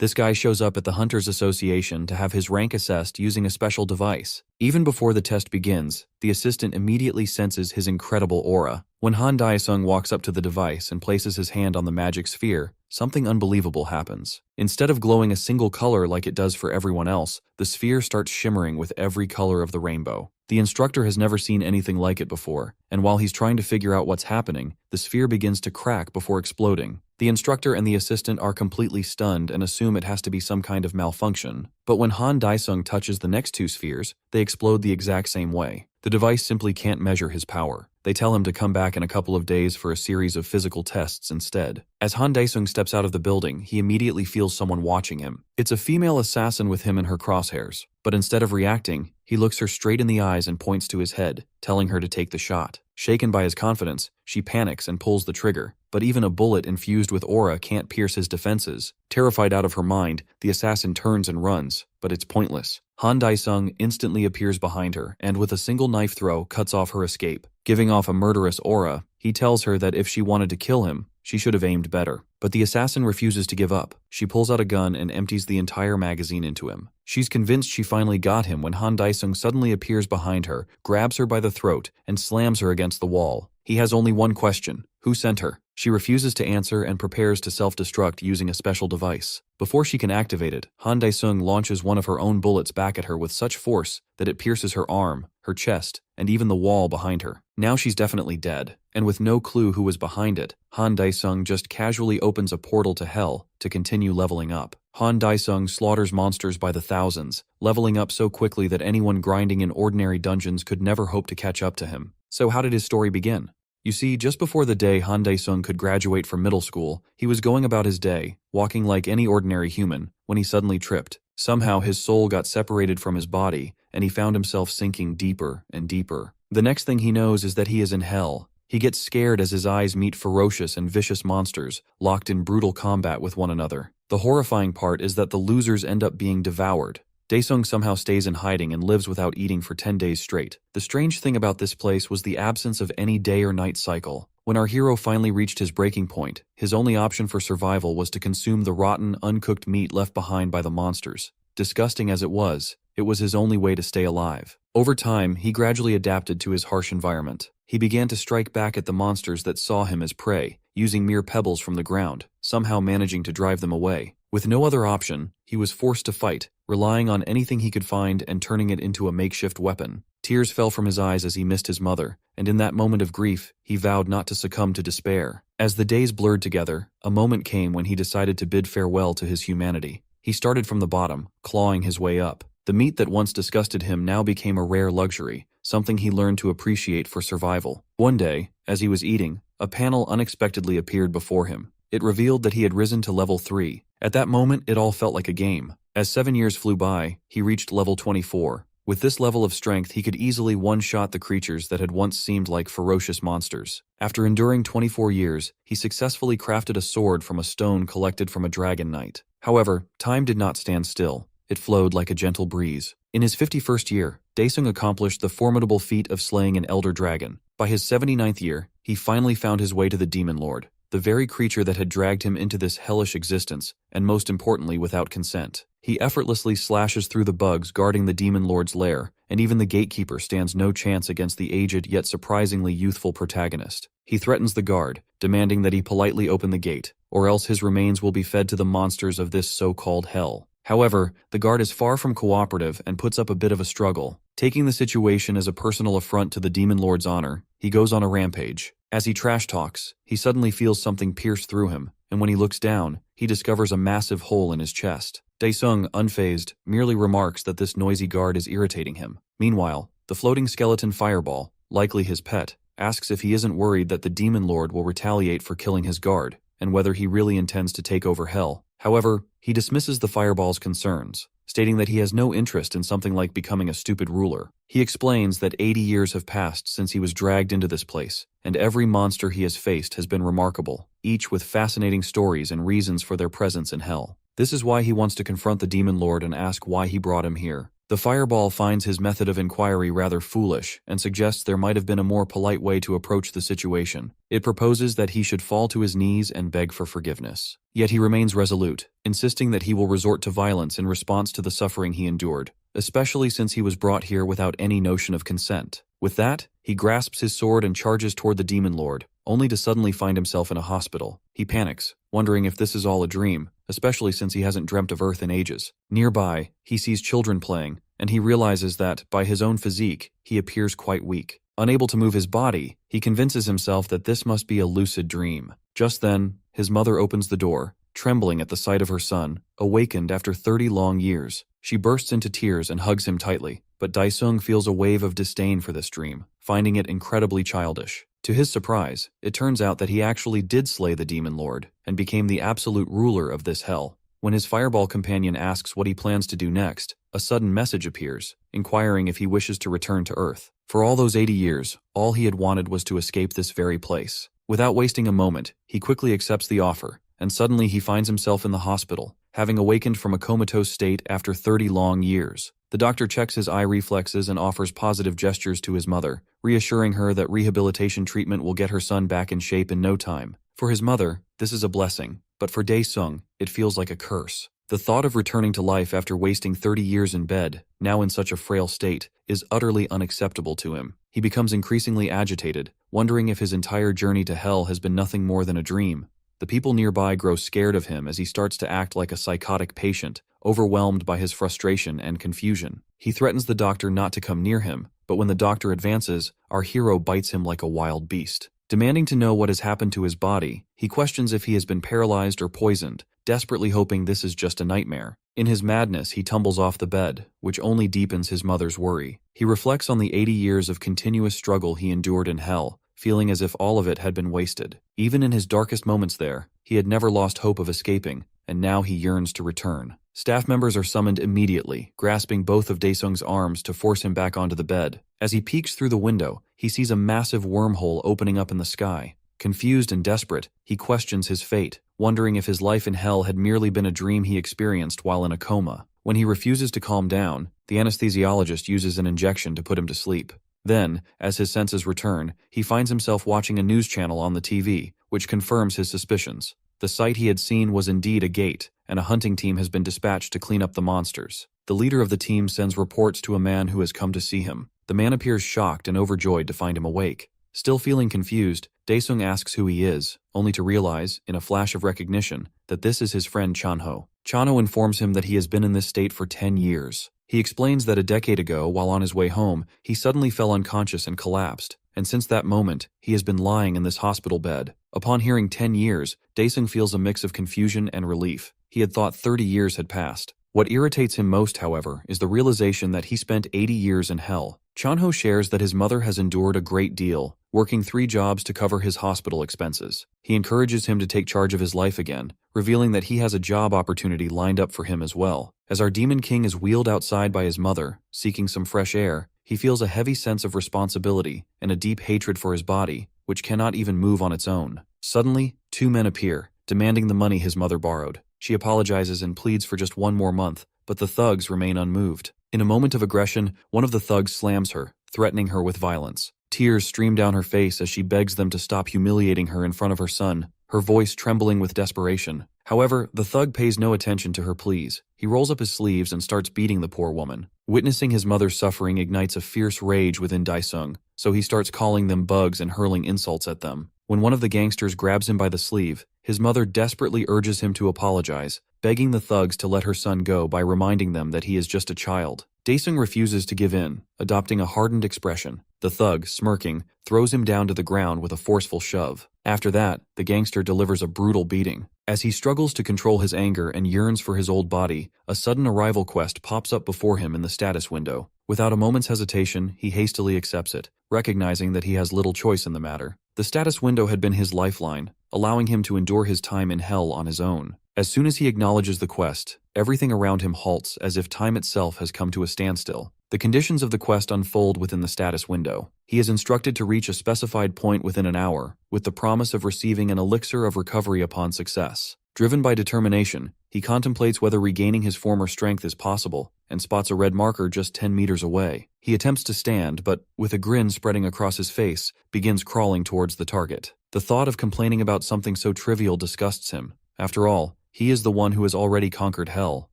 This guy shows up at the Hunters Association to have his rank assessed using a special device. Even before the test begins, the assistant immediately senses his incredible aura. When Han Dae-sung walks up to the device and places his hand on the magic sphere, something unbelievable happens. Instead of glowing a single color like it does for everyone else, the sphere starts shimmering with every color of the rainbow. The instructor has never seen anything like it before, and while he's trying to figure out what's happening, the sphere begins to crack before exploding. The instructor and the assistant are completely stunned and assume it has to be some kind of malfunction. But when Han Dae-sung touches the next two spheres, they explode the exact same way. The device simply can't measure his power. They tell him to come back in a couple of days for a series of physical tests instead. As Han Dae-sung steps out of the building, he immediately feels someone watching him. It's a female assassin with him in her crosshairs. But instead of reacting, he looks her straight in the eyes and points to his head, telling her to take the shot. Shaken by his confidence, she panics and pulls the trigger. But even a bullet infused with aura can't pierce his defenses. Terrified out of her mind, the assassin turns and runs, but it's pointless. Han Dae-sung instantly appears behind her and with a single knife throw cuts off her escape. Giving off a murderous aura, he tells her that if she wanted to kill him, she should have aimed better. But the assassin refuses to give up. She pulls out a gun and empties the entire magazine into him. She's convinced she finally got him when Han Dae-sung suddenly appears behind her, grabs her by the throat, and slams her against the wall. He has only one question: who sent her? She refuses to answer and prepares to self-destruct using a special device. Before she can activate it, Han Dae-sung launches one of her own bullets back at her with such force that it pierces her arm, her chest, and even the wall behind her. Now she's definitely dead, and with no clue who was behind it, Han Dae-sung just casually opens a portal to hell to continue leveling up. Han Dae-sung slaughters monsters by the thousands, leveling up so quickly that anyone grinding in ordinary dungeons could never hope to catch up to him. So how did his story begin? You see, just before the day Han Dae-sung could graduate from middle school, he was going about his day, walking like any ordinary human, when he suddenly tripped. Somehow his soul got separated from his body, and he found himself sinking deeper and deeper. The next thing he knows is that he is in hell. He gets scared as his eyes meet ferocious and vicious monsters, locked in brutal combat with one another. The horrifying part is that the losers end up being devoured. Dae-sung somehow stays in hiding and lives without eating for 10 days straight. The strange thing about this place was the absence of any day or night cycle. When our hero finally reached his breaking point, his only option for survival was to consume the rotten, uncooked meat left behind by the monsters. Disgusting as it was his only way to stay alive. Over time, he gradually adapted to his harsh environment. He began to strike back at the monsters that saw him as prey, using mere pebbles from the ground, somehow managing to drive them away. With no other option, he was forced to fight, relying on anything he could find and turning it into a makeshift weapon. Tears fell from his eyes as he missed his mother, and in that moment of grief, he vowed not to succumb to despair. As the days blurred together, a moment came when he decided to bid farewell to his humanity. He started from the bottom, clawing his way up. The meat that once disgusted him now became a rare luxury, something he learned to appreciate for survival. One day, as he was eating, a panel unexpectedly appeared before him. It revealed that he had risen to level 3. At that moment, it all felt like a game. As 7 years flew by, he reached level 24. With this level of strength, he could easily one-shot the creatures that had once seemed like ferocious monsters. After enduring 24 years, he successfully crafted a sword from a stone collected from a dragon knight. However, time did not stand still. It flowed like a gentle breeze. In his 51st year, Dae-sung accomplished the formidable feat of slaying an elder dragon. By his 79th year, he finally found his way to the Demon Lord, the very creature that had dragged him into this hellish existence, and most importantly without consent. He effortlessly slashes through the bugs guarding the Demon Lord's lair, and even the gatekeeper stands no chance against the aged yet surprisingly youthful protagonist. He threatens the guard, demanding that he politely open the gate, or else his remains will be fed to the monsters of this so-called hell. However, the guard is far from cooperative and puts up a bit of a struggle. Taking the situation as a personal affront to the Demon Lord's honor, he goes on a rampage. As he trash talks, he suddenly feels something pierce through him, and when he looks down, he discovers a massive hole in his chest. Dae-sung, unfazed, merely remarks that this noisy guard is irritating him. Meanwhile, the floating skeleton Fireball, likely his pet, asks if he isn't worried that the Demon Lord will retaliate for killing his guard, and whether he really intends to take over hell. However, he dismisses the Fireball's concerns, stating that he has no interest in something like becoming a stupid ruler. He explains that 80 years have passed since he was dragged into this place, and every monster he has faced has been remarkable, each with fascinating stories and reasons for their presence in hell. This is why he wants to confront the Demon Lord and ask why he brought him here. The fireball finds his method of inquiry rather foolish and suggests there might have been a more polite way to approach the situation. It proposes that he should fall to his knees and beg for forgiveness. Yet he remains resolute, insisting that he will resort to violence in response to the suffering he endured, especially since he was brought here without any notion of consent. With that, he grasps his sword and charges toward the demon lord, only to suddenly find himself in a hospital. He panics, wondering if this is all a dream, especially since he hasn't dreamt of Earth in ages. Nearby, he sees children playing, and he realizes that, by his own physique, he appears quite weak. Unable to move his body, he convinces himself that this must be a lucid dream. Just then, his mother opens the door, trembling at the sight of her son, awakened after 30 long years. She bursts into tears and hugs him tightly, but Daesung feels a wave of disdain for this dream, finding it incredibly childish. To his surprise, it turns out that he actually did slay the demon lord, and became the absolute ruler of this hell. When his fireball companion asks what he plans to do next, a sudden message appears, inquiring if he wishes to return to Earth. For all those 80 years, all he had wanted was to escape this very place. Without wasting a moment, he quickly accepts the offer, and suddenly he finds himself in the hospital, having awakened from a comatose state after 30 long years. The doctor checks his eye reflexes and offers positive gestures to his mother, reassuring her that rehabilitation treatment will get her son back in shape in no time. For his mother, this is a blessing, but for Daesung, it feels like a curse. The thought of returning to life after wasting 30 years in bed, now in such a frail state, is utterly unacceptable to him. He becomes increasingly agitated, wondering if his entire journey to hell has been nothing more than a dream. The people nearby grow scared of him as he starts to act like a psychotic patient, overwhelmed by his frustration and confusion. He threatens the doctor not to come near him, but when the doctor advances, our hero bites him like a wild beast. Demanding to know what has happened to his body, he questions if he has been paralyzed or poisoned, desperately hoping this is just a nightmare. In his madness, he tumbles off the bed, which only deepens his mother's worry. He reflects on the 80 years of continuous struggle he endured in hell, feeling as if all of it had been wasted. Even in his darkest moments there, he had never lost hope of escaping, and now he yearns to return. Staff members are summoned immediately, grasping both of Daesung's arms to force him back onto the bed. As he peeks through the window, he sees a massive wormhole opening up in the sky. Confused and desperate, he questions his fate, wondering if his life in hell had merely been a dream he experienced while in a coma. When he refuses to calm down, the anesthesiologist uses an injection to put him to sleep. Then, as his senses return, he finds himself watching a news channel on the TV, which confirms his suspicions. The sight he had seen was indeed a gate, and a hunting team has been dispatched to clean up the monsters. The leader of the team sends reports to a man who has come to see him. The man appears shocked and overjoyed to find him awake. Still feeling confused, Daesung asks who he is, only to realize, in a flash of recognition, that this is his friend Chanho. Chanho informs him that he has been in this state for 10 years. He explains that a decade ago, while on his way home, he suddenly fell unconscious and collapsed, and since that moment, he has been lying in this hospital bed. Upon hearing 10 years, Daesung feels a mix of confusion and relief. He had thought 30 years had passed. What irritates him most, however, is the realization that he spent 80 years in hell. Chanho shares that his mother has endured a great deal, working 3 jobs to cover his hospital expenses. He encourages him to take charge of his life again, revealing that he has a job opportunity lined up for him as well. As our Demon King is wheeled outside by his mother, seeking some fresh air, he feels a heavy sense of responsibility and a deep hatred for his body, which cannot even move on its own. Suddenly, 2 men appear, demanding the money his mother borrowed. She apologizes and pleads for just 1 more month, but the thugs remain unmoved. In a moment of aggression, one of the thugs slams her, threatening her with violence. Tears stream down her face as she begs them to stop humiliating her in front of her son, her voice trembling with desperation. However, the thug pays no attention to her pleas. He rolls up his sleeves and starts beating the poor woman. Witnessing his mother's suffering ignites a fierce rage within Daesung, so he starts calling them bugs and hurling insults at them. When one of the gangsters grabs him by the sleeve, his mother desperately urges him to apologize, begging the thugs to let her son go by reminding them that he is just a child. Daesung refuses to give in, adopting a hardened expression. The thug, smirking, throws him down to the ground with a forceful shove. After that, the gangster delivers a brutal beating. As he struggles to control his anger and yearns for his old body, a sudden arrival quest pops up before him in the status window. Without a moment's hesitation, he hastily accepts it, recognizing that he has little choice in the matter. The status window had been his lifeline, allowing him to endure his time in hell on his own. As soon as he acknowledges the quest, everything around him halts as if time itself has come to a standstill. The conditions of the quest unfold within the status window. He is instructed to reach a specified point within an hour, with the promise of receiving an elixir of recovery upon success. Driven by determination, He contemplates whether regaining his former strength is possible, and spots a red marker just 10 meters away. He attempts to stand, but, with a grin spreading across his face, begins crawling towards the target. The thought of complaining about something so trivial disgusts him. After all, he is the one who has already conquered hell.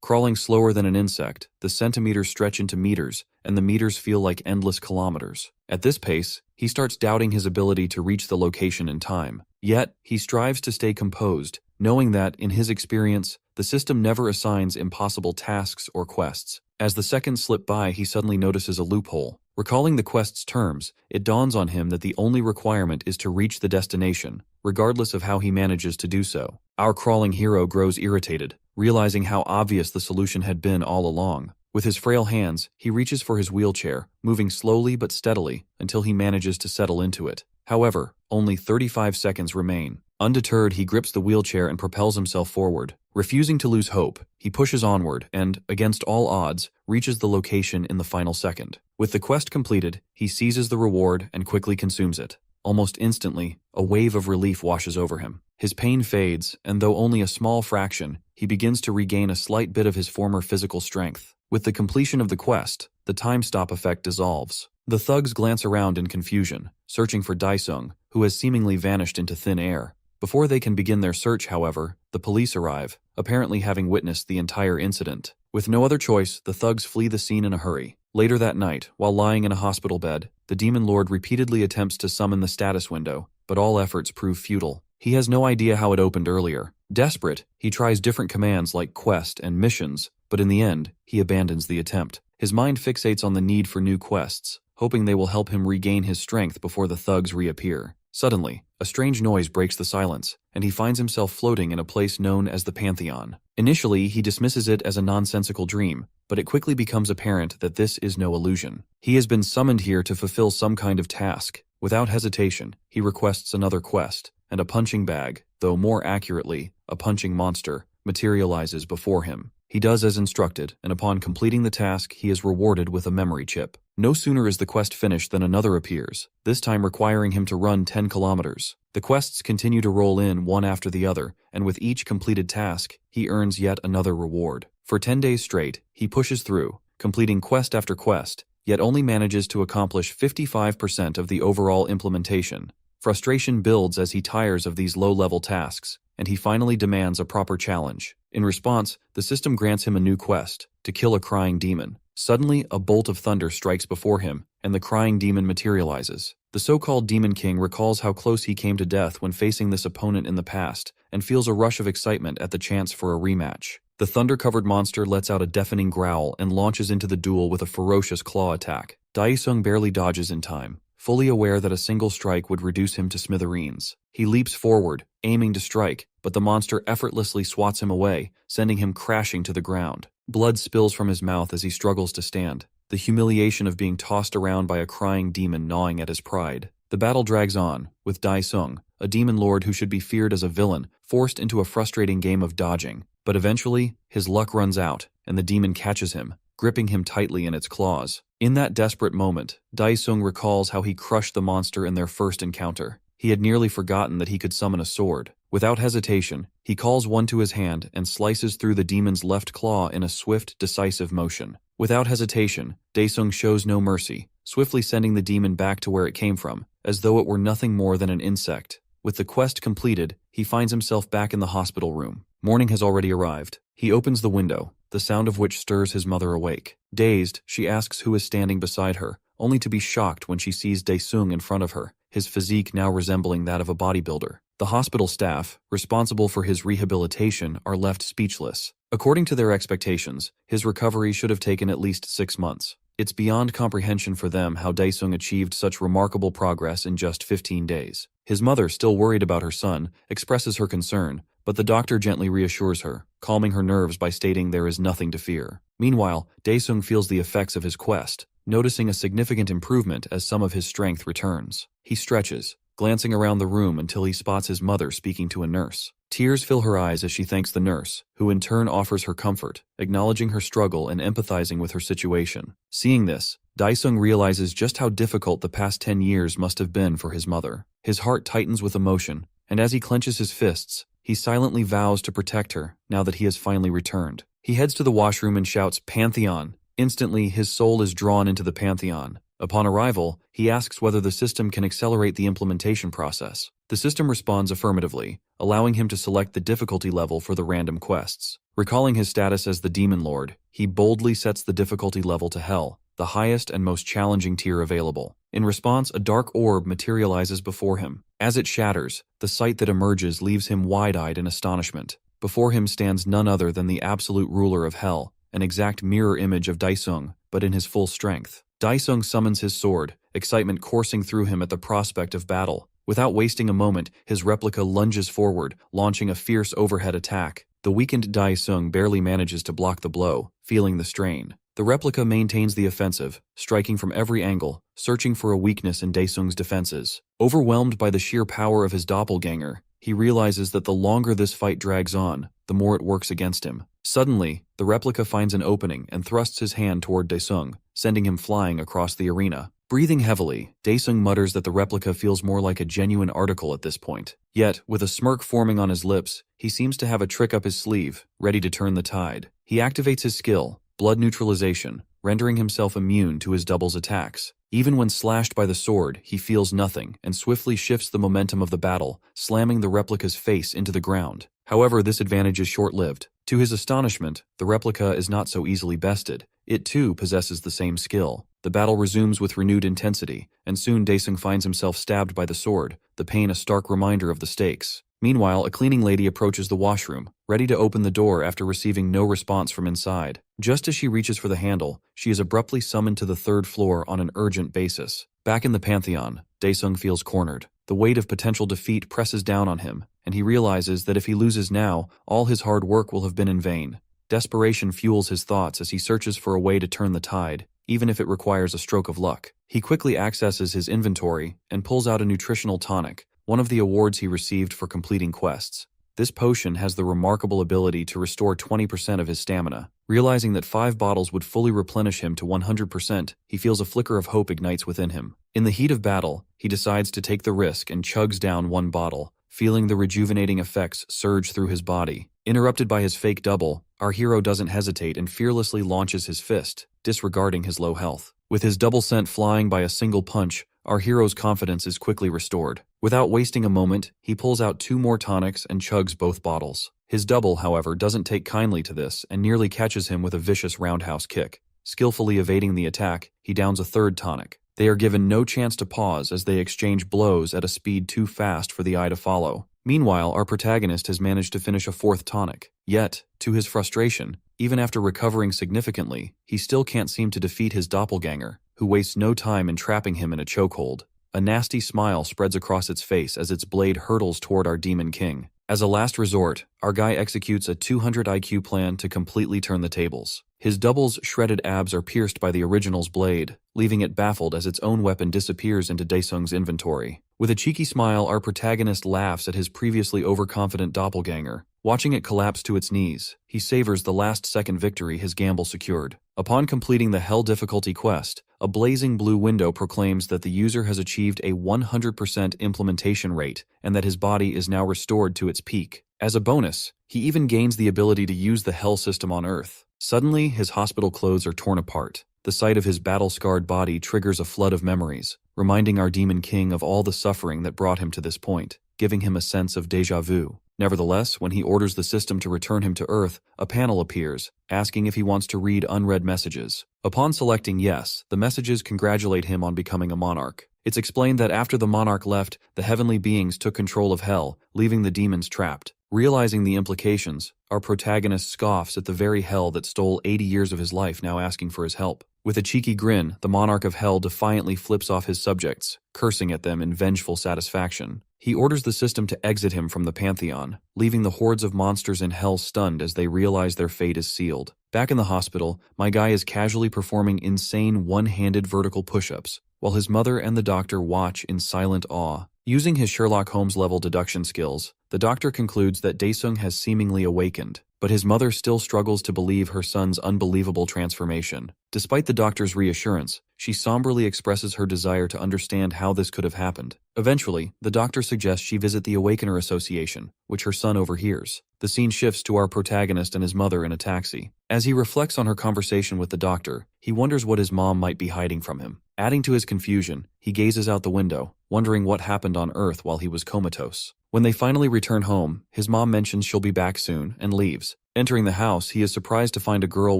Crawling slower than an insect, the centimeters stretch into meters, and the meters feel like endless kilometers. At this pace, he starts doubting his ability to reach the location in time. Yet, he strives to stay composed, knowing that, in his experience, the system never assigns impossible tasks or quests. As the seconds slip by, he suddenly notices a loophole. Recalling the quest's terms, it dawns on him that the only requirement is to reach the destination, regardless of how he manages to do so. Our crawling hero grows irritated, realizing how obvious the solution had been all along. With his frail hands, he reaches for his wheelchair, moving slowly but steadily until he manages to settle into it. However, only 35 seconds remain. Undeterred, he grips the wheelchair and propels himself forward. Refusing to lose hope, he pushes onward and, against all odds, reaches the location in the final second. With the quest completed, he seizes the reward and quickly consumes it. Almost instantly, a wave of relief washes over him. His pain fades, and though only a small fraction, he begins to regain a slight bit of his former physical strength. With the completion of the quest, the time stop effect dissolves. The thugs glance around in confusion, searching for Daesung, who has seemingly vanished into thin air. Before they can begin their search, however, the police arrive, apparently having witnessed the entire incident. With no other choice, the thugs flee the scene in a hurry. Later that night, while lying in a hospital bed, the Demon Lord repeatedly attempts to summon the status window, but all efforts prove futile. He has no idea how it opened earlier. Desperate, he tries different commands like quest and missions, but in the end, he abandons the attempt. His mind fixates on the need for new quests, hoping they will help him regain his strength before the thugs reappear. Suddenly, a strange noise breaks the silence, and he finds himself floating in a place known as the Pantheon. Initially, he dismisses it as a nonsensical dream, but it quickly becomes apparent that this is no illusion. He has been summoned here to fulfill some kind of task. Without hesitation, he requests another quest, and a punching bag, though more accurately, a punching monster, materializes before him. He does as instructed, and upon completing the task, he is rewarded with a memory chip. No sooner is the quest finished than another appears, this time requiring him to run 10 kilometers. The quests continue to roll in one after the other, and with each completed task, he earns yet another reward. For 10 days straight, he pushes through, completing quest after quest, yet only manages to accomplish 55% of the overall implementation. Frustration builds as he tires of these low-level tasks, and he finally demands a proper challenge. In response, the system grants him a new quest, to kill a crying demon. Suddenly, a bolt of thunder strikes before him, and the crying demon materializes. The so-called Demon King recalls how close he came to death when facing this opponent in the past, and feels a rush of excitement at the chance for a rematch. The thunder-covered monster lets out a deafening growl and launches into the duel with a ferocious claw attack. Daesung barely dodges in time, fully aware that a single strike would reduce him to smithereens. He leaps forward, aiming to strike, but the monster effortlessly swats him away, sending him crashing to the ground. Blood spills from his mouth as he struggles to stand, the humiliation of being tossed around by a crying demon gnawing at his pride. The battle drags on, with Daesung, a demon lord who should be feared as a villain, forced into a frustrating game of dodging. But eventually, his luck runs out, and the demon catches him, gripping him tightly in its claws. In that desperate moment, Daesung recalls how he crushed the monster in their first encounter. He had nearly forgotten that he could summon a sword. Without hesitation, he calls one to his hand and slices through the demon's left claw in a swift, decisive motion. Without hesitation, Daesung shows no mercy, swiftly sending the demon back to where it came from, as though it were nothing more than an insect. With the quest completed, he finds himself back in the hospital room. Morning has already arrived. He opens the window, the sound of which stirs his mother awake. Dazed, she asks who is standing beside her, only to be shocked when she sees Daesung in front of her, his physique now resembling that of a bodybuilder. The hospital staff, responsible for his rehabilitation, are left speechless. According to their expectations, his recovery should have taken at least 6 months. It's beyond comprehension for them how Daesung achieved such remarkable progress in just 15 days. His mother, still worried about her son, expresses her concern, but the doctor gently reassures her, calming her nerves by stating there is nothing to fear. Meanwhile, Daesung feels the effects of his quest, noticing a significant improvement as some of his strength returns. He stretches, glancing around the room until he spots his mother speaking to a nurse. Tears fill her eyes as she thanks the nurse, who in turn offers her comfort, acknowledging her struggle and empathizing with her situation. Seeing this, Daesung realizes just how difficult the past 10 years must have been for his mother. His heart tightens with emotion, and as he clenches his fists, he silently vows to protect her now that he has finally returned. He heads to the washroom and shouts, "Pantheon!" Instantly, his soul is drawn into the Pantheon. Upon arrival, he asks whether the system can accelerate the implementation process. The system responds affirmatively, allowing him to select the difficulty level for the random quests. Recalling his status as the Demon Lord, he boldly sets the difficulty level to Hell, the highest and most challenging tier available. In response, a dark orb materializes before him. As it shatters, the sight that emerges leaves him wide-eyed in astonishment. Before him stands none other than the absolute ruler of Hell, an exact mirror image of Daisung, but in his full strength. Daisung summons his sword, excitement coursing through him at the prospect of battle. Without wasting a moment, his replica lunges forward, launching a fierce overhead attack. The weakened Daisung barely manages to block the blow, feeling the strain. The replica maintains the offensive, striking from every angle, searching for a weakness in Daesung's defenses. Overwhelmed by the sheer power of his doppelganger, he realizes that the longer this fight drags on, the more it works against him. Suddenly, the replica finds an opening and thrusts his hand toward Daesung, sending him flying across the arena. Breathing heavily, Daesung mutters that the replica feels more like a genuine article at this point. Yet, with a smirk forming on his lips, he seems to have a trick up his sleeve, ready to turn the tide. He activates his skill, blood neutralization, rendering himself immune to his double's attacks. Even when slashed by the sword, he feels nothing and swiftly shifts the momentum of the battle, slamming the replica's face into the ground. However, this advantage is short-lived. To his astonishment, the replica is not so easily bested. It too possesses the same skill. The battle resumes with renewed intensity, and soon Daesung finds himself stabbed by the sword, the pain a stark reminder of the stakes. Meanwhile, a cleaning lady approaches the washroom, ready to open the door after receiving no response from inside. Just as she reaches for the handle, she is abruptly summoned to the third floor on an urgent basis. Back in the Pantheon, Daesung feels cornered. The weight of potential defeat presses down on him, and he realizes that if he loses now, all his hard work will have been in vain. Desperation fuels his thoughts as he searches for a way to turn the tide, even if it requires a stroke of luck. He quickly accesses his inventory and pulls out a nutritional tonic, one of the awards he received for completing quests. This potion has the remarkable ability to restore 20% of his stamina. Realizing that 5 bottles would fully replenish him to 100%, he feels a flicker of hope ignites within him. In the heat of battle, he decides to take the risk and chugs down 1 bottle, feeling the rejuvenating effects surge through his body. Interrupted by his fake double, our hero doesn't hesitate and fearlessly launches his fist, disregarding his low health. With his double scent flying by a single punch, our hero's confidence is quickly restored. Without wasting a moment, he pulls out 2 more tonics and chugs both bottles. His double, however, doesn't take kindly to this and nearly catches him with a vicious roundhouse kick. Skillfully evading the attack, he downs a 3rd tonic. They are given no chance to pause as they exchange blows at a speed too fast for the eye to follow. Meanwhile, our protagonist has managed to finish a 4th tonic. Yet, to his frustration, even after recovering significantly, he still can't seem to defeat his doppelganger, who wastes no time in trapping him in a chokehold. A nasty smile spreads across its face as its blade hurtles toward our demon king. As a last resort, our guy executes a 200 IQ plan to completely turn the tables. His double's shredded abs are pierced by the original's blade, leaving it baffled as its own weapon disappears into Daesung's inventory. With a cheeky smile, our protagonist laughs at his previously overconfident doppelganger. Watching it collapse to its knees, he savors the last-second victory his gamble secured. Upon completing the Hell difficulty quest, a blazing blue window proclaims that the user has achieved a 100% implementation rate and that his body is now restored to its peak. As a bonus, he even gains the ability to use the Hell system on Earth. Suddenly, his hospital clothes are torn apart. The sight of his battle-scarred body triggers a flood of memories, reminding our demon king of all the suffering that brought him to this point, giving him a sense of déjà vu. Nevertheless, when he orders the system to return him to Earth, a panel appears, asking if he wants to read unread messages. Upon selecting yes, the messages congratulate him on becoming a monarch. It's explained that after the monarch left, the heavenly beings took control of Hell, leaving the demons trapped. Realizing the implications, our protagonist scoffs at the very Hell that stole 80 years of his life, now asking for his help. With a cheeky grin, the monarch of Hell defiantly flips off his subjects, cursing at them in vengeful satisfaction. He orders the system to exit him from the Pantheon, leaving the hordes of monsters in Hell stunned as they realize their fate is sealed. Back in the hospital, my guy is casually performing insane one-handed vertical push-ups, while his mother and the doctor watch in silent awe. Using his Sherlock Holmes-level deduction skills, the doctor concludes that Daesung has seemingly awakened. but his mother still struggles to believe her son's unbelievable transformation. Despite the doctor's reassurance, she somberly expresses her desire to understand how this could have happened. Eventually, the doctor suggests she visit the Awakener Association, which her son overhears. The scene shifts to our protagonist and his mother in a taxi. As he reflects on her conversation with the doctor, he wonders what his mom might be hiding from him. Adding to his confusion, he gazes out the window, wondering what happened on Earth while he was comatose. When they finally return home, his mom mentions she'll be back soon and leaves. Entering the house, he is surprised to find a girl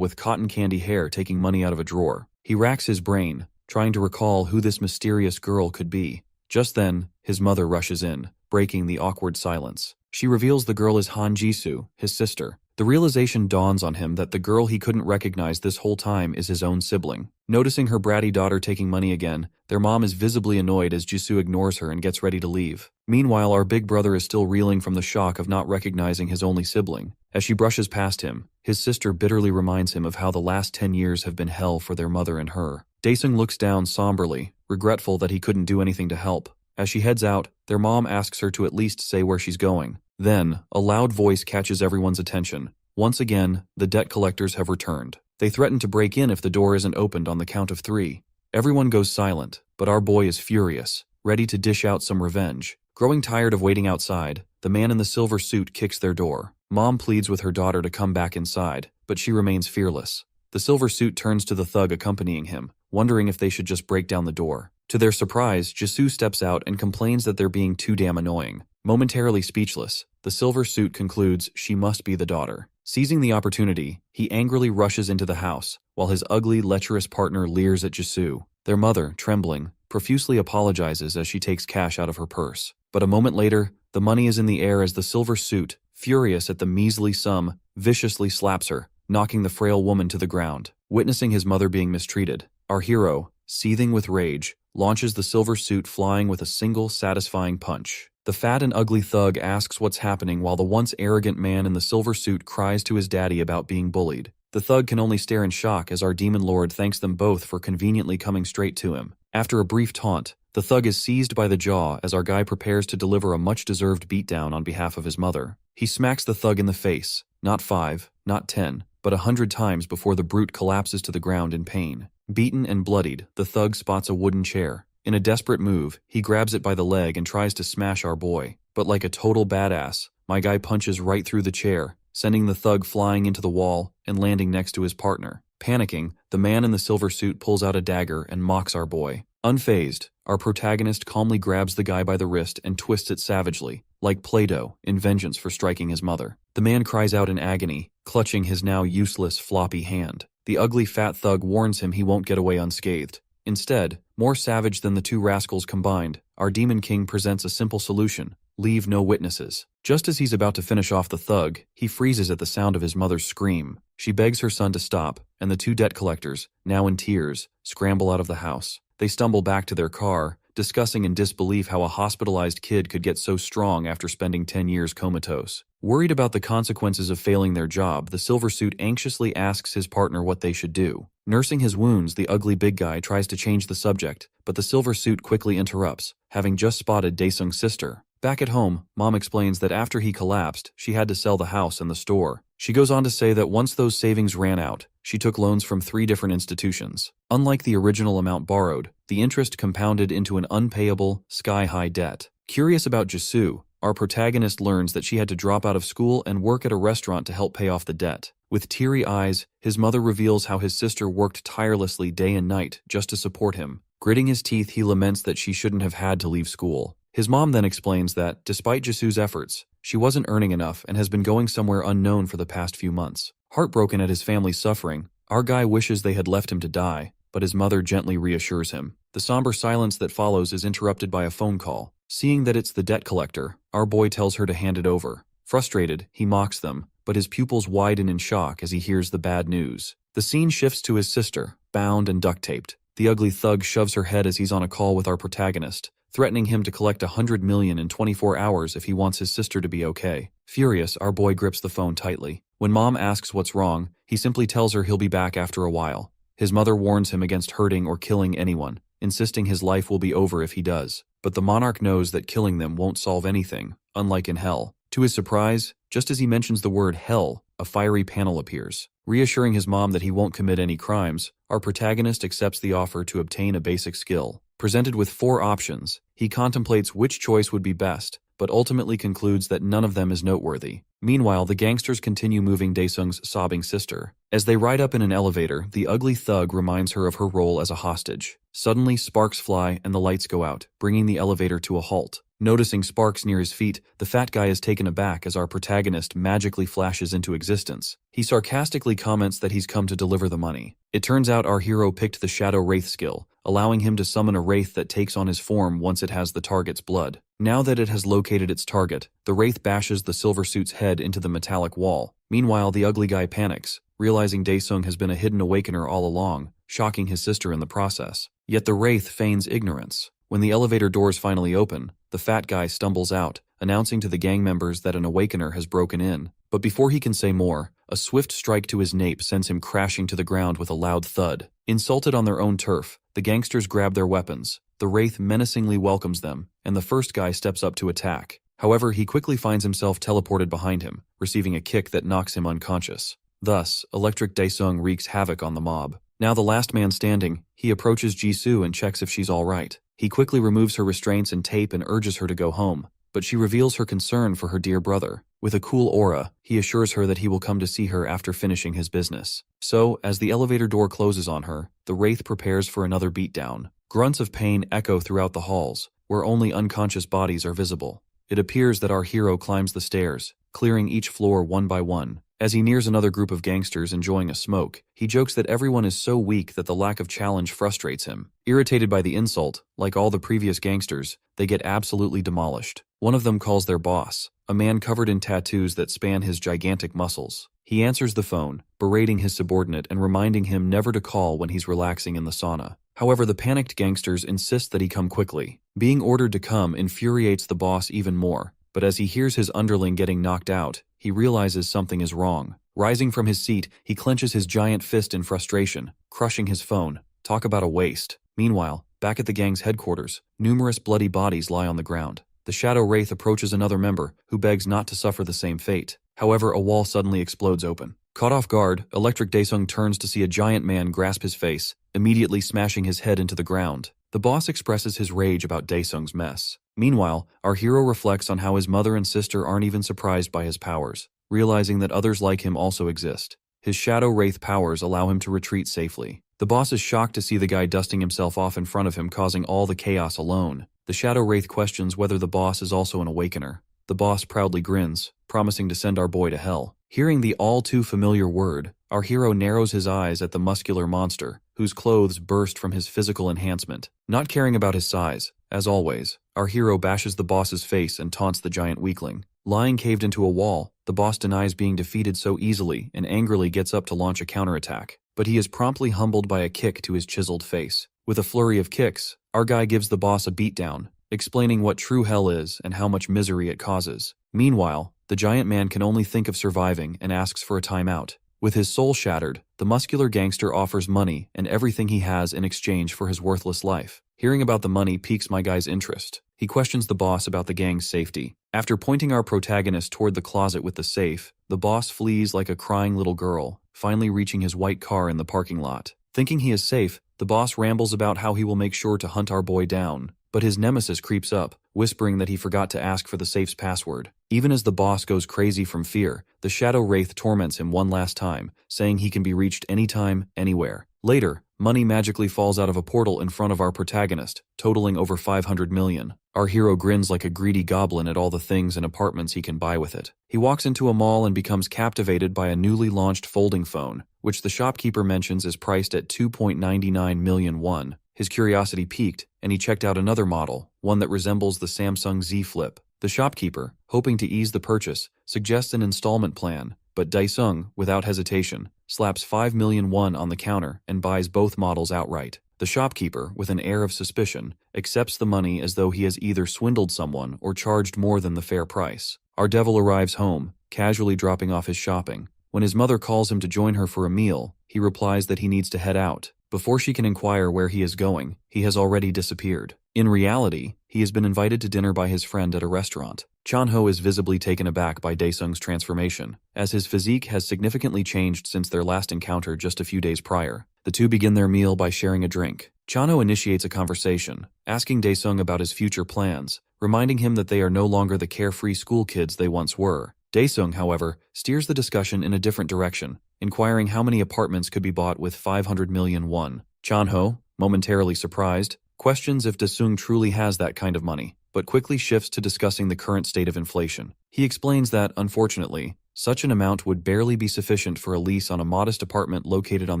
with cotton candy hair taking money out of a drawer. He racks his brain, trying to recall who this mysterious girl could be. Just then, his mother rushes in, breaking the awkward silence. She reveals the girl is Han Jisoo, his sister. The realization dawns on him that the girl he couldn't recognize this whole time is his own sibling. Noticing her bratty daughter taking money again, their mom is visibly annoyed as Jisoo ignores her and gets ready to leave. Meanwhile, our big brother is still reeling from the shock of not recognizing his only sibling. As she brushes past him, his sister bitterly reminds him of how the last 10 years have been hell for their mother and her. Daesung looks down somberly, regretful that he couldn't do anything to help. As she heads out, their mom asks her to at least say where she's going. Then, a loud voice catches everyone's attention. Once again, the debt collectors have returned. They threaten to break in if the door isn't opened on the count of 3. Everyone goes silent, but our boy is furious, ready to dish out some revenge. Growing tired of waiting outside, the man in the silver suit kicks their door. Mom pleads with her daughter to come back inside, but she remains fearless. The silver suit turns to the thug accompanying him, wondering if they should just break down the door. To their surprise, Jisoo steps out and complains that they're being too damn annoying. Momentarily speechless, the silver suit concludes she must be the daughter. Seizing the opportunity, he angrily rushes into the house, while his ugly, lecherous partner leers at Jisoo. Their mother, trembling, profusely apologizes as she takes cash out of her purse. But a moment later, the money is in the air as the silver suit, furious at the measly sum, viciously slaps her, knocking the frail woman to the ground. Witnessing his mother being mistreated, our hero, seething with rage, launches the silver suit flying with a single satisfying punch. The fat and ugly thug asks what's happening while the once arrogant man in the silver suit cries to his daddy about being bullied. The thug can only stare in shock as our demon lord thanks them both for conveniently coming straight to him. After a brief taunt, the thug is seized by the jaw as our guy prepares to deliver a much-deserved beatdown on behalf of his mother. He smacks the thug in the face, not 5, not 10, but 100 times before the brute collapses to the ground in pain. Beaten and bloodied, the thug spots a wooden chair. In a desperate move, he grabs it by the leg and tries to smash our boy. But like a total badass, my guy punches right through the chair, sending the thug flying into the wall and landing next to his partner. Panicking, the man in the silver suit pulls out a dagger and mocks our boy. Unfazed, our protagonist calmly grabs the guy by the wrist and twists it savagely, like Play-Doh, in vengeance for striking his mother. The man cries out in agony, clutching his now useless floppy hand. The ugly fat thug warns him he won't get away unscathed. Instead, more savage than the two rascals combined, our Demon King presents a simple solution: leave no witnesses. Just as he's about to finish off the thug, he freezes at the sound of his mother's scream. She begs her son to stop, and the two debt collectors, now in tears, scramble out of the house. They stumble back to their car, discussing in disbelief how a hospitalized kid could get so strong after spending 10 years comatose. Worried about the consequences of failing their job, the silver suit anxiously asks his partner what they should do. Nursing his wounds, the ugly big guy tries to change the subject, but the silver suit quickly interrupts, having just spotted Daesung's sister. Back at home, Mom explains that after he collapsed, she had to sell the house and the store. She goes on to say that once those savings ran out, she took loans from 3 different institutions. Unlike the original amount borrowed, the interest compounded into an unpayable, sky-high debt. Curious about Jisoo, our protagonist learns that she had to drop out of school and work at a restaurant to help pay off the debt. With teary eyes, his mother reveals how his sister worked tirelessly day and night just to support him. Gritting his teeth, he laments that she shouldn't have had to leave school. His mom then explains that, despite Jisoo's efforts, she wasn't earning enough and has been going somewhere unknown for the past few months. Heartbroken at his family's suffering, our guy wishes they had left him to die, but his mother gently reassures him. The somber silence that follows is interrupted by a phone call. Seeing that it's the debt collector, our boy tells her to hand it over. Frustrated, he mocks them, but his pupils widen in shock as he hears the bad news. The scene shifts to his sister, bound and duct-taped. The ugly thug shoves her head as he's on a call with our protagonist, threatening him to collect $100 million in 24 hours if he wants his sister to be okay. Furious, our boy grips the phone tightly. When Mom asks what's wrong, he simply tells her he'll be back after a while. His mother warns him against hurting or killing anyone, insisting his life will be over if he does. But the monarch knows that killing them won't solve anything, unlike in hell. To his surprise, just as he mentions the word hell, a fiery panel appears. Reassuring his mom that he won't commit any crimes, our protagonist accepts the offer to obtain a basic skill. Presented with 4 options, he contemplates which choice would be best, but ultimately concludes that none of them is noteworthy. Meanwhile, the gangsters continue moving Daesung's sobbing sister. As they ride up in an elevator, the ugly thug reminds her of her role as a hostage. Suddenly, sparks fly and the lights go out, bringing the elevator to a halt. Noticing sparks near his feet, the fat guy is taken aback as our protagonist magically flashes into existence. He sarcastically comments that he's come to deliver the money. It turns out our hero picked the Shadow Wraith skill, allowing him to summon a wraith that takes on his form once it has the target's blood. Now that it has located its target, the wraith bashes the silver suit's head into the metallic wall. Meanwhile, the ugly guy panics, realizing Daesung has been a hidden awakener all along, shocking his sister in the process. Yet the wraith feigns ignorance. When the elevator doors finally open, the fat guy stumbles out, announcing to the gang members that an awakener has broken in. But before he can say more, a swift strike to his nape sends him crashing to the ground with a loud thud. Insulted on their own turf, the gangsters grab their weapons. The wraith menacingly welcomes them, and the first guy steps up to attack. However, he quickly finds himself teleported behind him, receiving a kick that knocks him unconscious. Thus, Electric Daesung wreaks havoc on the mob. Now the last man standing, he approaches Jisoo and checks if she's all right. He quickly removes her restraints and tape and urges her to go home, but she reveals her concern for her dear brother. With a cool aura, he assures her that he will come to see her after finishing his business. So, as the elevator door closes on her, the wraith prepares for another beatdown. Grunts of pain echo throughout the halls, where only unconscious bodies are visible. It appears that our hero climbs the stairs, clearing each floor one by one. As he nears another group of gangsters enjoying a smoke, he jokes that everyone is so weak that the lack of challenge frustrates him. Irritated by the insult, like all the previous gangsters, they get absolutely demolished. One of them calls their boss, a man covered in tattoos that span his gigantic muscles. He answers the phone, berating his subordinate and reminding him never to call when he's relaxing in the sauna. However, the panicked gangsters insist that he come quickly. Being ordered to come infuriates the boss even more, but as he hears his underling getting knocked out, he realizes something is wrong. Rising from his seat, he clenches his giant fist in frustration, crushing his phone. Talk about a waste. Meanwhile, back at the gang's headquarters, numerous bloody bodies lie on the ground. The Shadow Wraith approaches another member, who begs not to suffer the same fate. However, a wall suddenly explodes open. Caught off guard, Electric Daesung turns to see a giant man grasp his face, immediately smashing his head into the ground. The boss expresses his rage about Daesung's mess. Meanwhile, our hero reflects on how his mother and sister aren't even surprised by his powers, realizing that others like him also exist. His Shadow Wraith powers allow him to retreat safely. The boss is shocked to see the guy dusting himself off in front of him, causing all the chaos alone. The Shadow Wraith questions whether the boss is also an awakener. The boss proudly grins, promising to send our boy to hell. Hearing the all-too-familiar word, our hero narrows his eyes at the muscular monster, whose clothes burst from his physical enhancement. Not caring about his size, as always, our hero bashes the boss's face and taunts the giant weakling. Lying caved into a wall, the boss denies being defeated so easily and angrily gets up to launch a counterattack. But he is promptly humbled by a kick to his chiseled face. With a flurry of kicks, our guy gives the boss a beatdown, explaining what true hell is and how much misery it causes. Meanwhile, the giant man can only think of surviving and asks for a timeout. With his soul shattered, the muscular gangster offers money and everything he has in exchange for his worthless life. Hearing about the money piques my guy's interest. He questions the boss about the gang's safety. After pointing our protagonist toward the closet with the safe, the boss flees like a crying little girl, finally reaching his white car in the parking lot. Thinking he is safe, the boss rambles about how he will make sure to hunt our boy down. But his nemesis creeps up, whispering that he forgot to ask for the safe's password. Even as the boss goes crazy from fear, the Shadow Wraith torments him one last time, saying he can be reached anytime, anywhere. Later, money magically falls out of a portal in front of our protagonist, totaling over 500 million. Our hero grins like a greedy goblin at all the things and apartments he can buy with it. He walks into a mall and becomes captivated by a newly launched folding phone, which the shopkeeper mentions is priced at 2.99 million won. His curiosity piqued, and he checked out another model, one that resembles the Samsung Z Flip. The shopkeeper, hoping to ease the purchase, suggests an installment plan, but Daesung, without hesitation, slaps 5 million won on the counter and buys both models outright. The shopkeeper, with an air of suspicion, accepts the money as though he has either swindled someone or charged more than the fair price. Our devil arrives home, casually dropping off his shopping. When his mother calls him to join her for a meal, he replies that he needs to head out. Before she can inquire where he is going, he has already disappeared. In reality, he has been invited to dinner by his friend at a restaurant. Chanho is visibly taken aback by Daesung's transformation, as his physique has significantly changed since their last encounter just a few days prior. The two begin their meal by sharing a drink. Chanho initiates a conversation, asking Daesung about his future plans, reminding him that they are no longer the carefree school kids they once were. Daesung, however, steers the discussion in a different direction, inquiring how many apartments could be bought with 500 million won. Chanho, momentarily surprised, questions if Daesung truly has that kind of money, but quickly shifts to discussing the current state of inflation. He explains that, unfortunately, such an amount would barely be sufficient for a lease on a modest apartment located on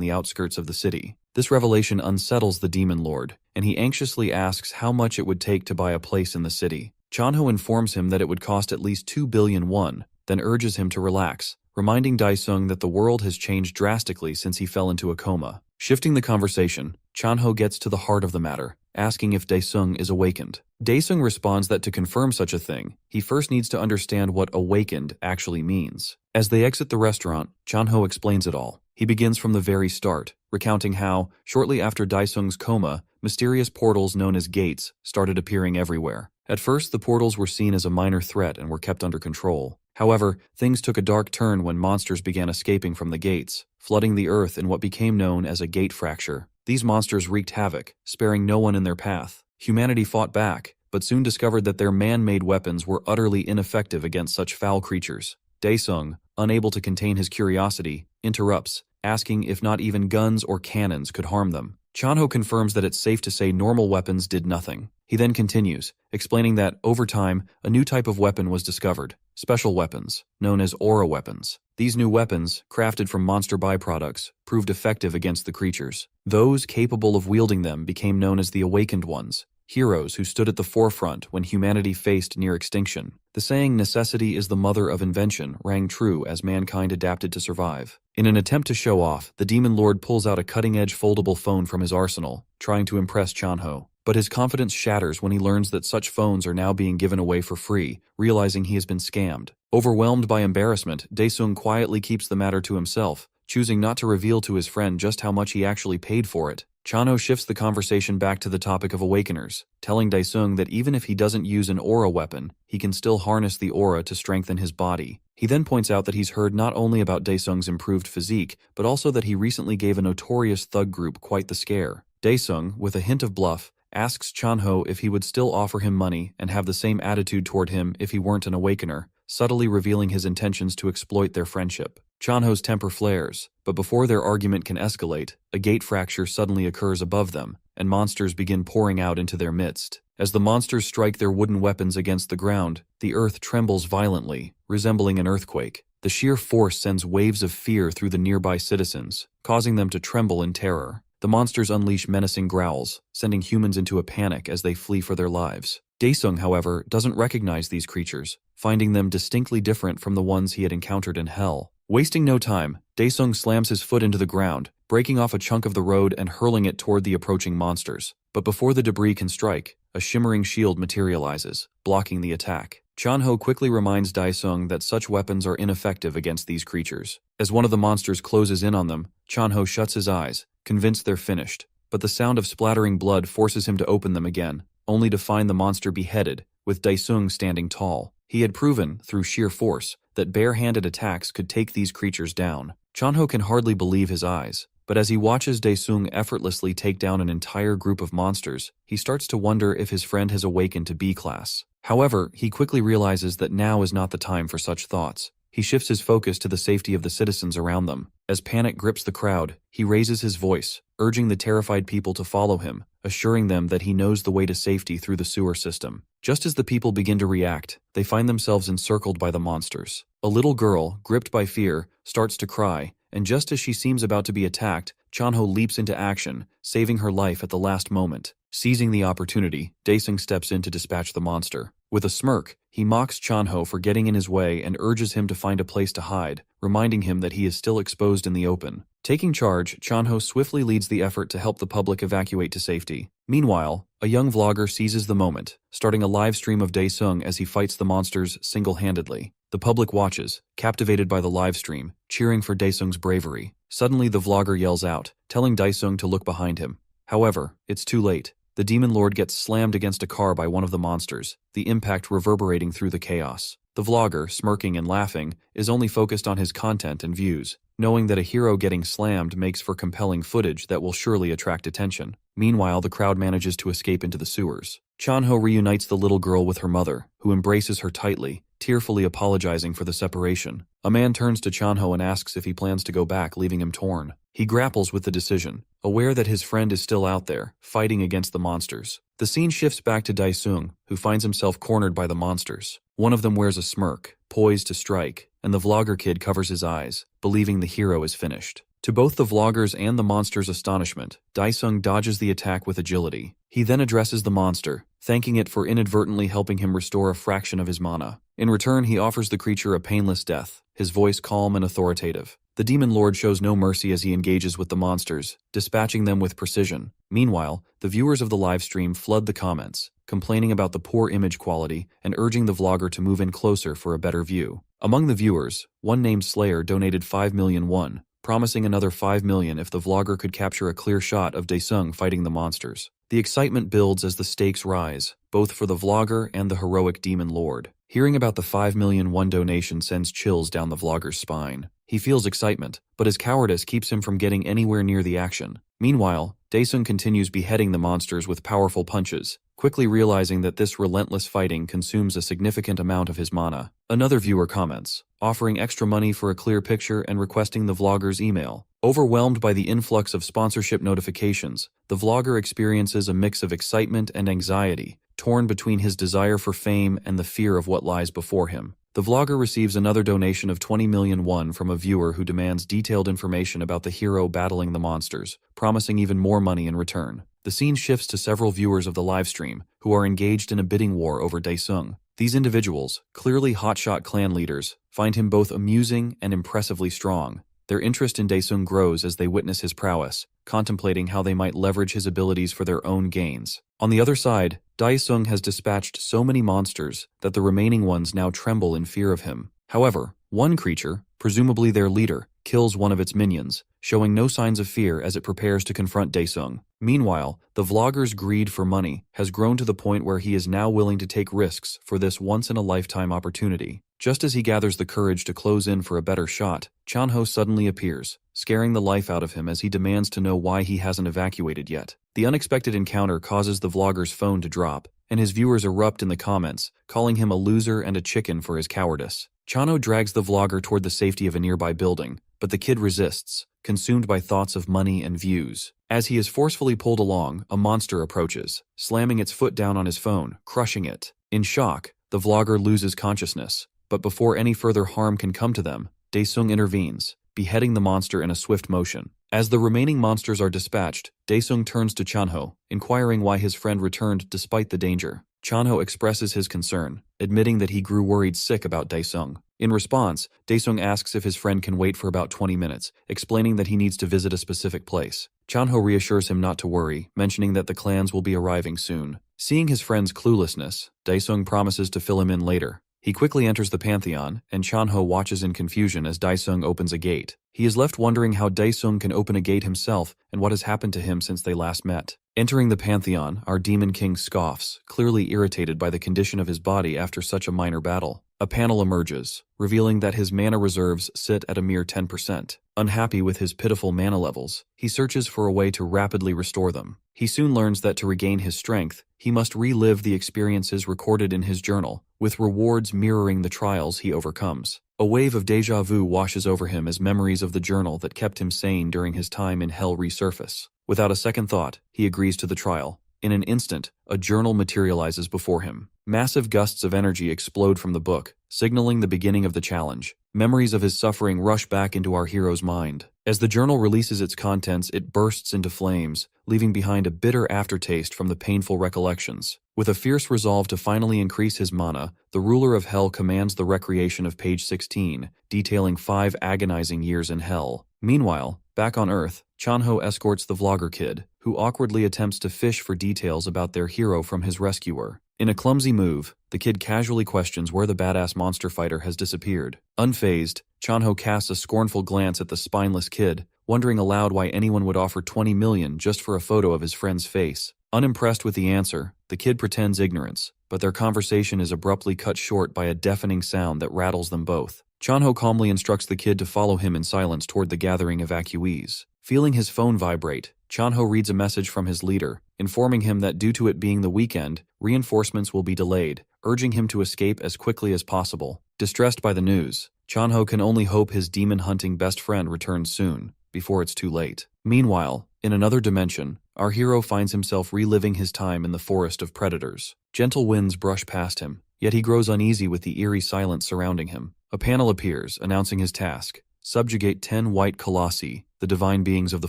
the outskirts of the city. This revelation unsettles the demon lord, and he anxiously asks how much it would take to buy a place in the city. Chanho informs him that it would cost at least 2 billion won, then urges him to relax, reminding Daesung that the world has changed drastically since he fell into a coma. Shifting the conversation, Chanho gets to the heart of the matter, asking if Daesung is awakened. Daesung responds that to confirm such a thing, he first needs to understand what awakened actually means. As they exit the restaurant, Chanho explains it all. He begins from the very start, recounting how, shortly after Daesung's coma, mysterious portals known as gates started appearing everywhere. At first, the portals were seen as a minor threat and were kept under control. However, things took a dark turn when monsters began escaping from the gates, flooding the earth in what became known as a gate fracture. These monsters wreaked havoc, sparing no one in their path. Humanity fought back, but soon discovered that their man-made weapons were utterly ineffective against such foul creatures. Daesung, unable to contain his curiosity, interrupts, asking if not even guns or cannons could harm them. Chanho confirms that it's safe to say normal weapons did nothing. He then continues, explaining that, over time, a new type of weapon was discovered, special weapons, known as aura weapons. These new weapons, crafted from monster byproducts, proved effective against the creatures. Those capable of wielding them became known as the Awakened Ones, heroes who stood at the forefront when humanity faced near extinction. The saying, "necessity is the mother of invention," rang true as mankind adapted to survive. In an attempt to show off, the Demon Lord pulls out a cutting-edge foldable phone from his arsenal, trying to impress Chanho. But his confidence shatters when he learns that such phones are now being given away for free, realizing he has been scammed. Overwhelmed by embarrassment, Daesung quietly keeps the matter to himself, choosing not to reveal to his friend just how much he actually paid for it. Chanho shifts the conversation back to the topic of awakeners, telling Daesung that even if he doesn't use an aura weapon, he can still harness the aura to strengthen his body. He then points out that he's heard not only about Daesung's improved physique, but also that he recently gave a notorious thug group quite the scare. Daesung, with a hint of bluff, asks Chanho if he would still offer him money and have the same attitude toward him if he weren't an awakener, subtly revealing his intentions to exploit their friendship. Chanho's temper flares, but before their argument can escalate, a gate fracture suddenly occurs above them, and monsters begin pouring out into their midst. As the monsters strike their wooden weapons against the ground, the earth trembles violently, resembling an earthquake. The sheer force sends waves of fear through the nearby citizens, causing them to tremble in terror. The monsters unleash menacing growls, sending humans into a panic as they flee for their lives. Daesung, however, doesn't recognize these creatures, finding them distinctly different from the ones he had encountered in Hell. Wasting no time, Daesung slams his foot into the ground, breaking off a chunk of the road and hurling it toward the approaching monsters. But before the debris can strike, a shimmering shield materializes, blocking the attack. Chanho quickly reminds Daesung that such weapons are ineffective against these creatures. As one of the monsters closes in on them, Chanho shuts his eyes, convinced they're finished. But the sound of splattering blood forces him to open them again, only to find the monster beheaded, with Daesung standing tall. He had proven, through sheer force, that bare-handed attacks could take these creatures down. Chanho can hardly believe his eyes, but as he watches Daesung effortlessly take down an entire group of monsters, he starts to wonder if his friend has awakened to B-class. However, he quickly realizes that now is not the time for such thoughts. He shifts his focus to the safety of the citizens around them. As panic grips the crowd, he raises his voice, urging the terrified people to follow him, assuring them that he knows the way to safety through the sewer system. Just as the people begin to react, they find themselves encircled by the monsters. A little girl, gripped by fear, starts to cry, and just as she seems about to be attacked, Chanho leaps into action, saving her life at the last moment. Seizing the opportunity, Daesung steps in to dispatch the monster. With a smirk, he mocks Chanho for getting in his way and urges him to find a place to hide, reminding him that he is still exposed in the open. Taking charge, Chanho swiftly leads the effort to help the public evacuate to safety. Meanwhile, a young vlogger seizes the moment, starting a live stream of Daesung as he fights the monsters single-handedly. The public watches, captivated by the live stream, cheering for Daesung's bravery. Suddenly the vlogger yells out, telling Daesung to look behind him. However, it's too late. the demon lord gets slammed against a car by one of the monsters, the impact reverberating through the chaos. The vlogger, smirking and laughing, is only focused on his content and views, knowing that a hero getting slammed makes for compelling footage that will surely attract attention. Meanwhile, the crowd manages to escape into the sewers. Chanho reunites the little girl with her mother, who embraces her tightly, tearfully apologizing for the separation. A man turns to Chanho and asks if he plans to go back, leaving him torn. He grapples with the decision, aware that his friend is still out there, fighting against the monsters. The scene shifts back to Daesung, who finds himself cornered by the monsters. One of them wears a smirk, poised to strike, and the vlogger kid covers his eyes, believing the hero is finished. To both the vlogger's and the monster's astonishment, Daesung dodges the attack with agility. He then addresses the monster, thanking it for inadvertently helping him restore a fraction of his mana. In return, he offers the creature a painless death, his voice calm and authoritative. The demon lord shows no mercy as he engages with the monsters, dispatching them with precision. Meanwhile, the viewers of the livestream flood the comments, complaining about the poor image quality and urging the vlogger to move in closer for a better view. Among the viewers, one named Slayer donated 5 million won, promising another 5 million if the vlogger could capture a clear shot of Daesung fighting the monsters. The excitement builds as the stakes rise, both for the vlogger and the heroic demon lord. Hearing about the 5 million won donation sends chills down the vlogger's spine. He feels excitement, but his cowardice keeps him from getting anywhere near the action. Meanwhile, Daesung continues beheading the monsters with powerful punches, quickly realizing that this relentless fighting consumes a significant amount of his mana. Another viewer comments, offering extra money for a clear picture and requesting the vlogger's email. Overwhelmed by the influx of sponsorship notifications, the vlogger experiences a mix of excitement and anxiety, torn between his desire for fame and the fear of what lies before him. The vlogger receives another donation of 20 million won from a viewer who demands detailed information about the hero battling the monsters, promising even more money in return. The scene shifts to several viewers of the livestream, who are engaged in a bidding war over Daesung. These individuals, clearly hotshot clan leaders, find him both amusing and impressively strong. Their interest in Daesung grows as they witness his prowess, contemplating how they might leverage his abilities for their own gains. On the other side, Daesung has dispatched so many monsters that the remaining ones now tremble in fear of him. However, one creature, presumably their leader, kills one of its minions, showing no signs of fear as it prepares to confront Daesung. Meanwhile, the vlogger's greed for money has grown to the point where he is now willing to take risks for this once-in-a-lifetime opportunity. Just as he gathers the courage to close in for a better shot, Chanho suddenly appears, scaring the life out of him as he demands to know why he hasn't evacuated yet. The unexpected encounter causes the vlogger's phone to drop, and his viewers erupt in the comments, calling him a loser and a chicken for his cowardice. Chanho drags the vlogger toward the safety of a nearby building, but the kid resists, consumed by thoughts of money and views. As he is forcefully pulled along, a monster approaches, slamming its foot down on his phone, crushing it. In shock, the vlogger loses consciousness, but before any further harm can come to them, Daesung intervenes, beheading the monster in a swift motion. As the remaining monsters are dispatched, Daesung turns to Chanho, inquiring why his friend returned despite the danger. Chanho expresses his concern, admitting that he grew worried sick about Daesung. In response, Daesung asks if his friend can wait for about 20 minutes, explaining that he needs to visit a specific place. Chanho reassures him not to worry, mentioning that the clans will be arriving soon. Seeing his friend's cluelessness, Daesung promises to fill him in later. He quickly enters the Pantheon, and Chanho watches in confusion as Daesung opens a gate. He is left wondering how Daesung can open a gate himself and what has happened to him since they last met. Entering the Pantheon, our Demon King scoffs, clearly irritated by the condition of his body after such a minor battle. A panel emerges, revealing that his mana reserves sit at a mere 10%. Unhappy with his pitiful mana levels, he searches for a way to rapidly restore them. He soon learns that to regain his strength, he must relive the experiences recorded in his journal, with rewards mirroring the trials he overcomes. A wave of déjà vu washes over him as memories of the journal that kept him sane during his time in Hell resurface. Without a second thought, he agrees to the trial. In an instant, a journal materializes before him. Massive gusts of energy explode from the book, signaling the beginning of the challenge. Memories of his suffering rush back into our hero's mind. As the journal releases its contents, it bursts into flames, leaving behind a bitter aftertaste from the painful recollections. With a fierce resolve to finally increase his mana, the ruler of Hell commands the recreation of page 16, detailing 5 agonizing years in Hell. Meanwhile, back on Earth, Chanho escorts the vlogger kid, who awkwardly attempts to fish for details about their hero from his rescuer. In a clumsy move, the kid casually questions where the badass monster fighter has disappeared. Unfazed, Chanho casts a scornful glance at the spineless kid, wondering aloud why anyone would offer 20 million just for a photo of his friend's face. Unimpressed with the answer, the kid pretends ignorance, but their conversation is abruptly cut short by a deafening sound that rattles them both. Chanho calmly instructs the kid to follow him in silence toward the gathering evacuees. Feeling his phone vibrate, Chanho reads a message from his leader, informing him that due to it being the weekend, reinforcements will be delayed, urging him to escape as quickly as possible. Distressed by the news, Chanho can only hope his demon-hunting best friend returns soon, before it's too late. Meanwhile, in another dimension, our hero finds himself reliving his time in the forest of predators. Gentle winds brush past him, yet he grows uneasy with the eerie silence surrounding him. A panel appears, announcing his task: subjugate 10 white colossi, the divine beings of the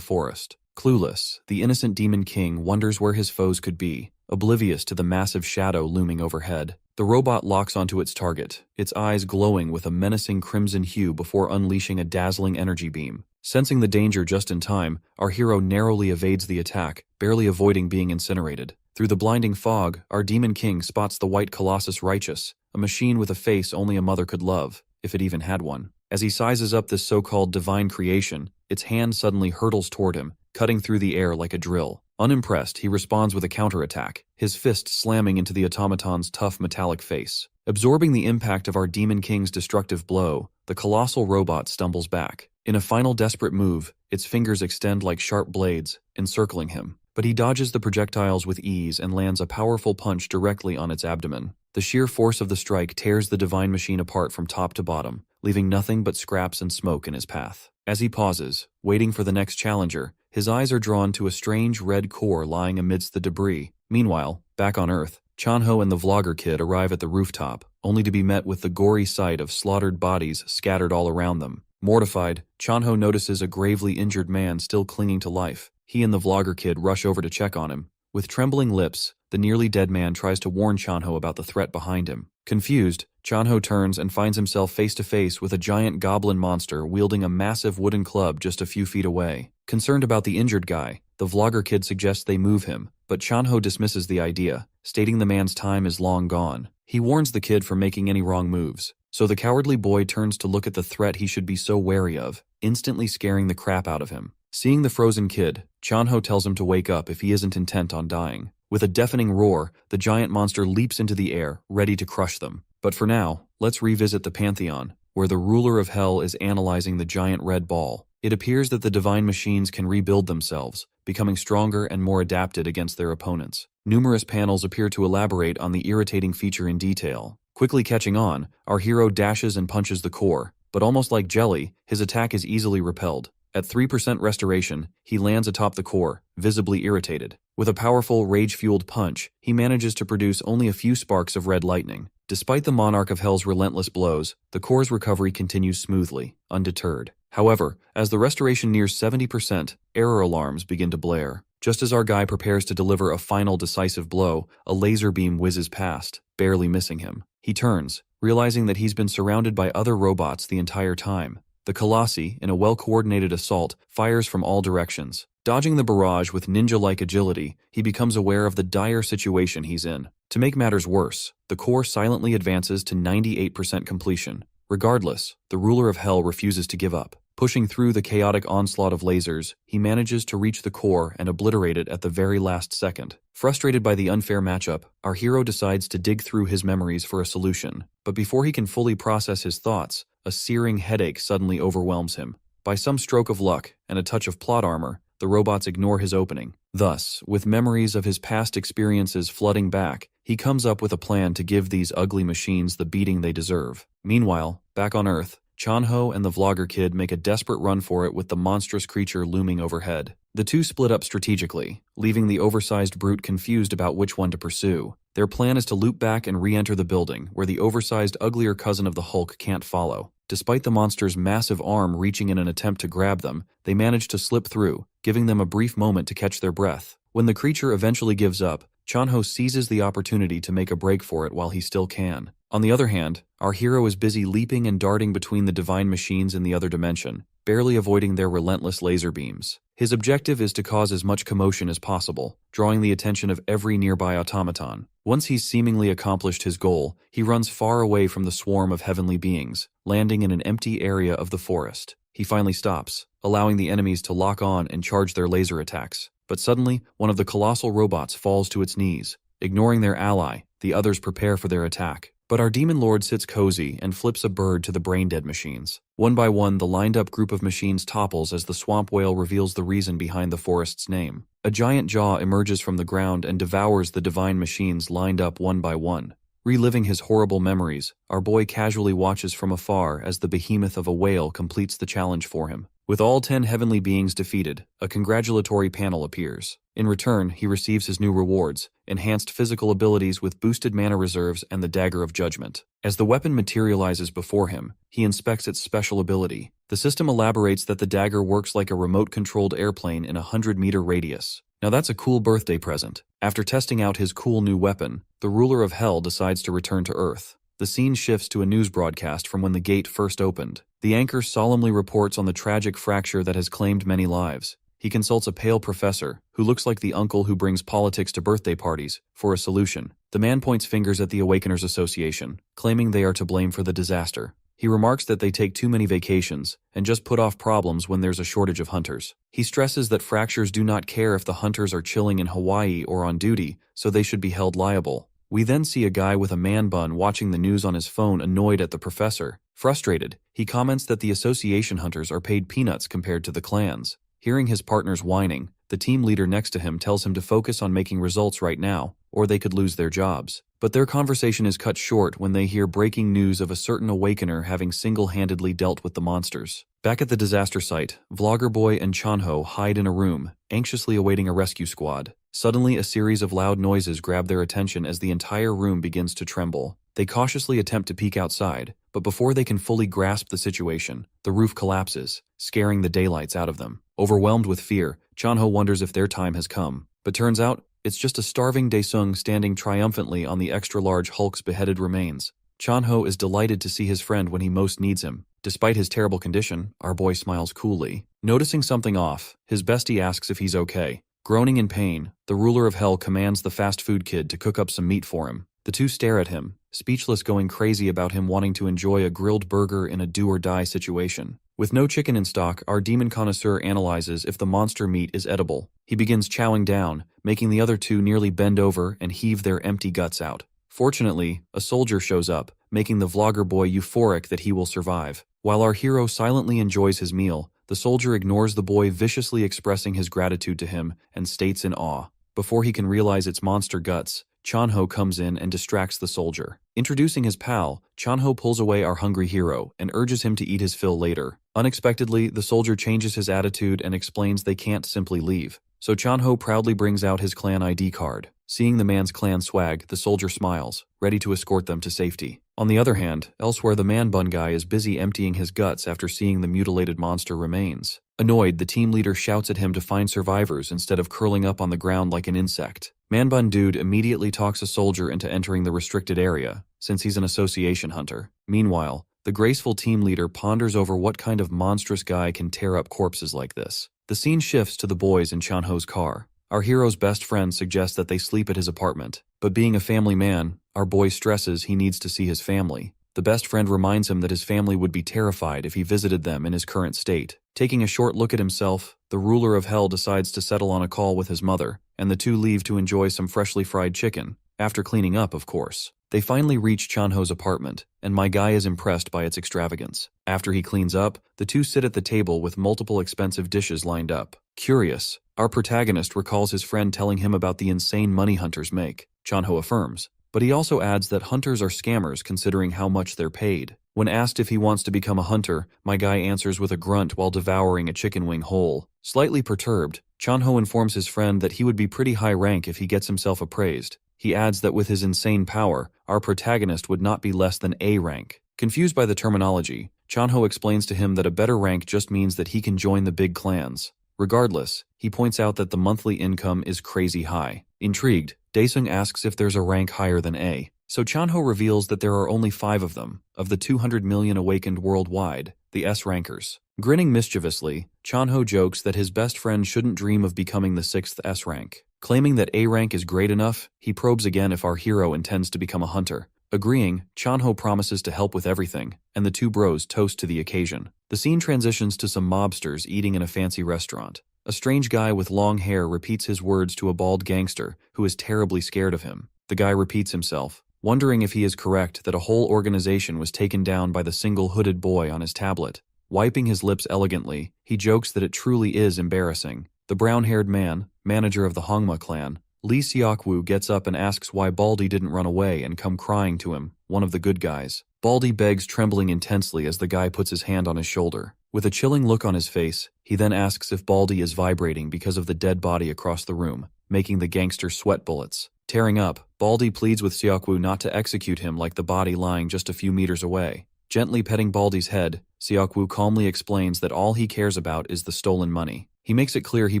forest. Clueless, the innocent demon king wonders where his foes could be, oblivious to the massive shadow looming overhead. The robot locks onto its target, its eyes glowing with a menacing crimson hue before unleashing a dazzling energy beam. Sensing the danger just in time, our hero narrowly evades the attack, barely avoiding being incinerated. Through the blinding fog, our demon king spots the white colossus Righteous, a machine with a face only a mother could love, if it even had one. As he sizes up this so-called divine creation, its hand suddenly hurtles toward him, cutting through the air like a drill. Unimpressed, he responds with a counterattack, his fist slamming into the automaton's tough metallic face. Absorbing the impact of our demon king's destructive blow, the colossal robot stumbles back. In a final desperate move, its fingers extend like sharp blades, encircling him. But he dodges the projectiles with ease and lands a powerful punch directly on its abdomen. The sheer force of the strike tears the divine machine apart from top to bottom, leaving nothing but scraps and smoke in his path. As he pauses, waiting for the next challenger, his eyes are drawn to a strange red core lying amidst the debris. Meanwhile, back on Earth, Chanho and the vlogger kid arrive at the rooftop, only to be met with the gory sight of slaughtered bodies scattered all around them. Mortified, Chanho notices a gravely injured man still clinging to life. He and the vlogger kid rush over to check on him. With trembling lips, the nearly dead man tries to warn Chanho about the threat behind him. Confused, Chanho turns and finds himself face to face with a giant goblin monster wielding a massive wooden club just a few feet away. Concerned about the injured guy, the vlogger kid suggests they move him, but Chanho dismisses the idea, stating the man's time is long gone. He warns the kid from making any wrong moves, so the cowardly boy turns to look at the threat he should be so wary of, instantly scaring the crap out of him. Seeing the frozen kid, Chanho tells him to wake up if he isn't intent on dying. With a deafening roar, the giant monster leaps into the air, ready to crush them. But for now, let's revisit the Pantheon, where the ruler of hell is analyzing the giant red ball. It appears that the divine machines can rebuild themselves, becoming stronger and more adapted against their opponents. Numerous panels appear to elaborate on the irritating feature in detail. Quickly catching on, our hero dashes and punches the core, but almost like jelly, his attack is easily repelled. At 3% restoration, he lands atop the core, visibly irritated. With a powerful, rage-fueled punch, he manages to produce only a few sparks of red lightning. Despite the Monarch of Hell's relentless blows, the core's recovery continues smoothly, undeterred. However, as the restoration nears 70%, error alarms begin to blare. Just as our guy prepares to deliver a final decisive blow, a laser beam whizzes past, barely missing him. He turns, realizing that he's been surrounded by other robots the entire time. The Colossi, in a well-coordinated assault, fires from all directions. Dodging the barrage with ninja-like agility, he becomes aware of the dire situation he's in. To make matters worse, the core silently advances to 98% completion. Regardless, the ruler of hell refuses to give up. Pushing through the chaotic onslaught of lasers, he manages to reach the core and obliterate it at the very last second. Frustrated by the unfair matchup, our hero decides to dig through his memories for a solution. But before he can fully process his thoughts, a searing headache suddenly overwhelms him. By some stroke of luck and a touch of plot armor, the robots ignore his opening. Thus, with memories of his past experiences flooding back, he comes up with a plan to give these ugly machines the beating they deserve. Meanwhile, back on Earth, Chanho and the vlogger kid make a desperate run for it with the monstrous creature looming overhead. The two split up strategically, leaving the oversized brute confused about which one to pursue. Their plan is to loop back and re-enter the building, where the oversized, uglier cousin of the Hulk can't follow. Despite the monster's massive arm reaching in an attempt to grab them, they manage to slip through, giving them a brief moment to catch their breath. When the creature eventually gives up, Chanho seizes the opportunity to make a break for it while he still can. On the other hand, our hero is busy leaping and darting between the divine machines in the other dimension, barely avoiding their relentless laser beams. His objective is to cause as much commotion as possible, drawing the attention of every nearby automaton. Once he's seemingly accomplished his goal, he runs far away from the swarm of heavenly beings, landing in an empty area of the forest. He finally stops, allowing the enemies to lock on and charge their laser attacks. But suddenly, one of the colossal robots falls to its knees. Ignoring their ally, the others prepare for their attack. But our demon lord sits cozy and flips a bird to the brain-dead machines. One by one, the lined-up group of machines topples as the swamp whale reveals the reason behind the forest's name. A giant jaw emerges from the ground and devours the divine machines lined up one by one. Reliving his horrible memories, our boy casually watches from afar as the behemoth of a whale completes the challenge for him. With all 10 heavenly beings defeated, a congratulatory panel appears. In return, he receives his new rewards, enhanced physical abilities with boosted mana reserves and the Dagger of Judgment. As the weapon materializes before him, he inspects its special ability. The system elaborates that the dagger works like a remote-controlled airplane in a 100-meter radius. Now that's a cool birthday present. After testing out his cool new weapon, the ruler of Hell decides to return to Earth. The scene shifts to a news broadcast from when the gate first opened. The anchor solemnly reports on the tragic fracture that has claimed many lives. He consults a pale professor, who looks like the uncle who brings politics to birthday parties, for a solution. The man points fingers at the Awakeners Association, claiming they are to blame for the disaster. He remarks that they take too many vacations, and just put off problems when there's a shortage of hunters. He stresses that fractures do not care if the hunters are chilling in Hawaii or on duty, so they should be held liable. We then see a guy with a man bun watching the news on his phone, annoyed at the professor. Frustrated, he comments that the association hunters are paid peanuts compared to the clans. Hearing his partner's whining, the team leader next to him tells him to focus on making results right now, or they could lose their jobs. But their conversation is cut short when they hear breaking news of a certain Awakener having single-handedly dealt with the monsters. Back at the disaster site, Vlogger Boy and Chanho hide in a room, anxiously awaiting a rescue squad. Suddenly, a series of loud noises grab their attention as the entire room begins to tremble. They cautiously attempt to peek outside, but before they can fully grasp the situation, the roof collapses, scaring the daylights out of them. Overwhelmed with fear, Chanho wonders if their time has come. But turns out, it's just a starving Daesung standing triumphantly on the extra-large Hulk's beheaded remains. Chanho is delighted to see his friend when he most needs him. Despite his terrible condition, our boy smiles coolly. Noticing something off, his bestie asks if he's okay. Groaning in pain, the ruler of Hell commands the fast food kid to cook up some meat for him. The two stare at him, speechless, going crazy about him wanting to enjoy a grilled burger in a do-or-die situation. With no chicken in stock, our demon connoisseur analyzes if the monster meat is edible. He begins chowing down, making the other two nearly bend over and heave their empty guts out. Fortunately, a soldier shows up, making the Vlogger Boy euphoric that he will survive. While our hero silently enjoys his meal, the soldier ignores the boy, viciously expressing his gratitude to him, and states in awe. Before he can realize it's monster guts, Chanho comes in and distracts the soldier. Introducing his pal, Chanho pulls away our hungry hero and urges him to eat his fill later. Unexpectedly, the soldier changes his attitude and explains they can't simply leave. So Chanho proudly brings out his clan ID card. Seeing the man's clan swag, the soldier smiles, ready to escort them to safety. On the other hand, elsewhere, the man bun guy is busy emptying his guts after seeing the mutilated monster remains. Annoyed, the team leader shouts at him to find survivors instead of curling up on the ground like an insect. Man bun dude immediately talks a soldier into entering the restricted area, since he's an association hunter. Meanwhile, the graceful team leader ponders over what kind of monstrous guy can tear up corpses like this. The scene shifts to the boys in Chanho's car. Our hero's best friend suggests that they sleep at his apartment, but being a family man, our boy stresses he needs to see his family. The best friend reminds him that his family would be terrified if he visited them in his current state. Taking a short look at himself, the ruler of Hell decides to settle on a call with his mother, and the two leave to enjoy some freshly fried chicken, after cleaning up, of course. They finally reach Chanho's apartment, and my guy is impressed by its extravagance. After he cleans up, the two sit at the table with multiple expensive dishes lined up. Curious, our protagonist recalls his friend telling him about the insane money hunters make. Chanho affirms, but he also adds that hunters are scammers considering how much they're paid. When asked if he wants to become a hunter, my guy answers with a grunt while devouring a chicken wing whole. Slightly perturbed, Chanho informs his friend that he would be pretty high rank if he gets himself appraised. He adds that with his insane power, our protagonist would not be less than A rank. Confused by the terminology, Chanho explains to him that a better rank just means that he can join the big clans. Regardless, he points out that the monthly income is crazy high. Intrigued, Daesung asks if there's a rank higher than A. So Chanho reveals that there are only 5 of them, of the 200 million awakened worldwide, the S-rankers. Grinning mischievously, Chanho jokes that his best friend shouldn't dream of becoming the 6th S rank. Claiming that A rank is great enough, he probes again if our hero intends to become a hunter. Agreeing, Chanho promises to help with everything, and the two bros toast to the occasion. The scene transitions to some mobsters eating in a fancy restaurant. A strange guy with long hair repeats his words to a bald gangster who is terribly scared of him. The guy repeats himself, wondering if he is correct that a whole organization was taken down by the single hooded boy on his tablet. Wiping his lips elegantly, he jokes that it truly is embarrassing. The brown-haired man, manager of the Hongma clan, Lee Seok-woo, gets up and asks why Baldy didn't run away and come crying to him, one of the good guys. Baldy begs, trembling intensely as the guy puts his hand on his shoulder. With a chilling look on his face, he then asks if Baldy is vibrating because of the dead body across the room, making the gangster sweat bullets. Tearing up, Baldy pleads with Seok-woo not to execute him like the body lying just a few meters away. Gently petting Baldy's head, Seok-woo calmly explains that all he cares about is the stolen money. He makes it clear he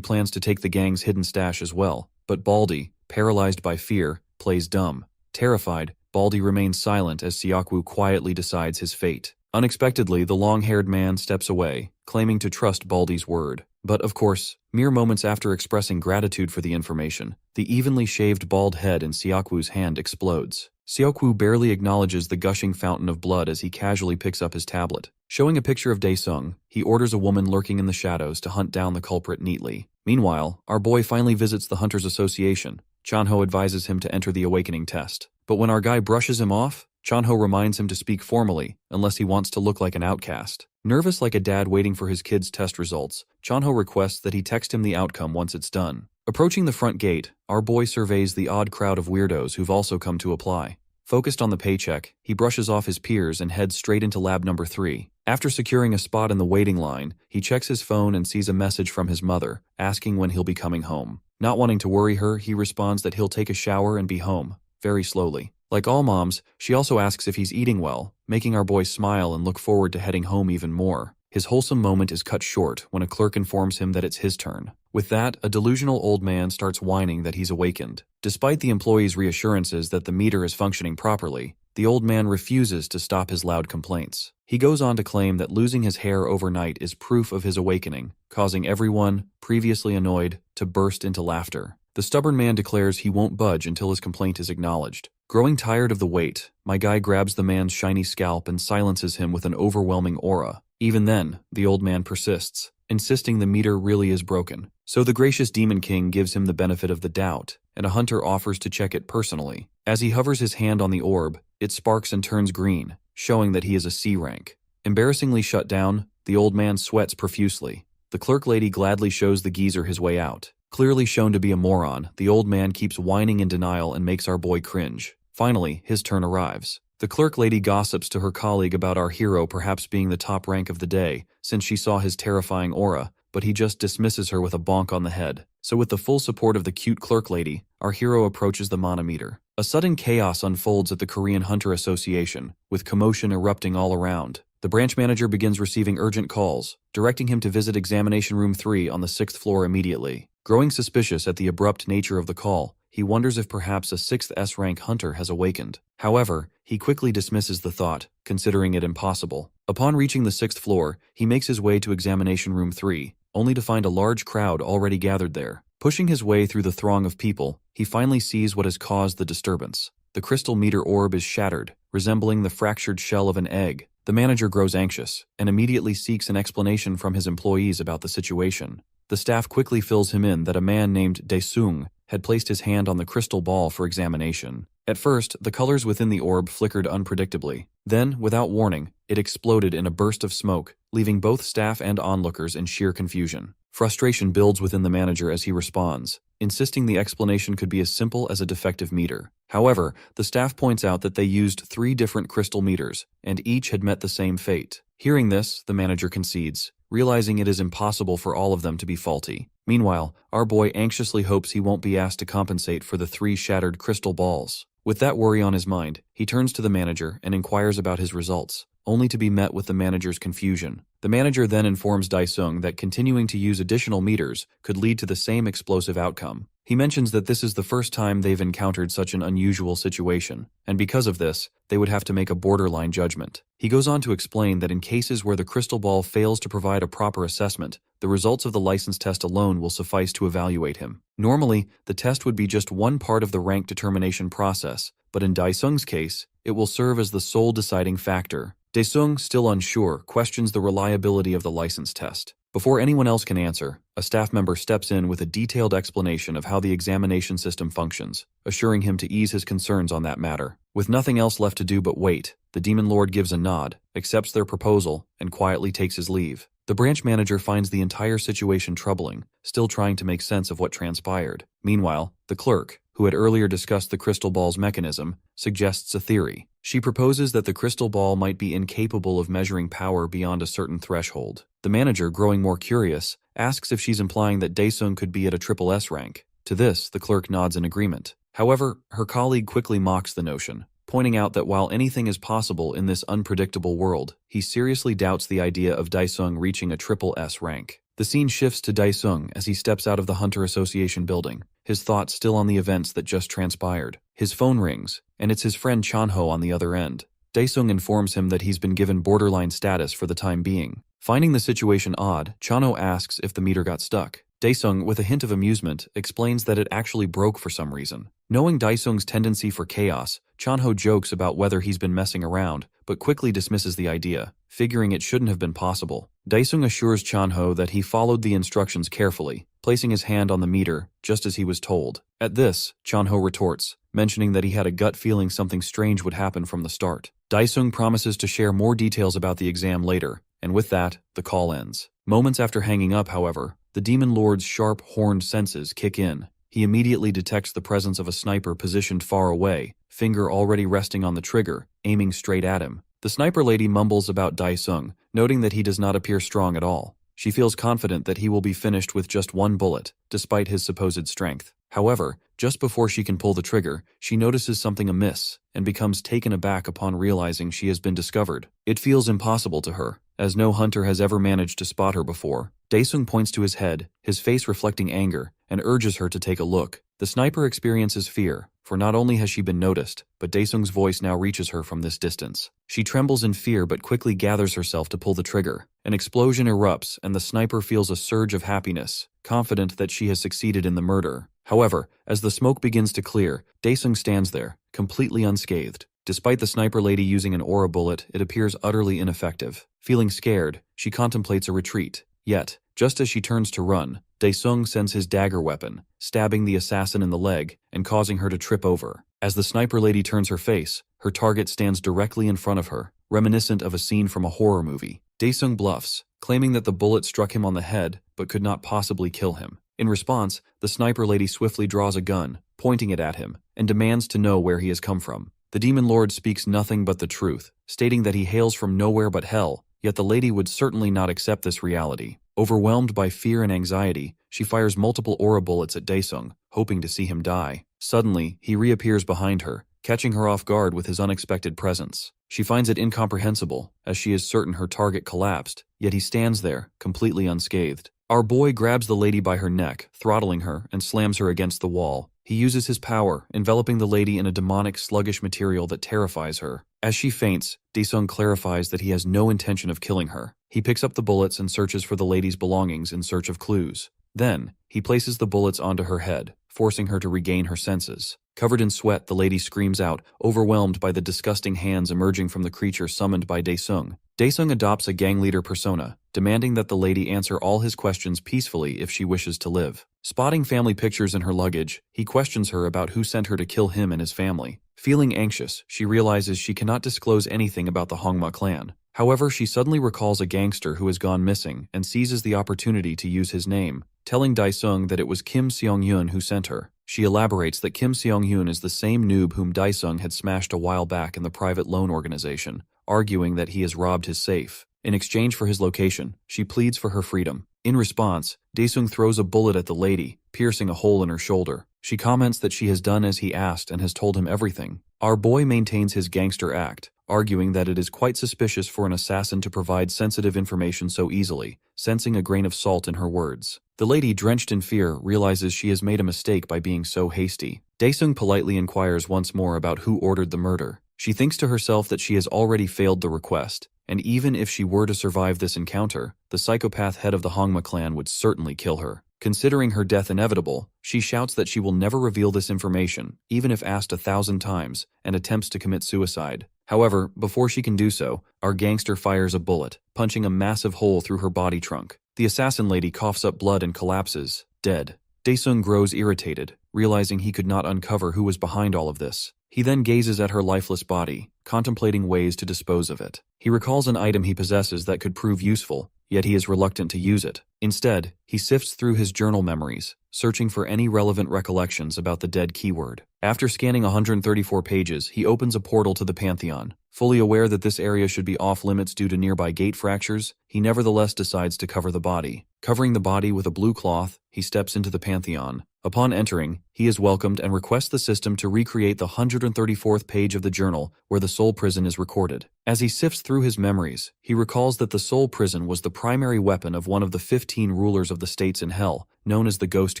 plans to take the gang's hidden stash as well, but Baldy, paralyzed by fear, plays dumb. Terrified, Baldy remains silent as Seok-woo quietly decides his fate. Unexpectedly, the long-haired man steps away, claiming to trust Baldy's word. But, of course, mere moments after expressing gratitude for the information, the evenly shaved bald head in Seok-woo's hand explodes. Seok-woo barely acknowledges the gushing fountain of blood as he casually picks up his tablet. Showing a picture of Dae-sung, he orders a woman lurking in the shadows to hunt down the culprit neatly. Meanwhile, our boy finally visits the Hunters Association. Chanho advises him to enter the awakening test. But when our guy brushes him off, Chanho reminds him to speak formally, unless he wants to look like an outcast. Nervous like a dad waiting for his kid's test results, Chanho requests that he text him the outcome once it's done. Approaching the front gate, our boy surveys the odd crowd of weirdos who've also come to apply. Focused on the paycheck, he brushes off his peers and heads straight into lab number 3. After securing a spot in the waiting line, he checks his phone and sees a message from his mother, asking when he'll be coming home. Not wanting to worry her, he responds that he'll take a shower and be home, very slowly. Like all moms, she also asks if he's eating well, making our boy smile and look forward to heading home even more. His wholesome moment is cut short when a clerk informs him that it's his turn. With that, a delusional old man starts whining that he's awakened. Despite the employee's reassurances that the meter is functioning properly, the old man refuses to stop his loud complaints. He goes on to claim that losing his hair overnight is proof of his awakening, causing everyone, previously annoyed, to burst into laughter. The stubborn man declares he won't budge until his complaint is acknowledged. Growing tired of the wait, my guy grabs the man's shiny scalp and silences him with an overwhelming aura. Even then, the old man persists, insisting the meter really is broken. So the gracious Demon King gives him the benefit of the doubt, and a hunter offers to check it personally. As he hovers his hand on the orb, it sparks and turns green, showing that he is a C rank. Embarrassingly shut down, the old man sweats profusely. The clerk lady gladly shows the geezer his way out. Clearly shown to be a moron, the old man keeps whining in denial and makes our boy cringe. Finally, his turn arrives. The clerk lady gossips to her colleague about our hero perhaps being the top rank of the day, since she saw his terrifying aura, but he just dismisses her with a bonk on the head. So with the full support of the cute clerk lady, our hero approaches the manometer. A sudden chaos unfolds at the Korean Hunter Association, with commotion erupting all around. The branch manager begins receiving urgent calls, directing him to visit examination room 3 on the 6th floor immediately. Growing suspicious at the abrupt nature of the call, he wonders if perhaps a 6th S-rank hunter has awakened. However, he quickly dismisses the thought, considering it impossible. Upon reaching the 6th floor, he makes his way to examination room 3, only to find a large crowd already gathered there. Pushing his way through the throng of people, he finally sees what has caused the disturbance. The crystal meter orb is shattered, resembling the fractured shell of an egg. The manager grows anxious, and immediately seeks an explanation from his employees about the situation. The staff quickly fills him in that a man named Dae-sung had placed his hand on the crystal ball for examination. At first, the colors within the orb flickered unpredictably. Then, without warning, it exploded in a burst of smoke, leaving both staff and onlookers in sheer confusion. Frustration builds within the manager as he responds, insisting the explanation could be as simple as a defective meter. However, the staff points out that they used 3 different crystal meters, and each had met the same fate. Hearing this, the manager concedes, realizing it is impossible for all of them to be faulty. Meanwhile, our boy anxiously hopes he won't be asked to compensate for the 3 shattered crystal balls. With that worry on his mind, he turns to the manager and inquires about his results, only to be met with the manager's confusion. The manager then informs Dae-sung that continuing to use additional meters could lead to the same explosive outcome. He mentions that this is the first time they've encountered such an unusual situation, and because of this, they would have to make a borderline judgment. He goes on to explain that in cases where the crystal ball fails to provide a proper assessment, the results of the license test alone will suffice to evaluate him. Normally, the test would be just one part of the rank determination process, but in Dae-sung's case, it will serve as the sole deciding factor. Daesung, still unsure, questions the reliability of the license test. Before anyone else can answer, a staff member steps in with a detailed explanation of how the examination system functions, assuring him to ease his concerns on that matter. With nothing else left to do but wait, the Demon Lord gives a nod, accepts their proposal, and quietly takes his leave. The branch manager finds the entire situation troubling, still trying to make sense of what transpired. Meanwhile, the clerk, who had earlier discussed the crystal ball's mechanism, suggests a theory. She proposes that the crystal ball might be incapable of measuring power beyond a certain threshold. The manager, growing more curious, asks if she's implying that Daesung could be at a triple S rank. To this, the clerk nods in agreement. However, her colleague quickly mocks the notion, pointing out that while anything is possible in this unpredictable world, he seriously doubts the idea of Daesung reaching a triple S rank. The scene shifts to Daesung as he steps out of the Hunter Association building, his thoughts still on the events that just transpired. His phone rings, and it's his friend Chanho on the other end. Daesung informs him that he's been given borderline status for the time being. Finding the situation odd, Chanho asks if the meter got stuck. Daesung, with a hint of amusement, explains that it actually broke for some reason. Knowing Daesung's tendency for chaos, Chanho jokes about whether he's been messing around, but quickly dismisses the idea, figuring it shouldn't have been possible. Daesung assures Chanho that he followed the instructions carefully, placing his hand on the meter, just as he was told. At this, Chanho retorts, mentioning that he had a gut feeling something strange would happen from the start. Daesung promises to share more details about the exam later, and with that, the call ends. Moments after hanging up, however, the Demon Lord's sharp, horned senses kick in. He immediately detects the presence of a sniper positioned far away, finger already resting on the trigger, aiming straight at him. The sniper lady mumbles about Daesung, noting that he does not appear strong at all. She feels confident that he will be finished with just one bullet, despite his supposed strength. However, just before she can pull the trigger, she notices something amiss, and becomes taken aback upon realizing she has been discovered. It feels impossible to her, as no hunter has ever managed to spot her before. Daesung points to his head, his face reflecting anger, and urges her to take a look. The sniper experiences fear, for not only has she been noticed, but Daesung's voice now reaches her from this distance. She trembles in fear but quickly gathers herself to pull the trigger. An explosion erupts, and the sniper feels a surge of happiness, confident that she has succeeded in the murder. However, as the smoke begins to clear, Daesung stands there, completely unscathed. Despite the sniper lady using an aura bullet, it appears utterly ineffective. Feeling scared, she contemplates a retreat. Yet, just as she turns to run, Daesung sends his dagger weapon, stabbing the assassin in the leg and causing her to trip over. As the sniper lady turns her face, her target stands directly in front of her, reminiscent of a scene from a horror movie. Daesung bluffs, claiming that the bullet struck him on the head but could not possibly kill him. In response, the sniper lady swiftly draws a gun, pointing it at him, and demands to know where he has come from. The Demon Lord speaks nothing but the truth, stating that he hails from nowhere but hell, yet the lady would certainly not accept this reality. Overwhelmed by fear and anxiety, she fires multiple aura bullets at Daesung, hoping to see him die. Suddenly, he reappears behind her, catching her off guard with his unexpected presence. She finds it incomprehensible, as she is certain her target collapsed, yet he stands there, completely unscathed. Our boy grabs the lady by her neck, throttling her, and slams her against the wall. He uses his power, enveloping the lady in a demonic, sluggish material that terrifies her. As she faints, Daesung clarifies that he has no intention of killing her. He picks up the bullets and searches for the lady's belongings in search of clues. Then, he places the bullets onto her head, forcing her to regain her senses. Covered in sweat, the lady screams out, overwhelmed by the disgusting hands emerging from the creature summoned by Daesung. Daesung adopts a gang leader persona, demanding that the lady answer all his questions peacefully if she wishes to live. Spotting family pictures in her luggage, he questions her about who sent her to kill him and his family. Feeling anxious, she realizes she cannot disclose anything about the Hongma clan. However, she suddenly recalls a gangster who has gone missing and seizes the opportunity to use his name, telling Daesung that it was Kim Seong-hyun who sent her. She elaborates that Kim Seong-hyun is the same noob whom Daesung had smashed a while back in the private loan organization, arguing that he has robbed his safe. In exchange for his location, she pleads for her freedom. In response, Daesung throws a bullet at the lady, piercing a hole in her shoulder. She comments that she has done as he asked and has told him everything. Our boy maintains his gangster act, arguing that it is quite suspicious for an assassin to provide sensitive information so easily, sensing a grain of salt in her words. The lady, drenched in fear, realizes she has made a mistake by being so hasty. Daesung politely inquires once more about who ordered the murder. She thinks to herself that she has already failed the request, and even if she were to survive this encounter, the psychopath head of the Hongma clan would certainly kill her. Considering her death inevitable, she shouts that she will never reveal this information, even if asked 1,000 times, and attempts to commit suicide. However, before she can do so, our gangster fires a bullet, punching a massive hole through her body trunk. The assassin lady coughs up blood and collapses, dead. Daesung grows irritated, realizing he could not uncover who was behind all of this. He then gazes at her lifeless body, contemplating ways to dispose of it. He recalls an item he possesses that could prove useful, yet he is reluctant to use it. Instead, he sifts through his journal memories, searching for any relevant recollections about the dead keyword. After scanning 134 pages, he opens a portal to the Pantheon. Fully aware that this area should be off-limits due to nearby gate fractures, he nevertheless decides to cover the body. Covering the body with a blue cloth, he steps into the Pantheon. Upon entering, he is welcomed and requests the system to recreate the 134th page of the journal where the soul prison is recorded. As he sifts through his memories, he recalls that the soul prison was the primary weapon of one of the 15 rulers of the states in Hell, known as the Ghost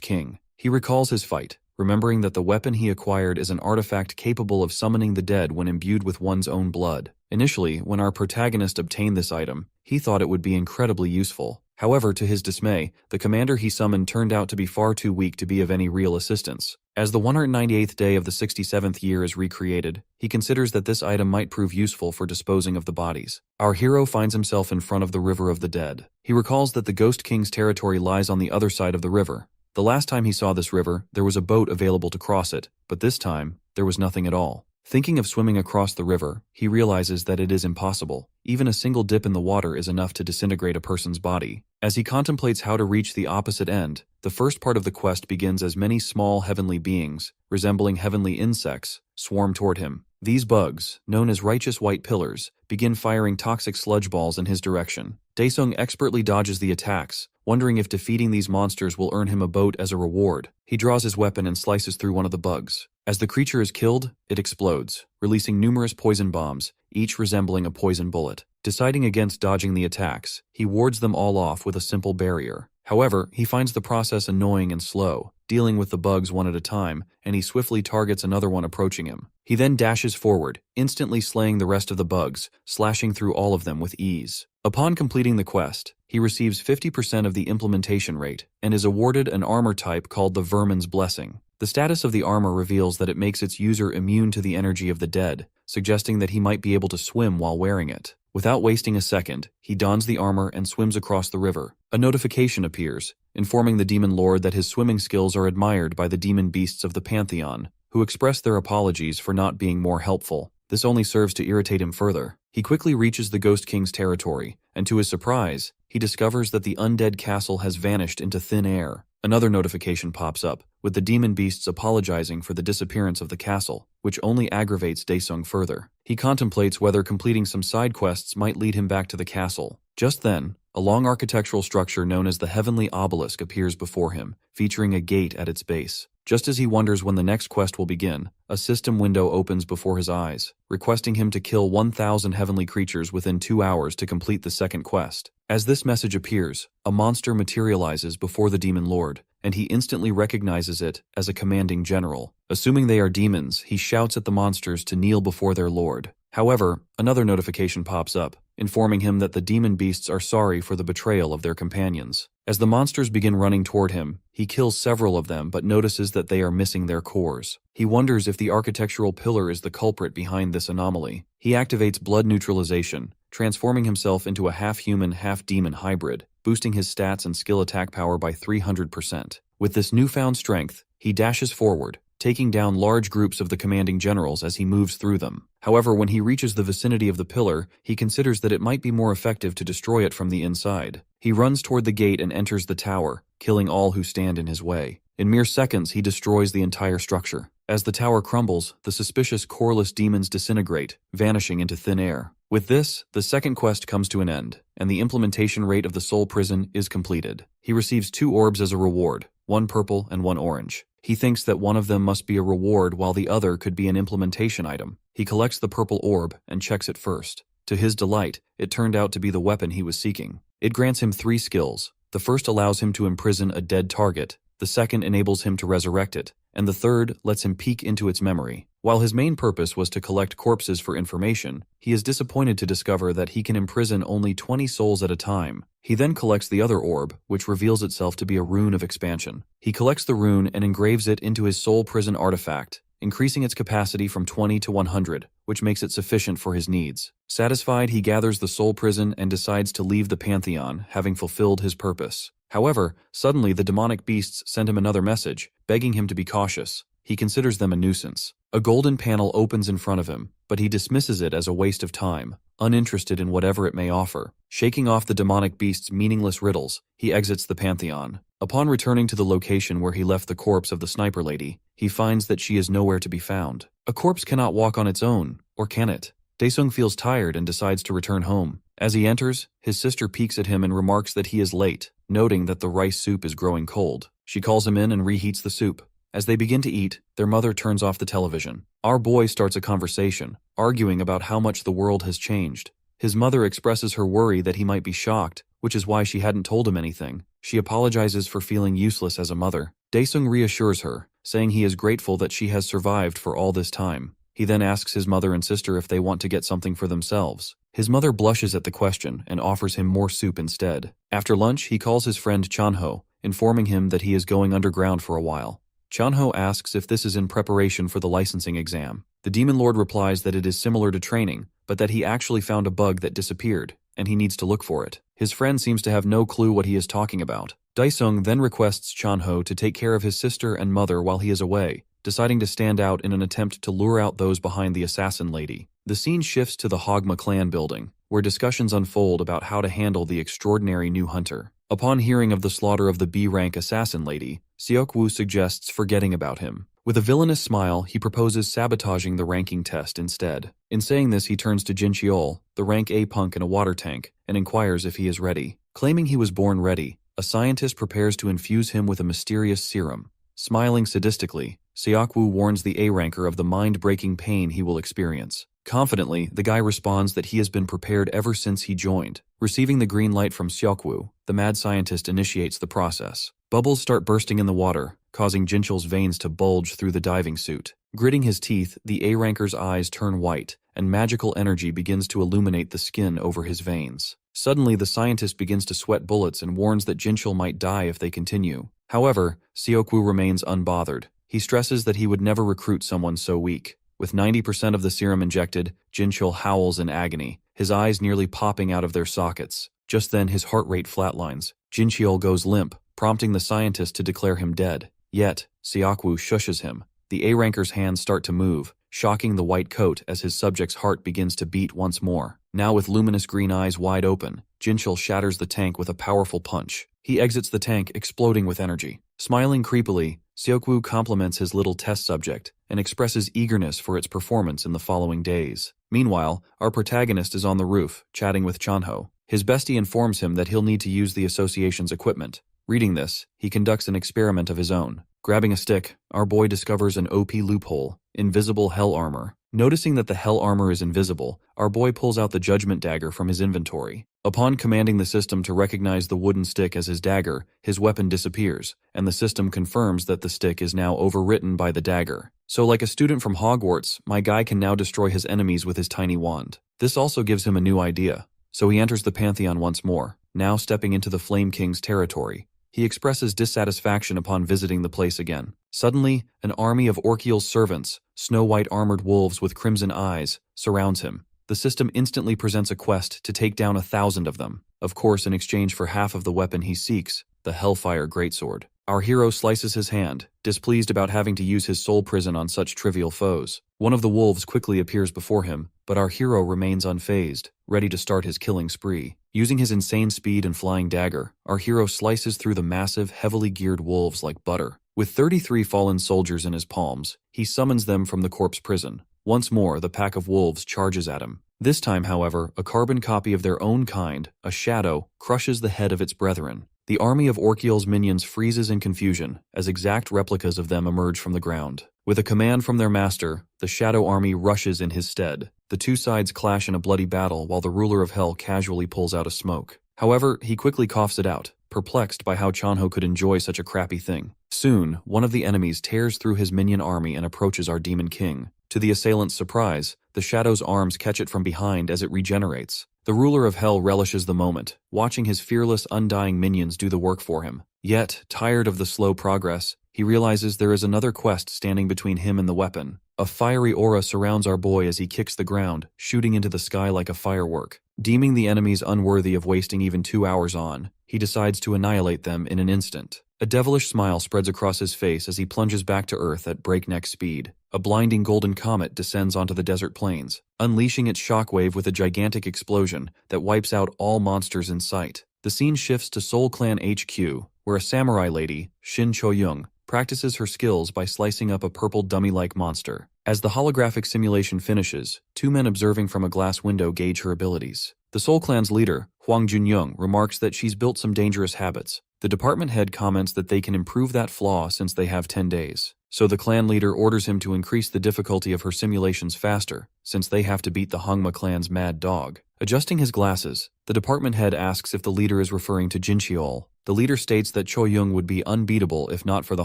King. He recalls his fight, remembering that the weapon he acquired is an artifact capable of summoning the dead when imbued with one's own blood. Initially, when our protagonist obtained this item, he thought it would be incredibly useful. However, to his dismay, the commander he summoned turned out to be far too weak to be of any real assistance. As the 198th day of the 67th year is recreated, he considers that this item might prove useful for disposing of the bodies. Our hero finds himself in front of the River of the Dead. He recalls that the Ghost King's territory lies on the other side of the river. The last time he saw this river, there was a boat available to cross it, but this time, there was nothing at all. Thinking of swimming across the river, he realizes that it is impossible. Even a single dip in the water is enough to disintegrate a person's body. As he contemplates how to reach the opposite end, the first part of the quest begins as many small heavenly beings, resembling heavenly insects, swarm toward him. These bugs, known as righteous white pillars, begin firing toxic sludge balls in his direction. Daesung expertly dodges the attacks, wondering if defeating these monsters will earn him a boat as a reward. He draws his weapon and slices through one of the bugs. As the creature is killed, it explodes, releasing numerous poison bombs, each resembling a poison bullet. Deciding against dodging the attacks, he wards them all off with a simple barrier. However, he finds the process annoying and slow, dealing with the bugs one at a time, and he swiftly targets another one approaching him. He then dashes forward, instantly slaying the rest of the bugs, slashing through all of them with ease. Upon completing the quest, he receives 50% of the implementation rate, and is awarded an armor type called the Vermin's Blessing. The status of the armor reveals that it makes its user immune to the energy of the dead, suggesting that he might be able to swim while wearing it. Without wasting a second, he dons the armor and swims across the river. A notification appears, informing the demon lord that his swimming skills are admired by the demon beasts of the Pantheon, who express their apologies for not being more helpful. This only serves to irritate him further. He quickly reaches the Ghost King's territory, and to his surprise, he discovers that the undead castle has vanished into thin air. Another notification pops up, with the demon beasts apologizing for the disappearance of the castle, which only aggravates Daesung further. He contemplates whether completing some side quests might lead him back to the castle. Just then, a long architectural structure known as the Heavenly Obelisk appears before him, featuring a gate at its base. Just as he wonders when the next quest will begin, a system window opens before his eyes, requesting him to kill 1,000 heavenly creatures within 2 hours to complete the second quest. As this message appears, a monster materializes before the demon lord, and he instantly recognizes it as a commanding general. Assuming they are demons, he shouts at the monsters to kneel before their lord. However, another notification pops up, informing him that the demon beasts are sorry for the betrayal of their companions. As the monsters begin running toward him, he kills several of them but notices that they are missing their cores. He wonders if the architectural pillar is the culprit behind this anomaly. He activates blood neutralization, transforming himself into a half-human, half-demon hybrid, boosting his stats and skill attack power by 300%. With this newfound strength, he dashes forward, taking down large groups of the commanding generals as he moves through them. However, when he reaches the vicinity of the pillar, he considers that it might be more effective to destroy it from the inside. He runs toward the gate and enters the tower, killing all who stand in his way. In mere seconds, he destroys the entire structure. As the tower crumbles, the suspicious coreless demons disintegrate, vanishing into thin air. With this, the second quest comes to an end, and the implementation rate of the soul prison is completed. He receives 2 orbs as a reward, one purple and one orange. He thinks that one of them must be a reward while the other could be an implementation item. He collects the purple orb and checks it first. To his delight, it turned out to be the weapon he was seeking. It grants him 3 skills. The first allows him to imprison a dead target, the second enables him to resurrect it, and the third lets him peek into its memory. While his main purpose was to collect corpses for information, he is disappointed to discover that he can imprison only 20 souls at a time. He then collects the other orb, which reveals itself to be a rune of expansion. He collects the rune and engraves it into his soul prison artifact, increasing its capacity from 20 to 100, which makes it sufficient for his needs. Satisfied, he gathers the soul prison and decides to leave the Pantheon, having fulfilled his purpose. However, suddenly the demonic beasts send him another message, begging him to be cautious. He considers them a nuisance. A golden panel opens in front of him, but he dismisses it as a waste of time, uninterested in whatever it may offer. Shaking off the demonic beast's meaningless riddles, he exits the Pantheon. Upon returning to the location where he left the corpse of the sniper lady, he finds that she is nowhere to be found. A corpse cannot walk on its own, or can it? Daesung feels tired and decides to return home. As he enters, his sister peeks at him and remarks that he is late, noting that the rice soup is growing cold. She calls him in and reheats the soup. As they begin to eat, their mother turns off the television. Our boy starts a conversation, arguing about how much the world has changed. His mother expresses her worry that he might be shocked, which is why she hadn't told him anything. She apologizes for feeling useless as a mother. Daesung reassures her, saying he is grateful that she has survived for all this time. He then asks his mother and sister if they want to get something for themselves. His mother blushes at the question and offers him more soup instead. After lunch, he calls his friend Chanho, informing him that he is going underground for a while. Chanho asks if this is in preparation for the licensing exam. The Demon Lord replies that it is similar to training, but that he actually found a bug that disappeared, and he needs to look for it. His friend seems to have no clue what he is talking about. Daesung then requests Chanho to take care of his sister and mother while he is away, deciding to stand out in an attempt to lure out those behind the assassin lady. The scene shifts to the Hogma clan building, where discussions unfold about how to handle the extraordinary new hunter. Upon hearing of the slaughter of the B-rank assassin lady, Seokwoo suggests forgetting about him. With a villainous smile, he proposes sabotaging the ranking test instead. In saying this, he turns to Jin Cheol, the rank A punk in a water tank, and inquires if he is ready. Claiming he was born ready, a scientist prepares to infuse him with a mysterious serum. Smiling sadistically, Seokwoo warns the A-ranker of the mind-breaking pain he will experience. Confidently, the guy responds that he has been prepared ever since he joined. Receiving the green light from Seokwoo, the mad scientist initiates the process. Bubbles start bursting in the water, causing Jinchul's veins to bulge through the diving suit. Gritting his teeth, the A-ranker's eyes turn white, and magical energy begins to illuminate the skin over his veins. Suddenly, the scientist begins to sweat bullets and warns that Jinchul might die if they continue. However, Seokwoo remains unbothered. He stresses that he would never recruit someone so weak. With 90% of the serum injected, Jinchul howls in agony, his eyes nearly popping out of their sockets. Just then, his heart rate flatlines. Jincheol goes limp, prompting the scientist to declare him dead. Yet, Seokwoo shushes him. The A-ranker's hands start to move, shocking the white coat as his subject's heart begins to beat once more. Now with luminous green eyes wide open, Jinchul shatters the tank with a powerful punch. He exits the tank, exploding with energy. Smiling creepily, Seokwoo compliments his little test subject and expresses eagerness for its performance in the following days. Meanwhile, our protagonist is on the roof, chatting with Chanho. His bestie informs him that he'll need to use the association's equipment. Reading this, he conducts an experiment of his own. Grabbing a stick, our boy discovers an OP loophole: invisible hell armor. Noticing that the hell armor is invisible, our boy pulls out the judgment dagger from his inventory. Upon commanding the system to recognize the wooden stick as his dagger, his weapon disappears, and the system confirms that the stick is now overwritten by the dagger. So like a student from Hogwarts, my guy can now destroy his enemies with his tiny wand. This also gives him a new idea. So he enters the Pantheon once more, now stepping into the Flame King's territory. He expresses dissatisfaction upon visiting the place again. Suddenly, an army of Orkiel's servants, snow-white armored wolves with crimson eyes, surrounds him. The system instantly presents a quest to take down 1,000 of them, of course in exchange for half of the weapon he seeks, the Hellfire Greatsword. Our hero slices his hand, displeased about having to use his soul prison on such trivial foes. One of the wolves quickly appears before him, but our hero remains unfazed, ready to start his killing spree. Using his insane speed and flying dagger, our hero slices through the massive, heavily geared wolves like butter. With 33 fallen soldiers in his palms, he summons them from the corpse prison. Once more, the pack of wolves charges at him. This time, however, a carbon copy of their own kind, a shadow, crushes the head of its brethren. The army of Orkiel's minions freezes in confusion, as exact replicas of them emerge from the ground. With a command from their master, the Shadow Army rushes in his stead. The two sides clash in a bloody battle while the ruler of Hell casually pulls out a smoke. However, he quickly coughs it out, perplexed by how Chanho could enjoy such a crappy thing. Soon, one of the enemies tears through his minion army and approaches our demon king. To the assailant's surprise, the shadow's arms catch it from behind as it regenerates. The ruler of hell relishes the moment, watching his fearless, undying minions do the work for him. Yet, tired of the slow progress, he realizes there is another quest standing between him and the weapon. A fiery aura surrounds our boy as he kicks the ground, shooting into the sky like a firework. Deeming the enemies unworthy of wasting even 2 hours on, he decides to annihilate them in an instant. A devilish smile spreads across his face as he plunges back to Earth at breakneck speed. A blinding golden comet descends onto the desert plains, unleashing its shockwave with a gigantic explosion that wipes out all monsters in sight. The scene shifts to Soul Clan HQ, where a samurai lady, Shin Cho-young, practices her skills by slicing up a purple dummy-like monster. As the holographic simulation finishes, 2 men observing from a glass window gauge her abilities. The Soul Clan's leader, Huang Junyoung, remarks that she's built some dangerous habits. The department head comments that they can improve that flaw since they have 10 days. So the clan leader orders him to increase the difficulty of her simulations faster, since they have to beat the Hongma clan's mad dog. Adjusting his glasses, the department head asks if the leader is referring to Jincheol. The leader states that Cho-young would be unbeatable if not for the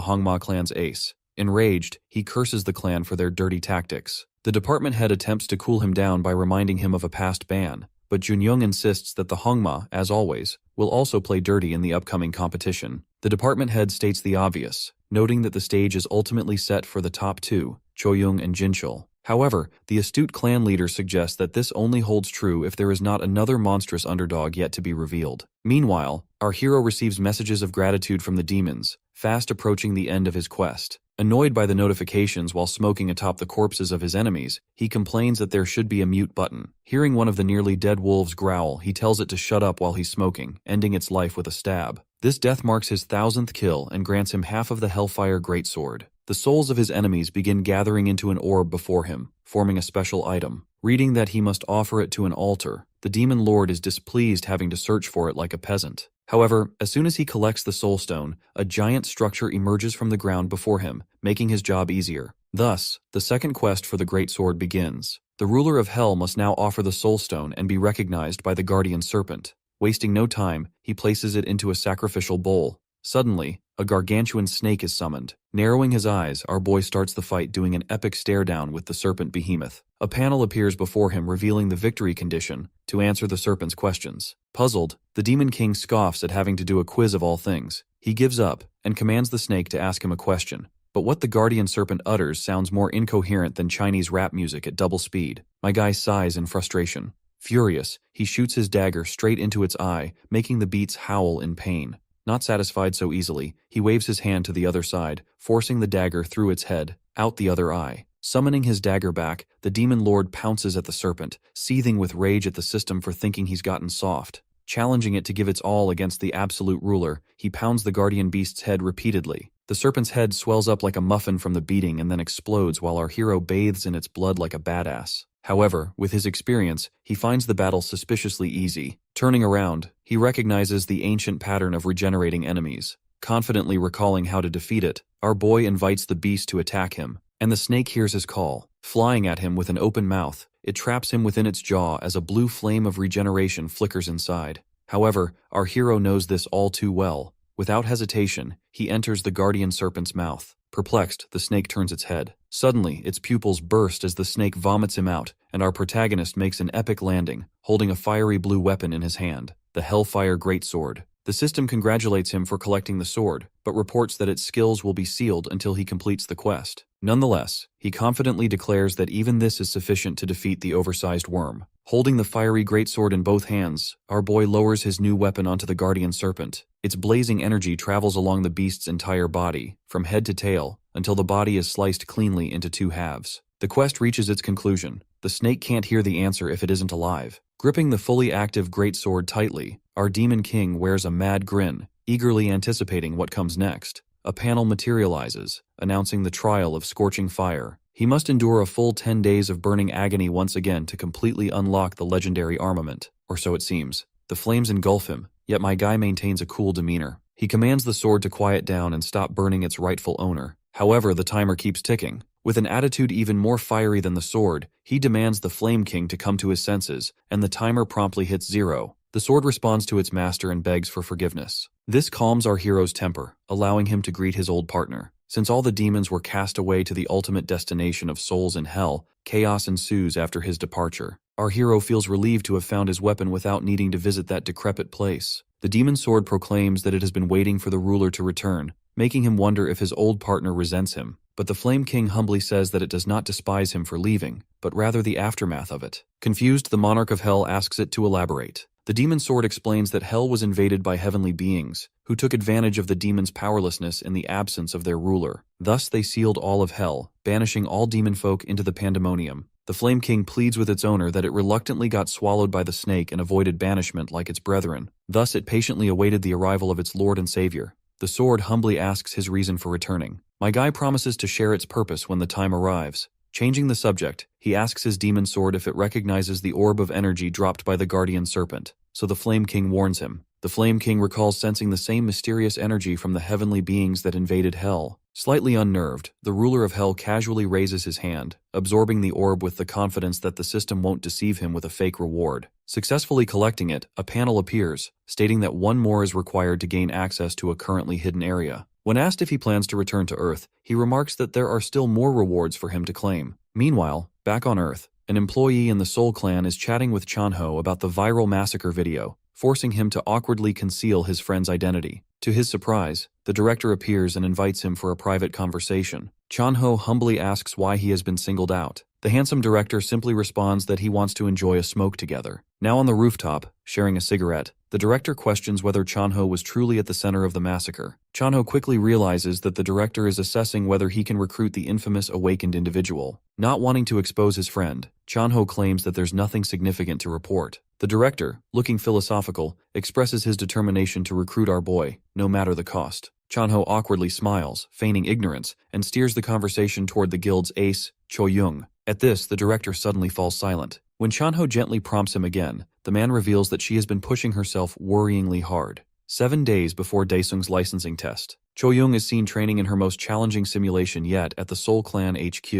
Hongma clan's ace. Enraged, he curses the clan for their dirty tactics. The department head attempts to cool him down by reminding him of a past ban, but Junyoung insists that the Hongma, as always, will also play dirty in the upcoming competition. The department head states the obvious, noting that the stage is ultimately set for the top 2, Cho-young and Jincheol. However, the astute clan leader suggests that this only holds true if there is not another monstrous underdog yet to be revealed. Meanwhile, our hero receives messages of gratitude from the demons, fast approaching the end of his quest. Annoyed by the notifications while smoking atop the corpses of his enemies, he complains that there should be a mute button. Hearing one of the nearly dead wolves growl, he tells it to shut up while he's smoking, ending its life with a stab. This death marks his 1000th kill and grants him half of the Hellfire Greatsword. The souls of his enemies begin gathering into an orb before him, forming a special item. Reading that he must offer it to an altar, the demon lord is displeased having to search for it like a peasant. However, as soon as he collects the soul stone, a giant structure emerges from the ground before him, making his job easier. Thus, the second quest for the great sword begins. The ruler of hell must now offer the soul stone and be recognized by the guardian serpent. Wasting no time, he places it into a sacrificial bowl. Suddenly, a gargantuan snake is summoned. Narrowing his eyes, our boy starts the fight doing an epic stare-down with the serpent behemoth. A panel appears before him revealing the victory condition to answer the serpent's questions. Puzzled, the Demon King scoffs at having to do a quiz of all things. He gives up and commands the snake to ask him a question. But what the guardian serpent utters sounds more incoherent than Chinese rap music at double speed. My guy sighs in frustration. Furious, he shoots his dagger straight into its eye, making the beats howl in pain. Not satisfied so easily, he waves his hand to the other side, forcing the dagger through its head, out the other eye. Summoning his dagger back, the demon lord pounces at the serpent, seething with rage at the system for thinking he's gotten soft. Challenging it to give its all against the absolute ruler, he pounds the guardian beast's head repeatedly. The serpent's head swells up like a muffin from the beating and then explodes while our hero bathes in its blood like a badass. However, with his experience, he finds the battle suspiciously easy. Turning around, he recognizes the ancient pattern of regenerating enemies. Confidently recalling how to defeat it, our boy invites the beast to attack him, and the snake hears his call. Flying at him with an open mouth, it traps him within its jaw as a blue flame of regeneration flickers inside. However, our hero knows this all too well. Without hesitation, he enters the guardian serpent's mouth. Perplexed, the snake turns its head. Suddenly, its pupils burst as the snake vomits him out, and our protagonist makes an epic landing, holding a fiery blue weapon in his hand, the Hellfire Greatsword. The system congratulates him for collecting the sword, but reports that its skills will be sealed until he completes the quest. Nonetheless, he confidently declares that even this is sufficient to defeat the oversized worm. Holding the fiery greatsword in both hands, our boy lowers his new weapon onto the guardian serpent. Its blazing energy travels along the beast's entire body, from head to tail, until the body is sliced cleanly into 2 halves. The quest reaches its conclusion. The snake can't hear the answer if it isn't alive. Gripping the fully active greatsword tightly, our demon king wears a mad grin, eagerly anticipating what comes next. A panel materializes, announcing the trial of scorching fire. He must endure a full 10 days of burning agony once again to completely unlock the legendary armament, or so it seems. The flames engulf him, yet my guy maintains a cool demeanor. He commands the sword to quiet down and stop burning its rightful owner. However, the timer keeps ticking. With an attitude even more fiery than the sword, he demands the Flame King to come to his senses, and the timer promptly hits 0. The sword responds to its master and begs for forgiveness. This calms our hero's temper, allowing him to greet his old partner. Since all the demons were cast away to the ultimate destination of souls in hell, chaos ensues after his departure. Our hero feels relieved to have found his weapon without needing to visit that decrepit place. The demon sword proclaims that it has been waiting for the ruler to return, making him wonder if his old partner resents him. But the Flame King humbly says that it does not despise him for leaving, but rather the aftermath of it. Confused, the monarch of hell asks it to elaborate. The demon sword explains that hell was invaded by heavenly beings, who took advantage of the demons' powerlessness in the absence of their ruler. Thus they sealed all of hell, banishing all demon folk into the pandemonium. The Flame King pleads with its owner that it reluctantly got swallowed by the snake and avoided banishment like its brethren. Thus it patiently awaited the arrival of its Lord and Savior. The sword humbly asks his reason for returning. My guy promises to share its purpose when the time arrives. Changing the subject, he asks his demon sword if it recognizes the orb of energy dropped by the guardian serpent, so the Flame King warns him. The Flame King recalls sensing the same mysterious energy from the heavenly beings that invaded hell. Slightly unnerved, the ruler of hell casually raises his hand, absorbing the orb with the confidence that the system won't deceive him with a fake reward. Successfully collecting it, a panel appears, stating that one more is required to gain access to a currently hidden area. When asked if he plans to return to Earth, he remarks that there are still more rewards for him to claim. Meanwhile, back on Earth, an employee in the Soul Clan is chatting with Chanho about the viral massacre video, forcing him to awkwardly conceal his friend's identity. To his surprise, the director appears and invites him for a private conversation. Chanho humbly asks why he has been singled out. The handsome director simply responds that he wants to enjoy a smoke together. Now on the rooftop, sharing a cigarette, the director questions whether Chanho was truly at the center of the massacre. Chanho quickly realizes that the director is assessing whether he can recruit the infamous awakened individual. Not wanting to expose his friend, Chanho claims that there's nothing significant to report. The director, looking philosophical, expresses his determination to recruit our boy, no matter the cost. Chanho awkwardly smiles, feigning ignorance, and steers the conversation toward the guild's ace, Cho-young. At this, the director suddenly falls silent. When Chanho gently prompts him again, the man reveals that she has been pushing herself worryingly hard. 7 days before Daesung's licensing test, Cho-young is seen training in her most challenging simulation yet at the Soul Clan HQ.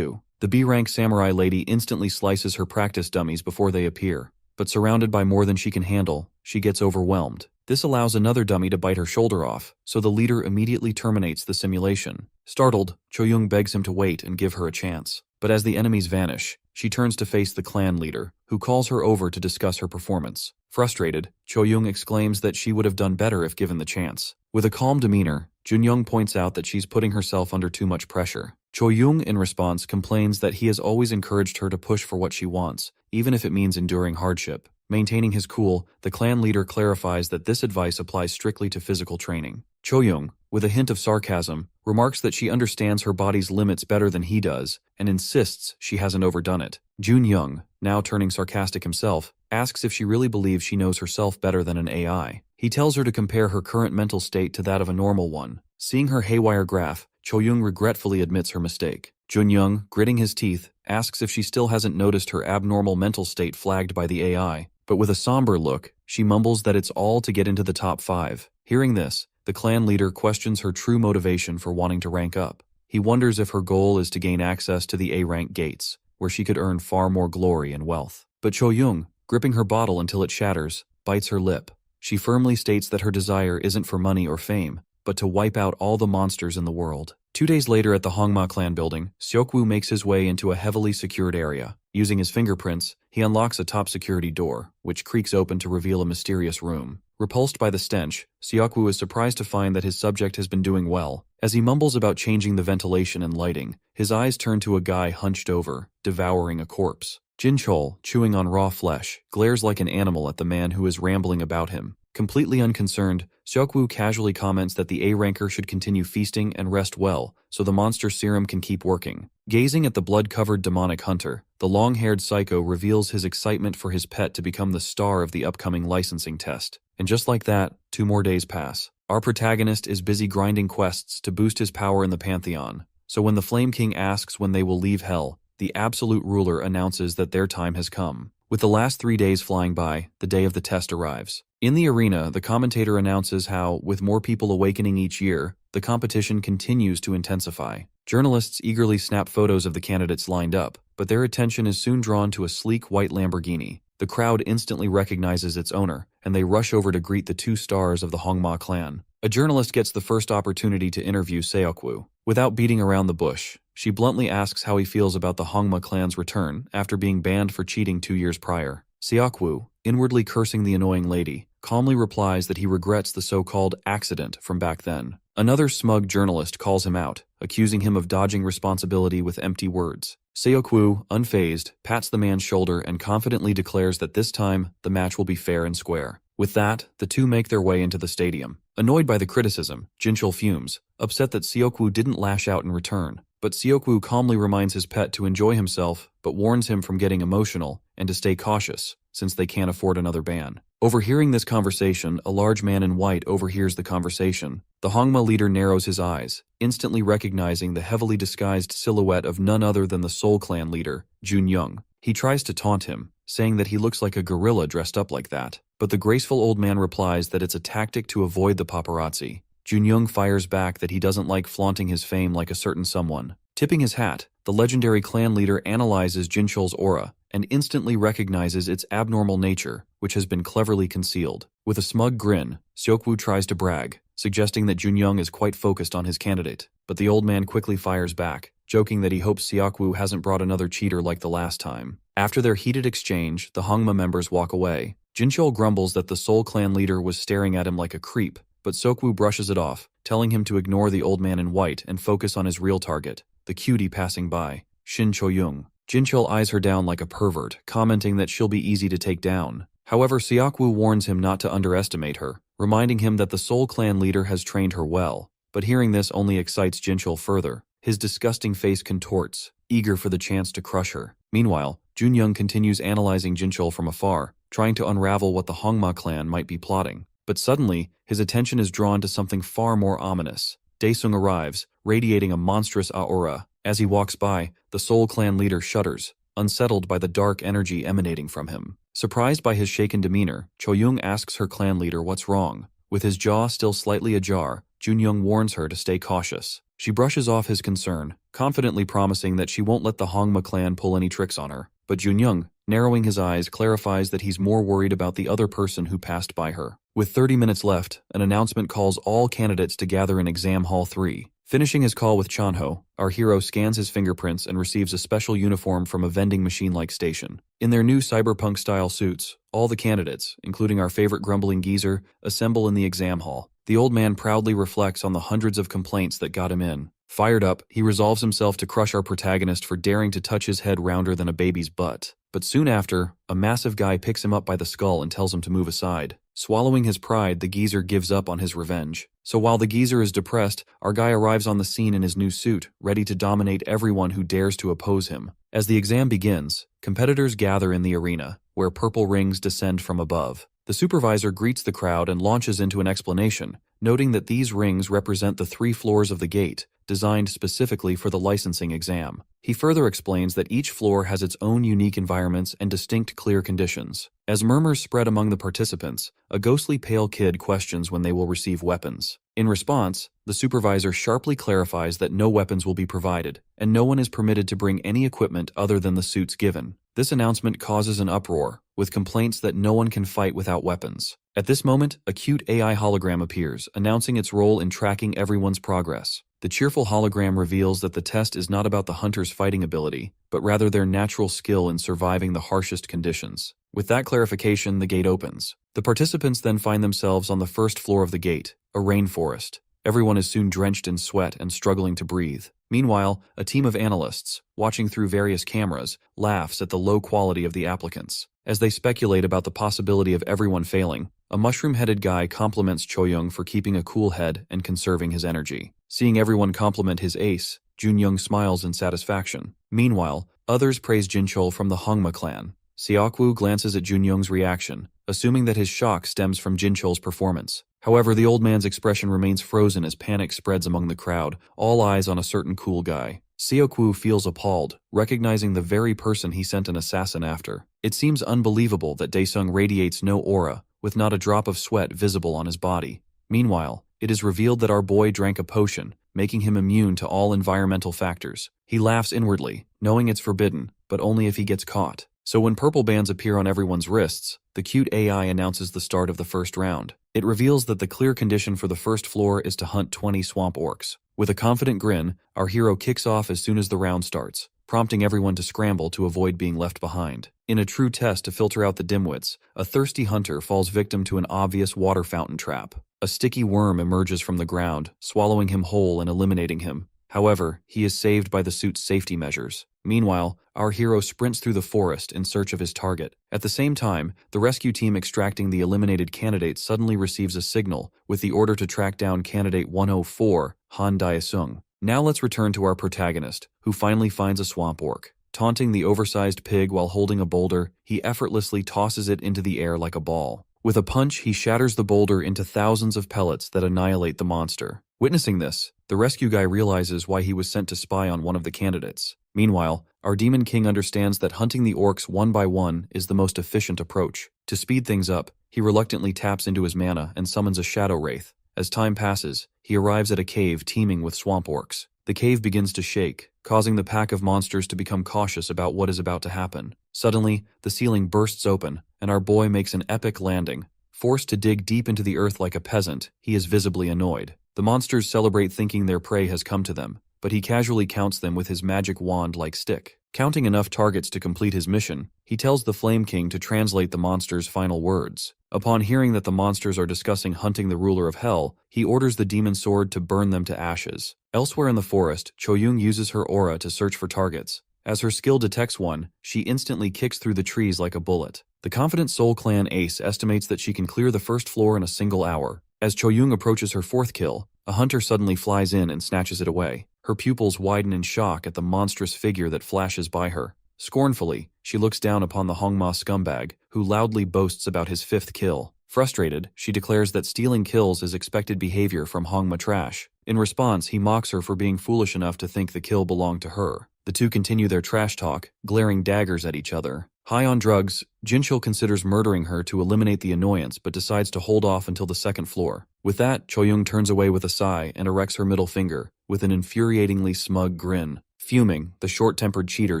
The B-rank samurai lady instantly slices her practice dummies before they appear, but surrounded by more than she can handle, she gets overwhelmed. This allows another dummy to bite her shoulder off, so the leader immediately terminates the simulation. Startled, Cho-young begs him to wait and give her a chance. But as the enemies vanish, she turns to face the clan leader, who calls her over to discuss her performance. Frustrated, Cho-young exclaims that she would have done better if given the chance. With a calm demeanor, Jun-young points out that she's putting herself under too much pressure. Cho-young, in response, complains that he has always encouraged her to push for what she wants, even if it means enduring hardship. Maintaining his cool, the clan leader clarifies that this advice applies strictly to physical training. Cho-young, with a hint of sarcasm, remarks that she understands her body's limits better than he does, and insists she hasn't overdone it. Jun-young, now turning sarcastic himself, asks if she really believes she knows herself better than an AI. He tells her to compare her current mental state to that of a normal one. Seeing her haywire graph, Cho-young regretfully admits her mistake. Jun-young, gritting his teeth, asks if she still hasn't noticed her abnormal mental state flagged by the AI. But with a somber look, she mumbles that it's all to get into the top 5. Hearing this, the clan leader questions her true motivation for wanting to rank up. He wonders if her goal is to gain access to the A-rank gates, where she could earn far more glory and wealth. But Cho-young, gripping her bottle until it shatters, bites her lip. She firmly states that her desire isn't for money or fame, but to wipe out all the monsters in the world. 2 days later at the Hongma clan building, Seokwoo makes his way into a heavily secured area. Using his fingerprints, he unlocks a top security door, which creaks open to reveal a mysterious room. Repulsed by the stench, Seokwoo is surprised to find that his subject has been doing well. As he mumbles about changing the ventilation and lighting, his eyes turn to a guy hunched over, devouring a corpse. Jin-chol, chewing on raw flesh, glares like an animal at the man who is rambling about him. Completely unconcerned, Seokwoo casually comments that the A-ranker should continue feasting and rest well, so the monster serum can keep working. Gazing at the blood-covered demonic hunter, the long-haired psycho reveals his excitement for his pet to become the star of the upcoming licensing test. And just like that, 2 more days pass. Our protagonist is busy grinding quests to boost his power in the Pantheon, so when the Flame King asks when they will leave Hell, the absolute ruler announces that their time has come. With the last 3 days flying by, the day of the test arrives. In the arena, the commentator announces how, with more people awakening each year, the competition continues to intensify. Journalists eagerly snap photos of the candidates lined up, but their attention is soon drawn to a sleek white Lamborghini. The crowd instantly recognizes its owner, and they rush over to greet the two stars of the Hongma clan. A journalist gets the first opportunity to interview Seokwoo. Without beating around the bush, she bluntly asks how he feels about the Hongma clan's return after being banned for cheating 2 years prior. Seokwoo, inwardly cursing the annoying lady, calmly replies that he regrets the so-called accident from back then. Another smug journalist calls him out, accusing him of dodging responsibility with empty words. Seokwoo, unfazed, pats the man's shoulder and confidently declares that this time, the match will be fair and square. With that, the two make their way into the stadium. Annoyed by the criticism, Jinchul fumes, upset that Seokwoo didn't lash out in return. But Seokwoo calmly reminds his pet to enjoy himself, but warns him from getting emotional and to stay cautious, since they can't afford another ban. Overhearing this conversation, a large man in white overhears the conversation. The Hongma leader narrows his eyes, instantly recognizing the heavily disguised silhouette of none other than the Seoul clan leader, Junyoung. He tries to taunt him, saying that he looks like a gorilla dressed up like that. But the graceful old man replies that it's a tactic to avoid the paparazzi. Junyoung fires back that he doesn't like flaunting his fame like a certain someone. Tipping his hat, the legendary clan leader analyzes Jinchul's aura and instantly recognizes its abnormal nature, which has been cleverly concealed. With a smug grin, Seokwoo tries to brag, suggesting that Junyoung is quite focused on his candidate. But the old man quickly fires back, joking that he hopes Seokwoo hasn't brought another cheater like the last time. After their heated exchange, the Hongma members walk away. Jinchul grumbles that the Seoul clan leader was staring at him like a creep, but Seokwoo brushes it off, telling him to ignore the old man in white and focus on his real target, the cutie passing by, Shin Choyoung. Jinchul eyes her down like a pervert, commenting that she'll be easy to take down. However, Seokwoo warns him not to underestimate her, reminding him that the Seoul clan leader has trained her well. But hearing this only excites Jinchul further. His disgusting face contorts, eager for the chance to crush her. Meanwhile, Junyoung continues analyzing Jinchul from afar, trying to unravel what the Hongma clan might be plotting. But suddenly, his attention is drawn to something far more ominous. Daesung arrives, radiating a monstrous aura. As he walks by, the Seoul clan leader shudders, unsettled by the dark energy emanating from him. Surprised by his shaken demeanor, Choyoung asks her clan leader what's wrong. With his jaw still slightly ajar, Junyoung warns her to stay cautious. She brushes off his concern, confidently promising that she won't let the Hongma clan pull any tricks on her. But Junyoung, narrowing his eyes, clarifies that he's more worried about the other person who passed by her. With 30 minutes left, an announcement calls all candidates to gather in Exam Hall 3. Finishing his call with Chanho, our hero scans his fingerprints and receives a special uniform from a vending machine-like station. In their new cyberpunk-style suits, all the candidates, including our favorite grumbling geezer, assemble in the exam hall. The old man proudly reflects on the hundreds of complaints that got him in. Fired up, he resolves himself to crush our protagonist for daring to touch his head rounder than a baby's butt. But soon after, a massive guy picks him up by the skull and tells him to move aside. Swallowing his pride, the geezer gives up on his revenge. So while the geezer is depressed, our guy arrives on the scene in his new suit, ready to dominate everyone who dares to oppose him. As the exam begins, competitors gather in the arena, where purple rings descend from above. The supervisor greets the crowd and launches into an explanation, noting that these rings represent the 3 floors of the gate, designed specifically for the licensing exam. He further explains that each floor has its own unique environments and distinct clear conditions. As murmurs spread among the participants, a ghostly pale kid questions when they will receive weapons. In response, the supervisor sharply clarifies that no weapons will be provided, and no one is permitted to bring any equipment other than the suits given. This announcement causes an uproar, with complaints that no one can fight without weapons. At this moment, a cute AI hologram appears, announcing its role in tracking everyone's progress. The cheerful hologram reveals that the test is not about the hunter's fighting ability, but rather their natural skill in surviving the harshest conditions. With that clarification, the gate opens. The participants then find themselves on the first floor of the gate, a rainforest. Everyone is soon drenched in sweat and struggling to breathe. Meanwhile, a team of analysts, watching through various cameras, laughs at the low quality of the applicants. As they speculate about the possibility of everyone failing, a mushroom-headed guy compliments Choyoung for keeping a cool head and conserving his energy. Seeing everyone compliment his ace, Junyoung smiles in satisfaction. Meanwhile, others praise Jinchul from the Hongma clan. Seokwoo glances at Junyoung's reaction, assuming that his shock stems from Jinchul's performance. However, the old man's expression remains frozen as panic spreads among the crowd, all eyes on a certain cool guy. Seokwoo feels appalled, recognizing the very person he sent an assassin after. It seems unbelievable that Daesung radiates no aura, with not a drop of sweat visible on his body. Meanwhile, it is revealed that our boy drank a potion, making him immune to all environmental factors. He laughs inwardly, knowing it's forbidden, but only if he gets caught. So when purple bands appear on everyone's wrists, the cute AI announces the start of the first round. It reveals that the clear condition for the first floor is to hunt 20 swamp orcs. With a confident grin, our hero kicks off as soon as the round starts, prompting everyone to scramble to avoid being left behind. In a true test to filter out the dimwits, a thirsty hunter falls victim to an obvious water fountain trap. A sticky worm emerges from the ground, swallowing him whole and eliminating him. However, he is saved by the suit's safety measures. Meanwhile, our hero sprints through the forest in search of his target. At the same time, the rescue team extracting the eliminated candidate suddenly receives a signal with the order to track down candidate 104, Han Dae-sung. Now let's return to our protagonist, who finally finds a swamp orc. Taunting the oversized pig while holding a boulder, he effortlessly tosses it into the air like a ball. With a punch, he shatters the boulder into thousands of pellets that annihilate the monster. Witnessing this, the rescue guy realizes why he was sent to spy on one of the candidates. Meanwhile, our Demon King understands that hunting the orcs one by one is the most efficient approach. To speed things up, he reluctantly taps into his mana and summons a shadow wraith. As time passes, he arrives at a cave teeming with swamp orcs. The cave begins to shake, causing the pack of monsters to become cautious about what is about to happen. Suddenly, the ceiling bursts open, and our boy makes an epic landing. Forced to dig deep into the earth like a peasant, he is visibly annoyed. The monsters celebrate thinking their prey has come to them, but he casually counts them with his magic wand-like stick. Counting enough targets to complete his mission, he tells the Flame King to translate the monsters' final words. Upon hearing that the monsters are discussing hunting the ruler of Hell, he orders the demon sword to burn them to ashes. Elsewhere in the forest, Choyung uses her aura to search for targets. As her skill detects one, she instantly kicks through the trees like a bullet. The confident Soul Clan ace estimates that she can clear the first floor in a single hour. As Choyung approaches her fourth kill, a hunter suddenly flies in and snatches it away. Her pupils widen in shock at the monstrous figure that flashes by her. Scornfully, she looks down upon the Hongma scumbag, who loudly boasts about his fifth kill. Frustrated, she declares that stealing kills is expected behavior from Hongma trash. In response, he mocks her for being foolish enough to think the kill belonged to her. The two continue their trash talk, glaring daggers at each other. High on drugs, Jinchul considers murdering her to eliminate the annoyance but decides to hold off until the second floor. With that, Choyung turns away with a sigh and erects her middle finger, with an infuriatingly smug grin. Fuming, the short-tempered cheater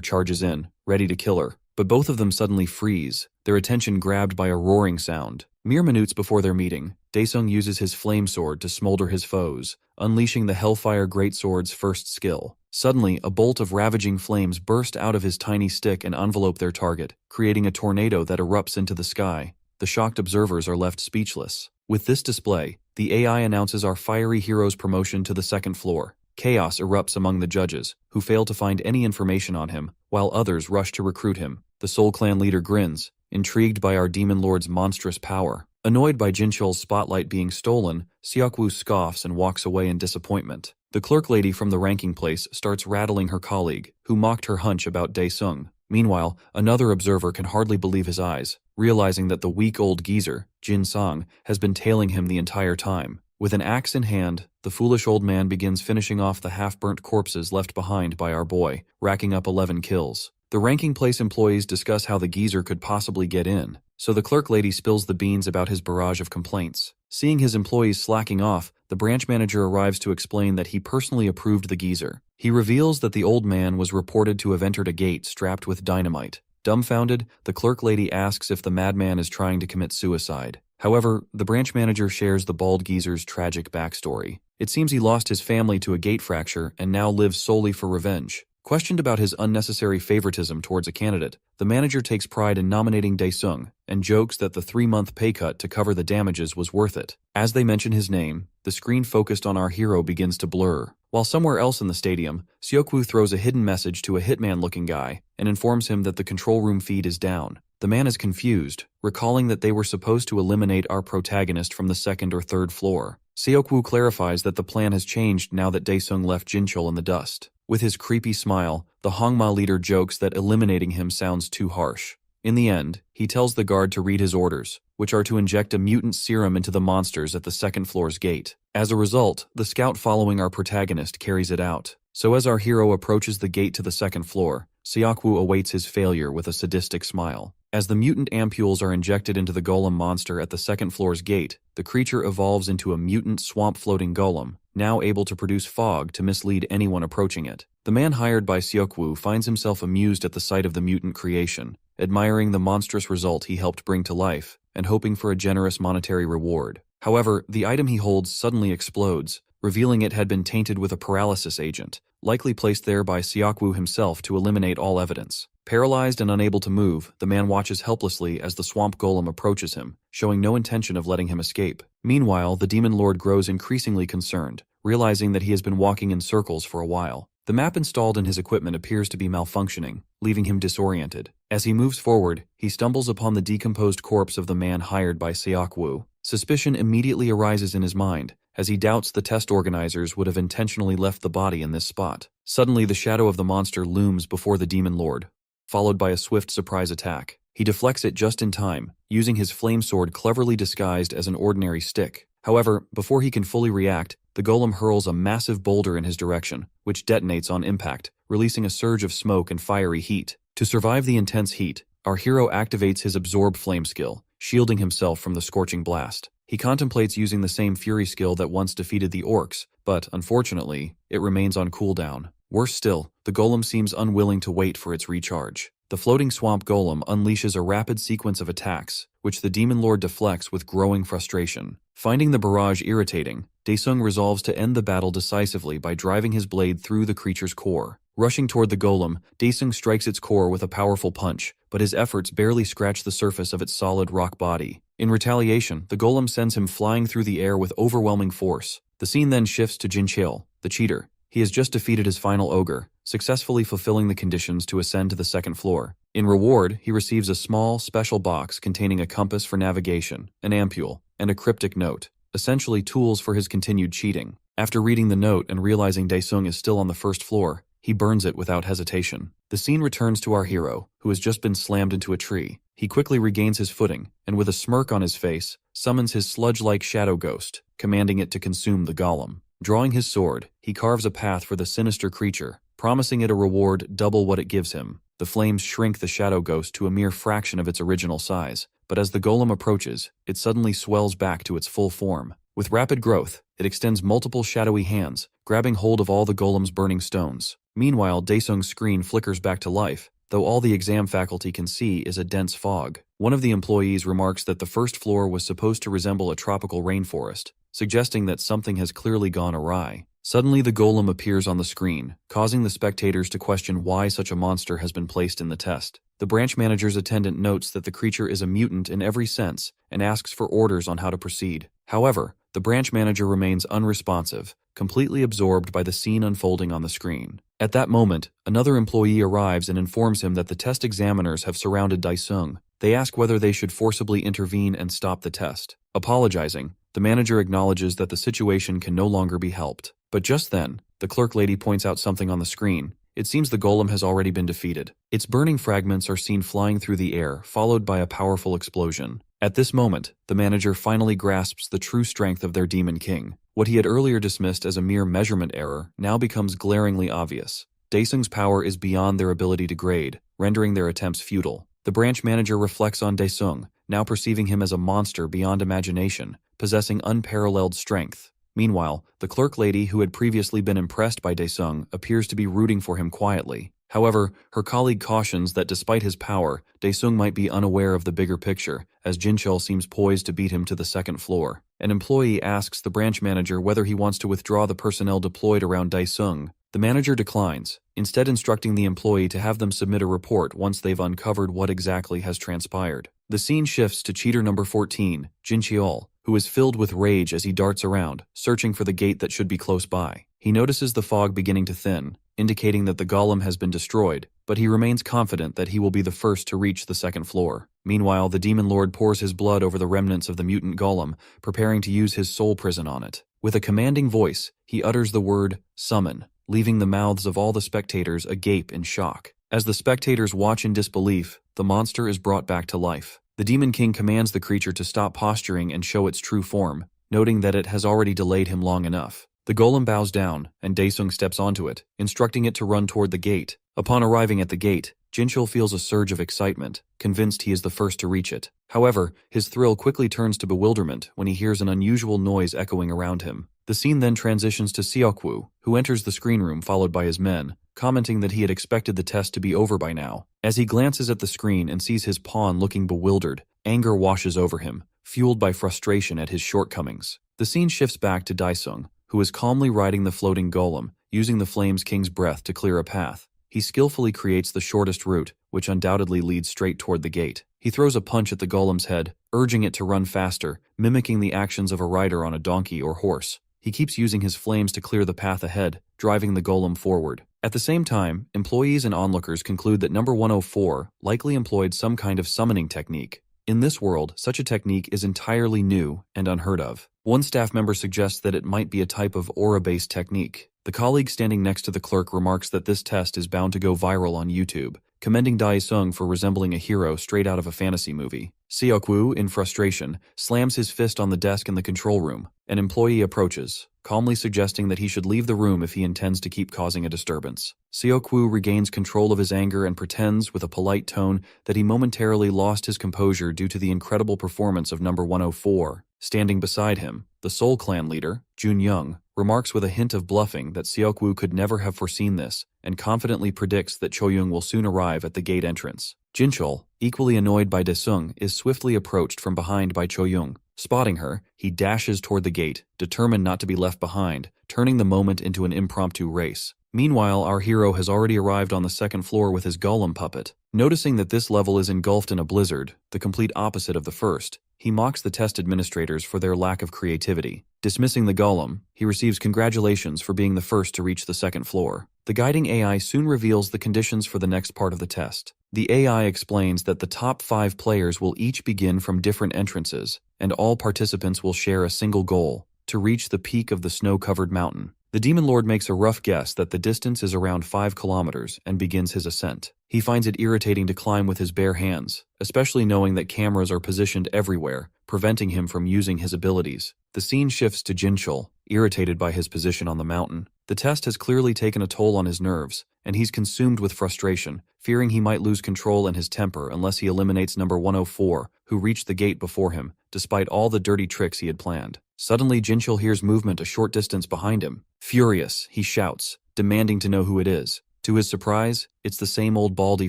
charges in, ready to kill her. But both of them suddenly freeze, their attention grabbed by a roaring sound. Mere minutes before their meeting, Daesung uses his flame sword to smolder his foes, unleashing the Hellfire Greatsword's first skill. Suddenly, a bolt of ravaging flames burst out of his tiny stick and envelope their target, creating a tornado that erupts into the sky. The shocked observers are left speechless. With this display, the AI announces our fiery hero's promotion to the second floor. Chaos erupts among the judges, who fail to find any information on him, while others rush to recruit him. The Soul Clan leader grins, intrigued by our Demon Lord's monstrous power. Annoyed by Jinchul's spotlight being stolen, Seokwoo scoffs and walks away in disappointment. The clerk lady from the ranking place starts rattling her colleague, who mocked her hunch about Daesung. Meanwhile, another observer can hardly believe his eyes, realizing that the weak old geezer, Jin Sang, has been tailing him the entire time. With an axe in hand, the foolish old man begins finishing off the half-burnt corpses left behind by our boy, racking up 11 kills. The ranking place employees discuss how the geezer could possibly get in, so the clerk lady spills the beans about his barrage of complaints. Seeing his employees slacking off, the branch manager arrives to explain that he personally approved the geezer. He reveals that the old man was reported to have entered a gate strapped with dynamite. Dumbfounded, the clerk lady asks if the madman is trying to commit suicide. However, the branch manager shares the bald geezer's tragic backstory. It seems he lost his family to a gate fracture and now lives solely for revenge. Questioned about his unnecessary favoritism towards a candidate, the manager takes pride in nominating Daesung and jokes that the 3-month pay cut to cover the damages was worth it. As they mention his name, the screen focused on our hero begins to blur. While somewhere else in the stadium, Seokwoo throws a hidden message to a hitman-looking guy and informs him that the control room feed is down. The man is confused, recalling that they were supposed to eliminate our protagonist from the second or third floor. Seokwoo clarifies that the plan has changed now that Daesung left Jinchul in the dust. With his creepy smile, the Hongma leader jokes that eliminating him sounds too harsh. In the end, he tells the guard to read his orders, which are to inject a mutant serum into the monsters at the second floor's gate. As a result, the scout following our protagonist carries it out. So as our hero approaches the gate to the second floor, Seokwoo awaits his failure with a sadistic smile. As the mutant ampules are injected into the golem monster at the second floor's gate, the creature evolves into a mutant swamp-floating golem, now able to produce fog to mislead anyone approaching it. The man hired by Seokwoo finds himself amused at the sight of the mutant creation, admiring the monstrous result he helped bring to life, and hoping for a generous monetary reward. However, the item he holds suddenly explodes, revealing it had been tainted with a paralysis agent, likely placed there by Seokwoo himself to eliminate all evidence. Paralyzed and unable to move, the man watches helplessly as the swamp golem approaches him, showing no intention of letting him escape. Meanwhile, the demon lord grows increasingly concerned, realizing that he has been walking in circles for a while. The map installed in his equipment appears to be malfunctioning, leaving him disoriented. As he moves forward, he stumbles upon the decomposed corpse of the man hired by Seokwoo. Suspicion immediately arises in his mind, as he doubts the test organizers would have intentionally left the body in this spot. Suddenly, the shadow of the monster looms before the demon lord, followed by a swift surprise attack. He deflects it just in time, using his flame sword cleverly disguised as an ordinary stick. However, before he can fully react, the golem hurls a massive boulder in his direction, which detonates on impact, releasing a surge of smoke and fiery heat. To survive the intense heat, our hero activates his absorb flame skill, shielding himself from the scorching blast. He contemplates using the same fury skill that once defeated the orcs, but, unfortunately, it remains on cooldown. Worse still, the golem seems unwilling to wait for its recharge. The floating swamp golem unleashes a rapid sequence of attacks, which the demon lord deflects with growing frustration. Finding the barrage irritating, Daesung resolves to end the battle decisively by driving his blade through the creature's core. Rushing toward the golem, Daesung strikes its core with a powerful punch, but his efforts barely scratch the surface of its solid rock body. In retaliation, the golem sends him flying through the air with overwhelming force. The scene then shifts to Jincheol, the cheater. He has just defeated his final ogre, successfully fulfilling the conditions to ascend to the second floor. In reward, he receives a small, special box containing a compass for navigation, an ampule, and a cryptic note, essentially tools for his continued cheating. After reading the note and realizing Daesung is still on the first floor, he burns it without hesitation. The scene returns to our hero, who has just been slammed into a tree. He quickly regains his footing, and with a smirk on his face, summons his sludge-like shadow ghost, commanding it to consume the golem. Drawing his sword, he carves a path for the sinister creature, promising it a reward double what it gives him. The flames shrink the shadow ghost to a mere fraction of its original size, but as the golem approaches, it suddenly swells back to its full form. With rapid growth, it extends multiple shadowy hands, grabbing hold of all the golem's burning stones. Meanwhile, Daesung's screen flickers back to life, though all the exam faculty can see is a dense fog. One of the employees remarks that the first floor was supposed to resemble a tropical rainforest, suggesting that something has clearly gone awry. Suddenly, the golem appears on the screen, causing the spectators to question why such a monster has been placed in the test. The branch manager's attendant notes that the creature is a mutant in every sense and asks for orders on how to proceed. However, the branch manager remains unresponsive, completely absorbed by the scene unfolding on the screen. At that moment, another employee arrives and informs him that the test examiners have surrounded Daesung. They ask whether they should forcibly intervene and stop the test. Apologizing, the manager acknowledges that the situation can no longer be helped. But just then, the clerk lady points out something on the screen. It seems the golem has already been defeated. Its burning fragments are seen flying through the air, followed by a powerful explosion. At this moment, the manager finally grasps the true strength of their demon king. What he had earlier dismissed as a mere measurement error now becomes glaringly obvious. Daesung's power is beyond their ability to grade, rendering their attempts futile. The branch manager reflects on Daesung, now perceiving him as a monster beyond imagination, possessing unparalleled strength. Meanwhile, the clerk lady who had previously been impressed by Daesung appears to be rooting for him quietly. However, her colleague cautions that despite his power, Daesung might be unaware of the bigger picture, as Jincheol seems poised to beat him to the second floor. An employee asks the branch manager whether he wants to withdraw the personnel deployed around Daesung. The manager declines, instead instructing the employee to have them submit a report once they've uncovered what exactly has transpired. The scene shifts to cheater number 14, Jincheol, who is filled with rage as he darts around, searching for the gate that should be close by. He notices the fog beginning to thin, indicating that the golem has been destroyed, but he remains confident that he will be the first to reach the second floor. Meanwhile, the demon lord pours his blood over the remnants of the mutant golem, preparing to use his soul prison on it. With a commanding voice, he utters the word, summon, leaving the mouths of all the spectators agape in shock. As the spectators watch in disbelief, the monster is brought back to life. The Demon King commands the creature to stop posturing and show its true form, noting that it has already delayed him long enough. The golem bows down, and Daesung steps onto it, instructing it to run toward the gate. Upon arriving at the gate, Jincheol feels a surge of excitement, convinced he is the first to reach it. However, his thrill quickly turns to bewilderment when he hears an unusual noise echoing around him. The scene then transitions to Seokwoo, who enters the screen room followed by his men, commenting that he had expected the test to be over by now. As he glances at the screen and sees his pawn looking bewildered, anger washes over him, fueled by frustration at his shortcomings. The scene shifts back to Daesung, who is calmly riding the floating golem, using the Flames King's breath to clear a path. He skillfully creates the shortest route, which undoubtedly leads straight toward the gate. He throws a punch at the golem's head, urging it to run faster, mimicking the actions of a rider on a donkey or horse. He keeps using his flames to clear the path ahead, driving the golem forward. At the same time, employees and onlookers conclude that number 104 likely employed some kind of summoning technique. In this world, such a technique is entirely new and unheard of. One staff member suggests that it might be a type of aura-based technique. The colleague standing next to the clerk remarks that this test is bound to go viral on YouTube, commending Daesung for resembling a hero straight out of a fantasy movie. Seokwoo, in frustration, slams his fist on the desk in the control room. An employee approaches, calmly suggesting that he should leave the room if he intends to keep causing a disturbance. Seokwoo regains control of his anger and pretends, with a polite tone, that he momentarily lost his composure due to the incredible performance of number 104. Standing beside him, the Seoul Clan leader, Jun-young, remarks with a hint of bluffing that Seokwoo could never have foreseen this, and confidently predicts that Choyoung will soon arrive at the gate entrance. Jinchul, equally annoyed by Daesung, is swiftly approached from behind by Choyoung. Spotting her, he dashes toward the gate, determined not to be left behind, turning the moment into an impromptu race. Meanwhile, our hero has already arrived on the second floor with his golem puppet. Noticing that this level is engulfed in a blizzard, the complete opposite of the first, he mocks the test administrators for their lack of creativity. Dismissing the golem, he receives congratulations for being the first to reach the second floor. The guiding AI soon reveals the conditions for the next part of the test. The AI explains that the top 5 players will each begin from different entrances, and all participants will share a single goal: to reach the peak of the snow-covered mountain. The Demon Lord makes a rough guess that the distance is around 5 kilometers and begins his ascent. He finds it irritating to climb with his bare hands, especially knowing that cameras are positioned everywhere, preventing him from using his abilities. The scene shifts to Jinchul, irritated by his position on the mountain. The test has clearly taken a toll on his nerves, and he's consumed with frustration, fearing he might lose control and his temper unless he eliminates number 104, who reached the gate before him, despite all the dirty tricks he had planned. Suddenly, Jinchul hears movement a short distance behind him. Furious, he shouts, demanding to know who it is. To his surprise, it's the same old Baldy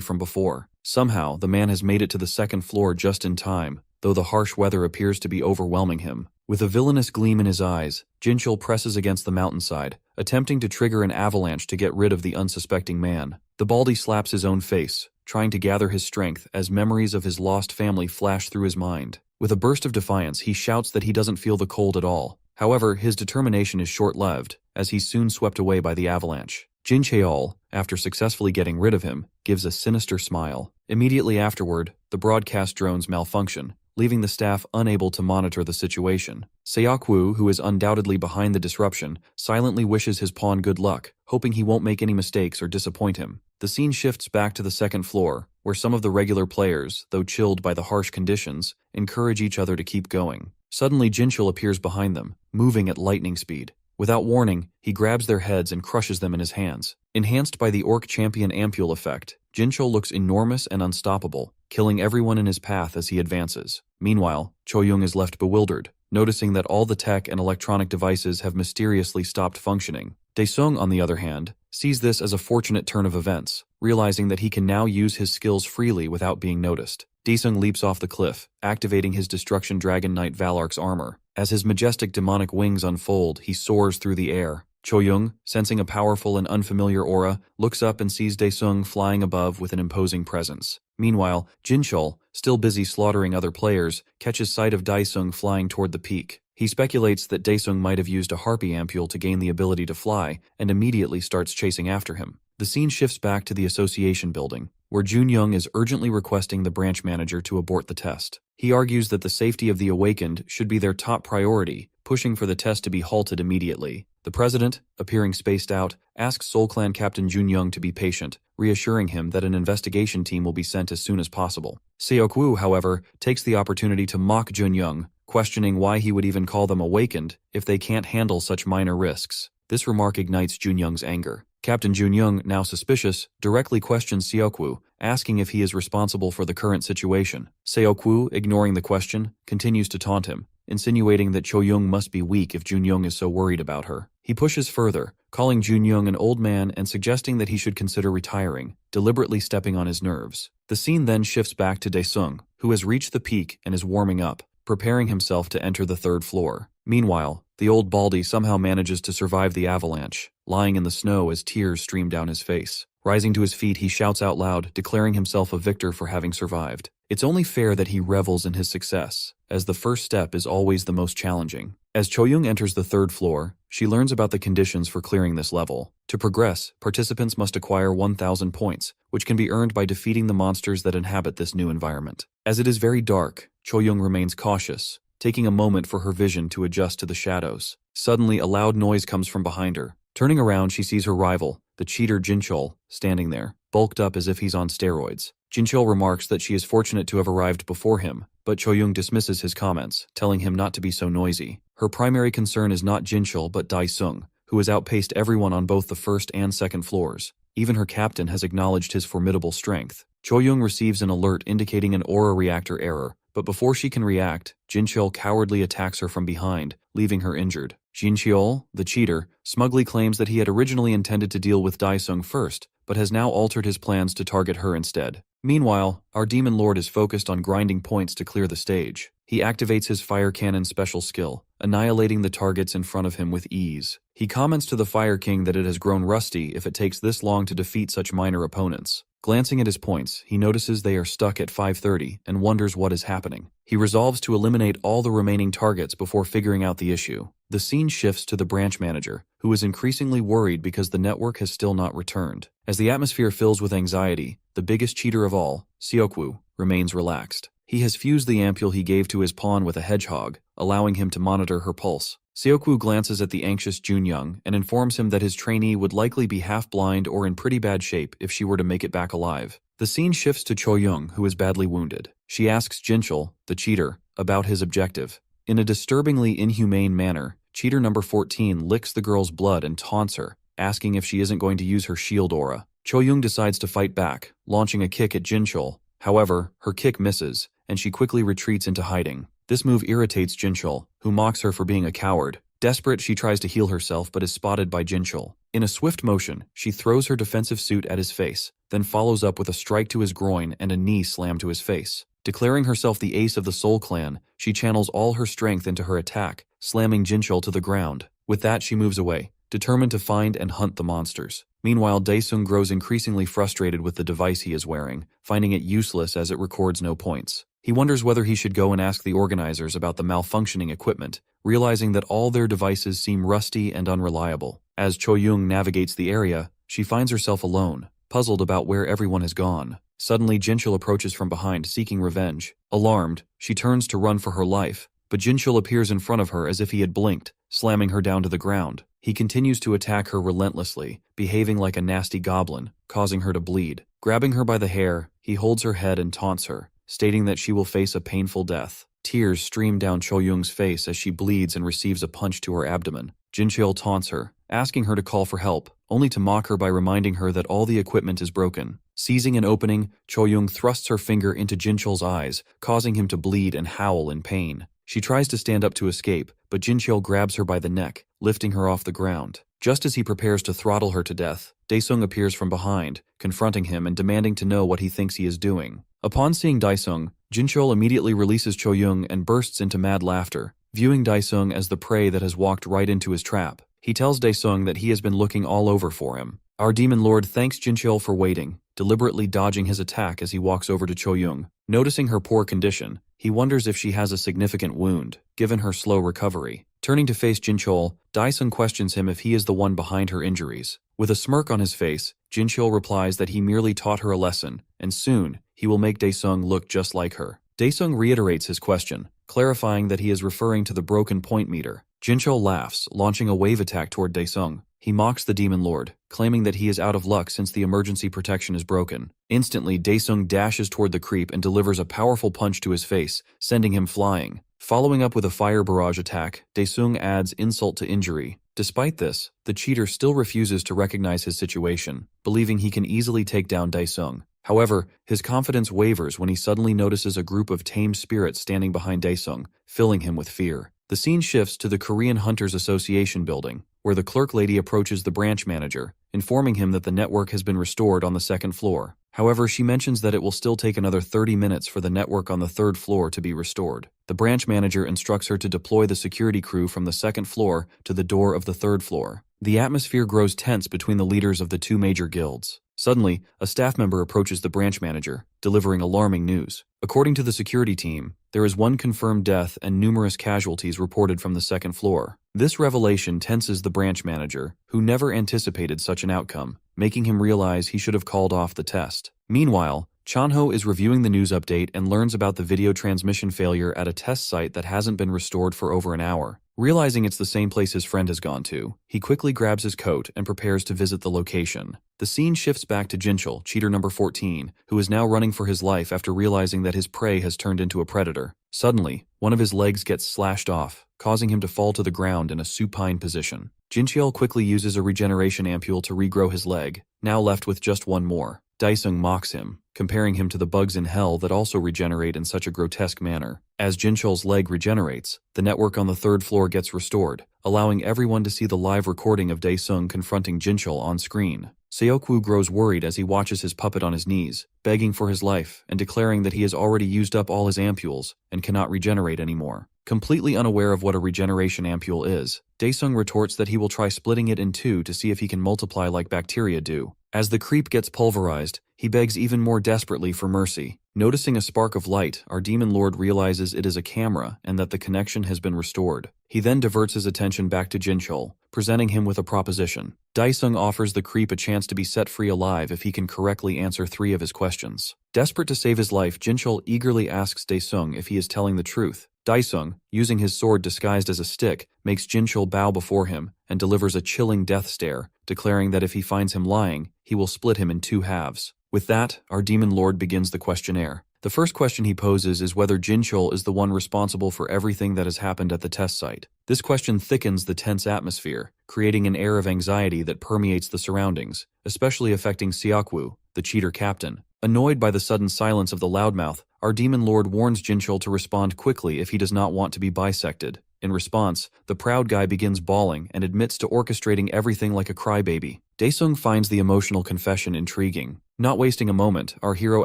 from before. Somehow, the man has made it to the second floor just in time, though the harsh weather appears to be overwhelming him. With a villainous gleam in his eyes, Jinchul presses against the mountainside, attempting to trigger an avalanche to get rid of the unsuspecting man. The Baldy slaps his own face, trying to gather his strength as memories of his lost family flash through his mind. With a burst of defiance, he shouts that he doesn't feel the cold at all. However, his determination is short-lived, as he's soon swept away by the avalanche. Jin Cheol, after successfully getting rid of him, gives a sinister smile. Immediately afterward, the broadcast drones malfunction, leaving the staff unable to monitor the situation. Seokwoo, who is undoubtedly behind the disruption, silently wishes his pawn good luck, hoping he won't make any mistakes or disappoint him. The scene shifts back to the second floor, where some of the regular players, though chilled by the harsh conditions, encourage each other to keep going. Suddenly, Jinchul appears behind them, moving at lightning speed. Without warning, he grabs their heads and crushes them in his hands. Enhanced by the Orc Champion Ampule effect, Jinchul looks enormous and unstoppable, killing everyone in his path as he advances. Meanwhile, Choyoung is left bewildered, noticing that all the tech and electronic devices have mysteriously stopped functioning. Daesung, on the other hand, sees this as a fortunate turn of events, realizing that he can now use his skills freely without being noticed. Daesung leaps off the cliff, activating his Destruction Dragon Knight Valark's armor. As his majestic demonic wings unfold, he soars through the air. Choyoung, sensing a powerful and unfamiliar aura, looks up and sees Daesung flying above with an imposing presence. Meanwhile, Jinchul, still busy slaughtering other players, catches sight of Daesung flying toward the peak. He speculates that Daesung might have used a harpy ampule to gain the ability to fly, and immediately starts chasing after him. The scene shifts back to the association building, where Jun-young is urgently requesting the branch manager to abort the test. He argues that the safety of the awakened should be their top priority, pushing for the test to be halted immediately. The president, appearing spaced out, asks Seoul Clan Captain Jun-young to be patient, reassuring him that an investigation team will be sent as soon as possible. Seokwoo, however, takes the opportunity to mock Jun-young, questioning why he would even call them awakened if they can't handle such minor risks. This remark ignites Jun-young's anger. Captain Junyoung, now suspicious, directly questions Seokwoo, asking if he is responsible for the current situation. Seokwoo, ignoring the question, continues to taunt him, insinuating that Choyoung must be weak if Junyoung is so worried about her. He pushes further, calling Junyoung an old man and suggesting that he should consider retiring, deliberately stepping on his nerves. The scene then shifts back to Daesung, who has reached the peak and is warming up, preparing himself to enter the third floor. Meanwhile, the old baldy somehow manages to survive the avalanche, lying in the snow as tears stream down his face. Rising to his feet, he shouts out loud, declaring himself a victor for having survived. It's only fair that he revels in his success, as the first step is always the most challenging. As Choyoung enters the third floor, she learns about the conditions for clearing this level. To progress, participants must acquire 1,000 points, which can be earned by defeating the monsters that inhabit this new environment. As it is very dark, Choyoung remains cautious, taking a moment for her vision to adjust to the shadows. Suddenly, a loud noise comes from behind her. Turning around, she sees her rival, the cheater Jinchul, standing there, bulked up as if he's on steroids. Jinchul remarks that she is fortunate to have arrived before him, but Choyoung dismisses his comments, telling him not to be so noisy. Her primary concern is not Jinchul but Daesung, who has outpaced everyone on both the first and second floors. Even her captain has acknowledged his formidable strength. Choyoung receives an alert indicating an aura reactor error, but before she can react, Jinchul cowardly attacks her from behind, leaving her injured. Jinchul, the cheater, smugly claims that he had originally intended to deal with Daesung first, but has now altered his plans to target her instead. Meanwhile, our demon lord is focused on grinding points to clear the stage. He activates his fire cannon special skill, annihilating the targets in front of him with ease. He comments to the Fire King that it has grown rusty if it takes this long to defeat such minor opponents. Glancing at his points, he notices they are stuck at 530 and wonders what is happening. He resolves to eliminate all the remaining targets before figuring out the issue. The scene shifts to the branch manager, who is increasingly worried because the network has still not returned. As the atmosphere fills with anxiety, the biggest cheater of all, Seokwoo, remains relaxed. He has fused the ampule he gave to his pawn with a hedgehog, allowing him to monitor her pulse. Seokwoo glances at the anxious Junyoung and informs him that his trainee would likely be half-blind or in pretty bad shape if she were to make it back alive. The scene shifts to Choyoung, who is badly wounded. She asks Jinchul, the cheater, about his objective. In a disturbingly inhumane manner, cheater number 14 licks the girl's blood and taunts her, asking if she isn't going to use her shield aura. Choyoung decides to fight back, launching a kick at Jinchul. However, her kick misses, and she quickly retreats into hiding. This move irritates Jinchul, who mocks her for being a coward. Desperate, she tries to heal herself but is spotted by Jinchul. In a swift motion, she throws her defensive suit at his face, then follows up with a strike to his groin and a knee slam to his face. Declaring herself the ace of the Soul Clan, she channels all her strength into her attack, slamming Jinchul to the ground. With that, she moves away, determined to find and hunt the monsters. Meanwhile, Daesung grows increasingly frustrated with the device he is wearing, finding it useless as it records no points. He wonders whether he should go and ask the organizers about the malfunctioning equipment, realizing that all their devices seem rusty and unreliable. As Choyoung navigates the area, she finds herself alone, puzzled about where everyone has gone. Suddenly, Jinchul approaches from behind, seeking revenge. Alarmed, she turns to run for her life, but Jinchul appears in front of her as if he had blinked, slamming her down to the ground. He continues to attack her relentlessly, behaving like a nasty goblin, causing her to bleed. Grabbing her by the hair, he holds her head and taunts her, stating that she will face a painful death. Tears stream down Choyoung's face as she bleeds and receives a punch to her abdomen. Jinchul taunts her, asking her to call for help, only to mock her by reminding her that all the equipment is broken. Seizing an opening, Choyoung thrusts her finger into Jinchul's eyes, causing him to bleed and howl in pain. She tries to stand up to escape, but Jinchul grabs her by the neck, lifting her off the ground. Just as he prepares to throttle her to death, Daesung appears from behind, confronting him and demanding to know what he thinks he is doing. Upon seeing Daesung, Jinchul immediately releases Choyoung and bursts into mad laughter, viewing Daesung as the prey that has walked right into his trap. He tells Daesung that he has been looking all over for him. Our demon lord thanks Jinchul for waiting, deliberately dodging his attack as he walks over to Choyoung. Noticing her poor condition, he wonders if she has a significant wound, given her slow recovery. Turning to face Jinchul, Daesung questions him if he is the one behind her injuries. With a smirk on his face, Jinchul replies that he merely taught her a lesson, and soon, he will make Daesung look just like her. Daesung reiterates his question, clarifying that he is referring to the broken point meter. Jinchul laughs, launching a wave attack toward Daesung. He mocks the demon lord, claiming that he is out of luck since the emergency protection is broken. Instantly, Daesung dashes toward the creep and delivers a powerful punch to his face, sending him flying. Following up with a fire barrage attack, Daesung adds insult to injury, Despite this, the cheater still refuses to recognize his situation, believing he can easily take down Daesung. However, his confidence wavers when he suddenly notices a group of tame spirits standing behind Daesung, filling him with fear. The scene shifts to the Korean Hunters Association building, where the clerk lady approaches the branch manager, informing him that the network has been restored on the second floor. However, she mentions that it will still take another 30 minutes for the network on the third floor to be restored. The branch manager instructs her to deploy the security crew from the second floor to the door of the third floor. The atmosphere grows tense between the leaders of the two major guilds. Suddenly, a staff member approaches the branch manager, delivering alarming news. According to the security team, there is one confirmed death and numerous casualties reported from the second floor. This revelation tenses the branch manager, who never anticipated such an outcome, making him realize he should have called off the test. Meanwhile, Chanho is reviewing the news update and learns about the video transmission failure at a test site that hasn't been restored for over an hour. Realizing it's the same place his friend has gone to, he quickly grabs his coat and prepares to visit the location. The scene shifts back to Jinchul, cheater number 14, who is now running for his life after realizing that his prey has turned into a predator. Suddenly, one of his legs gets slashed off, causing him to fall to the ground in a supine position. Jincheol quickly uses a regeneration ampule to regrow his leg, now left with just one more. Daesung mocks him, comparing him to the bugs in hell that also regenerate in such a grotesque manner. As Jincheol's leg regenerates, the network on the third floor gets restored, allowing everyone to see the live recording of Daesung confronting Jincheol on screen. Seokwoo grows worried as he watches his puppet on his knees, begging for his life and declaring that he has already used up all his ampules and cannot regenerate anymore. Completely unaware of what a regeneration ampule is, Daesung retorts that he will try splitting it in two to see if he can multiply like bacteria do. As the creep gets pulverized, he begs even more desperately for mercy. Noticing a spark of light, our demon lord realizes it is a camera and that the connection has been restored. He then diverts his attention back to Jincheol, presenting him with a proposition. Daesung offers the creep a chance to be set free alive if he can correctly answer 3 of his questions. Desperate to save his life, Jincheol eagerly asks Daesung if he is telling the truth. Daesung, using his sword disguised as a stick, makes Jincheol bow before him and delivers a chilling death stare, declaring that if he finds him lying, he will split him in 2 halves. With that, our demon lord begins the questionnaire. The first question he poses is whether Jincheol is the one responsible for everything that has happened at the test site. This question thickens the tense atmosphere, creating an air of anxiety that permeates the surroundings, especially affecting Seokwoo, the cheater captain. Annoyed by the sudden silence of the loudmouth, our demon lord warns Jincheol to respond quickly if he does not want to be bisected. In response, the proud guy begins bawling and admits to orchestrating everything like a crybaby. Daesung finds the emotional confession intriguing. Not wasting a moment, our hero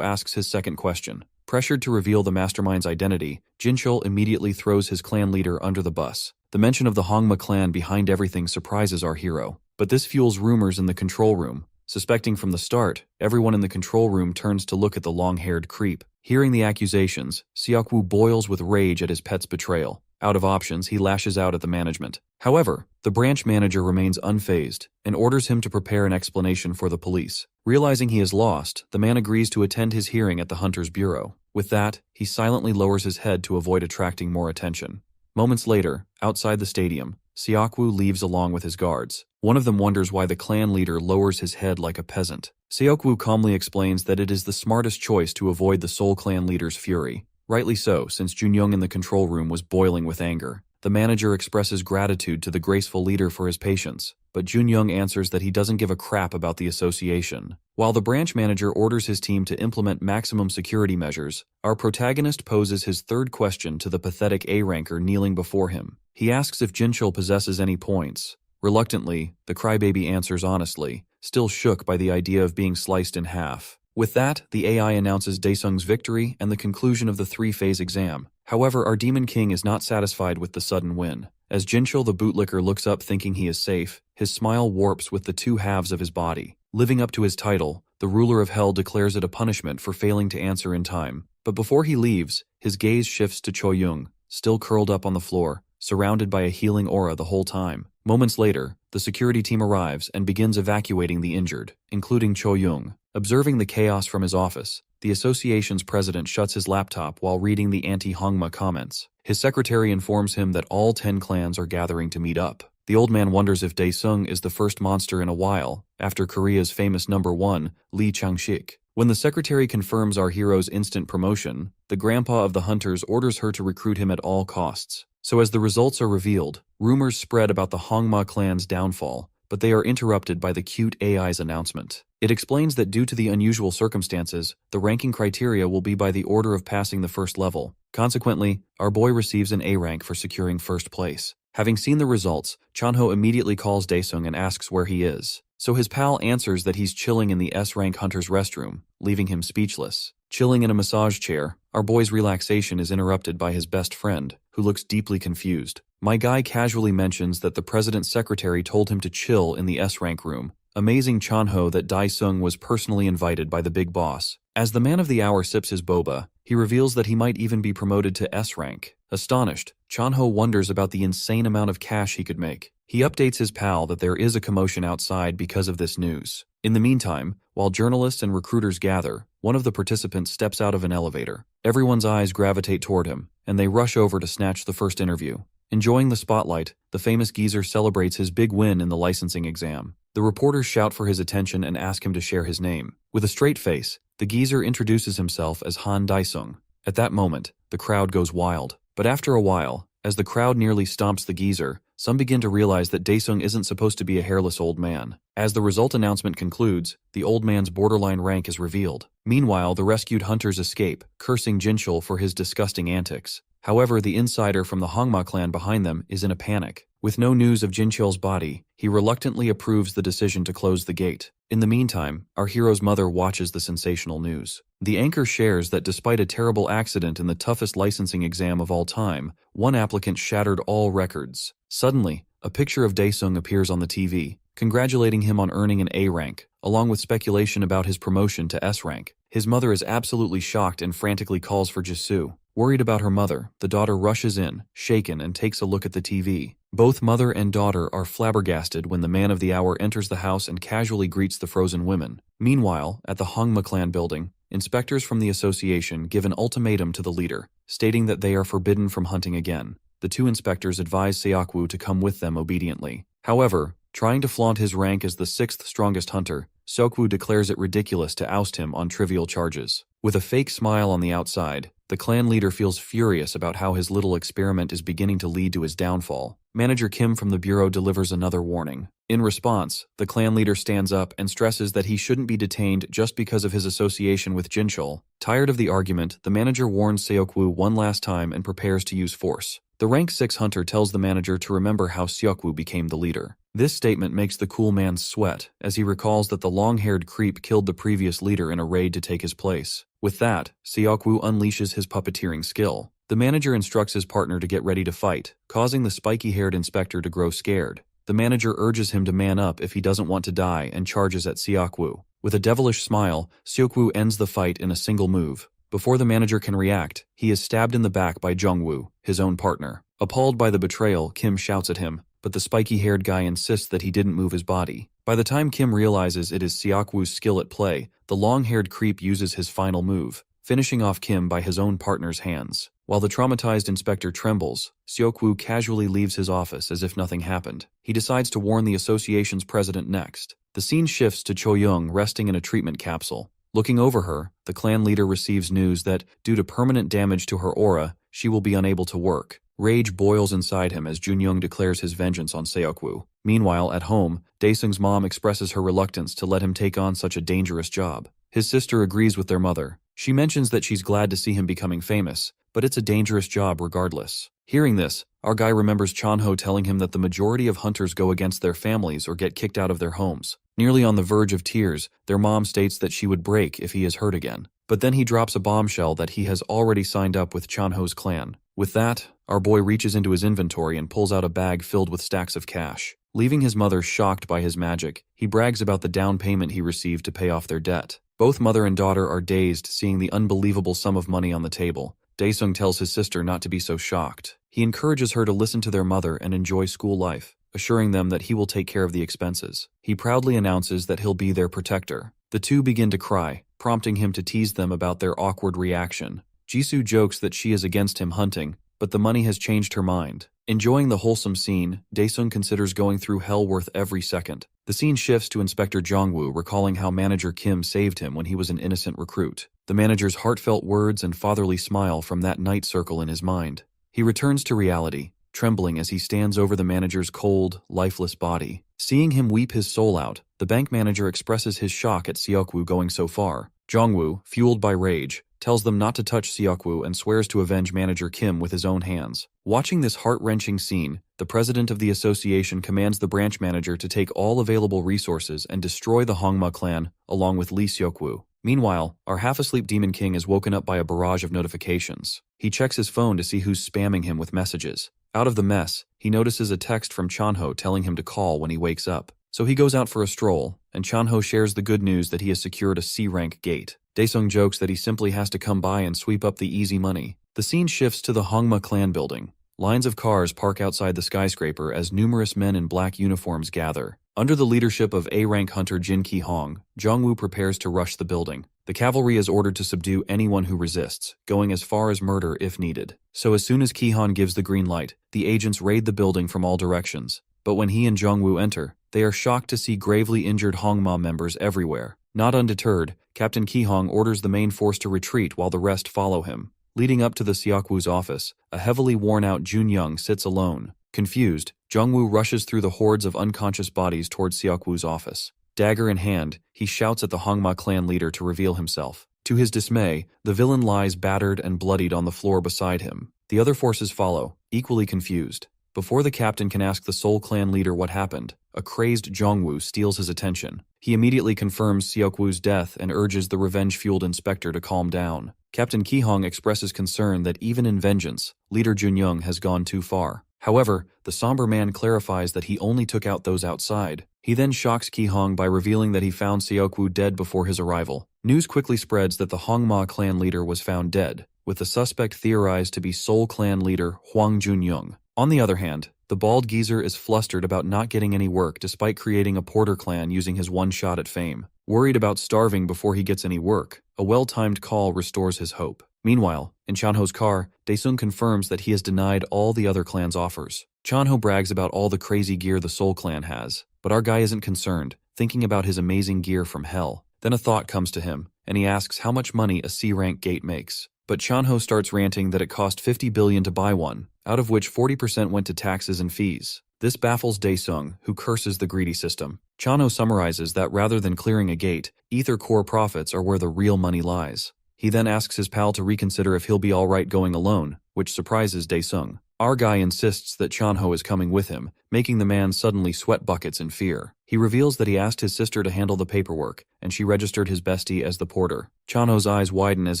asks his second question. Pressured to reveal the mastermind's identity, Jincheol immediately throws his clan leader under the bus. The mention of the Hongma clan behind everything surprises our hero, but this fuels rumors in the control room. Suspecting from the start, everyone in the control room turns to look at the long-haired creep. Hearing the accusations, Seokwoo boils with rage at his pet's betrayal. Out of options, he lashes out at the management. However, the branch manager remains unfazed and orders him to prepare an explanation for the police. Realizing he is lost, the man agrees to attend his hearing at the Hunter's Bureau. With that, he silently lowers his head to avoid attracting more attention. Moments later, outside the stadium, Seokwoo leaves along with his guards. One of them wonders why the clan leader lowers his head like a peasant. Seokwoo calmly explains that it is the smartest choice to avoid the Seoul clan leader's fury. Rightly so, since Junyoung in the control room was boiling with anger. The manager expresses gratitude to the graceful leader for his patience, but Junyoung answers that he doesn't give a crap about the association. While the branch manager orders his team to implement maximum security measures, our protagonist poses his third question to the pathetic A-ranker kneeling before him. He asks if Jincheol possesses any points. Reluctantly, the crybaby answers honestly, still shook by the idea of being sliced in half. With that, the AI announces Daesung's victory and the conclusion of the 3-phase exam. However, our Demon King is not satisfied with the sudden win. As Jincheol the bootlicker looks up thinking he is safe, his smile warps with the 2 halves of his body. Living up to his title, the ruler of hell declares it a punishment for failing to answer in time. But before he leaves, his gaze shifts to Choyoung, still curled up on the floor, surrounded by a healing aura the whole time. Moments later, the security team arrives and begins evacuating the injured, including Choyoung. Observing the chaos from his office, the association's president shuts his laptop while reading the anti-Hongma comments. His secretary informs him that all 10 clans are gathering to meet up. The old man wonders if Daesung is the first monster in a while, after Korea's famous number 1, Lee Chang-shik. When the secretary confirms our hero's instant promotion, the grandpa of the hunters orders her to recruit him at all costs. So as the results are revealed, rumors spread about the Hongma clan's downfall, but they are interrupted by the cute AI's announcement. It explains that due to the unusual circumstances, the ranking criteria will be by the order of passing the first level. Consequently, our boy receives an A rank for securing first place. Having seen the results, Chanho immediately calls Daesung and asks where he is. So his pal answers that he's chilling in the S-rank hunter's restroom, leaving him speechless. Chilling in a massage chair, our boy's relaxation is interrupted by his best friend, who looks deeply confused. My guy casually mentions that the president's secretary told him to chill in the S-rank room, amazing Chanho that Daesung was personally invited by the big boss. As the man of the hour sips his boba, he reveals that he might even be promoted to S-rank. Astonished, Chanho wonders about the insane amount of cash he could make. He updates his pal that there is a commotion outside because of this news. In the meantime, while journalists and recruiters gather, one of the participants steps out of an elevator. Everyone's eyes gravitate toward him, and they rush over to snatch the first interview. Enjoying the spotlight, the famous geezer celebrates his big win in the licensing exam. The reporters shout for his attention and ask him to share his name. With a straight face, the geezer introduces himself as Han Daesung. At that moment, the crowd goes wild. But after a while, as the crowd nearly stomps the geezer, some begin to realize that Daesung isn't supposed to be a hairless old man. As the result announcement concludes, the old man's borderline rank is revealed. Meanwhile, the rescued hunters escape, cursing Jinchul for his disgusting antics. However, the insider from the Hongma clan behind them is in a panic. With no news of Jinchul's body, he reluctantly approves the decision to close the gate. In the meantime, our hero's mother watches the sensational news. The anchor shares that despite a terrible accident in the toughest licensing exam of all time, one applicant shattered all records. Suddenly, a picture of Daesung appears on the TV, congratulating him on earning an A rank, along with speculation about his promotion to S rank. His mother is absolutely shocked and frantically calls for Jisoo. Worried about her mother, the daughter rushes in, shaken, and takes a look at the TV. Both mother and daughter are flabbergasted when the man of the hour enters the house and casually greets the frozen women. Meanwhile, at the Hongma clan building, inspectors from the association give an ultimatum to the leader, stating that they are forbidden from hunting again. The two inspectors advise Seokwoo to come with them obediently. However, trying to flaunt his rank as the sixth strongest hunter, Seokwoo declares it ridiculous to oust him on trivial charges. With a fake smile on the outside, the clan leader feels furious about how his little experiment is beginning to lead to his downfall. Manager Kim from the bureau delivers another warning. In response, the clan leader stands up and stresses that he shouldn't be detained just because of his association with Jinchul. Tired of the argument, the manager warns Seokwoo one last time and prepares to use force. The rank 6 hunter tells the manager to remember how Seokwoo became the leader. This statement makes the cool man sweat, as he recalls that the long-haired creep killed the previous leader in a raid to take his place. With that, Seokwoo unleashes his puppeteering skill. The manager instructs his partner to get ready to fight, causing the spiky-haired inspector to grow scared. The manager urges him to man up if he doesn't want to die and charges at Seokwoo. With a devilish smile, Seokwoo ends the fight in a single move. Before the manager can react, he is stabbed in the back by Jungwoo, his own partner. Appalled by the betrayal, Kim shouts at him, but the spiky-haired guy insists that he didn't move his body. By the time Kim realizes it is Seokwoo's skill at play, the long-haired creep uses his final move, finishing off Kim by his own partner's hands. While the traumatized inspector trembles, Seokwoo casually leaves his office as if nothing happened. He decides to warn the association's president next. The scene shifts to Cho-young resting in a treatment capsule. Looking over her, the clan leader receives news that, due to permanent damage to her aura, she will be unable to work. Rage boils inside him as Junyoung declares his vengeance on Seokwoo. Meanwhile, at home, Daesung's mom expresses her reluctance to let him take on such a dangerous job. His sister agrees with their mother. She mentions that she's glad to see him becoming famous, but it's a dangerous job regardless. Hearing this, our guy remembers Chanho telling him that the majority of hunters go against their families or get kicked out of their homes. Nearly on the verge of tears, their mom states that she would break if he is hurt again. But then he drops a bombshell that he has already signed up with Chanho's clan. With that, our boy reaches into his inventory and pulls out a bag filled with stacks of cash. Leaving his mother shocked by his magic, he brags about the down payment he received to pay off their debt. Both mother and daughter are dazed seeing the unbelievable sum of money on the table. Daesung tells his sister not to be so shocked. He encourages her to listen to their mother and enjoy school life, assuring them that he will take care of the expenses. He proudly announces that he'll be their protector. The two begin to cry, prompting him to tease them about their awkward reaction. Jisoo jokes that she is against him hunting, but the money has changed her mind. Enjoying the wholesome scene, Daesung considers going through hell worth every second. The scene shifts to Inspector Jongwoo recalling how manager Kim saved him when he was an innocent recruit. The manager's heartfelt words and fatherly smile from that night circle in his mind. He returns to reality, trembling as he stands over the manager's cold, lifeless body. Seeing him weep his soul out, the bank manager expresses his shock at Seokwoo going so far. Jongwoo, fueled by rage, tells them not to touch Seokwoo and swears to avenge manager Kim with his own hands. Watching this heart-wrenching scene, the president of the association commands the branch manager to take all available resources and destroy the Hongma clan, along with Lee Seokwoo. Meanwhile, our half-asleep Demon King is woken up by a barrage of notifications. He checks his phone to see who's spamming him with messages. Out of the mess, he notices a text from Chanho telling him to call when he wakes up. So he goes out for a stroll, and Chanho shares the good news that he has secured a C-rank gate. Daesung jokes that he simply has to come by and sweep up the easy money. The scene shifts to the Hongma clan building. Lines of cars park outside the skyscraper as numerous men in black uniforms gather. Under the leadership of A-rank hunter Jin Ki-hong, Jongwoo prepares to rush the building. The cavalry is ordered to subdue anyone who resists, going as far as murder if needed. So as soon as Ki-hong gives the green light, the agents raid the building from all directions. But when he and Jongwoo enter, they are shocked to see gravely injured Hongma members everywhere. Not undeterred, Captain Ki-hong orders the main force to retreat while the rest follow him. Leading up to the Seokwoo's office, a heavily worn-out Jun-young sits alone. Confused, Jongwoo rushes through the hordes of unconscious bodies towards Seokwoo's office. Dagger in hand, he shouts at the Hongma clan leader to reveal himself. To his dismay, the villain lies battered and bloodied on the floor beside him. The other forces follow, equally confused. Before the captain can ask the Seoul clan leader what happened, a crazed Jongwoo steals his attention. He immediately confirms Seokwoo's death and urges the revenge-fueled inspector to calm down. Captain Ki-hong expresses concern that even in vengeance, leader Jun-young has gone too far. However, the somber man clarifies that he only took out those outside. He then shocks Ki-hong by revealing that he found Seokwoo dead before his arrival. News quickly spreads that the Hongma clan leader was found dead, with the suspect theorized to be Seoul clan leader Hwang Jun-young. On the other hand, the bald geezer is flustered about not getting any work despite creating a porter clan using his one shot at fame. Worried about starving before he gets any work, a well-timed call restores his hope. Meanwhile, in Chanho's car, Daesung confirms that he has denied all the other clan's offers. Chanho brags about all the crazy gear the Seoul clan has, but our guy isn't concerned, thinking about his amazing gear from hell. Then a thought comes to him, and he asks how much money a C-rank gate makes. But Chanho starts ranting that it cost 50 billion to buy one, out of which 40% went to taxes and fees. This baffles Daesung, who curses the greedy system. Chanho summarizes that rather than clearing a gate, Ether core profits are where the real money lies. He then asks his pal to reconsider if he'll be alright going alone, which surprises Daesung. Our guy insists that Chanho is coming with him, making the man suddenly sweat buckets in fear. He reveals that he asked his sister to handle the paperwork, and she registered his bestie as the porter. Chanho's eyes widen as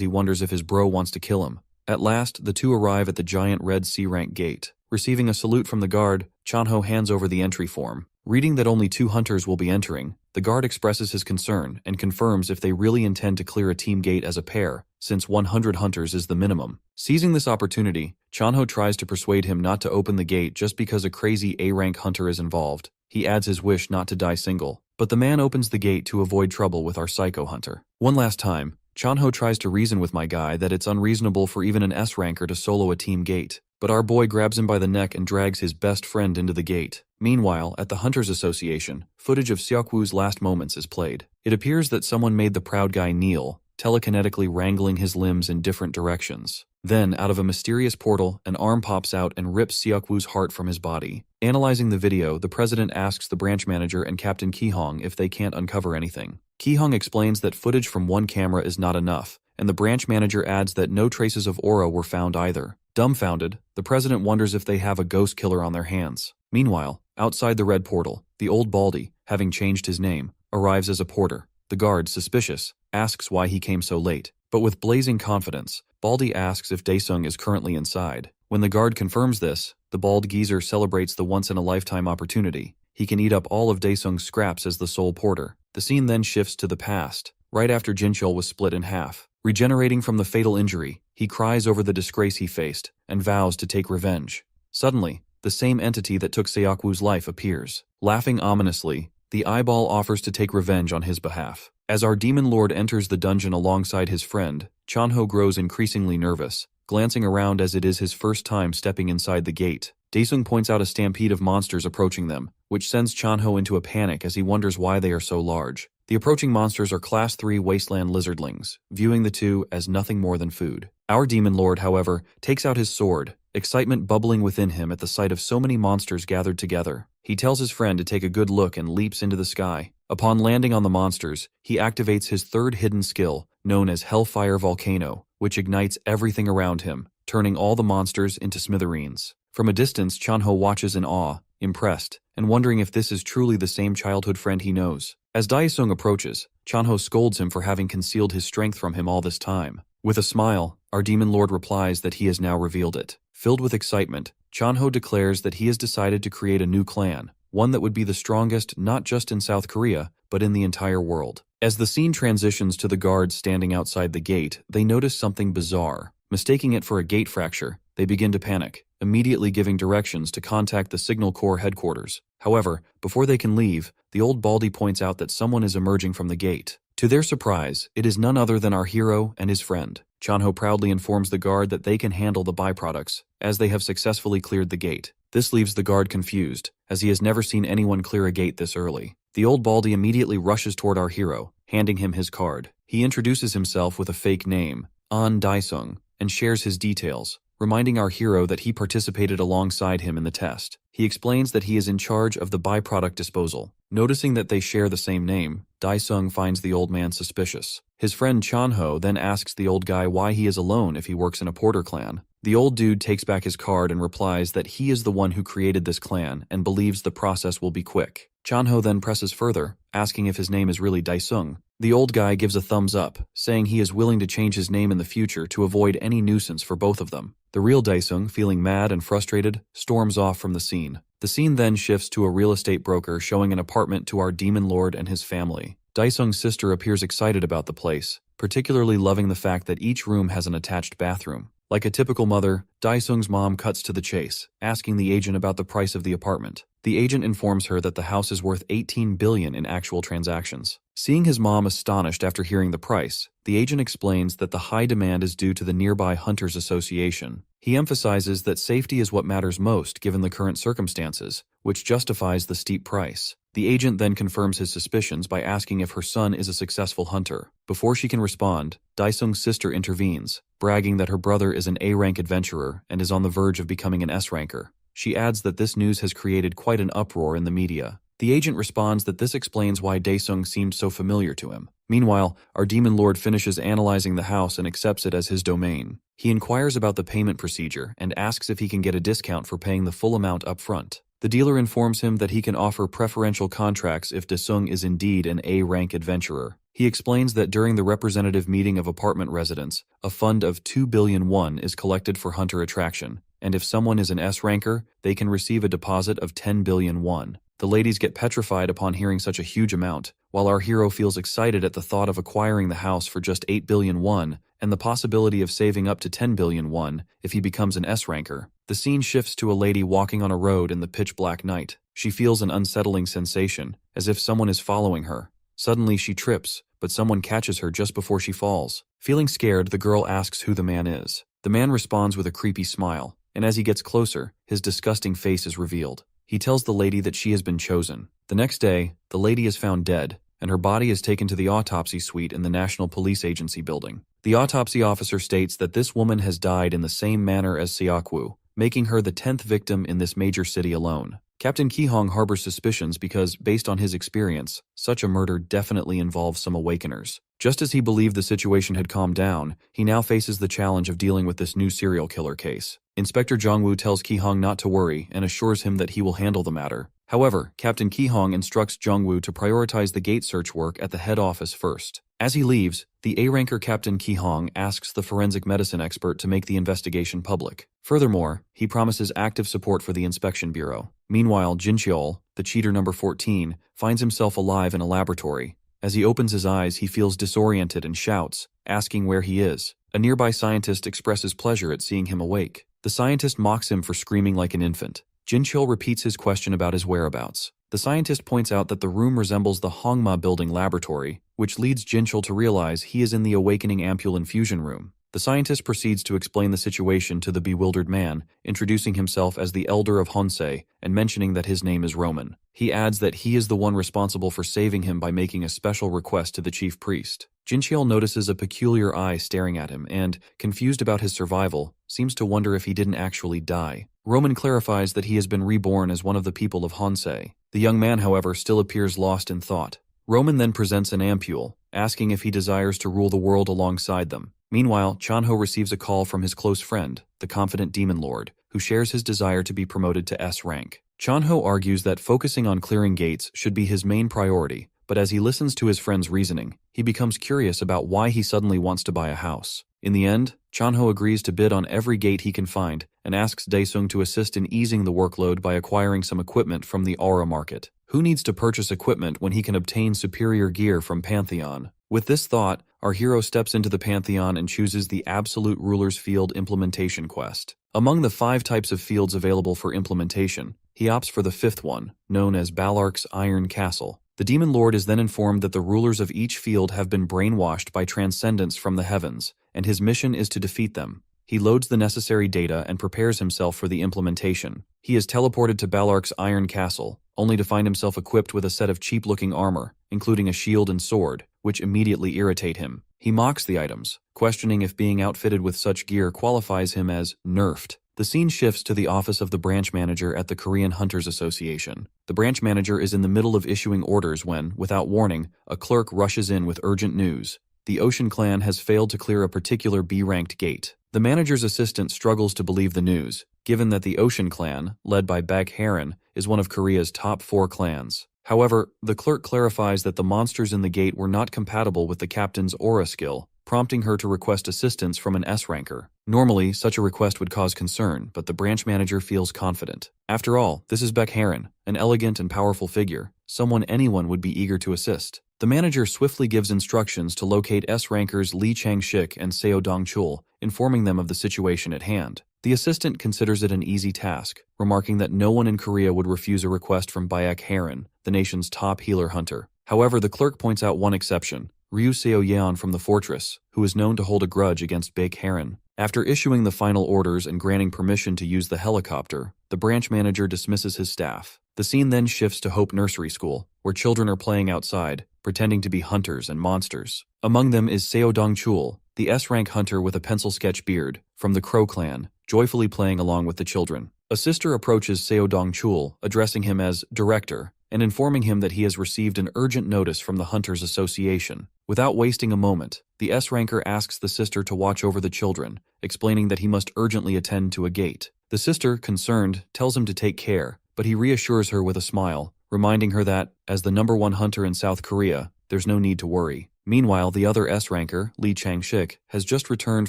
he wonders if his bro wants to kill him. At last, the two arrive at the giant red C-rank gate. Receiving a salute from the guard, Chanho hands over the entry form. Reading that only 2 hunters will be entering, the guard expresses his concern and confirms if they really intend to clear a team gate as a pair, since 100 hunters is the minimum. Seizing this opportunity, Chanho tries to persuade him not to open the gate just because a crazy A-rank hunter is involved. He adds his wish not to die single, but the man opens the gate to avoid trouble with our psycho hunter. One last time, Chanho tries to reason with my guy that it's unreasonable for even an S-ranker to solo a team gate, but our boy grabs him by the neck and drags his best friend into the gate. Meanwhile, at the Hunters Association, footage of Seokwoo's last moments is played. It appears that someone made the proud guy kneel, telekinetically wrangling his limbs in different directions. Then, out of a mysterious portal, an arm pops out and rips Seokwoo's heart from his body. Analyzing the video, the president asks the branch manager and Captain Ki-hong if they can't uncover anything. Ki-hong explains that footage from one camera is not enough, and the branch manager adds that no traces of aura were found either. Dumbfounded, the president wonders if they have a ghost killer on their hands. Meanwhile, outside the red portal, the old Baldy, having changed his name, arrives as a porter. The guard, suspicious, asks why he came so late. But with blazing confidence, Baldy asks if Daesung is currently inside. When the guard confirms this, the bald geezer celebrates the once-in-a-lifetime opportunity. He can eat up all of Daesung's scraps as the sole porter. The scene then shifts to the past, right after Jinchul was split in half. Regenerating from the fatal injury, he cries over the disgrace he faced and vows to take revenge. Suddenly, the same entity that took Seokwoo's life appears. Laughing ominously, the eyeball offers to take revenge on his behalf. As our demon lord enters the dungeon alongside his friend, Chanho grows increasingly nervous, glancing around as it is his first time stepping inside the gate. Daesung points out a stampede of monsters approaching them, which sends Chanho into a panic as he wonders why they are so large. The approaching monsters are Class 3 wasteland lizardlings, viewing the two as nothing more than food. Our demon lord, however, takes out his sword, excitement bubbling within him at the sight of so many monsters gathered together. He tells his friend to take a good look and leaps into the sky. Upon landing on the monsters, he activates his third hidden skill, known as Hellfire Volcano, which ignites everything around him, turning all the monsters into smithereens. From a distance, Chanho watches in awe, impressed, and wondering if this is truly the same childhood friend he knows. As Daesung approaches, Chanho scolds him for having concealed his strength from him all this time. With a smile, our demon lord replies that he has now revealed it. Filled with excitement, Chanho declares that he has decided to create a new clan, one that would be the strongest not just in South Korea, but in the entire world. As the scene transitions to the guards standing outside the gate, they notice something bizarre. Mistaking it for a gate fracture, they begin to panic, immediately giving directions to contact the Signal Corps headquarters. However, before they can leave, the old Baldy points out that someone is emerging from the gate. To their surprise, it is none other than our hero and his friend. Chanho proudly informs the guard that they can handle the byproducts, as they have successfully cleared the gate. This leaves the guard confused, as he has never seen anyone clear a gate this early. The old Baldy immediately rushes toward our hero, handing him his card. He introduces himself with a fake name, An Daesung, and shares his details, reminding our hero that he participated alongside him in the test. He explains that he is in charge of the byproduct disposal. Noticing that they share the same name, Daesung finds the old man suspicious. His friend Chanho then asks the old guy why he is alone if he works in a porter clan. The old dude takes back his card and replies that he is the one who created this clan and believes the process will be quick. Chanho then presses further, asking if his name is really Daesung. The old guy gives a thumbs up, saying he is willing to change his name in the future to avoid any nuisance for both of them. The real Daesung, feeling mad and frustrated, storms off from the scene. The scene then shifts to a real estate broker showing an apartment to our demon lord and his family. Daesung's sister appears excited about the place, particularly loving the fact that each room has an attached bathroom. Like a typical mother, Daesung's mom cuts to the chase, asking the agent about the price of the apartment. The agent informs her that the house is worth 18 billion in actual transactions. Seeing his mom astonished after hearing the price, the agent explains that the high demand is due to the nearby Hunters Association. He emphasizes that safety is what matters most given the current circumstances, which justifies the steep price. The agent then confirms his suspicions by asking if her son is a successful hunter. Before she can respond, Daesung's sister intervenes, bragging that her brother is an A-rank adventurer and is on the verge of becoming an S-ranker. She adds that this news has created quite an uproar in the media. The agent responds that this explains why Daesung seemed so familiar to him. Meanwhile, our demon lord finishes analyzing the house and accepts it as his domain. He inquires about the payment procedure and asks if he can get a discount for paying the full amount up front. The dealer informs him that he can offer preferential contracts if Daesung is indeed an A-rank adventurer. He explains that during the representative meeting of apartment residents, a fund of 2 billion won is collected for hunter attraction, and if someone is an S-ranker, they can receive a deposit of 10 billion won. The ladies get petrified upon hearing such a huge amount, while our hero feels excited at the thought of acquiring the house for just 8 billion won and the possibility of saving up to 10 billion won if he becomes an S-ranker. The scene shifts to a lady walking on a road in the pitch-black night. She feels an unsettling sensation, as if someone is following her. Suddenly she trips, but someone catches her just before she falls. Feeling scared, the girl asks who the man is. The man responds with a creepy smile, and as he gets closer, his disgusting face is revealed. He tells the lady that she has been chosen. The next day, the lady is found dead, and her body is taken to the autopsy suite in the National Police Agency building. The autopsy officer states that this woman has died in the same manner as Seokwoo, making her the 10th victim in this major city alone. Captain Ki-hong harbors suspicions because, based on his experience, such a murder definitely involves some awakeners. Just as he believed the situation had calmed down, he now faces the challenge of dealing with this new serial killer case. Inspector Jongwoo tells Ki-hong not to worry and assures him that he will handle the matter. However, Captain Ki-hong instructs Jongwoo to prioritize the gate search work at the head office first. As he leaves, the A-ranker Captain Ki-hong asks the forensic medicine expert to make the investigation public. Furthermore, he promises active support for the inspection bureau. Meanwhile, Jincheol, the cheater number 14, finds himself alive in a laboratory. As he opens his eyes, he feels disoriented and shouts, asking where he is. A nearby scientist expresses pleasure at seeing him awake. The scientist mocks him for screaming like an infant. Jincheol repeats his question about his whereabouts. The scientist points out that the room resembles the Hongma building laboratory, which leads Jincheol to realize he is in the awakening ampule infusion room. The scientist proceeds to explain the situation to the bewildered man, introducing himself as the elder of Honsei and mentioning that his name is Roman. He adds that he is the one responsible for saving him by making a special request to the chief priest. Jincheol notices a peculiar eye staring at him and, confused about his survival, seems to wonder if he didn't actually die. Roman clarifies that he has been reborn as one of the people of Honsei. The young man, however, still appears lost in thought. Roman then presents an ampule, asking if he desires to rule the world alongside them. Meanwhile, Chanho receives a call from his close friend, the confident demon lord, who shares his desire to be promoted to S rank. Chanho argues that focusing on clearing gates should be his main priority, but as he listens to his friend's reasoning, he becomes curious about why he suddenly wants to buy a house. In the end, Chanho agrees to bid on every gate he can find and asks Daesung to assist in easing the workload by acquiring some equipment from the Aura market. Who needs to purchase equipment when he can obtain superior gear from Pantheon? With this thought, our hero steps into the Pantheon and chooses the Absolute Ruler's Field Implementation quest. Among the 5 types of fields available for implementation, he opts for the 5th one, known as Balark's Iron Castle. The Demon Lord is then informed that the rulers of each field have been brainwashed by transcendence from the heavens, and his mission is to defeat them. He loads the necessary data and prepares himself for the implementation. He is teleported to Balark's Iron Castle, only to find himself equipped with a set of cheap-looking armor, including a shield and sword, which immediately irritate him. He mocks the items, questioning if being outfitted with such gear qualifies him as nerfed. The scene shifts to the office of the branch manager at the Korean Hunters Association. The branch manager is in the middle of issuing orders when, without warning, a clerk rushes in with urgent news. The Ocean Clan has failed to clear a particular B-ranked gate. The manager's assistant struggles to believe the news, given that the Ocean Clan, led by Baek Heron, is one of Korea's top 4 clans. However, the clerk clarifies that the monsters in the gate were not compatible with the captain's aura skill, prompting her to request assistance from an S-ranker. Normally, such a request would cause concern, but the branch manager feels confident. After all, this is Baek Heron, an elegant and powerful figure, someone anyone would be eager to assist. The manager swiftly gives instructions to locate S-rankers Lee Chang-shik and Seo Dong-chul, informing them of the situation at hand. The assistant considers it an easy task, remarking that no one in Korea would refuse a request from Baek Heron, the nation's top healer hunter. However, the clerk points out one exception, Ryu Seo Yeon from the fortress, who is known to hold a grudge against Baek Heron. After issuing the final orders and granting permission to use the helicopter, the branch manager dismisses his staff. The scene then shifts to Hope Nursery School, where children are playing outside, pretending to be hunters and monsters. Among them is Seo Dong-chul, the S-rank hunter with a pencil sketch beard, from the Crow clan, joyfully playing along with the children. A sister approaches Seo Dong-chul, addressing him as Director, and informing him that he has received an urgent notice from the Hunters Association. Without wasting a moment, the S-ranker asks the sister to watch over the children, explaining that he must urgently attend to a gate. The sister, concerned, tells him to take care, but he reassures her with a smile, reminding her that, as the #1 hunter in South Korea, there's no need to worry. Meanwhile, the other S-ranker, Lee Chang-shik, has just returned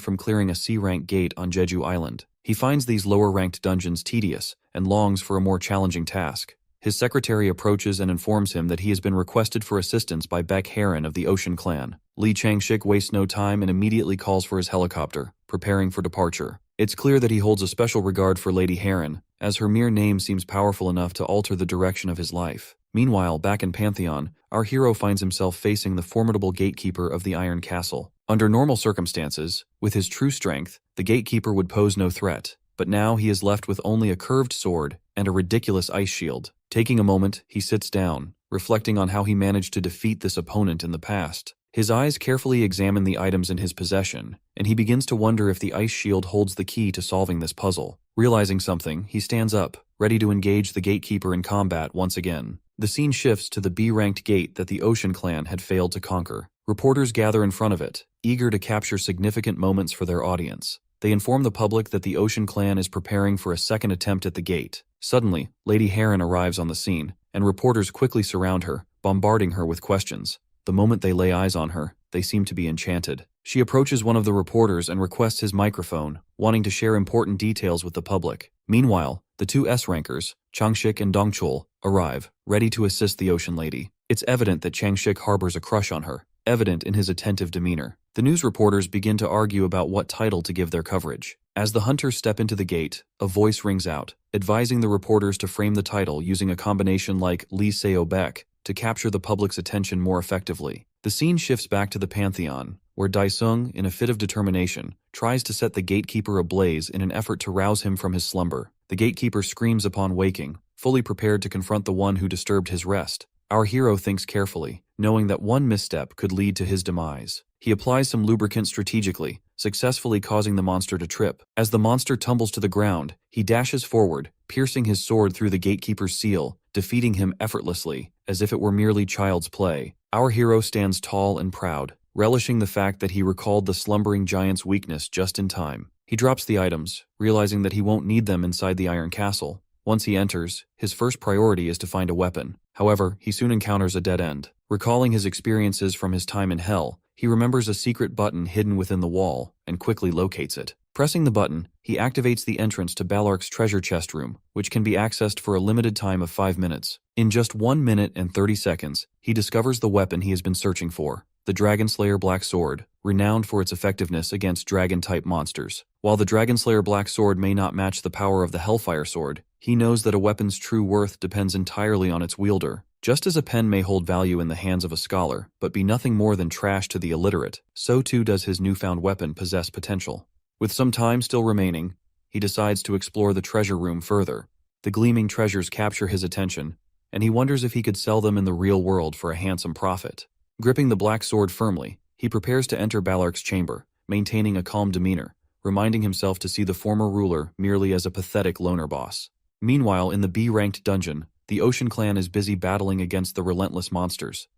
from clearing a C-rank gate on Jeju Island. He finds these lower-ranked dungeons tedious and longs for a more challenging task. His secretary approaches and informs him that he has been requested for assistance by Baek Heron of the Ocean Clan. Lee Chang-shik wastes no time and immediately calls for his helicopter, preparing for departure. It's clear that he holds a special regard for Lady Heron, as her mere name seems powerful enough to alter the direction of his life. Meanwhile, back in Pantheon, our hero finds himself facing the formidable gatekeeper of the Iron Castle. Under normal circumstances, with his true strength, the gatekeeper would pose no threat, but now he is left with only a curved sword and a ridiculous ice shield. Taking a moment, he sits down, reflecting on how he managed to defeat this opponent in the past. His eyes carefully examine the items in his possession, and he begins to wonder if the ice shield holds the key to solving this puzzle. Realizing something, he stands up, ready to engage the gatekeeper in combat once again. The scene shifts to the B-ranked gate that the Ocean Clan had failed to conquer. Reporters gather in front of it, eager to capture significant moments for their audience. They inform the public that the Ocean Clan is preparing for a second attempt at the gate. Suddenly, Lady Heron arrives on the scene, and reporters quickly surround her, bombarding her with questions. The moment they lay eyes on her, they seem to be enchanted. She approaches one of the reporters and requests his microphone, wanting to share important details with the public. Meanwhile, the two S-rankers, Chang-shik and Dong-chul, arrive, ready to assist the Ocean Lady. It's evident that Chang-shik harbors a crush on her, evident in his attentive demeanor. The news reporters begin to argue about what title to give their coverage. As the hunters step into the gate, a voice rings out, advising the reporters to frame the title using a combination like Lee Seo Baek to capture the public's attention more effectively. The scene shifts back to the Pantheon, where Daesung, in a fit of determination, tries to set the gatekeeper ablaze in an effort to rouse him from his slumber. The gatekeeper screams upon waking, fully prepared to confront the one who disturbed his rest. Our hero thinks carefully, knowing that one misstep could lead to his demise. He applies some lubricant strategically, successfully causing the monster to trip. As the monster tumbles to the ground, he dashes forward, piercing his sword through the gatekeeper's seal, defeating him effortlessly, as if it were merely child's play. Our hero stands tall and proud, relishing the fact that he recalled the slumbering giant's weakness just in time. He drops the items, realizing that he won't need them inside the Iron Castle. Once he enters, his first priority is to find a weapon. However, he soon encounters a dead end. Recalling his experiences from his time in Hell, he remembers a secret button hidden within the wall and quickly locates it. Pressing the button, he activates the entrance to Ballark's treasure chest room, which can be accessed for a limited time of 5 minutes. In just 1 minute and 30 seconds, he discovers the weapon he has been searching for, the Dragon Slayer Black Sword, renowned for its effectiveness against dragon-type monsters. While the Dragon Slayer Black Sword may not match the power of the Hellfire Sword, he knows that a weapon's true worth depends entirely on its wielder. Just as a pen may hold value in the hands of a scholar, but be nothing more than trash to the illiterate, so too does his newfound weapon possess potential. With some time still remaining, he decides to explore the treasure room further. The gleaming treasures capture his attention, and he wonders if he could sell them in the real world for a handsome profit. Gripping the black sword firmly, he prepares to enter Ballark's chamber, maintaining a calm demeanor, reminding himself to see the former ruler merely as a pathetic loner boss. Meanwhile, in the B-ranked dungeon, the Ocean Clan is busy battling against the relentless monsters.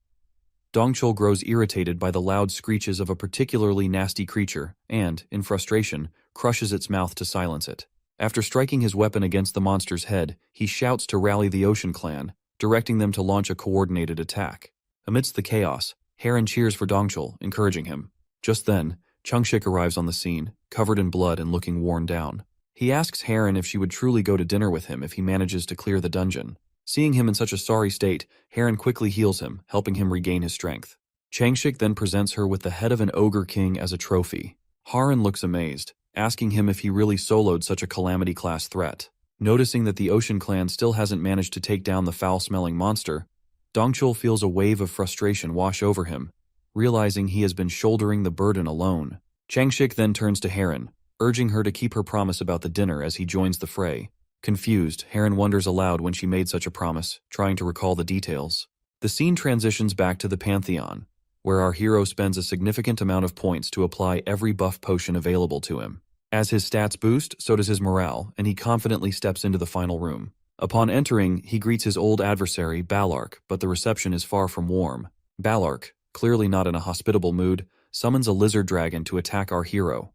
Dongchul grows irritated by the loud screeches of a particularly nasty creature and, in frustration, crushes its mouth to silence it. After striking his weapon against the monster's head, he shouts to rally the Ocean Clan, directing them to launch a coordinated attack. Amidst the chaos, Heron cheers for Dongchul, encouraging him. Just then, Chungshik arrives on the scene, covered in blood and looking worn down. He asks Heron if she would truly go to dinner with him if he manages to clear the dungeon. Seeing him in such a sorry state, Heron quickly heals him, helping him regain his strength. Changshik then presents her with the head of an ogre king as a trophy. Heron looks amazed, asking him if he really soloed such a calamity-class threat. Noticing that the Ocean Clan still hasn't managed to take down the foul-smelling monster, Dongchul feels a wave of frustration wash over him, realizing he has been shouldering the burden alone. Changshik then turns to Heron, urging her to keep her promise about the dinner as he joins the fray. Confused, Heron wonders aloud when she made such a promise, trying to recall the details. The scene transitions back to the Pantheon, where our hero spends a significant amount of points to apply every buff potion available to him. As his stats boost, so does his morale, and he confidently steps into the final room. Upon entering, he greets his old adversary, Ballark, but the reception is far from warm. Ballark, clearly not in a hospitable mood, summons a lizard dragon to attack our hero.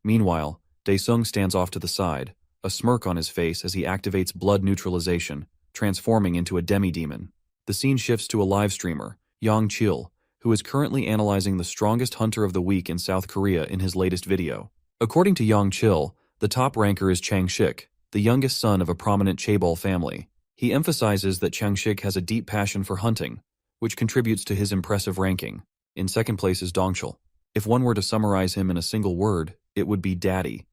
Meanwhile, Daesung stands off to the side, a smirk on his face as he activates blood neutralization, transforming into a demi-demon. The scene shifts to a live streamer, Yang Chil, who is currently analyzing the strongest hunter of the week in South Korea in his latest video. According to Yang Chil, the top ranker is Changshik, the youngest son of a prominent chaebol family. He emphasizes that Changshik has a deep passion for hunting, which contributes to his impressive ranking. In second place is Dongchul. If one were to summarize him in a single word, it would be daddy.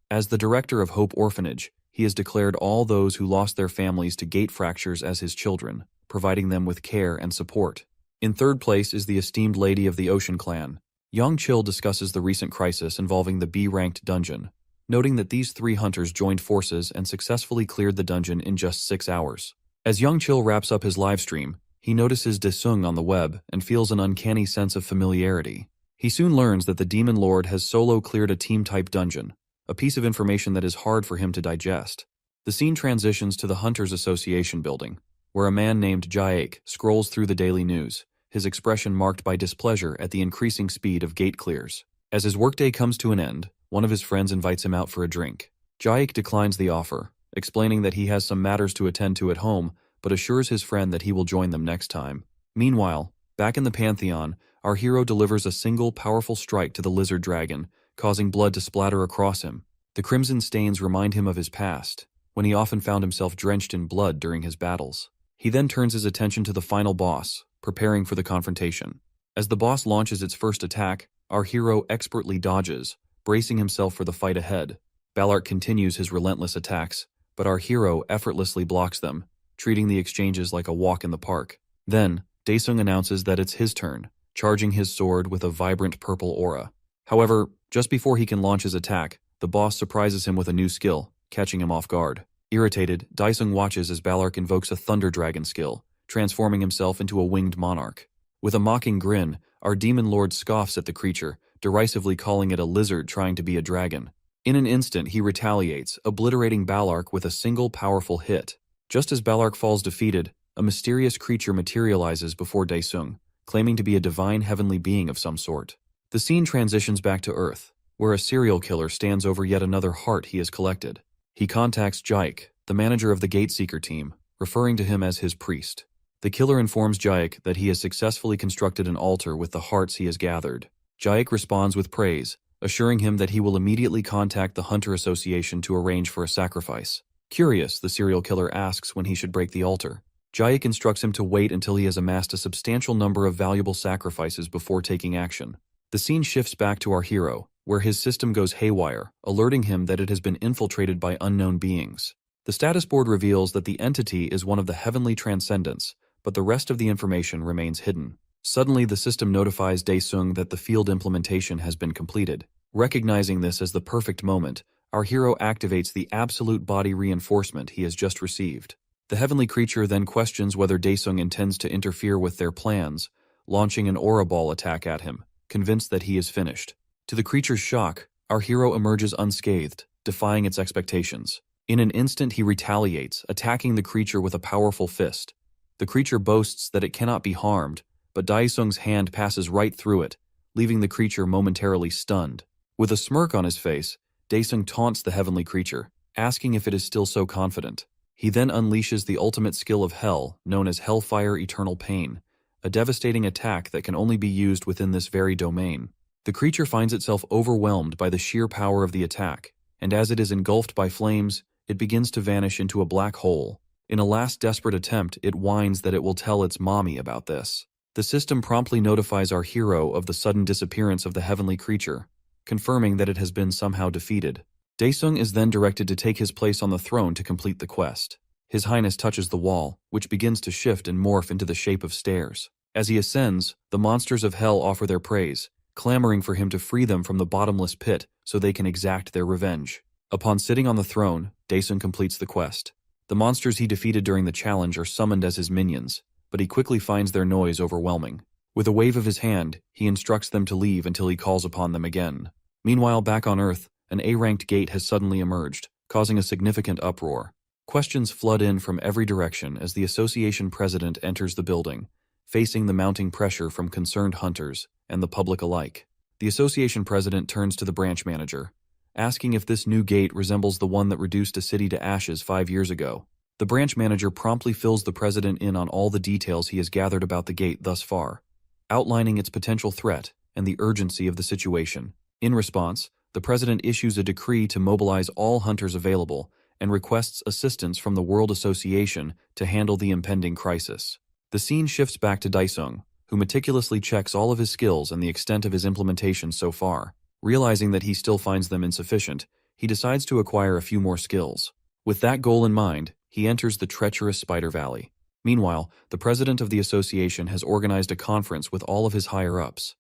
As the director of Hope Orphanage, he has declared all those who lost their families to gate fractures as his children, providing them with care and support. In third place is the esteemed lady of the Ocean Clan. Yang Chil discusses the recent crisis involving the B-ranked dungeon, noting that these 3 hunters joined forces and successfully cleared the dungeon in just 6 hours. As Yang Chil wraps up his livestream, he notices Daesung on the web and feels an uncanny sense of familiarity. He soon learns that the Demon Lord has solo cleared a team-type dungeon, a piece of information that is hard for him to digest. The scene transitions to the Hunters Association building, where a man named Jaek scrolls through the daily news, his expression marked by displeasure at the increasing speed of gate clears. As his workday comes to an end, one of his friends invites him out for a drink. Jaek declines the offer, explaining that he has some matters to attend to at home, but assures his friend that he will join them next time. Meanwhile, back in the Pantheon, our hero delivers a single powerful strike to the lizard dragon, causing blood to splatter across him. The crimson stains remind him of his past, when he often found himself drenched in blood during his battles. He then turns his attention to the final boss, preparing for the confrontation. As the boss launches its first attack, our hero expertly dodges, bracing himself for the fight ahead. Ballark continues his relentless attacks, but our hero effortlessly blocks them, treating the exchanges like a walk in the park. Then, Daesung announces that it's his turn, charging his sword with a vibrant purple aura. However, just before he can launch his attack, the boss surprises him with a new skill, catching him off guard. Irritated, Daisung watches as Ballark invokes a Thunder Dragon skill, transforming himself into a winged monarch. With a mocking grin, our demon lord scoffs at the creature, derisively calling it a lizard trying to be a dragon. In an instant, he retaliates, obliterating Ballark with a single powerful hit. Just as Ballark falls defeated, a mysterious creature materializes before Daesung, claiming to be a divine heavenly being of some sort. The scene transitions back to Earth, where a serial killer stands over yet another heart he has collected. He contacts Jaik, the manager of the Gateseeker team, referring to him as his priest. The killer informs Jaik that he has successfully constructed an altar with the hearts he has gathered. Jaik responds with praise, assuring him that he will immediately contact the Hunter Association to arrange for a sacrifice. Curious, the serial killer asks when he should break the altar. Jaik instructs him to wait until he has amassed a substantial number of valuable sacrifices before taking action. The scene shifts back to our hero, where his system goes haywire, alerting him that it has been infiltrated by unknown beings. The status board reveals that the entity is one of the heavenly transcendents, but the rest of the information remains hidden. Suddenly, the system notifies Daesung that the field implementation has been completed. Recognizing this as the perfect moment, our hero activates the absolute body reinforcement he has just received. The heavenly creature then questions whether Daesung intends to interfere with their plans, launching an aura ball attack at him, convinced that he is finished. To the creature's shock, our hero emerges unscathed, defying its expectations. In an instant, he retaliates, attacking the creature with a powerful fist. The creature boasts that it cannot be harmed, but Daesung's hand passes right through it, leaving the creature momentarily stunned. With a smirk on his face, Daesung taunts the heavenly creature, asking if it is still so confident. He then unleashes the ultimate skill of Hell, known as Hellfire Eternal Pain, a devastating attack that can only be used within this very domain. The creature finds itself overwhelmed by the sheer power of the attack, and as it is engulfed by flames, it begins to vanish into a black hole. In a last desperate attempt, it whines that it will tell its mommy about this. The system promptly notifies our hero of the sudden disappearance of the heavenly creature, confirming that it has been somehow defeated. Daesung is then directed to take his place on the throne to complete the quest. His Highness touches the wall, which begins to shift and morph into the shape of stairs. As he ascends, the monsters of hell offer their praise, clamoring for him to free them from the bottomless pit so they can exact their revenge. Upon sitting on the throne, Daesung completes the quest. The monsters he defeated during the challenge are summoned as his minions, but he quickly finds their noise overwhelming. With a wave of his hand, he instructs them to leave until he calls upon them again. Meanwhile, back on Earth, an A-ranked gate has suddenly emerged, causing a significant uproar. Questions flood in from every direction as the association president enters the building, facing the mounting pressure from concerned hunters and the public alike. The association president turns to the branch manager, asking if this new gate resembles the one that reduced a city to ashes 5 years ago. The branch manager promptly fills the president in on all the details he has gathered about the gate thus far, outlining its potential threat and the urgency of the situation. In response, the president issues a decree to mobilize all hunters available and requests assistance from the World Association to handle the impending crisis. The scene shifts back to Daesung, who meticulously checks all of his skills and the extent of his implementation so far. Realizing that he still finds them insufficient, he decides to acquire a few more skills. With that goal in mind, he enters the treacherous Spider Valley. Meanwhile, the president of the association has organized a conference with all of his higher-ups.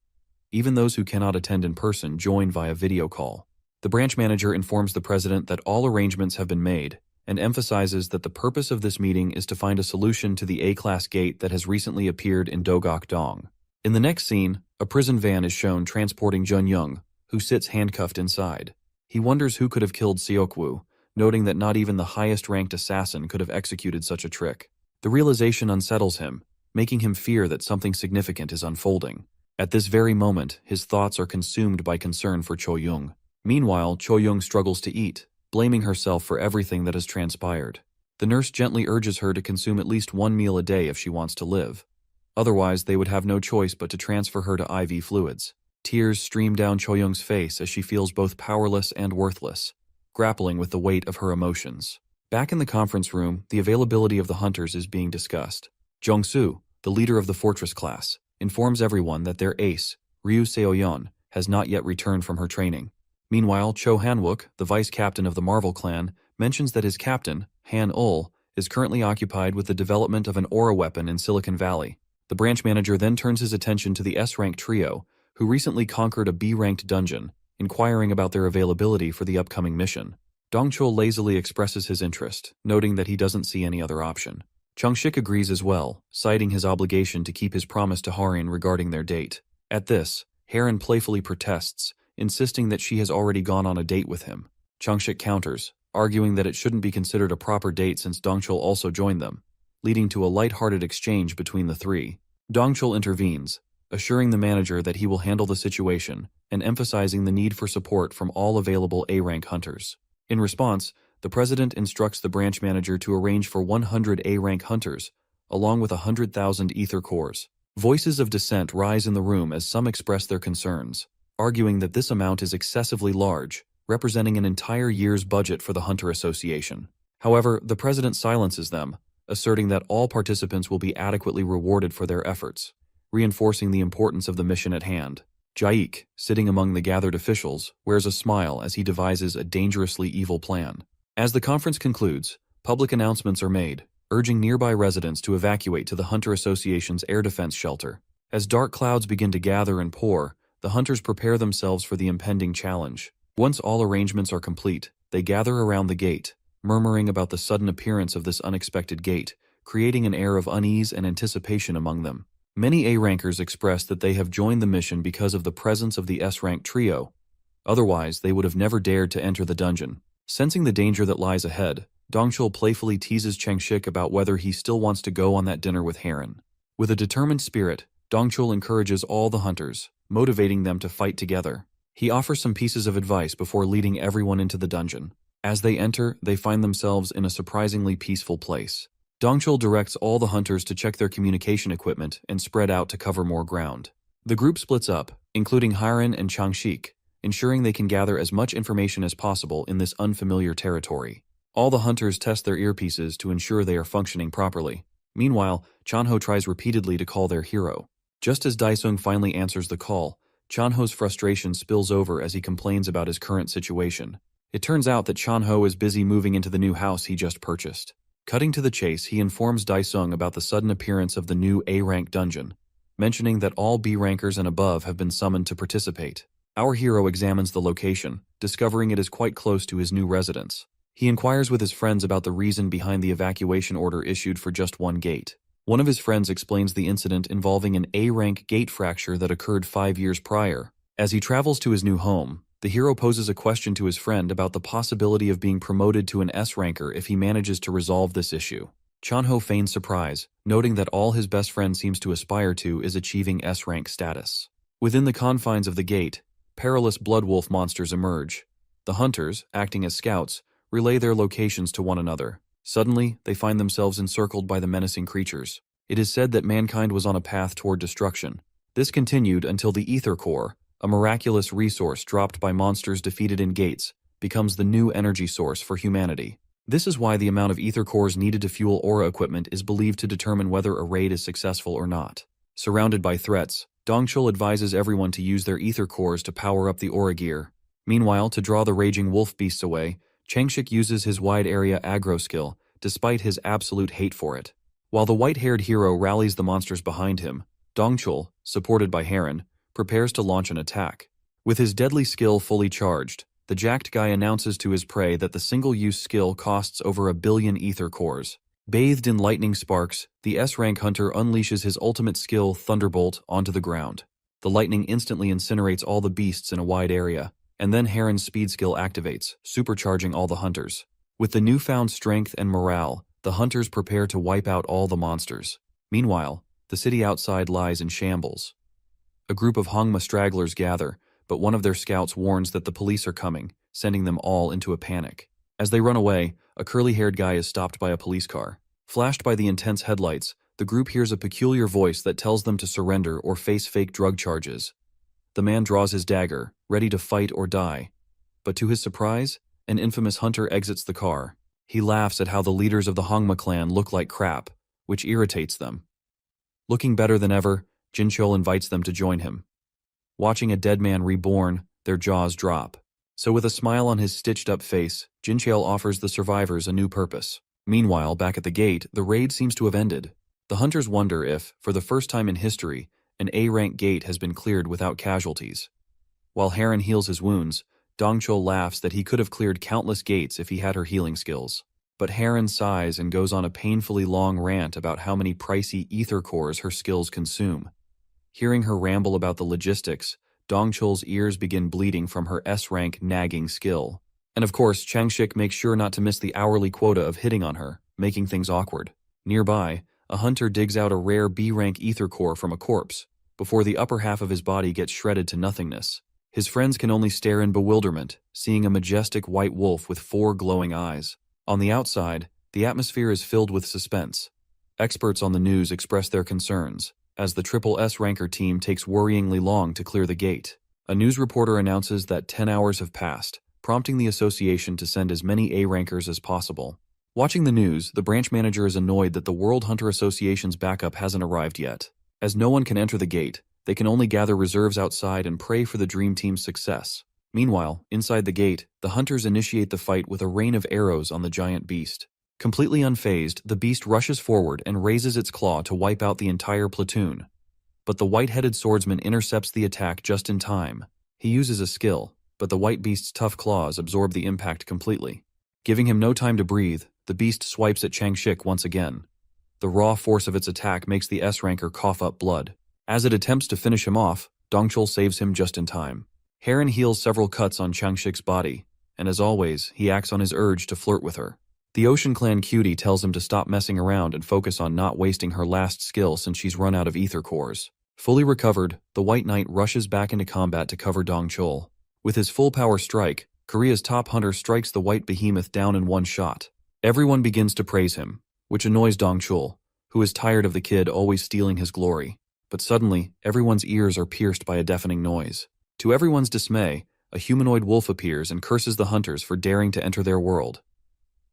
Even those who cannot attend in person join via video call. The branch manager informs the president that all arrangements have been made and emphasizes that the purpose of this meeting is to find a solution to the A-class gate that has recently appeared in Dogok Dong. In the next scene, a prison van is shown transporting Jun Young, who sits handcuffed inside. He wonders who could have killed Seokwoo, noting that not even the highest-ranked assassin could have executed such a trick. The realization unsettles him, making him fear that something significant is unfolding. At this very moment, his thoughts are consumed by concern for Cho Young. Meanwhile, Cho Young struggles to eat, blaming herself for everything that has transpired. The nurse gently urges her to consume at least one meal a day if she wants to live. Otherwise, they would have no choice but to transfer her to IV fluids. Tears stream down Cho Young's face as she feels both powerless and worthless, grappling with the weight of her emotions. Back in the conference room, the availability of the hunters is being discussed. Jong-soo, the leader of the fortress class, informs everyone that their ace, Ryu Seo-yeon, has not yet returned from her training. Meanwhile, Cho Han-wook, the vice captain of the Marvel clan, mentions that his captain, Han-ul, is currently occupied with the development of an aura weapon in Silicon Valley. The branch manager then turns his attention to the S-rank trio, who recently conquered a B-ranked dungeon, inquiring about their availability for the upcoming mission. Dongchul lazily expresses his interest, noting that he doesn't see any other option. Changshik agrees as well, citing his obligation to keep his promise to Harin regarding their date. At this, Harin playfully protests, insisting that she has already gone on a date with him. Changshik counters, arguing that it shouldn't be considered a proper date since Dongchul also joined them, leading to a light-hearted exchange between the three. Dongchul intervenes, assuring the manager that he will handle the situation and emphasizing the need for support from all available A-rank hunters. In response, the president instructs the branch manager to arrange for 100 A-rank hunters, along with 100,000 ether cores. Voices of dissent rise in the room as some express their concerns, arguing that this amount is excessively large, representing an entire year's budget for the Hunter Association. However, the president silences them, asserting that all participants will be adequately rewarded for their efforts, reinforcing the importance of the mission at hand. Jaik, sitting among the gathered officials, wears a smile as he devises a dangerously evil plan. As the conference concludes, public announcements are made, urging nearby residents to evacuate to the Hunter Association's air defense shelter. As dark clouds begin to gather and pour, the hunters prepare themselves for the impending challenge. Once all arrangements are complete, they gather around the gate, murmuring about the sudden appearance of this unexpected gate, creating an air of unease and anticipation among them. Many A-rankers express that they have joined the mission because of the presence of the S-rank trio. Otherwise, they would have never dared to enter the dungeon. Sensing the danger that lies ahead, Dongchul playfully teases Changshik about whether he still wants to go on that dinner with Harin. With a determined spirit, Dongchul encourages all the hunters, motivating them to fight together. He offers some pieces of advice before leading everyone into the dungeon. As they enter, they find themselves in a surprisingly peaceful place. Dongchul directs all the hunters to check their communication equipment and spread out to cover more ground. The group splits up, including Harin and Changshik, ensuring they can gather as much information as possible in this unfamiliar territory. All the hunters test their earpieces to ensure they are functioning properly. Meanwhile, Chanho tries repeatedly to call their hero. Just as Daisung finally answers the call, Chanho's frustration spills over as he complains about his current situation. It turns out that Chanho is busy moving into the new house he just purchased. Cutting to the chase, he informs Daisung about the sudden appearance of the new A-rank dungeon, mentioning that all B-rankers and above have been summoned to participate. Our hero examines the location, discovering it is quite close to his new residence. He inquires with his friends about the reason behind the evacuation order issued for just one gate. One of his friends explains the incident involving an A-rank gate fracture that occurred 5 years prior. As he travels to his new home, the hero poses a question to his friend about the possibility of being promoted to an S-ranker if he manages to resolve this issue. Chanho feigns surprise, noting that all his best friend seems to aspire to is achieving S-rank status. Within the confines of the gate, perilous bloodwolf monsters emerge. The hunters, acting as scouts, relay their locations to one another. Suddenly, they find themselves encircled by the menacing creatures. It is said that mankind was on a path toward destruction. This continued until the Ether Core, a miraculous resource dropped by monsters defeated in gates, becomes the new energy source for humanity. This is why the amount of ether cores needed to fuel aura equipment is believed to determine whether a raid is successful or not. Surrounded by threats, Dongchul advises everyone to use their ether cores to power up the aura gear. Meanwhile, to draw the raging wolf beasts away, Changshik uses his wide-area aggro skill, despite his absolute hate for it. While the white-haired hero rallies the monsters behind him, Dongchul, supported by Harin, prepares to launch an attack. With his deadly skill fully charged, the jacked guy announces to his prey that the single-use skill costs over 1 billion ether cores. Bathed in lightning sparks, the S-rank hunter unleashes his ultimate skill, Thunderbolt, onto the ground. The lightning instantly incinerates all the beasts in a wide area, and then Harin's speed skill activates, supercharging all the hunters. With the newfound strength and morale, the hunters prepare to wipe out all the monsters. Meanwhile, the city outside lies in shambles. A group of Hongma stragglers gather, but one of their scouts warns that the police are coming, sending them all into a panic. As they run away, a curly-haired guy is stopped by a police car. Flashed by the intense headlights, the group hears a peculiar voice that tells them to surrender or face fake drug charges. The man draws his dagger, ready to fight or die. But to his surprise, an infamous hunter exits the car. He laughs at how the leaders of the Hongma clan look like crap, which irritates them. Looking better than ever, Jinchul invites them to join him. Watching a dead man reborn, their jaws drop. So with a smile on his stitched-up face, Jinchul offers the survivors a new purpose. Meanwhile, back at the gate, the raid seems to have ended. The hunters wonder if, for the first time in history, an A-rank gate has been cleared without casualties. While Heron heals his wounds, Dongchul laughs that he could have cleared countless gates if he had her healing skills. But Heron sighs and goes on a painfully long rant about how many pricey ether cores her skills consume. Hearing her ramble about the logistics, Dongchul's ears begin bleeding from her S-rank nagging skill. And of course, Changshik makes sure not to miss the hourly quota of hitting on her, making things awkward. Nearby, a hunter digs out a rare B-rank ether core from a corpse, before the upper half of his body gets shredded to nothingness. His friends can only stare in bewilderment, seeing a majestic white wolf with 4 glowing eyes. On the outside, the atmosphere is filled with suspense. Experts on the news express their concerns, as the triple S ranker team takes worryingly long to clear the gate. A news reporter announces that 10 hours have passed, prompting the association to send as many A rankers as possible. Watching the news, the branch manager is annoyed that the World Hunter Association's backup hasn't arrived yet. As no one can enter the gate, they can only gather reserves outside and pray for the Dream Team's success. Meanwhile, inside the gate, the hunters initiate the fight with a rain of arrows on the giant beast. Completely unfazed, the beast rushes forward and raises its claw to wipe out the entire platoon. But the white-headed swordsman intercepts the attack just in time. He uses a skill, but the white beast's tough claws absorb the impact completely. Giving him no time to breathe, the beast swipes at Changshik once again. The raw force of its attack makes the S-ranker cough up blood. As it attempts to finish him off, Dongchul saves him just in time. Heron heals several cuts on Changshik's body, and as always, he acts on his urge to flirt with her. The Ocean Clan cutie tells him to stop messing around and focus on not wasting her last skill since she's run out of ether cores. Fully recovered, the White Knight rushes back into combat to cover Dongchul. With his full-power strike, Korea's top hunter strikes the white behemoth down in one shot. Everyone begins to praise him, which annoys Dongchul, who is tired of the kid always stealing his glory. But suddenly, everyone's ears are pierced by a deafening noise. To everyone's dismay, a humanoid wolf appears and curses the hunters for daring to enter their world.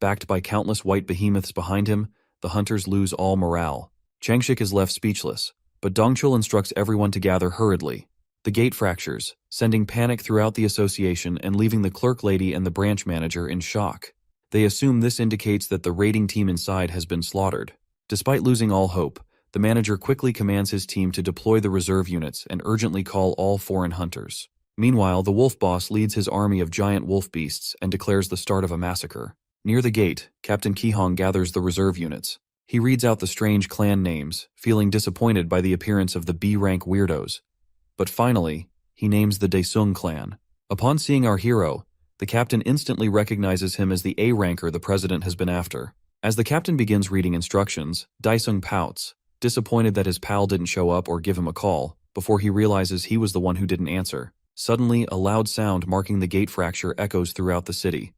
Backed by countless white behemoths behind him, the hunters lose all morale. Changshik is left speechless, but Dongchul instructs everyone to gather hurriedly. The gate fractures, sending panic throughout the association and leaving the clerk lady and the branch manager in shock. They assume this indicates that the raiding team inside has been slaughtered. Despite losing all hope, the manager quickly commands his team to deploy the reserve units and urgently call all foreign hunters. Meanwhile, the wolf boss leads his army of giant wolf beasts and declares the start of a massacre. Near the gate, Captain Kihong gathers the reserve units. He reads out the strange clan names, feeling disappointed by the appearance of the B-rank weirdos. But finally, he names the Daesung clan. Upon seeing our hero, the captain instantly recognizes him as the A-ranker the president has been after. As the captain begins reading instructions, Daesung pouts, disappointed that his pal didn't show up or give him a call, before he realizes he was the one who didn't answer. Suddenly, a loud sound marking the gate fracture echoes throughout the city.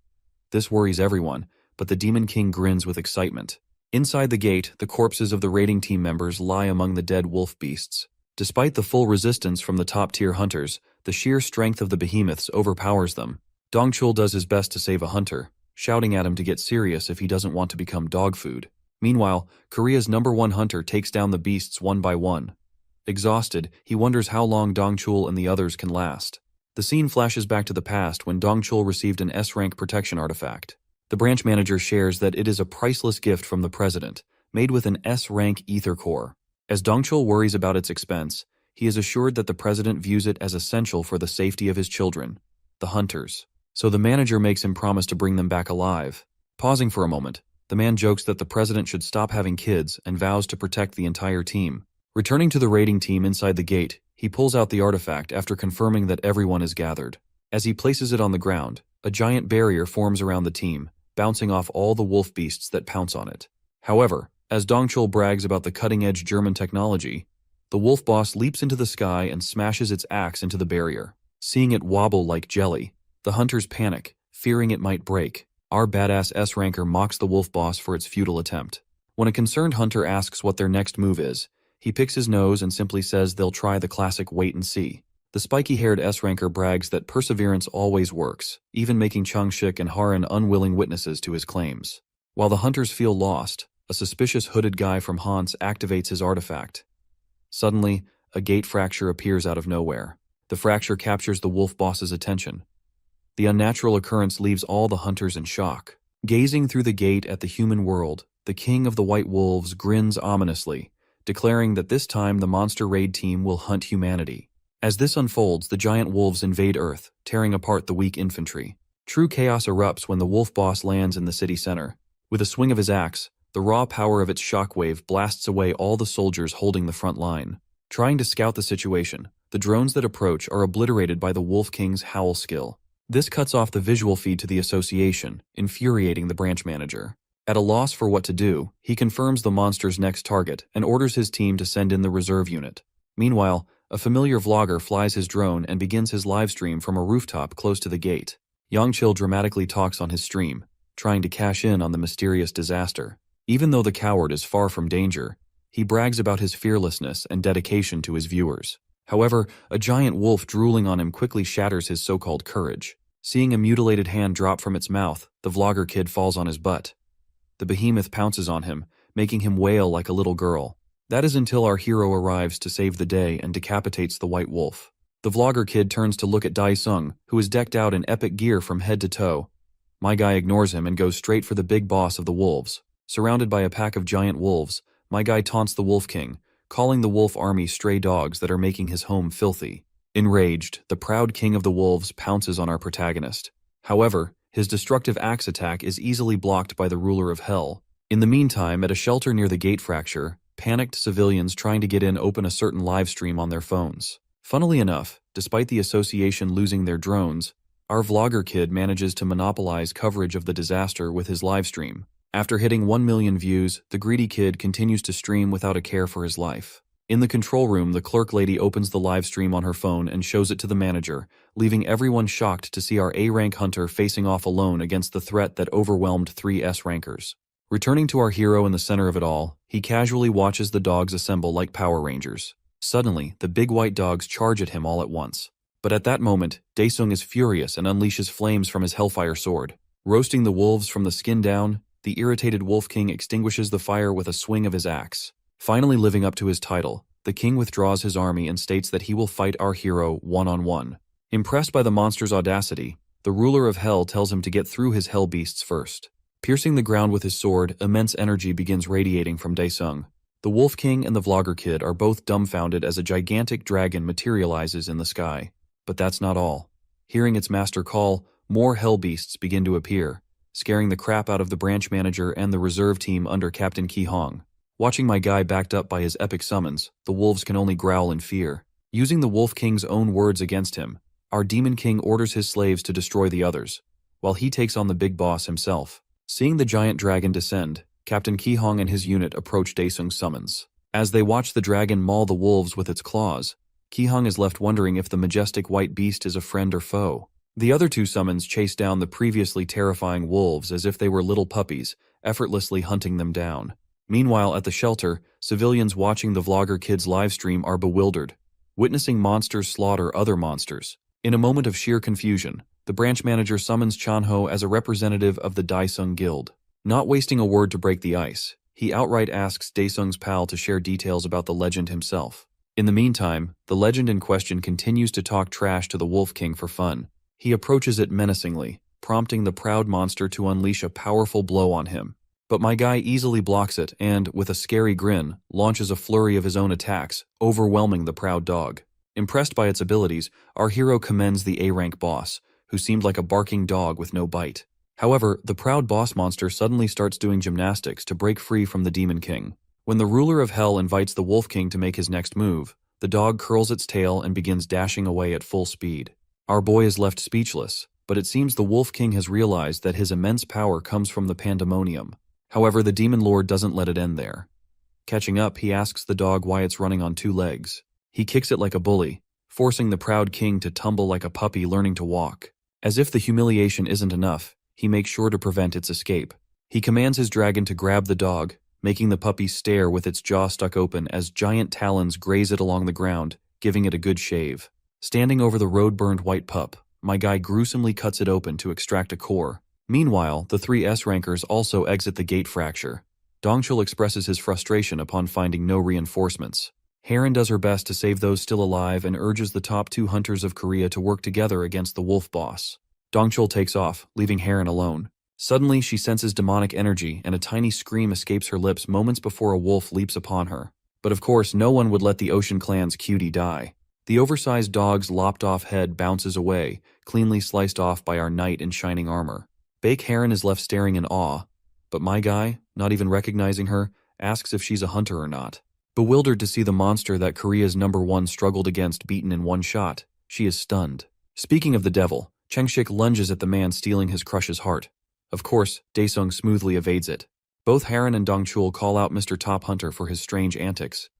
This worries everyone, but the Demon King grins with excitement. Inside the gate, the corpses of the raiding team members lie among the dead wolf beasts. Despite the full resistance from the top-tier hunters, the sheer strength of the behemoths overpowers them. Dongchul does his best to save a hunter, shouting at him to get serious if he doesn't want to become dog food. Meanwhile, Korea's #1 hunter takes down the beasts one by one. Exhausted, he wonders how long Dongchul and the others can last. The scene flashes back to the past when Dongchul received an S-rank protection artifact. The branch manager shares that it is a priceless gift from the president, made with an S-rank ether core. As Dongchul worries about its expense, he is assured that the president views it as essential for the safety of his children, the hunters. So the manager makes him promise to bring them back alive. Pausing for a moment, the man jokes that the president should stop having kids and vows to protect the entire team. Returning to the raiding team inside the gate, he pulls out the artifact after confirming that everyone is gathered. As he places it on the ground, a giant barrier forms around the team, bouncing off all the wolf beasts that pounce on it. However, as Dongchul brags about the cutting-edge German technology, the wolf boss leaps into the sky and smashes its axe into the barrier. Seeing it wobble like jelly, the hunters panic, fearing it might break. Our badass S-ranker mocks the wolf boss for its futile attempt. When a concerned hunter asks what their next move is, he picks his nose and simply says they'll try the classic wait and see. The spiky-haired S-ranker brags that perseverance always works, even making Changshik and Haran unwilling witnesses to his claims. While the hunters feel lost, a suspicious hooded guy from Hans activates his artifact. Suddenly, a gate fracture appears out of nowhere. The fracture captures the wolf boss's attention. The unnatural occurrence leaves all the hunters in shock. Gazing through the gate at the human world, the king of the White Wolves grins ominously, declaring that this time the monster raid team will hunt humanity. As this unfolds, the giant wolves invade Earth, tearing apart the weak infantry. True chaos erupts when the wolf boss lands in the city center. With a swing of his axe, the raw power of its shockwave blasts away all the soldiers holding the front line. Trying to scout the situation, the drones that approach are obliterated by the Wolf King's howl skill. This cuts off the visual feed to the association, infuriating the branch manager. At a loss for what to do, he confirms the monster's next target and orders his team to send in the reserve unit. Meanwhile, a familiar vlogger flies his drone and begins his livestream from a rooftop close to the gate. Yangchil dramatically talks on his stream, trying to cash in on the mysterious disaster. Even though the coward is far from danger, he brags about his fearlessness and dedication to his viewers. However, a giant wolf drooling on him quickly shatters his so-called courage. Seeing a mutilated hand drop from its mouth, the vlogger kid falls on his butt. The behemoth pounces on him, making him wail like a little girl. That is until our hero arrives to save the day and decapitates the white wolf. The vlogger kid turns to look at Daisung, who is decked out in epic gear from head to toe. My guy ignores him and goes straight for the big boss of the wolves. Surrounded by a pack of giant wolves, my guy taunts the Wolf King, calling the wolf army stray dogs that are making his home filthy. Enraged, the proud king of the wolves pounces on our protagonist. However, his destructive axe attack is easily blocked by the ruler of hell. In the meantime, at a shelter near the gate fracture, panicked civilians trying to get in open a certain live stream on their phones. Funnily enough, despite the association losing their drones, our vlogger kid manages to monopolize coverage of the disaster with his live stream. After hitting 1 million views, the greedy kid continues to stream without a care for his life. In the control room, the clerk lady opens the live stream on her phone and shows it to the manager, leaving everyone shocked to see our A-rank hunter facing off alone against the threat that overwhelmed 3 S-rankers. Returning to our hero in the center of it all, he casually watches the dogs assemble like Power Rangers. Suddenly, the big white dogs charge at him all at once. But at that moment, Daesung is furious and unleashes flames from his hellfire sword. Roasting the wolves from the skin down, the irritated Wolf King extinguishes the fire with a swing of his axe. Finally living up to his title, the king withdraws his army and states that he will fight our hero one-on-one. Impressed by the monster's audacity, the ruler of hell tells him to get through his hell beasts first. Piercing the ground with his sword, immense energy begins radiating from Daesung. The Wolf King and the Vlogger Kid are both dumbfounded as a gigantic dragon materializes in the sky. But that's not all. Hearing its master call, more hell beasts begin to appear, scaring the crap out of the branch manager and the reserve team under Captain Ki Hong. Watching my guy backed up by his epic summons, the wolves can only growl in fear. Using the Wolf King's own words against him, our Demon King orders his slaves to destroy the others, while he takes on the big boss himself. Seeing the giant dragon descend, Captain Ki Hong and his unit approach Daesung's summons. As they watch the dragon maul the wolves with its claws, Ki Hong is left wondering if the majestic white beast is a friend or foe. The other 2 summons chase down the previously terrifying wolves as if they were little puppies, effortlessly hunting them down. Meanwhile, at the shelter, civilians watching the Vlogger Kid's livestream are bewildered, witnessing monsters slaughter other monsters. In a moment of sheer confusion, the branch manager summons Chanho as a representative of the Daesung Guild. Not wasting a word to break the ice, he outright asks Daesung's pal to share details about the legend himself. In the meantime, the legend in question continues to talk trash to the Wolf King for fun. He approaches it menacingly, prompting the proud monster to unleash a powerful blow on him. But my guy easily blocks it and, with a scary grin, launches a flurry of his own attacks, overwhelming the proud dog. Impressed by its abilities, our hero commends the A-rank boss, who seemed like a barking dog with no bite. However, the proud boss monster suddenly starts doing gymnastics to break free from the Demon King. When the ruler of hell invites the Wolf King to make his next move, the dog curls its tail and begins dashing away at full speed. Our boy is left speechless, but it seems the Wolf King has realized that his immense power comes from the pandemonium. However, the Demon Lord doesn't let it end there. Catching up, he asks the dog why it's running on 2 legs. He kicks it like a bully, forcing the proud king to tumble like a puppy learning to walk. As if the humiliation isn't enough, he makes sure to prevent its escape. He commands his dragon to grab the dog, making the puppy stare with its jaw stuck open as giant talons graze it along the ground, giving it a good shave. Standing over the road-burned white pup, my guy gruesomely cuts it open to extract a core. Meanwhile, the 3 S-rankers also exit the gate fracture. Dongchul expresses his frustration upon finding no reinforcements. Heron does her best to save those still alive and urges the top 2 hunters of Korea to work together against the wolf boss. Dongchul takes off, leaving Heron alone. Suddenly, she senses demonic energy and a tiny scream escapes her lips moments before a wolf leaps upon her. But of course, no one would let the Ocean Clan's cutie die. The oversized dog's lopped-off head bounces away, cleanly sliced off by our knight in shining armor. Bake Heron is left staring in awe, but my guy, not even recognizing her, asks if she's a hunter or not. Bewildered to see the monster that Korea's #1 struggled against beaten in one shot, she is stunned. Speaking of the devil, Chengshik lunges at the man stealing his crush's heart. Of course, Daesung smoothly evades it. Both Heron and Dongchul call out Mr. Top Hunter for his strange antics.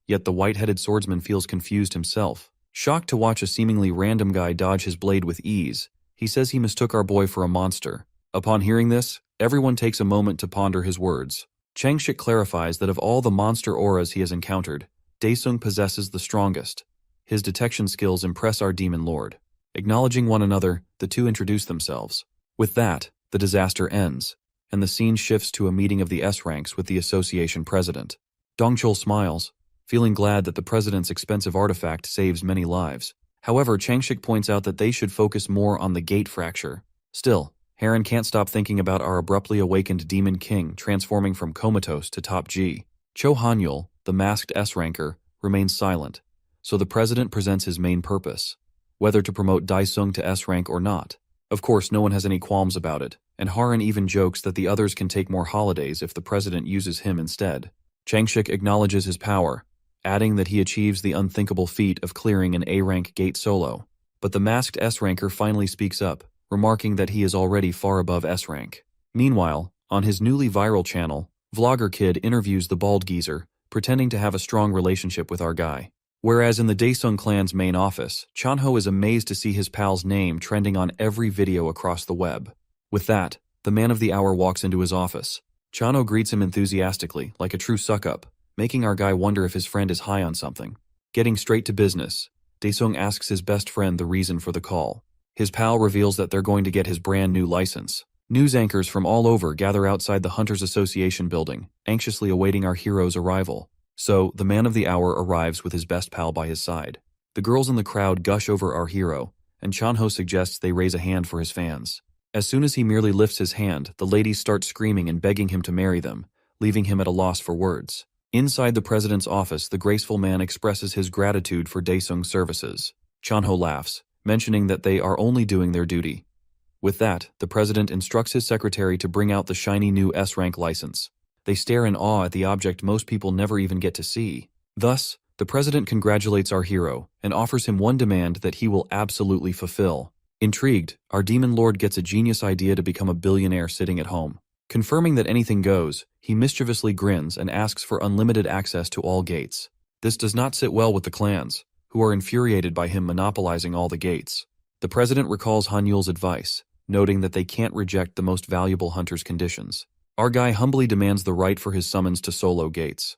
Yet the white-headed swordsman feels confused himself. Shocked to watch a seemingly random guy dodge his blade with ease, he says he mistook our boy for a monster. Upon hearing this, everyone takes a moment to ponder his words. Changshik clarifies that of all the monster auras he has encountered, Daesung possesses the strongest. His detection skills impress our demon lord. Acknowledging one another, the two introduce themselves. With that, the disaster ends, and the scene shifts to a meeting of the S-ranks with the association president. Dongchul smiles, feeling glad that the president's expensive artifact saves many lives. However, Changshik points out that they should focus more on the gate fracture. Still, Heron can't stop thinking about our abruptly awakened demon king transforming from comatose to top G. Cho Hanyul, the masked S-ranker, remains silent, so the president presents his main purpose, whether to promote Daesung to S-rank or not. Of course, no one has any qualms about it, and Haran even jokes that the others can take more holidays if the president uses him instead. Changshik acknowledges his power, adding that he achieves the unthinkable feat of clearing an A-rank gate solo. But the masked S-ranker finally speaks up, remarking that he is already far above S-rank. Meanwhile, on his newly viral channel, Vlogger Kid interviews the bald geezer, pretending to have a strong relationship with our guy. Whereas in the Daesung clan's main office, Chanho is amazed to see his pal's name trending on every video across the web. With that, the man of the hour walks into his office. Chanho greets him enthusiastically, like a true suck-up, making our guy wonder if his friend is high on something. Getting straight to business, Daesung asks his best friend the reason for the call. His pal reveals that they're going to get his brand new license. News anchors from all over gather outside the Hunters Association building, anxiously awaiting our hero's arrival. So, the man of the hour arrives with his best pal by his side. The girls in the crowd gush over our hero, and Chanho suggests they raise a hand for his fans. As soon as he merely lifts his hand, the ladies start screaming and begging him to marry them, leaving him at a loss for words. Inside the president's office, the graceful man expresses his gratitude for Daesung's services. Chanho laughs, mentioning that they are only doing their duty. With that, the president instructs his secretary to bring out the shiny new S-rank license. They stare in awe at the object most people never even get to see. Thus, the president congratulates our hero and offers him one demand that he will absolutely fulfill. Intrigued, our demon lord gets a genius idea to become a billionaire sitting at home. Confirming that anything goes, he mischievously grins and asks for unlimited access to all gates. This does not sit well with the clans, who are infuriated by him monopolizing all the gates. The president recalls Hanyul's advice, noting that they can't reject the most valuable hunter's conditions. Our guy humbly demands the right for his summons to solo gates.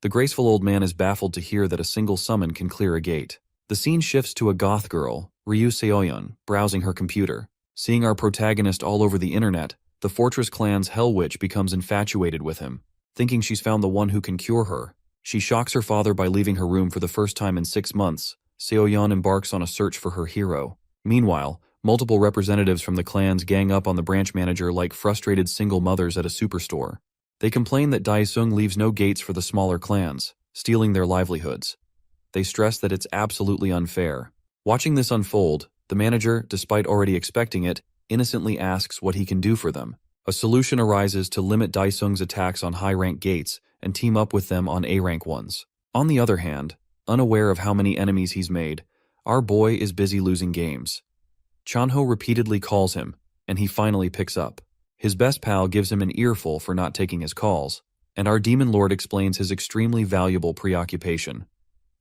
The graceful old man is baffled to hear that a single summon can clear a gate. The scene shifts to a goth girl, Ryu Seoyeon, browsing her computer. Seeing our protagonist all over the internet, the Fortress clan's Hell Witch becomes infatuated with him. Thinking she's found the one who can cure her, she shocks her father by leaving her room for the first time in 6 months. Seoyeon embarks on a search for her hero. Meanwhile, multiple representatives from the clans gang up on the branch manager like frustrated single mothers at a superstore. They complain that Daesung leaves no gates for the smaller clans, stealing their livelihoods. They stress that it's absolutely unfair. Watching this unfold, the manager, despite already expecting it, innocently asks what he can do for them. A solution arises to limit Daesung's attacks on high-rank gates and team up with them on A-rank ones. On the other hand, unaware of how many enemies he's made, our boy is busy losing games. Chanho repeatedly calls him, and he finally picks up. His best pal gives him an earful for not taking his calls, and our demon lord explains his extremely valuable preoccupation: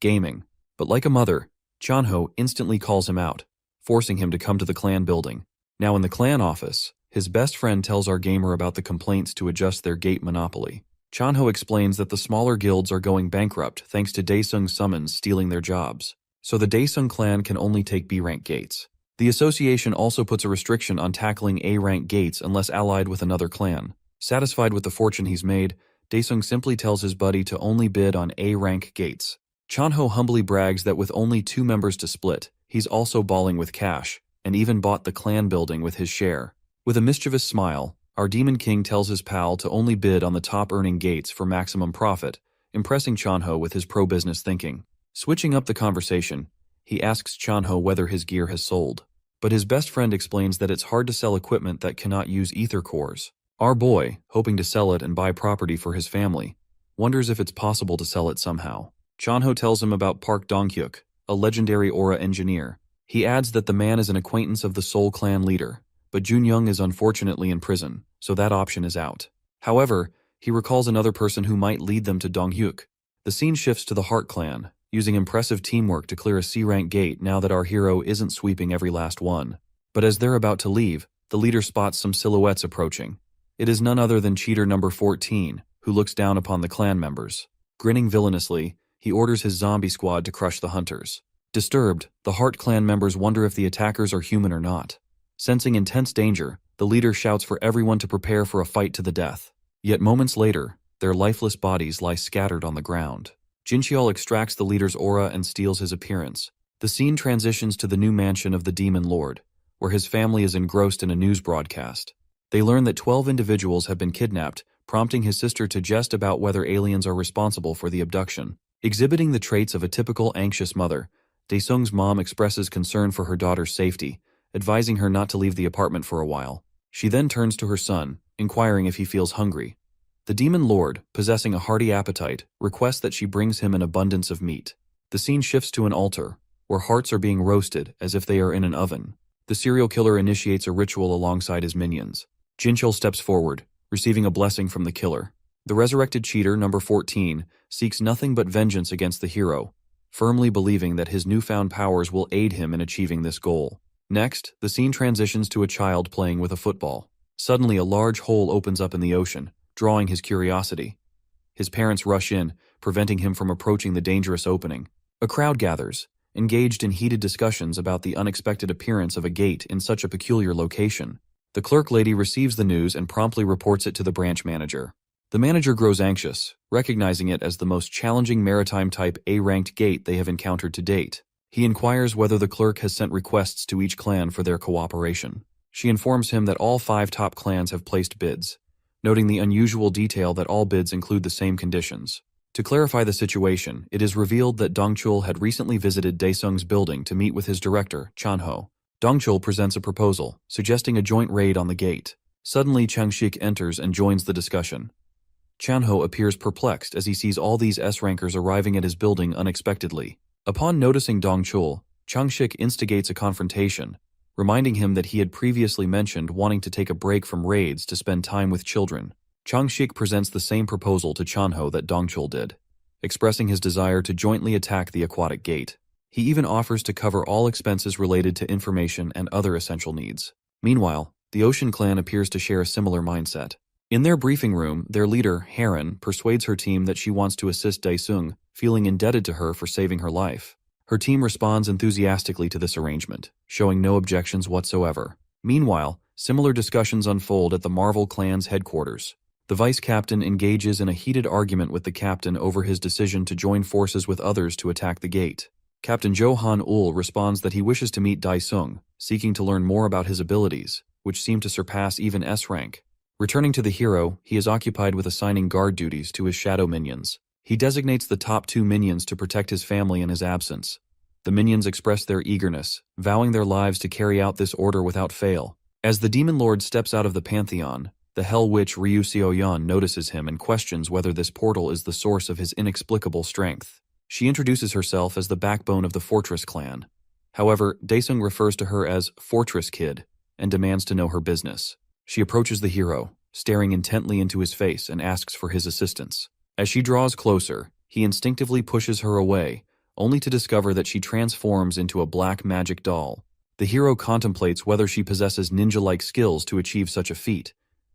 gaming. But like a mother, Chanho instantly calls him out, forcing him to come to the clan building. Now in the clan office, his best friend tells our gamer about the complaints to adjust their gate monopoly. Chanho explains that the smaller guilds are going bankrupt thanks to Daesung's summons stealing their jobs, so the Daesung clan can only take B-rank gates. The association also puts a restriction on tackling A-rank gates unless allied with another clan. Satisfied with the fortune he's made, Daesung simply tells his buddy to only bid on A-rank gates. Chanho humbly brags that with only 2 members to split, he's also balling with cash, and even bought the clan building with his share. With a mischievous smile, our Demon King tells his pal to only bid on the top-earning gates for maximum profit, impressing Chanho with his pro-business thinking. Switching up the conversation, he asks Chanho whether his gear has sold. But his best friend explains that it's hard to sell equipment that cannot use ether cores. Our boy, hoping to sell it and buy property for his family, wonders if it's possible to sell it somehow. Chanho tells him about Park Donghyuk, a legendary aura engineer. He adds that the man is an acquaintance of the Seoul clan leader, but Junyoung is unfortunately in prison, so that option is out. However, he recalls another person who might lead them to Donghyuk. The scene shifts to the Heart clan, using impressive teamwork to clear a C-rank gate now that our hero isn't sweeping every last one. But as they're about to leave, the leader spots some silhouettes approaching. It is none other than cheater number 14, who looks down upon the clan members. Grinning villainously, he orders his zombie squad to crush the hunters. Disturbed, the Heart clan members wonder if the attackers are human or not. Sensing intense danger, the leader shouts for everyone to prepare for a fight to the death. Yet moments later, their lifeless bodies lie scattered on the ground. Jincheol extracts the leader's aura and steals his appearance. The scene transitions to the new mansion of the Demon Lord, where his family is engrossed in a news broadcast. They learn that 12 individuals have been kidnapped, prompting his sister to jest about whether aliens are responsible for the abduction. Exhibiting the traits of a typical anxious mother, Daesung's mom expresses concern for her daughter's safety, advising her not to leave the apartment for a while. She then turns to her son, inquiring if he feels hungry. The Demon Lord, possessing a hearty appetite, requests that she brings him an abundance of meat. The scene shifts to an altar, where hearts are being roasted as if they are in an oven. The serial killer initiates a ritual alongside his minions. Jincheol steps forward, receiving a blessing from the killer. The resurrected cheater, number 14, seeks nothing but vengeance against the hero, firmly believing that his newfound powers will aid him in achieving this goal. Next, the scene transitions to a child playing with a football. Suddenly, a large hole opens up in the ocean, drawing his curiosity. His parents rush in, preventing him from approaching the dangerous opening. A crowd gathers, engaged in heated discussions about the unexpected appearance of a gate in such a peculiar location. The clerk lady receives the news and promptly reports it to the branch manager. The manager grows anxious, recognizing it as the most challenging maritime-type A-ranked gate they have encountered to date. He inquires whether the clerk has sent requests to each clan for their cooperation. She informs him that all 5 top clans have placed bids, noting the unusual detail that all bids include the same conditions. To clarify the situation, it is revealed that Dongchul had recently visited Daesung's building to meet with his director, Chanho. Dongchul presents a proposal, suggesting a joint raid on the gate. Suddenly, Changshik enters and joins the discussion. Chanho appears perplexed as he sees all these S-rankers arriving at his building unexpectedly. Upon noticing Dongchul, Changshik instigates a confrontation, reminding him that he had previously mentioned wanting to take a break from raids to spend time with children. Changshik presents the same proposal to Chanho that Dongchul did, expressing his desire to jointly attack the aquatic gate. He even offers to cover all expenses related to information and other essential needs. Meanwhile, the Ocean Clan appears to share a similar mindset. In their briefing room, their leader, Heron, persuades her team that she wants to assist Daesung, feeling indebted to her for saving her life. Her team responds enthusiastically to this arrangement, showing no objections whatsoever. Meanwhile, similar discussions unfold at the Marvel Clan's headquarters. The vice captain engages in a heated argument with the captain over his decision to join forces with others to attack the gate. Captain Johan Ul responds that he wishes to meet Daesung, seeking to learn more about his abilities, which seem to surpass even S-rank. Returning to the hero, he is occupied with assigning guard duties to his shadow minions. He designates the top 2 minions to protect his family in his absence. The minions express their eagerness, vowing their lives to carry out this order without fail. As the Demon Lord steps out of the Pantheon, the Hell Witch Ryu Seoyeon notices him and questions whether this portal is the source of his inexplicable strength. She introduces herself as the backbone of the Fortress clan. However, Daesung refers to her as Fortress Kid and demands to know her business. She approaches the hero, staring intently into his face, and asks for his assistance. As she draws closer, he instinctively pushes her away, only to discover that she transforms into a black magic doll. The hero contemplates whether she possesses ninja-like skills to achieve such a feat,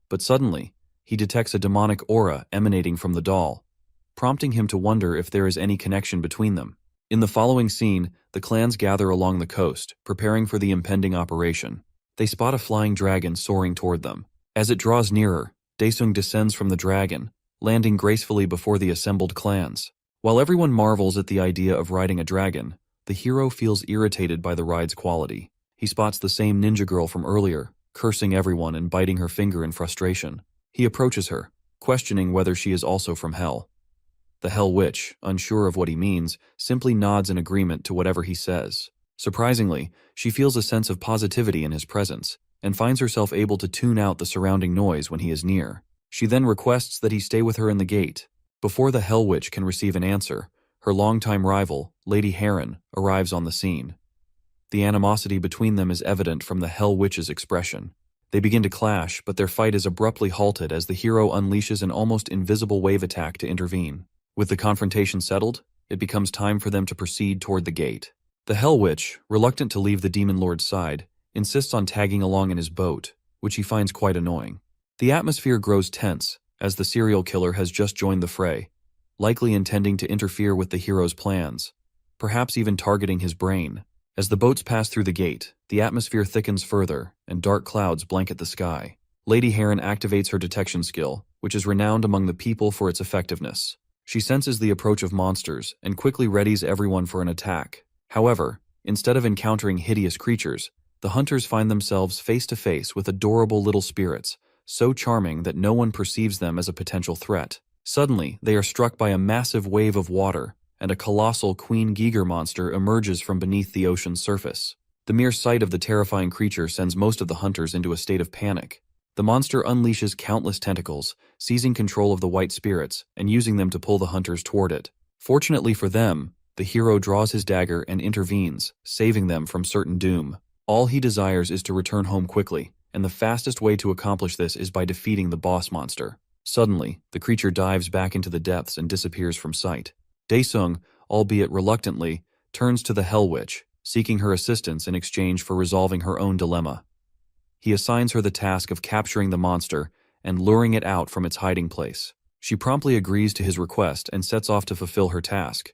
but suddenly, he detects a demonic aura emanating from the doll, prompting him to wonder if there is any connection between them. In the following scene, the clans gather along the coast, preparing for the impending operation. They spot a flying dragon soaring toward them. As it draws nearer, Daesung descends from the dragon, landing gracefully before the assembled clans. While everyone marvels at the idea of riding a dragon, the hero feels irritated by the ride's quality. He spots the same ninja girl from earlier, cursing everyone and biting her finger in frustration. He approaches her, questioning whether she is also from hell. The Hell Witch, unsure of what he means, simply nods in agreement to whatever he says. Surprisingly, she feels a sense of positivity in his presence, and finds herself able to tune out the surrounding noise when he is near. She then requests that he stay with her in the gate. Before the Hell Witch can receive an answer, her longtime rival, Lady Heron, arrives on the scene. The animosity between them is evident from the Hell Witch's expression. They begin to clash, but their fight is abruptly halted as the hero unleashes an almost invisible wave attack to intervene. With the confrontation settled, it becomes time for them to proceed toward the gate. The Hell Witch, reluctant to leave the Demon Lord's side, insists on tagging along in his boat, which he finds quite annoying. The atmosphere grows tense, as the serial killer has just joined the fray, likely intending to interfere with the hero's plans, perhaps even targeting his brain. As the boats pass through the gate, the atmosphere thickens further, and dark clouds blanket the sky. Lady Heron activates her detection skill, which is renowned among the people for its effectiveness. She senses the approach of monsters and quickly readies everyone for an attack. However, instead of encountering hideous creatures, the hunters find themselves face to face with adorable little spirits, so charming that no one perceives them as a potential threat. Suddenly, they are struck by a massive wave of water, and a colossal Queen Giger monster emerges from beneath the ocean's surface. The mere sight of the terrifying creature sends most of the hunters into a state of panic. The monster unleashes countless tentacles, seizing control of the white spirits and using them to pull the hunters toward it. Fortunately for them, the hero draws his dagger and intervenes, saving them from certain doom. All he desires is to return home quickly, and the fastest way to accomplish this is by defeating the boss monster. Suddenly, the creature dives back into the depths and disappears from sight. Daesung, albeit reluctantly, turns to the Hell Witch, seeking her assistance in exchange for resolving her own dilemma. He assigns her the task of capturing the monster and luring it out from its hiding place. She promptly agrees to his request and sets off to fulfill her task.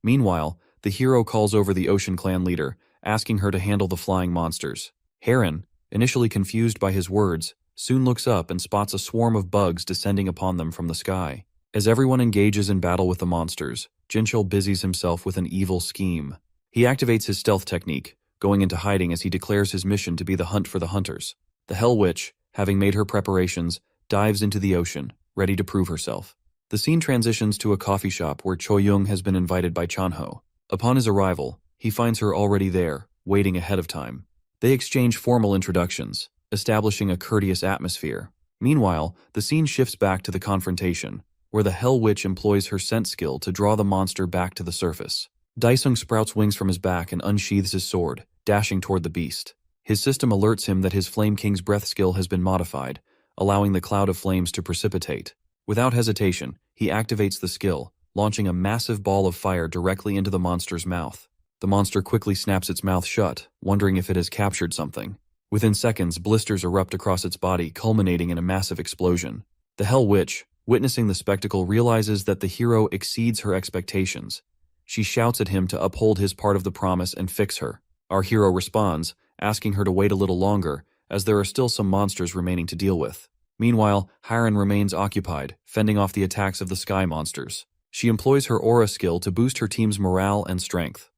Meanwhile, the hero calls over the Ocean Clan leader, asking her to handle the flying monsters. Heron, initially confused by his words, soon looks up and spots a swarm of bugs descending upon them from the sky. As everyone engages in battle with the monsters, Jinchul busies himself with an evil scheme. He activates his stealth technique, going into hiding as he declares his mission to be the hunt for the hunters. The Hell Witch, having made her preparations, dives into the ocean, ready to prove herself. The scene transitions to a coffee shop where Choyoung has been invited by Chanho. Upon his arrival, he finds her already there, waiting ahead of time. They exchange formal introductions, establishing a courteous atmosphere. Meanwhile, the scene shifts back to the confrontation, where the Hell Witch employs her scent skill to draw the monster back to the surface. Daesung sprouts wings from his back and unsheathes his sword, dashing toward the beast. His system alerts him that his Flame King's breath skill has been modified, allowing the cloud of flames to precipitate. Without hesitation, he activates the skill, launching a massive ball of fire directly into the monster's mouth. The monster quickly snaps its mouth shut, wondering if it has captured something. Within seconds, blisters erupt across its body, culminating in a massive explosion. The Hell Witch, witnessing the spectacle, realizes that the hero exceeds her expectations. She shouts at him to uphold his part of the promise and fix her. Our hero responds, asking her to wait a little longer, as there are still some monsters remaining to deal with. Meanwhile, Hiren remains occupied, fending off the attacks of the sky monsters. She employs her aura skill to boost her team's morale and strength.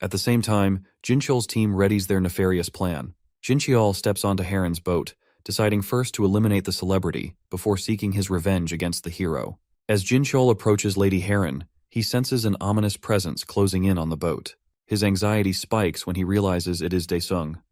At the same time, Jinchul's team readies their nefarious plan. Jincheol steps onto Hiren's boat, deciding first to eliminate the celebrity before seeking his revenge against the hero. As Jincheol approaches Lady Heron, he senses an ominous presence closing in on the boat. His anxiety spikes when he realizes it is Daesung.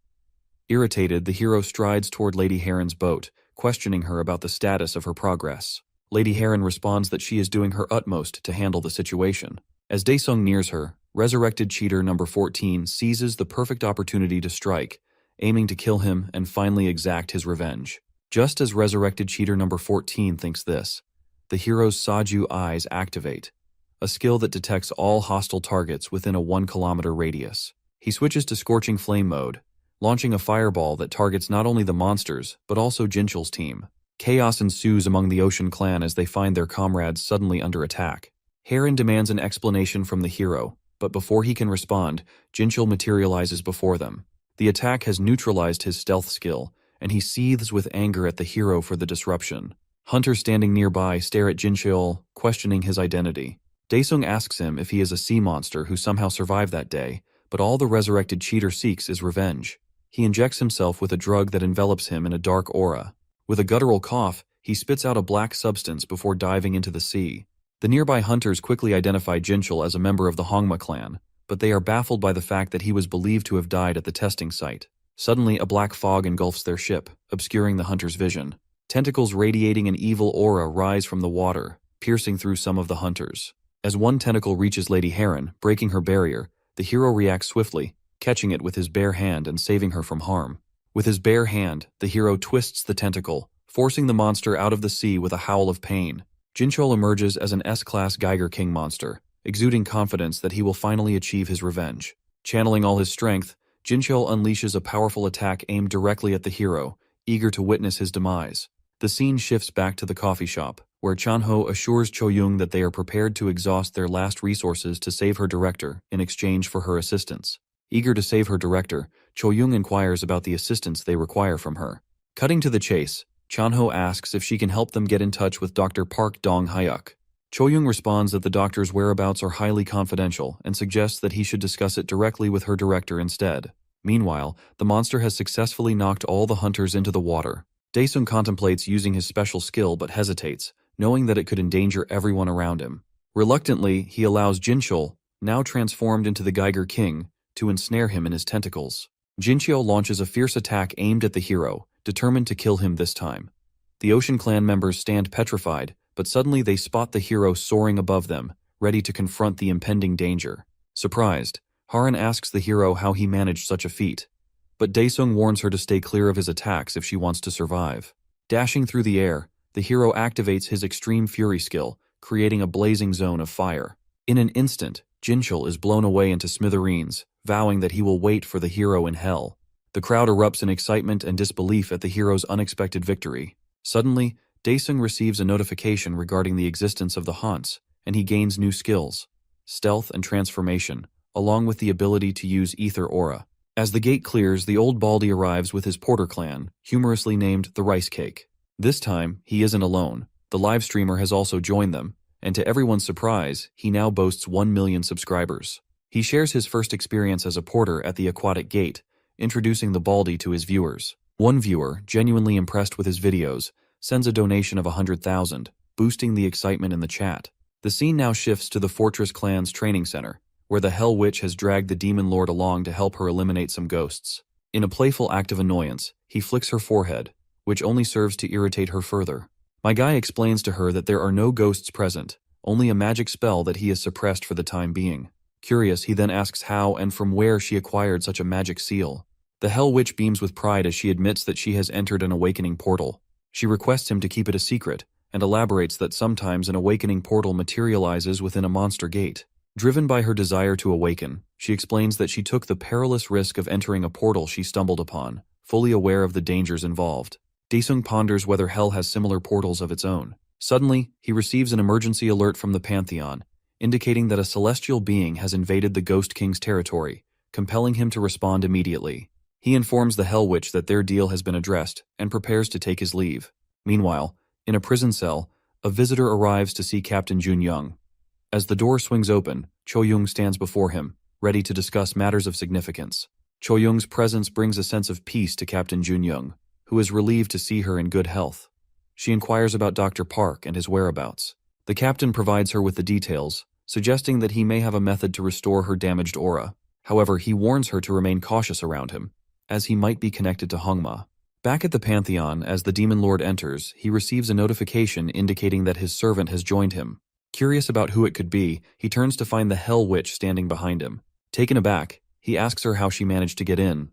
Irritated, the hero strides toward Lady Heron's boat, questioning her about the status of her progress. Lady Heron responds that she is doing her utmost to handle the situation. As Daesung nears her, resurrected cheater number 14 seizes the perfect opportunity to strike, aiming to kill him and finally exact his revenge. Just as resurrected cheater number 14 thinks this, the hero's Saju eyes activate, a skill that detects all hostile targets within a 1-kilometer radius. He switches to Scorching Flame mode, launching a fireball that targets not only the monsters, but also Jinchul's team. Chaos ensues among the Ocean Clan as they find their comrades suddenly under attack. Heron demands an explanation from the hero, but before he can respond, Jinchul materializes before them. The attack has neutralized his stealth skill, and he seethes with anger at the hero for the disruption. Hunters standing nearby stare at Jincheol, questioning his identity. Daesung asks him if he is a sea monster who somehow survived that day, but all the resurrected cheater seeks is revenge. He injects himself with a drug that envelops him in a dark aura. With a guttural cough, he spits out a black substance before diving into the sea. The nearby hunters quickly identify Jinchul as a member of the Hongma clan, but they are baffled by the fact that he was believed to have died at the testing site. Suddenly, a black fog engulfs their ship, obscuring the hunters' vision. Tentacles radiating an evil aura rise from the water, piercing through some of the hunters. As one tentacle reaches Lady Heron, breaking her barrier, the hero reacts swiftly, catching it with his bare hand and saving her from harm. With his bare hand, the hero twists the tentacle, forcing the monster out of the sea with a howl of pain. Jinchul emerges as an S-class Geiger King monster, exuding confidence that he will finally achieve his revenge. Channeling all his strength, Jinchul unleashes a powerful attack aimed directly at the hero, eager to witness his demise. The scene shifts back to the coffee shop, where Chanho assures Choyoung that they are prepared to exhaust their last resources to save her director in exchange for her assistance. Eager to save her director, Choyoung inquires about the assistance they require from her. Cutting to the chase, Chanho asks if she can help them get in touch with Dr. Park Dong-hyuk. Choyoung responds that the doctor's whereabouts are highly confidential and suggests that he should discuss it directly with her director instead. Meanwhile, the monster has successfully knocked all the hunters into the water. Daesung contemplates using his special skill but hesitates, knowing that it could endanger everyone around him. Reluctantly, he allows Jinchul, now transformed into the Geiger King, to ensnare him in his tentacles. Jinchul launches a fierce attack aimed at the hero, determined to kill him this time. The Ocean Clan members stand petrified, but suddenly they spot the hero soaring above them, ready to confront the impending danger. Surprised, Haran asks the hero how he managed such a feat, but Daesung warns her to stay clear of his attacks if she wants to survive. Dashing through the air, the hero activates his extreme fury skill, creating a blazing zone of fire. In an instant, Jinchul is blown away into smithereens, vowing that he will wait for the hero in hell. The crowd erupts in excitement and disbelief at the hero's unexpected victory. Suddenly, Daesung receives a notification regarding the existence of the haunts, and he gains new skills, stealth and transformation, along with the ability to use ether aura. As the gate clears, the old Baldy arrives with his Porter clan, humorously named the Rice Cake. This time, he isn't alone. The live streamer has also joined them, and to everyone's surprise, he now boasts 1 million subscribers. He shares his first experience as a porter at the Aquatic Gate, introducing the Baldy to his viewers. One viewer, genuinely impressed with his videos, sends a donation of 100,000, boosting the excitement in the chat. The scene now shifts to the Fortress Clan's training center, where the Hell Witch has dragged the Demon Lord along to help her eliminate some ghosts. In a playful act of annoyance, he flicks her forehead, which only serves to irritate her further. My guy explains to her that there are no ghosts present, only a magic spell that he has suppressed for the time being. Curious, he then asks how and from where she acquired such a magic seal. The Hell Witch beams with pride as she admits that she has entered an awakening portal. She requests him to keep it a secret, and elaborates that sometimes an awakening portal materializes within a monster gate. Driven by her desire to awaken, she explains that she took the perilous risk of entering a portal she stumbled upon, fully aware of the dangers involved. Daesung ponders whether Hell has similar portals of its own. Suddenly, he receives an emergency alert from the Pantheon, indicating that a celestial being has invaded the Ghost King's territory, compelling him to respond immediately. He informs the Hell Witch that their deal has been addressed and prepares to take his leave. Meanwhile, in a prison cell, a visitor arrives to see Captain Junyoung. As the door swings open, Choyoung stands before him, ready to discuss matters of significance. Choyoung's presence brings a sense of peace to Captain Junyoung, who is relieved to see her in good health. She inquires about Dr. Park and his whereabouts. The captain provides her with the details, suggesting that he may have a method to restore her damaged aura. However, he warns her to remain cautious around him, as he might be connected to Hongma. Back at the Pantheon, as the Demon Lord enters, he receives a notification indicating that his servant has joined him. Curious about who it could be, he turns to find the Hell Witch standing behind him. Taken aback, he asks her how she managed to get in.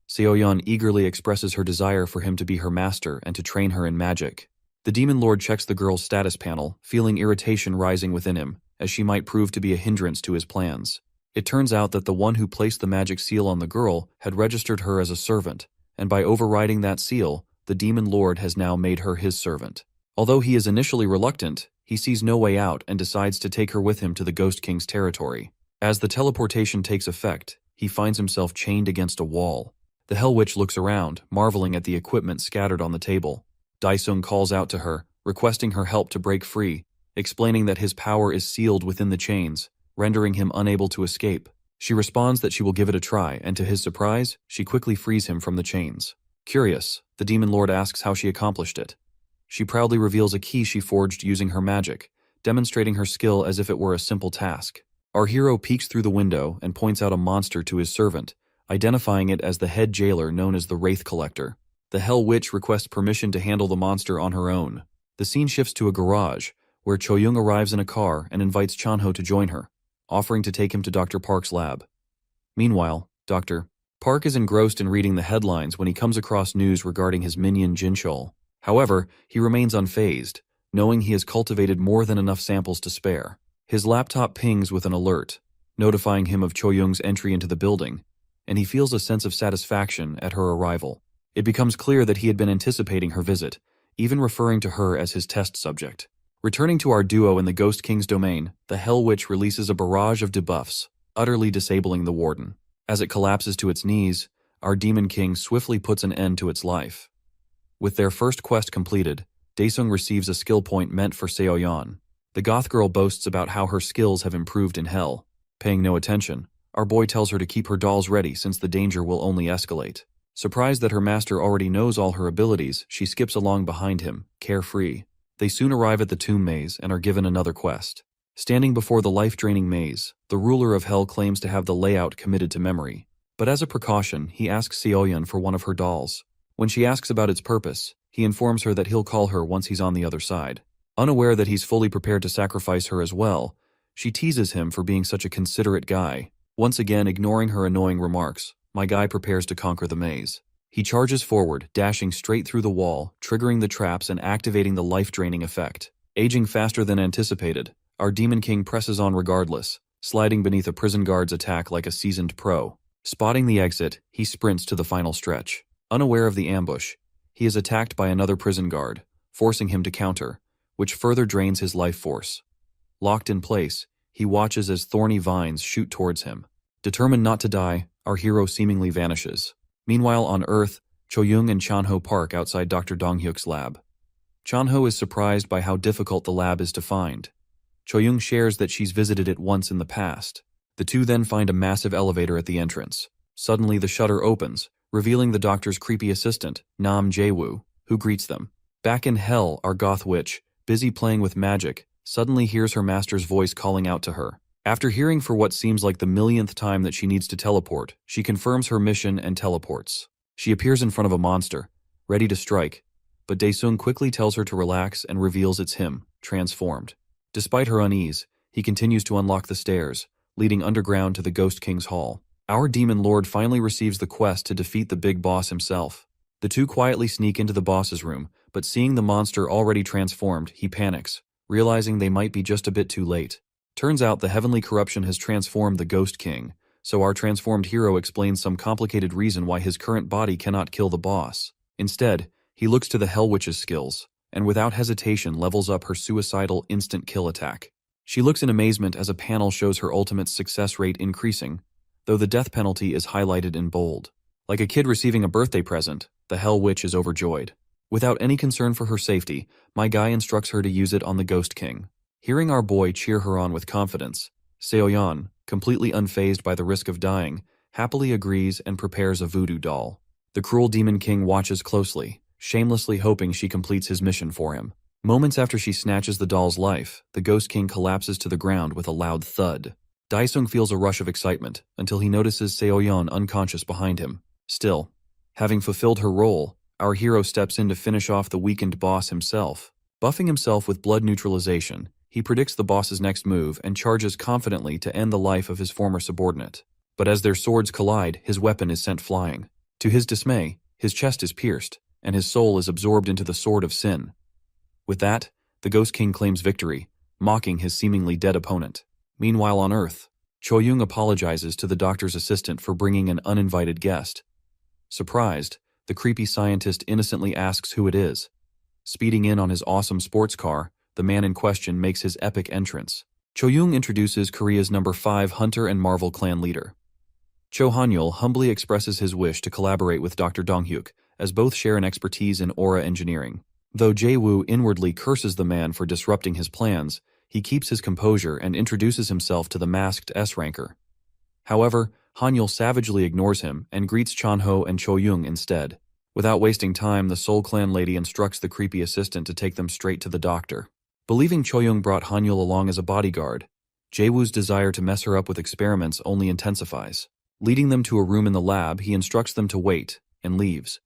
Seoyeon eagerly expresses her desire for him to be her master and to train her in magic. The Demon Lord checks the girl's status panel, feeling irritation rising within him, as she might prove to be a hindrance to his plans. It turns out that the one who placed the magic seal on the girl had registered her as a servant, and by overriding that seal, the Demon Lord has now made her his servant. Although he is initially reluctant, he sees no way out and decides to take her with him to the Ghost King's territory. As the teleportation takes effect, he finds himself chained against a wall. The Hell Witch looks around, marveling at the equipment scattered on the table. Daesung calls out to her, requesting her help to break free, explaining that his power is sealed within the chains, rendering him unable to escape. She responds that she will give it a try, and to his surprise, she quickly frees him from the chains. Curious, the demon lord asks how she accomplished it. She proudly reveals a key she forged using her magic, demonstrating her skill as if it were a simple task. Our hero peeks through the window and points out a monster to his servant, identifying it as the head jailer known as the Wraith Collector. The Hell Witch requests permission to handle the monster on her own. The scene shifts to a garage, where Cho-young arrives in a car and invites Chanho to join her, offering to take him to Dr. Park's lab. Meanwhile, Dr. Park is engrossed in reading the headlines when he comes across news regarding his minion Jinchul. However, he remains unfazed, knowing he has cultivated more than enough samples to spare. His laptop pings with an alert, notifying him of Cho-young's entry into the building, and he feels a sense of satisfaction at her arrival. It becomes clear that he had been anticipating her visit, even referring to her as his test subject. Returning to our duo in the Ghost King's domain, the Hell Witch releases a barrage of debuffs, utterly disabling the warden. As it collapses to its knees, our Demon King swiftly puts an end to its life. With their first quest completed, Daesung receives a skill point meant for Seoyeon. The goth girl boasts about how her skills have improved in hell. Paying no attention, our boy tells her to keep her dolls ready since the danger will only escalate. Surprised that her master already knows all her abilities, she skips along behind him, carefree. They soon arrive at the tomb maze and are given another quest. Standing before the life-draining maze, the ruler of hell claims to have the layout committed to memory. But as a precaution, he asks Seoyeon for one of her dolls. When she asks about its purpose, he informs her that he'll call her once he's on the other side. Unaware that he's fully prepared to sacrifice her as well, she teases him for being such a considerate guy. Once again ignoring her annoying remarks, my guy prepares to conquer the maze. He charges forward, dashing straight through the wall, triggering the traps and activating the life-draining effect. Aging faster than anticipated, our Demon King presses on regardless, sliding beneath a prison guard's attack like a seasoned pro. Spotting the exit, he sprints to the final stretch. Unaware of the ambush, he is attacked by another prison guard, forcing him to counter, which further drains his life force. Locked in place, he watches as thorny vines shoot towards him. Determined not to die, our hero seemingly vanishes. Meanwhile, on Earth, Cho-young and Chanho park outside Dr. Donghyuk's lab. Chanho is surprised by how difficult the lab is to find. Cho-young shares that she's visited it once in the past. The two then find a massive elevator at the entrance. Suddenly, the shutter opens, revealing the doctor's creepy assistant, Nam Jae-woo, who greets them. Back in hell, our goth witch, busy playing with magic, suddenly hears her master's voice calling out to her. After hearing for what seems like the millionth time that she needs to teleport, she confirms her mission and teleports. She appears in front of a monster, ready to strike, but Daesung quickly tells her to relax and reveals it's him, transformed. Despite her unease, he continues to unlock the stairs, leading underground to the Ghost King's hall. Our demon lord finally receives the quest to defeat the big boss himself. The two quietly sneak into the boss's room, but seeing the monster already transformed, he panics, realizing they might be just a bit too late. Turns out the heavenly corruption has transformed the Ghost King, so our transformed hero explains some complicated reason why his current body cannot kill the boss. Instead, he looks to the Hell Witch's skills, and without hesitation levels up her suicidal instant kill attack. She looks in amazement as a panel shows her ultimate success rate increasing, though the death penalty is highlighted in bold. Like a kid receiving a birthday present, the Hell Witch is overjoyed. Without any concern for her safety, my guy instructs her to use it on the Ghost King. Hearing our boy cheer her on with confidence, Seoyeon, completely unfazed by the risk of dying, happily agrees and prepares a voodoo doll. The cruel Demon King watches closely, shamelessly hoping she completes his mission for him. Moments after she snatches the doll's life, the Ghost King collapses to the ground with a loud thud. Daesung feels a rush of excitement until he notices Seoyeon unconscious behind him. Still, having fulfilled her role, our hero steps in to finish off the weakened boss himself. Buffing himself with blood neutralization, he predicts the boss's next move and charges confidently to end the life of his former subordinate. But as their swords collide, his weapon is sent flying. To his dismay, his chest is pierced, and his soul is absorbed into the sword of sin. With that, the Ghost King claims victory, mocking his seemingly dead opponent. Meanwhile on Earth, Cho-young apologizes to the doctor's assistant for bringing an uninvited guest. Surprised, the creepy scientist innocently asks who it is. Speeding in on his awesome sports car, the man in question makes his epic entrance. Cho-young introduces Korea's number 5 Hunter and Marvel clan leader. Cho Han-yul humbly expresses his wish to collaborate with Dr. Donghyuk, as both share an expertise in aura engineering. Though Jae-woo inwardly curses the man for disrupting his plans, he keeps his composure and introduces himself to the masked S-ranker. However, Hanyul savagely ignores him and greets Chanho and Choyoung instead. Without wasting time, the Soul Clan lady instructs the creepy assistant to take them straight to the doctor. Believing Choyoung brought Hanyul along as a bodyguard, Jaewoo's desire to mess her up with experiments only intensifies. Leading them to a room in the lab, he instructs them to wait, and leaves.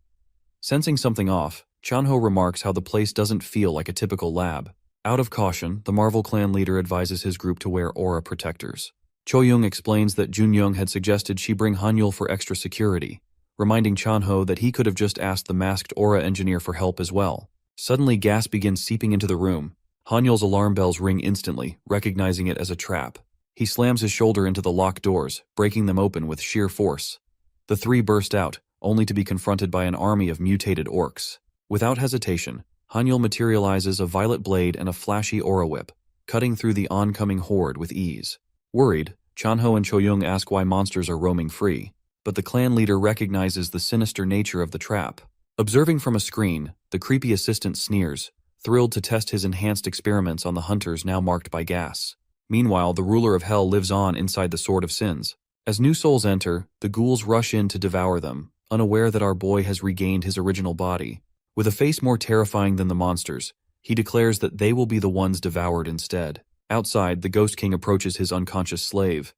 Sensing something off, Chanho remarks how the place doesn't feel like a typical lab. Out of caution, the Marvel Clan leader advises his group to wear aura protectors. Choyoung explains that Junyoung had suggested she bring Hanyul for extra security, reminding Chanho that he could have just asked the masked aura engineer for help as well. Suddenly, gas begins seeping into the room. Hanyul's alarm bells ring instantly, recognizing it as a trap. He slams his shoulder into the locked doors, breaking them open with sheer force. The three burst out, only to be confronted by an army of mutated orcs. Without hesitation, Hanyul materializes a violet blade and a flashy aura whip, cutting through the oncoming horde with ease. Worried, Chanho and Choyoung ask why monsters are roaming free, but the clan leader recognizes the sinister nature of the trap. Observing from a screen, the creepy assistant sneers, thrilled to test his enhanced experiments on the hunters now marked by gas. Meanwhile, the ruler of hell lives on inside the Sword of Sins. As new souls enter, the ghouls rush in to devour them, unaware that our boy has regained his original body. With a face more terrifying than the monsters, he declares that they will be the ones devoured instead. Outside, the Ghost King approaches his unconscious slave.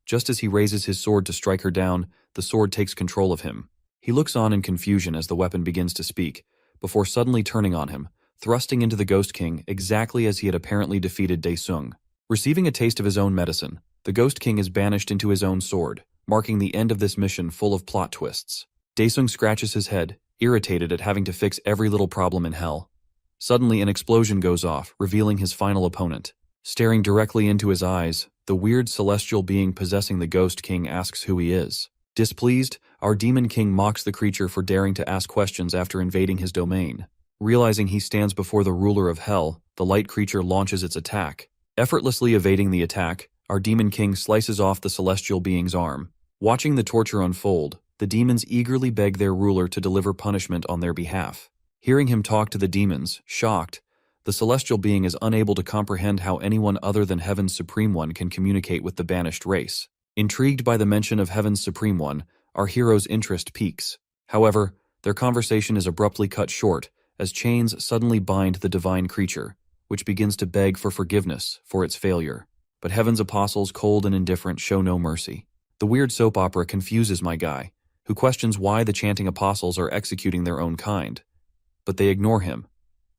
Just as he raises his sword to strike her down, the sword takes control of him. He looks on in confusion as the weapon begins to speak, before suddenly turning on him, thrusting into the Ghost King exactly as he had apparently defeated Daesung. Receiving a taste of his own medicine, the Ghost King is banished into his own sword, marking the end of this mission full of plot twists. Daesung scratches his head, irritated at having to fix every little problem in hell. Suddenly, an explosion goes off, revealing his final opponent. Staring directly into his eyes, the weird celestial being possessing the Ghost King asks who he is. Displeased, our Demon King mocks the creature for daring to ask questions after invading his domain. Realizing he stands before the ruler of hell, the light creature launches its attack. Effortlessly evading the attack, our Demon King slices off the celestial being's arm. Watching the torture unfold, the demons eagerly beg their ruler to deliver punishment on their behalf. Hearing him talk to the demons, shocked, the celestial being is unable to comprehend how anyone other than Heaven's Supreme One can communicate with the banished race. Intrigued by the mention of Heaven's Supreme One, our hero's interest peaks. However, their conversation is abruptly cut short, as chains suddenly bind the divine creature, which begins to beg for forgiveness for its failure. But Heaven's apostles, cold and indifferent, show no mercy. The weird soap opera confuses my guy, who questions why the chanting apostles are executing their own kind. But they ignore him.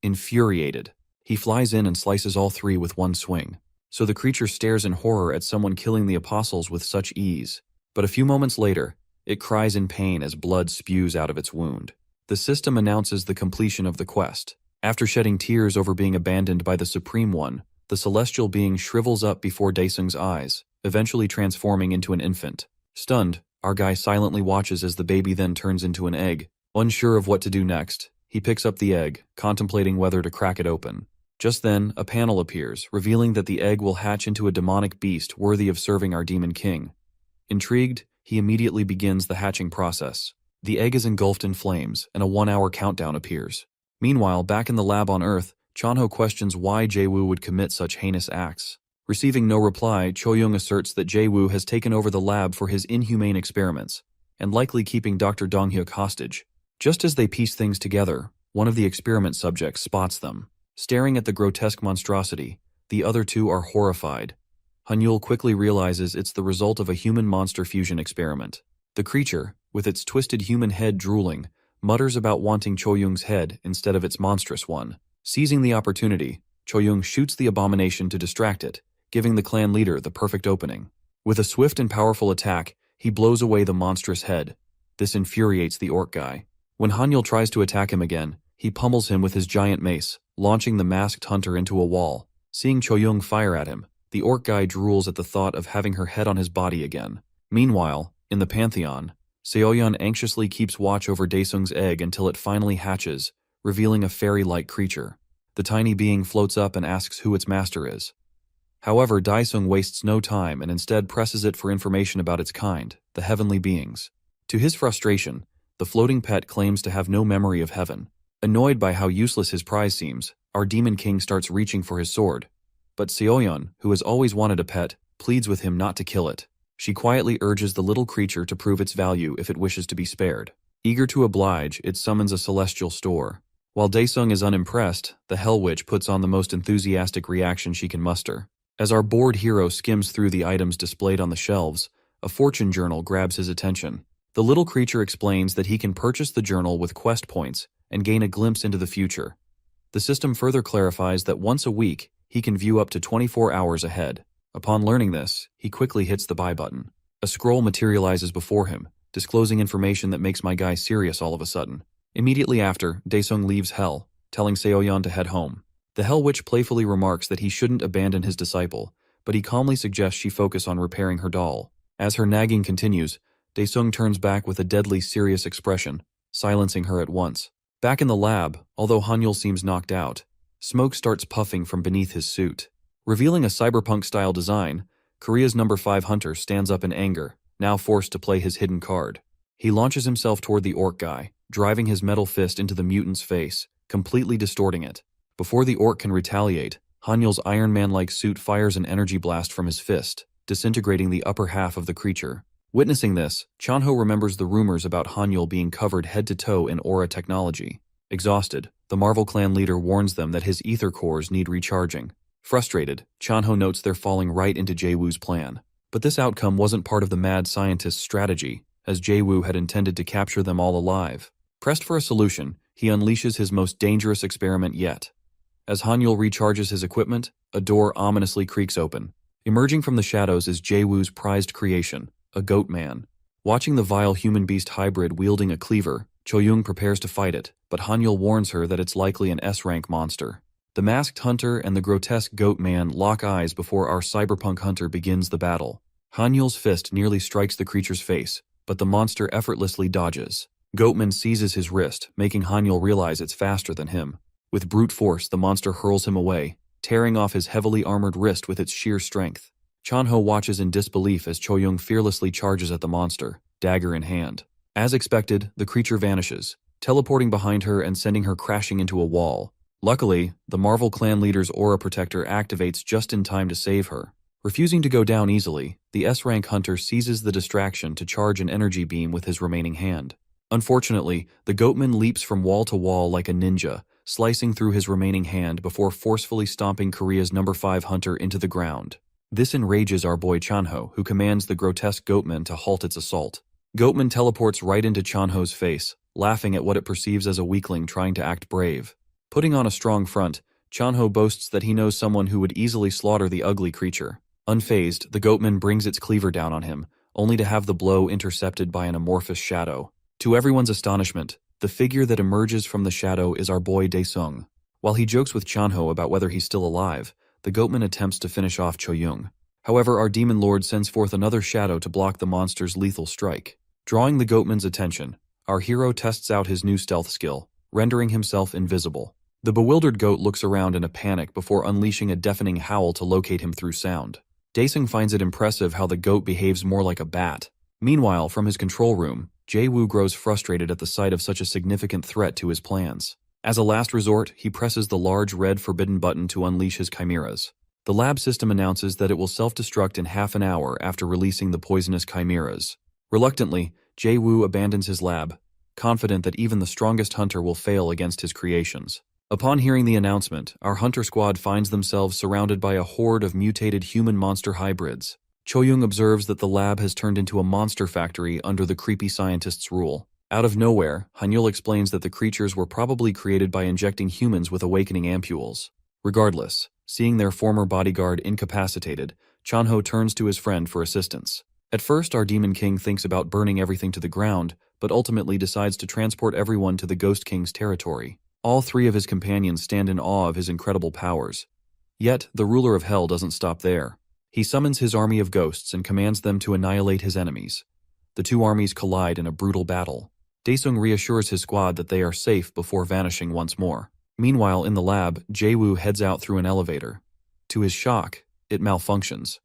Infuriated, he flies in and slices all three with one swing. So the creature stares in horror at someone killing the apostles with such ease. But a few moments later, it cries in pain as blood spews out of its wound. The system announces the completion of the quest. After shedding tears over being abandoned by the Supreme One, the celestial being shrivels up before Daesung's eyes, eventually transforming into an infant. Stunned, our guy silently watches as the baby then turns into an egg. Unsure of what to do next, he picks up the egg, contemplating whether to crack it open. Just then, a panel appears, revealing that the egg will hatch into a demonic beast worthy of serving our Demon King. Intrigued, he immediately begins the hatching process. The egg is engulfed in flames, and a 1-hour countdown appears. Meanwhile, back in the lab on Earth, Chanho questions why Jaewoo would commit such heinous acts. Receiving no reply, Choyoung asserts that Jaewoo has taken over the lab for his inhumane experiments, and likely keeping Dr. Donghyuk hostage. Just as they piece things together, one of the experiment subjects spots them. Staring at the grotesque monstrosity, the other two are horrified. Hanyul quickly realizes it's the result of a human-monster fusion experiment. The creature, with its twisted human head drooling, mutters about wanting Choyoung's head instead of its monstrous one. Seizing the opportunity, Choyoung shoots the abomination to distract it, giving the clan leader the perfect opening. With a swift and powerful attack, he blows away the monstrous head. This infuriates the orc guy. When Hanyul tries to attack him again, he pummels him with his giant mace, launching the masked hunter into a wall. Seeing Choyoung fire at him, the orc guy drools at the thought of having her head on his body again. Meanwhile, in the Pantheon, Seoyeon anxiously keeps watch over Daesung's egg until it finally hatches, revealing a fairy-like creature. The tiny being floats up and asks who its master is. However, Daesung wastes no time and instead presses it for information about its kind, the heavenly beings. To his frustration, the floating pet claims to have no memory of heaven. Annoyed by how useless his prize seems, our Demon King starts reaching for his sword. But Seoyeon, who has always wanted a pet, pleads with him not to kill it. She quietly urges the little creature to prove its value if it wishes to be spared. Eager to oblige, it summons a celestial store. While Daesung is unimpressed, the Hell Witch puts on the most enthusiastic reaction she can muster. As our bored hero skims through the items displayed on the shelves, a fortune journal grabs his attention. The little creature explains that he can purchase the journal with quest points and gain a glimpse into the future. The system further clarifies that once a week, he can view up to 24 hours ahead. Upon learning this, he quickly hits the buy button. A scroll materializes before him, disclosing information that makes my guy serious all of a sudden. Immediately after, Daesung leaves Hell, telling Seoyeon to head home. The Hell Witch playfully remarks that he shouldn't abandon his disciple, but he calmly suggests she focus on repairing her doll. As her nagging continues, Daesung turns back with a deadly serious expression, silencing her at once. Back in the lab, although Hanyul seems knocked out, smoke starts puffing from beneath his suit. Revealing a cyberpunk-style design, Korea's number 5 hunter stands up in anger, now forced to play his hidden card. He launches himself toward the orc guy, driving his metal fist into the mutant's face, completely distorting it. Before the orc can retaliate, Hanyul's Iron Man-like suit fires an energy blast from his fist, disintegrating the upper half of the creature. Witnessing this, Chanho remembers the rumors about Hanyul being covered head to toe in aura technology. Exhausted, the Marvel clan leader warns them that his ether cores need recharging. Frustrated, Chanho notes they're falling right into Jae-woo's plan. But this outcome wasn't part of the mad scientist's strategy, as Jae-woo had intended to capture them all alive. Pressed for a solution, he unleashes his most dangerous experiment yet. As Hanyul recharges his equipment, a door ominously creaks open. Emerging from the shadows is Jae-woo's prized creation, a goat man. Watching the vile human-beast hybrid wielding a cleaver, Cho-young prepares to fight it, but Hanyul warns her that it's likely an S-rank monster. The masked hunter and the grotesque goat man lock eyes before our cyberpunk hunter begins the battle. Hanyul's fist nearly strikes the creature's face, but the monster effortlessly dodges. Goatman seizes his wrist, making Hanyul realize it's faster than him. With brute force, the monster hurls him away, tearing off his heavily armored wrist with its sheer strength. Chanho watches in disbelief as Cho-young fearlessly charges at the monster, dagger in hand. As expected, the creature vanishes, teleporting behind her and sending her crashing into a wall. Luckily, the Marvel clan leader's aura protector activates just in time to save her. Refusing to go down easily, the S-rank hunter seizes the distraction to charge an energy beam with his remaining hand. Unfortunately, the goatman leaps from wall to wall like a ninja, slicing through his remaining hand before forcefully stomping Korea's number 5 hunter into the ground. This enrages our boy Chanho, who commands the grotesque goatman to halt its assault. Goatman teleports right into Chanho's face, laughing at what it perceives as a weakling trying to act brave. Putting on a strong front, Chanho boasts that he knows someone who would easily slaughter the ugly creature. Unfazed, the goatman brings its cleaver down on him, only to have the blow intercepted by an amorphous shadow. To everyone's astonishment, the figure that emerges from the shadow is our boy Daesung. While he jokes with Chanho about whether he's still alive, the goatman attempts to finish off Cho-young. However, our demon lord sends forth another shadow to block the monster's lethal strike. Drawing the goatman's attention, our hero tests out his new stealth skill, rendering himself invisible. The bewildered goat looks around in a panic before unleashing a deafening howl to locate him through sound. Daesung finds it impressive how the goat behaves more like a bat. Meanwhile, from his control room, Jae-woo grows frustrated at the sight of such a significant threat to his plans. As a last resort, he presses the large red forbidden button to unleash his chimeras. The lab system announces that it will self-destruct in half an hour after releasing the poisonous chimeras. Reluctantly, Jae-woo abandons his lab, confident that even the strongest hunter will fail against his creations. Upon hearing the announcement, our hunter squad finds themselves surrounded by a horde of mutated human-monster hybrids. Cho-young observes that the lab has turned into a monster factory under the creepy scientist's rule. Out of nowhere, Hanyul explains that the creatures were probably created by injecting humans with awakening ampules. Regardless, seeing their former bodyguard incapacitated, Chanho turns to his friend for assistance. At first, our Demon King thinks about burning everything to the ground, but ultimately decides to transport everyone to the Ghost King's territory. All 3 of his companions stand in awe of his incredible powers. Yet, the ruler of Hell doesn't stop there. He summons his army of ghosts and commands them to annihilate his enemies. The 2 armies collide in a brutal battle. Daesung reassures his squad that they are safe before vanishing once more. Meanwhile, in the lab, Jae-woo heads out through an elevator. To his shock, it malfunctions.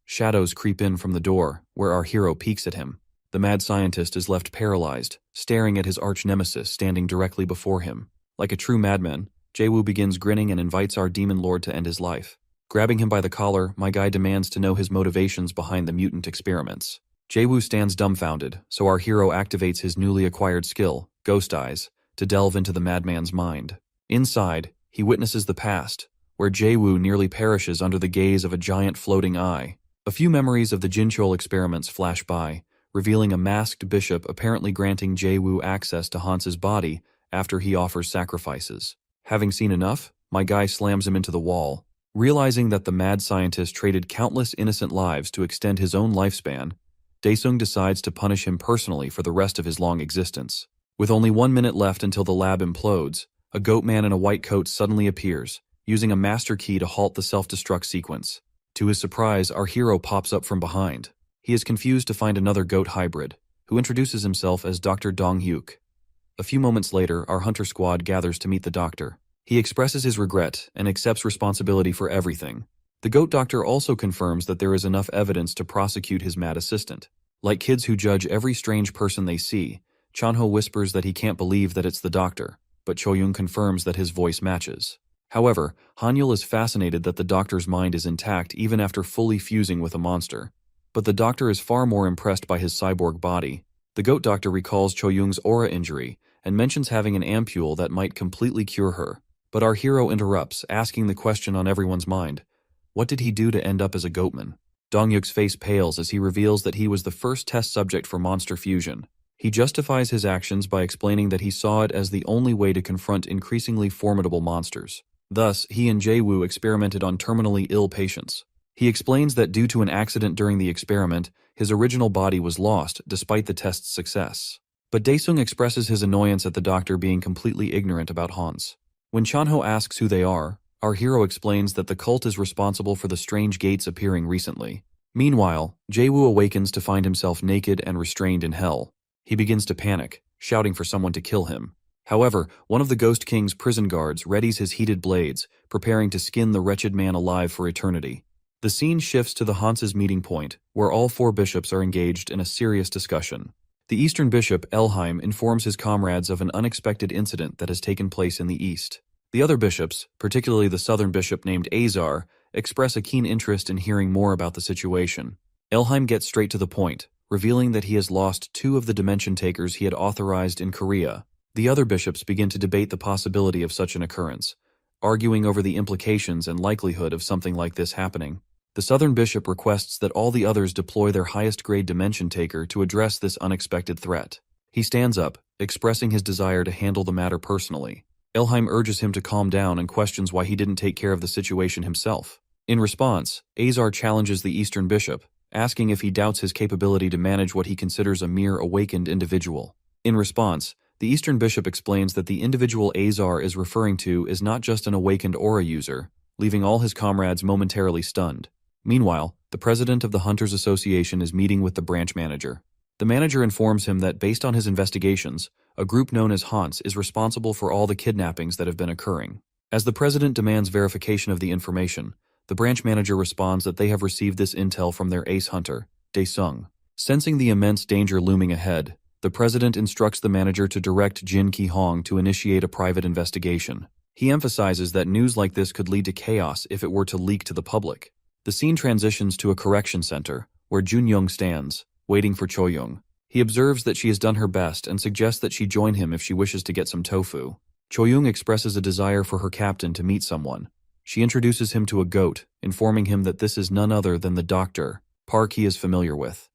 Shadows creep in from the door, where our hero peeks at him. The mad scientist is left paralyzed, staring at his arch-nemesis standing directly before him. Like a true madman, Jae-woo begins grinning and invites our demon lord to end his life. Grabbing him by the collar, my guy demands to know his motivations behind the mutant experiments. Jae-woo stands dumbfounded, so our hero activates his newly acquired skill, Ghost Eyes, to delve into the madman's mind. Inside, he witnesses the past, where Jae-woo nearly perishes under the gaze of a giant floating eye. A few memories of the Jinchul experiments flash by, revealing a masked bishop apparently granting Jae-woo access to Hans's body after he offers sacrifices. Having seen enough, my guy slams him into the wall. Realizing that the mad scientist traded countless innocent lives to extend his own lifespan, Daesung decides to punish him personally for the rest of his long existence. With only 1 minute left until the lab implodes, a goat man in a white coat suddenly appears, using a master key to halt the self-destruct sequence. To his surprise, our hero pops up from behind. He is confused to find another goat hybrid, who introduces himself as Dr. Dong-hyuk. A few moments later, our hunter squad gathers to meet the doctor. He expresses his regret and accepts responsibility for everything. The goat doctor also confirms that there is enough evidence to prosecute his mad assistant. Like kids who judge every strange person they see, Chanho whispers that he can't believe that it's the doctor, but Choyoung confirms that his voice matches. However, Hanyul is fascinated that the doctor's mind is intact even after fully fusing with a monster. But the doctor is far more impressed by his cyborg body. The goat doctor recalls Choyoung's aura injury and mentions having an ampule that might completely cure her. But our hero interrupts, asking the question on everyone's mind. What did he do to end up as a goatman? Dong-hyuk's face pales as he reveals that he was the first test subject for monster fusion. He justifies his actions by explaining that he saw it as the only way to confront increasingly formidable monsters. Thus, he and Jae-woo experimented on terminally ill patients. He explains that due to an accident during the experiment, his original body was lost despite the test's success. But Daesung expresses his annoyance at the doctor being completely ignorant about Hans. When Chanho asks who they are, our hero explains that the cult is responsible for the strange gates appearing recently. Meanwhile, Jae-woo awakens to find himself naked and restrained in hell. He begins to panic, shouting for someone to kill him. However, one of the Ghost King's prison guards readies his heated blades, preparing to skin the wretched man alive for eternity. The scene shifts to the Hans's meeting point, where all 4 bishops are engaged in a serious discussion. The Eastern Bishop, Elheim, informs his comrades of an unexpected incident that has taken place in the East. The other bishops, particularly the Southern Bishop named Azar, express a keen interest in hearing more about the situation. Elheim gets straight to the point, revealing that he has lost 2 of the Dimension Takers he had authorized in Korea. The other bishops begin to debate the possibility of such an occurrence, arguing over the implications and likelihood of something like this happening. The Southern Bishop requests that all the others deploy their highest-grade Dimension Taker to address this unexpected threat. He stands up, expressing his desire to handle the matter personally. Elheim urges him to calm down and questions why he didn't take care of the situation himself. In response, Azar challenges the Eastern Bishop, asking if he doubts his capability to manage what he considers a mere awakened individual. In response, the Eastern Bishop explains that the individual Azar is referring to is not just an awakened aura user, leaving all his comrades momentarily stunned. Meanwhile, the president of the Hunters Association is meeting with the branch manager. The manager informs him that based on his investigations, a group known as Hans is responsible for all the kidnappings that have been occurring. As the president demands verification of the information, the branch manager responds that they have received this intel from their ace hunter, Daesung. Sensing the immense danger looming ahead, the president instructs the manager to direct Jin Ki-hong to initiate a private investigation. He emphasizes that news like this could lead to chaos if it were to leak to the public. The scene transitions to a correction center, where Jun-young stands, waiting for Choyoung. He observes that she has done her best and suggests that she join him if she wishes to get some tofu. Choyoung expresses a desire for her captain to meet someone. She introduces him to a goat, informing him that this is none other than the doctor, Park he is familiar with.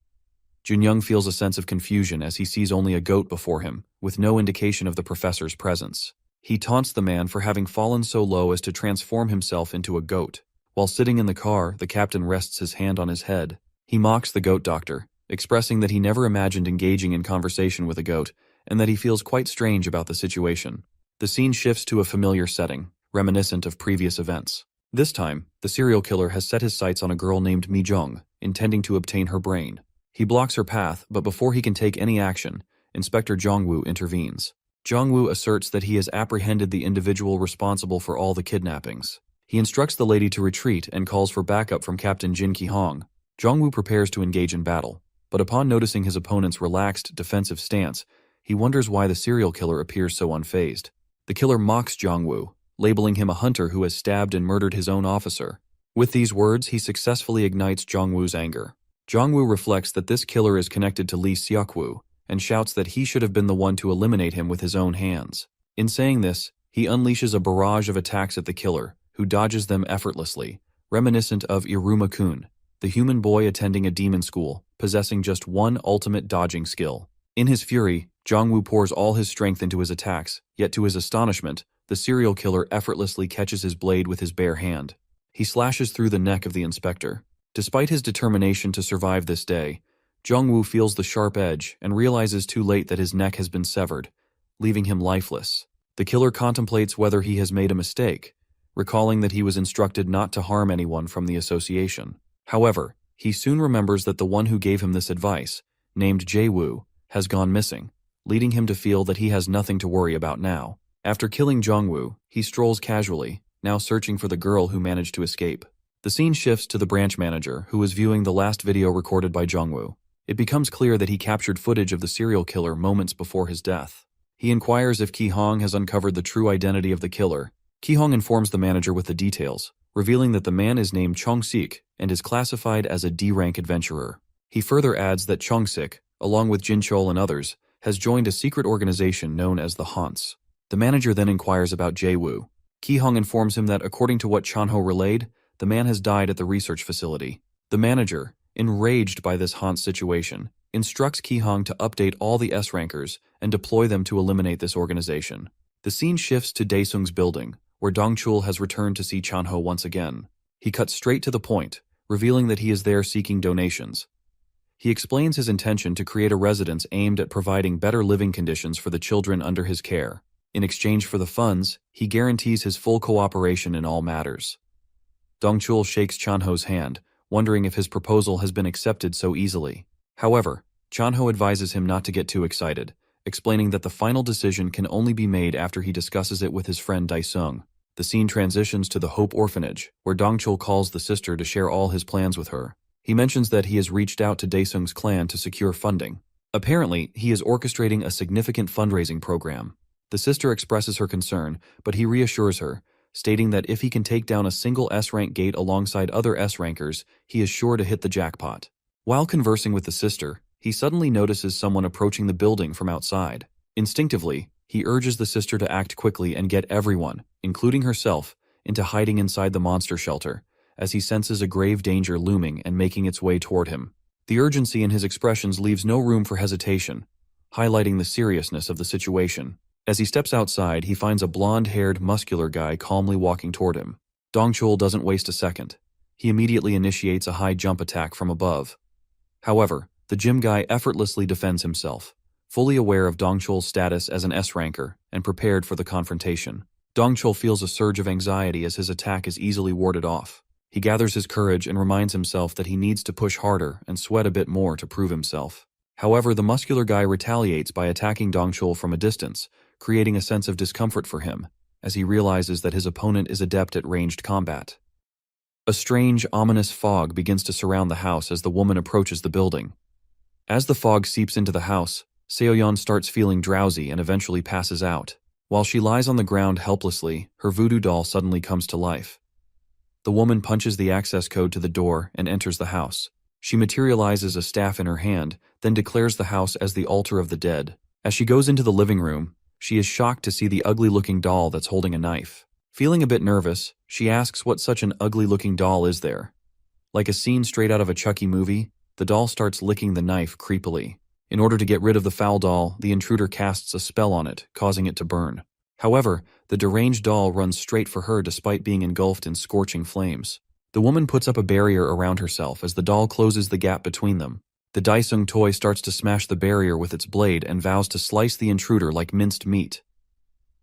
Jun-young feels a sense of confusion as he sees only a goat before him, with no indication of the professor's presence. He taunts the man for having fallen so low as to transform himself into a goat. While sitting in the car, the captain rests his hand on his head. He mocks the goat doctor, expressing that he never imagined engaging in conversation with a goat, and that he feels quite strange about the situation. The scene shifts to a familiar setting, reminiscent of previous events. This time, the serial killer has set his sights on a girl named Mi-jung, intending to obtain her brain. He blocks her path, but before he can take any action, Inspector Jong-woo intervenes. Jong-woo asserts that he has apprehended the individual responsible for all the kidnappings. He instructs the lady to retreat and calls for backup from Captain Jin Ki-hong. Jong-woo prepares to engage in battle, but upon noticing his opponent's relaxed, defensive stance, he wonders why the serial killer appears so unfazed. The killer mocks Jong-woo, labeling him a hunter who has stabbed and murdered his own officer. With these words, he successfully ignites Jongwoo's anger. Jongwoo reflects that this killer is connected to Lee Seok-woo and shouts that he should have been the one to eliminate him with his own hands. In saying this, he unleashes a barrage of attacks at the killer, who dodges them effortlessly, reminiscent of Iruma-kun, the human boy attending a demon school, possessing just one ultimate dodging skill. In his fury, Jongwoo pours all his strength into his attacks, yet to his astonishment, the serial killer effortlessly catches his blade with his bare hand. He slashes through the neck of the inspector. Despite his determination to survive this day, Jongwoo feels the sharp edge and realizes too late that his neck has been severed, leaving him lifeless. The killer contemplates whether he has made a mistake, recalling that he was instructed not to harm anyone from the association. However, he soon remembers that the one who gave him this advice, named Jae-woo, has gone missing, leading him to feel that he has nothing to worry about now. After killing Jongwoo, he strolls casually, now searching for the girl who managed to escape. The scene shifts to the branch manager, who is viewing the last video recorded by Jongwoo. It becomes clear that he captured footage of the serial killer moments before his death. He inquires if Ki-hong has uncovered the true identity of the killer. Ki-hong informs the manager with the details, revealing that the man is named Chong-sik and is classified as a D-rank adventurer. He further adds that Chong-sik, along with Jin-chol and others, has joined a secret organization known as the Haunts. The manager then inquires about Jae-woo. Ki-hong informs him that according to what Chan-ho relayed, the man has died at the research facility. The manager, enraged by this Haunt situation, instructs Ki-hong to update all the S-rankers and deploy them to eliminate this organization. The scene shifts to Daesung's building, where Dong-chul has returned to see Chan-ho once again. He cuts straight to the point, revealing that he is there seeking donations. He explains his intention to create a residence aimed at providing better living conditions for the children under his care. In exchange for the funds, he guarantees his full cooperation in all matters. Dong-chul shakes Chan-ho's hand, wondering if his proposal has been accepted so easily. However, Chan-ho advises him not to get too excited, explaining that the final decision can only be made after he discusses it with his friend Daesung. The scene transitions to the Hope Orphanage, where Dong-chul calls the sister to share all his plans with her. He mentions that he has reached out to Daesung's clan to secure funding. Apparently, he is orchestrating a significant fundraising program. The sister expresses her concern, but he reassures her, stating that if he can take down a single S-rank gate alongside other S-rankers, he is sure to hit the jackpot. While conversing with the sister, he suddenly notices someone approaching the building from outside. Instinctively, he urges the sister to act quickly and get everyone, including herself, into hiding inside the monster shelter, as he senses a grave danger looming and making its way toward him. The urgency in his expressions leaves no room for hesitation, highlighting the seriousness of the situation. As he steps outside, he finds a blonde-haired, muscular guy calmly walking toward him. Dong-chul doesn't waste a second. He immediately initiates a high jump attack from above. However, the gym guy effortlessly defends himself, fully aware of Dong-chul's status as an S-ranker and prepared for the confrontation. Dong-chul feels a surge of anxiety as his attack is easily warded off. He gathers his courage and reminds himself that he needs to push harder and sweat a bit more to prove himself. However, the muscular guy retaliates by attacking Dong-chul from a distance, creating a sense of discomfort for him, as he realizes that his opponent is adept at ranged combat. A strange, ominous fog begins to surround the house as the woman approaches the building. As the fog seeps into the house, Seoyeon starts feeling drowsy and eventually passes out. While she lies on the ground helplessly, her voodoo doll suddenly comes to life. The woman punches the access code to the door and enters the house. She materializes a staff in her hand, then declares the house as the altar of the dead. As she goes into the living room, she is shocked to see the ugly-looking doll that's holding a knife. Feeling a bit nervous, she asks what such an ugly-looking doll is there. Like a scene straight out of a Chucky movie, the doll starts licking the knife creepily. In order to get rid of the foul doll, the intruder casts a spell on it, causing it to burn. However, the deranged doll runs straight for her despite being engulfed in scorching flames. The woman puts up a barrier around herself as the doll closes the gap between them. The Daesung toy starts to smash the barrier with its blade and vows to slice the intruder like minced meat.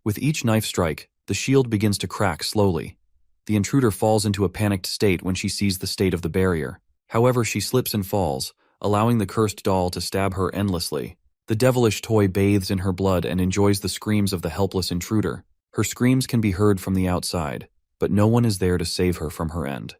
With each knife strike, the shield begins to crack slowly. The intruder falls into a panicked state when she sees the state of the barrier. However, she slips and falls, allowing the cursed doll to stab her endlessly. The devilish toy bathes in her blood and enjoys the screams of the helpless intruder. Her screams can be heard from the outside, but no one is there to save her from her end.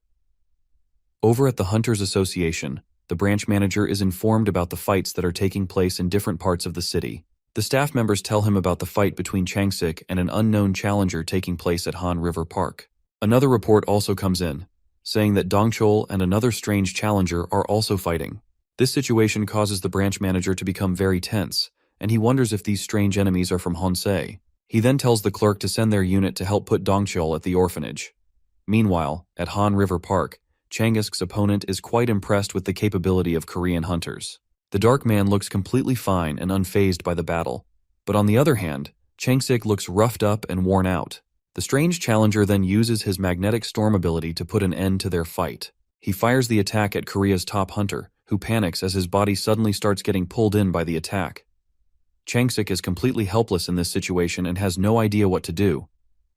Over at the Hunters Association, the branch manager is informed about the fights that are taking place in different parts of the city. The staff members tell him about the fight between Chang-sik and an unknown challenger taking place at Han River Park. Another report also comes in, saying that Dongchul and another strange challenger are also fighting. This situation causes the branch manager to become very tense, and he wonders if these strange enemies are from Honsei. He then tells the clerk to send their unit to help put Dongchul at the orphanage. Meanwhile, at Han River Park, Changisk's opponent is quite impressed with the capability of Korean hunters. The Dark Man looks completely fine and unfazed by the battle, but on the other hand, Changsik looks roughed up and worn out. The strange challenger then uses his magnetic storm ability to put an end to their fight. He fires the attack at Korea's top hunter, who panics as his body suddenly starts getting pulled in by the attack. Changsik is completely helpless in this situation and has no idea what to do.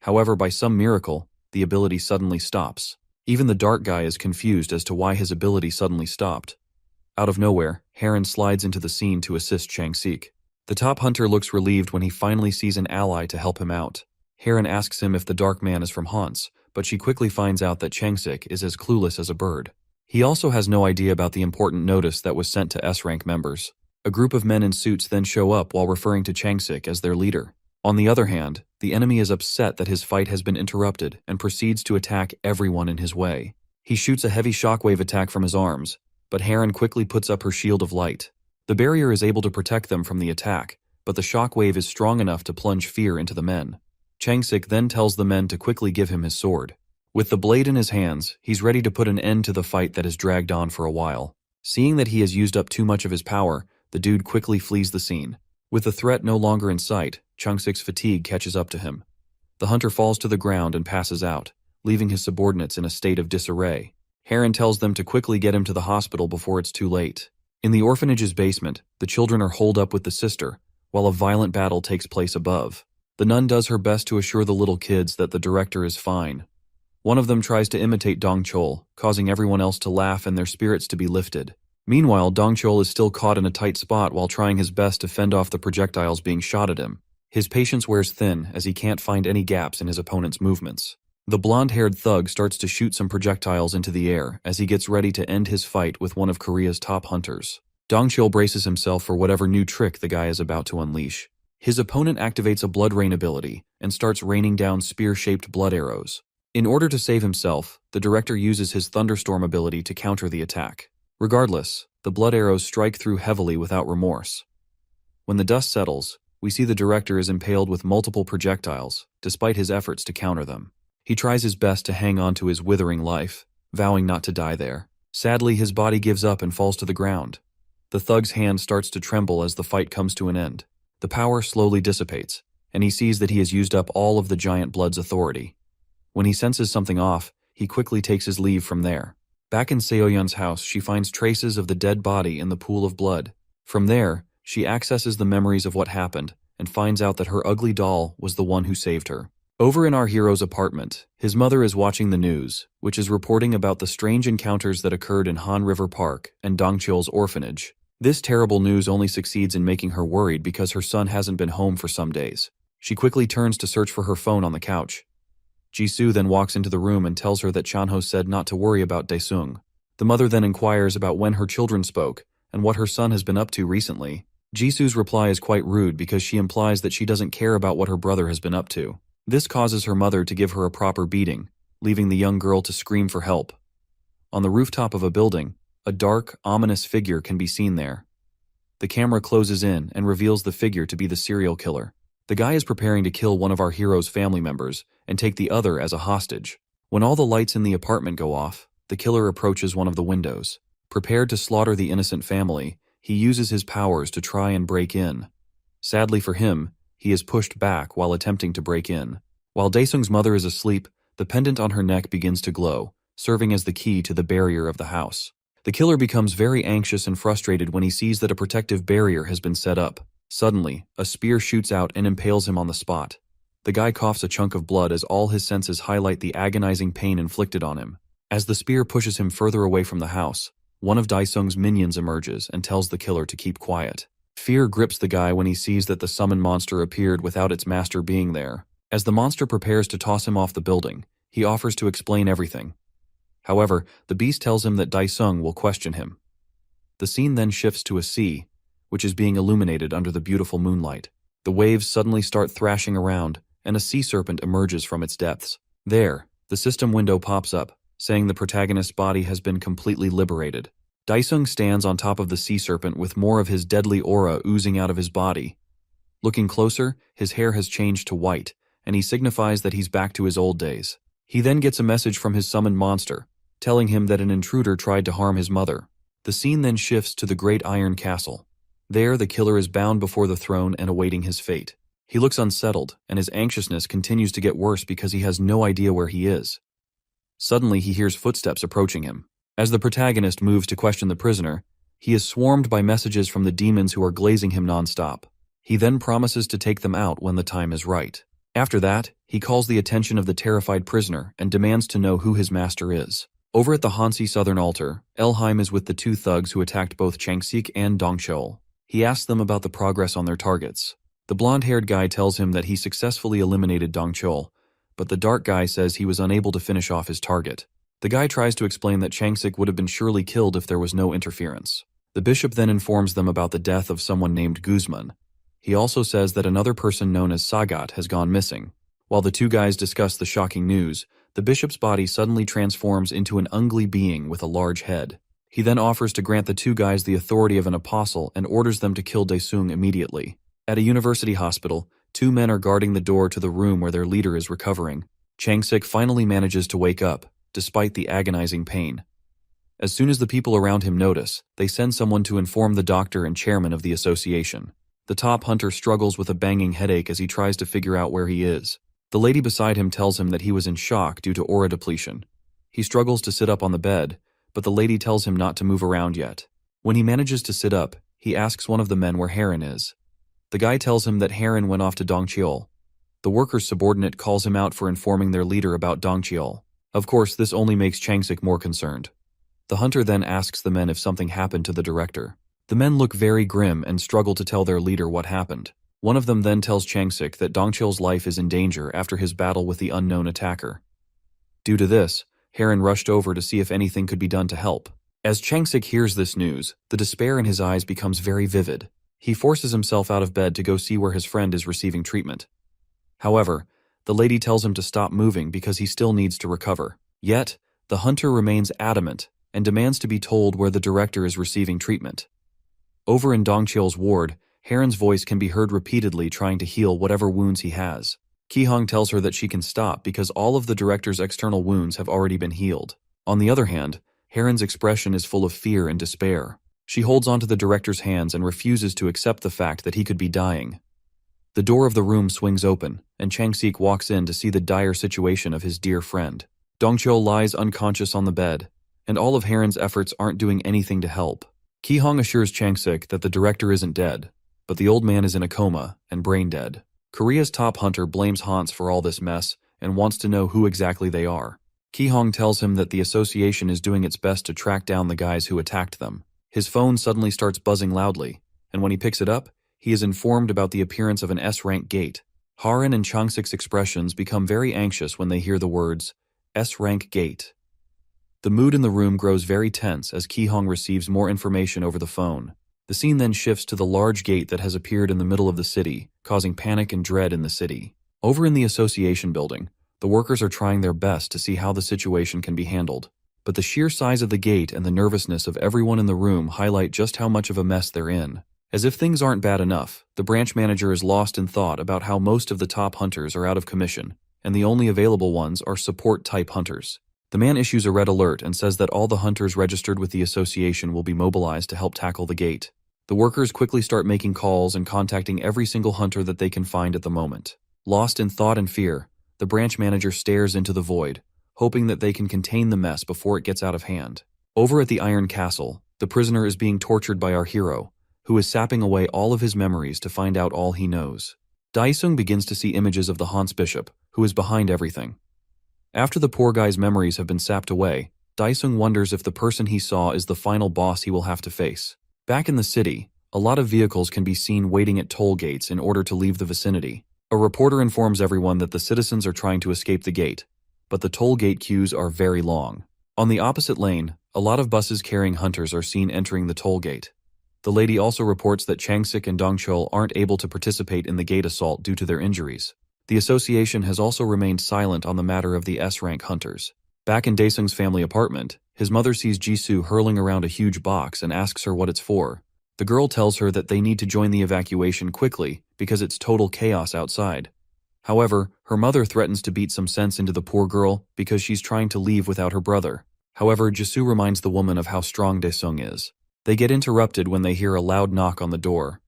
However, by some miracle, the ability suddenly stops. Even the dark guy is confused as to why his ability suddenly stopped. Out of nowhere, Heron slides into the scene to assist Changsik. The top hunter looks relieved when he finally sees an ally to help him out. Heron asks him if the Dark Man is from Hans, but she quickly finds out that Changsik is as clueless as a bird. He also has no idea about the important notice that was sent to S-rank members. A group of men in suits then show up while referring to Changsik as their leader. On the other hand, the enemy is upset that his fight has been interrupted and proceeds to attack everyone in his way. He shoots a heavy shockwave attack from his arms, but Heron quickly puts up her shield of light. The barrier is able to protect them from the attack, but the shockwave is strong enough to plunge fear into the men. Changsik then tells the men to quickly give him his sword. With the blade in his hands, he's ready to put an end to the fight that has dragged on for a while. Seeing that he has used up too much of his power, the dude quickly flees the scene. With the threat no longer in sight, Changsik's fatigue catches up to him. The hunter falls to the ground and passes out, leaving his subordinates in a state of disarray. Heron tells them to quickly get him to the hospital before it's too late. In the orphanage's basement, the children are holed up with the sister, while a violent battle takes place above. The nun does her best to assure the little kids that the director is fine. One of them tries to imitate Dongchul, causing everyone else to laugh and their spirits to be lifted. Meanwhile, Dongchul is still caught in a tight spot while trying his best to fend off the projectiles being shot at him. His patience wears thin as he can't find any gaps in his opponent's movements. The blonde-haired thug starts to shoot some projectiles into the air as he gets ready to end his fight with one of Korea's top hunters. Dongchul braces himself for whatever new trick the guy is about to unleash. His opponent activates a blood rain ability and starts raining down spear-shaped blood arrows. In order to save himself, the director uses his thunderstorm ability to counter the attack. Regardless, the blood arrows strike through heavily without remorse. When the dust settles, we see the director is impaled with multiple projectiles, despite his efforts to counter them. He tries his best to hang on to his withering life, vowing not to die there. Sadly, his body gives up and falls to the ground. The thug's hand starts to tremble as the fight comes to an end. The power slowly dissipates, and he sees that he has used up all of the giant blood's authority. When he senses something off, he quickly takes his leave from there. Back in Seoyeon's house, she finds traces of the dead body in the pool of blood. From there, she accesses the memories of what happened and finds out that her ugly doll was the one who saved her. Over in our hero's apartment, his mother is watching the news, which is reporting about the strange encounters that occurred in Han River Park and Dongchul's orphanage. This terrible news only succeeds in making her worried because her son hasn't been home for some days. She quickly turns to search for her phone on the couch. Jisoo then walks into the room and tells her that Chanho said not to worry about Daesung. The mother then inquires about when her children spoke and what her son has been up to recently. Jisoo's reply is quite rude because she implies that she doesn't care about what her brother has been up to. This causes her mother to give her a proper beating, leaving the young girl to scream for help. On the rooftop of a building, a dark, ominous figure can be seen there. The camera closes in and reveals the figure to be the serial killer. The guy is preparing to kill one of our hero's family members and take the other as a hostage. When all the lights in the apartment go off, the killer approaches one of the windows. Prepared to slaughter the innocent family, he uses his powers to try and break in. Sadly for him, he is pushed back while attempting to break in. While Daesung's mother is asleep, the pendant on her neck begins to glow, serving as the key to the barrier of the house. The killer becomes very anxious and frustrated when he sees that a protective barrier has been set up. Suddenly, a spear shoots out and impales him on the spot. The guy coughs a chunk of blood as all his senses highlight the agonizing pain inflicted on him. As the spear pushes him further away from the house, one of Daesung's minions emerges and tells the killer to keep quiet. Fear grips the guy when he sees that the summoned monster appeared without its master being there. As the monster prepares to toss him off the building, he offers to explain everything. However, the beast tells him that Daesung will question him. The scene then shifts to a sea, which is being illuminated under the beautiful moonlight. The waves suddenly start thrashing around, and a sea serpent emerges from its depths. There, the system window pops up, saying the protagonist's body has been completely liberated. Daesung stands on top of the sea serpent with more of his deadly aura oozing out of his body. Looking closer, his hair has changed to white, and he signifies that he's back to his old days. He then gets a message from his summoned monster, telling him that an intruder tried to harm his mother. The scene then shifts to the Great Iron Castle. There, the killer is bound before the throne and awaiting his fate. He looks unsettled, and his anxiousness continues to get worse because he has no idea where he is. Suddenly, he hears footsteps approaching him. As the protagonist moves to question the prisoner, he is swarmed by messages from the demons who are glazing him non-stop. He then promises to take them out when the time is right. After that, he calls the attention of the terrified prisoner and demands to know who his master is. Over at the Hansi Southern Altar, Elheim is with the two thugs who attacked both Changsik and Dongcheol. He asks them about the progress on their targets. The blonde-haired guy tells him that he successfully eliminated Dongcheol, but the dark guy says he was unable to finish off his target. The guy tries to explain that Changsik would have been surely killed if there was no interference. The bishop then informs them about the death of someone named Guzman. He also says that another person known as Sagat has gone missing. While the two guys discuss the shocking news, the bishop's body suddenly transforms into an ugly being with a large head. He then offers to grant the two guys the authority of an apostle and orders them to kill Daesung immediately. At a university hospital, two men are guarding the door to the room where their leader is recovering. Changsik finally manages to wake up, despite the agonizing pain. As soon as the people around him notice, they send someone to inform the doctor and chairman of the association. The top hunter struggles with a banging headache as he tries to figure out where he is. The lady beside him tells him that he was in shock due to aura depletion. He struggles to sit up on the bed, but the lady tells him not to move around yet. When he manages to sit up, he asks one of the men where Heron is. The guy tells him that Heron went off to Dongcheol. The worker's subordinate calls him out for informing their leader about Dongcheol. Of course, this only makes Changsik more concerned. The hunter then asks the men if something happened to the director. The men look very grim and struggle to tell their leader what happened. One of them then tells Changsik that Dongcheol's life is in danger after his battle with the unknown attacker. Due to this, Heron rushed over to see if anything could be done to help. As Changsik hears this news, the despair in his eyes becomes very vivid. He forces himself out of bed to go see where his friend is receiving treatment. However, the lady tells him to stop moving because he still needs to recover. Yet, the hunter remains adamant and demands to be told where the director is receiving treatment. Over in Dongcheol's ward, Heron's voice can be heard repeatedly trying to heal whatever wounds he has. Ki-hong tells her that she can stop because all of the director's external wounds have already been healed. On the other hand, Heron's expression is full of fear and despair. She holds onto the director's hands and refuses to accept the fact that he could be dying. The door of the room swings open, and Changsik walks in to see the dire situation of his dear friend. Dongcheol lies unconscious on the bed, and all of Heron's efforts aren't doing anything to help. Ki-hong assures Changsik that the director isn't dead, but the old man is in a coma and brain dead. Korea's top hunter blames Hans for all this mess and wants to know who exactly they are. Ki-hong tells him that the association is doing its best to track down the guys who attacked them. His phone suddenly starts buzzing loudly, and when he picks it up, he is informed about the appearance of an S-rank gate. Harin and Changsik's expressions become very anxious when they hear the words, S-rank gate. The mood in the room grows very tense as Ki-hong receives more information over the phone. The scene then shifts to the large gate that has appeared in the middle of the city, causing panic and dread in the city. Over in the association building, the workers are trying their best to see how the situation can be handled. But the sheer size of the gate and the nervousness of everyone in the room highlight just how much of a mess they're in. As if things aren't bad enough, the branch manager is lost in thought about how most of the top hunters are out of commission, and the only available ones are support-type hunters. The man issues a red alert and says that all the hunters registered with the association will be mobilized to help tackle the gate. The workers quickly start making calls and contacting every single hunter that they can find at the moment. Lost in thought and fear, the branch manager stares into the void, hoping that they can contain the mess before it gets out of hand. Over at the Iron Castle, the prisoner is being tortured by our hero, who is sapping away all of his memories to find out all he knows. Daesung begins to see images of the Hans Bishop, who is behind everything. After the poor guy's memories have been sapped away, Daesung wonders if the person he saw is the final boss he will have to face. Back in the city, a lot of vehicles can be seen waiting at toll gates in order to leave the vicinity. A reporter informs everyone that the citizens are trying to escape the gate, but the toll gate queues are very long. On the opposite lane, a lot of buses carrying hunters are seen entering the toll gate. The lady also reports that Changsik and Dongcheol aren't able to participate in the gate assault due to their injuries. The association has also remained silent on the matter of the S-rank hunters. Back in Daesung's family apartment, his mother sees Jisoo hurling around a huge box and asks her what it's for. The girl tells her that they need to join the evacuation quickly because it's total chaos outside. However, her mother threatens to beat some sense into the poor girl because she's trying to leave without her brother. However, Jisoo reminds the woman of how strong Daesung is. They get interrupted when they hear a loud knock on the door.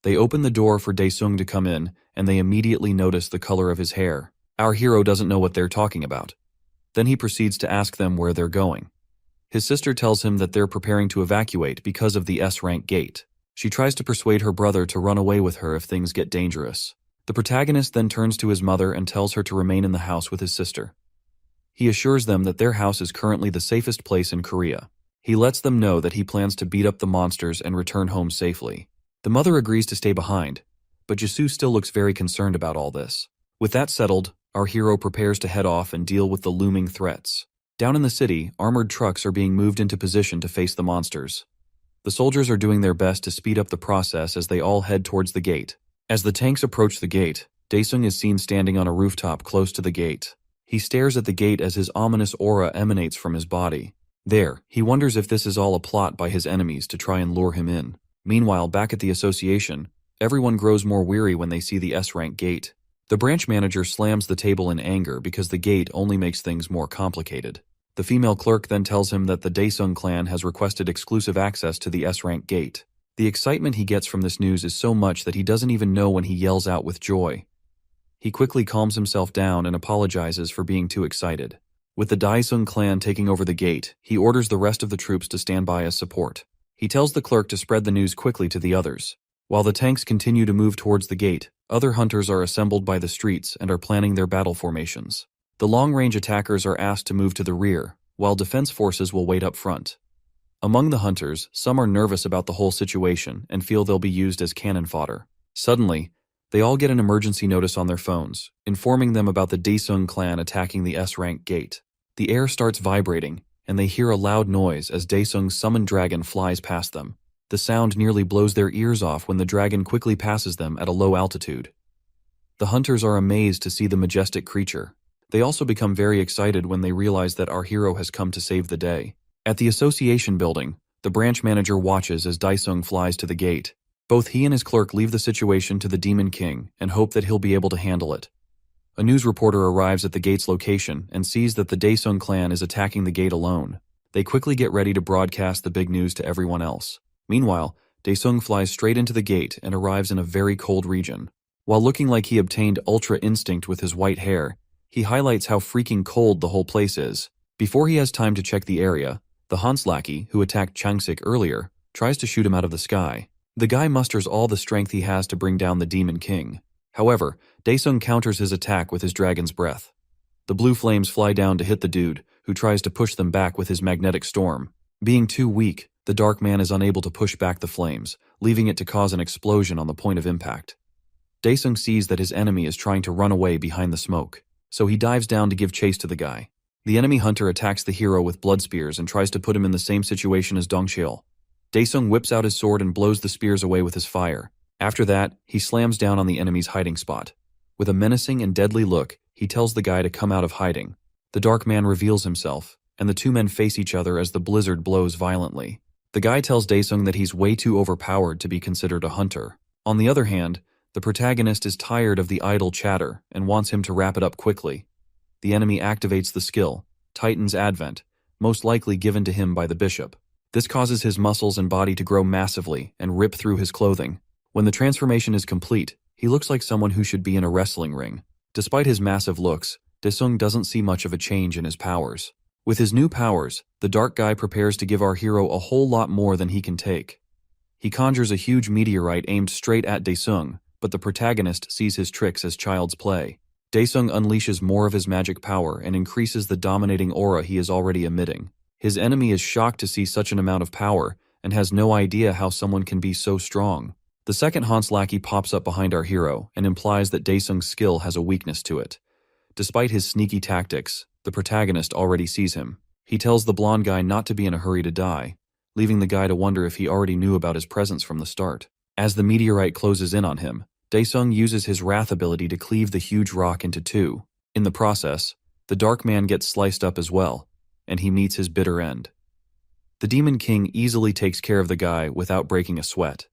They open the door for Daesung to come in, and they immediately notice the color of his hair. Our hero doesn't know what they're talking about. Then he proceeds to ask them where they're going. His sister tells him that they're preparing to evacuate because of the S-rank gate. She tries to persuade her brother to run away with her if things get dangerous. The protagonist then turns to his mother and tells her to remain in the house with his sister. He assures them that their house is currently the safest place in Korea. He lets them know that he plans to beat up the monsters and return home safely. The mother agrees to stay behind, but Jisoo still looks very concerned about all this. With that settled, our hero prepares to head off and deal with the looming threats. Down in the city, armored trucks are being moved into position to face the monsters. The soldiers are doing their best to speed up the process as they all head towards the gate. As the tanks approach the gate, Daesung is seen standing on a rooftop close to the gate. He stares at the gate as his ominous aura emanates from his body. There, he wonders if this is all a plot by his enemies to try and lure him in. Meanwhile, back at the association, everyone grows more weary when they see the S-rank gate. The branch manager slams the table in anger because the gate only makes things more complicated. The female clerk then tells him that the Daesung clan has requested exclusive access to the S-rank gate. The excitement he gets from this news is so much that he doesn't even know when he yells out with joy. He quickly calms himself down and apologizes for being too excited. With the Daesung clan taking over the gate, he orders the rest of the troops to stand by as support. He tells the clerk to spread the news quickly to the others. While the tanks continue to move towards the gate, other hunters are assembled by the streets and are planning their battle formations. The long-range attackers are asked to move to the rear, while defense forces will wait up front. Among the hunters, some are nervous about the whole situation and feel they'll be used as cannon fodder. Suddenly, they all get an emergency notice on their phones, informing them about the Daesung clan attacking the S-rank gate. The air starts vibrating, and they hear a loud noise as Daesung's summoned dragon flies past them. The sound nearly blows their ears off when the dragon quickly passes them at a low altitude. The hunters are amazed to see the majestic creature. They also become very excited when they realize that our hero has come to save the day. At the association building, the branch manager watches as Daesung flies to the gate. Both he and his clerk leave the situation to the Demon King and hope that he'll be able to handle it. A news reporter arrives at the gate's location and sees that the Daesung clan is attacking the gate alone. They quickly get ready to broadcast the big news to everyone else. Meanwhile, Daesung flies straight into the gate and arrives in a very cold region. While looking like he obtained Ultra Instinct with his white hair, he highlights how freaking cold the whole place is. Before he has time to check the area, the Hans lackey, who attacked Changsik earlier, tries to shoot him out of the sky. The guy musters all the strength he has to bring down the Demon King. However, Daesung counters his attack with his dragon's breath. The blue flames fly down to hit the dude, who tries to push them back with his magnetic storm. Being too weak, the Dark Man is unable to push back the flames, leaving it to cause an explosion on the point of impact. Daesung sees that his enemy is trying to run away behind the smoke, so he dives down to give chase to the guy. The enemy hunter attacks the hero with blood spears and tries to put him in the same situation as Dongcheol. Daesung whips out his sword and blows the spears away with his fire. After that, he slams down on the enemy's hiding spot. With a menacing and deadly look, he tells the guy to come out of hiding. The Dark Man reveals himself, and the two men face each other as the blizzard blows violently. The guy tells Daesung that he's way too overpowered to be considered a hunter. On the other hand, the protagonist is tired of the idle chatter and wants him to wrap it up quickly. The enemy activates the skill, Titan's Advent, most likely given to him by the bishop. This causes his muscles and body to grow massively and rip through his clothing. When the transformation is complete, he looks like someone who should be in a wrestling ring. Despite his massive looks, Daesung doesn't see much of a change in his powers. With his new powers, the Dark Guy prepares to give our hero a whole lot more than he can take. He conjures a huge meteorite aimed straight at Daesung, but the protagonist sees his tricks as child's play. Daesung unleashes more of his magic power and increases the dominating aura he is already emitting. His enemy is shocked to see such an amount of power and has no idea how someone can be so strong. The second Hans lackey pops up behind our hero and implies that Daesung's skill has a weakness to it. Despite his sneaky tactics, the protagonist already sees him. He tells the blonde guy not to be in a hurry to die, leaving the guy to wonder if he already knew about his presence from the start. As the meteorite closes in on him, Daesung uses his wrath ability to cleave the huge rock into two. In the process, The dark man gets sliced up as well, and he meets his bitter end. The Demon King easily takes care of the guy without breaking a sweat.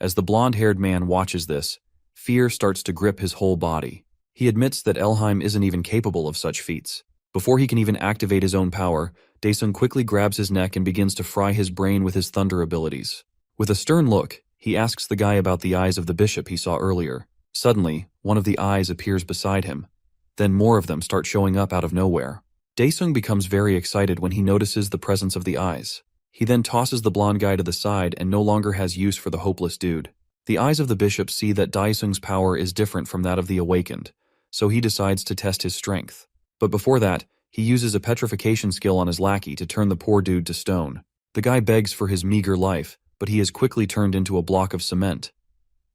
As the blonde-haired man watches this, fear starts to grip his whole body. He admits that Elheim isn't even capable of such feats. Before he can even activate his own power, Daesung quickly grabs his neck and begins to fry his brain with his thunder abilities. With a stern look, he asks the guy about the eyes of the bishop he saw earlier. Suddenly, one of the eyes appears beside him. Then more of them start showing up out of nowhere. Daesung becomes very excited when he notices the presence of the eyes. He then tosses the blonde guy to the side and no longer has use for the hopeless dude. The eyes of the bishop see that Daesung's power is different from that of the awakened, so he decides to test his strength. But before that, he uses a petrification skill on his lackey to turn the poor dude to stone. The guy begs for his meager life, but he is quickly turned into a block of cement.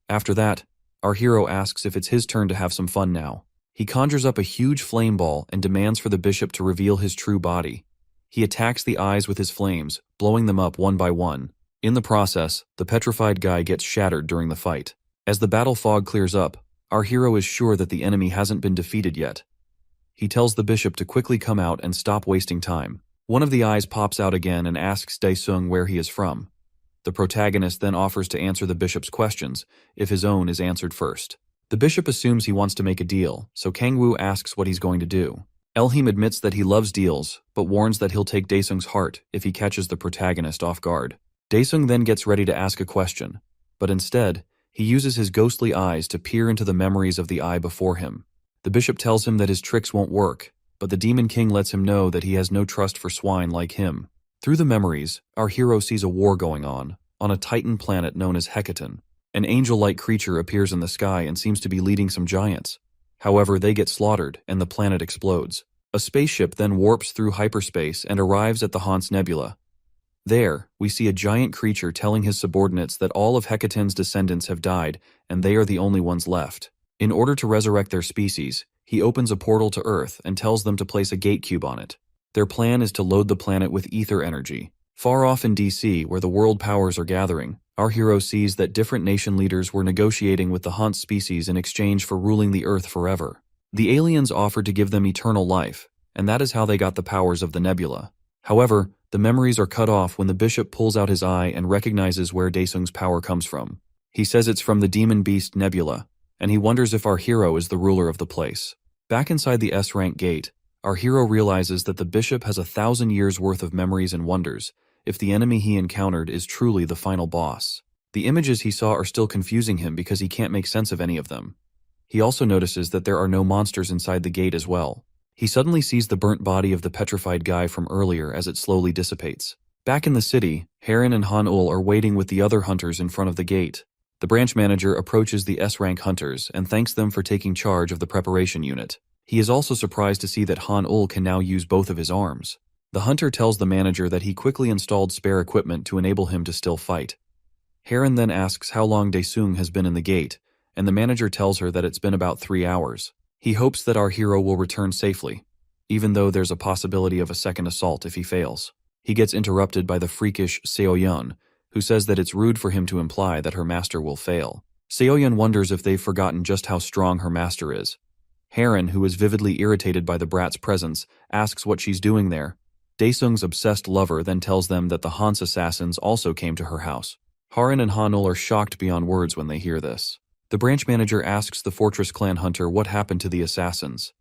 After that, our hero asks if it's his turn to have some fun now. He conjures up a huge flame ball and demands for the bishop to reveal his true body. He attacks the eyes with his flames, blowing them up one by one. In the process, the petrified guy gets shattered during the fight. As the battle fog clears up, our hero is sure that the enemy hasn't been defeated yet. He tells the bishop to quickly come out and stop wasting time. One of the eyes pops out again and asks Daesung where he is from. The protagonist then offers to answer the bishop's questions, if his own is answered first. The bishop assumes he wants to make a deal, so Kangwoo asks what he's going to do. Elheim admits that he loves deals, but warns that he'll take Daesung's heart if he catches the protagonist off guard. Daesung then gets ready to ask a question, but instead, he uses his ghostly eyes to peer into the memories of the eye before him. The bishop tells him that his tricks won't work, but the Demon King lets him know that he has no trust for swine like him. Through the memories, our hero sees a war going on a Titan planet known as Hecaton. An angel-like creature appears in the sky and seems to be leading some giants. However, they get slaughtered and the planet explodes. A spaceship then warps through hyperspace and arrives at the Hans Nebula. There, we see a giant creature telling his subordinates that all of Hecaton's descendants have died and they are the only ones left. In order to resurrect their species, he opens a portal to Earth and tells them to place a gate cube on it. Their plan is to load the planet with ether energy. Far off in DC, where the world powers are gathering, our hero sees that different nation leaders were negotiating with the Hans species in exchange for ruling the Earth forever. The aliens offered to give them eternal life, and that is how they got the powers of the nebula. However, the memories are cut off when the bishop pulls out his eye and recognizes where Daesung's power comes from. He says it's from the demon beast Nebula, and he wonders if our hero is the ruler of the place. Back inside the S-rank gate, our hero realizes that the bishop has 1,000 years worth of memories and wonders, if the enemy he encountered is truly the final boss. The images he saw are still confusing him because he can't make sense of any of them. He also notices that there are no monsters inside the gate as well. He suddenly sees the burnt body of the petrified guy from earlier as it slowly dissipates. Back in the city, Heron and Han-ul are waiting with the other hunters in front of the gate. The branch manager approaches the S-rank hunters and thanks them for taking charge of the preparation unit. He is also surprised to see that Han-ul can now use both of his arms. The hunter tells the manager that he quickly installed spare equipment to enable him to still fight. Heron then asks how long Daesung has been in the gate, and the manager tells her that it's been about 3 hours. He hopes that our hero will return safely, even though there's a possibility of a second assault if he fails. He gets interrupted by the freakish Seoyeon, who says that it's rude for him to imply that her master will fail. Seoyeon wonders if they've forgotten just how strong her master is. Heron, who is vividly irritated by the brat's presence, asks what she's doing there. Daesung's obsessed lover then tells them that the Hans assassins also came to her house. Harin and Han-ul are shocked beyond words when they hear this. The branch manager asks the Fortress Clan hunter what happened to the assassins.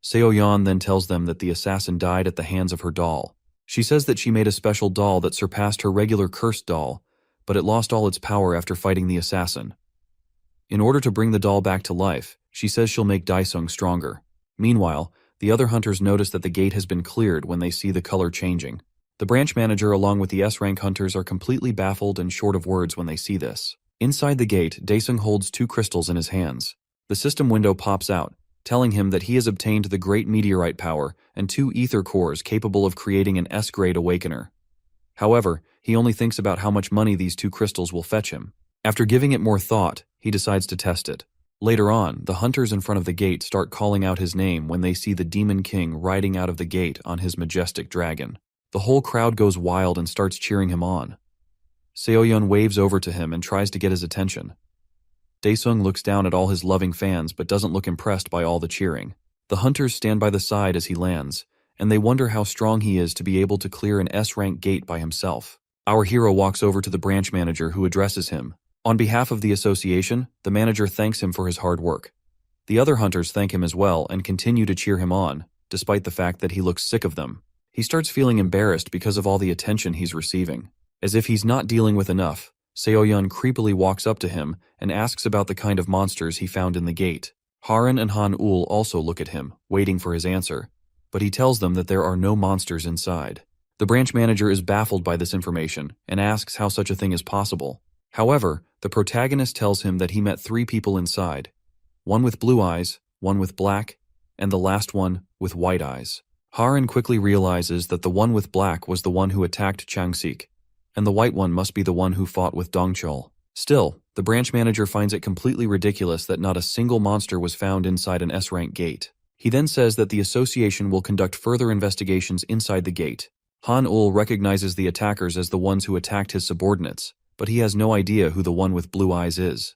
Seoyeon then tells them that the assassin died at the hands of her doll. She says that she made a special doll that surpassed her regular cursed doll, but it lost all its power after fighting the assassin. In order to bring the doll back to life, she says she'll make Daesung stronger. Meanwhile, the other hunters notice that the gate has been cleared when they see the color changing. The branch manager along with the S-rank hunters are completely baffled and short of words when they see this. Inside the gate, Daesung holds 2 crystals in his hands. The system window pops out, telling him that he has obtained the great meteorite power and 2 ether cores capable of creating an S-grade awakener. However, he only thinks about how much money these 2 crystals will fetch him. After giving it more thought, he decides to test it. Later on, the hunters in front of the gate start calling out his name when they see the Demon King riding out of the gate on his majestic dragon. The whole crowd goes wild and starts cheering him on. Seoyeon waves over to him and tries to get his attention. Daesung looks down at all his loving fans but doesn't look impressed by all the cheering. The hunters stand by the side as he lands, and they wonder how strong he is to be able to clear an S-rank gate by himself. Our hero walks over to the branch manager who addresses him. On behalf of the association, the manager thanks him for his hard work. The other hunters thank him as well and continue to cheer him on, despite the fact that he looks sick of them. He starts feeling embarrassed because of all the attention he's receiving. As if he's not dealing with enough, Seoyeon creepily walks up to him and asks about the kind of monsters he found in the gate. Haran and Han-ul also look at him, waiting for his answer, but he tells them that there are no monsters inside. The branch manager is baffled by this information and asks how such a thing is possible. However, the protagonist tells him that he met 3 people inside, one with blue eyes, one with black, and the last one with white eyes. Haran quickly realizes that the one with black was the one who attacked Changsik, and the white one must be the one who fought with Dongchul. Still, the branch manager finds it completely ridiculous that not a single monster was found inside an S-rank gate. He then says that the association will conduct further investigations inside the gate. Han-ul recognizes the attackers as the ones who attacked his subordinates, but he has no idea who the one with blue eyes is.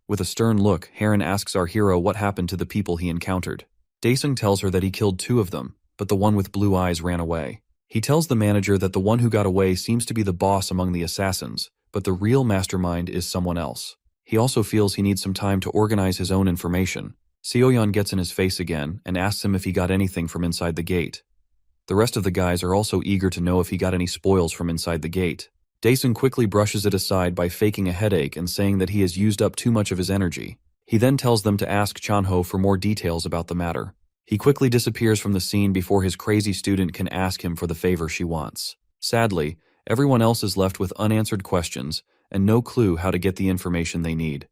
With a stern look, Haran asks our hero what happened to the people he encountered. Daesung tells her that he killed 2 of them, but the one with blue eyes ran away. He tells the manager that the one who got away seems to be the boss among the assassins, but the real mastermind is someone else. He also feels he needs some time to organize his own information. Seoyeon gets in his face again and asks him if he got anything from inside the gate. The rest of the guys are also eager to know if he got any spoils from inside the gate. Daesung quickly brushes it aside by faking a headache and saying that he has used up too much of his energy. He then tells them to ask Chanho for more details about the matter. He quickly disappears from the scene before his crazy student can ask him for the favor she wants. Sadly, everyone else is left with unanswered questions and no clue how to get the information they need.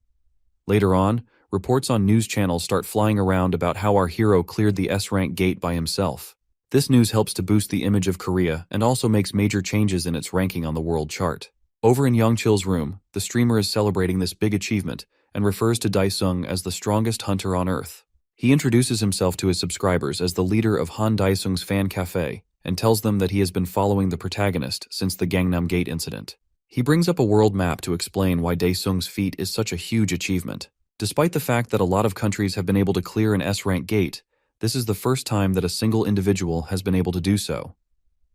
Later on, reports on news channels start flying around about how our hero cleared the S-rank gate by himself. This news helps to boost the image of Korea and also makes major changes in its ranking on the world chart. Over in Youngchil's room, the streamer is celebrating this big achievement and refers to Daesung as the strongest hunter on Earth. He introduces himself to his subscribers as the leader of Han Daesung's fan cafe and tells them that he has been following the protagonist since the Gangnam Gate incident. He brings up a world map to explain why Daesung's feat is such a huge achievement. Despite the fact that a lot of countries have been able to clear an S-rank gate, this is the first time that a single individual has been able to do so.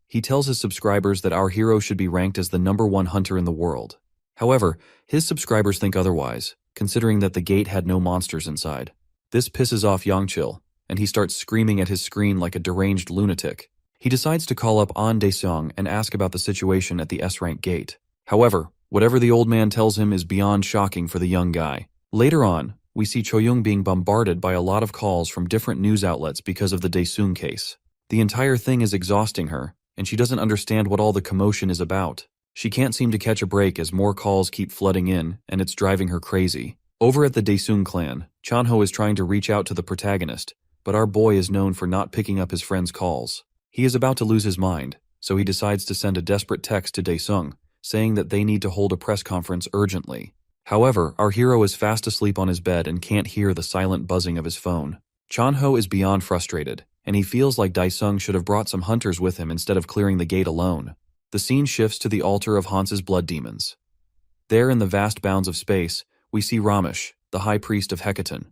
He tells his subscribers that our hero should be ranked as the #1 hunter in the world. However, his subscribers think otherwise, considering that the gate had no monsters inside. This pisses off Youngchil, and he starts screaming at his screen like a deranged lunatic. He decides to call up An Daesung and ask about the situation at the S-rank gate. However, whatever the old man tells him is beyond shocking for the young guy. Later on, we see Choyoung being bombarded by a lot of calls from different news outlets because of the Daesung case. The entire thing is exhausting her, and she doesn't understand what all the commotion is about. She can't seem to catch a break as more calls keep flooding in, and it's driving her crazy. Over at the Daesung clan, Chanho is trying to reach out to the protagonist, but our boy is known for not picking up his friends' calls. He is about to lose his mind, so he decides to send a desperate text to Daesung, saying that they need to hold a press conference urgently. However, our hero is fast asleep on his bed and can't hear the silent buzzing of his phone. Chanho is beyond frustrated, and he feels like Daesung should have brought some hunters with him instead of clearing the gate alone. The scene shifts to the altar of Hans's blood demons. There in the vast bounds of space, we see Ramesh, the high priest of Hecatan.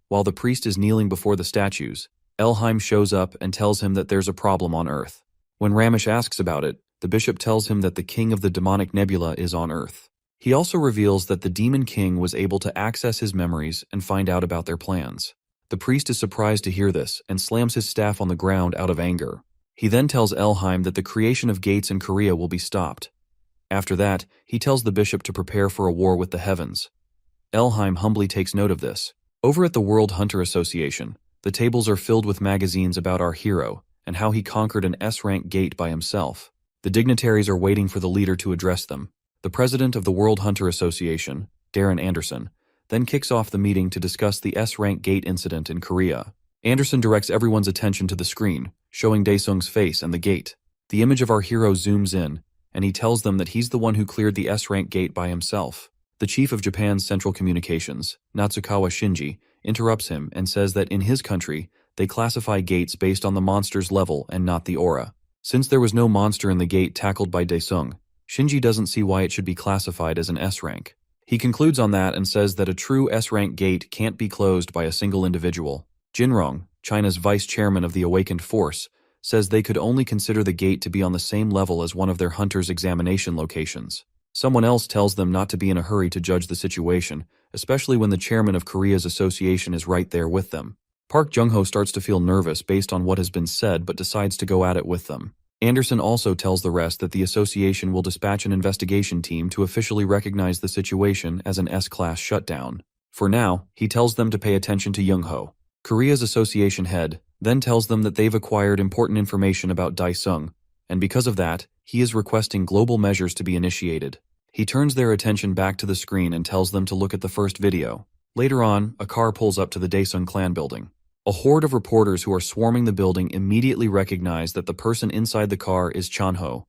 While the priest is kneeling before the statues, Elheim shows up and tells him that there's a problem on Earth. When Ramesh asks about it, the bishop tells him that the king of the demonic nebula is on Earth. He also reveals that the demon king was able to access his memories and find out about their plans. The priest is surprised to hear this and slams his staff on the ground out of anger. He then tells Elheim that the creation of gates in Korea will be stopped. After that, he tells the bishop to prepare for a war with the heavens. Elheim humbly takes note of this. Over at the World Hunter Association, the tables are filled with magazines about our hero and how he conquered an S-rank gate by himself. The dignitaries are waiting for the leader to address them. The president of the World Hunter Association, Darren Anderson, then kicks off the meeting to discuss the S-rank gate incident in Korea. Anderson directs everyone's attention to the screen, showing Daesung's face and the gate. The image of our hero zooms in, and he tells them that he's the one who cleared the S-rank gate by himself. The chief of Japan's Central Communications, Natsukawa Shinji, interrupts him and says that in his country, they classify gates based on the monster's level and not the aura. Since there was no monster in the gate tackled by Daesung, Shinji doesn't see why it should be classified as an S-rank. He concludes on that and says that a true S-rank gate can't be closed by a single individual. Jinrong, China's vice chairman of the Awakened Force, says they could only consider the gate to be on the same level as one of their hunters' examination locations. Someone else tells them not to be in a hurry to judge the situation, especially when the chairman of Korea's association is right there with them. Park Jung-ho starts to feel nervous based on what has been said but decides to go at it with them. Anderson also tells the rest that the association will dispatch an investigation team to officially recognize the situation as an S-class shutdown. For now, he tells them to pay attention to Jung-ho. Korea's association head then tells them that they've acquired important information about Dae-sung, and because of that, he is requesting global measures to be initiated. He turns their attention back to the screen and tells them to look at the first video. Later on, a car pulls up to the Dae-sung clan building. A horde of reporters who are swarming the building immediately recognize that the person inside the car is Chan-ho.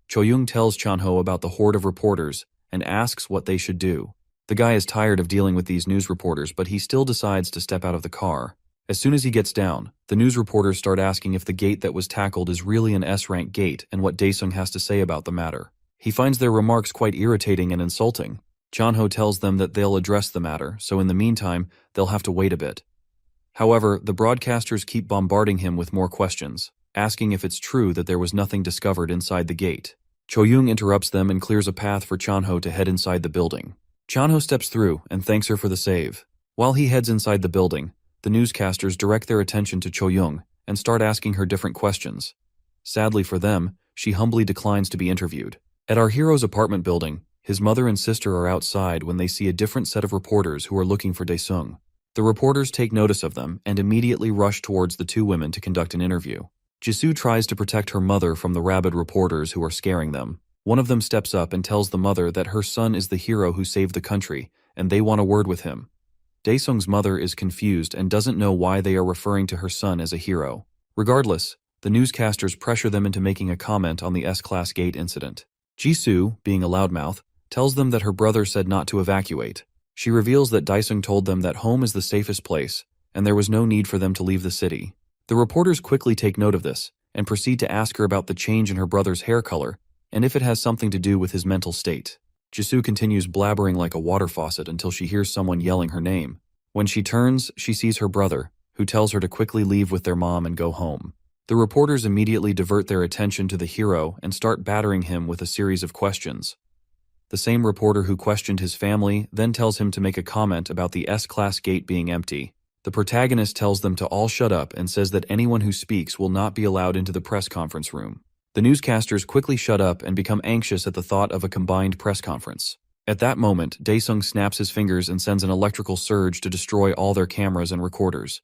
Cho-young tells Chan-ho about the horde of reporters and asks what they should do. The guy is tired of dealing with these news reporters, but he still decides to step out of the car. As soon as he gets down, the news reporters start asking if the gate that was tackled is really an S-rank gate and what Dae-sung has to say about the matter. He finds their remarks quite irritating and insulting. Chan-ho tells them that they'll address the matter, so in the meantime, they'll have to wait a bit. However, the broadcasters keep bombarding him with more questions, asking if it's true that there was nothing discovered inside the gate. Cho-young interrupts them and clears a path for Chan-ho to head inside the building. Chan-ho steps through and thanks her for the save. While he heads inside the building, the newscasters direct their attention to Cho-young and start asking her different questions. Sadly for them, she humbly declines to be interviewed. At our hero's apartment building, his mother and sister are outside when they see a different set of reporters who are looking for Dae-sung. The reporters take notice of them and immediately rush towards the two women to conduct an interview. Jisoo tries to protect her mother from the rabid reporters who are scaring them. One of them steps up and tells the mother that her son is the hero who saved the country, and they want a word with him. Dae-sung's mother is confused and doesn't know why they are referring to her son as a hero. Regardless, the newscasters pressure them into making a comment on the S-class gate incident. Jisoo, being a loudmouth, tells them that her brother said not to evacuate. She reveals that Dae-sung told them that home is the safest place, and there was no need for them to leave the city. The reporters quickly take note of this, and proceed to ask her about the change in her brother's hair color, and if it has something to do with his mental state. Jisoo continues blabbering like a water faucet until she hears someone yelling her name. When she turns, she sees her brother, who tells her to quickly leave with their mom and go home. The reporters immediately divert their attention to the hero and start battering him with a series of questions. The same reporter who questioned his family then tells him to make a comment about the S-class gate being empty. The protagonist tells them to all shut up and says that anyone who speaks will not be allowed into the press conference room. The newscasters quickly shut up and become anxious at the thought of a combined press conference. At that moment, Dae-sung snaps his fingers and sends an electrical surge to destroy all their cameras and recorders.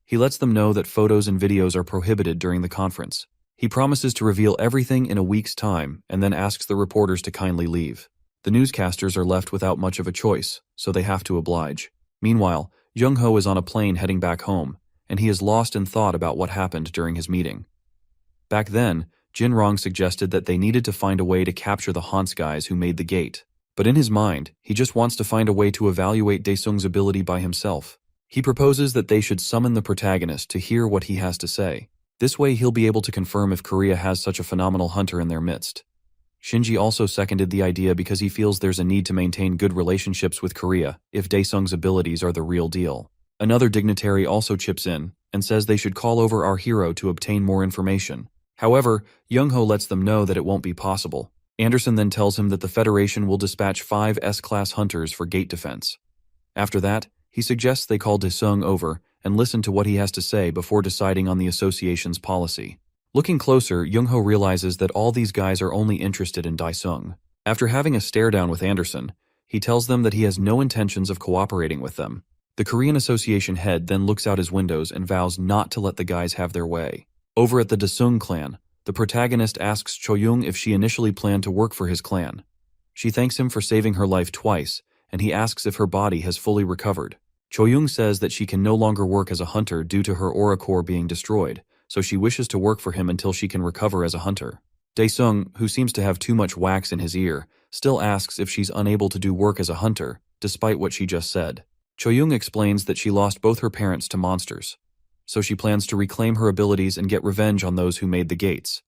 He lets them know that photos and videos are prohibited during the conference. He promises to reveal everything in a week's time and then asks the reporters to kindly leave. The newscasters are left without much of a choice, so they have to oblige. Meanwhile, Jung-ho is on a plane heading back home, and he is lost in thought about what happened during his meeting. Back then, Jin Rong suggested that they needed to find a way to capture the Hans guys who made the gate. But in his mind, he just wants to find a way to evaluate Dae-sung's ability by himself. He proposes that they should summon the protagonist to hear what he has to say. This way he'll be able to confirm if Korea has such a phenomenal hunter in their midst. Shinji also seconded the idea because he feels there's a need to maintain good relationships with Korea if Dae-sung's abilities are the real deal. Another dignitary also chips in and says they should call over our hero to obtain more information. However, Jung-ho lets them know that it won't be possible. Anderson then tells him that the Federation will dispatch 5 S-class hunters for gate defense. After that, he suggests they call Dae-sung over and listen to what he has to say before deciding on the association's policy. Looking closer, Jung-ho realizes that all these guys are only interested in Dae-sung. After having a stare-down with Anderson, he tells them that he has no intentions of cooperating with them. The Korean Association head then looks out his windows and vows not to let the guys have their way. Over at the Dae-sung clan, the protagonist asks Cho-young if she initially planned to work for his clan. She thanks him for saving her life twice, and he asks if her body has fully recovered. Cho-young says that she can no longer work as a hunter due to her aura core being destroyed, so she wishes to work for him until she can recover as a hunter. Dae-sung, who seems to have too much wax in his ear, still asks if she's unable to do work as a hunter, despite what she just said. Cho-young explains that she lost both her parents to monsters, so she plans to reclaim her abilities and get revenge on those who made the gates.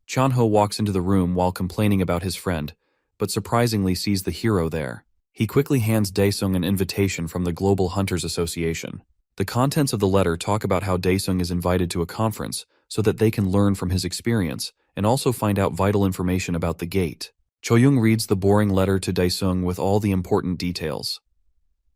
Chan-ho walks into the room while complaining about his friend, but surprisingly sees the hero there. He quickly hands Dae-sung an invitation from the Global Hunters Association. The contents of the letter talk about how Daesung is invited to a conference so that they can learn from his experience and also find out vital information about the gate. Choyoung reads the boring letter to Daesung with all the important details.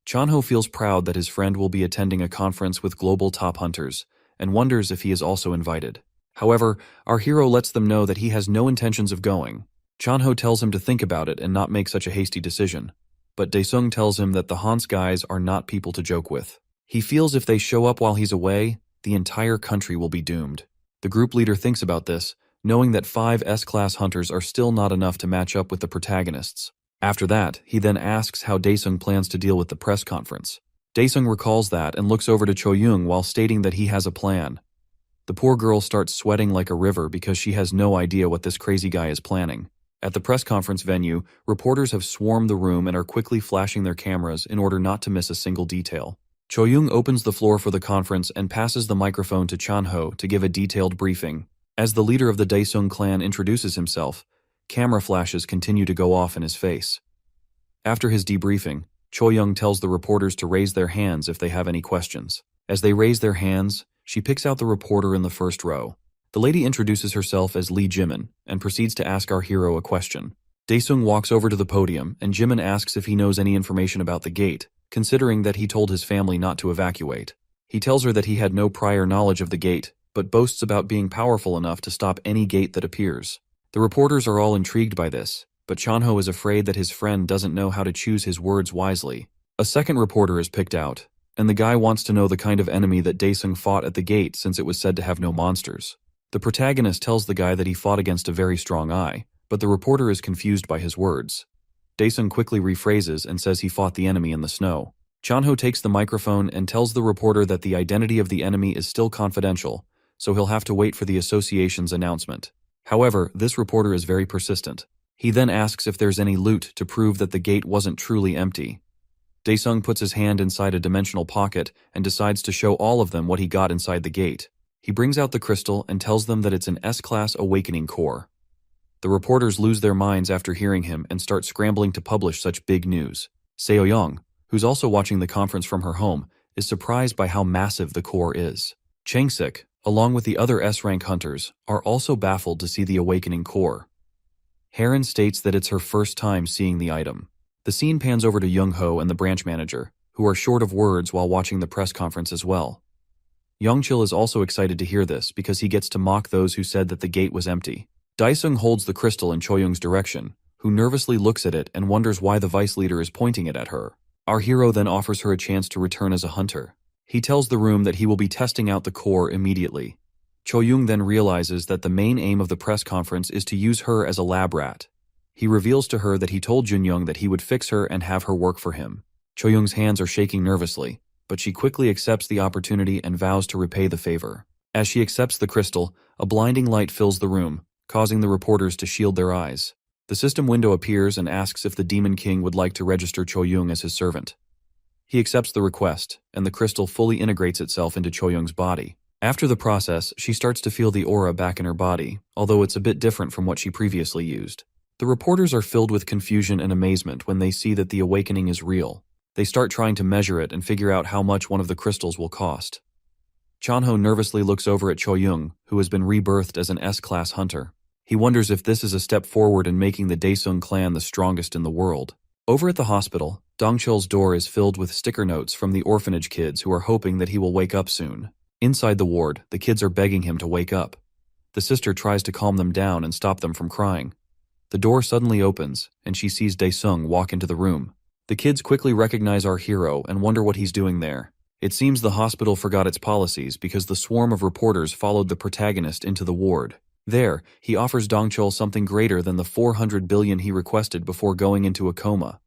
Chanho feels proud that his friend will be attending a conference with global top hunters and wonders if he is also invited. However, our hero lets them know that he has no intentions of going. Chanho tells him to think about it and not make such a hasty decision. But Daesung tells him that the Hans guys are not people to joke with. He feels if they show up while he's away, the entire country will be doomed. The group leader thinks about this, knowing that 5 S-class hunters are still not enough to match up with the protagonists. After that, he then asks how Daesung plans to deal with the press conference. Daesung recalls that and looks over to Choyoung while stating that he has a plan. The poor girl starts sweating like a river because she has no idea what this crazy guy is planning. At the press conference venue, reporters have swarmed the room and are quickly flashing their cameras in order not to miss a single detail. Choyoung opens the floor for the conference and passes the microphone to Chanho to give a detailed briefing. As the leader of the Daesung clan introduces himself, camera flashes continue to go off in his face. After his debriefing, Choyoung tells the reporters to raise their hands if they have any questions. As they raise their hands, she picks out the reporter in the first row. The lady introduces herself as Lee Jimin and proceeds to ask our hero a question. Daesung walks over to the podium and Jimin asks if he knows any information about the gate, considering that he told his family not to evacuate. He tells her that he had no prior knowledge of the gate, but boasts about being powerful enough to stop any gate that appears. The reporters are all intrigued by this, but Chanho is afraid that his friend doesn't know how to choose his words wisely. A second reporter is picked out, and the guy wants to know the kind of enemy that Daesung fought at the gate since it was said to have no monsters. The protagonist tells the guy that he fought against a very strong eye, but the reporter is confused by his words. Daesung quickly rephrases and says he fought the enemy in the snow. Chanho takes the microphone and tells the reporter that the identity of the enemy is still confidential, so he'll have to wait for the association's announcement. However, this reporter is very persistent. He then asks if there's any loot to prove that the gate wasn't truly empty. Daesung puts his hand inside a dimensional pocket and decides to show all of them what he got inside the gate. He brings out the crystal and tells them that it's an S-class awakening core. The reporters lose their minds after hearing him and start scrambling to publish such big news. Seo-young, who's also watching the conference from her home, is surprised by how massive the core is. Changsik, along with the other S-rank hunters, are also baffled to see the awakening core. Heron states that it's her first time seeing the item. The scene pans over to Young-ho and the branch manager, who are short of words while watching the press conference as well. Youngchil is also excited to hear this because he gets to mock those who said that the gate was empty. Daesung holds the crystal in Choyoung's direction, who nervously looks at it and wonders why the vice leader is pointing it at her. Our hero then offers her a chance to return as a hunter. He tells the room that he will be testing out the core immediately. Choyoung then realizes that the main aim of the press conference is to use her as a lab rat. He reveals to her that he told Junyoung that he would fix her and have her work for him. Choyoung's hands are shaking nervously, but she quickly accepts the opportunity and vows to repay the favor. As she accepts the crystal, a blinding light fills the room, causing the reporters to shield their eyes. The system window appears and asks if the Demon King would like to register Choyoung as his servant. He accepts the request, and the crystal fully integrates itself into Choyoung's body. After the process, she starts to feel the aura back in her body, although it's a bit different from what she previously used. The reporters are filled with confusion and amazement when they see that the awakening is real. They start trying to measure it and figure out how much one of the crystals will cost. Chanho nervously looks over at Choyoung, who has been rebirthed as an S-class hunter. He wonders if this is a step forward in making the Daesung clan the strongest in the world. Over at the hospital, Dongchul's door is filled with sticker notes from the orphanage kids who are hoping that he will wake up soon. Inside the ward, the kids are begging him to wake up. The sister tries to calm them down and stop them from crying. The door suddenly opens, and she sees Daesung walk into the room. The kids quickly recognize our hero and wonder what he's doing there. It seems the hospital forgot its policies because the swarm of reporters followed the protagonist into the ward. There, he offers Dongchul something greater than the 400 billion he requested before going into a coma.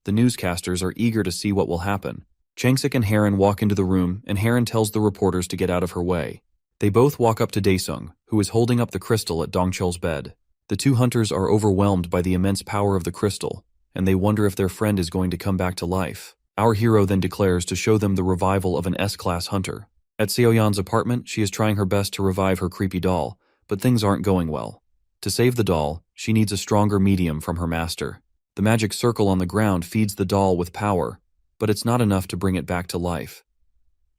The newscasters are eager to see what will happen. Changsik and Heron walk into the room, and Heron tells the reporters to get out of her way. They both walk up to Daesung, who is holding up the crystal at Dongchul's bed. The two hunters are overwhelmed by the immense power of the crystal, and they wonder if their friend is going to come back to life. Our hero then declares to show them the revival of an S-class hunter. At Seoyeon's apartment, she is trying her best to revive her creepy doll, but things aren't going well. To save the doll, she needs a stronger medium from her master. The magic circle on the ground feeds the doll with power, but it's not enough to bring it back to life.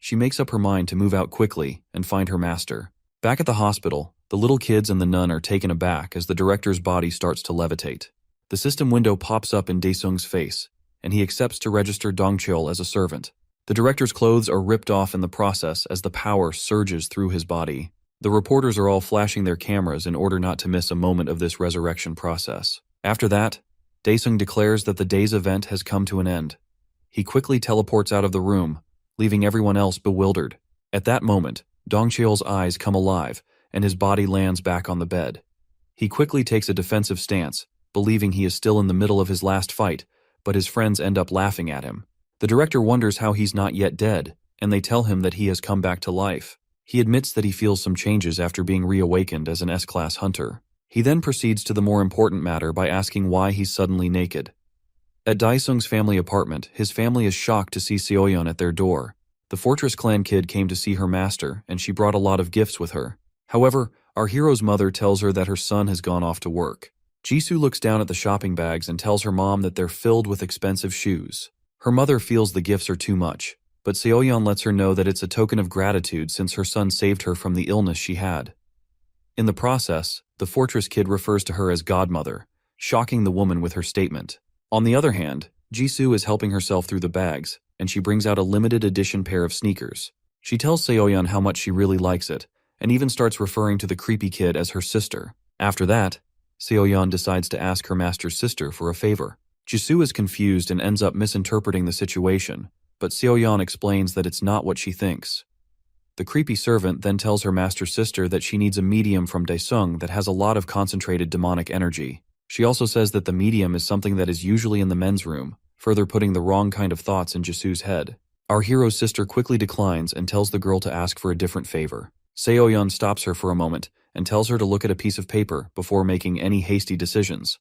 She makes up her mind to move out quickly and find her master. Back at the hospital, the little kids and the nun are taken aback as the director's body starts to levitate. The system window pops up in Daesung's face, and he accepts to register Dongcheol as a servant. The director's clothes are ripped off in the process as the power surges through his body. The reporters are all flashing their cameras in order not to miss a moment of this resurrection process. After that, Daesung declares that the day's event has come to an end. He quickly teleports out of the room, leaving everyone else bewildered. At that moment, Dongcheol's eyes come alive, and his body lands back on the bed. He quickly takes a defensive stance, believing he is still in the middle of his last fight, but his friends end up laughing at him. The director wonders how he's not yet dead, and they tell him that he has come back to life. He admits that he feels some changes after being reawakened as an S-class hunter. He then proceeds to the more important matter by asking why he's suddenly naked. At Daesung's family apartment, his family is shocked to see Seoyeon at their door. The Fortress Clan kid came to see her master, and she brought a lot of gifts with her. However, our hero's mother tells her that her son has gone off to work. Jisoo looks down at the shopping bags and tells her mom that they're filled with expensive shoes. Her mother feels the gifts are too much, but Seoyeon lets her know that it's a token of gratitude since her son saved her from the illness she had. In the process, the Fortress kid refers to her as godmother, shocking the woman with her statement. On the other hand, Jisoo is helping herself through the bags, and she brings out a limited edition pair of sneakers. She tells Seoyeon how much she really likes it, and even starts referring to the creepy kid as her sister. After that, Seoyeon decides to ask her master's sister for a favor. Jisoo is confused and ends up misinterpreting the situation, but Seoyeon explains that it's not what she thinks. The creepy servant then tells her master's sister that she needs a medium from Daesung that has a lot of concentrated demonic energy. She also says that the medium is something that is usually in the men's room, further putting the wrong kind of thoughts in Jisoo's head. Our hero's sister quickly declines and tells the girl to ask for a different favor. Seoyeon stops her for a moment and tells her to look at a piece of paper before making any hasty decisions.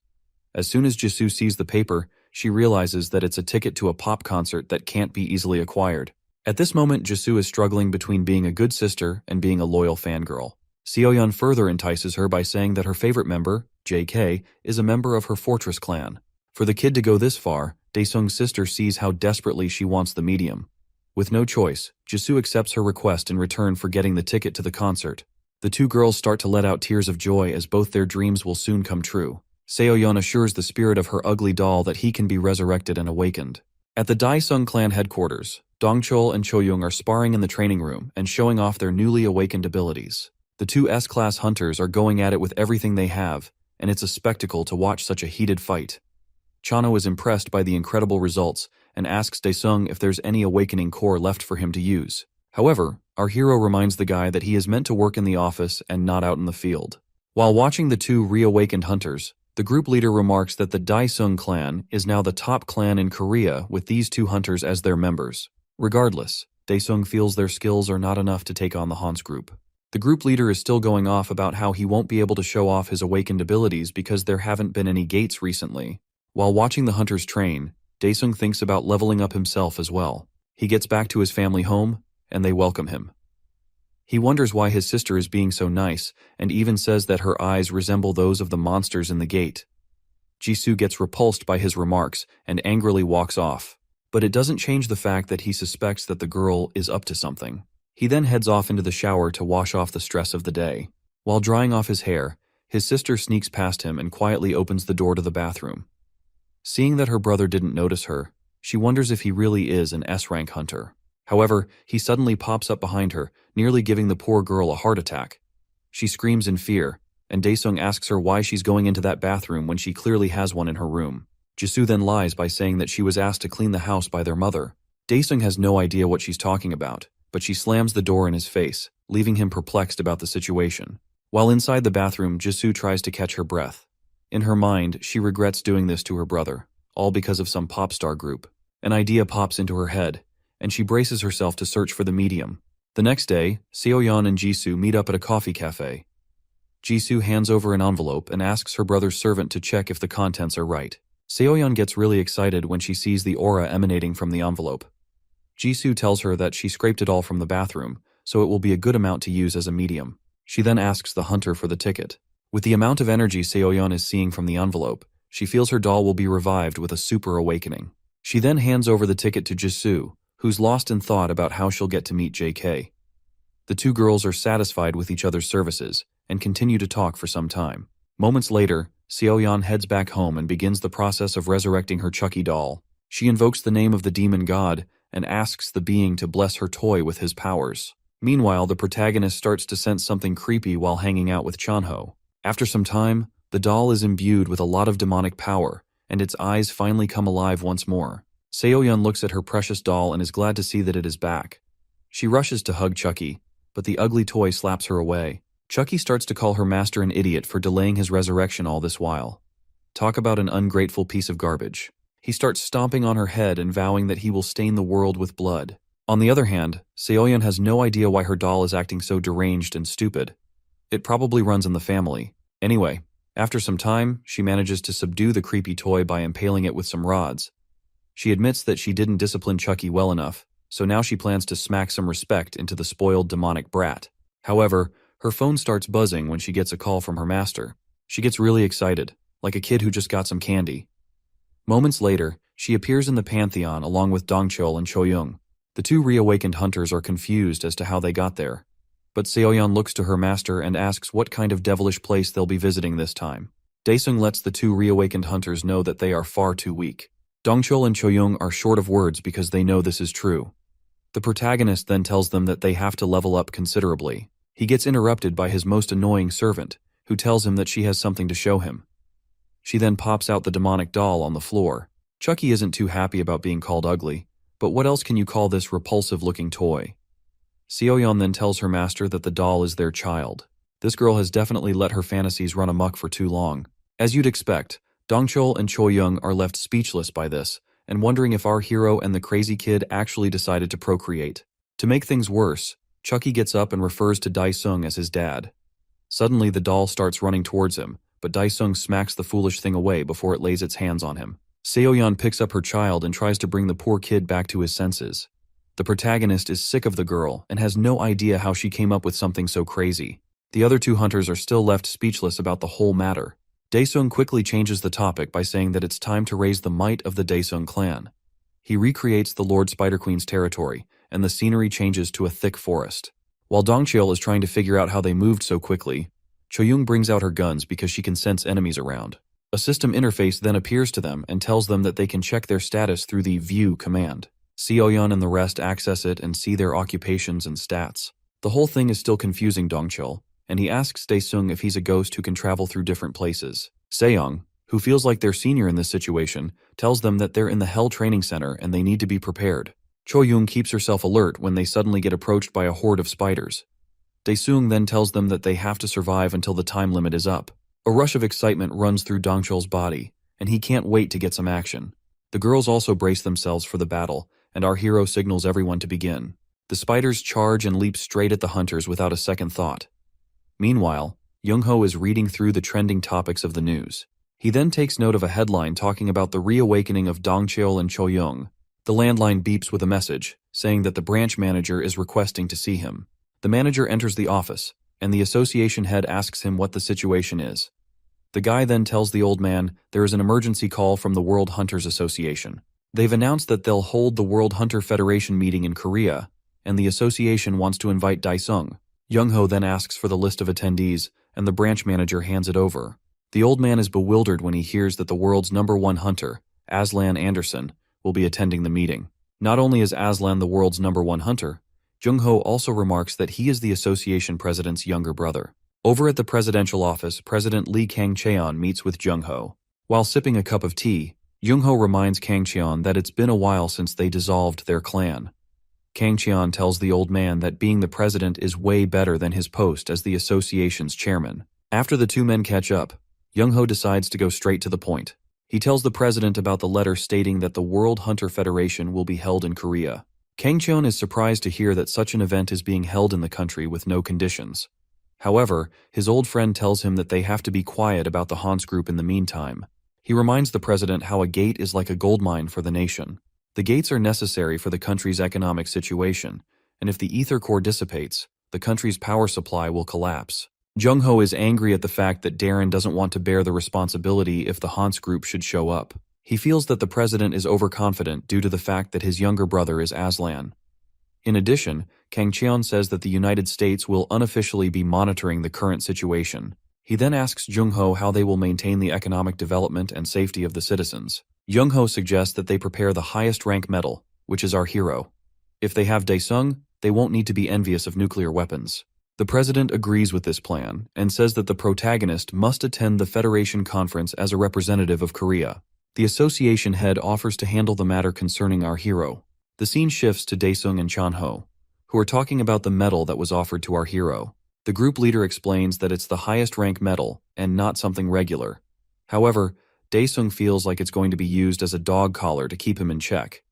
As soon as Jisoo sees the paper, she realizes that it's a ticket to a pop concert that can't be easily acquired. At this moment, Jisoo is struggling between being a good sister and being a loyal fangirl. Seoyeon further entices her by saying that her favorite member, JK, is a member of her Fortress clan. For the kid to go this far, Daesung's sister sees how desperately she wants the medium. With no choice, Jisoo accepts her request in return for getting the ticket to the concert. The two girls start to let out tears of joy as both their dreams will soon come true. Seoyeon assures the spirit of her ugly doll that he can be resurrected and awakened. At the Daesung clan headquarters, Dongcheol and Choyoung are sparring in the training room and showing off their newly awakened abilities. The two S-class hunters are going at it with everything they have, and it's a spectacle to watch such a heated fight. Chano is impressed by the incredible results and asks Daesung if there's any awakening core left for him to use. However, our hero reminds the guy that he is meant to work in the office and not out in the field. While watching the two reawakened hunters, the group leader remarks that the Daesung clan is now the top clan in Korea with these two hunters as their members. Regardless, Daesung feels their skills are not enough to take on the Hans group. The group leader is still going off about how he won't be able to show off his awakened abilities because there haven't been any gates recently. While watching the hunters train, Daesung thinks about leveling up himself as well. He gets back to his family home, and they welcome him. He wonders why his sister is being so nice, and even says that her eyes resemble those of the monsters in the gate. Jisoo gets repulsed by his remarks and angrily walks off. But it doesn't change the fact that he suspects that the girl is up to something. He then heads off into the shower to wash off the stress of the day. While drying off his hair, his sister sneaks past him and quietly opens the door to the bathroom. Seeing that her brother didn't notice her, she wonders if he really is an S-rank hunter. However, he suddenly pops up behind her, nearly giving the poor girl a heart attack. She screams in fear, and Daesung asks her why she's going into that bathroom when she clearly has one in her room. Jisoo then lies by saying that she was asked to clean the house by their mother. Daesung has no idea what she's talking about, but she slams the door in his face, leaving him perplexed about the situation. While inside the bathroom, Jisoo tries to catch her breath. In her mind, she regrets doing this to her brother, all because of some pop star group. An idea pops into her head, and she braces herself to search for the medium. The next day, Seoyeon and Jisoo meet up at a coffee cafe. Jisoo hands over an envelope and asks her brother's servant to check if the contents are right. Seoyeon gets really excited when she sees the aura emanating from the envelope. Jisoo tells her that she scraped it all from the bathroom, so it will be a good amount to use as a medium. She then asks the hunter for the ticket. With the amount of energy Seoyeon is seeing from the envelope, she feels her doll will be revived with a super awakening. She then hands over the ticket to Jisoo, who's lost in thought about how she'll get to meet JK. The two girls are satisfied with each other's services and continue to talk for some time. Moments later, Seoyeon heads back home and begins the process of resurrecting her Chucky doll. She invokes the name of the demon god and asks the being to bless her toy with his powers. Meanwhile, the protagonist starts to sense something creepy while hanging out with Chanho. After some time, the doll is imbued with a lot of demonic power, and its eyes finally come alive once more. Seoyeon looks at her precious doll and is glad to see that it is back. She rushes to hug Chucky, but the ugly toy slaps her away. Chucky starts to call her master an idiot for delaying his resurrection all this while. Talk about an ungrateful piece of garbage. He starts stomping on her head and vowing that he will stain the world with blood. On the other hand, Seoyeon has no idea why her doll is acting so deranged and stupid. It probably runs in the family. Anyway, after some time, she manages to subdue the creepy toy by impaling it with some rods. She admits that she didn't discipline Chucky well enough, so now she plans to smack some respect into the spoiled demonic brat. However, her phone starts buzzing when she gets a call from her master. She gets really excited, like a kid who just got some candy. Moments later, she appears in the Pantheon along with Dongchul and Choyoung. The two reawakened hunters are confused as to how they got there, but Seoyeon looks to her master and asks what kind of devilish place they'll be visiting this time. Daesung lets the two reawakened hunters know that they are far too weak. Dongchul and Choyoung are short of words because they know this is true. The protagonist then tells them that they have to level up considerably. He gets interrupted by his most annoying servant, who tells him that she has something to show him. She then pops out the demonic doll on the floor. Chucky isn't too happy about being called ugly, but what else can you call this repulsive-looking toy? Seoyeon then tells her master that the doll is their child. This girl has definitely let her fantasies run amok for too long. As you'd expect, Dongchul and Choyoung are left speechless by this, and wondering if our hero and the crazy kid actually decided to procreate. To make things worse, Chucky gets up and refers to Daesung as his dad. Suddenly, the doll starts running towards him, but Daesung smacks the foolish thing away before it lays its hands on him. Seoyeon picks up her child and tries to bring the poor kid back to his senses. The protagonist is sick of the girl and has no idea how she came up with something so crazy. The other two hunters are still left speechless about the whole matter. Daesung quickly changes the topic by saying that it's time to raise the might of the Daesung clan. He recreates the Lord Spider Queen's territory, and the scenery changes to a thick forest. While Dongchul is trying to figure out how they moved so quickly, Choyoung brings out her guns because she can sense enemies around. A system interface then appears to them and tells them that they can check their status through the View command. Seoyeon and the rest access it and see their occupations and stats. The whole thing is still confusing Dongchul, and he asks Daesung if he's a ghost who can travel through different places. Seoyeon, who feels like they're senior in this situation, tells them that they're in the Hell Training Center and they need to be prepared. Choyoung keeps herself alert when they suddenly get approached by a horde of spiders. Daesung then tells them that they have to survive until the time limit is up. A rush of excitement runs through Dongchul's body, and he can't wait to get some action. The girls also brace themselves for the battle, and our hero signals everyone to begin. The spiders charge and leap straight at the hunters without a second thought. Meanwhile, Young-ho is reading through the trending topics of the news. He then takes note of a headline talking about the reawakening of Dongchul and Choyoung. The landline beeps with a message, saying that the branch manager is requesting to see him. The manager enters the office, and the association head asks him what the situation is. The guy then tells the old man there is an emergency call from the World Hunters Association. They've announced that they'll hold the World Hunter Federation meeting in Korea, and the association wants to invite Daesung. Young-ho then asks for the list of attendees, and the branch manager hands it over. The old man is bewildered when he hears that the world's #1 hunter, Aslan Anderson, will be attending the meeting. Not only is Aslan the world's #1 hunter, Jung-ho also remarks that he is the association president's younger brother. Over at the presidential office, President Lee Kang-cheon meets with Jung-ho. While sipping a cup of tea, Jung-ho reminds Kang-cheon that it's been a while since they dissolved their clan. Kang-cheon tells the old man that being the president is way better than his post as the association's chairman. After the two men catch up, Jung-ho decides to go straight to the point. He tells the president about the letter stating that the World Hunter Federation will be held in Korea. Kang-cheon is surprised to hear that such an event is being held in the country with no conditions. However, his old friend tells him that they have to be quiet about the Hans group in the meantime. He reminds the president how a gate is like a gold mine for the nation. The gates are necessary for the country's economic situation, and if the ether core dissipates, the country's power supply will collapse. Jung-ho is angry at the fact that Darren doesn't want to bear the responsibility if the Hans group should show up. He feels that the president is overconfident due to the fact that his younger brother is Aslan. In addition, Kang Cheon says that the United States will unofficially be monitoring the current situation. He then asks Jung-ho how they will maintain the economic development and safety of the citizens. Jung-ho suggests that they prepare the highest rank medal, which is our hero. If they have Daesung, they won't need to be envious of nuclear weapons. The president agrees with this plan and says that the protagonist must attend the Federation Conference as a representative of Korea. The association head offers to handle the matter concerning our hero. The scene shifts to Daesung and Chanho, who are talking about the medal that was offered to our hero. The group leader explains that it's the highest rank medal and not something regular. However, Daesung feels like it's going to be used as a dog collar to keep him in check.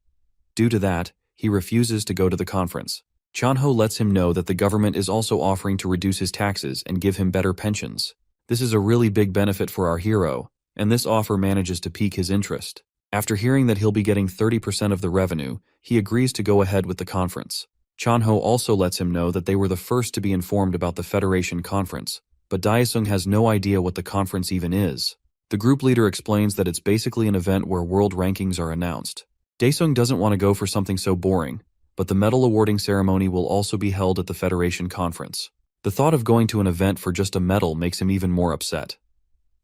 Due to that, he refuses to go to the conference. Chanho lets him know that the government is also offering to reduce his taxes and give him better pensions. This is a really big benefit for our hero, and this offer manages to pique his interest. After hearing that he'll be getting 30% of the revenue, he agrees to go ahead with the conference. Chanho also lets him know that they were the first to be informed about the Federation Conference, but Daesung has no idea what the conference even is. The group leader explains that it's basically an event where world rankings are announced. Daesung doesn't want to go for something so boring, but the medal awarding ceremony will also be held at the Federation Conference. The thought of going to an event for just a medal makes him even more upset.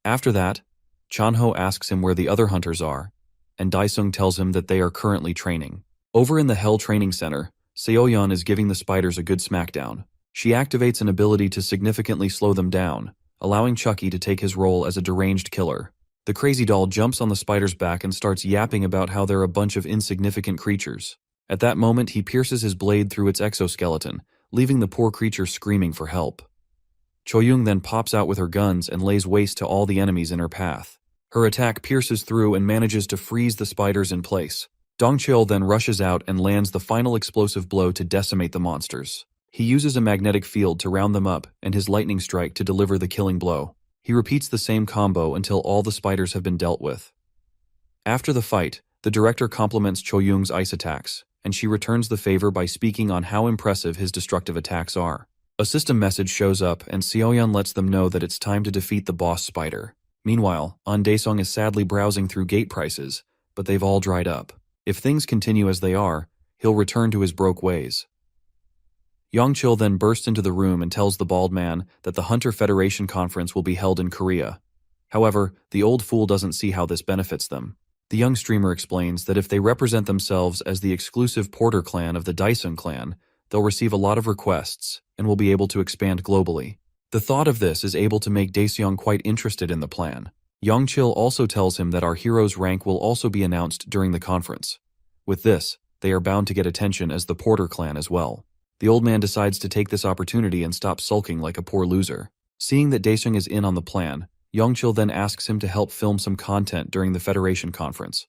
After that, Chanho asks him where the other hunters are, and Daesung tells him that they are currently training. Over in the Hell Training Center, Seoyeon is giving the spiders a good smackdown. She activates an ability to significantly slow them down, allowing Chucky to take his role as a deranged killer. The crazy doll jumps on the spider's back and starts yapping about how they're a bunch of insignificant creatures. At that moment, he pierces his blade through its exoskeleton, leaving the poor creature screaming for help. Choyoung then pops out with her guns and lays waste to all the enemies in her path. Her attack pierces through and manages to freeze the spiders in place. Dongcheol then rushes out and lands the final explosive blow to decimate the monsters. He uses a magnetic field to round them up and his lightning strike to deliver the killing blow. He repeats the same combo until all the spiders have been dealt with. After the fight, the director compliments Choyoung's ice attacks, and she returns the favor by speaking on how impressive his destructive attacks are. A system message shows up and Seoyeon lets them know that it's time to defeat the boss spider. Meanwhile, An Daesung is sadly browsing through gate prices, but they've all dried up. If things continue as they are, he'll return to his broke ways. Yongchil then bursts into the room and tells the bald man that the Hunter Federation Conference will be held in Korea. However, the old fool doesn't see how this benefits them. The young streamer explains that if they represent themselves as the exclusive Porter clan of the Daesung clan, they'll receive a lot of requests and will be able to expand globally. The thought of this is able to make Daesung quite interested in the plan. Yongchil also tells him that our hero's rank will also be announced during the conference. With this, they are bound to get attention as the Porter clan as well. The old man decides to take this opportunity and stop sulking like a poor loser. Seeing that Daesung is in on the plan, Yongchil then asks him to help film some content during the Federation Conference.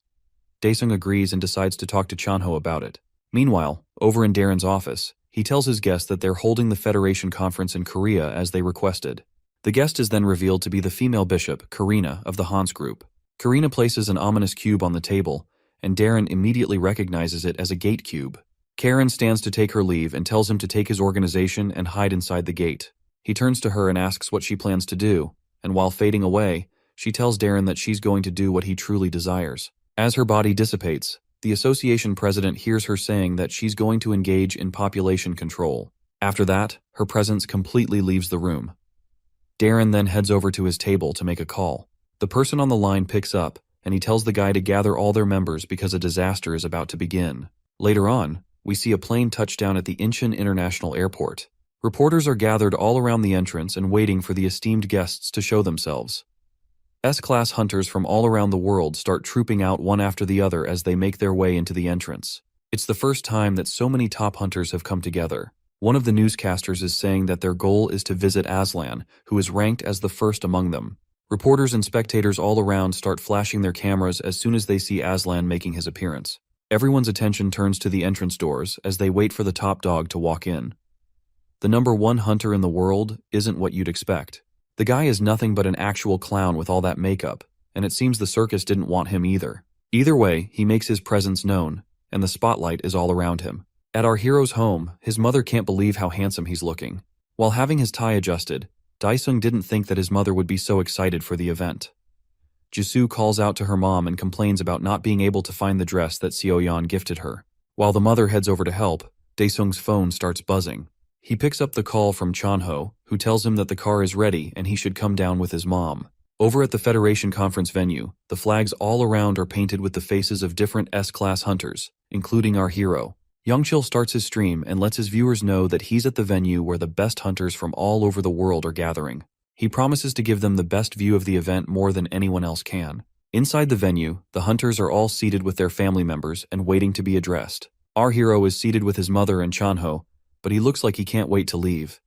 Daesung agrees and decides to talk to Chanho about it. Meanwhile, over in Darren's office, he tells his guest that they're holding the Federation Conference in Korea as they requested. The guest is then revealed to be the female bishop, Karina, of the Hans group. Karina places an ominous cube on the table, and Darren immediately recognizes it as a gate cube. Karen stands to take her leave and tells him to take his organization and hide inside the gate. He turns to her and asks what she plans to do, and while fading away, she tells Darren that she's going to do what he truly desires. As her body dissipates, the association president hears her saying that she's going to engage in population control. After that, her presence completely leaves the room. Darren then heads over to his table to make a call. The person on the line picks up, and he tells the guy to gather all their members because a disaster is about to begin. Later on, we see a plane touch down at the Incheon International Airport. Reporters are gathered all around the entrance and waiting for the esteemed guests to show themselves. S-class hunters from all around the world start trooping out one after the other as they make their way into the entrance. It's the first time that so many top hunters have come together. One of the newscasters is saying that their goal is to visit Aslan, who is ranked as the first among them. Reporters and spectators all around start flashing their cameras as soon as they see Aslan making his appearance. Everyone's attention turns to the entrance doors as they wait for the top dog to walk in. The number one hunter in the world isn't what you'd expect. The guy is nothing but an actual clown with all that makeup, and it seems the circus didn't want him either. Either way, he makes his presence known, and the spotlight is all around him. At our hero's home, his mother can't believe how handsome he's looking. While having his tie adjusted, Daesung didn't think that his mother would be so excited for the event. Jisoo calls out to her mom and complains about not being able to find the dress that Seoyeon gifted her. While the mother heads over to help, Daesung's phone starts buzzing. He picks up the call from Chanho, who tells him that the car is ready and he should come down with his mom. Over at the Federation conference venue, the flags all around are painted with the faces of different S-class hunters, including our hero. Youngchil starts his stream and lets his viewers know that he's at the venue where the best hunters from all over the world are gathering. He promises to give them the best view of the event more than anyone else can. Inside the venue, the hunters are all seated with their family members and waiting to be addressed. Our hero is seated with his mother and Chanho, but he looks like he can't wait to leave.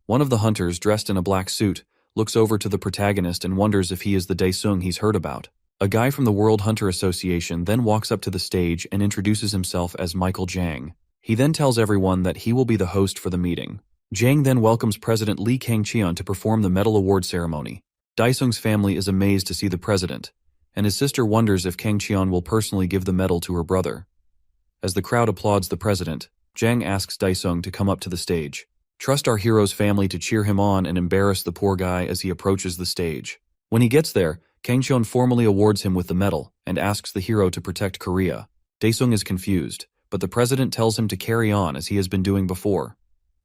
One of the hunters, dressed in a black suit, looks over to the protagonist and wonders if he is the Daesung he's heard about. A guy from the World Hunter Association then walks up to the stage and introduces himself as Michael Jang. He then tells everyone that he will be the host for the meeting. Jang then welcomes President Lee Kang-cheon to perform the medal award ceremony. Daesung's family is amazed to see the president, and his sister wonders if Kang-cheon will personally give the medal to her brother. As the crowd applauds the president, Jang asks Daesung to come up to the stage. Trust our hero's family to cheer him on and embarrass the poor guy as he approaches the stage. When he gets there, Kang-cheon formally awards him with the medal and asks the hero to protect Korea. Daesung is confused, but the president tells him to carry on as he has been doing before.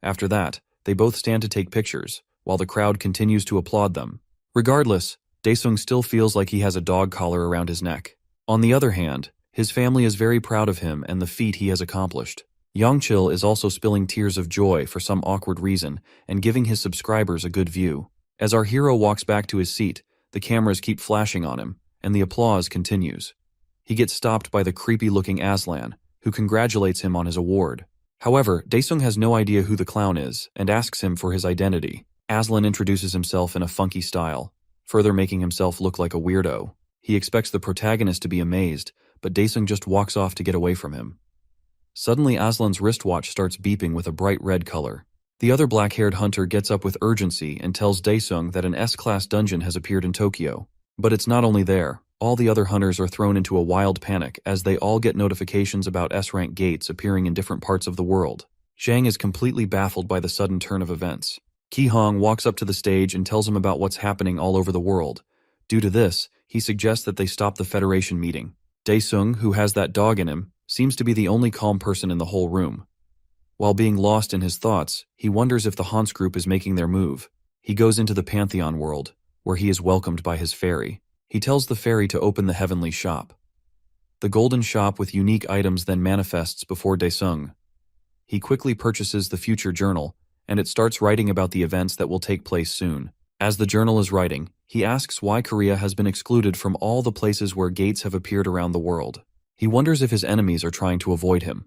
After that, they both stand to take pictures, while the crowd continues to applaud them. Regardless, Daesung still feels like he has a dog collar around his neck. On the other hand, his family is very proud of him and the feat he has accomplished. Youngchil is also spilling tears of joy for some awkward reason and giving his subscribers a good view. As our hero walks back to his seat, the cameras keep flashing on him, and the applause continues. He gets stopped by the creepy-looking Aslan, who congratulates him on his award. However, Daesung has no idea who the clown is and asks him for his identity. Aslan introduces himself in a funky style, further making himself look like a weirdo. He expects the protagonist to be amazed, but Daesung just walks off to get away from him. Suddenly, Aslan's wristwatch starts beeping with a bright red color. The other black-haired hunter gets up with urgency and tells Daesung that an S-class dungeon has appeared in Tokyo. But it's not only there. All the other hunters are thrown into a wild panic as they all get notifications about S-rank gates appearing in different parts of the world. Zhang is completely baffled by the sudden turn of events. Ki Hong walks up to the stage and tells him about what's happening all over the world. Due to this, he suggests that they stop the Federation meeting. Daesung, who has that dog in him, seems to be the only calm person in the whole room. While being lost in his thoughts, he wonders if the Hans group is making their move. He goes into the Pantheon world, where he is welcomed by his fairy. He tells the fairy to open the heavenly shop. The golden shop with unique items then manifests before Daesung. He quickly purchases the future journal, and it starts writing about the events that will take place soon. As the journal is writing, he asks why Korea has been excluded from all the places where gates have appeared around the world. He wonders if his enemies are trying to avoid him.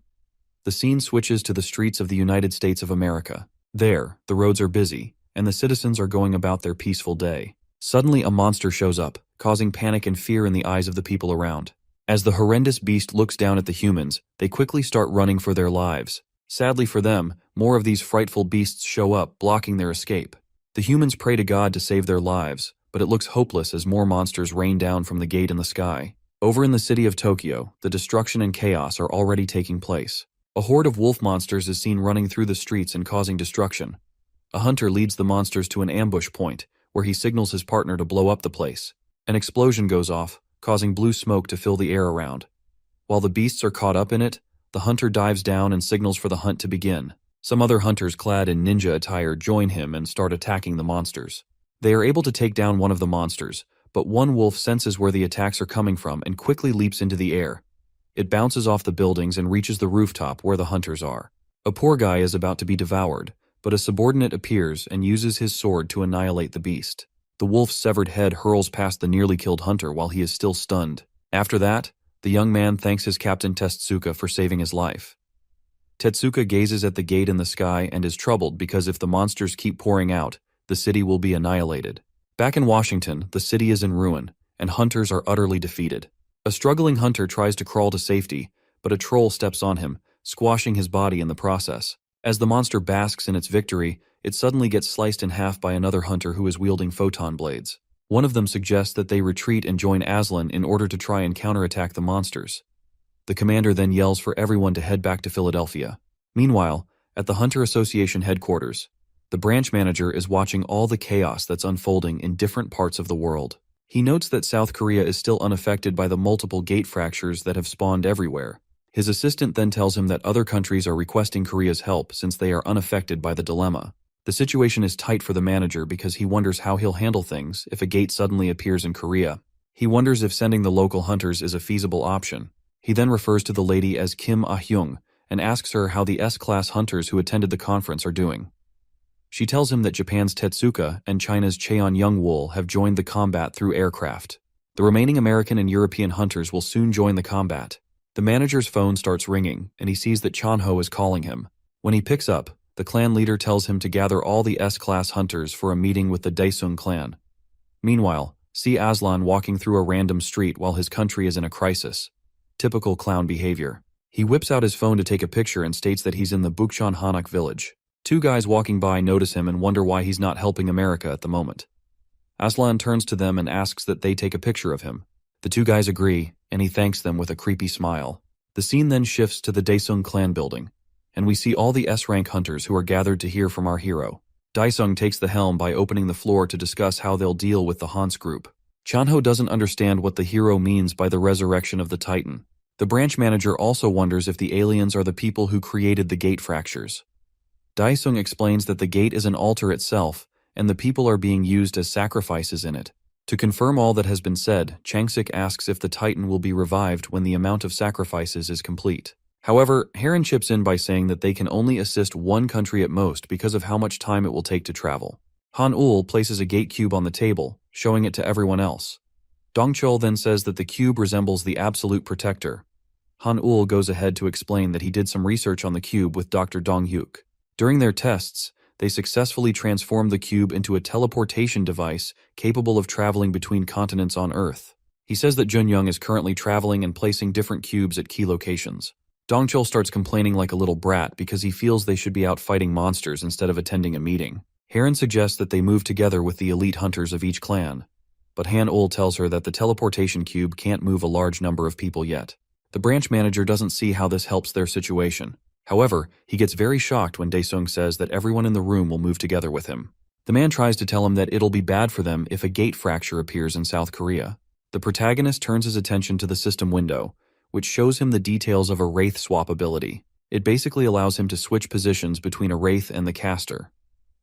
The scene switches to the streets of the United States of America. There, the roads are busy, and the citizens are going about their peaceful day. Suddenly, a monster shows up, causing panic and fear in the eyes of the people around. As the horrendous beast looks down at the humans, they quickly start running for their lives. Sadly for them, more of these frightful beasts show up, blocking their escape. The humans pray to God to save their lives, but it looks hopeless as more monsters rain down from the gate in the sky. Over in the city of Tokyo, the destruction and chaos are already taking place. A horde of wolf monsters is seen running through the streets and causing destruction. A hunter leads the monsters to an ambush point, where he signals his partner to blow up the place. An explosion goes off, causing blue smoke to fill the air around. While the beasts are caught up in it, the hunter dives down and signals for the hunt to begin. Some other hunters clad in ninja attire join him and start attacking the monsters. They are able to take down one of the monsters, but one wolf senses where the attacks are coming from and quickly leaps into the air. It bounces off the buildings and reaches the rooftop where the hunters are. A poor guy is about to be devoured, but a subordinate appears and uses his sword to annihilate the beast. The wolf's severed head hurls past the nearly killed hunter while he is still stunned. After that, the young man thanks his captain Tetsuka for saving his life. Tetsuka gazes at the gate in the sky and is troubled because if the monsters keep pouring out, the city will be annihilated. Back in Washington, the city is in ruin, and hunters are utterly defeated. A struggling hunter tries to crawl to safety, but a troll steps on him, squashing his body in the process. As the monster basks in its victory, it suddenly gets sliced in half by another hunter who is wielding photon blades. One of them suggests that they retreat and join Aslan in order to try and counterattack the monsters. The commander then yells for everyone to head back to Philadelphia. Meanwhile, at the Hunter Association headquarters, the branch manager is watching all the chaos that's unfolding in different parts of the world. He notes that South Korea is still unaffected by the multiple gate fractures that have spawned everywhere. His assistant then tells him that other countries are requesting Korea's help since they are unaffected by the dilemma. The situation is tight for the manager because he wonders how he'll handle things if a gate suddenly appears in Korea. He wonders if sending the local hunters is a feasible option. He then refers to the lady as Kim Ah-hyung and asks her how the S-class hunters who attended the conference are doing. She tells him that Japan's Tetsuka and China's Cheon Young-wol have joined the combat through aircraft. The remaining American and European hunters will soon join the combat. The manager's phone starts ringing, and he sees that Chanho is calling him. When he picks up, the clan leader tells him to gather all the S-class hunters for a meeting with the Daesung clan. Meanwhile, see Aslan walking through a random street while his country is in a crisis. Typical clown behavior. He whips out his phone to take a picture and states that he's in the Bukchon Hanak village. Two guys walking by notice him and wonder why he's not helping America at the moment. Aslan turns to them and asks that they take a picture of him. The two guys agree, and he thanks them with a creepy smile. The scene then shifts to the Daesung clan building, and we see all the S-rank hunters who are gathered to hear from our hero. Daesung takes the helm by opening the floor to discuss how they'll deal with the Hans group. Chanho doesn't understand what the hero means by the resurrection of the Titan. The branch manager also wonders if the aliens are the people who created the gate fractures. Daesung explains that the gate is an altar itself, and the people are being used as sacrifices in it. To confirm all that has been said, Changsik asks if the Titan will be revived when the amount of sacrifices is complete. However, Heron chips in by saying that they can only assist one country at most because of how much time it will take to travel. Han-ul places a gate cube on the table, showing it to everyone else. Dongchul then says that the cube resembles the Absolute Protector. Han-ul goes ahead to explain that he did some research on the cube with Dr. Dong-hyuk. During their tests, they successfully transformed the cube into a teleportation device capable of traveling between continents on Earth. He says that Junyoung is currently traveling and placing different cubes at key locations. Dongchul starts complaining like a little brat because he feels they should be out fighting monsters instead of attending a meeting. Heron suggests that they move together with the elite hunters of each clan, but Han-ul tells her that the teleportation cube can't move a large number of people yet. The branch manager doesn't see how this helps their situation. However, he gets very shocked when Daesung says that everyone in the room will move together with him. The man tries to tell him that it'll be bad for them if a gate fracture appears in South Korea. The protagonist turns his attention to the system window, which shows him the details of a Wraith swap ability. It basically allows him to switch positions between a Wraith and the caster.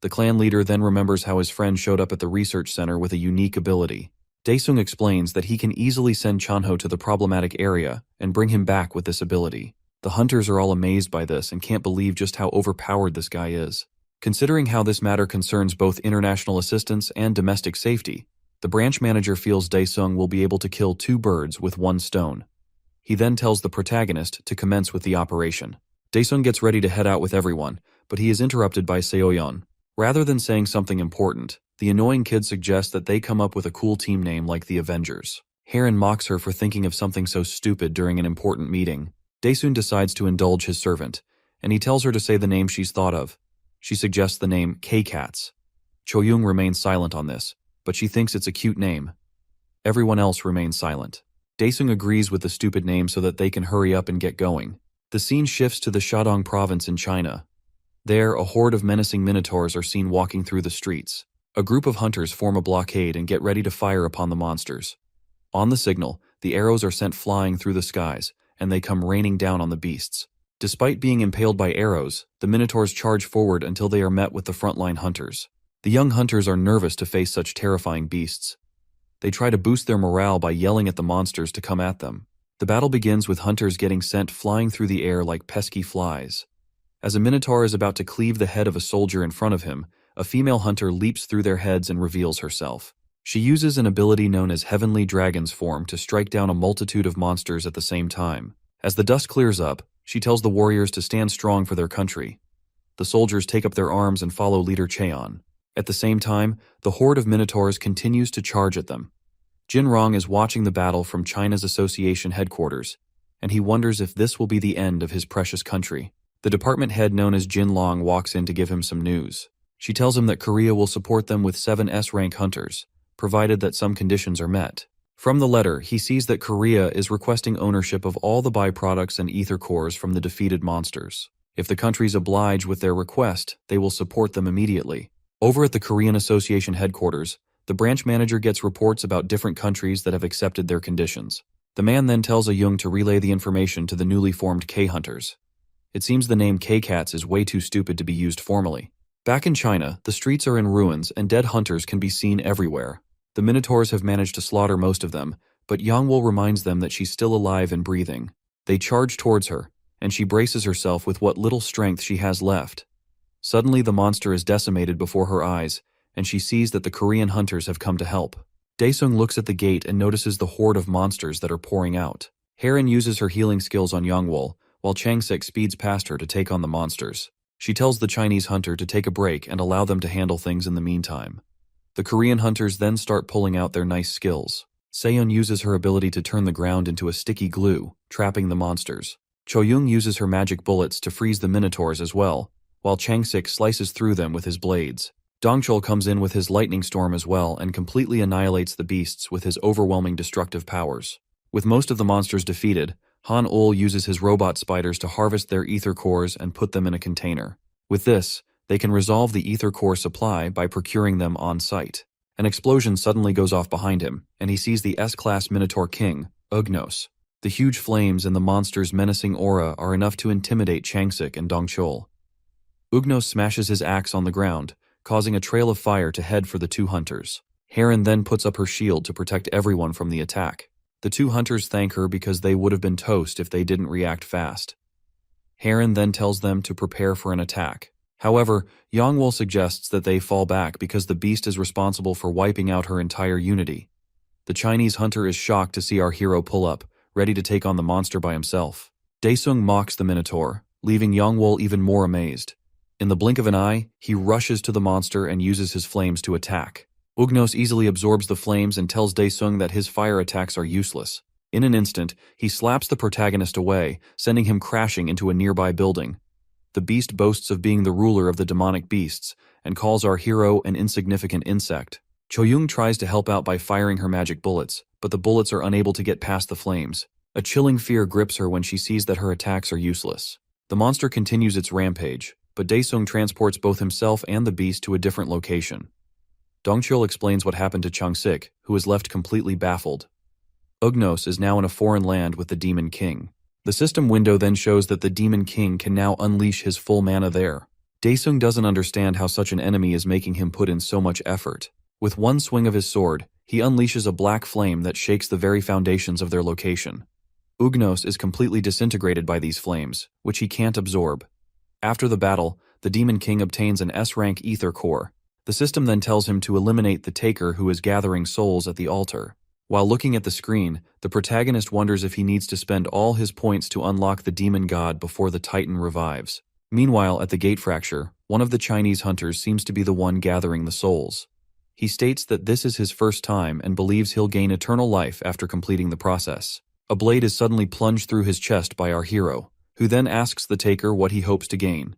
The clan leader then remembers how his friend showed up at the research center with a unique ability. Daesung explains that he can easily send Chanho to the problematic area and bring him back with this ability. The hunters are all amazed by this and can't believe just how overpowered this guy is. Considering how this matter concerns both international assistance and domestic safety, the branch manager feels Daesung will be able to kill two birds with one stone. He then tells the protagonist to commence with the operation. Daesung gets ready to head out with everyone, but he is interrupted by Seoyeon. Rather than saying something important, the annoying kid suggests that they come up with a cool team name like the Avengers. Heron mocks her for thinking of something so stupid during an important meeting. Daesung decides to indulge his servant, and he tells her to say the name she's thought of. She suggests the name K-Cats. Choyoung remains silent on this, but she thinks it's a cute name. Everyone else remains silent. Daesung agrees with the stupid name so that they can hurry up and get going. The scene shifts to the Shandong province in China. There, a horde of menacing minotaurs are seen walking through the streets. A group of hunters form a blockade and get ready to fire upon the monsters. On the signal, the arrows are sent flying through the skies, and they come raining down on the beasts. Despite being impaled by arrows, the minotaurs charge forward until they are met with the frontline hunters. The young hunters are nervous to face such terrifying beasts. They try to boost their morale by yelling at the monsters to come at them. The battle begins with hunters getting sent flying through the air like pesky flies. As a minotaur is about to cleave the head of a soldier in front of him, a female hunter leaps through their heads and reveals herself. She uses an ability known as Heavenly Dragon's Form to strike down a multitude of monsters at the same time. As the dust clears up, she tells the warriors to stand strong for their country. The soldiers take up their arms and follow leader Cheon. At the same time, the horde of minotaurs continues to charge at them. Jin Rong is watching the battle from China's association headquarters, and he wonders if this will be the end of his precious country. The department head known as Jin Long walks in to give him some news. She tells him that Korea will support them with 7 S-rank hunters, provided that some conditions are met. From the letter, he sees that Korea is requesting ownership of all the byproducts and ether cores from the defeated monsters. If the countries oblige with their request, they will support them immediately. Over at the Korean Association headquarters, The branch manager gets reports about different countries that have accepted their conditions. The man then tells Young to relay the information to the newly formed K-Hunters. It seems the name K-Cats is way too stupid to be used formally. Back in China, the streets are in ruins and dead hunters can be seen everywhere. The Minotaurs have managed to slaughter most of them, but Yangwol reminds them that she's still alive and breathing. They charge towards her, and she braces herself with what little strength she has left. Suddenly the monster is decimated before her eyes, and she sees that the Korean hunters have come to help. Daesung looks at the gate and notices the horde of monsters that are pouring out. Heron uses her healing skills on Yangwol, while Changsik speeds past her to take on the monsters. She tells the Chinese hunter to take a break and allow them to handle things in the meantime. The Korean hunters then start pulling out their nice skills. Seon uses her ability to turn the ground into a sticky glue, trapping the monsters. Choyoung uses her magic bullets to freeze the minotaurs as well, while Changsik slices through them with his blades. Dongchul comes in with his lightning storm as well and completely annihilates the beasts with his overwhelming destructive powers. With most of the monsters defeated, Han Ul uses his robot spiders to harvest their ether cores and put them in a container. With this, they can resolve the ether core supply by procuring them on site. An explosion suddenly goes off behind him, and he sees the S-class Minotaur King, Ugnos. The huge flames and the monster's menacing aura are enough to intimidate Changsik and Dongchul. Ugnos smashes his axe on the ground, causing a trail of fire to head for the two hunters. Heron then puts up her shield to protect everyone from the attack. The two hunters thank her because they would have been toast if they didn't react fast. Heron then tells them to prepare for an attack. However, Yangwol suggests that they fall back because the beast is responsible for wiping out her entire unity. The Chinese hunter is shocked to see our hero pull up, ready to take on the monster by himself. Daesung mocks the Minotaur, leaving Yangwol even more amazed. In the blink of an eye, he rushes to the monster and uses his flames to attack. Ugnos easily absorbs the flames and tells Daesung that his fire attacks are useless. In an instant, he slaps the protagonist away, sending him crashing into a nearby building. The beast boasts of being the ruler of the demonic beasts, and calls our hero an insignificant insect. Choyoung tries to help out by firing her magic bullets, but the bullets are unable to get past the flames. A chilling fear grips her when she sees that her attacks are useless. The monster continues its rampage, but Daesung transports both himself and the beast to a different location. Dongchul explains what happened to Changsik, who is left completely baffled. Ugnos is now in a foreign land with the Demon King. The system window then shows that the Demon King can now unleash his full mana there. Daesung doesn't understand how such an enemy is making him put in so much effort. With one swing of his sword, he unleashes a black flame that shakes the very foundations of their location. Ugnos is completely disintegrated by these flames, which he can't absorb. After the battle, the Demon King obtains an S-rank ether core. The system then tells him to eliminate the Taker who is gathering souls at the altar. While looking at the screen, the protagonist wonders if he needs to spend all his points to unlock the demon god before the Titan revives. Meanwhile, at the gate fracture, one of the Chinese hunters seems to be the one gathering the souls. He states that this is his first time and believes he'll gain eternal life after completing the process. A blade is suddenly plunged through his chest by our hero, who then asks the Taker what he hopes to gain.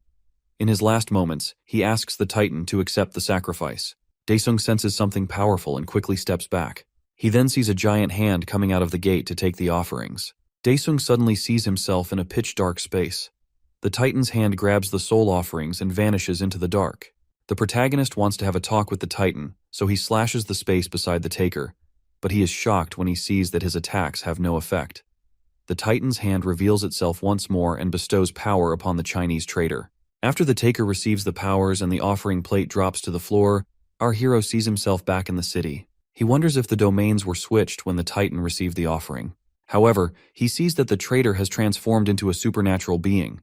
In his last moments, he asks the Titan to accept the sacrifice. Daesung senses something powerful and quickly steps back. He then sees a giant hand coming out of the gate to take the offerings. Daesung suddenly sees himself in a pitch-dark space. The Titan's hand grabs the soul offerings and vanishes into the dark. The protagonist wants to have a talk with the Titan, so he slashes the space beside the Taker, but he is shocked when he sees that his attacks have no effect. The Titan's hand reveals itself once more and bestows power upon the Chinese traitor. After the Taker receives the powers and the offering plate drops to the floor, our hero sees himself back in the city. He wonders if the domains were switched when the Titan received the offering. However, he sees that the traitor has transformed into a supernatural being.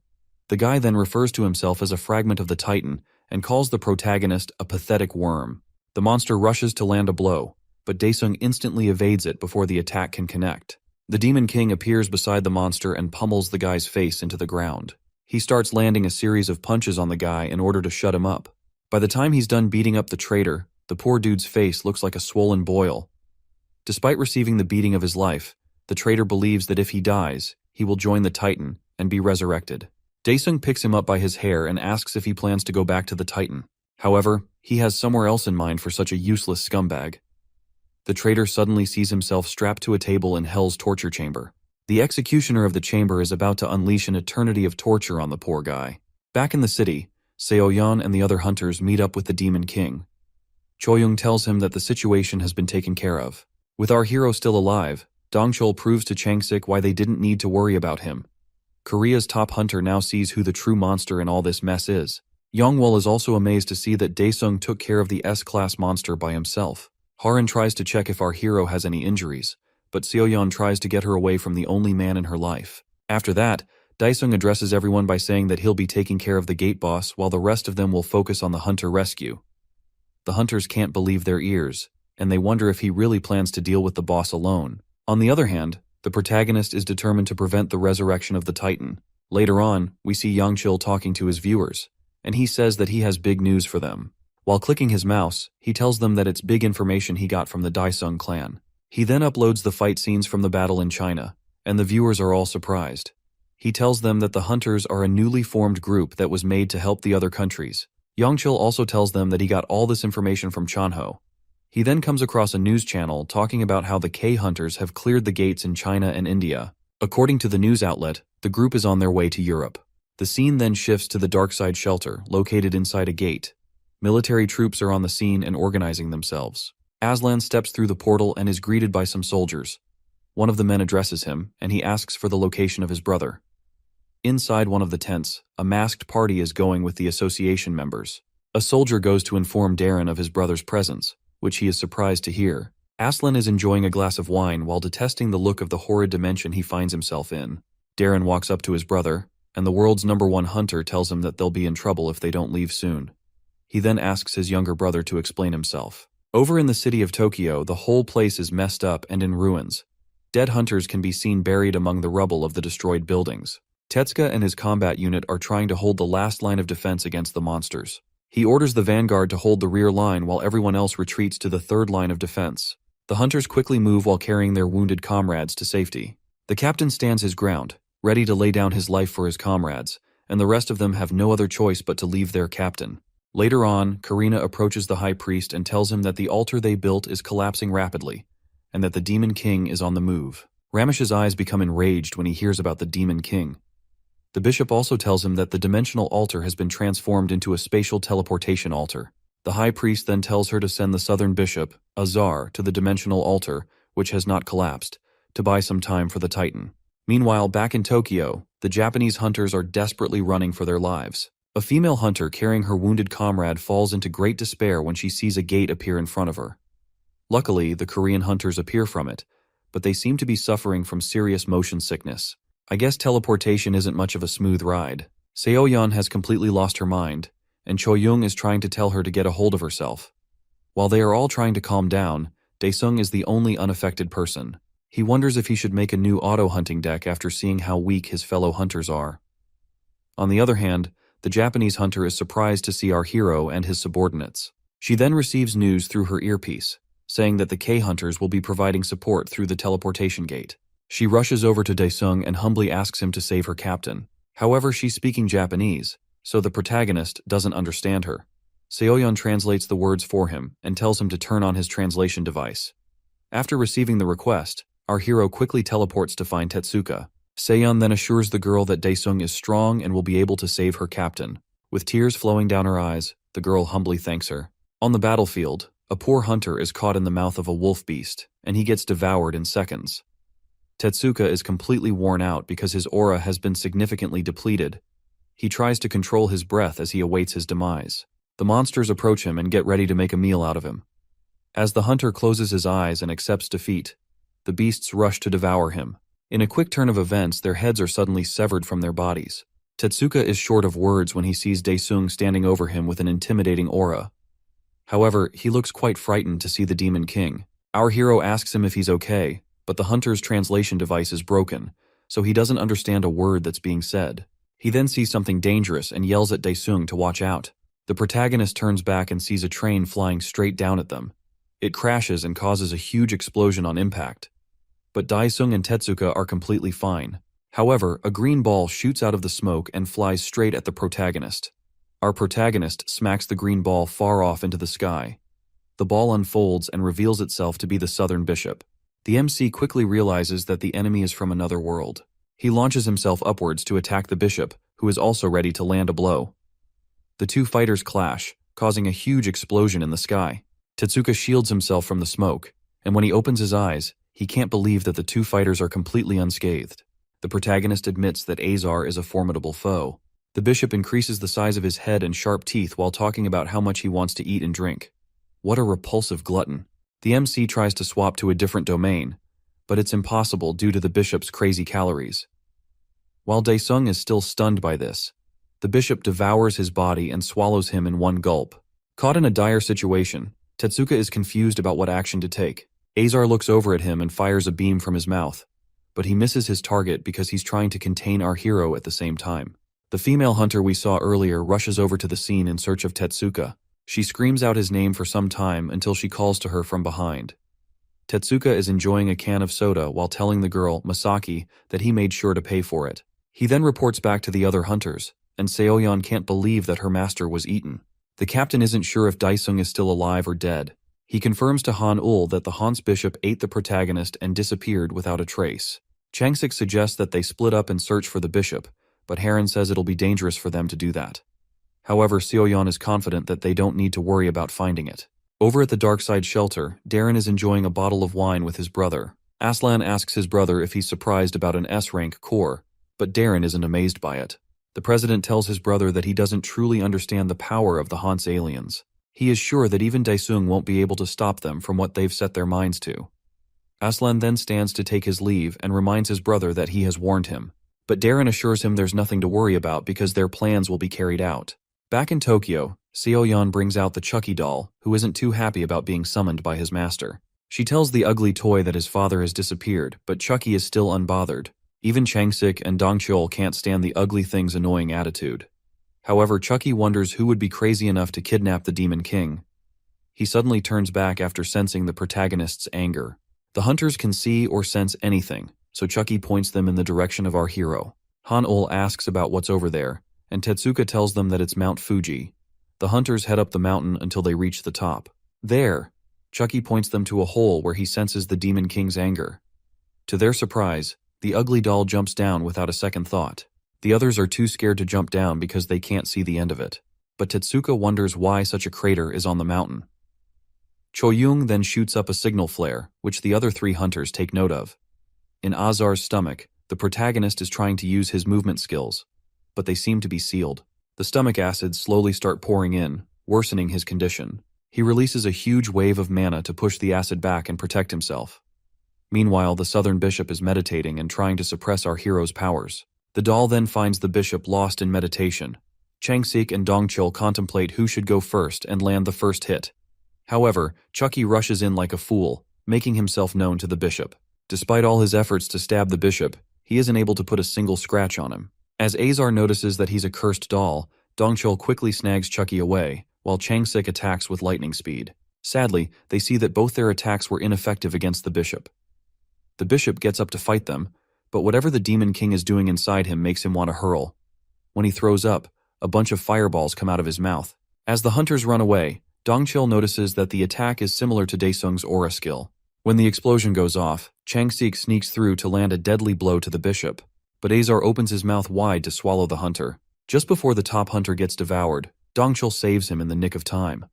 The guy then refers to himself as a fragment of the Titan and calls the protagonist a pathetic worm. The monster rushes to land a blow, but Daesung instantly evades it before the attack can connect. The Demon King appears beside the monster and pummels the guy's face into the ground. He starts landing a series of punches on the guy in order to shut him up. By the time he's done beating up the traitor, the poor dude's face looks like a swollen boil. Despite receiving the beating of his life, the traitor believes that if he dies, he will join the Titan and be resurrected. Daesung picks him up by his hair and asks if he plans to go back to the Titan. However, he has somewhere else in mind for such a useless scumbag. The traitor suddenly sees himself strapped to a table in Hell's torture chamber. The executioner of the chamber is about to unleash an eternity of torture on the poor guy. Back in the city, Seoyeon and the other hunters meet up with the Demon King. Choyung tells him that the situation has been taken care of. With our hero still alive, Dongchul proves to Changsik why they didn't need to worry about him. Korea's top hunter now sees who the true monster in all this mess is. Yongwol is also amazed to see that Daesung took care of the S-class monster by himself. Haran tries to check if our hero has any injuries, but Seoyeon tries to get her away from the only man in her life. After that, Daesung addresses everyone by saying that he'll be taking care of the gate boss while the rest of them will focus on the hunter rescue. The hunters can't believe their ears, and they wonder if he really plans to deal with the boss alone. On the other hand, the protagonist is determined to prevent the resurrection of the Titan. Later on, we see Yangchil talking to his viewers, and he says that he has big news for them. While clicking his mouse, he tells them that it's big information he got from the Daesung clan. He then uploads the fight scenes from the battle in China, and the viewers are all surprised. He tells them that the hunters are a newly formed group that was made to help the other countries. Yangchil also tells them that he got all this information from Chanho. He then comes across a news channel talking about how the K-hunters have cleared the gates in China and India. According to the news outlet, the group is on their way to Europe. The scene then shifts to the Darkside shelter, located inside a gate. Military troops are on the scene and organizing themselves. Aslan steps through the portal and is greeted by some soldiers. One of the men addresses him, and he asks for the location of his brother. Inside one of the tents, a masked party is going with the association members. A soldier goes to inform Darren of his brother's presence, which he is surprised to hear. Aslan is enjoying a glass of wine while detesting the look of the horrid dimension he finds himself in. Darren walks up to his brother, and the world's #1 hunter tells him that they'll be in trouble if they don't leave soon. He then asks his younger brother to explain himself. Over in the city of Tokyo, the whole place is messed up and in ruins. Dead hunters can be seen buried among the rubble of the destroyed buildings. Tetsuka and his combat unit are trying to hold the last line of defense against the monsters. He orders the vanguard to hold the rear line while everyone else retreats to the third line of defense. The hunters quickly move while carrying their wounded comrades to safety. The captain stands his ground, ready to lay down his life for his comrades, and the rest of them have no other choice but to leave their captain. Later on, Karina approaches the high priest and tells him that the altar they built is collapsing rapidly, and that the Demon King is on the move. Ramesh's eyes become enraged when he hears about the Demon King. The bishop also tells him that the dimensional altar has been transformed into a spatial teleportation altar. The high priest then tells her to send the southern bishop, Azar, to the dimensional altar, which has not collapsed, to buy some time for the Titan. Meanwhile, back in Tokyo, the Japanese hunters are desperately running for their lives. A female hunter carrying her wounded comrade falls into great despair when she sees a gate appear in front of her. Luckily, the Korean hunters appear from it, but they seem to be suffering from serious motion sickness. I guess teleportation isn't much of a smooth ride. Seoyeon has completely lost her mind, and Choyung is trying to tell her to get a hold of herself. While they are all trying to calm down, Daesung is the only unaffected person. He wonders if he should make a new auto-hunting deck after seeing how weak his fellow hunters are. On the other hand, the Japanese hunter is surprised to see our hero and his subordinates. She then receives news through her earpiece, saying that the K-hunters will be providing support through the teleportation gate. She rushes over to Daesung and humbly asks him to save her captain. However, she's speaking Japanese, so the protagonist doesn't understand her. Seoyeon translates the words for him and tells him to turn on his translation device. After receiving the request, our hero quickly teleports to find Tetsuka. Seoyeon then assures the girl that Daesung is strong and will be able to save her captain. With tears flowing down her eyes, the girl humbly thanks her. On the battlefield, a poor hunter is caught in the mouth of a wolf beast, and he gets devoured in seconds. Tetsuka is completely worn out because his aura has been significantly depleted. He tries to control his breath as he awaits his demise. The monsters approach him and get ready to make a meal out of him. As the hunter closes his eyes and accepts defeat, the beasts rush to devour him. In a quick turn of events, their heads are suddenly severed from their bodies. Tetsuka is short of words when he sees Daesung standing over him with an intimidating aura. However, he looks quite frightened to see the Demon King. Our hero asks him if he's okay, but the hunter's translation device is broken, so he doesn't understand a word that's being said. He then sees something dangerous and yells at Daesung to watch out. The protagonist turns back and sees a train flying straight down at them. It crashes and causes a huge explosion on impact. But Daesung and Tetsuka are completely fine. However, a green ball shoots out of the smoke and flies straight at the protagonist. Our protagonist smacks the green ball far off into the sky. The ball unfolds and reveals itself to be the Southern Bishop. The MC quickly realizes that the enemy is from another world. He launches himself upwards to attack the bishop, who is also ready to land a blow. The two fighters clash, causing a huge explosion in the sky. Tetsuka shields himself from the smoke, and when he opens his eyes, he can't believe that the two fighters are completely unscathed. The protagonist admits that Azar is a formidable foe. The bishop increases the size of his head and sharp teeth while talking about how much he wants to eat and drink. What a repulsive glutton. The MC tries to swap to a different domain, but it's impossible due to the bishop's crazy calories. While Daesung is still stunned by this, the bishop devours his body and swallows him in one gulp. Caught in a dire situation, Tetsuka is confused about what action to take. Azar looks over at him and fires a beam from his mouth, but he misses his target because he's trying to contain our hero at the same time. The female hunter we saw earlier rushes over to the scene in search of Tetsuka. She screams out his name for some time until she calls to her from behind. Tetsuka is enjoying a can of soda while telling the girl, Masaki, that he made sure to pay for it. He then reports back to the other hunters, and Seoyeon can't believe that her master was eaten. The captain isn't sure if Daesung is still alive or dead. He confirms to Han-ul that the Han's bishop ate the protagonist and disappeared without a trace. Changsik suggests that they split up and search for the bishop, but Heron says it'll be dangerous for them to do that. However, Seoyeon is confident that they don't need to worry about finding it. Over at the Darkside shelter, Darren is enjoying a bottle of wine with his brother. Aslan asks his brother if he's surprised about an S-rank core, but Darren isn't amazed by it. The president tells his brother that he doesn't truly understand the power of the Han's aliens. He is sure that even Daesung won't be able to stop them from what they've set their minds to. Aslan then stands to take his leave and reminds his brother that he has warned him. But Darren assures him there's nothing to worry about because their plans will be carried out. Back in Tokyo, Seoyeon brings out the Chucky doll, who isn't too happy about being summoned by his master. She tells the ugly toy that his father has disappeared, but Chucky is still unbothered. Even Changsik and Dongcheol can't stand the ugly thing's annoying attitude. However, Chucky wonders who would be crazy enough to kidnap the Demon King. He suddenly turns back after sensing the protagonist's anger. The hunters can see or sense anything, so Chucky points them in the direction of our hero. Han-ul asks about what's over there, and Tetsuka tells them that it's Mount Fuji. The hunters head up the mountain until they reach the top. There, Chucky points them to a hole where he senses the Demon King's anger. To their surprise, the ugly doll jumps down without a second thought. The others are too scared to jump down because they can't see the end of it. But Tetsuka wonders why such a crater is on the mountain. Choyung then shoots up a signal flare, which the other three hunters take note of. In Azar's stomach, the protagonist is trying to use his movement skills, but they seem to be sealed. The stomach acids slowly start pouring in, worsening his condition. He releases a huge wave of mana to push the acid back and protect himself. Meanwhile, the southern bishop is meditating and trying to suppress our hero's powers. The doll then finds the bishop lost in meditation. Changsik and Dongcheol contemplate who should go first and land the first hit. However, Chucky rushes in like a fool, making himself known to the bishop. Despite all his efforts to stab the bishop, he isn't able to put a single scratch on him. As Azar notices that he's a cursed doll, Dongcheol quickly snags Chucky away, while Changsik attacks with lightning speed. Sadly, they see that both their attacks were ineffective against the bishop. The bishop gets up to fight them, but whatever the Demon King is doing inside him makes him want to hurl. When he throws up, a bunch of fireballs come out of his mouth. As the hunters run away, Dongcheol notices that the attack is similar to Daesung's aura skill. When the explosion goes off, Changsik sneaks through to land a deadly blow to the bishop, but Azar opens his mouth wide to swallow the hunter. Just before the top hunter gets devoured, Dongcheol saves him in the nick of time.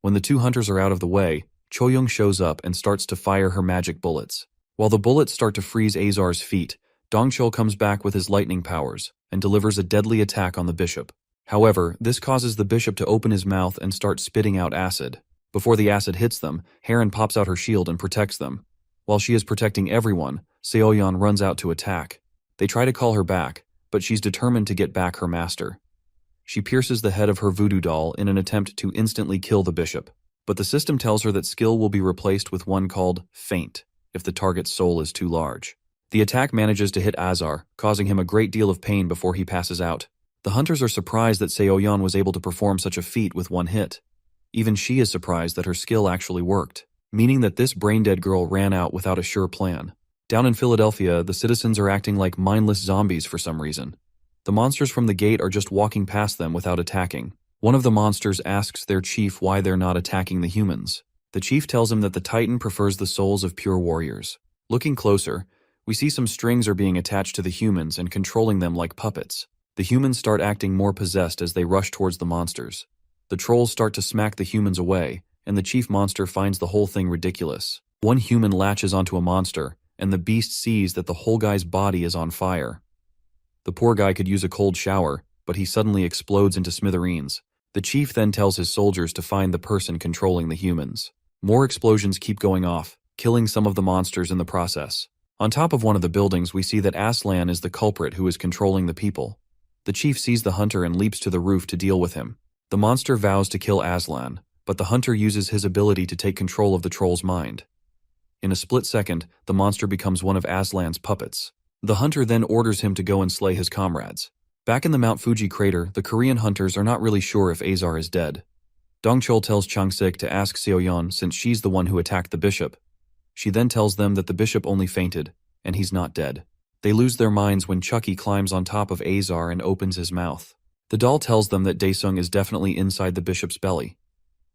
When the two hunters are out of the way, Choyung shows up and starts to fire her magic bullets. While the bullets start to freeze Azar's feet, Dongcheol comes back with his lightning powers and delivers a deadly attack on the bishop. However, this causes the bishop to open his mouth and start spitting out acid. Before the acid hits them, Heron pops out her shield and protects them. While she is protecting everyone, Seoyeon runs out to attack. They try to call her back, but she's determined to get back her master. She pierces the head of her voodoo doll in an attempt to instantly kill the bishop, but the system tells her that skill will be replaced with one called Feint if the target's soul is too large. The attack manages to hit Azar, causing him a great deal of pain before he passes out. The hunters are surprised that Seoyeon was able to perform such a feat with one hit. Even she is surprised that her skill actually worked, meaning that this brain-dead girl ran out without a sure plan. Down in Philadelphia, the citizens are acting like mindless zombies for some reason. The monsters from the gate are just walking past them without attacking. One of the monsters asks their chief why they're not attacking the humans. The chief tells him that the Titan prefers the souls of pure warriors. Looking closer, we see some strings are being attached to the humans and controlling them like puppets. The humans start acting more possessed as they rush towards the monsters. The trolls start to smack the humans away, and the chief monster finds the whole thing ridiculous. One human latches onto a monster, and the beast sees that the whole guy's body is on fire. The poor guy could use a cold shower, but he suddenly explodes into smithereens. The chief then tells his soldiers to find the person controlling the humans. More explosions keep going off, killing some of the monsters in the process. On top of one of the buildings, we see that Aslan is the culprit who is controlling the people. The chief sees the hunter and leaps to the roof to deal with him. The monster vows to kill Aslan, but the hunter uses his ability to take control of the troll's mind. In a split second, the monster becomes one of Aslan's puppets. The hunter then orders him to go and slay his comrades. Back in the Mount Fuji crater, the Korean hunters are not really sure if Azar is dead. Dongchul tells Changsik to ask Seoyeon since she's the one who attacked the bishop. She then tells them that the bishop only fainted, and he's not dead. They lose their minds when Chucky climbs on top of Azar and opens his mouth. The doll tells them that Daesung is definitely inside the bishop's belly.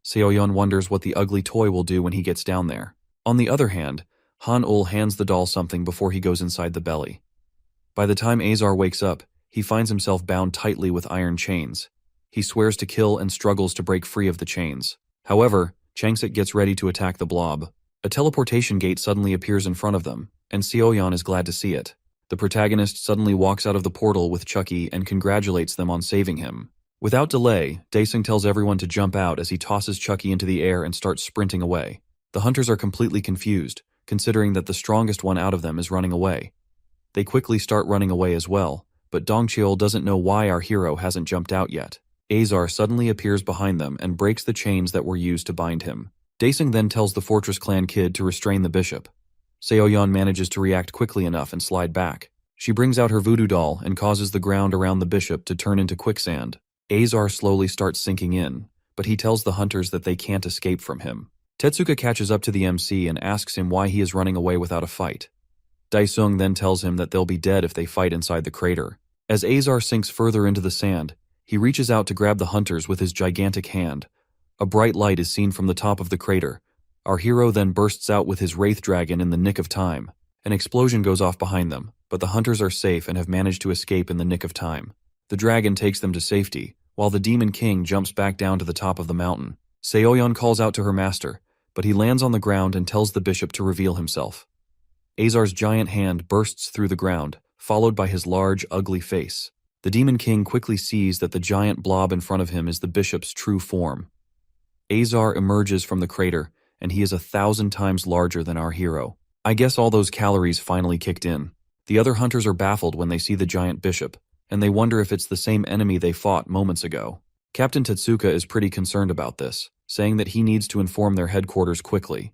Seoyeon wonders what the ugly toy will do when he gets down there. On the other hand, Han-ul hands the doll something before he goes inside the belly. By the time Azar wakes up, he finds himself bound tightly with iron chains. He swears to kill and struggles to break free of the chains. However, Changsik gets ready to attack the blob. A teleportation gate suddenly appears in front of them, and Seoyeon is glad to see it. The protagonist suddenly walks out of the portal with Chucky and congratulates them on saving him. Without delay, Daesung tells everyone to jump out as he tosses Chucky into the air and starts sprinting away. The hunters are completely confused, considering that the strongest one out of them is running away. They quickly start running away as well, but Dongcheol doesn't know why our hero hasn't jumped out yet. Azar suddenly appears behind them and breaks the chains that were used to bind him. Daesung then tells the Fortress Clan kid to restrain the bishop. Seoyeon manages to react quickly enough and slide back. She brings out her voodoo doll and causes the ground around the bishop to turn into quicksand. Azar slowly starts sinking in, but he tells the hunters that they can't escape from him. Tetsuka catches up to the MC and asks him why he is running away without a fight. Daesung then tells him that they'll be dead if they fight inside the crater. As Azar sinks further into the sand, he reaches out to grab the hunters with his gigantic hand. A bright light is seen from the top of the crater. Our hero then bursts out with his wraith dragon in the nick of time. An explosion goes off behind them, but the hunters are safe and have managed to escape in the nick of time. The dragon takes them to safety, while the Demon King jumps back down to the top of the mountain. Seoyeon calls out to her master, but he lands on the ground and tells the bishop to reveal himself. Azar's giant hand bursts through the ground, followed by his large, ugly face. The Demon King quickly sees that the giant blob in front of him is the bishop's true form. Azar emerges from the crater, and he is 1,000 times larger than our hero. I guess all those calories finally kicked in. The other hunters are baffled when they see the giant bishop, and they wonder if it's the same enemy they fought moments ago. Captain Tetsuka is pretty concerned about this, saying that he needs to inform their headquarters quickly.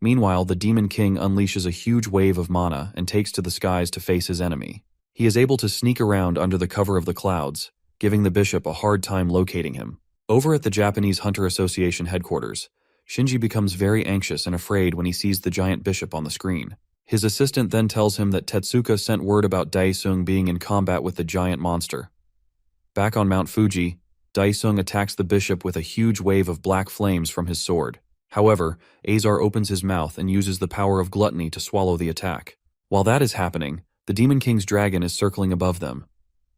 Meanwhile, the Demon King unleashes a huge wave of mana and takes to the skies to face his enemy. He is able to sneak around under the cover of the clouds, giving the bishop a hard time locating him. Over at the Japanese Hunter Association headquarters, Shinji becomes very anxious and afraid when he sees the giant bishop on the screen. His assistant then tells him that Tetsuka sent word about Daesung being in combat with the giant monster. Back on Mount Fuji, Daesung attacks the bishop with a huge wave of black flames from his sword. However, Azar opens his mouth and uses the power of gluttony to swallow the attack. While that is happening, the Demon King's dragon is circling above them.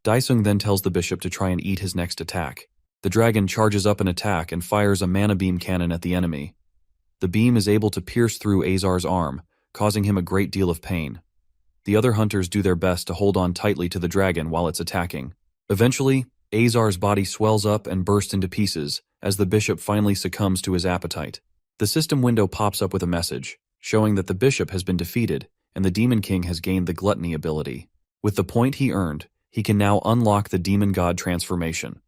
Daesung then tells the bishop to try and eat his next attack. The dragon charges up an attack and fires a mana beam cannon at the enemy. The beam is able to pierce through Azar's arm, causing him a great deal of pain. The other hunters do their best to hold on tightly to the dragon while it's attacking. Eventually, Azar's body swells up and bursts into pieces as the bishop finally succumbs to his appetite. The system window pops up with a message, showing that the bishop has been defeated and the Demon King has gained the gluttony ability. With the point he earned, he can now unlock the Demon God transformation.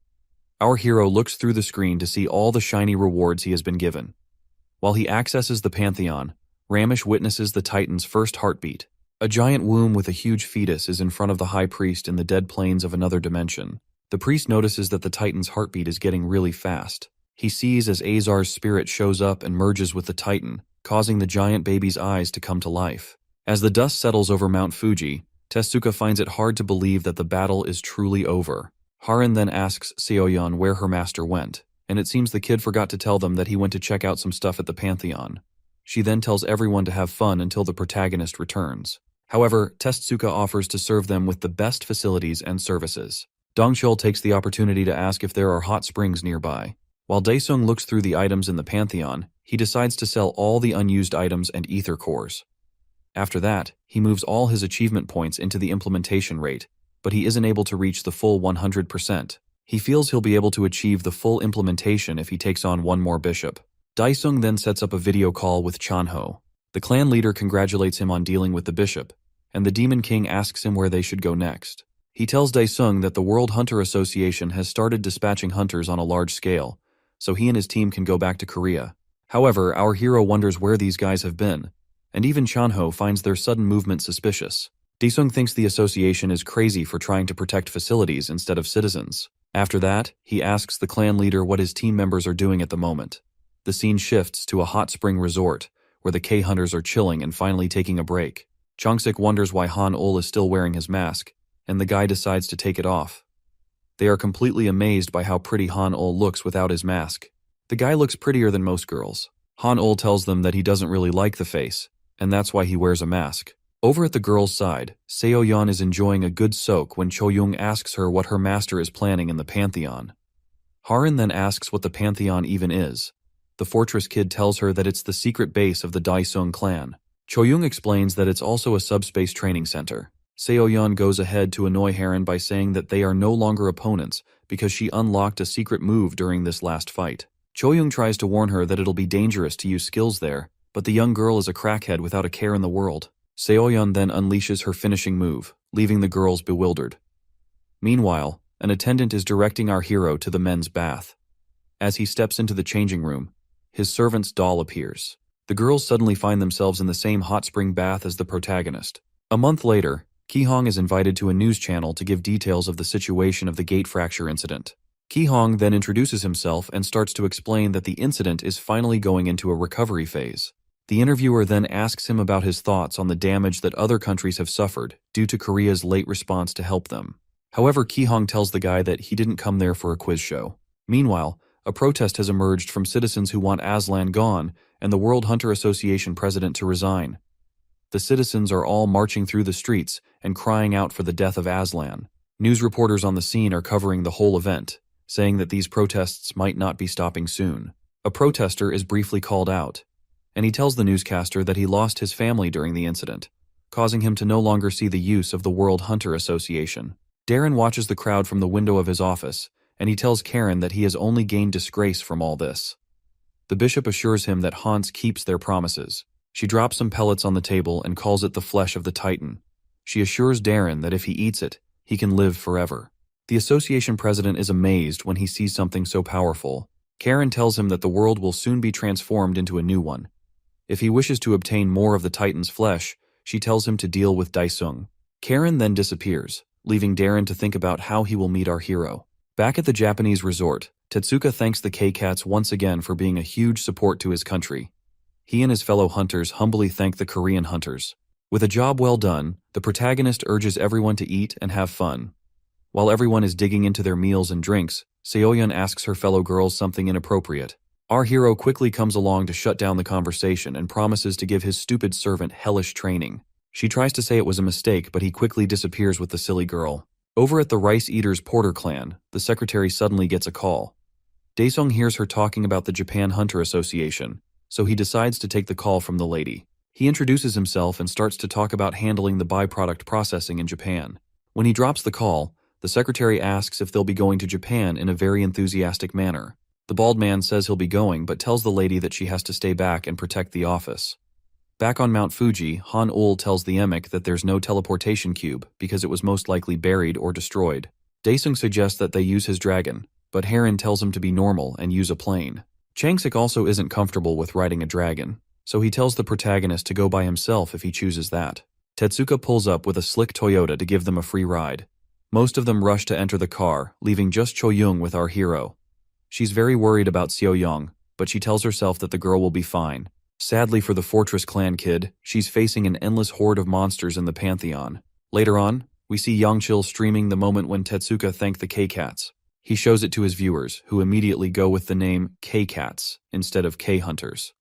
Our hero looks through the screen to see all the shiny rewards he has been given. While he accesses the Pantheon, Ramesh witnesses the Titan's first heartbeat. A giant womb with a huge fetus is in front of the High Priest in the dead plains of another dimension. The priest notices that the Titan's heartbeat is getting really fast. He sees as Azar's spirit shows up and merges with the Titan, causing the giant baby's eyes to come to life. As the dust settles over Mount Fuji, Tetsuka finds it hard to believe that the battle is truly over. Haran then asks Seoyeon where her master went, and it seems the kid forgot to tell them that he went to check out some stuff at the Pantheon. She then tells everyone to have fun until the protagonist returns. However, Tetsuka offers to serve them with the best facilities and services. Dongchul takes the opportunity to ask if there are hot springs nearby. While Daesung looks through the items in the Pantheon, He decides to sell all the unused items and ether cores. After that, he moves all his achievement points into the implementation rate, but he isn't able to reach the full 100%. He feels he'll be able to achieve the full implementation if he takes on one more bishop. Daesung then sets up a video call with Chanho. The clan leader congratulates him on dealing with the bishop, and the Demon King asks him where they should go next. He tells Daesung that the World Hunter Association has started dispatching hunters on a large scale, so he and his team can go back to Korea. However, our hero wonders where these guys have been, and even Chanho finds their sudden movement suspicious. Daesung thinks the association is crazy for trying to protect facilities instead of citizens. After that, he asks the clan leader what his team members are doing at the moment. The scene shifts to a hot spring resort, where the K-hunters are chilling and finally taking a break. Chongsik wonders why Han-ul is still wearing his mask, and the guy decides to take it off. They are completely amazed by how pretty Han-ul looks without his mask. The guy looks prettier than most girls. Han-ul tells them that he doesn't really like the face, and that's why he wears a mask. Over at the girls' side, Seo-yeon is enjoying a good soak when Cho-young asks her what her master is planning in the Pantheon. Harin then asks what the Pantheon even is. The Fortress Kid tells her that it's the secret base of the Daesung clan. Cho-young explains that it's also a subspace training center. Seo-yeon goes ahead to annoy Harin by saying that they are no longer opponents because she unlocked a secret move during this last fight. Cho-young tries to warn her that it'll be dangerous to use skills there, but the young girl is a crackhead without a care in the world. Seo-yeon then unleashes her finishing move, leaving the girls bewildered. Meanwhile, an attendant is directing our hero to the men's bath. As he steps into the changing room, his servant's doll appears. The girls suddenly find themselves in the same hot spring bath as the protagonist. A month later, Ki-hong is invited to a news channel to give details of the situation of the gate fracture incident. Ki-hong then introduces himself and starts to explain that the incident is finally going into a recovery phase. The interviewer then asks him about his thoughts on the damage that other countries have suffered due to Korea's late response to help them. However, Ki-hong tells the guy that he didn't come there for a quiz show. Meanwhile, a protest has emerged from citizens who want Aslan gone and the World Hunter Association president to resign. The citizens are all marching through the streets and crying out for the death of Aslan. News reporters on the scene are covering the whole event, saying that these protests might not be stopping soon. A protester is briefly called out, and he tells the newscaster that he lost his family during the incident, causing him to no longer see the use of the World Hunter Association. Darren watches the crowd from the window of his office, and he tells Karen that he has only gained disgrace from all this. The bishop assures him that Hans keeps their promises. She drops some pellets on the table and calls it the flesh of the Titan. She assures Darren that if he eats it, he can live forever. The association president is amazed when he sees something so powerful. Karen tells him that the world will soon be transformed into a new one. If he wishes to obtain more of the Titan's flesh, she tells him to deal with Daesung. Karen then disappears, leaving Darren to think about how he will meet our hero. Back at the Japanese resort, Tetsuka thanks the K-Cats once again for being a huge support to his country. He and his fellow hunters humbly thank the Korean hunters. With a job well done, the protagonist urges everyone to eat and have fun. While everyone is digging into their meals and drinks, Seo-yeon asks her fellow girls something inappropriate. Our hero quickly comes along to shut down the conversation and promises to give his stupid servant hellish training. She tries to say it was a mistake, but he quickly disappears with the silly girl. Over at the Rice Eaters Porter clan, the secretary suddenly gets a call. Daesung hears her talking about the Japan Hunter Association, so he decides to take the call from the lady. He introduces himself and starts to talk about handling the byproduct processing in Japan. When he drops the call, the secretary asks if they'll be going to Japan in a very enthusiastic manner. The bald man says he'll be going, but tells the lady that she has to stay back and protect the office. Back on Mount Fuji, Han-ul tells the Emek that there's no teleportation cube because it was most likely buried or destroyed. Daesung suggests that they use his dragon, but Harin tells him to be normal and use a plane. Changsik also isn't comfortable with riding a dragon, so he tells the protagonist to go by himself if he chooses that. Tetsuka pulls up with a slick Toyota to give them a free ride. Most of them rush to enter the car, leaving just Cho-young with our hero. She's very worried about Seo-yeon, but she tells herself that the girl will be fine. Sadly for the Fortress Clan kid, she's facing an endless horde of monsters in the Pantheon. Later on, we see Yangchil streaming the moment when Tetsuka thanked the K-Cats. He shows it to his viewers, who immediately go with the name K-Cats instead of K-Hunters.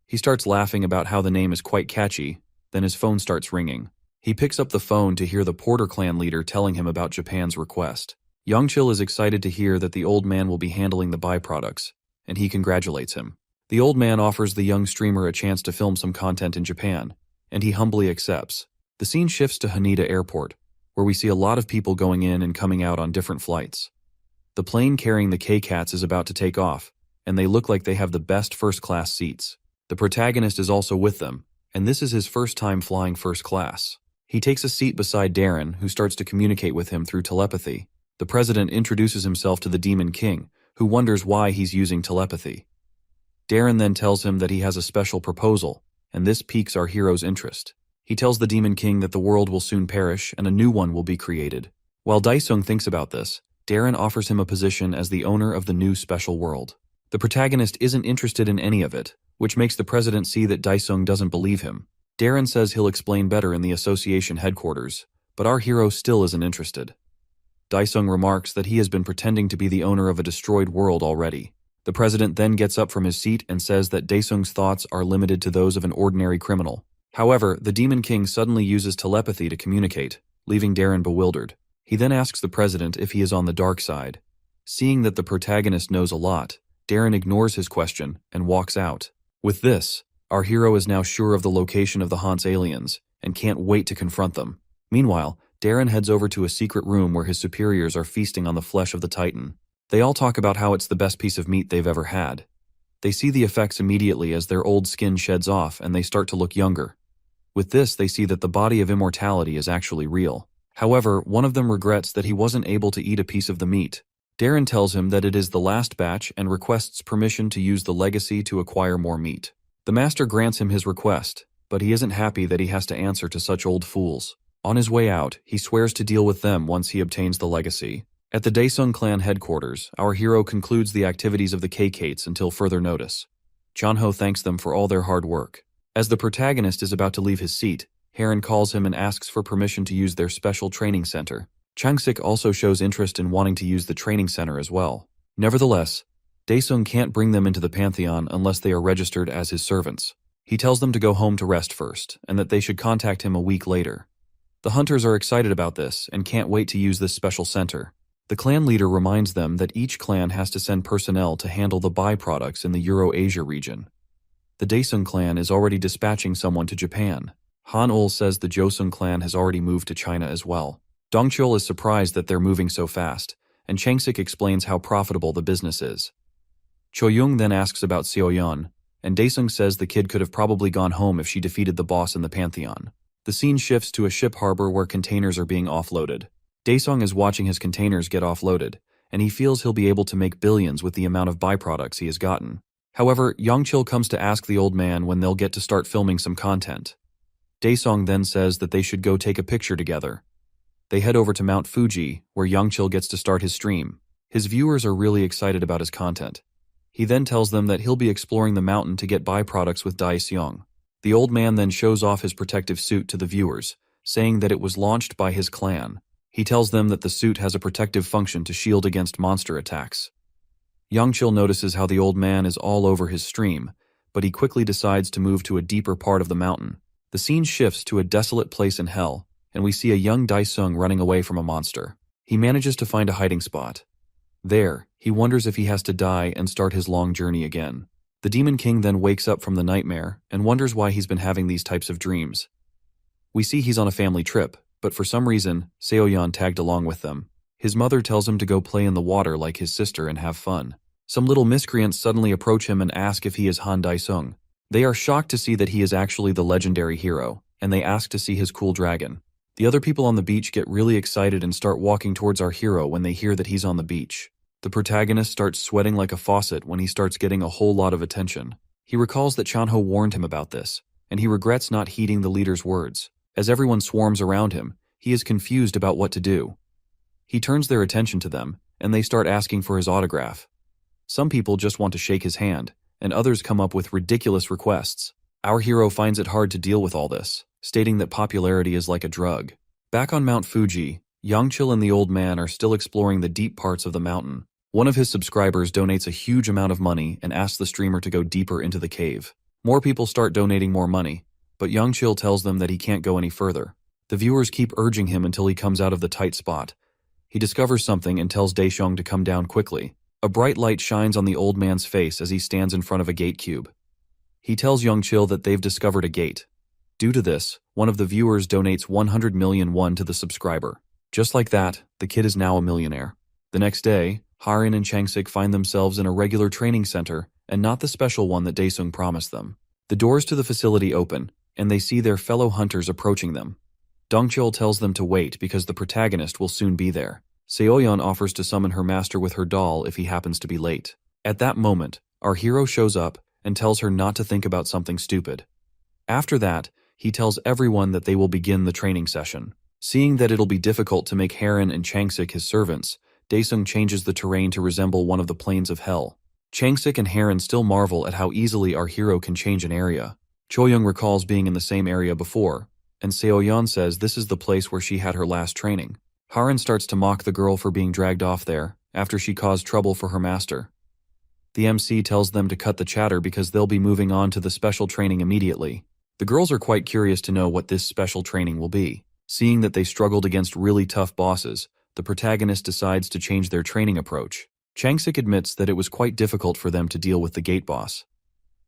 He starts laughing about how the name is quite catchy, then his phone starts ringing. He picks up the phone to hear the Porter clan leader telling him about Japan's request. Yangchil is excited to hear that the old man will be handling the byproducts, and he congratulates him. The old man offers the young streamer a chance to film some content in Japan, and he humbly accepts. The scene shifts to Haneda Airport, where we see a lot of people going in and coming out on different flights. The plane carrying the K-Cats is about to take off, and they look like they have the best first-class seats. The protagonist is also with them, and this is his first time flying first class. He takes a seat beside Darren, who starts to communicate with him through telepathy. The president introduces himself to the Demon King, who wonders why he's using telepathy. Darren then tells him that he has a special proposal, and this piques our hero's interest. He tells the Demon King that the world will soon perish and a new one will be created. While Daesung thinks about this, Darren offers him a position as the owner of the new special world. The protagonist isn't interested in any of it, which makes the president see that Daesung doesn't believe him. Darren says he'll explain better in the association headquarters, but our hero still isn't interested. Daesung remarks that he has been pretending to be the owner of a destroyed world already. The president then gets up from his seat and says that Daesung's thoughts are limited to those of an ordinary criminal. However, the Demon King suddenly uses telepathy to communicate, leaving Darren bewildered. He then asks the president if he is on the dark side. Seeing that the protagonist knows a lot, Darren ignores his question and walks out. With this, our hero is now sure of the location of the Han's aliens and can't wait to confront them. Meanwhile, Darren heads over to a secret room where his superiors are feasting on the flesh of the Titan. They all talk about how it's the best piece of meat they've ever had. They see the effects immediately as their old skin sheds off and they start to look younger. With this, they see that the body of immortality is actually real. However, one of them regrets that he wasn't able to eat a piece of the meat. Darren tells him that it is the last batch and requests permission to use the legacy to acquire more meat. The master grants him his request, but he isn't happy that he has to answer to such old fools. On his way out, he swears to deal with them once he obtains the legacy. At the Daesung clan headquarters, our hero concludes the activities of the K-Kates until further notice. Chanho thanks them for all their hard work. As the protagonist is about to leave his seat, Heron calls him and asks for permission to use their special training center. Changsik also shows interest in wanting to use the training center as well. Nevertheless, Daesung can't bring them into the Pantheon unless they are registered as his servants. He tells them to go home to rest first, and that they should contact him a week later. The hunters are excited about this and can't wait to use this special center. The clan leader reminds them that each clan has to send personnel to handle the byproducts in the Euro-Asia region. The Daesung clan is already dispatching someone to Japan. Han-ul says the Joseon clan has already moved to China as well. Dongcheol is surprised that they're moving so fast, and Changsik explains how profitable the business is. Choyoung then asks about Seoyeon, and Daesung says the kid could have probably gone home if she defeated the boss in the Pantheon. The scene shifts to a ship harbor where containers are being offloaded. Daesung is watching his containers get offloaded, and he feels he'll be able to make billions with the amount of byproducts he has gotten. However, Yongchil comes to ask the old man when they'll get to start filming some content. Daesung then says that they should go take a picture together. They head over to Mount Fuji, where Yongchil gets to start his stream. His viewers are really excited about his content. He then tells them that he'll be exploring the mountain to get byproducts with Daeseong. The old man then shows off his protective suit to the viewers, saying that it was launched by his clan. He tells them that the suit has a protective function to shield against monster attacks. Yongchil notices how the old man is all over his stream, but he quickly decides to move to a deeper part of the mountain. The scene shifts to a desolate place in hell, and we see a young Daesung running away from a monster. He manages to find a hiding spot. There, he wonders if he has to die and start his long journey again. The Demon King then wakes up from the nightmare and wonders why he's been having these types of dreams. We see he's on a family trip, but for some reason, Seoyeon tagged along with them. His mother tells him to go play in the water like his sister and have fun. Some little miscreants suddenly approach him and ask if he is Han Daesung. They are shocked to see that he is actually the legendary hero, and they ask to see his cool dragon. The other people on the beach get really excited and start walking towards our hero when they hear that he's on the beach. The protagonist starts sweating like a faucet when he starts getting a whole lot of attention. He recalls that Chanho warned him about this, and he regrets not heeding the leader's words. As everyone swarms around him, he is confused about what to do. He turns their attention to them, and they start asking for his autograph. Some people just want to shake his hand, and others come up with ridiculous requests. Our hero finds it hard to deal with all this, stating that popularity is like a drug. Back on Mount Fuji, Yongchil and the old man are still exploring the deep parts of the mountain. One of his subscribers donates a huge amount of money and asks the streamer to go deeper into the cave. More people start donating more money, but Yongchil tells them that he can't go any further. The viewers keep urging him until he comes out of the tight spot. He discovers something and tells Daesung to come down quickly. A bright light shines on the old man's face as he stands in front of a gate cube. He tells Youngchil that they've discovered a gate. Due to this, one of the viewers donates 100 million won to the subscriber. Just like that, the kid is now a millionaire. The next day, Harin and Changsik find themselves in a regular training center and not the special one that Daesung promised them. The doors to the facility open, and they see their fellow hunters approaching them. Dongchul tells them to wait because the protagonist will soon be there. Seoyeon offers to summon her master with her doll if he happens to be late. At that moment, our hero shows up and tells her not to think about something stupid. After that, he tells everyone that they will begin the training session. Seeing that it'll be difficult to make Harin and Changsik his servants, Daesung changes the terrain to resemble one of the plains of hell. Changsik and Harin still marvel at how easily our hero can change an area. Choyoung recalls being in the same area before, and Seoyeon says this is the place where she had her last training. Harin starts to mock the girl for being dragged off there, after she caused trouble for her master. The MC tells them to cut the chatter because they'll be moving on to the special training immediately. The girls are quite curious to know what this special training will be. Seeing that they struggled against really tough bosses, the protagonist decides to change their training approach. Changsik admits that it was quite difficult for them to deal with the gate boss.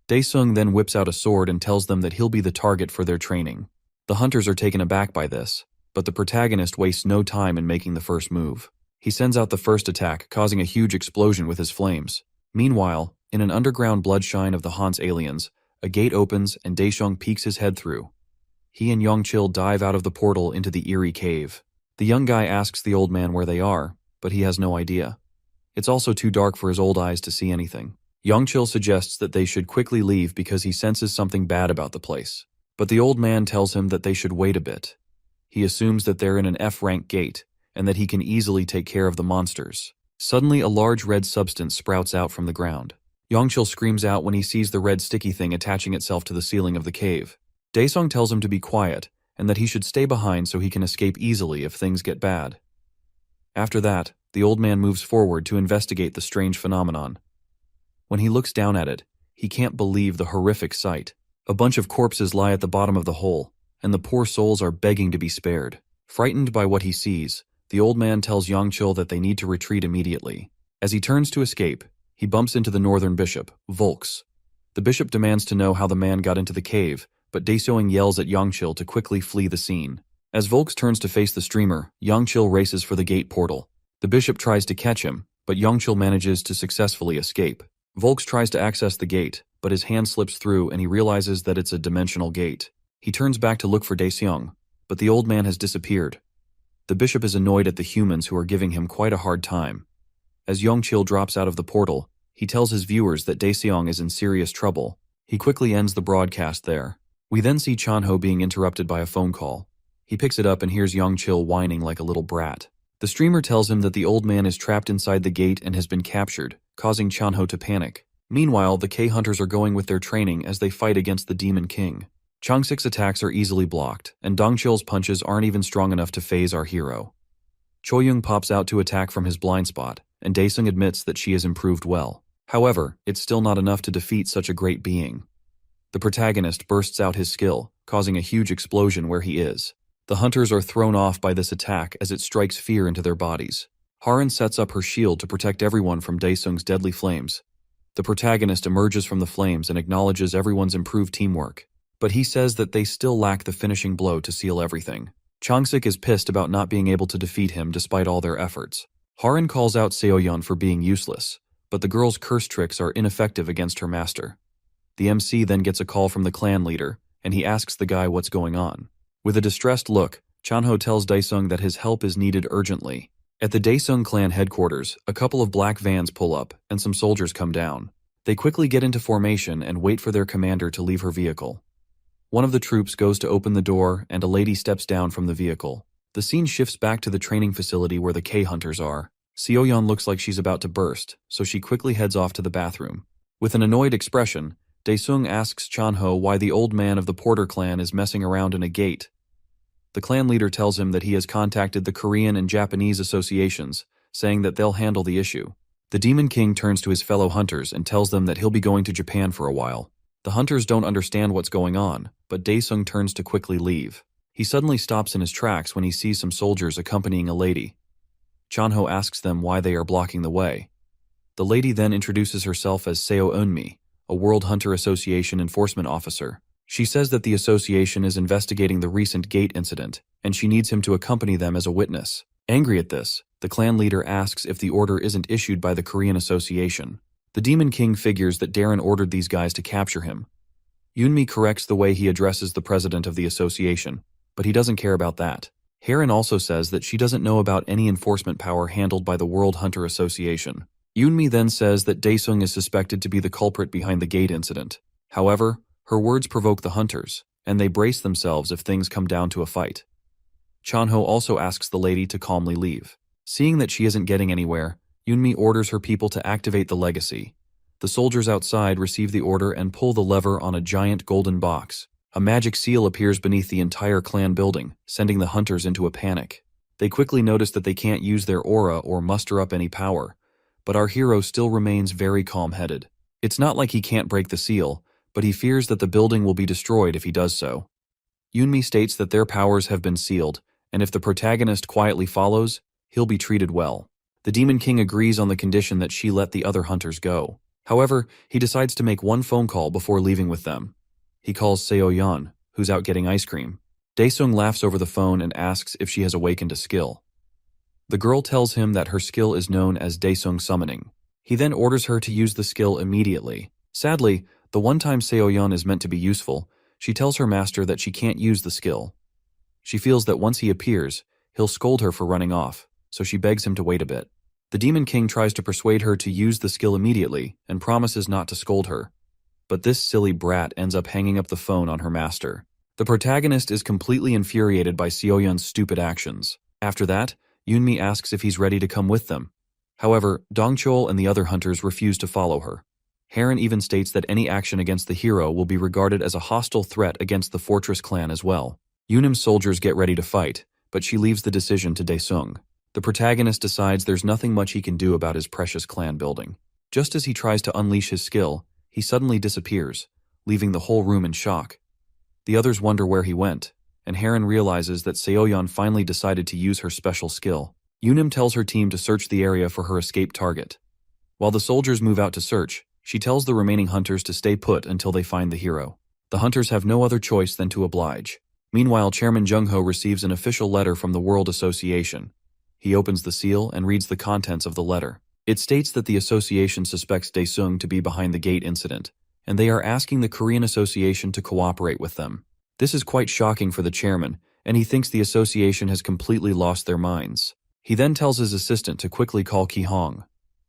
Daesung then whips out a sword and tells them that he'll be the target for their training. The hunters are taken aback by this, but the protagonist wastes no time in making the first move. He sends out the first attack, causing a huge explosion with his flames. Meanwhile, in an underground bloodshine of the Han's aliens, a gate opens and Daesung peeks his head through. He and Youngchil dive out of the portal into the eerie cave. The young guy asks the old man where they are, but he has no idea. It's also too dark for his old eyes to see anything. Youngchil suggests that they should quickly leave because he senses something bad about the place. But the old man tells him that they should wait a bit. He assumes that they're in an F-rank gate, and that he can easily take care of the monsters. Suddenly, a large red substance sprouts out from the ground. Youngchil screams out when he sees the red sticky thing attaching itself to the ceiling of the cave. Daesung tells him to be quiet, and that he should stay behind so he can escape easily if things get bad. After that, the old man moves forward to investigate the strange phenomenon. When he looks down at it, he can't believe the horrific sight. A bunch of corpses lie at the bottom of the hole, and the poor souls are begging to be spared. Frightened by what he sees, the old man tells Youngchil that they need to retreat immediately. As he turns to escape, he bumps into the northern bishop, Volks. The bishop demands to know how the man got into the cave, but Daesung yells at Youngchil to quickly flee the scene. As Volks turns to face the streamer, Youngchil races for the gate portal. The bishop tries to catch him, but Youngchil manages to successfully escape. Volks tries to access the gate, but his hand slips through and he realizes that it's a dimensional gate. He turns back to look for Daesung, but the old man has disappeared. The bishop is annoyed at the humans who are giving him quite a hard time. As Youngchil drops out of the portal, he tells his viewers that Daesung is in serious trouble. He quickly ends the broadcast there. We then see Chanho being interrupted by a phone call. He picks it up and hears Youngchil whining like a little brat. The streamer tells him that the old man is trapped inside the gate and has been captured, causing Chanho to panic. Meanwhile, the K-hunters are going with their training as they fight against the Demon King. Changsik's attacks are easily blocked, and Dongchil's punches aren't even strong enough to phase our hero. Choyoung pops out to attack from his blind spot, and Daesung admits that she has improved well. However, it's still not enough to defeat such a great being. The protagonist bursts out his skill, causing a huge explosion where he is. The hunters are thrown off by this attack as it strikes fear into their bodies. Harin sets up her shield to protect everyone from Daesung's deadly flames. The protagonist emerges from the flames and acknowledges everyone's improved teamwork, but he says that they still lack the finishing blow to seal everything. Changsik is pissed about not being able to defeat him despite all their efforts. Harin calls out Seoyeon for being useless, but the girl's curse tricks are ineffective against her master. The MC then gets a call from the clan leader, and he asks the guy what's going on. With a distressed look, Chanho tells Daesung that his help is needed urgently. At the Daesung clan headquarters, a couple of black vans pull up, and some soldiers come down. They quickly get into formation and wait for their commander to leave her vehicle. One of the troops goes to open the door, and a lady steps down from the vehicle. The scene shifts back to the training facility where the K-hunters are. Seoyeon looks like she's about to burst, so she quickly heads off to the bathroom. With an annoyed expression, Daesung asks Chanho why the old man of the Porter clan is messing around in a gate. The clan leader tells him that he has contacted the Korean and Japanese associations, saying that they'll handle the issue. The Demon King turns to his fellow hunters and tells them that he'll be going to Japan for a while. The hunters don't understand what's going on, but Daesung turns to quickly leave. He suddenly stops in his tracks when he sees some soldiers accompanying a lady. Chanho asks them why they are blocking the way. The lady then introduces herself as Seo Eunmi, a World Hunter Association enforcement officer. She says that the association is investigating the recent gate incident, and she needs him to accompany them as a witness. Angry at this, the clan leader asks if the order isn't issued by the Korean Association. The Demon King figures that Darren ordered these guys to capture him. Eunmi corrects the way he addresses the president of the association, but he doesn't care about that. Heron also says that she doesn't know about any enforcement power handled by the World Hunter Association. Eunmi then says that Daesung is suspected to be the culprit behind the gate incident. However, her words provoke the hunters, and they brace themselves if things come down to a fight. Chanho also asks the lady to calmly leave. Seeing that she isn't getting anywhere, Eunmi orders her people to activate the legacy. The soldiers outside receive the order and pull the lever on a giant golden box. A magic seal appears beneath the entire clan building, sending the hunters into a panic. They quickly notice that they can't use their aura or muster up any power, but our hero still remains very calm-headed. It's not like he can't break the seal, but he fears that the building will be destroyed if he does so. Eunmi states that their powers have been sealed, and if the protagonist quietly follows, he'll be treated well. The Demon King agrees on the condition that she let the other hunters go. However, he decides to make one phone call before leaving with them. He calls Seo Yeon, who's out getting ice cream. Daesung laughs over the phone and asks if she has awakened a skill. The girl tells him that her skill is known as Daesung Summoning. He then orders her to use the skill immediately. Sadly, the one time Seo Yeon is meant to be useful, she tells her master that she can't use the skill. She feels that once he appears, he'll scold her for running off, so she begs him to wait a bit. The Demon King tries to persuade her to use the skill immediately and promises not to scold her. But this silly brat ends up hanging up the phone on her master. The protagonist is completely infuriated by Seo Yeon's stupid actions. After that, Eunmi asks if he's ready to come with them. However, Dongchol and the other hunters refuse to follow her. Heron even states that any action against the hero will be regarded as a hostile threat against the Fortress clan as well. Eunim's soldiers get ready to fight, but she leaves the decision to Daesung. The protagonist decides there's nothing much he can do about his precious clan building. Just as he tries to unleash his skill, he suddenly disappears, leaving the whole room in shock. The others wonder where he went, and Heron realizes that Seo Yeon finally decided to use her special skill. Eunim tells her team to search the area for her escape target. While the soldiers move out to search, she tells the remaining hunters to stay put until they find the hero. The hunters have no other choice than to oblige. Meanwhile, Chairman Jung-ho receives an official letter from the World Association. He opens the seal and reads the contents of the letter. It states that the association suspects Daesung to be behind the gate incident, and they are asking the Korean Association to cooperate with them. This is quite shocking for the chairman, and he thinks the association has completely lost their minds. He then tells his assistant to quickly call Ki-hong.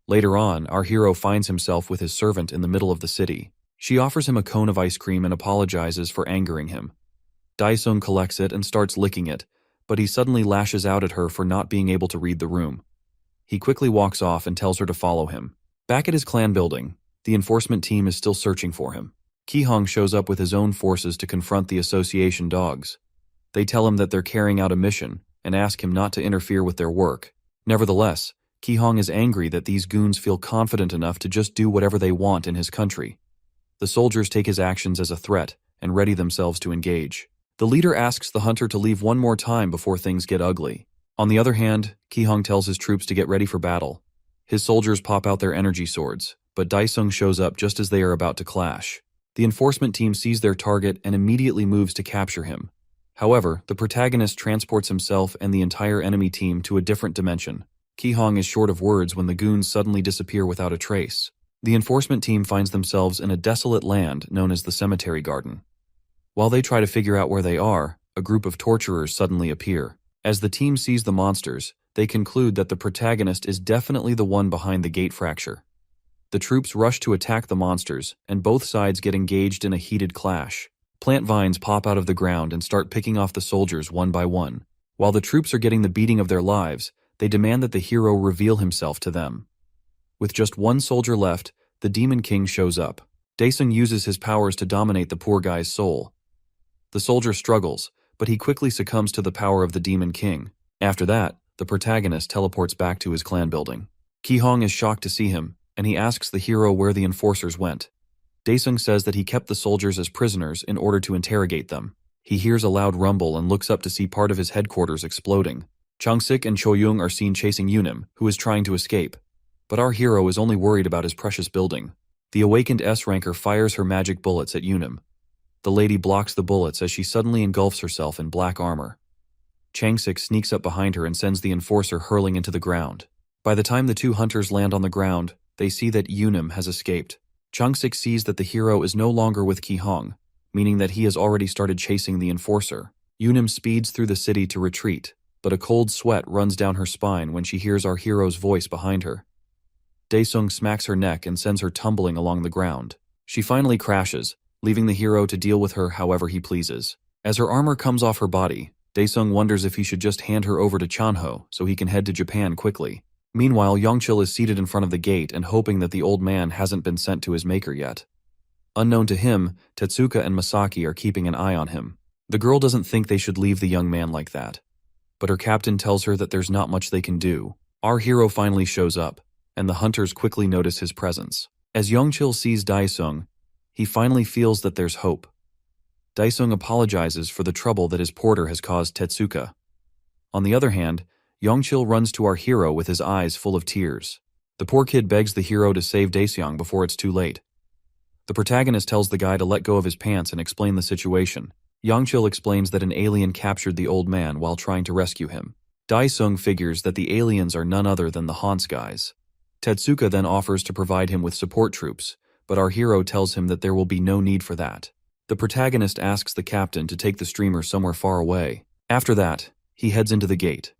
Later on, our hero finds himself with his servant in the middle of the city. She offers him a cone of ice cream and apologizes for angering him. Daesung collects it and starts licking it, but he suddenly lashes out at her for not being able to read the room. He quickly walks off and tells her to follow him. Back at his clan building, the enforcement team is still searching for him. Ki-hong shows up with his own forces to confront the association dogs. They tell him that they're carrying out a mission and ask him not to interfere with their work. Nevertheless, Ki-hong is angry that these goons feel confident enough to just do whatever they want in his country. The soldiers take his actions as a threat and ready themselves to engage. The leader asks the hunter to leave one more time before things get ugly. On the other hand, Ki-hong tells his troops to get ready for battle. His soldiers pop out their energy swords, but Daesung shows up just as they are about to clash. The enforcement team sees their target and immediately moves to capture him. However, the protagonist transports himself and the entire enemy team to a different dimension. Ki-hong is short of words when the goons suddenly disappear without a trace. The enforcement team finds themselves in a desolate land known as the Cemetery Garden. While they try to figure out where they are, a group of torturers suddenly appear. As the team sees the monsters, they conclude that the protagonist is definitely the one behind the gate fracture. The troops rush to attack the monsters, and both sides get engaged in a heated clash. Plant vines pop out of the ground and start picking off the soldiers one by one. While the troops are getting the beating of their lives, they demand that the hero reveal himself to them. With just one soldier left, the Demon King shows up. Daesung uses his powers to dominate the poor guy's soul. The soldier struggles, but he quickly succumbs to the power of the Demon King. After that, the protagonist teleports back to his clan building. Ki-hong is shocked to see him, and he asks the hero where the enforcers went. Daesung says that he kept the soldiers as prisoners in order to interrogate them. He hears a loud rumble and looks up to see part of his headquarters exploding. Changsik and Choyoung are seen chasing Eunim, who is trying to escape. But our hero is only worried about his precious building. The awakened S-ranker fires her magic bullets at Yunim. The lady blocks the bullets as she suddenly engulfs herself in black armor. Changsik sneaks up behind her and sends the enforcer hurling into the ground. By the time the two hunters land on the ground, they see that Yunim has escaped. Changsik sees that the hero is no longer with Ki Hong, meaning that he has already started chasing the enforcer. Yunim speeds through the city to retreat, but a cold sweat runs down her spine when she hears our hero's voice behind her. Daesung smacks her neck and sends her tumbling along the ground. She finally crashes, leaving the hero to deal with her however he pleases. As her armor comes off her body, Daesung wonders if he should just hand her over to Chanho so he can head to Japan quickly. Meanwhile, Yongchil is seated in front of the gate and hoping that the old man hasn't been sent to his maker yet. Unknown to him, Tetsuka and Masaki are keeping an eye on him. The girl doesn't think they should leave the young man like that, but her captain tells her that there's not much they can do. Our hero finally shows up, and the hunters quickly notice his presence. As Yongchil sees Daesung, he finally feels that there's hope. Daesung apologizes for the trouble that his porter has caused Tetsuka. On the other hand, Yongchil runs to our hero with his eyes full of tears. The poor kid begs the hero to save Daesung before it's too late. The protagonist tells the guy to let go of his pants and explain the situation. Yongchil explains that an alien captured the old man while trying to rescue him. Daesung figures that the aliens are none other than the Hans guys. Tetsuka then offers to provide him with support troops, but our hero tells him that there will be no need for that. The protagonist asks the captain to take the streamer somewhere far away. After that, he heads into the gate.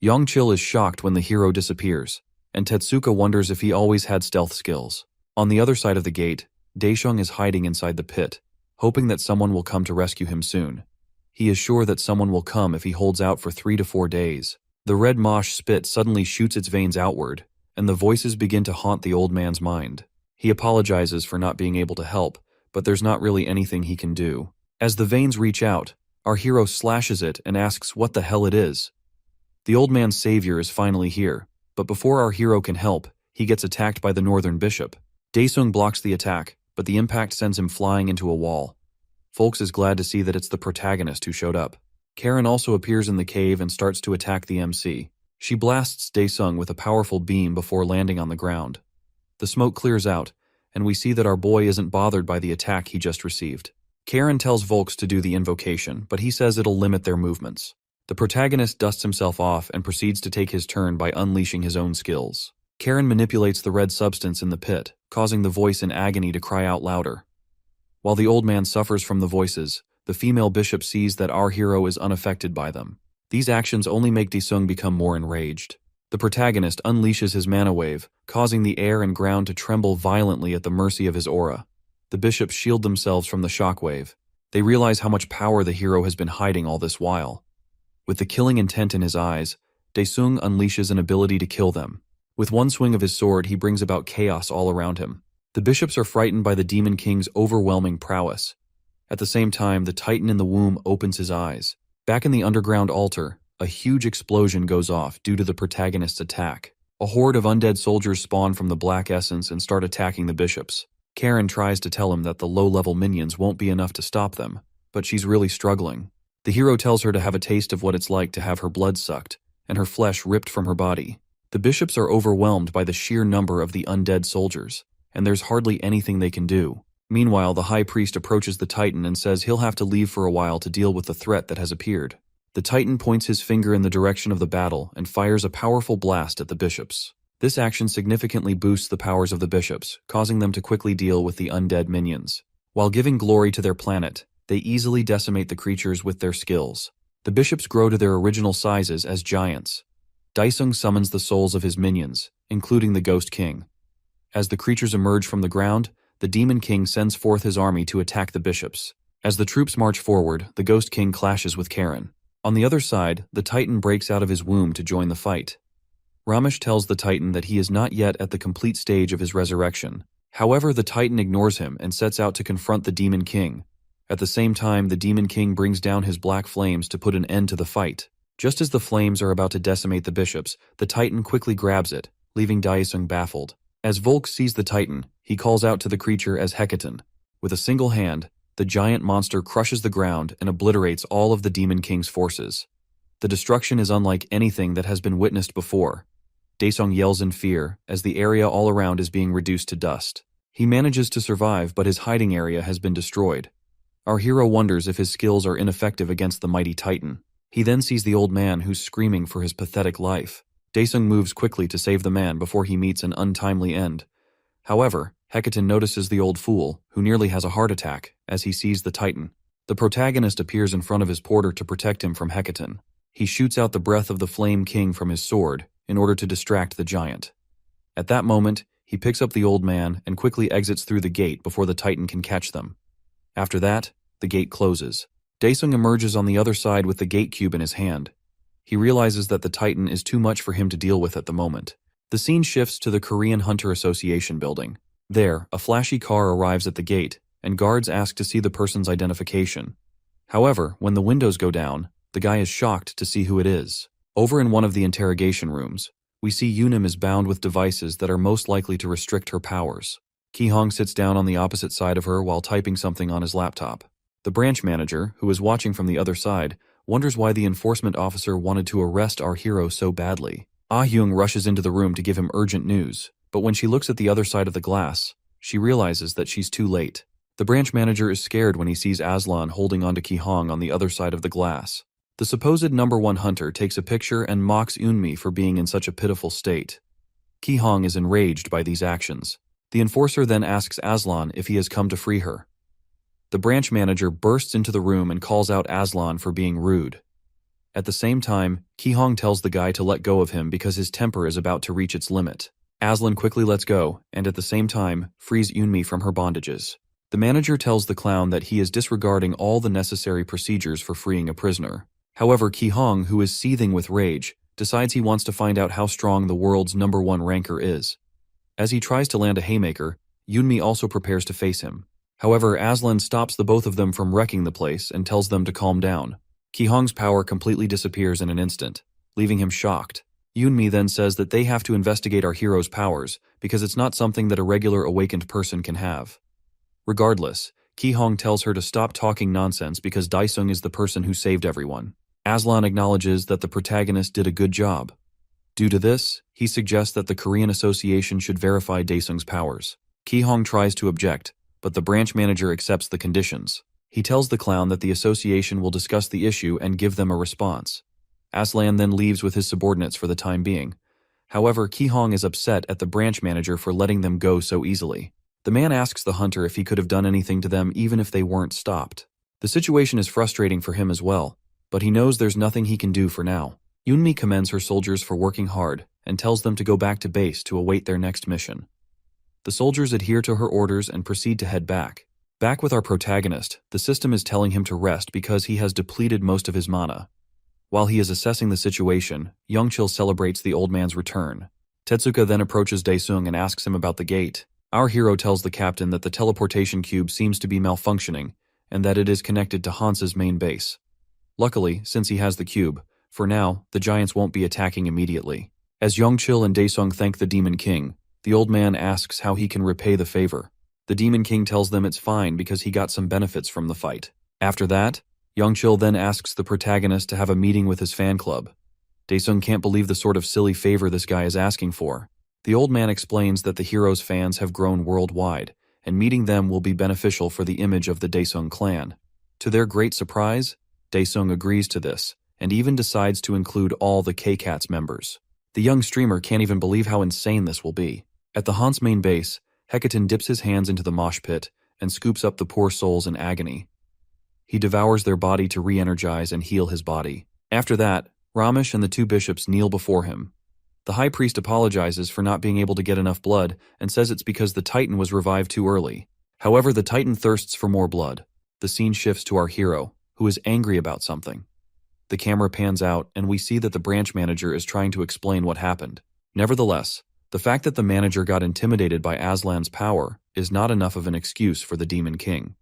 Yongchil is shocked when the hero disappears, and Tetsuka wonders if he always had stealth skills. On the other side of the gate, Daesung is hiding inside the pit, hoping that someone will come to rescue him soon. He is sure that someone will come if he holds out for 3 to 4 days. The red mosh spit suddenly shoots its veins outward, and the voices begin to haunt the old man's mind. He apologizes for not being able to help, but there's not really anything he can do. As the veins reach out, our hero slashes it and asks what the hell it is. The old man's savior is finally here, but before our hero can help, he gets attacked by the northern bishop. Daesung blocks the attack, but the impact sends him flying into a wall. Folks is glad to see that it's the protagonist who showed up. Karen also appears in the cave and starts to attack the MC. She blasts Daesung with a powerful beam before landing on the ground. The smoke clears out, and we see that our boy isn't bothered by the attack he just received. Karen tells Volks to do the invocation, but he says it'll limit their movements. The protagonist dusts himself off and proceeds to take his turn by unleashing his own skills. Karen manipulates the red substance in the pit, causing the voice in agony to cry out louder. While the old man suffers from the voices, the female bishop sees that our hero is unaffected by them. These actions only make Daesung become more enraged. The protagonist unleashes his mana wave, causing the air and ground to tremble violently at the mercy of his aura. The bishops shield themselves from the shockwave. They realize how much power the hero has been hiding all this while. With the killing intent in his eyes, Daesung unleashes an ability to kill them. With one swing of his sword, he brings about chaos all around him. The bishops are frightened by the Demon King's overwhelming prowess. At the same time, the Titan in the womb opens his eyes. Back in the underground altar, a huge explosion goes off due to the protagonist's attack. A horde of undead soldiers spawn from the black essence and start attacking the bishops. Karen tries to tell him that the low-level minions won't be enough to stop them, but she's really struggling. The hero tells her to have a taste of what it's like to have her blood sucked, and her flesh ripped from her body. The bishops are overwhelmed by the sheer number of the undead soldiers, and there's hardly anything they can do. Meanwhile, the high priest approaches the Titan and says he'll have to leave for a while to deal with the threat that has appeared. The Titan points his finger in the direction of the battle and fires a powerful blast at the bishops. This action significantly boosts the powers of the bishops, causing them to quickly deal with the undead minions. While giving glory to their planet, they easily decimate the creatures with their skills. The bishops grow to their original sizes as giants. Daesung summons the souls of his minions, including the Ghost King. As the creatures emerge from the ground, the Demon King sends forth his army to attack the bishops. As the troops march forward, the Ghost King clashes with Karen. On the other side, the Titan breaks out of his womb to join the fight. Ramesh tells the Titan that he is not yet at the complete stage of his resurrection. However, the Titan ignores him and sets out to confront the Demon King. At the same time, the Demon King brings down his black flames to put an end to the fight. Just as the flames are about to decimate the bishops, the Titan quickly grabs it, leaving Daesung baffled. As Volk sees the Titan, he calls out to the creature as Hecaton. With a single hand, the giant monster crushes the ground and obliterates all of the Demon King's forces. The destruction is unlike anything that has been witnessed before. Daesung yells in fear as the area all around is being reduced to dust. He manages to survive, but his hiding area has been destroyed. Our hero wonders if his skills are ineffective against the mighty Titan. He then sees the old man who's screaming for his pathetic life. Daesung moves quickly to save the man before he meets an untimely end. However, Hecaton notices the old fool, who nearly has a heart attack, as he sees the Titan. The protagonist appears in front of his porter to protect him from Hecaton. He shoots out the breath of the Flame King from his sword in order to distract the giant. At that moment, he picks up the old man and quickly exits through the gate before the Titan can catch them. After that, the gate closes. Daesung emerges on the other side with the gate cube in his hand. He realizes that the Titan is too much for him to deal with at the moment. The scene shifts to the Korean Hunter Association building. There, a flashy car arrives at the gate, and guards ask to see the person's identification. However, when the windows go down, the guy is shocked to see who it is. Over in one of the interrogation rooms, we see Yunim is bound with devices that are most likely to restrict her powers. Ki-hong sits down on the opposite side of her while typing something on his laptop. The branch manager, who is watching from the other side, wonders why the enforcement officer wanted to arrest our hero so badly. Ah-hyung rushes into the room to give him urgent news, but when she looks at the other side of the glass, she realizes that she's too late. The branch manager is scared when he sees Aslan holding onto Ki-hong on the other side of the glass. The supposed #1 hunter takes a picture and mocks Eunmi for being in such a pitiful state. Ki-hong is enraged by these actions. The enforcer then asks Aslan if he has come to free her. The branch manager bursts into the room and calls out Aslan for being rude. At the same time, Ki-hong tells the guy to let go of him because his temper is about to reach its limit. Aslan quickly lets go, and at the same time, frees Eunmi from her bondages. The manager tells the clown that he is disregarding all the necessary procedures for freeing a prisoner. However, Ki-hong, who is seething with rage, decides he wants to find out how strong the world's #1 ranker is. As he tries to land a haymaker, Eunmi also prepares to face him. However, Aslan stops the both of them from wrecking the place and tells them to calm down. Ki-hong's power completely disappears in an instant, leaving him shocked. Eunmi then says that they have to investigate our hero's powers because it's not something that a regular awakened person can have. Regardless, Ki-hong tells her to stop talking nonsense because Daesung is the person who saved everyone. Aslan acknowledges that the protagonist did a good job. Due to this, he suggests that the Korean Association should verify Daesung's powers. Ki-hong tries to object, but the branch manager accepts the conditions. He tells the clown that the association will discuss the issue and give them a response. Aslan then leaves with his subordinates for the time being. However, Ki-hong is upset at the branch manager for letting them go so easily. The man asks the hunter if he could have done anything to them even if they weren't stopped. The situation is frustrating for him as well, but he knows there's nothing he can do for now. Eunmi commends her soldiers for working hard and tells them to go back to base to await their next mission. The soldiers adhere to her orders and proceed to head back. Back with our protagonist, the system is telling him to rest because he has depleted most of his mana. While he is assessing the situation, Youngchil celebrates the old man's return. Tetsuka then approaches Daesung and asks him about the gate. Our hero tells the captain that the teleportation cube seems to be malfunctioning and that it is connected to Hans's main base. Luckily, since he has the cube, for now, the giants won't be attacking immediately. As Youngchil and Daesung thank the Demon King, the old man asks how he can repay the favor. The Demon King tells them it's fine because he got some benefits from the fight. After that, Youngchil then asks the protagonist to have a meeting with his fan club. Daesung can't believe the sort of silly favor this guy is asking for. The old man explains that the hero's fans have grown worldwide, and meeting them will be beneficial for the image of the Daesung clan. To their great surprise, Daesung agrees to this, and even decides to include all the K-Cats members. The young streamer can't even believe how insane this will be. At the Hans main base, Hecaton dips his hands into the mosh pit and scoops up the poor souls in agony. He devours their body to re-energize and heal his body. After that, Ramesh and the two bishops kneel before him. The high priest apologizes for not being able to get enough blood and says it's because the Titan was revived too early. However, the Titan thirsts for more blood. The scene shifts to our hero, who is angry about something. The camera pans out and we see that the branch manager is trying to explain what happened. Nevertheless, the fact that the manager got intimidated by Aslan's power is not enough of an excuse for the Demon King.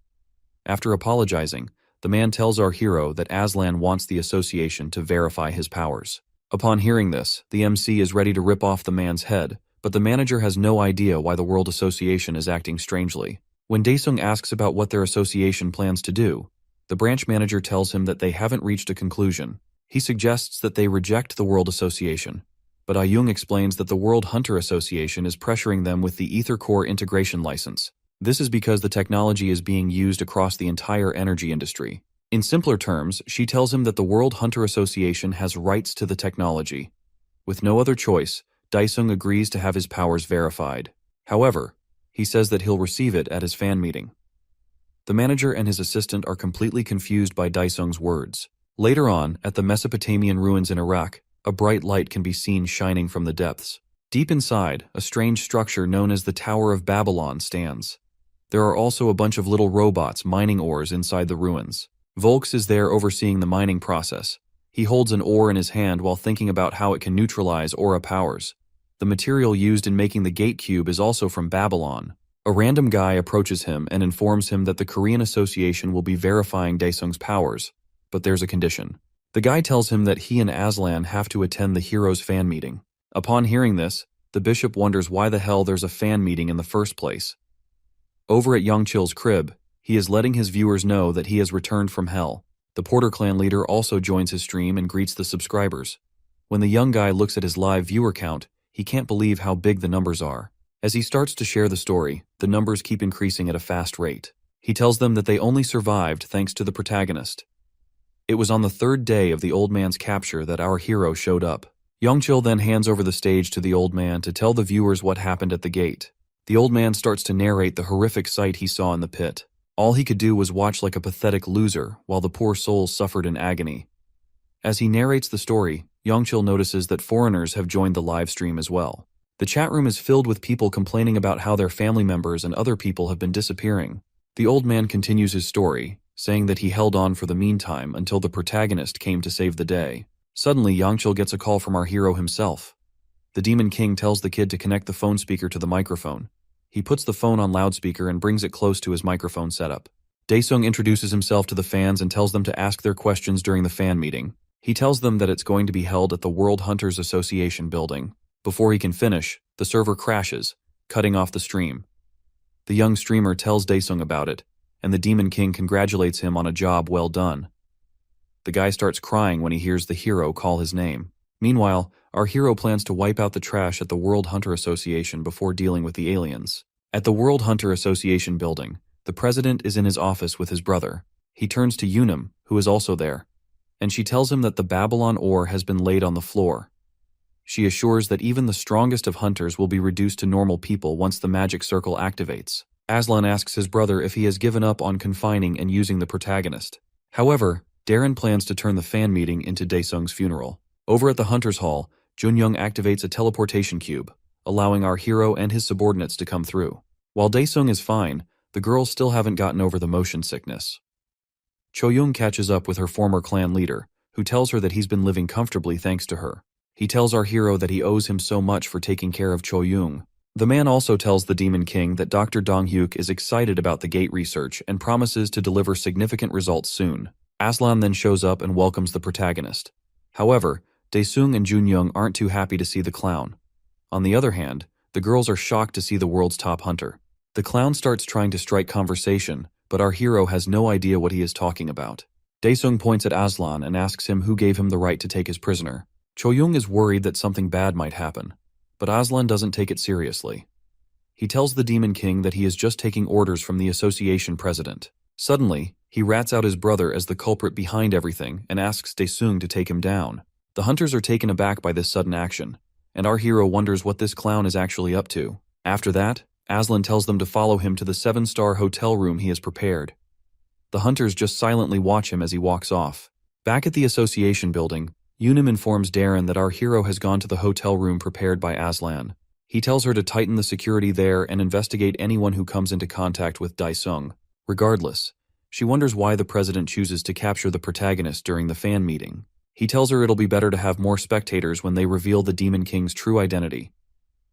After apologizing, the man tells our hero that Aslan wants the association to verify his powers. Upon hearing this, the MC is ready to rip off the man's head, but the manager has no idea why the World Association is acting strangely. When Daesung asks about what their association plans to do, the branch manager tells him that they haven't reached a conclusion. He suggests that they reject the World Association. but Ayung explains that the World Hunter Association is pressuring them with the Ether Core integration license. This is because the technology is being used across the entire energy industry. In simpler terms, she tells him that the World Hunter Association has rights to the technology. With no other choice, Daesung agrees to have his powers verified. However, he says that he'll receive it at his fan meeting. The manager and his assistant are completely confused by Daesung's words. Later on, at the Mesopotamian ruins in Iraq, a bright light can be seen shining from the depths. Deep inside, a strange structure known as the Tower of Babylon stands. There are also a bunch of little robots mining ores inside the ruins. Volks is there overseeing the mining process. He holds an ore in his hand while thinking about how it can neutralize aura powers. The material used in making the gate cube is also from Babylon. A random guy approaches him and informs him that the Korean Association will be verifying Daesung's powers, but there's a condition. The guy tells him that he and Aslan have to attend the hero's fan meeting. Upon hearing this, the bishop wonders why the hell there's a fan meeting in the first place. Over at Yongchil's crib, he is letting his viewers know that he has returned from hell. The Porter clan leader also joins his stream and greets the subscribers. When the young guy looks at his live viewer count, he can't believe how big the numbers are. As he starts to share the story, the numbers keep increasing at a fast rate. He tells them that they only survived thanks to the protagonist. It was on the third day of the old man's capture that our hero showed up. Yongchil then hands over the stage to the old man to tell the viewers what happened at the gate. The old man starts to narrate the horrific sight he saw in the pit. All he could do was watch like a pathetic loser while the poor soul suffered in agony. As he narrates the story, Yongchil notices that foreigners have joined the live stream as well. The chat room is filled with people complaining about how their family members and other people have been disappearing. The old man continues his story, saying that he held on for the meantime until the protagonist came to save the day. Suddenly, Yongchil gets a call from our hero himself. The Demon King tells the kid to connect the phone speaker to the microphone. He puts the phone on loudspeaker and brings it close to his microphone setup. Daesung introduces himself to the fans and tells them to ask their questions during the fan meeting. He tells them that it's going to be held at the World Hunters Association building. Before he can finish, the server crashes, cutting off the stream. The young streamer tells Daesung about it, and the Demon King congratulates him on a job well done. The guy starts crying when he hears the hero call his name. Meanwhile, our hero plans to wipe out the trash at the World Hunter Association before dealing with the aliens. At the World Hunter Association building, the president is in his office with his brother. He turns to Unum, who is also there, and she tells him that the Babylon ore has been laid on the floor. She assures that even the strongest of hunters will be reduced to normal people once the magic circle activates. Aslan asks his brother if he has given up on confining and using the protagonist. However, Darren plans to turn the fan meeting into Daesung's funeral. Over at the Hunter's Hall, Junyoung activates a teleportation cube, allowing our hero and his subordinates to come through. While Daesung is fine, the girls still haven't gotten over the motion sickness. Choyoung catches up with her former clan leader, who tells her that he's been living comfortably thanks to her. He tells our hero that he owes him so much for taking care of Choyoung. The man also tells the Demon King that Dr. Donghyuk is excited about the gate research and promises to deliver significant results soon. Aslan then shows up and welcomes the protagonist. However, Daesung and Junyoung aren't too happy to see the clown. On the other hand, the girls are shocked to see the world's top hunter. The clown starts trying to strike conversation, but our hero has no idea what he is talking about. Daesung points at Aslan and asks him who gave him the right to take his prisoner. Choyoung is worried that something bad might happen, but Aslan doesn't take it seriously. He tells the Demon King that he is just taking orders from the association president. Suddenly, he rats out his brother as the culprit behind everything and asks Daesung to take him down. The hunters are taken aback by this sudden action, and our hero wonders what this clown is actually up to. After that, Aslan tells them to follow him to the 7-star hotel room he has prepared. The hunters just silently watch him as he walks off. Back at the association building, Unum informs Darren that our hero has gone to the hotel room prepared by Aslan. He tells her to tighten the security there and investigate anyone who comes into contact with Daesung. Regardless, she wonders why the president chooses to capture the protagonist during the fan meeting. He tells her it'll be better to have more spectators when they reveal the Demon King's true identity.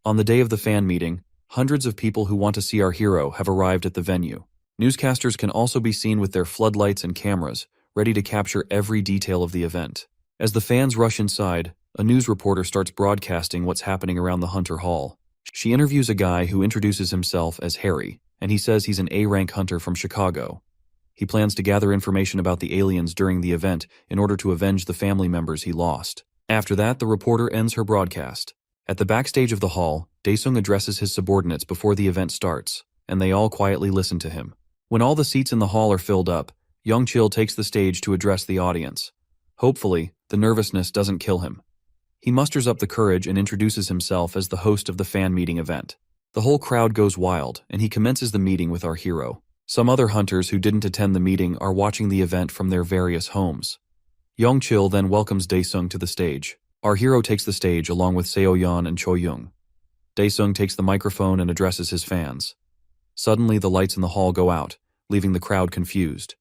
On the day of the fan meeting, hundreds of people who want to see our hero have arrived at the venue. Newscasters can also be seen with their floodlights and cameras, ready to capture every detail of the event. As the fans rush inside, a news reporter starts broadcasting what's happening around the Hunter Hall. She interviews a guy who introduces himself as Harry, and he says he's an A-rank hunter from Chicago. He plans to gather information about the aliens during the event in order to avenge the family members he lost. After that, the reporter ends her broadcast. At the backstage of the hall, Daesung addresses his subordinates before the event starts, and they all quietly listen to him. When all the seats in the hall are filled up, Young-chil takes the stage to address the audience. Hopefully, the nervousness doesn't kill him. He musters up the courage and introduces himself as the host of the fan meeting event. The whole crowd goes wild, and he commences the meeting with our hero. Some other hunters who didn't attend the meeting are watching the event from their various homes. Young-chil then welcomes Daesung to the stage. Our hero takes the stage along with Seo-yeon and Cho-young. Daesung takes the microphone and addresses his fans. Suddenly, the lights in the hall go out, leaving the crowd confused.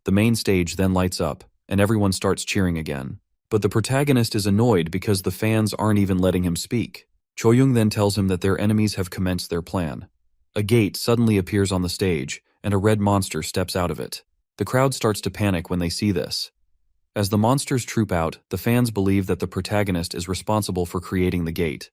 The main stage then lights up, and everyone starts cheering again. But the protagonist is annoyed because the fans aren't even letting him speak. Cho-young then tells him that their enemies have commenced their plan. A gate suddenly appears on the stage, and a red monster steps out of it. The crowd starts to panic when they see this. As the monsters troop out, the fans believe that the protagonist is responsible for creating the gate.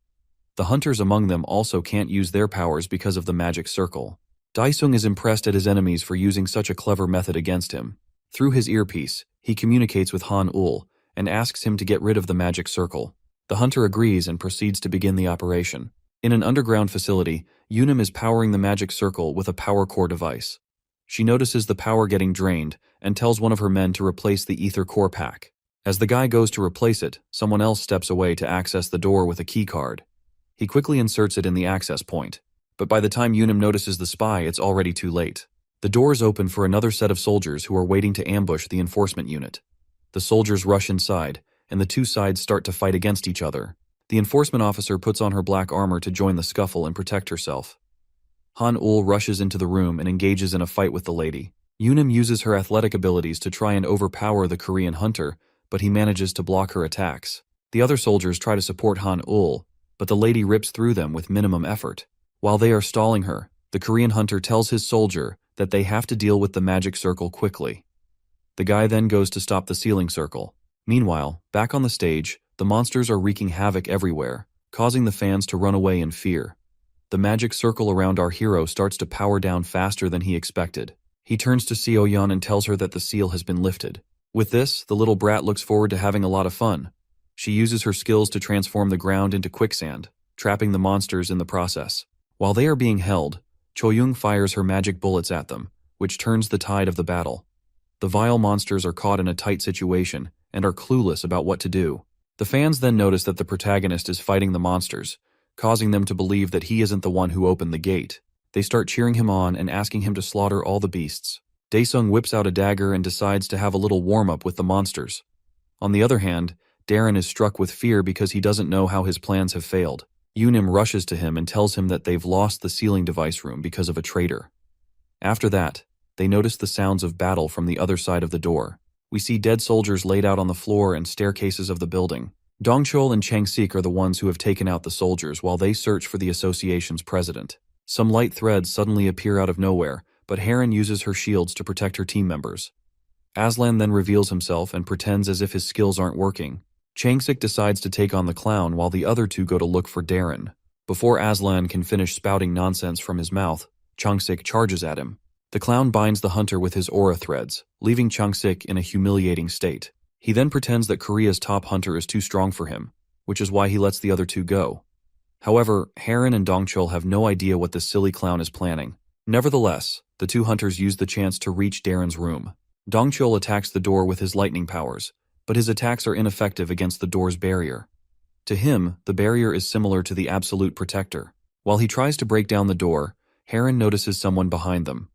The hunters among them also can't use their powers because of the magic circle. Daesung is impressed at his enemies for using such a clever method against him. Through his earpiece, he communicates with Han-ul and asks him to get rid of the magic circle. The hunter agrees and proceeds to begin the operation. In an underground facility, Yunim is powering the magic circle with a power core device. She notices the power getting drained and tells one of her men to replace the ether core pack. As the guy goes to replace it, someone else steps away to access the door with a key card. He quickly inserts it in the access point, but by the time Yunim notices the spy, it's already too late. The doors open for another set of soldiers who are waiting to ambush the enforcement unit. The soldiers rush inside, and the two sides start to fight against each other. The enforcement officer puts on her black armor to join the scuffle and protect herself. Han-ul rushes into the room and engages in a fight with the lady. Yunim uses her athletic abilities to try and overpower the Korean hunter, but he manages to block her attacks. The other soldiers try to support Han-ul, but the lady rips through them with minimum effort. While they are stalling her, the Korean hunter tells his soldier that they have to deal with the magic circle quickly. The guy then goes to stop the ceiling circle. Meanwhile, back on the stage, the monsters are wreaking havoc everywhere, causing the fans to run away in fear. The magic circle around our hero starts to power down faster than he expected. He turns to Seo-yeon and tells her that the seal has been lifted. With this, the little brat looks forward to having a lot of fun. She uses her skills to transform the ground into quicksand, trapping the monsters in the process. While they are being held, Cho-young fires her magic bullets at them, which turns the tide of the battle. The vile monsters are caught in a tight situation and are clueless about what to do. The fans then notice that the protagonist is fighting the monsters, causing them to believe that he isn't the one who opened the gate. They start cheering him on and asking him to slaughter all the beasts. Daesung whips out a dagger and decides to have a little warm-up with the monsters. On the other hand, Darren is struck with fear because he doesn't know how his plans have failed. Yunim rushes to him and tells him that they've lost the sealing device room because of a traitor. After that, they notice the sounds of battle from the other side of the door. We see dead soldiers laid out on the floor and staircases of the building. Dongchul and Changsik are the ones who have taken out the soldiers while they search for the association's president. Some light threads suddenly appear out of nowhere, but Heron uses her shields to protect her team members. Aslan then reveals himself and pretends as if his skills aren't working. Changsik decides to take on the clown while the other two go to look for Darren. Before Aslan can finish spouting nonsense from his mouth, Changsik charges at him. The clown binds the hunter with his aura threads, leaving Changsik in a humiliating state. He then pretends that Korea's top hunter is too strong for him, which is why he lets the other two go. However, Heron and Dongchul have no idea what the silly clown is planning. Nevertheless, the two hunters use the chance to reach Darren's room. Dongchul attacks the door with his lightning powers, but his attacks are ineffective against the door's barrier. To him, the barrier is similar to the Absolute Protector. While he tries to break down the door, Heron notices someone behind them.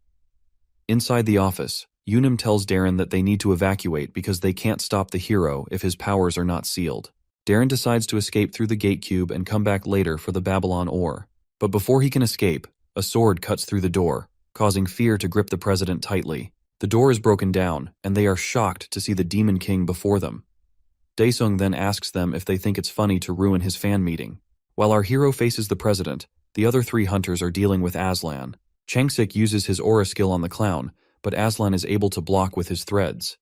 Inside the office, Yunim tells Darren that they need to evacuate because they can't stop the hero if his powers are not sealed. Darren decides to escape through the gate cube and come back later for the Babylon ore. But before he can escape, a sword cuts through the door, causing fear to grip the president tightly. The door is broken down, and they are shocked to see the Demon King before them. Daesung then asks them if they think it's funny to ruin his fan meeting. While our hero faces the president, the other three hunters are dealing with Aslan. Changsik uses his aura skill on the clown, but Aslan is able to block with his threads.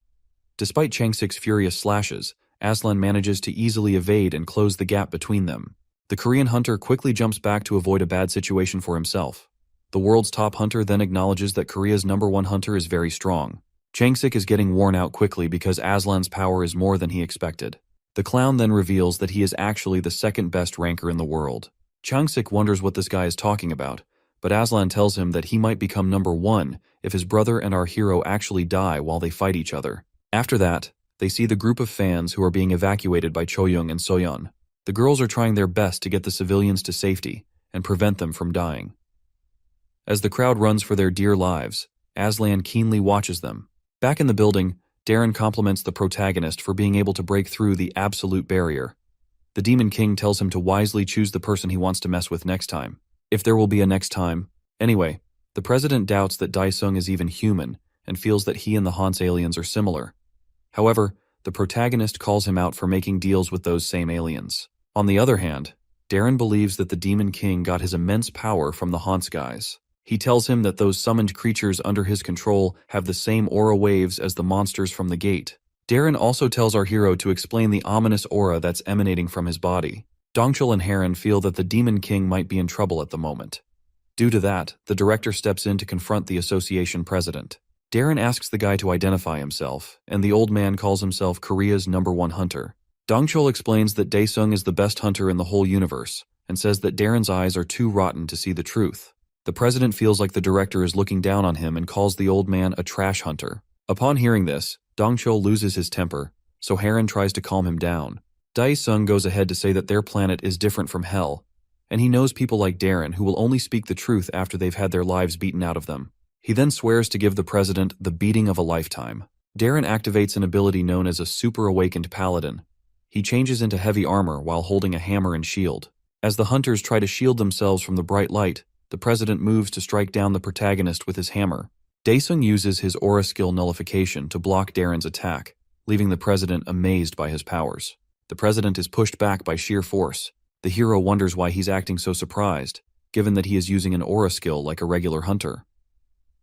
Despite Changsik's furious slashes, Aslan manages to easily evade and close the gap between them. The Korean hunter quickly jumps back to avoid a bad situation for himself. The world's top hunter then acknowledges that Korea's #1 hunter is very strong. Changsik is getting worn out quickly because Aslan's power is more than he expected. The clown then reveals that he is actually the second best ranker in the world. Changsik wonders what this guy is talking about, but Aslan tells him that he might become number 1 if his brother and our hero actually die while they fight each other. After that, they see the group of fans who are being evacuated by Choyoung and Soyeon. The girls are trying their best to get the civilians to safety and prevent them from dying. As the crowd runs for their dear lives, Aslan keenly watches them. Back in the building, Darren compliments the protagonist for being able to break through the absolute barrier. The Demon King tells him to wisely choose the person he wants to mess with next time, if there will be a next time. Anyway, the president doubts that Daesung is even human and feels that he and the Han's aliens are similar. However, the protagonist calls him out for making deals with those same aliens. On the other hand, Darren believes that the Demon King got his immense power from the Hans guys. He tells him that those summoned creatures under his control have the same aura waves as the monsters from the gate. Darren also tells our hero to explain the ominous aura that's emanating from his body. Dongchul and Heron feel that the Demon King might be in trouble at the moment. Due to that, the director steps in to confront the association president. Darren asks the guy to identify himself, and the old man calls himself Korea's #1 hunter. Dongchul explains that Daesung is the best hunter in the whole universe, and says that Darren's eyes are too rotten to see the truth. The president feels like the director is looking down on him and calls the old man a trash hunter. Upon hearing this, Dongchul loses his temper, so Heron tries to calm him down. Daesung goes ahead to say that their planet is different from hell, and he knows people like Darren who will only speak the truth after they've had their lives beaten out of them. He then swears to give the president the beating of a lifetime. Darren activates an ability known as a super awakened paladin. He changes into heavy armor while holding a hammer and shield. As the hunters try to shield themselves from the bright light, the president moves to strike down the protagonist with his hammer. Daesung uses his aura skill nullification to block Darren's attack, leaving the president amazed by his powers. The president is pushed back by sheer force. The hero wonders why he's acting so surprised, given that he is using an aura skill like a regular hunter.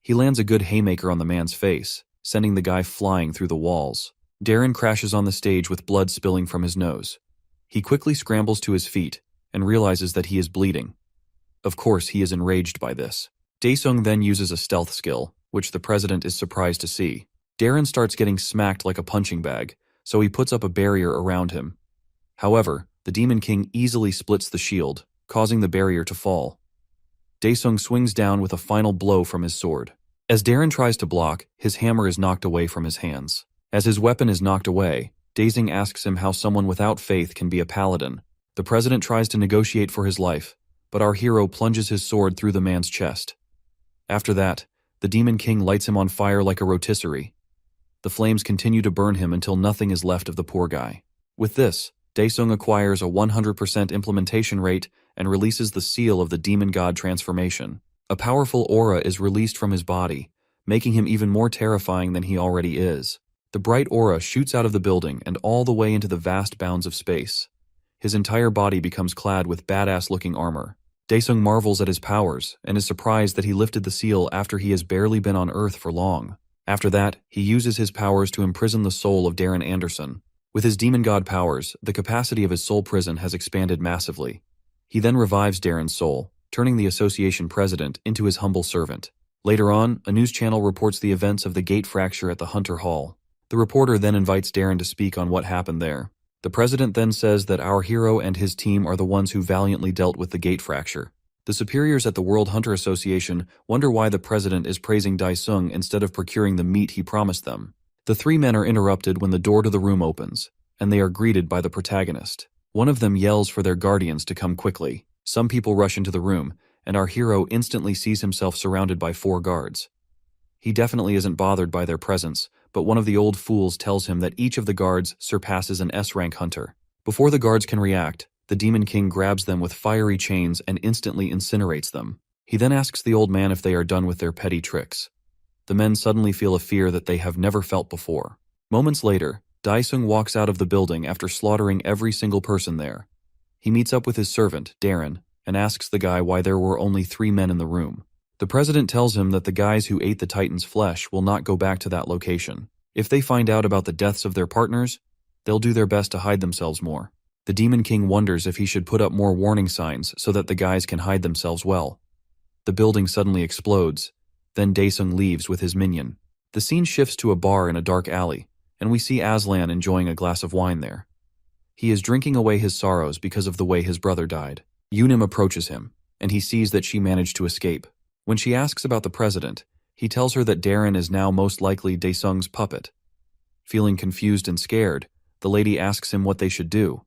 He lands a good haymaker on the man's face, sending the guy flying through the walls. Darren crashes on the stage with blood spilling from his nose. He quickly scrambles to his feet and realizes that he is bleeding. Of course, he is enraged by this. Daesung then uses a stealth skill, which the president is surprised to see. Darren starts getting smacked like a punching bag, so he puts up a barrier around him. However, the Demon King easily splits the shield, causing the barrier to fall. Daesung swings down with a final blow from his sword. As Darren tries to block, his hammer is knocked away from his hands. As his weapon is knocked away, Daesung asks him how someone without faith can be a paladin. The president tries to negotiate for his life, but our hero plunges his sword through the man's chest. After that, the Demon King lights him on fire like a rotisserie. The flames continue to burn him until nothing is left of the poor guy. With this, Daesung acquires a 100% implementation rate and releases the seal of the demon god transformation. A powerful aura is released from his body, making him even more terrifying than he already is. The bright aura shoots out of the building and all the way into the vast bounds of space. His entire body becomes clad with badass-looking armor. Daesung marvels at his powers and is surprised that he lifted the seal after he has barely been on Earth for long. After that, he uses his powers to imprison the soul of Darren Anderson. With his demon god powers, the capacity of his soul prison has expanded massively. He then revives Darren's soul, turning the association president into his humble servant. Later on, a news channel reports the events of the gate fracture at the Hunter Hall. The reporter then invites Darren to speak on what happened there. The president then says that our hero and his team are the ones who valiantly dealt with the gate fracture. The superiors at the World Hunter Association wonder why the president is praising Daesung instead of procuring the meat he promised them. The three men are interrupted when the door to the room opens, and they are greeted by the protagonist. One of them yells for their guardians to come quickly. Some people rush into the room, and our hero instantly sees himself surrounded by 4 guards. He definitely isn't bothered by their presence, but one of the old fools tells him that each of the guards surpasses an S-rank hunter. Before the guards can react, the Demon King grabs them with fiery chains and instantly incinerates them. He then asks the old man if they are done with their petty tricks. The men suddenly feel a fear that they have never felt before. Moments later, Daesung walks out of the building after slaughtering every single person there. He meets up with his servant, Darren, and asks the guy why there were only 3 men in the room. The president tells him that the guys who ate the Titan's flesh will not go back to that location. If they find out about the deaths of their partners, they'll do their best to hide themselves more. The Demon King wonders if he should put up more warning signs so that the guys can hide themselves well. The building suddenly explodes, then Daesung leaves with his minion. The scene shifts to a bar in a dark alley, and we see Aslan enjoying a glass of wine there. He is drinking away his sorrows because of the way his brother died. Yunim approaches him, and he sees that she managed to escape. When she asks about the president, he tells her that Darren is now most likely Daesung's puppet. Feeling confused and scared, the lady asks him what they should do.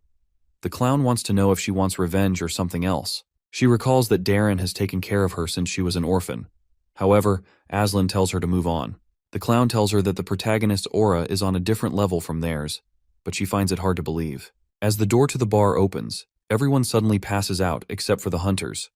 The clown wants to know if she wants revenge or something else. She recalls that Darren has taken care of her since she was an orphan. However, Aslan tells her to move on. The clown tells her that the protagonist's aura is on a different level from theirs, but she finds it hard to believe. As the door to the bar opens, everyone suddenly passes out except for the hunters.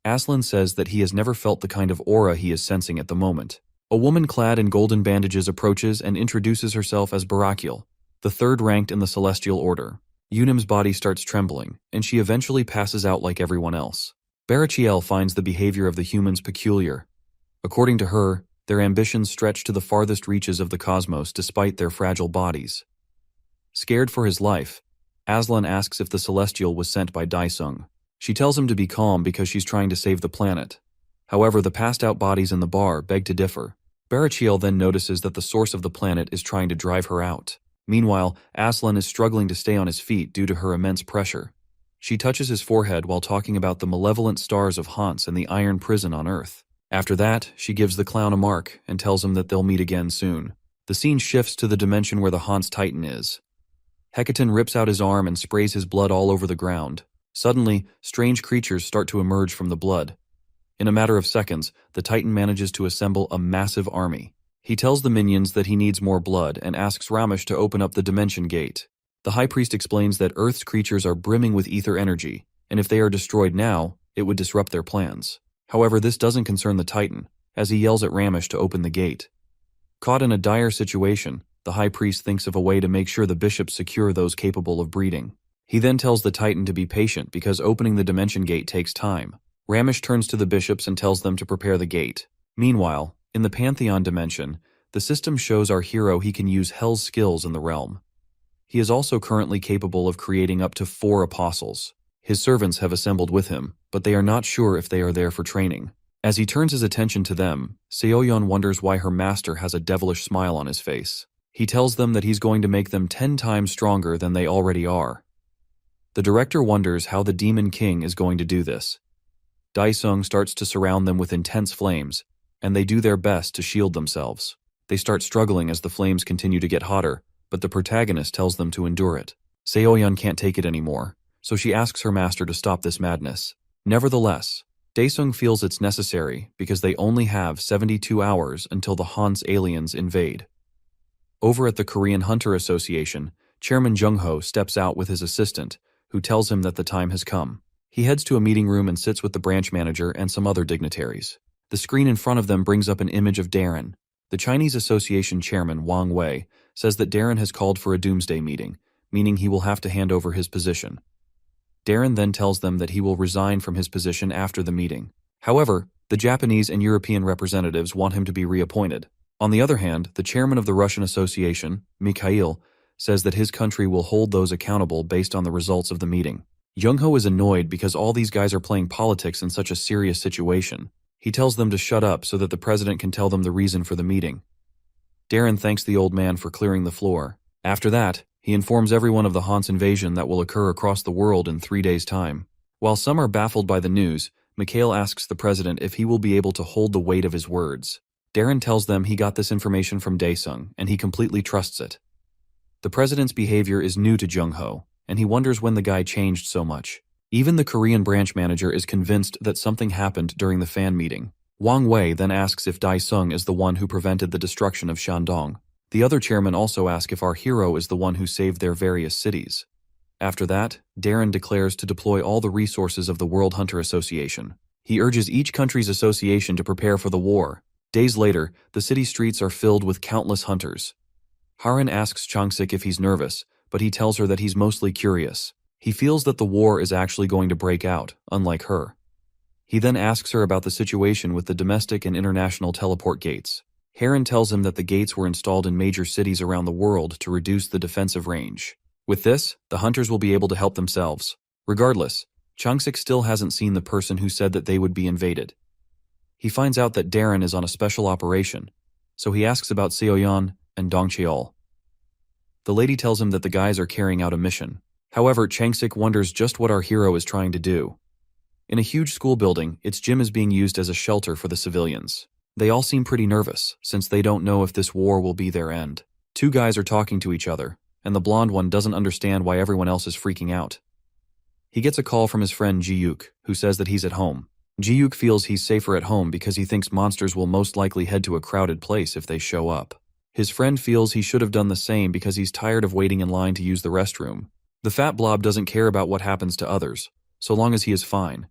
Aslan says that he has never felt the kind of aura he is sensing at the moment. A woman clad in golden bandages approaches and introduces herself as Barakiel, the third ranked in the Celestial Order. Yunim's body starts trembling, and she eventually passes out like everyone else. Barachiel finds the behavior of the humans peculiar. According to her, their ambitions stretch to the farthest reaches of the cosmos despite their fragile bodies. Scared for his life, Aslan asks if the Celestial was sent by Daesung. She tells him to be calm because she's trying to save the planet. However, the passed-out bodies in the bar beg to differ. Barachiel then notices that the source of the planet is trying to drive her out. Meanwhile, Aslan is struggling to stay on his feet due to her immense pressure. She touches his forehead while talking about the malevolent stars of Hans and the iron prison on Earth. After that, she gives the clown a mark and tells him that they'll meet again soon. The scene shifts to the dimension where the Hans Titan is. Hecaton rips out his arm and sprays his blood all over the ground. Suddenly, strange creatures start to emerge from the blood. In a matter of seconds, the Titan manages to assemble a massive army. He tells the minions that he needs more blood and asks Ramesh to open up the dimension gate. The High Priest explains that Earth's creatures are brimming with ether energy, and if they are destroyed now, it would disrupt their plans. However, this doesn't concern the Titan, as he yells at Ramesh to open the gate. Caught in a dire situation, the High Priest thinks of a way to make sure the bishops secure those capable of breeding. He then tells the Titan to be patient because opening the dimension gate takes time. Ramesh turns to the bishops and tells them to prepare the gate. Meanwhile, in the Pantheon dimension, the system shows our hero he can use Hell's skills in the realm. He is also currently capable of creating up to 4 apostles. His servants have assembled with him, but they are not sure if they are there for training. As he turns his attention to them, Seoyeon wonders why her master has a devilish smile on his face. He tells them that he's going to make them 10 times stronger than they already are. The director wonders how the Demon King is going to do this. Daesung starts to surround them with intense flames, and they do their best to shield themselves. They start struggling as the flames continue to get hotter, but the protagonist tells them to endure it. Seoyeon can't take it anymore, so she asks her master to stop this madness. Nevertheless, Daesung feels it's necessary because they only have 72 hours until the Hans aliens invade. Over at the Korean Hunter Association, Chairman Jung-ho steps out with his assistant, who tells him that the time has come. He heads to a meeting room and sits with the branch manager and some other dignitaries. The screen in front of them brings up an image of Darren. The Chinese Association chairman, Wang Wei, says that Darren has called for a doomsday meeting, meaning he will have to hand over his position. Darren then tells them that he will resign from his position after the meeting. However, the Japanese and European representatives want him to be reappointed. On the other hand, the chairman of the Russian Association, Mikhail, says that his country will hold those accountable based on the results of the meeting. Jung-ho is annoyed because all these guys are playing politics in such a serious situation. He tells them to shut up so that the president can tell them the reason for the meeting. Darren thanks the old man for clearing the floor. After that, he informs everyone of the Hans invasion that will occur across the world in 3 days' time. While some are baffled by the news, Mikhail asks the president if he will be able to hold the weight of his words. Darren tells them he got this information from Daesung, and he completely trusts it. The president's behavior is new to Jung-ho, and he wonders when the guy changed so much. Even the Korean branch manager is convinced that something happened during the fan meeting. Wang Wei then asks if Daesung is the one who prevented the destruction of Shandong. The other chairmen also ask if our hero is the one who saved their various cities. After that, Darren declares to deploy all the resources of the World Hunter Association. He urges each country's association to prepare for the war. Days later, the city streets are filled with countless hunters. Haran asks Changsik if he's nervous, but he tells her that he's mostly curious. He feels that the war is actually going to break out, unlike her. He then asks her about the situation with the domestic and international teleport gates. Haran tells him that the gates were installed in major cities around the world to reduce the defensive range. With this, the hunters will be able to help themselves. Regardless, Changsik still hasn't seen the person who said that they would be invaded. He finds out that Darren is on a special operation, so he asks about Seoyeon and Dong Cheol. The lady tells him that the guys are carrying out a mission. However, Changsik wonders just what our hero is trying to do. In a huge school building, its gym is being used as a shelter for the civilians. They all seem pretty nervous, since they don't know if this war will be their end. Two guys are talking to each other, and the blonde one doesn't understand why everyone else is freaking out. He gets a call from his friend Ji-yuk, who says that he's at home. Ji-yuk feels he's safer at home because he thinks monsters will most likely head to a crowded place if they show up. His friend feels he should have done the same because he's tired of waiting in line to use the restroom. The fat blob doesn't care about what happens to others, so long as he is fine.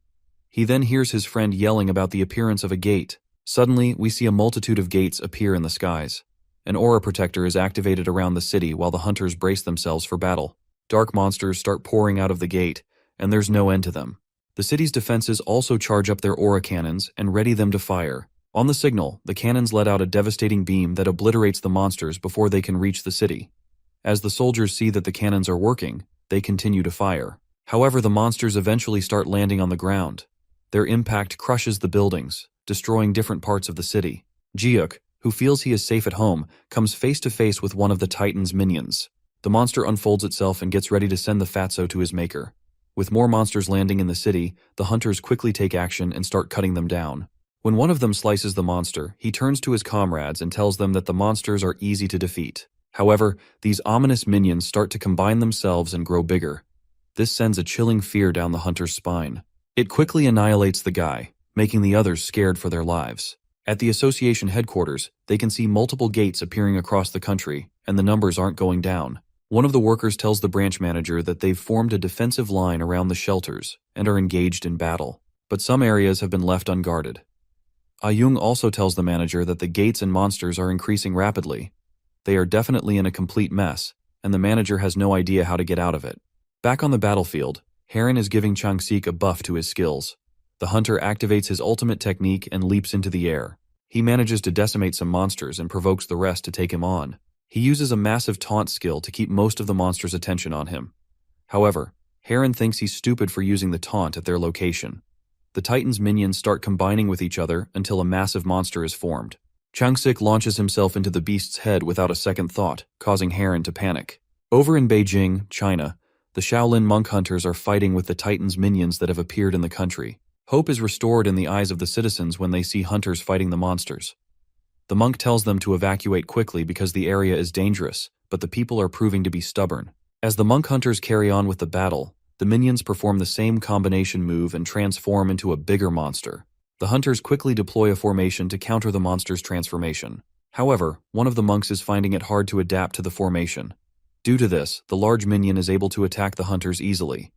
He then hears his friend yelling about the appearance of a gate. Suddenly, we see a multitude of gates appear in the skies. An aura protector is activated around the city while the hunters brace themselves for battle. Dark monsters start pouring out of the gate, and there's no end to them. The city's defenses also charge up their aura cannons and ready them to fire. On the signal, the cannons let out a devastating beam that obliterates the monsters before they can reach the city. As the soldiers see that the cannons are working, they continue to fire. However, the monsters eventually start landing on the ground. Their impact crushes the buildings, destroying different parts of the city. Ji-yuk, who feels he is safe at home, comes face to face with one of the Titan's minions. The monster unfolds itself and gets ready to send the fatso to his maker. With more monsters landing in the city, the hunters quickly take action and start cutting them down. When one of them slices the monster, he turns to his comrades and tells them that the monsters are easy to defeat. However, these ominous minions start to combine themselves and grow bigger. This sends a chilling fear down the hunter's spine. It quickly annihilates the guy, making the others scared for their lives. At the association headquarters, they can see multiple gates appearing across the country, and the numbers aren't going down. One of the workers tells the branch manager that they've formed a defensive line around the shelters and are engaged in battle, but some areas have been left unguarded. Ah-young also tells the manager that the gates and monsters are increasing rapidly. They are definitely in a complete mess, and the manager has no idea how to get out of it. Back on the battlefield, Heron is giving Changsik a buff to his skills. The hunter activates his ultimate technique and leaps into the air. He manages to decimate some monsters and provokes the rest to take him on. He uses a massive taunt skill to keep most of the monsters' attention on him. However, Heron thinks he's stupid for using the taunt at their location. The Titan's minions start combining with each other until a massive monster is formed. Changsik launches himself into the beast's head without a second thought, causing Heron to panic. Over in Beijing, China, the Shaolin monk hunters are fighting with the Titan's minions that have appeared in the country. Hope is restored in the eyes of the citizens when they see hunters fighting the monsters. The monk tells them to evacuate quickly because the area is dangerous, but the people are proving to be stubborn. As the monk hunters carry on with the battle, the minions perform the same combination move and transform into a bigger monster. The hunters quickly deploy a formation to counter the monster's transformation. However, one of the monks is finding it hard to adapt to the formation. Due to this, the large minion is able to attack the hunters easily.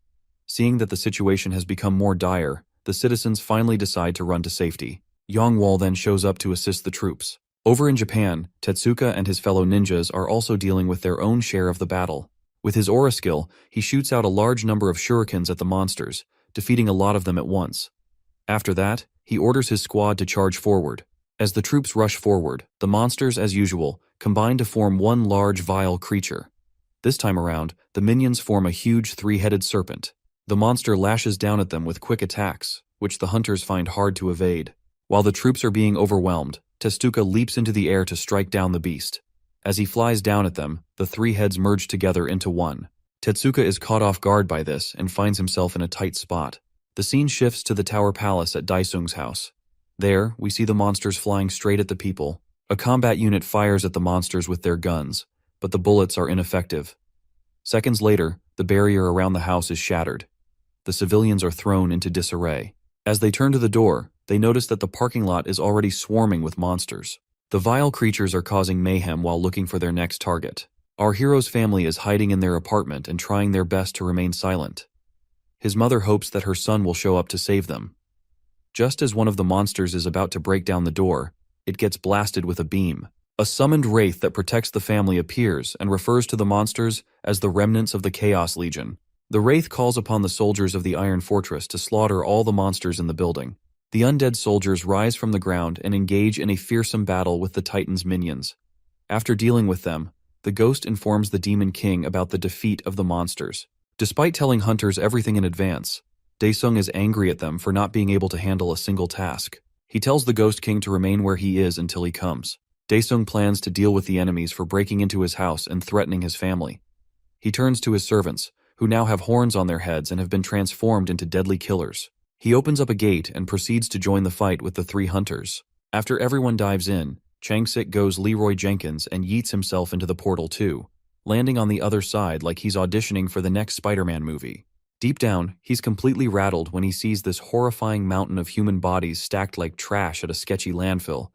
Seeing that the situation has become more dire, the citizens finally decide to run to safety. Yongwol then shows up to assist the troops. Over in Japan, Tetsuka and his fellow ninjas are also dealing with their own share of the battle. With his aura skill, he shoots out a large number of shurikens at the monsters, defeating a lot of them at once. After that, he orders his squad to charge forward. As the troops rush forward, the monsters, as usual, combine to form one large vile creature. This time around, the minions form a huge three-headed serpent. The monster lashes down at them with quick attacks, which the hunters find hard to evade. While the troops are being overwhelmed, Tetsuka leaps into the air to strike down the beast. As he flies down at them, the three heads merge together into one. Tetsuka is caught off guard by this and finds himself in a tight spot. The scene shifts to the Tower Palace at Daesung's house. There, we see the monsters flying straight at the people. A combat unit fires at the monsters with their guns, but the bullets are ineffective. Seconds later, the barrier around the house is shattered. The civilians are thrown into disarray. As they turn to the door, they notice that the parking lot is already swarming with monsters. The vile creatures are causing mayhem while looking for their next target. Our hero's family is hiding in their apartment and trying their best to remain silent. His mother hopes that her son will show up to save them. Just as one of the monsters is about to break down the door, it gets blasted with a beam. A summoned wraith that protects the family appears and refers to the monsters as the remnants of the Chaos Legion. The wraith calls upon the soldiers of the Iron Fortress to slaughter all the monsters in the building. The undead soldiers rise from the ground and engage in a fearsome battle with the Titan's minions. After dealing with them, the ghost informs the Demon King about the defeat of the monsters. Despite telling hunters everything in advance, Daesung is angry at them for not being able to handle a single task. He tells the Ghost King to remain where he is until he comes. Daesung plans to deal with the enemies for breaking into his house and threatening his family. He turns to his servants, who now have horns on their heads and have been transformed into deadly killers. He opens up a gate and proceeds to join the fight with the 3 hunters. After everyone dives in, Changsik goes Leroy Jenkins and yeets himself into the portal too, landing on the other side like he's auditioning for the next Spider-Man movie. Deep down, he's completely rattled when he sees this horrifying mountain of human bodies stacked like trash at a sketchy landfill,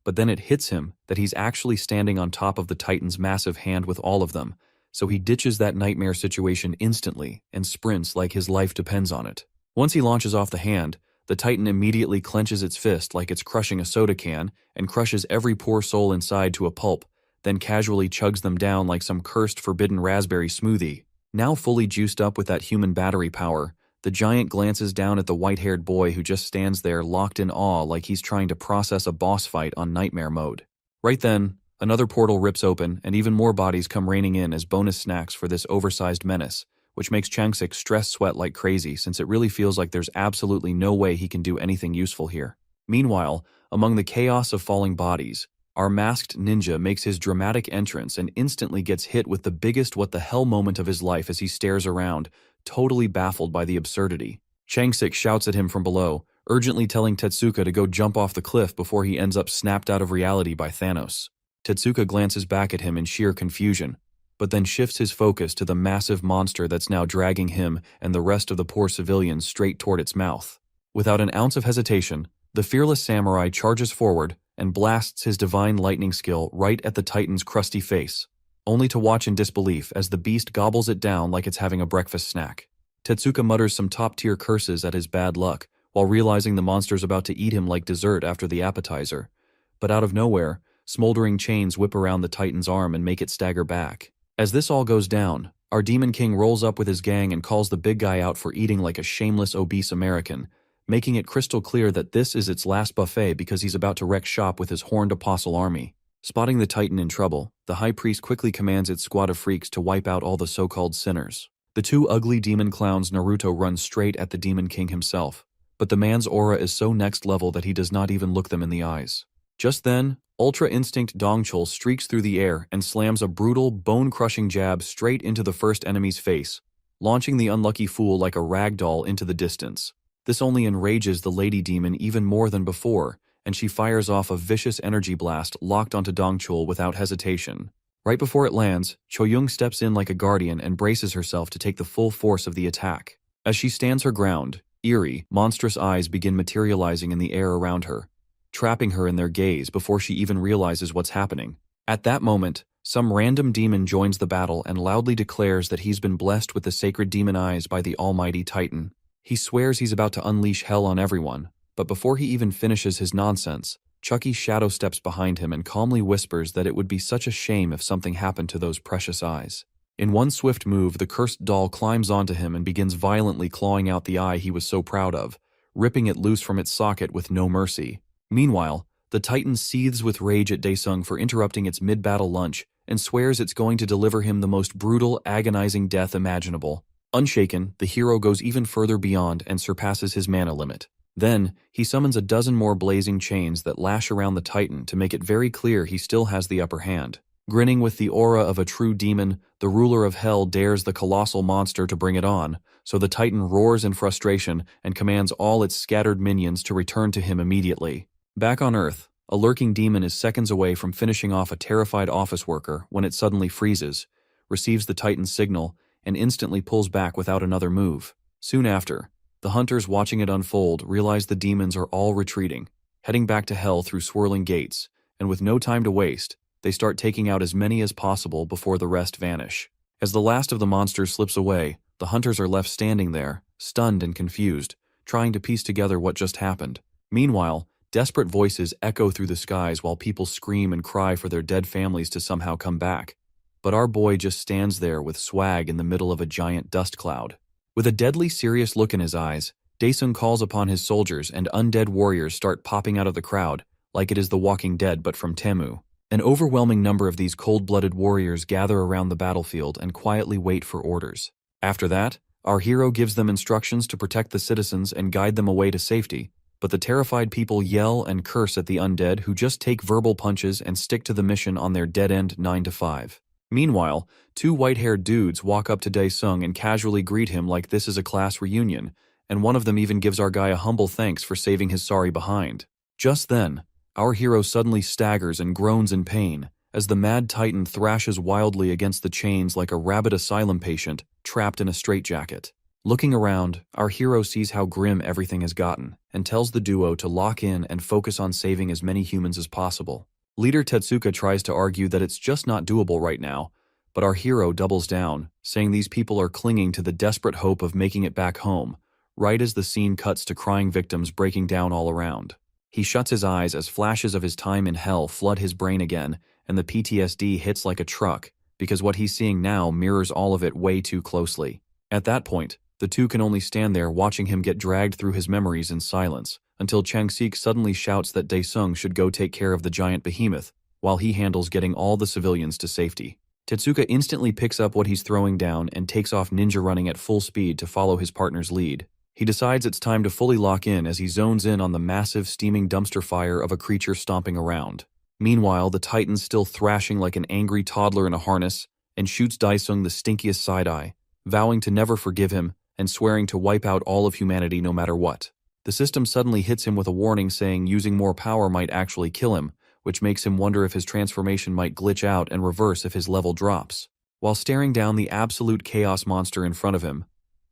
but then it hits him that he's actually standing on top of the Titan's massive hand with all of them, so he ditches that nightmare situation instantly and sprints like his life depends on it. Once he launches off the hand, the Titan immediately clenches its fist like it's crushing a soda can and crushes every poor soul inside to a pulp, then casually chugs them down like some cursed forbidden raspberry smoothie. Now fully juiced up with that human battery power, the giant glances down at the white-haired boy who just stands there locked in awe like he's trying to process a boss fight on nightmare mode. Right then, another portal rips open and even more bodies come raining in as bonus snacks for this oversized menace, which makes Changsik stress sweat like crazy since it really feels like there's absolutely no way he can do anything useful here. Meanwhile, among the chaos of falling bodies, our masked ninja makes his dramatic entrance and instantly gets hit with the biggest what the hell moment of his life as he stares around, totally baffled by the absurdity. Changsik shouts at him from below, urgently telling Tetsuka to go jump off the cliff before he ends up snapped out of reality by Thanos. Tetsuka glances back at him in sheer confusion, but then shifts his focus to the massive monster that's now dragging him and the rest of the poor civilians straight toward its mouth. Without an ounce of hesitation, the fearless samurai charges forward and blasts his divine lightning skill right at the Titan's crusty face, only to watch in disbelief as the beast gobbles it down like it's having a breakfast snack. Tetsuka mutters some top-tier curses at his bad luck, while realizing the monster's about to eat him like dessert after the appetizer. But out of nowhere, smoldering chains whip around the Titan's arm and make it stagger back. As this all goes down, our Demon King rolls up with his gang and calls the big guy out for eating like a shameless obese American, making it crystal clear that this is its last buffet because he's about to wreck shop with his horned apostle army. Spotting the Titan in trouble, the High Priest quickly commands its squad of freaks to wipe out all the so-called sinners. The 2 ugly demon clowns Naruto run straight at the Demon King himself, but the man's aura is so next level that he does not even look them in the eyes. Just then, Ultra Instinct Dongchul streaks through the air and slams a brutal, bone-crushing jab straight into the first enemy's face, launching the unlucky fool like a rag doll into the distance. This only enrages the Lady Demon even more than before, and she fires off a vicious energy blast locked onto Dongchul without hesitation. Right before it lands, Choyung steps in like a guardian and braces herself to take the full force of the attack. As she stands her ground, eerie, monstrous eyes begin materializing in the air around her, trapping her in their gaze before she even realizes what's happening. At that moment, some random demon joins the battle and loudly declares that he's been blessed with the sacred demon eyes by the almighty Titan. He swears he's about to unleash hell on everyone, but before he even finishes his nonsense, Chucky shadow steps behind him and calmly whispers that it would be such a shame if something happened to those precious eyes. In one swift move, the cursed doll climbs onto him and begins violently clawing out the eye he was so proud of, ripping it loose from its socket with no mercy. Meanwhile, the Titan seethes with rage at Daesung for interrupting its mid-battle lunch and swears it's going to deliver him the most brutal, agonizing death imaginable. Unshaken, the hero goes even further beyond and surpasses his mana limit. Then, he summons a dozen more blazing chains that lash around the Titan to make it very clear he still has the upper hand. Grinning with the aura of a true demon, the ruler of hell dares the colossal monster to bring it on, so the Titan roars in frustration and commands all its scattered minions to return to him immediately. Back on Earth, a lurking demon is seconds away from finishing off a terrified office worker when it suddenly freezes, receives the Titan's signal, and instantly pulls back without another move. Soon after, the hunters watching it unfold realize the demons are all retreating, heading back to hell through swirling gates, and with no time to waste, they start taking out as many as possible before the rest vanish. As the last of the monsters slips away, the hunters are left standing there, stunned and confused, trying to piece together what just happened. Meanwhile, desperate voices echo through the skies while people scream and cry for their dead families to somehow come back. But our boy just stands there with swag in the middle of a giant dust cloud. With a deadly serious look in his eyes, Daesung calls upon his soldiers and undead warriors start popping out of the crowd, like it is the Walking Dead but from Temu. An overwhelming number of these cold-blooded warriors gather around the battlefield and quietly wait for orders. After that, our hero gives them instructions to protect the citizens and guide them away to safety, but the terrified people yell and curse at the undead who just take verbal punches and stick to the mission on their dead-end 9 to 5. Meanwhile, two white-haired dudes walk up to Daesung and casually greet him like this is a class reunion, and one of them even gives our guy a humble thanks for saving his sorry behind. Just then, our hero suddenly staggers and groans in pain as the mad titan thrashes wildly against the chains like a rabid asylum patient trapped in a straitjacket. Looking around, our hero sees how grim everything has gotten and tells the duo to lock in and focus on saving as many humans as possible. Leader Tetsuka tries to argue that it's just not doable right now, but our hero doubles down, saying these people are clinging to the desperate hope of making it back home, right as the scene cuts to crying victims breaking down all around. He shuts his eyes as flashes of his time in hell flood his brain again, and the PTSD hits like a truck, because what he's seeing now mirrors all of it way too closely. At that point, the two can only stand there watching him get dragged through his memories in silence, until Chang-sik suddenly shouts that Daesung should go take care of the giant behemoth, while he handles getting all the civilians to safety. Tetsuka instantly picks up what he's throwing down and takes off ninja running at full speed to follow his partner's lead. He decides it's time to fully lock in as he zones in on the massive steaming dumpster fire of a creature stomping around. Meanwhile, the titan's still thrashing like an angry toddler in a harness and shoots Daesung the stinkiest side-eye, vowing to never forgive him and swearing to wipe out all of humanity no matter what. The system suddenly hits him with a warning saying using more power might actually kill him, which makes him wonder if his transformation might glitch out and reverse if his level drops. While staring down the absolute chaos monster in front of him,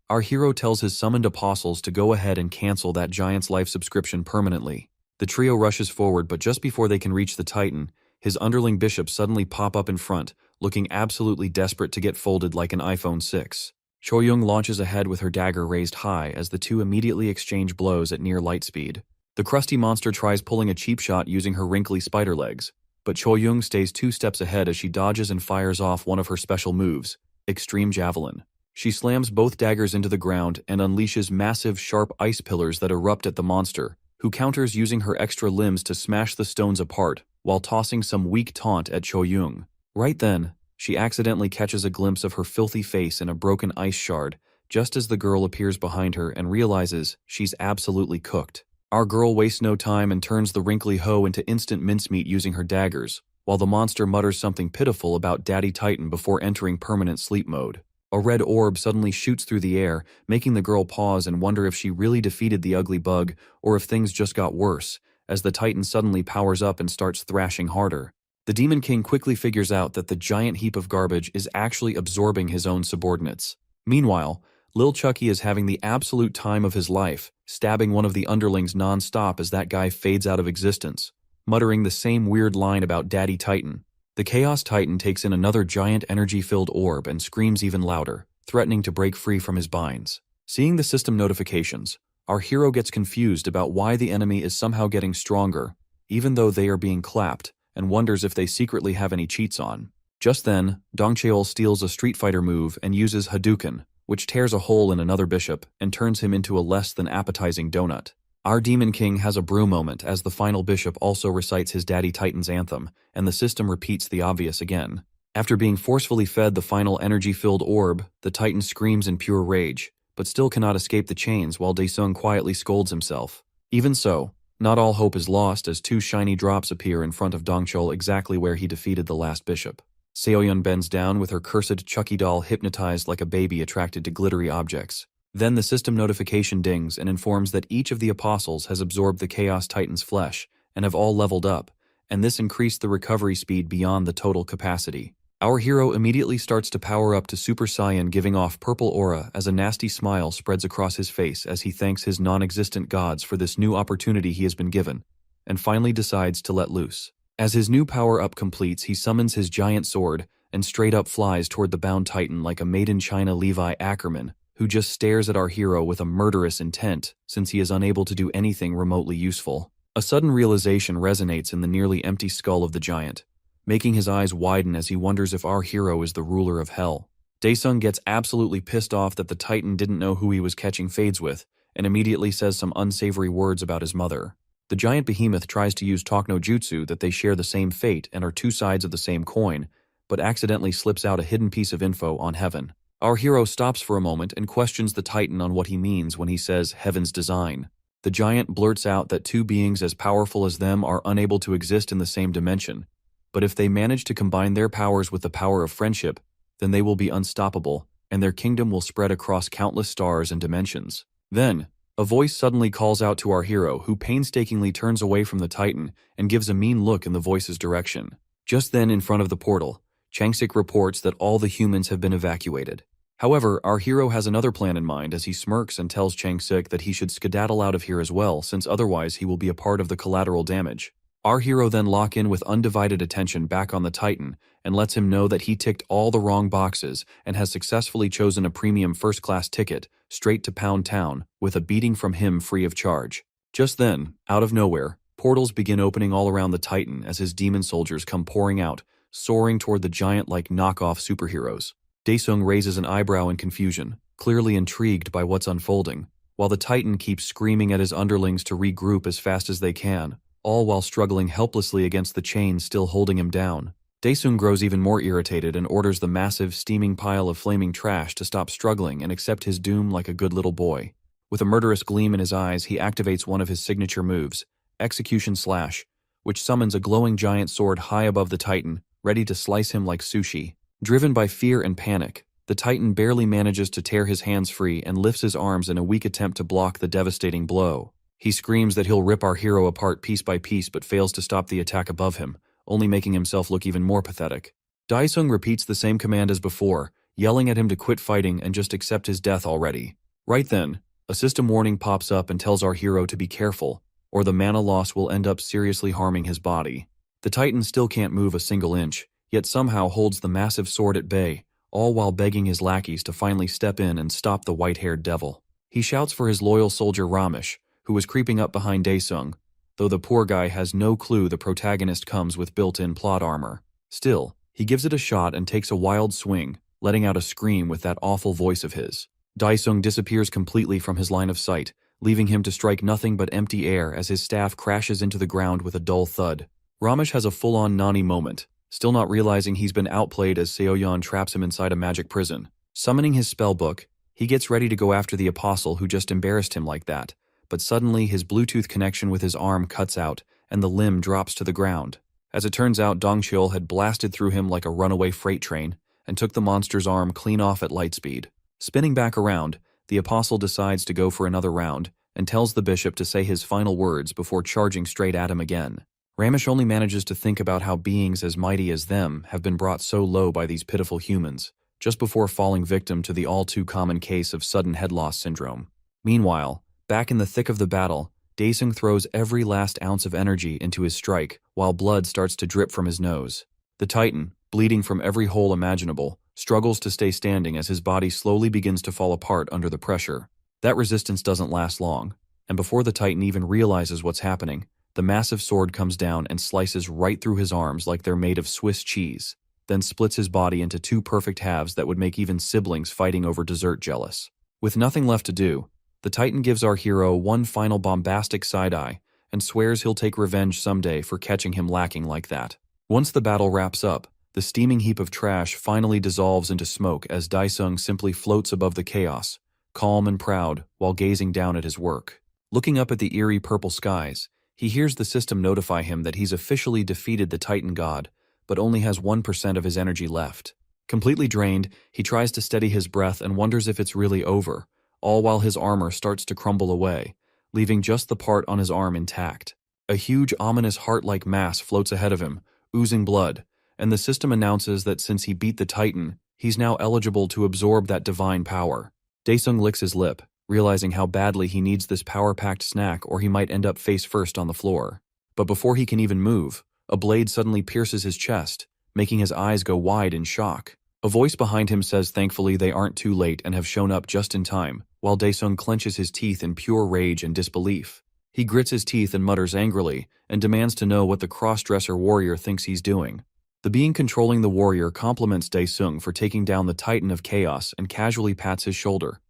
our hero tells his summoned apostles to go ahead and cancel that giant's life subscription permanently. The trio rushes forward, but just before they can reach the titan, his underling bishops suddenly pop up in front, looking absolutely desperate to get folded like an iPhone 6. Choyoung launches ahead with her dagger raised high as the two immediately exchange blows at near light speed. The crusty monster tries pulling a cheap shot using her wrinkly spider legs, but Choyoung stays 2 steps ahead as she dodges and fires off one of her special moves, Extreme Javelin. She slams both daggers into the ground and unleashes massive sharp ice pillars that erupt at the monster, who counters using her extra limbs to smash the stones apart while tossing some weak taunt at Choyoung. Right then, she accidentally catches a glimpse of her filthy face in a broken ice shard just as the girl appears behind her and realizes she's absolutely cooked. Our girl wastes no time and turns the wrinkly hoe into instant mincemeat using her daggers, while the monster mutters something pitiful about Daddy Titan before entering permanent sleep mode. A red orb suddenly shoots through the air, making the girl pause and wonder if she really defeated the ugly bug or if things just got worse, as the Titan suddenly powers up and starts thrashing harder. The Demon King quickly figures out that the giant heap of garbage is actually absorbing his own subordinates. Meanwhile, Lil Chucky is having the absolute time of his life, stabbing one of the underlings non-stop as that guy fades out of existence, muttering the same weird line about Daddy Titan. The Chaos Titan takes in another giant energy-filled orb and screams even louder, threatening to break free from his binds. Seeing the system notifications, our hero gets confused about why the enemy is somehow getting stronger, even though they are being clapped, and wonders if they secretly have any cheats on. Just then, Dongcheol steals a Street Fighter move and uses Hadouken, which tears a hole in another bishop and turns him into a less than appetizing donut. Our Demon King has a brew moment as the final bishop also recites his Daddy Titan's anthem, and the system repeats the obvious again. After being forcefully fed the final energy-filled orb, the Titan screams in pure rage, but still cannot escape the chains while Daesung quietly scolds himself. Even so, not all hope is lost as 2 shiny drops appear in front of Dongcheol exactly where he defeated the last bishop. Seoyeon bends down with her cursed Chucky doll hypnotized like a baby attracted to glittery objects. Then the system notification dings and informs that each of the apostles has absorbed the Chaos Titan's flesh and have all leveled up, and this increased the recovery speed beyond the total capacity. Our hero immediately starts to power up to Super Saiyan, giving off purple aura as a nasty smile spreads across his face as he thanks his non-existent gods for this new opportunity he has been given, and finally decides to let loose. As his new power-up completes, he summons his giant sword and straight up flies toward the bound Titan like a made-in-China Levi Ackerman, who just stares at our hero with a murderous intent since he is unable to do anything remotely useful. A sudden realization resonates in the nearly empty skull of the giant, making his eyes widen as he wonders if our hero is the ruler of hell. Daesung gets absolutely pissed off that the Titan didn't know who he was catching fades with, and immediately says some unsavory words about his mother. The giant behemoth tries to use talk no jutsu that they share the same fate and are 2 sides of the same coin, but accidentally slips out a hidden piece of info on heaven. Our hero stops for a moment and questions the Titan on what he means when he says heaven's design. The giant blurts out that 2 beings as powerful as them are unable to exist in the same dimension, But if they manage to combine their powers with the power of friendship, then they will be unstoppable, and their kingdom will spread across countless stars and dimensions. Then, a voice suddenly calls out to our hero, who painstakingly turns away from the Titan and gives a mean look in the voice's direction. Just then, in front of the portal, Changsik reports that all the humans have been evacuated. However, our hero has another plan in mind as he smirks and tells Changsik that he should skedaddle out of here as well, since otherwise he will be a part of the collateral damage. Our hero then locks in with undivided attention back on the Titan and lets him know that he ticked all the wrong boxes and has successfully chosen a premium first-class ticket straight to Pound Town with a beating from him free of charge. Just then, out of nowhere, portals begin opening all around the Titan as his demon soldiers come pouring out, soaring toward the giant-like knockoff superheroes. Daesung raises an eyebrow in confusion, clearly intrigued by what's unfolding, while the Titan keeps screaming at his underlings to regroup as fast as they can, all while struggling helplessly against the chains still holding him down. Daesung grows even more irritated and orders the massive, steaming pile of flaming trash to stop struggling and accept his doom like a good little boy. With a murderous gleam in his eyes, he activates one of his signature moves, Execution Slash, which summons a glowing giant sword high above the Titan, ready to slice him like sushi. Driven by fear and panic, the Titan barely manages to tear his hands free and lifts his arms in a weak attempt to block the devastating blow. He screams that he'll rip our hero apart piece by piece but fails to stop the attack above him, only making himself look even more pathetic. Daesung repeats the same command as before, yelling at him to quit fighting and just accept his death already. Right then, a system warning pops up and tells our hero to be careful, or the mana loss will end up seriously harming his body. The Titan still can't move a single inch, yet somehow holds the massive sword at bay, all while begging his lackeys to finally step in and stop the white-haired devil. He shouts for his loyal soldier Ramesh, who is creeping up behind Daesung, though the poor guy has no clue the protagonist comes with built-in plot armor. Still, he gives it a shot and takes a wild swing, letting out a scream with that awful voice of his. Daesung disappears completely from his line of sight, leaving him to strike nothing but empty air as his staff crashes into the ground with a dull thud. Ramesh has a full-on Nani moment, still not realizing he's been outplayed as Seoyeon traps him inside a magic prison. Summoning his spellbook, he gets ready to go after the apostle who just embarrassed him like that, but suddenly his Bluetooth connection with his arm cuts out and the limb drops to the ground. As it turns out, Dongcheol had blasted through him like a runaway freight train and took the monster's arm clean off at light speed. Spinning back around, the apostle decides to go for another round and tells the bishop to say his final words before charging straight at him again. Ramesh only manages to think about how beings as mighty as them have been brought so low by these pitiful humans, just before falling victim to the all-too-common case of sudden head loss syndrome. Meanwhile, back in the thick of the battle, Daesung throws every last ounce of energy into his strike while blood starts to drip from his nose. The Titan, bleeding from every hole imaginable, struggles to stay standing as his body slowly begins to fall apart under the pressure. That resistance doesn't last long, and before the Titan even realizes what's happening, the massive sword comes down and slices right through his arms like they're made of Swiss cheese, then splits his body into two perfect halves that would make even siblings fighting over dessert jealous. With nothing left to do, the Titan gives our hero one final bombastic side-eye and swears he'll take revenge someday for catching him lacking like that. Once the battle wraps up, the steaming heap of trash finally dissolves into smoke as Daesung simply floats above the chaos, calm and proud while gazing down at his work. Looking up at the eerie purple skies, he hears the system notify him that he's officially defeated the Titan god, but only has 1% of his energy left. Completely drained, he tries to steady his breath and wonders if it's really over, all while his armor starts to crumble away, leaving just the part on his arm intact. A huge, ominous heart-like mass floats ahead of him, oozing blood, and the system announces that since he beat the Titan, he's now eligible to absorb that divine power. Daesung licks his lip, realizing how badly he needs this power-packed snack or he might end up face-first on the floor. But before he can even move, a blade suddenly pierces his chest, making his eyes go wide in shock. A voice behind him says thankfully they aren't too late and have shown up just in time, while Daesung clenches his teeth in pure rage and disbelief. He grits his teeth and mutters angrily, and demands to know what the cross-dresser warrior thinks he's doing. The being controlling the warrior compliments Daesung for taking down the Titan of Chaos and casually pats his shoulder,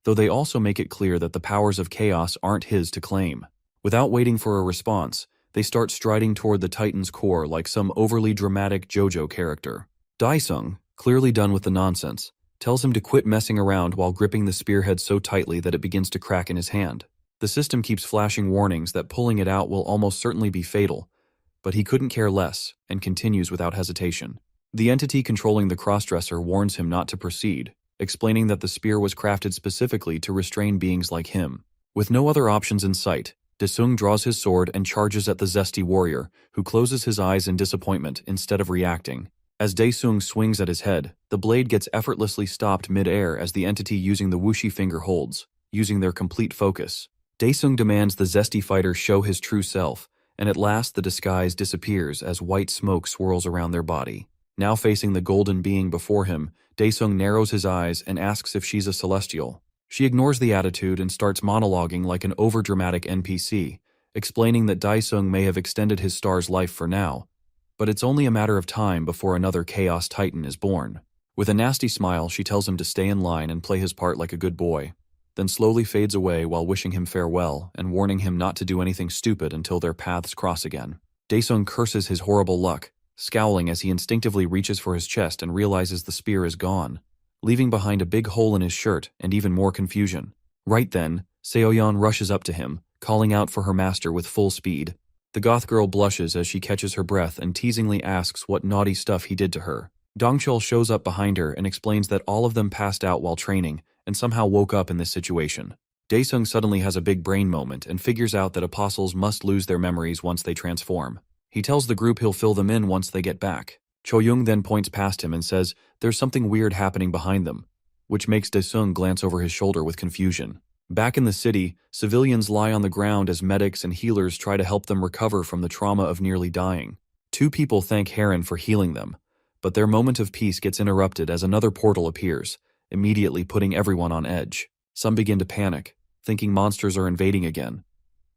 though they also make it clear that the powers of chaos aren't his to claim. Without waiting for a response, they start striding toward the Titan's core like some overly dramatic JoJo character. Daesung, clearly done with the nonsense, tells him to quit messing around while gripping the spearhead so tightly that it begins to crack in his hand. The system keeps flashing warnings that pulling it out will almost certainly be fatal, but he couldn't care less and continues without hesitation. The entity controlling the crossdresser warns him not to proceed, explaining that the spear was crafted specifically to restrain beings like him. With no other options in sight, Daesung draws his sword and charges at the zesty warrior, who closes his eyes in disappointment instead of reacting. As Daesung swings at his head, the blade gets effortlessly stopped mid-air as the entity using the whooshy finger holds, using their complete focus. Daesung demands the zesty fighter show his true self, and at last the disguise disappears as white smoke swirls around their body. Now facing the golden being before him, Daesung narrows his eyes and asks if she's a celestial. She ignores the attitude and starts monologuing like an overdramatic NPC, explaining that Daesung may have extended his star's life for now, but it's only a matter of time before another Chaos Titan is born. With a nasty smile, she tells him to stay in line and play his part like a good boy, then slowly fades away while wishing him farewell and warning him not to do anything stupid until their paths cross again. Daesung curses his horrible luck, scowling as he instinctively reaches for his chest and realizes the spear is gone, leaving behind a big hole in his shirt and even more confusion. Right then, Seoyeon rushes up to him, calling out for her master with full speed. The goth girl blushes as she catches her breath and teasingly asks what naughty stuff he did to her. Dongchul shows up behind her and explains that all of them passed out while training and somehow woke up in this situation. Daesung suddenly has a big brain moment and figures out that apostles must lose their memories once they transform. He tells the group he'll fill them in once they get back. Choyoung then points past him and says there's something weird happening behind them, which makes Daesung glance over his shoulder with confusion. Back in the city, civilians lie on the ground as medics and healers try to help them recover from the trauma of nearly dying. Two people thank Heron for healing them, but their moment of peace gets interrupted as another portal appears, immediately putting everyone on edge. Some begin to panic, thinking monsters are invading again,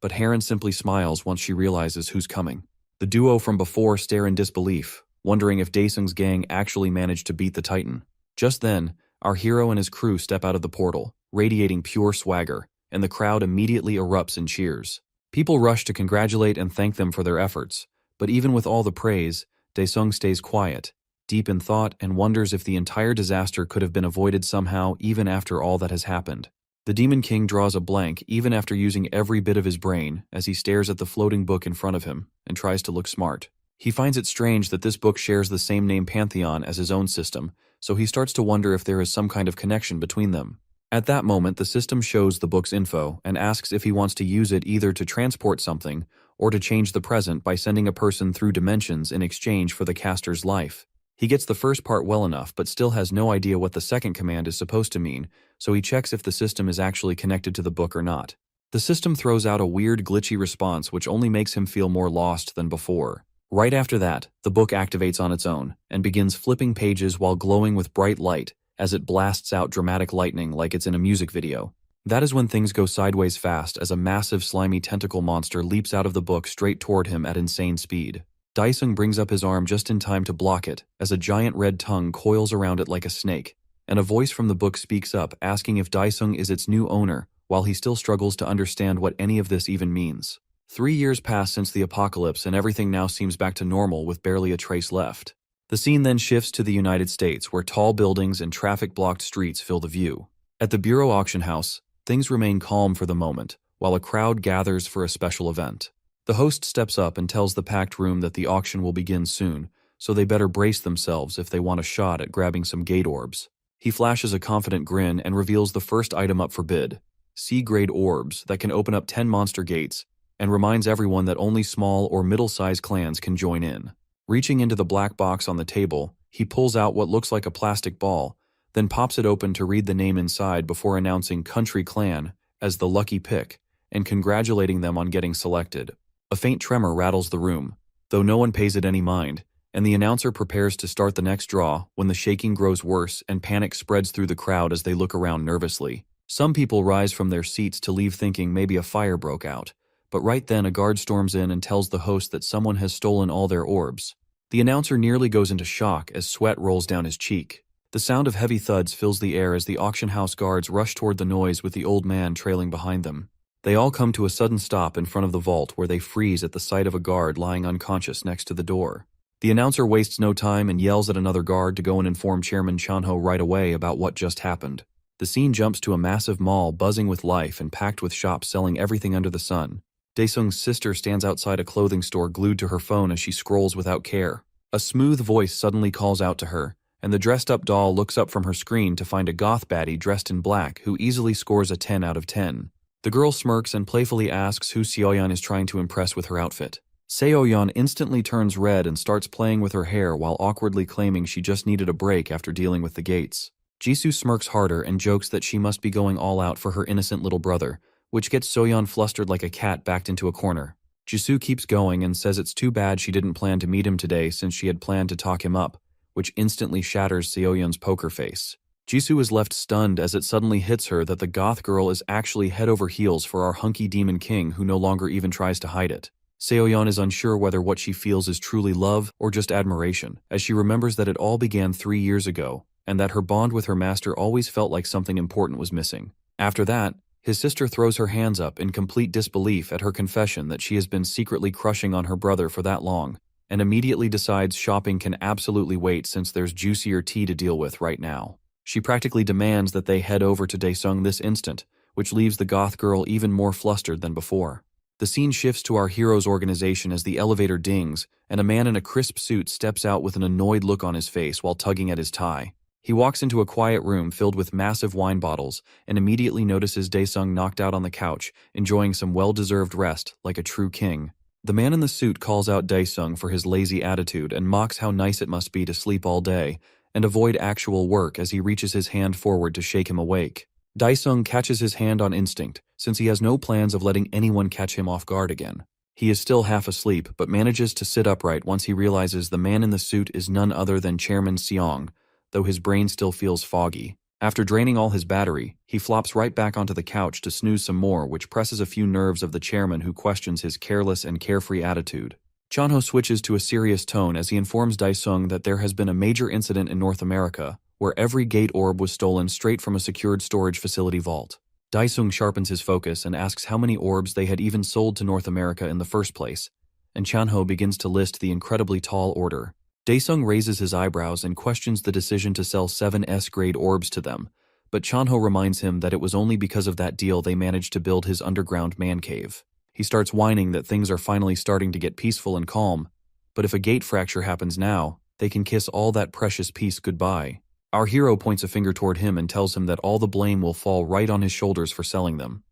but Heron simply smiles once she realizes who's coming. The duo from before stare in disbelief, wondering if Daesung's gang actually managed to beat the Titan. Just then, our hero and his crew step out of the portal, radiating pure swagger, and the crowd immediately erupts in cheers. People rush to congratulate and thank them for their efforts, but even with all the praise, Daesung stays quiet, deep in thought, and wonders if the entire disaster could have been avoided somehow even after all that has happened. The Demon King draws a blank even after using every bit of his brain as he stares at the floating book in front of him and tries to look smart. He finds it strange that this book shares the same name Pantheon as his own system, so he starts to wonder if there is some kind of connection between them. At that moment, the system shows the book's info and asks if he wants to use it either to transport something or to change the present by sending a person through dimensions in exchange for the caster's life. He gets the first part well enough but still has no idea what the second command is supposed to mean, so he checks if the system is actually connected to the book or not. The system throws out a weird glitchy response which only makes him feel more lost than before. Right after that, the book activates on its own and begins flipping pages while glowing with bright light as it blasts out dramatic lightning like it's in a music video. That is when things go sideways fast as a massive slimy tentacle monster leaps out of the book straight toward him at insane speed. Daesung brings up his arm just in time to block it as a giant red tongue coils around it like a snake, and a voice from the book speaks up asking if Daesung is its new owner while he still struggles to understand what any of this even means. 3 years pass since the apocalypse and everything now seems back to normal with barely a trace left. The scene then shifts to the United States where tall buildings and traffic-blocked streets fill the view. At the Bureau auction house, things remain calm for the moment while a crowd gathers for a special event. The host steps up and tells the packed room that the auction will begin soon, so they better brace themselves if they want a shot at grabbing some gate orbs. He flashes a confident grin and reveals the first item up for bid, C-grade orbs that can open up 10 monster gates, and reminds everyone that only small or middle-sized clans can join in. Reaching into the black box on the table, he pulls out what looks like a plastic ball, then pops it open to read the name inside before announcing Country Clan as the lucky pick and congratulating them on getting selected. A faint tremor rattles the room, though no one pays it any mind, and the announcer prepares to start the next draw when the shaking grows worse and panic spreads through the crowd as they look around nervously. Some people rise from their seats to leave thinking maybe a fire broke out, but right then a guard storms in and tells the host that someone has stolen all their orbs. The announcer nearly goes into shock as sweat rolls down his cheek. The sound of heavy thuds fills the air as the auction house guards rush toward the noise with the old man trailing behind them. They all come to a sudden stop in front of the vault where they freeze at the sight of a guard lying unconscious next to the door. The announcer wastes no time and yells at another guard to go and inform Chairman Chanho right away about what just happened. The scene jumps to a massive mall buzzing with life and packed with shops selling everything under the sun. Daesung's sister stands outside a clothing store glued to her phone as she scrolls without care. A smooth voice suddenly calls out to her, and the dressed-up doll looks up from her screen to find a goth baddie dressed in black who easily scores a 10 out of 10. The girl smirks and playfully asks who Seoyeon is trying to impress with her outfit. Seoyeon instantly turns red and starts playing with her hair while awkwardly claiming she just needed a break after dealing with the gates. Jisoo smirks harder and jokes that she must be going all out for her innocent little brother, which gets Seoyeon flustered like a cat backed into a corner. Jisoo keeps going and says it's too bad she didn't plan to meet him today since she had planned to talk him up, which instantly shatters Seoyeon's poker face. Jisoo is left stunned as it suddenly hits her that the goth girl is actually head over heels for our hunky demon king who no longer even tries to hide it. Seoyeon is unsure whether what she feels is truly love or just admiration, as she remembers that it all began 3 years ago, and that her bond with her master always felt like something important was missing. After that, his sister throws her hands up in complete disbelief at her confession that she has been secretly crushing on her brother for that long, and immediately decides shopping can absolutely wait since there's juicier tea to deal with right now. She practically demands that they head over to Daesung this instant, which leaves the goth girl even more flustered than before. The scene shifts to our hero's organization as the elevator dings, and a man in a crisp suit steps out with an annoyed look on his face while tugging at his tie. He walks into a quiet room filled with massive wine bottles and immediately notices Daesung knocked out on the couch, enjoying some well-deserved rest like a true king. The man in the suit calls out Daesung for his lazy attitude and mocks how nice it must be to sleep all day and avoid actual work as he reaches his hand forward to shake him awake. Daesung catches his hand on instinct, since he has no plans of letting anyone catch him off guard again. He is still half asleep, but manages to sit upright once he realizes the man in the suit is none other than Chairman Seong, though his brain still feels foggy. After draining all his battery, he flops right back onto the couch to snooze some more, which presses a few nerves of the chairman who questions his careless and carefree attitude. Chanho switches to a serious tone as he informs Daesung that there has been a major incident in North America, where every gate orb was stolen straight from a secured storage facility vault. Daesung sharpens his focus and asks how many orbs they had even sold to North America in the first place, and Chanho begins to list the incredibly tall order. Daesung raises his eyebrows and questions the decision to sell 7 S-grade orbs to them, but Chanho reminds him that it was only because of that deal they managed to build his underground man cave. He starts whining that things are finally starting to get peaceful and calm, but if a gate fracture happens now, they can kiss all that precious peace goodbye. Our hero points a finger toward him and tells him that all the blame will fall right on his shoulders for selling them.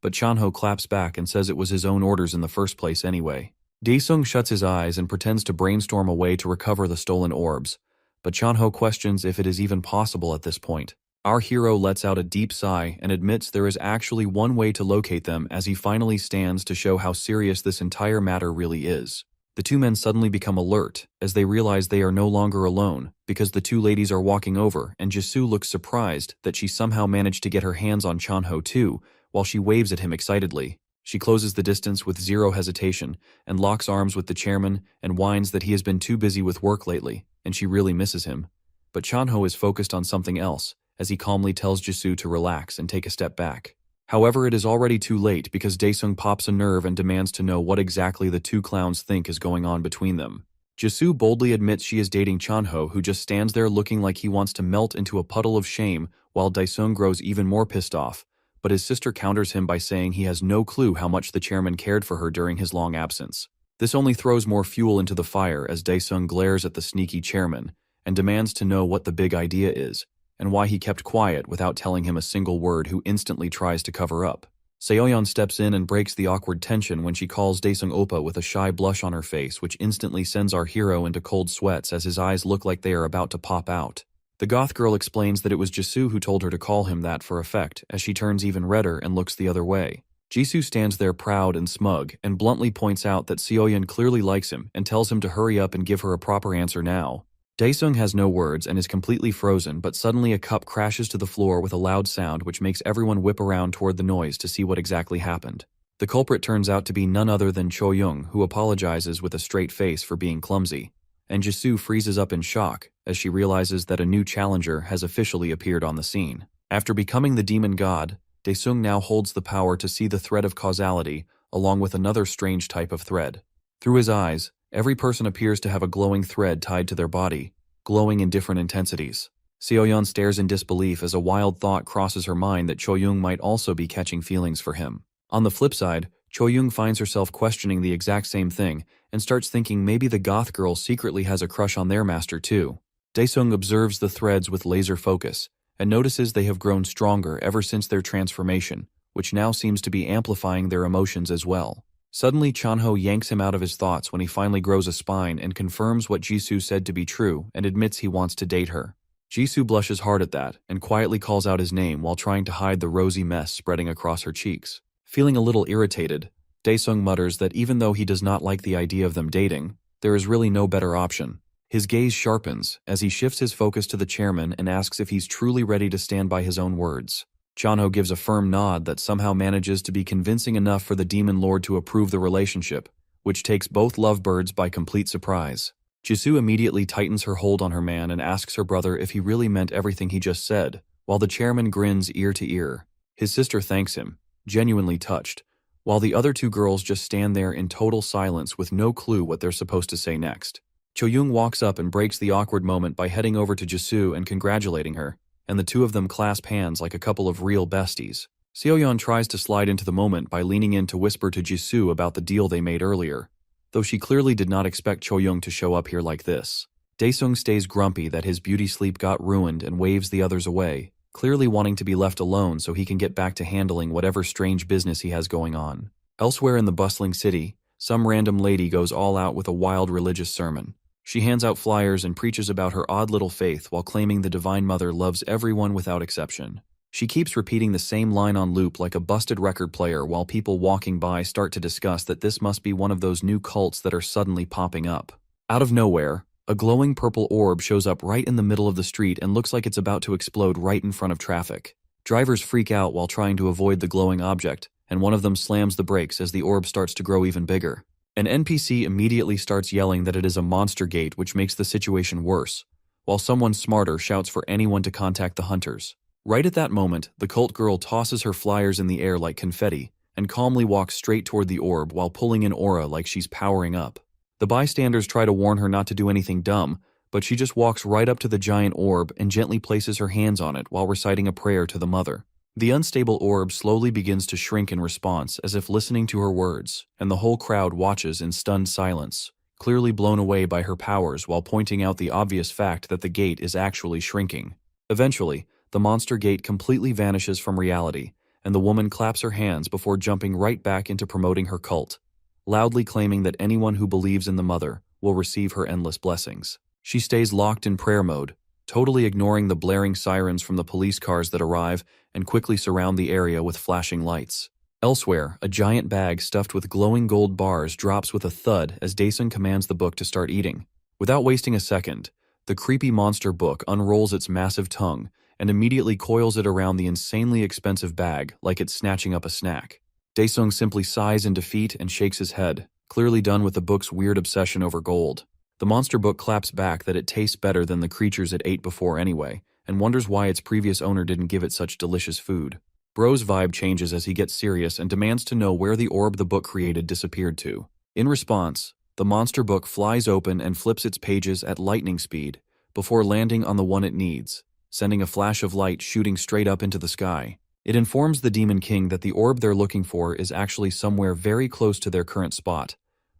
But Chanho claps back and says it was his own orders in the first place anyway. Daesung shuts his eyes and pretends to brainstorm a way to recover the stolen orbs, but Chanho questions if it is even possible at this point. Our hero lets out a deep sigh and admits there is actually one way to locate them as he finally stands to show how serious this entire matter really is. The two men suddenly become alert as they realize they are no longer alone because the two ladies are walking over and Jisoo looks surprised that she somehow managed to get her hands on Chanho too while she waves at him excitedly. She closes the distance with zero hesitation and locks arms with the chairman and whines that he has been too busy with work lately and she really misses him. But Chanho is focused on something else as he calmly tells Jisoo to relax and take a step back. However, it is already too late because Daesung pops a nerve and demands to know what exactly the two clowns think is going on between them. Jisoo boldly admits she is dating Chanho, who just stands there looking like he wants to melt into a puddle of shame, while Daesung grows even more pissed off, but his sister counters him by saying he has no clue how much the chairman cared for her during his long absence. This only throws more fuel into the fire as Daesung glares at the sneaky chairman and demands to know what the big idea is, and why he kept quiet without telling him a single word, who instantly tries to cover up. Seoyeon steps in and breaks the awkward tension when she calls Daesung Oppa with a shy blush on her face, which instantly sends our hero into cold sweats as his eyes look like they are about to pop out. The goth girl explains that it was Jisoo who told her to call him that for effect, as she turns even redder and looks the other way. Jisoo stands there proud and smug and bluntly points out that Seoyeon clearly likes him and tells him to hurry up and give her a proper answer now. Daesung has no words and is completely frozen, but suddenly a cup crashes to the floor with a loud sound which makes everyone whip around toward the noise to see what exactly happened. The culprit turns out to be none other than Cho-young, who apologizes with a straight face for being clumsy, and Jisoo freezes up in shock as she realizes that a new challenger has officially appeared on the scene. After becoming the demon god, Daesung now holds the power to see the thread of causality along with another strange type of thread. Through his eyes, every person appears to have a glowing thread tied to their body, glowing in different intensities. Seoyeon stares in disbelief as a wild thought crosses her mind that Cho-young might also be catching feelings for him. On the flip side, Choyoung finds herself questioning the exact same thing and starts thinking maybe the goth girl secretly has a crush on their master too. Daesung observes the threads with laser focus and notices they have grown stronger ever since their transformation, which now seems to be amplifying their emotions as well. Suddenly, Chanho yanks him out of his thoughts when he finally grows a spine and confirms what Jisoo said to be true and admits he wants to date her. Jisoo blushes hard at that and quietly calls out his name while trying to hide the rosy mess spreading across her cheeks. Feeling a little irritated, Daesung mutters that even though he does not like the idea of them dating, there is really no better option. His gaze sharpens as he shifts his focus to the chairman and asks if he's truly ready to stand by his own words. Chanho gives a firm nod that somehow manages to be convincing enough for the demon lord to approve the relationship, which takes both lovebirds by complete surprise. Jisoo immediately tightens her hold on her man and asks her brother if he really meant everything he just said, while the chairman grins ear to ear. His sister thanks him, genuinely touched, while the other two girls just stand there in total silence with no clue what they're supposed to say next. Choyoung walks up and breaks the awkward moment by heading over to Jisoo and congratulating her, and the two of them clasp hands like a couple of real besties. Seoyeon tries to slide into the moment by leaning in to whisper to Jisoo about the deal they made earlier, though she clearly did not expect Choyoung to show up here like this. Daesung stays grumpy that his beauty sleep got ruined and waves the others away, clearly wanting to be left alone so he can get back to handling whatever strange business he has going on. Elsewhere in the bustling city, some random lady goes all out with a wild religious sermon. She hands out flyers and preaches about her odd little faith while claiming the Divine Mother loves everyone without exception. She keeps repeating the same line on loop like a busted record player while people walking by start to discuss that this must be one of those new cults that are suddenly popping up. Out of nowhere, a glowing purple orb shows up right in the middle of the street and looks like it's about to explode right in front of traffic. Drivers freak out while trying to avoid the glowing object, and one of them slams the brakes as the orb starts to grow even bigger. An NPC immediately starts yelling that it is a monster gate, which makes the situation worse, while someone smarter shouts for anyone to contact the hunters. Right at that moment, the cult girl tosses her flyers in the air like confetti and calmly walks straight toward the orb while pulling in aura like she's powering up. The bystanders try to warn her not to do anything dumb, but she just walks right up to the giant orb and gently places her hands on it while reciting a prayer to the mother. The unstable orb slowly begins to shrink in response as if listening to her words, and the whole crowd watches in stunned silence, clearly blown away by her powers while pointing out the obvious fact that the gate is actually shrinking. Eventually, the monster gate completely vanishes from reality, and the woman claps her hands before jumping right back into promoting her cult, loudly claiming that anyone who believes in the mother will receive her endless blessings. She stays locked in prayer mode, totally ignoring the blaring sirens from the police cars that arrive and quickly surround the area with flashing lights. Elsewhere, a giant bag stuffed with glowing gold bars drops with a thud as Daesung commands the book to start eating. Without wasting a second, the creepy monster book unrolls its massive tongue and immediately coils it around the insanely expensive bag like it's snatching up a snack. Daesung simply sighs in defeat and shakes his head, clearly done with the book's weird obsession over gold. The monster book claps back that it tastes better than the creatures it ate before anyway, and wonders why its previous owner didn't give it such delicious food. Bro's vibe changes as he gets serious and demands to know where the orb the book created disappeared to. In response, the monster book flies open and flips its pages at lightning speed before landing on the one it needs, sending a flash of light shooting straight up into the sky. It informs the Demon King that the orb they're looking for is actually somewhere very close to their current spot,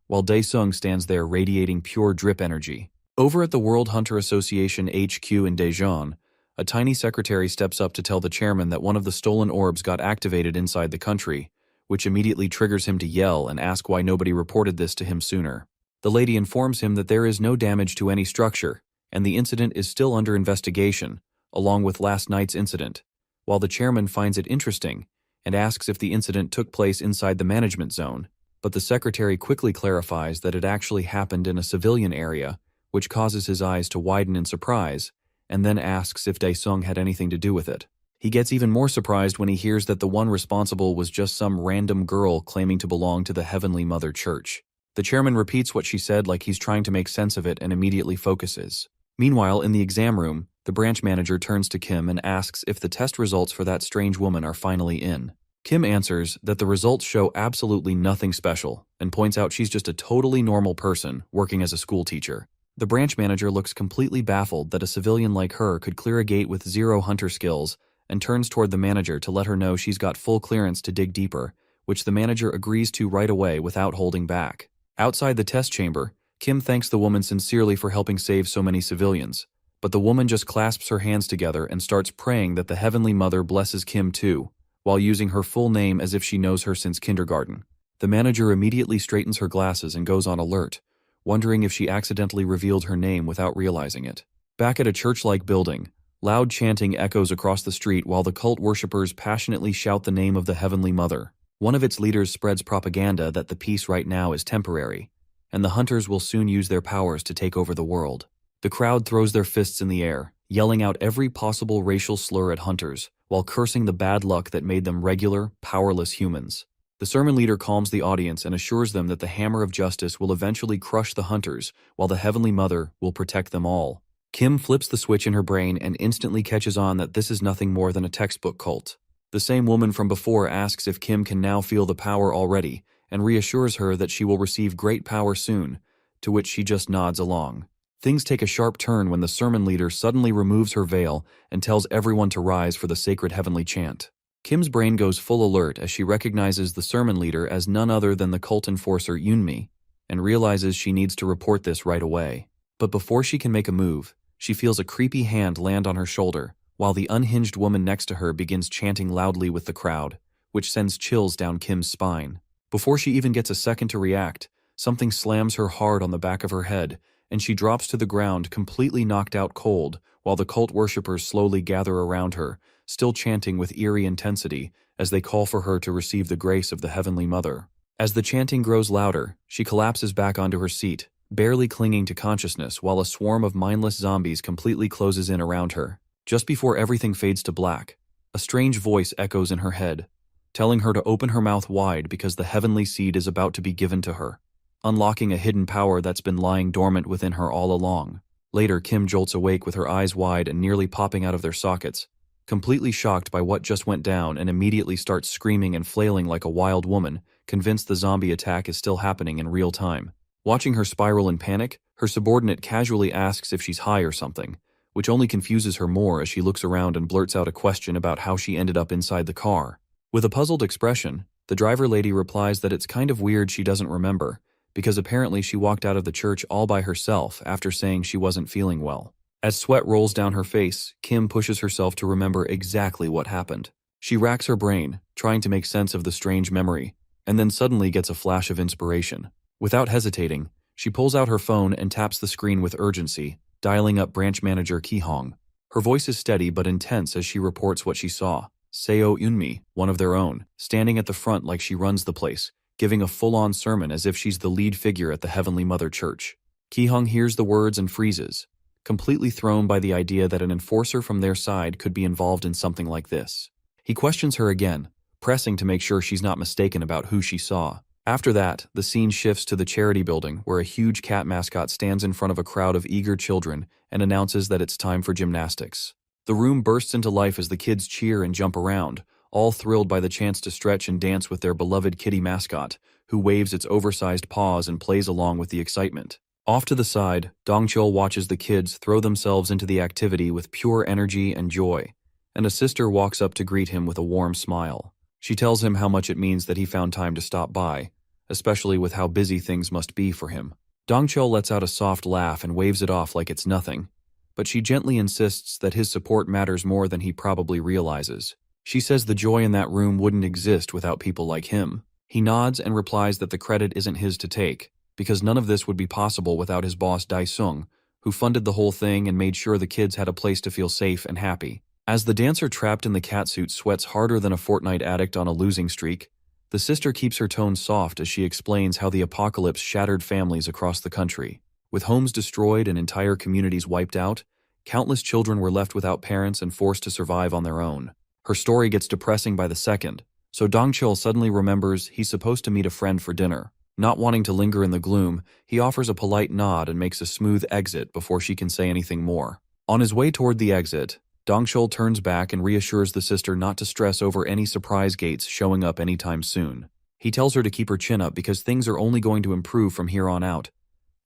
while Daesung stands there radiating pure drip energy. Over at the World Hunter Association HQ in Daejeon, a tiny secretary steps up to tell the chairman that one of the stolen orbs got activated inside the country, which immediately triggers him to yell and ask why nobody reported this to him sooner. The lady informs him that there is no damage to any structure, and the incident is still under investigation, along with last night's incident, while the chairman finds it interesting and asks if the incident took place inside the management zone, but the secretary quickly clarifies that it actually happened in a civilian area, which causes his eyes to widen in surprise, and then asks if Daesung had anything to do with it. He gets even more surprised when he hears that the one responsible was just some random girl claiming to belong to the Heavenly Mother Church. The chairman repeats what she said like he's trying to make sense of it and immediately focuses. Meanwhile, in the exam room, the branch manager turns to Kim and asks if the test results for that strange woman are finally in. Kim answers that the results show absolutely nothing special and points out she's just a totally normal person working as a school teacher. The branch manager looks completely baffled that a civilian like her could clear a gate with 0 hunter skills and turns toward the manager to let her know she's got full clearance to dig deeper which the manager agrees to right away without holding back. Outside the test chamber, Kim thanks the woman sincerely for helping save so many civilians, but the woman just clasps her hands together and starts praying that the Heavenly Mother blesses Kim too, while using her full name as if she knows her since kindergarten. The manager immediately straightens her glasses and goes on alert, wondering if she accidentally revealed her name without realizing it. Back at a church-like building, loud chanting echoes across the street while the cult worshippers passionately shout the name of the Heavenly Mother. One of its leaders spreads propaganda that the peace right now is temporary, and the hunters will soon use their powers to take over the world. The crowd throws their fists in the air, yelling out every possible racial slur at hunters, while cursing the bad luck that made them regular, powerless humans. The sermon leader calms the audience and assures them that the hammer of justice will eventually crush the hunters, while the Heavenly Mother will protect them all. Kim flips the switch in her brain and instantly catches on that this is nothing more than a textbook cult. The same woman from before asks if Kim can now feel the power already, and reassures her that she will receive great power soon, to which she just nods along. Things take a sharp turn when the sermon leader suddenly removes her veil and tells everyone to rise for the sacred heavenly chant. Kim's brain goes full alert as she recognizes the sermon leader as none other than the cult enforcer Yunmi, and realizes she needs to report this right away. But before she can make a move, she feels a creepy hand land on her shoulder, while the unhinged woman next to her begins chanting loudly with the crowd, which sends chills down Kim's spine. Before she even gets a second to react, something slams her hard on the back of her head, and she drops to the ground completely knocked out cold, while the cult worshippers slowly gather around her, still chanting with eerie intensity as they call for her to receive the grace of the Heavenly Mother. As the chanting grows louder, she collapses back onto her seat, barely clinging to consciousness while a swarm of mindless zombies completely closes in around her. Just before everything fades to black, a strange voice echoes in her head, telling her to open her mouth wide because the heavenly seed is about to be given to her, unlocking a hidden power that's been lying dormant within her all along. Later, Kim jolts awake with her eyes wide and nearly popping out of their sockets, completely shocked by what just went down, and immediately starts screaming and flailing like a wild woman, convinced the zombie attack is still happening in real time. Watching her spiral in panic, her subordinate casually asks if she's high or something, which only confuses her more as she looks around and blurts out a question about how she ended up inside the car. With a puzzled expression, the driver lady replies that it's kind of weird she doesn't remember, because apparently she walked out of the church all by herself after saying she wasn't feeling well. As sweat rolls down her face, Kim pushes herself to remember exactly what happened. She racks her brain, trying to make sense of the strange memory, and then suddenly gets a flash of inspiration. Without hesitating, she pulls out her phone and taps the screen with urgency, dialing up branch manager Ki-hong. Her voice is steady but intense as she reports what she saw. Seo Eunmi, one of their own, standing at the front like she runs the place, giving a full-on sermon as if she's the lead figure at the Heavenly Mother Church. Ki-hong hears the words and freezes, completely thrown by the idea that an enforcer from their side could be involved in something like this. He questions her again, pressing to make sure she's not mistaken about who she saw. After that, the scene shifts to the charity building where a huge cat mascot stands in front of a crowd of eager children and announces that it's time for gymnastics. The room bursts into life as the kids cheer and jump around, all thrilled by the chance to stretch and dance with their beloved kitty mascot, who waves its oversized paws and plays along with the excitement. Off to the side, Dongchul watches the kids throw themselves into the activity with pure energy and joy, and a sister walks up to greet him with a warm smile. She tells him how much it means that he found time to stop by, especially with how busy things must be for him. Dongchul lets out a soft laugh and waves it off like it's nothing, but she gently insists that his support matters more than he probably realizes. She says the joy in that room wouldn't exist without people like him. He nods and replies that the credit isn't his to take, because none of this would be possible without his boss Dae-sung, who funded the whole thing and made sure the kids had a place to feel safe and happy. As the dancer trapped in the catsuit sweats harder than a Fortnite addict on a losing streak, the sister keeps her tone soft as she explains how the apocalypse shattered families across the country. With homes destroyed and entire communities wiped out, countless children were left without parents and forced to survive on their own. Her story gets depressing by the second, so Dongchul suddenly remembers he's supposed to meet a friend for dinner. Not wanting to linger in the gloom, he offers a polite nod and makes a smooth exit before she can say anything more. On his way toward the exit, Dongchul turns back and reassures the sister not to stress over any surprise gates showing up anytime soon. He tells her to keep her chin up because things are only going to improve from here on out,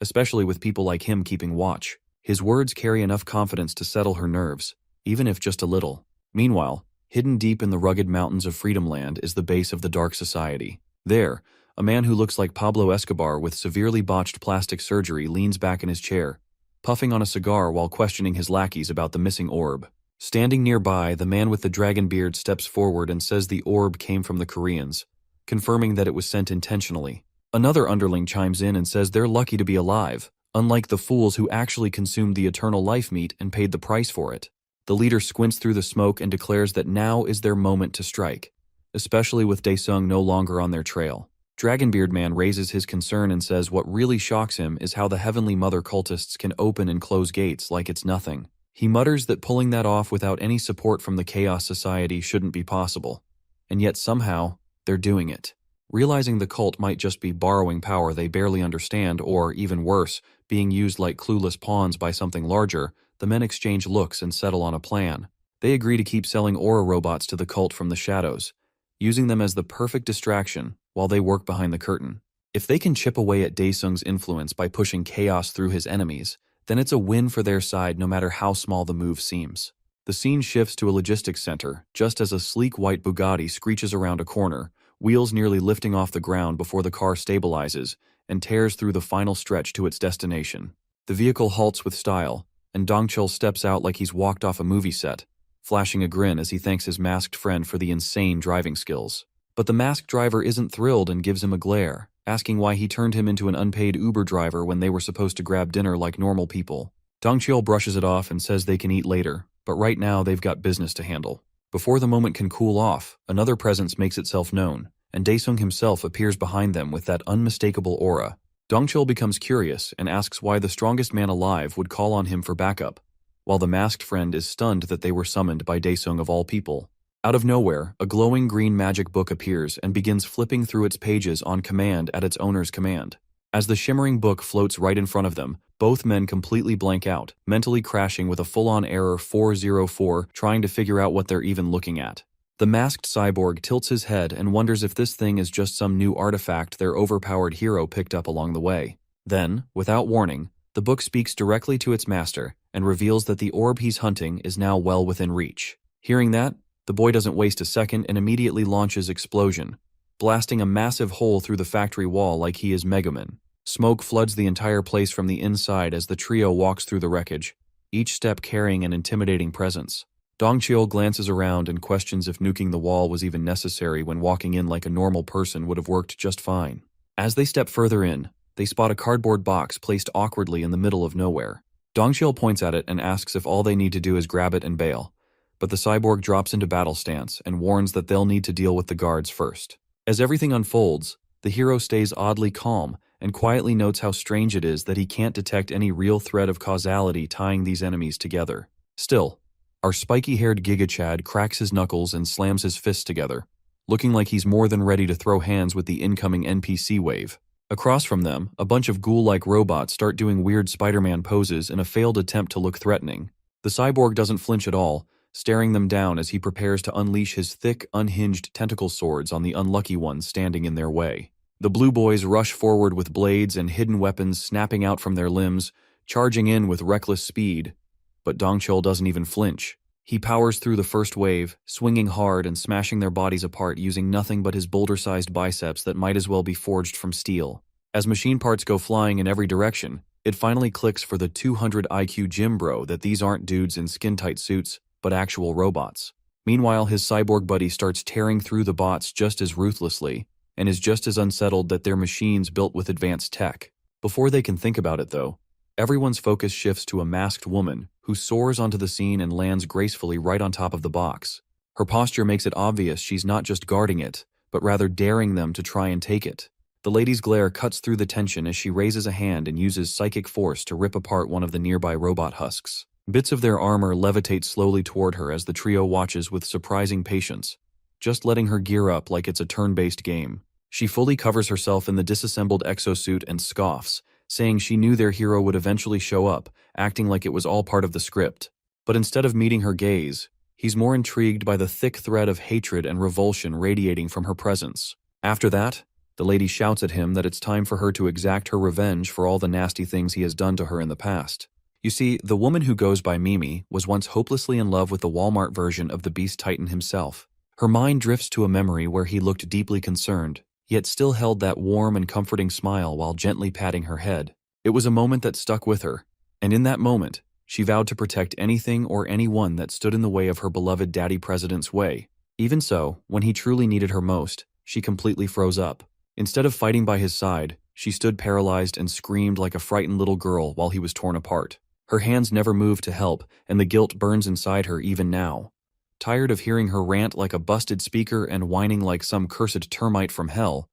especially with people like him keeping watch. His words carry enough confidence to settle her nerves, even if just a little. Meanwhile, Hidden deep in the rugged mountains of Freedom Land is the base of the Dark Society. There, a man who looks like Pablo Escobar with severely botched plastic surgery leans back in his chair, puffing on a cigar while questioning his lackeys about the missing orb. Standing nearby, the man with the dragon beard steps forward and says the orb came from the Koreans, confirming that it was sent intentionally. Another underling chimes in and says they're lucky to be alive, unlike the fools who actually consumed the eternal life meat and paid the price for it. The leader squints through the smoke and declares that now is their moment to strike, especially with Daesung no longer on their trail. Dragonbeard Man raises his concern and says what really shocks him is how the Heavenly Mother cultists can open and close gates like it's nothing. He mutters that pulling that off without any support from the Chaos Society shouldn't be possible, and yet somehow, they're doing it. Realizing the cult might just be borrowing power they barely understand or, even worse, being used like clueless pawns by something larger, the men exchange looks and settle on a plan. They agree to keep selling aura robots to the cult from the shadows, using them as the perfect distraction while they work behind the curtain. If they can chip away at Daesung's influence by pushing chaos through his enemies, then it's a win for their side no matter how small the move seems. The scene shifts to a logistics center, just as a sleek white Bugatti screeches around a corner, wheels nearly lifting off the ground before the car stabilizes and tears through the final stretch to its destination. The vehicle halts with style, and Dongchul steps out like he's walked off a movie set, flashing a grin as he thanks his masked friend for the insane driving skills. But the masked driver isn't thrilled and gives him a glare, asking why he turned him into an unpaid Uber driver when they were supposed to grab dinner like normal people. Dongchul brushes it off and says they can eat later, but right now they've got business to handle. Before the moment can cool off, another presence makes itself known, and Daesung himself appears behind them with that unmistakable aura. Dongchul becomes curious and asks why the strongest man alive would call on him for backup, while the masked friend is stunned that they were summoned by Daesung of all people. Out of nowhere, a glowing green magic book appears and begins flipping through its pages on command at its owner's command. As the shimmering book floats right in front of them, both men completely blank out, mentally crashing with a full-on error 404, trying to figure out what they're even looking at. The masked cyborg tilts his head and wonders if this thing is just some new artifact their overpowered hero picked up along the way. Then, without warning, the book speaks directly to its master and reveals that the orb he's hunting is now well within reach. Hearing that, the boy doesn't waste a second and immediately launches Explosion, blasting a massive hole through the factory wall like he is Megaman. Smoke floods the entire place from the inside as the trio walks through the wreckage, each step carrying an intimidating presence. Dongchul glances around and questions if nuking the wall was even necessary when walking in like a normal person would have worked just fine. As they step further in, they spot a cardboard box placed awkwardly in the middle of nowhere. Dongchul points at it and asks if all they need to do is grab it and bail, but the cyborg drops into battle stance and warns that they'll need to deal with the guards first. As everything unfolds, the hero stays oddly calm and quietly notes how strange it is that he can't detect any real thread of causality tying these enemies together. Still, our spiky-haired Giga Chad cracks his knuckles and slams his fists together, looking like he's more than ready to throw hands with the incoming NPC wave. Across from them, a bunch of ghoul-like robots start doing weird Spider-Man poses in a failed attempt to look threatening. The cyborg doesn't flinch at all, staring them down as he prepares to unleash his thick, unhinged tentacle swords on the unlucky ones standing in their way. The blue boys rush forward with blades and hidden weapons snapping out from their limbs, charging in with reckless speed. But Dongchul doesn't even flinch. He powers through the first wave, swinging hard and smashing their bodies apart using nothing but his boulder-sized biceps that might as well be forged from steel. As machine parts go flying in every direction, it finally clicks for the 200 IQ gym bro that these aren't dudes in skin-tight suits, but actual robots. Meanwhile, his cyborg buddy starts tearing through the bots just as ruthlessly, and is just as unsettled that they're machines built with advanced tech. Before they can think about it, though, everyone's focus shifts to a masked woman who soars onto the scene and lands gracefully right on top of the box. Her posture makes it obvious she's not just guarding it, but rather daring them to try and take it. The lady's glare cuts through the tension as she raises a hand and uses psychic force to rip apart one of the nearby robot husks. Bits of their armor levitate slowly toward her as the trio watches with surprising patience, just letting her gear up like it's a turn-based game. She fully covers herself in the disassembled exosuit and scoffs, saying she knew their hero would eventually show up, acting like it was all part of the script. But instead of meeting her gaze, he's more intrigued by the thick thread of hatred and revulsion radiating from her presence. After that, the lady shouts at him that it's time for her to exact her revenge for all the nasty things he has done to her in the past. You see, the woman who goes by Mimi was once hopelessly in love with the Walmart version of the Beast Titan himself. Her mind drifts to a memory where he looked deeply concerned, yet still held that warm and comforting smile while gently patting her head. It was a moment that stuck with her, and in that moment, she vowed to protect anything or anyone that stood in the way of her beloved daddy president's way. Even so, when he truly needed her most, she completely froze up. Instead of fighting by his side, she stood paralyzed and screamed like a frightened little girl while he was torn apart. Her hands never moved to help, and the guilt burns inside her even now. Tired of hearing her rant like a busted speaker and whining like some cursed termite from hell,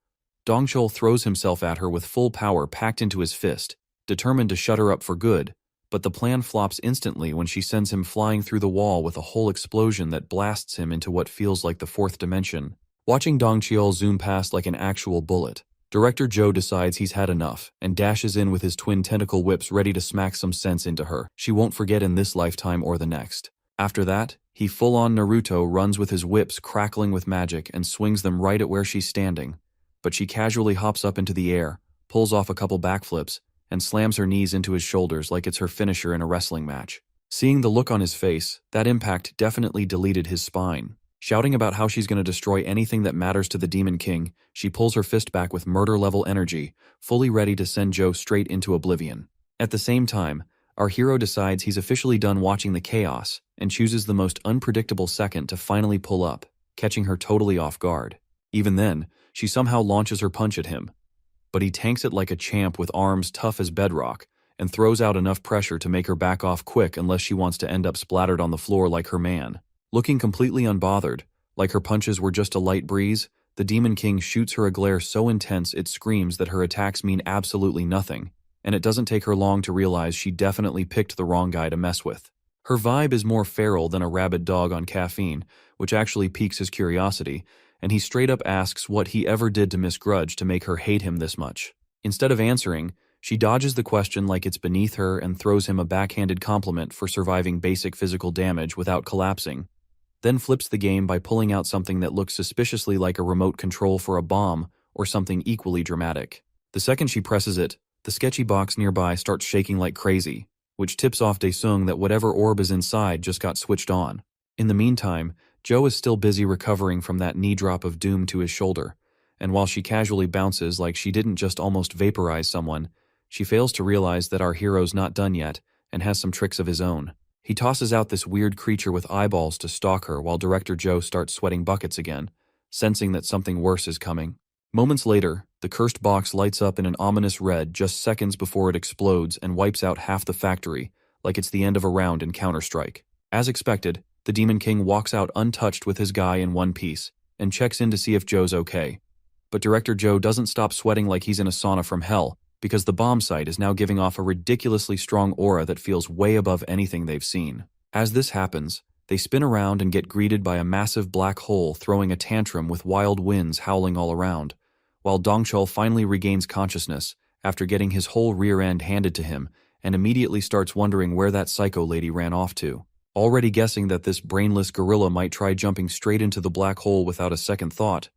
Dongchul throws himself at her with full power packed into his fist, determined to shut her up for good, but the plan flops instantly when she sends him flying through the wall with a whole explosion that blasts him into what feels like the fourth dimension. Watching Dongchul zoom past like an actual bullet, Director Joe decides he's had enough and dashes in with his twin tentacle whips ready to smack some sense into her she won't forget in this lifetime or the next. After that, he full-on Naruto runs with his whips crackling with magic and swings them right at where she's standing, but she casually hops up into the air, pulls off a couple backflips, and slams her knees into his shoulders like it's her finisher in a wrestling match. Seeing the look on his face, that impact definitely deleted his spine. Shouting about how she's going to destroy anything that matters to the Demon King, she pulls her fist back with murder-level energy, fully ready to send Joe straight into oblivion. At the same time, our hero decides he's officially done watching the chaos and chooses the most unpredictable second to finally pull up, catching her totally off guard. Even then, she somehow launches her punch at him, but he tanks it like a champ with arms tough as bedrock and throws out enough pressure to make her back off quick unless she wants to end up splattered on the floor like her man. Looking completely unbothered, like her punches were just a light breeze, the Demon King shoots her a glare so intense it screams that her attacks mean absolutely nothing, and it doesn't take her long to realize she definitely picked the wrong guy to mess with. Her vibe is more feral than a rabid dog on caffeine, which actually piques his curiosity, and he straight up asks what he ever did to Miss Grudge to make her hate him this much. Instead of answering, she dodges the question like it's beneath her and throws him a backhanded compliment for surviving basic physical damage without collapsing, then flips the game by pulling out something that looks suspiciously like a remote control for a bomb or something equally dramatic. The second she presses it, the sketchy box nearby starts shaking like crazy, which tips off Daesung that whatever orb is inside just got switched on. In the meantime, Joe is still busy recovering from that knee drop of doom to his shoulder, and while she casually bounces like she didn't just almost vaporize someone, she fails to realize that our hero's not done yet and has some tricks of his own. He tosses out this weird creature with eyeballs to stalk her while Director Joe starts sweating buckets again, sensing that something worse is coming. Moments later, the cursed box lights up in an ominous red just seconds before it explodes and wipes out half the factory, like it's the end of a round in Counter-Strike. As expected, the Demon King walks out untouched with his guy in one piece, and checks in to see if Joe's okay. But Director Joe doesn't stop sweating like he's in a sauna from hell, because the bomb site is now giving off a ridiculously strong aura that feels way above anything they've seen. As this happens, they spin around and get greeted by a massive black hole throwing a tantrum with wild winds howling all around, while Dongchul finally regains consciousness after getting his whole rear end handed to him and immediately starts wondering where that psycho lady ran off to. Already guessing that this brainless gorilla might try jumping straight into the black hole without a second thought,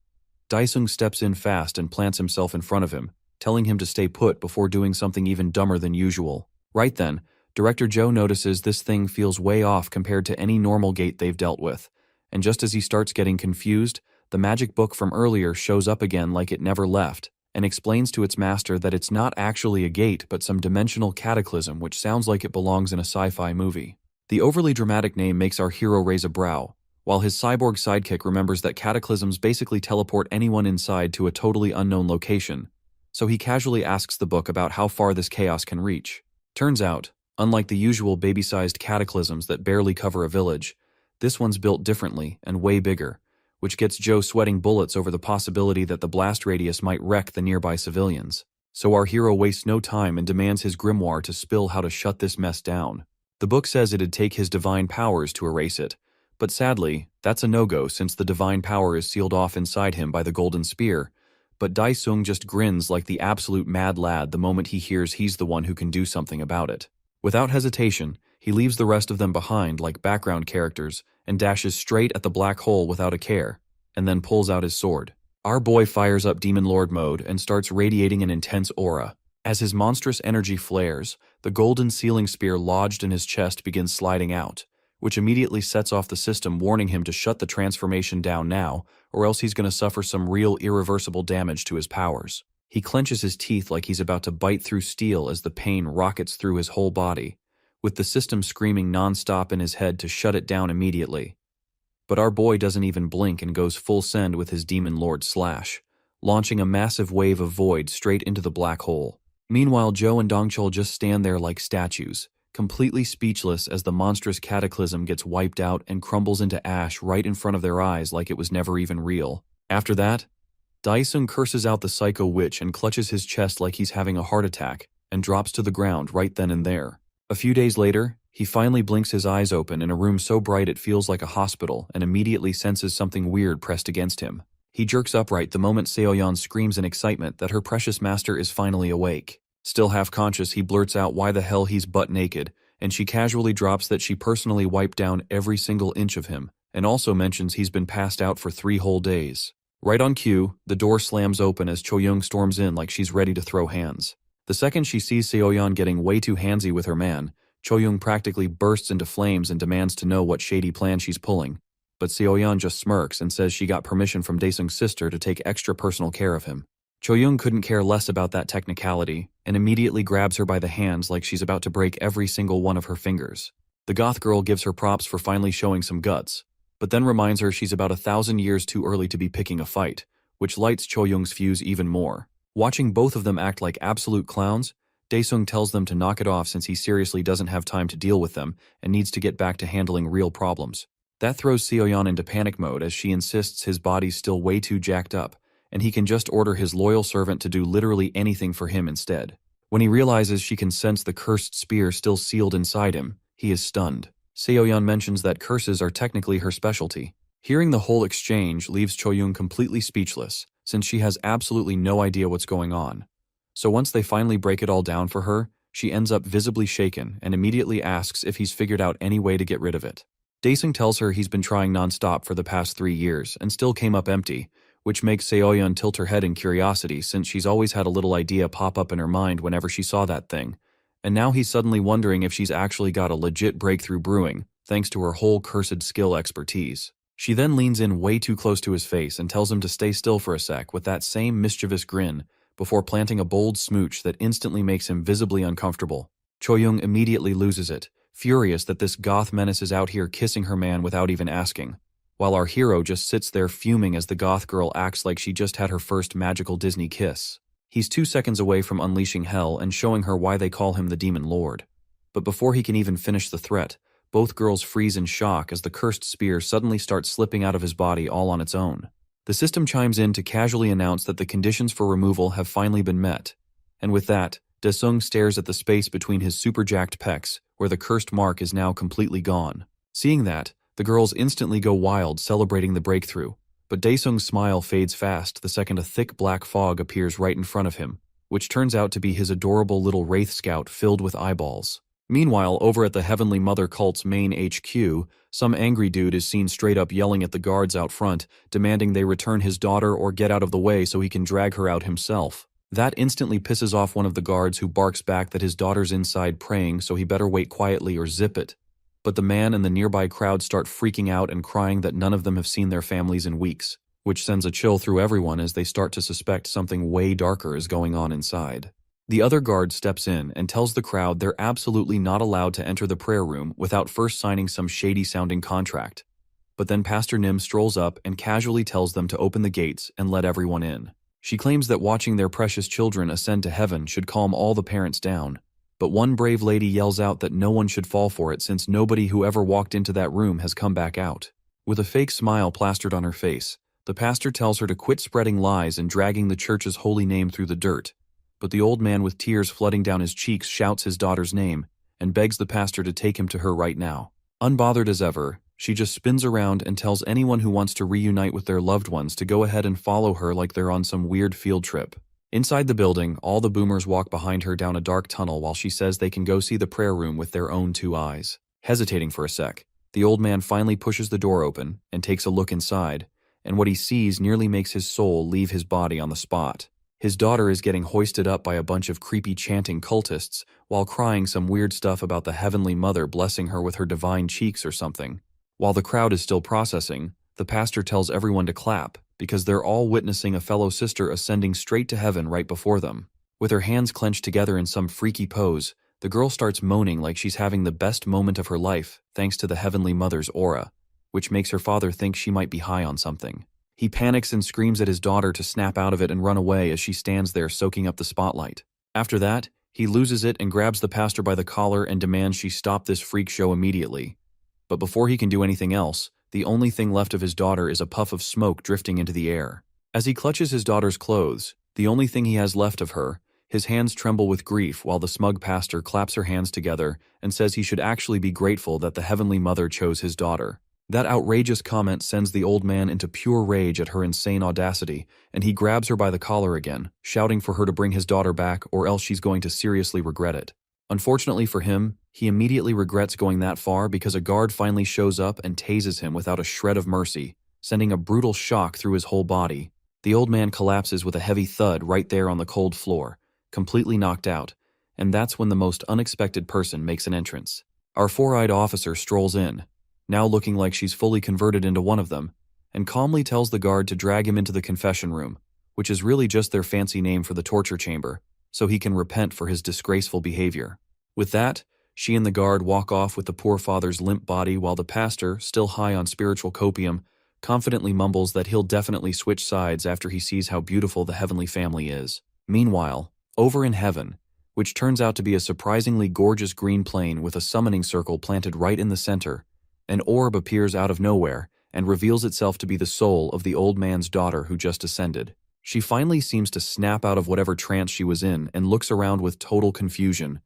Daesung steps in fast and plants himself in front of him, telling him to stay put before doing something even dumber than usual. Right then, Director Joe notices this thing feels way off compared to any normal gate they've dealt with, and just as he starts getting confused, the magic book from earlier shows up again like it never left, and explains to its master that it's not actually a gate but some dimensional cataclysm which sounds like it belongs in a sci-fi movie. The overly dramatic name makes our hero raise a brow, while his cyborg sidekick remembers that cataclysms basically teleport anyone inside to a totally unknown location, so he casually asks the book about how far this chaos can reach. Turns out, unlike the usual baby-sized cataclysms that barely cover a village, this one's built differently and way bigger, which gets Joe sweating bullets over the possibility that the blast radius might wreck the nearby civilians. So our hero wastes no time and demands his grimoire to spill how to shut this mess down. The book says it'd take his divine powers to erase it, but sadly, that's a no-go since the divine power is sealed off inside him by the golden spear, but Daesung just grins like the absolute mad lad the moment he hears he's the one who can do something about it. Without hesitation, he leaves the rest of them behind like background characters and dashes straight at the black hole without a care, and then pulls out his sword. Our boy fires up Demon Lord mode and starts radiating an intense aura. As his monstrous energy flares, The golden sealing spear lodged in his chest begins sliding out, which immediately sets off the system warning him to shut the transformation down now, or else he's going to suffer some real irreversible damage to his powers. He clenches his teeth like he's about to bite through steel as the pain rockets through his whole body, with the system screaming non-stop in his head to shut it down immediately. But our boy doesn't even blink and goes full send with his Demon Lord Slash, launching a massive wave of void straight into the black hole. Meanwhile, Joe and Dongchul just stand there like statues, completely speechless as the monstrous cataclysm gets wiped out and crumbles into ash right in front of their eyes like it was never even real. After that, Daesung curses out the psycho witch and clutches his chest like he's having a heart attack and drops to the ground right then and there. A few days later, he finally blinks his eyes open in a room so bright it feels like a hospital and immediately senses something weird pressed against him. He jerks upright the moment Seoyeon screams in excitement that her precious master is finally awake. Still half-conscious, he blurts out why the hell he's butt naked, and she casually drops that she personally wiped down every single inch of him, and also mentions he's been passed out for 3 whole days. Right on cue, the door slams open as Choyoung storms in like she's ready to throw hands. The second she sees Seoyeon getting way too handsy with her man, Choyoung practically bursts into flames and demands to know what shady plan she's pulling. But Seoyeon just smirks and says she got permission from Daesung's sister to take extra personal care of him. Choyoung couldn't care less about that technicality and immediately grabs her by the hands like she's about to break every single one of her fingers. The goth girl gives her props for finally showing some guts, but then reminds her she's about 1,000 years too early to be picking a fight, which lights Choyoung's fuse even more. Watching both of them act like absolute clowns, Daesung tells them to knock it off since he seriously doesn't have time to deal with them and needs to get back to handling real problems. That throws Seoyeon into panic mode as she insists his body's still way too jacked up, and he can just order his loyal servant to do literally anything for him instead. When he realizes she can sense the cursed spear still sealed inside him, he is stunned. Seoyeon mentions that curses are technically her specialty. Hearing the whole exchange leaves Choyoung completely speechless, since she has absolutely no idea what's going on. So once they finally break it all down for her, she ends up visibly shaken and immediately asks if he's figured out any way to get rid of it. Daesung tells her he's been trying non-stop for the past 3 years and still came up empty, which makes Seoyeon tilt her head in curiosity since she's always had a little idea pop up in her mind whenever she saw that thing. And now he's suddenly wondering if she's actually got a legit breakthrough brewing, thanks to her whole cursed skill expertise. She then leans in way too close to his face and tells him to stay still for a sec with that same mischievous grin, before planting a bold smooch that instantly makes him visibly uncomfortable. Choyoung immediately loses it, furious that this goth menace is out here kissing her man without even asking, while our hero just sits there fuming as the goth girl acts like she just had her first magical Disney kiss. He's 2 seconds away from unleashing hell and showing her why they call him the Demon Lord. But before he can even finish the threat, both girls freeze in shock as the cursed spear suddenly starts slipping out of his body all on its own. The system chimes in to casually announce that the conditions for removal have finally been met, and with that, Daesung stares at the space between his super jacked pecs, where the cursed mark is now completely gone. Seeing that, the girls instantly go wild celebrating the breakthrough, but Daesung's smile fades fast the second a thick black fog appears right in front of him, which turns out to be his adorable little wraith scout filled with eyeballs. Meanwhile, over at the Heavenly Mother cult's main HQ, some angry dude is seen straight up yelling at the guards out front, demanding they return his daughter or get out of the way so he can drag her out himself. That instantly pisses off one of the guards, who barks back that his daughter's inside praying so he better wait quietly or zip it. But the man and the nearby crowd start freaking out and crying that none of them have seen their families in weeks, which sends a chill through everyone as they start to suspect something way darker is going on inside. The other guard steps in and tells the crowd they're absolutely not allowed to enter the prayer room without first signing some shady-sounding contract. But then Pastor Nim strolls up and casually tells them to open the gates and let everyone in. She claims that watching their precious children ascend to heaven should calm all the parents down, but one brave lady yells out that no one should fall for it since nobody who ever walked into that room has come back out. With a fake smile plastered on her face, the pastor tells her to quit spreading lies and dragging the church's holy name through the dirt, but the old man with tears flooding down his cheeks shouts his daughter's name and begs the pastor to take him to her right now. Unbothered as ever, she just spins around and tells anyone who wants to reunite with their loved ones to go ahead and follow her like they're on some weird field trip. Inside the building, all the boomers walk behind her down a dark tunnel while she says they can go see the prayer room with their own 2 eyes. Hesitating for a sec, the old man finally pushes the door open and takes a look inside, and what he sees nearly makes his soul leave his body on the spot. His daughter is getting hoisted up by a bunch of creepy chanting cultists while crying some weird stuff about the Heavenly Mother blessing her with her divine cheeks or something. While the crowd is still processing, the pastor tells everyone to clap because they're all witnessing a fellow sister ascending straight to heaven right before them. With her hands clenched together in some freaky pose, the girl starts moaning like she's having the best moment of her life thanks to the Heavenly Mother's aura, which makes her father think she might be high on something. He panics and screams at his daughter to snap out of it and run away as she stands there soaking up the spotlight. After that, he loses it and grabs the pastor by the collar and demands she stop this freak show immediately. But before he can do anything else, the only thing left of his daughter is a puff of smoke drifting into the air. As he clutches his daughter's clothes, the only thing he has left of her, his hands tremble with grief while the smug pastor claps her hands together and says he should actually be grateful that the Heavenly Mother chose his daughter. That outrageous comment sends the old man into pure rage at her insane audacity, and he grabs her by the collar again, shouting for her to bring his daughter back or else she's going to seriously regret it. Unfortunately for him, he immediately regrets going that far because a guard finally shows up and tases him without a shred of mercy, sending a brutal shock through his whole body. The old man collapses with a heavy thud right there on the cold floor, completely knocked out, and that's when the most unexpected person makes an entrance. Our four-eyed officer strolls in, now looking like she's fully converted into one of them, and calmly tells the guard to drag him into the confession room, which is really just their fancy name for the torture chamber, so he can repent for his disgraceful behavior. With that, she and the guard walk off with the poor father's limp body while the pastor, still high on spiritual copium, confidently mumbles that he'll definitely switch sides after he sees how beautiful the heavenly family is. Meanwhile, over in heaven, which turns out to be a surprisingly gorgeous green plain with a summoning circle planted right in the center, an orb appears out of nowhere and reveals itself to be the soul of the old man's daughter who just ascended. She finally seems to snap out of whatever trance she was in and looks around with total confusion,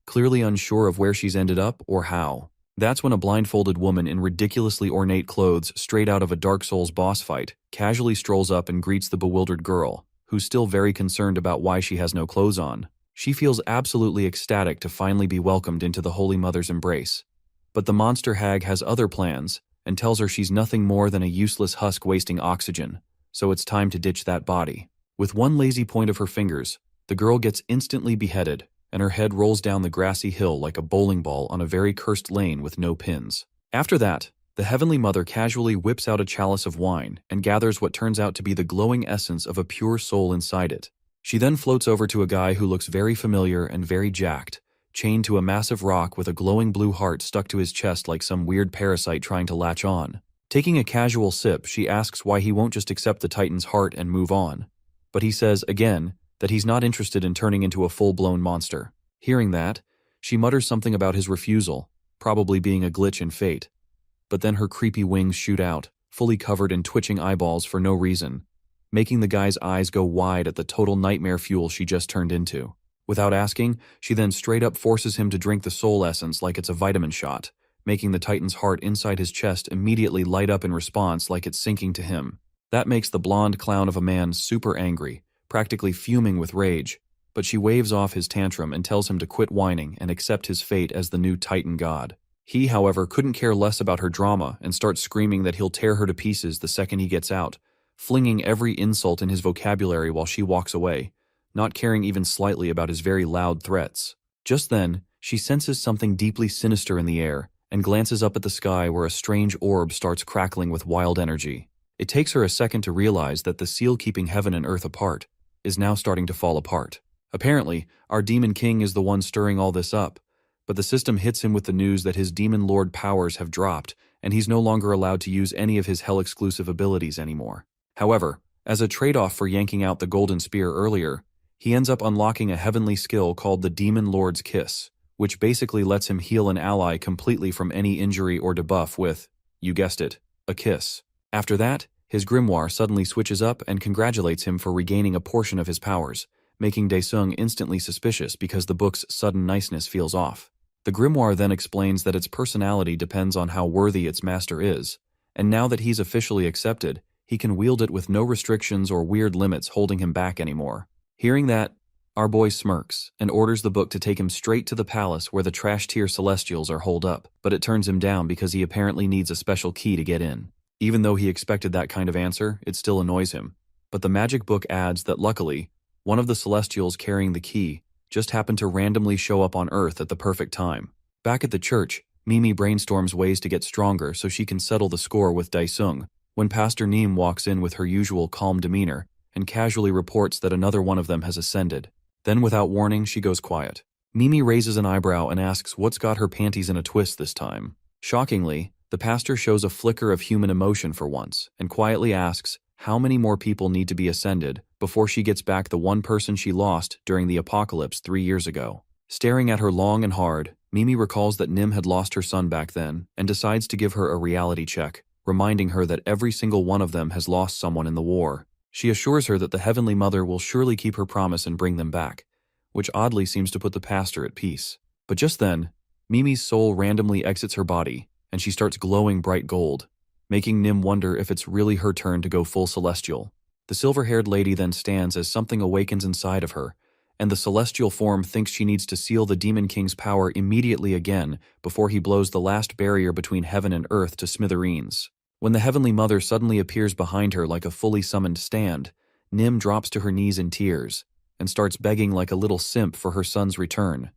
clearly unsure of where she's ended up or how. That's when a blindfolded woman in ridiculously ornate clothes straight out of a Dark Souls boss fight casually strolls up and greets the bewildered girl, who's still very concerned about why she has no clothes on. She feels absolutely ecstatic to finally be welcomed into the Holy Mother's embrace. But the monster hag has other plans and tells her she's nothing more than a useless husk wasting oxygen, so it's time to ditch that body. With one lazy point of her fingers, the girl gets instantly beheaded, and her head rolls down the grassy hill like a bowling ball on a very cursed lane with no pins. After that, the Heavenly Mother casually whips out a chalice of wine and gathers what turns out to be the glowing essence of a pure soul inside it. She then floats over to a guy who looks very familiar and very jacked, chained to a massive rock with a glowing blue heart stuck to his chest like some weird parasite trying to latch on. Taking a casual sip, she asks why he won't just accept the Titan's heart and move on. But he says, again, that he's not interested in turning into a full-blown monster. Hearing that, she mutters something about his refusal, probably being a glitch in fate. But then her creepy wings shoot out, fully covered in twitching eyeballs for no reason, making the guy's eyes go wide at the total nightmare fuel she just turned into. Without asking, she then straight up forces him to drink the soul essence like it's a vitamin shot, making the Titan's heart inside his chest immediately light up in response like it's sinking to him. That makes the blonde clown of a man super angry, practically fuming with rage, but she waves off his tantrum and tells him to quit whining and accept his fate as the new Titan god. He, however, couldn't care less about her drama and starts screaming that he'll tear her to pieces the second he gets out, flinging every insult in his vocabulary while she walks away, not caring even slightly about his very loud threats. Just then, she senses something deeply sinister in the air and glances up at the sky where a strange orb starts crackling with wild energy. It takes her a second to realize that the seal keeping heaven and earth apart is now starting to fall apart. Apparently, our demon king is the one stirring all this up, but the system hits him with the news that his demon lord powers have dropped and he's no longer allowed to use any of his hell-exclusive abilities anymore. However, as a trade-off for yanking out the golden spear earlier, he ends up unlocking a heavenly skill called the Demon Lord's Kiss, which basically lets him heal an ally completely from any injury or debuff with, you guessed it, a kiss. After that, his grimoire suddenly switches up and congratulates him for regaining a portion of his powers, making Daesung instantly suspicious because the book's sudden niceness feels off. The grimoire then explains that its personality depends on how worthy its master is, and now that he's officially accepted, he can wield it with no restrictions or weird limits holding him back anymore. Hearing that, our boy smirks and orders the book to take him straight to the palace where the trash-tier celestials are holed up, but it turns him down because he apparently needs a special key to get in. Even though he expected that kind of answer, it still annoys him. But the magic book adds that luckily, one of the Celestials carrying the key just happened to randomly show up on Earth at the perfect time. Back at the church, Mimi brainstorms ways to get stronger so she can settle the score with Daesung, when Pastor Neem walks in with her usual calm demeanor and casually reports that another one of them has ascended. Then without warning, she goes quiet. Mimi raises an eyebrow and asks what's got her panties in a twist this time. Shockingly, the pastor shows a flicker of human emotion for once and quietly asks how many more people need to be ascended before she gets back the one person she lost during the apocalypse 3 years ago. Staring at her long and hard, Mimi recalls that Nim had lost her son back then and decides to give her a reality check, reminding her that every single one of them has lost someone in the war. She assures her that the Heavenly Mother will surely keep her promise and bring them back, which oddly seems to put the pastor at peace. But just then, Mimi's soul randomly exits her body, and she starts glowing bright gold, making Nim wonder if it's really her turn to go full celestial. The silver-haired lady then stands as something awakens inside of her, and the celestial form thinks she needs to seal the Demon King's power immediately again before he blows the last barrier between heaven and earth to smithereens. When the Heavenly Mother suddenly appears behind her like a fully summoned stand, Nim drops to her knees in tears and starts begging like a little simp for her son's return,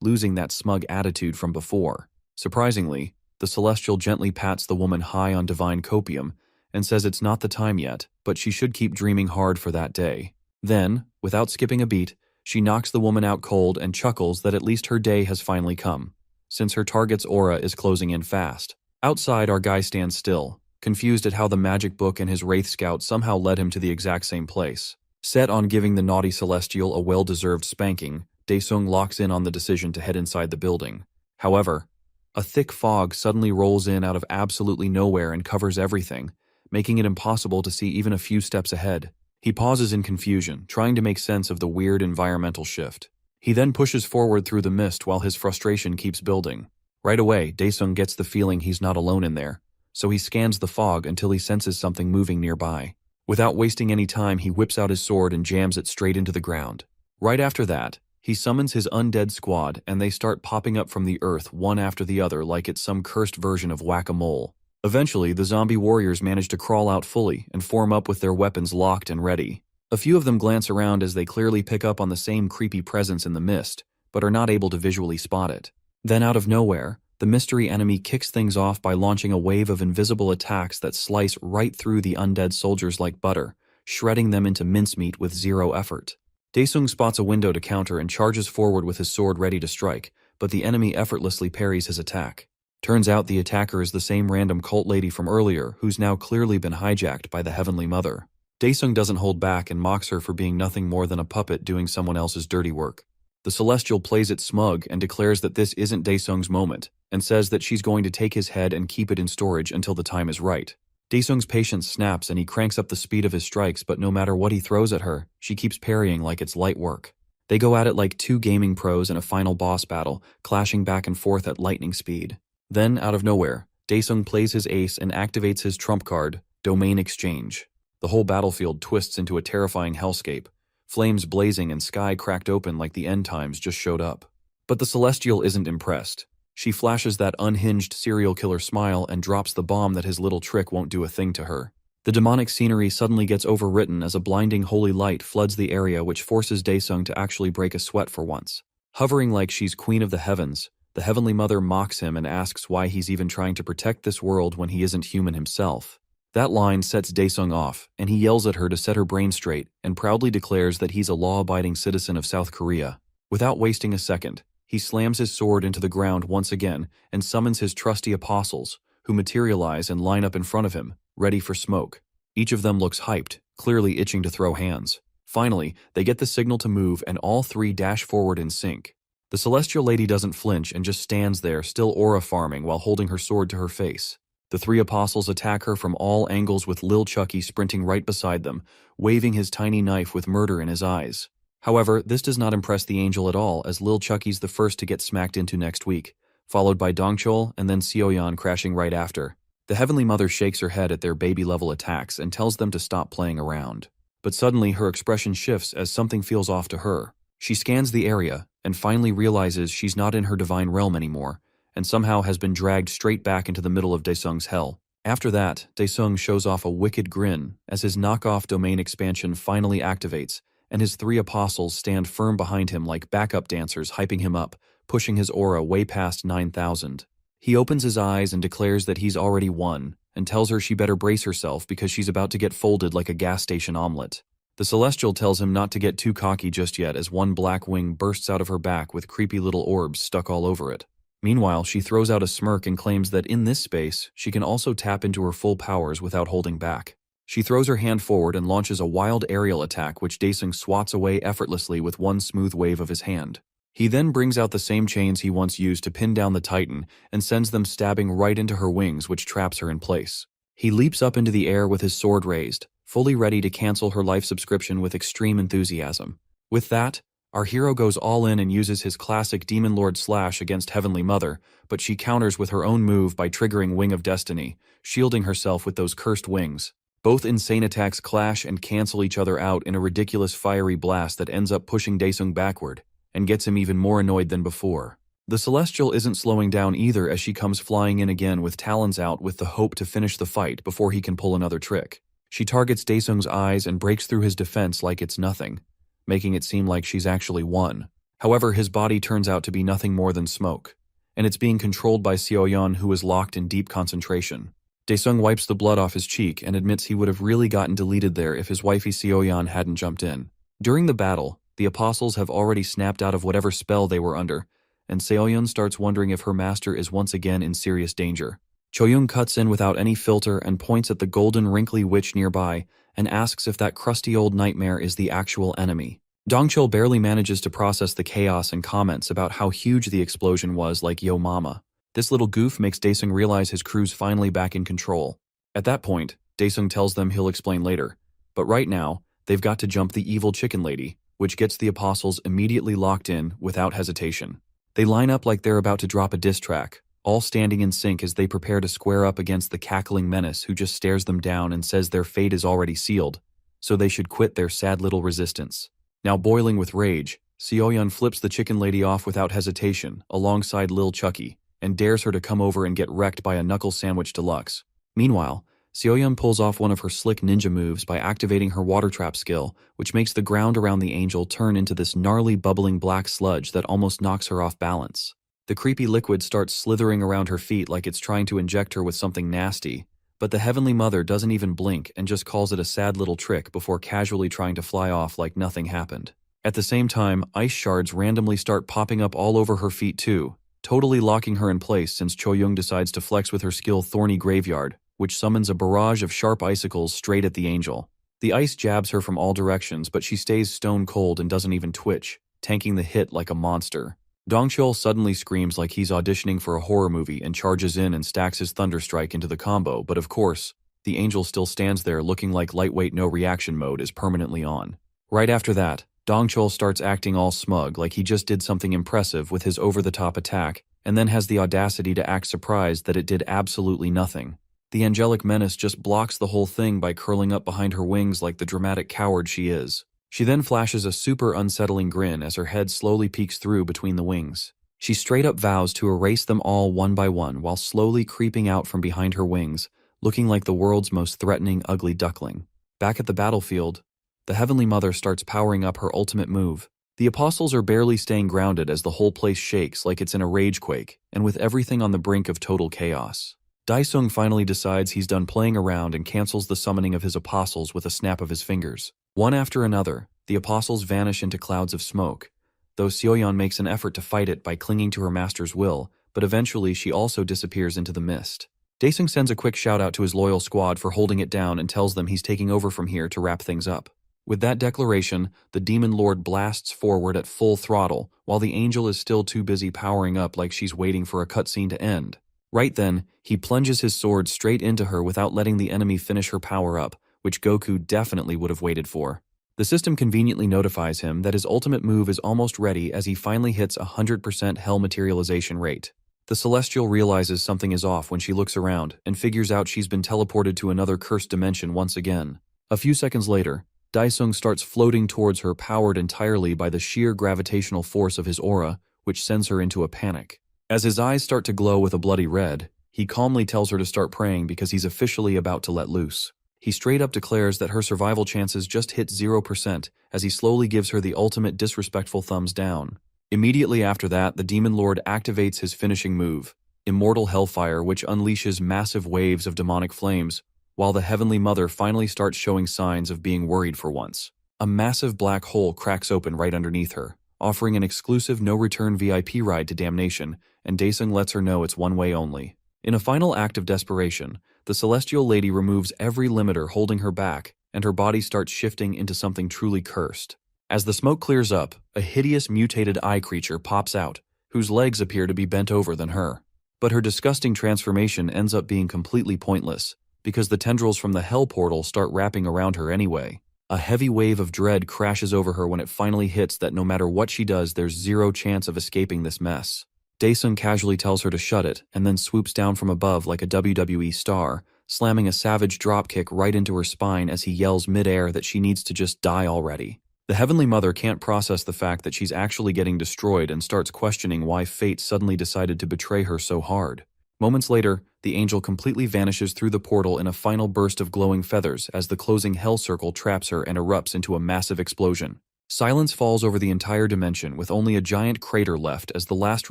losing that smug attitude from before. Surprisingly, the Celestial gently pats the woman high on divine copium and says it's not the time yet, but she should keep dreaming hard for that day. Then, without skipping a beat, she knocks the woman out cold and chuckles that at least her day has finally come, since her target's aura is closing in fast. Outside, our guy stands still, confused at how the magic book and his Wraith Scout somehow led him to the exact same place. Set on giving the naughty Celestial a well-deserved spanking, Daesung locks in on the decision to head inside the building. However, a thick fog suddenly rolls in out of absolutely nowhere and covers everything, making it impossible to see even a few steps ahead. He pauses in confusion, trying to make sense of the weird environmental shift. He then pushes forward through the mist while his frustration keeps building. Right away, Daesung gets the feeling he's not alone in there, so he scans the fog until he senses something moving nearby. Without wasting any time, he whips out his sword and jams it straight into the ground. Right after that, he summons his undead squad and they start popping up from the earth one after the other like it's some cursed version of whack-a-mole. Eventually, the zombie warriors manage to crawl out fully and form up with their weapons locked and ready. A few of them glance around as they clearly pick up on the same creepy presence in the mist, but are not able to visually spot it. Then out of nowhere, the mystery enemy kicks things off by launching a wave of invisible attacks that slice right through the undead soldiers like butter, shredding them into mincemeat with zero effort. Daesung spots a window to counter and charges forward with his sword ready to strike, but the enemy effortlessly parries his attack. Turns out the attacker is the same random cult lady from earlier who's now clearly been hijacked by the Heavenly Mother. Daesung doesn't hold back and mocks her for being nothing more than a puppet doing someone else's dirty work. The Celestial plays it smug and declares that this isn't Daesung's moment, and says that she's going to take his head and keep it in storage until the time is right. Daesung's patience snaps and he cranks up the speed of his strikes, but no matter what he throws at her, she keeps parrying like it's light work. They go at it like two gaming pros in a final boss battle, clashing back and forth at lightning speed. Then, out of nowhere, Daesung plays his ace and activates his trump card, Domain Exchange. The whole battlefield twists into a terrifying hellscape, flames blazing and sky cracked open like the end times just showed up. But the Celestial isn't impressed. She flashes that unhinged serial killer smile and drops the bomb that his little trick won't do a thing to her. The demonic scenery suddenly gets overwritten as a blinding holy light floods the area, which forces Daesung to actually break a sweat for once. Hovering like she's queen of the heavens, the Heavenly Mother mocks him and asks why he's even trying to protect this world when he isn't human himself. That line sets Daesung off, and he yells at her to set her brain straight and proudly declares that he's a law-abiding citizen of South Korea. Without wasting a second, he slams his sword into the ground once again and summons his trusty apostles, who materialize and line up in front of him, ready for smoke. Each of them looks hyped, clearly itching to throw hands. Finally, they get the signal to move and all three dash forward in sync. The Celestial Lady doesn't flinch and just stands there, still aura farming while holding her sword to her face. The three apostles attack her from all angles with Lil Chucky sprinting right beside them, waving his tiny knife with murder in his eyes. However, this does not impress the angel at all, as Lil Chucky's the first to get smacked into next week, followed by Dongchol and then Seoyeon crashing right after. The Heavenly Mother shakes her head at their baby-level attacks and tells them to stop playing around. But suddenly her expression shifts as something feels off to her. She scans the area and finally realizes she's not in her divine realm anymore, and somehow has been dragged straight back into the middle of Daesung's hell. After that, Daesung shows off a wicked grin as his knockoff domain expansion finally activates, and his 3 apostles stand firm behind him like backup dancers hyping him up, pushing his aura way past 9,000. He opens his eyes and declares that he's already won, and tells her she better brace herself because she's about to get folded like a gas station omelet. The Celestial tells him not to get too cocky just yet as one black wing bursts out of her back with creepy little orbs stuck all over it. Meanwhile, she throws out a smirk and claims that in this space, she can also tap into her full powers without holding back. She throws her hand forward and launches a wild aerial attack which Daesung swats away effortlessly with one smooth wave of his hand. He then brings out the same chains he once used to pin down the Titan and sends them stabbing right into her wings, which traps her in place. He leaps up into the air with his sword raised, fully ready to cancel her life subscription with extreme enthusiasm. With that, our hero goes all in and uses his classic Demon Lord slash against Heavenly Mother, but she counters with her own move by triggering Wing of Destiny, shielding herself with those cursed wings. Both insane attacks clash and cancel each other out in a ridiculous fiery blast that ends up pushing Daesung backward, and gets him even more annoyed than before. The Celestial isn't slowing down either as she comes flying in again with talons out with the hope to finish the fight before he can pull another trick. She targets Daesung's eyes and breaks through his defense like it's nothing, making it seem like she's actually won. However, his body turns out to be nothing more than smoke, and it's being controlled by Seoyeon, who is locked in deep concentration. Daesung wipes the blood off his cheek and admits he would have really gotten deleted there if his wifey Seoyeon hadn't jumped in. During the battle, the apostles have already snapped out of whatever spell they were under, and Seoyeon starts wondering if her master is once again in serious danger. Choyoung cuts in without any filter and points at the golden wrinkly witch nearby and asks if that crusty old nightmare is the actual enemy. Dongchul barely manages to process the chaos and comments about how huge the explosion was like yo mama. This little goof makes Daesung realize his crew's finally back in control. At that point, Daesung tells them he'll explain later, but right now, they've got to jump the evil chicken lady, which gets the apostles immediately locked in without hesitation. They line up like they're about to drop a diss track, all standing in sync as they prepare to square up against the cackling menace who just stares them down and says their fate is already sealed, so they should quit their sad little resistance. Now boiling with rage, Seoyeon flips the chicken lady off without hesitation alongside Lil Chucky and dares her to come over and get wrecked by a knuckle sandwich deluxe. Meanwhile, Seoyeon pulls off one of her slick ninja moves by activating her water trap skill, which makes the ground around the angel turn into this gnarly bubbling black sludge that almost knocks her off balance. The creepy liquid starts slithering around her feet like it's trying to inject her with something nasty, but the Heavenly Mother doesn't even blink and just calls it a sad little trick before casually trying to fly off like nothing happened. At the same time, ice shards randomly start popping up all over her feet too, totally locking her in place since Choyoung decides to flex with her skill Thorny Graveyard, which summons a barrage of sharp icicles straight at the angel. The ice jabs her from all directions, but she stays stone cold and doesn't even twitch, tanking the hit like a monster. Dongchul suddenly screams like he's auditioning for a horror movie and charges in and stacks his Thunderstrike into the combo, but of course, the angel still stands there looking like lightweight no reaction mode is permanently on. Right after that, Dongchul starts acting all smug like he just did something impressive with his over-the-top attack, and then has the audacity to act surprised that it did absolutely nothing. The angelic menace just blocks the whole thing by curling up behind her wings like the dramatic coward she is. She then flashes a super unsettling grin as her head slowly peeks through between the wings. She straight up vows to erase them all one by one while slowly creeping out from behind her wings, looking like the world's most threatening ugly duckling. Back at the battlefield, the Heavenly Mother starts powering up her ultimate move. The apostles are barely staying grounded as the whole place shakes like it's in a rage quake, and with everything on the brink of total chaos. Daesung finally decides he's done playing around and cancels the summoning of his apostles with a snap of his fingers. One after another, the apostles vanish into clouds of smoke, though Seoyeon makes an effort to fight it by clinging to her master's will, but eventually she also disappears into the mist. Daesung sends a quick shout out to his loyal squad for holding it down and tells them he's taking over from here to wrap things up. With that declaration, the Demon Lord blasts forward at full throttle, while the angel is still too busy powering up like she's waiting for a cutscene to end. Right then, he plunges his sword straight into her without letting the enemy finish her power up, which Goku definitely would have waited for. The system conveniently notifies him that his ultimate move is almost ready as he finally hits 100% hell materialization rate. The Celestial realizes something is off when she looks around and figures out she's been teleported to another cursed dimension once again. A few seconds later, Daesung starts floating towards her, powered entirely by the sheer gravitational force of his aura, which sends her into a panic. As his eyes start to glow with a bloody red, he calmly tells her to start praying because he's officially about to let loose. He straight up declares that her survival chances just hit 0% as he slowly gives her the ultimate disrespectful thumbs down. Immediately after that, the Demon Lord activates his finishing move, Immortal Hellfire, which unleashes massive waves of demonic flames, while the Heavenly Mother finally starts showing signs of being worried for once. A massive black hole cracks open right underneath her, offering an exclusive no-return VIP ride to damnation, and Daesung lets her know it's one way only. In a final act of desperation, the Celestial Lady removes every limiter holding her back, and her body starts shifting into something truly cursed. As the smoke clears up, a hideous mutated eye creature pops out, whose legs appear to be bent over than her. But her disgusting transformation ends up being completely pointless, because the tendrils from the Hell Portal start wrapping around her anyway. A heavy wave of dread crashes over her when it finally hits that no matter what she does, there's zero chance of escaping this mess. Daesung casually tells her to shut it, and then swoops down from above like a WWE star, slamming a savage dropkick right into her spine as he yells mid-air that she needs to just die already. The Heavenly Mother can't process the fact that she's actually getting destroyed and starts questioning why fate suddenly decided to betray her so hard. Moments later, the angel completely vanishes through the portal in a final burst of glowing feathers as the closing hell circle traps her and erupts into a massive explosion. Silence falls over the entire dimension, with only a giant crater left as the last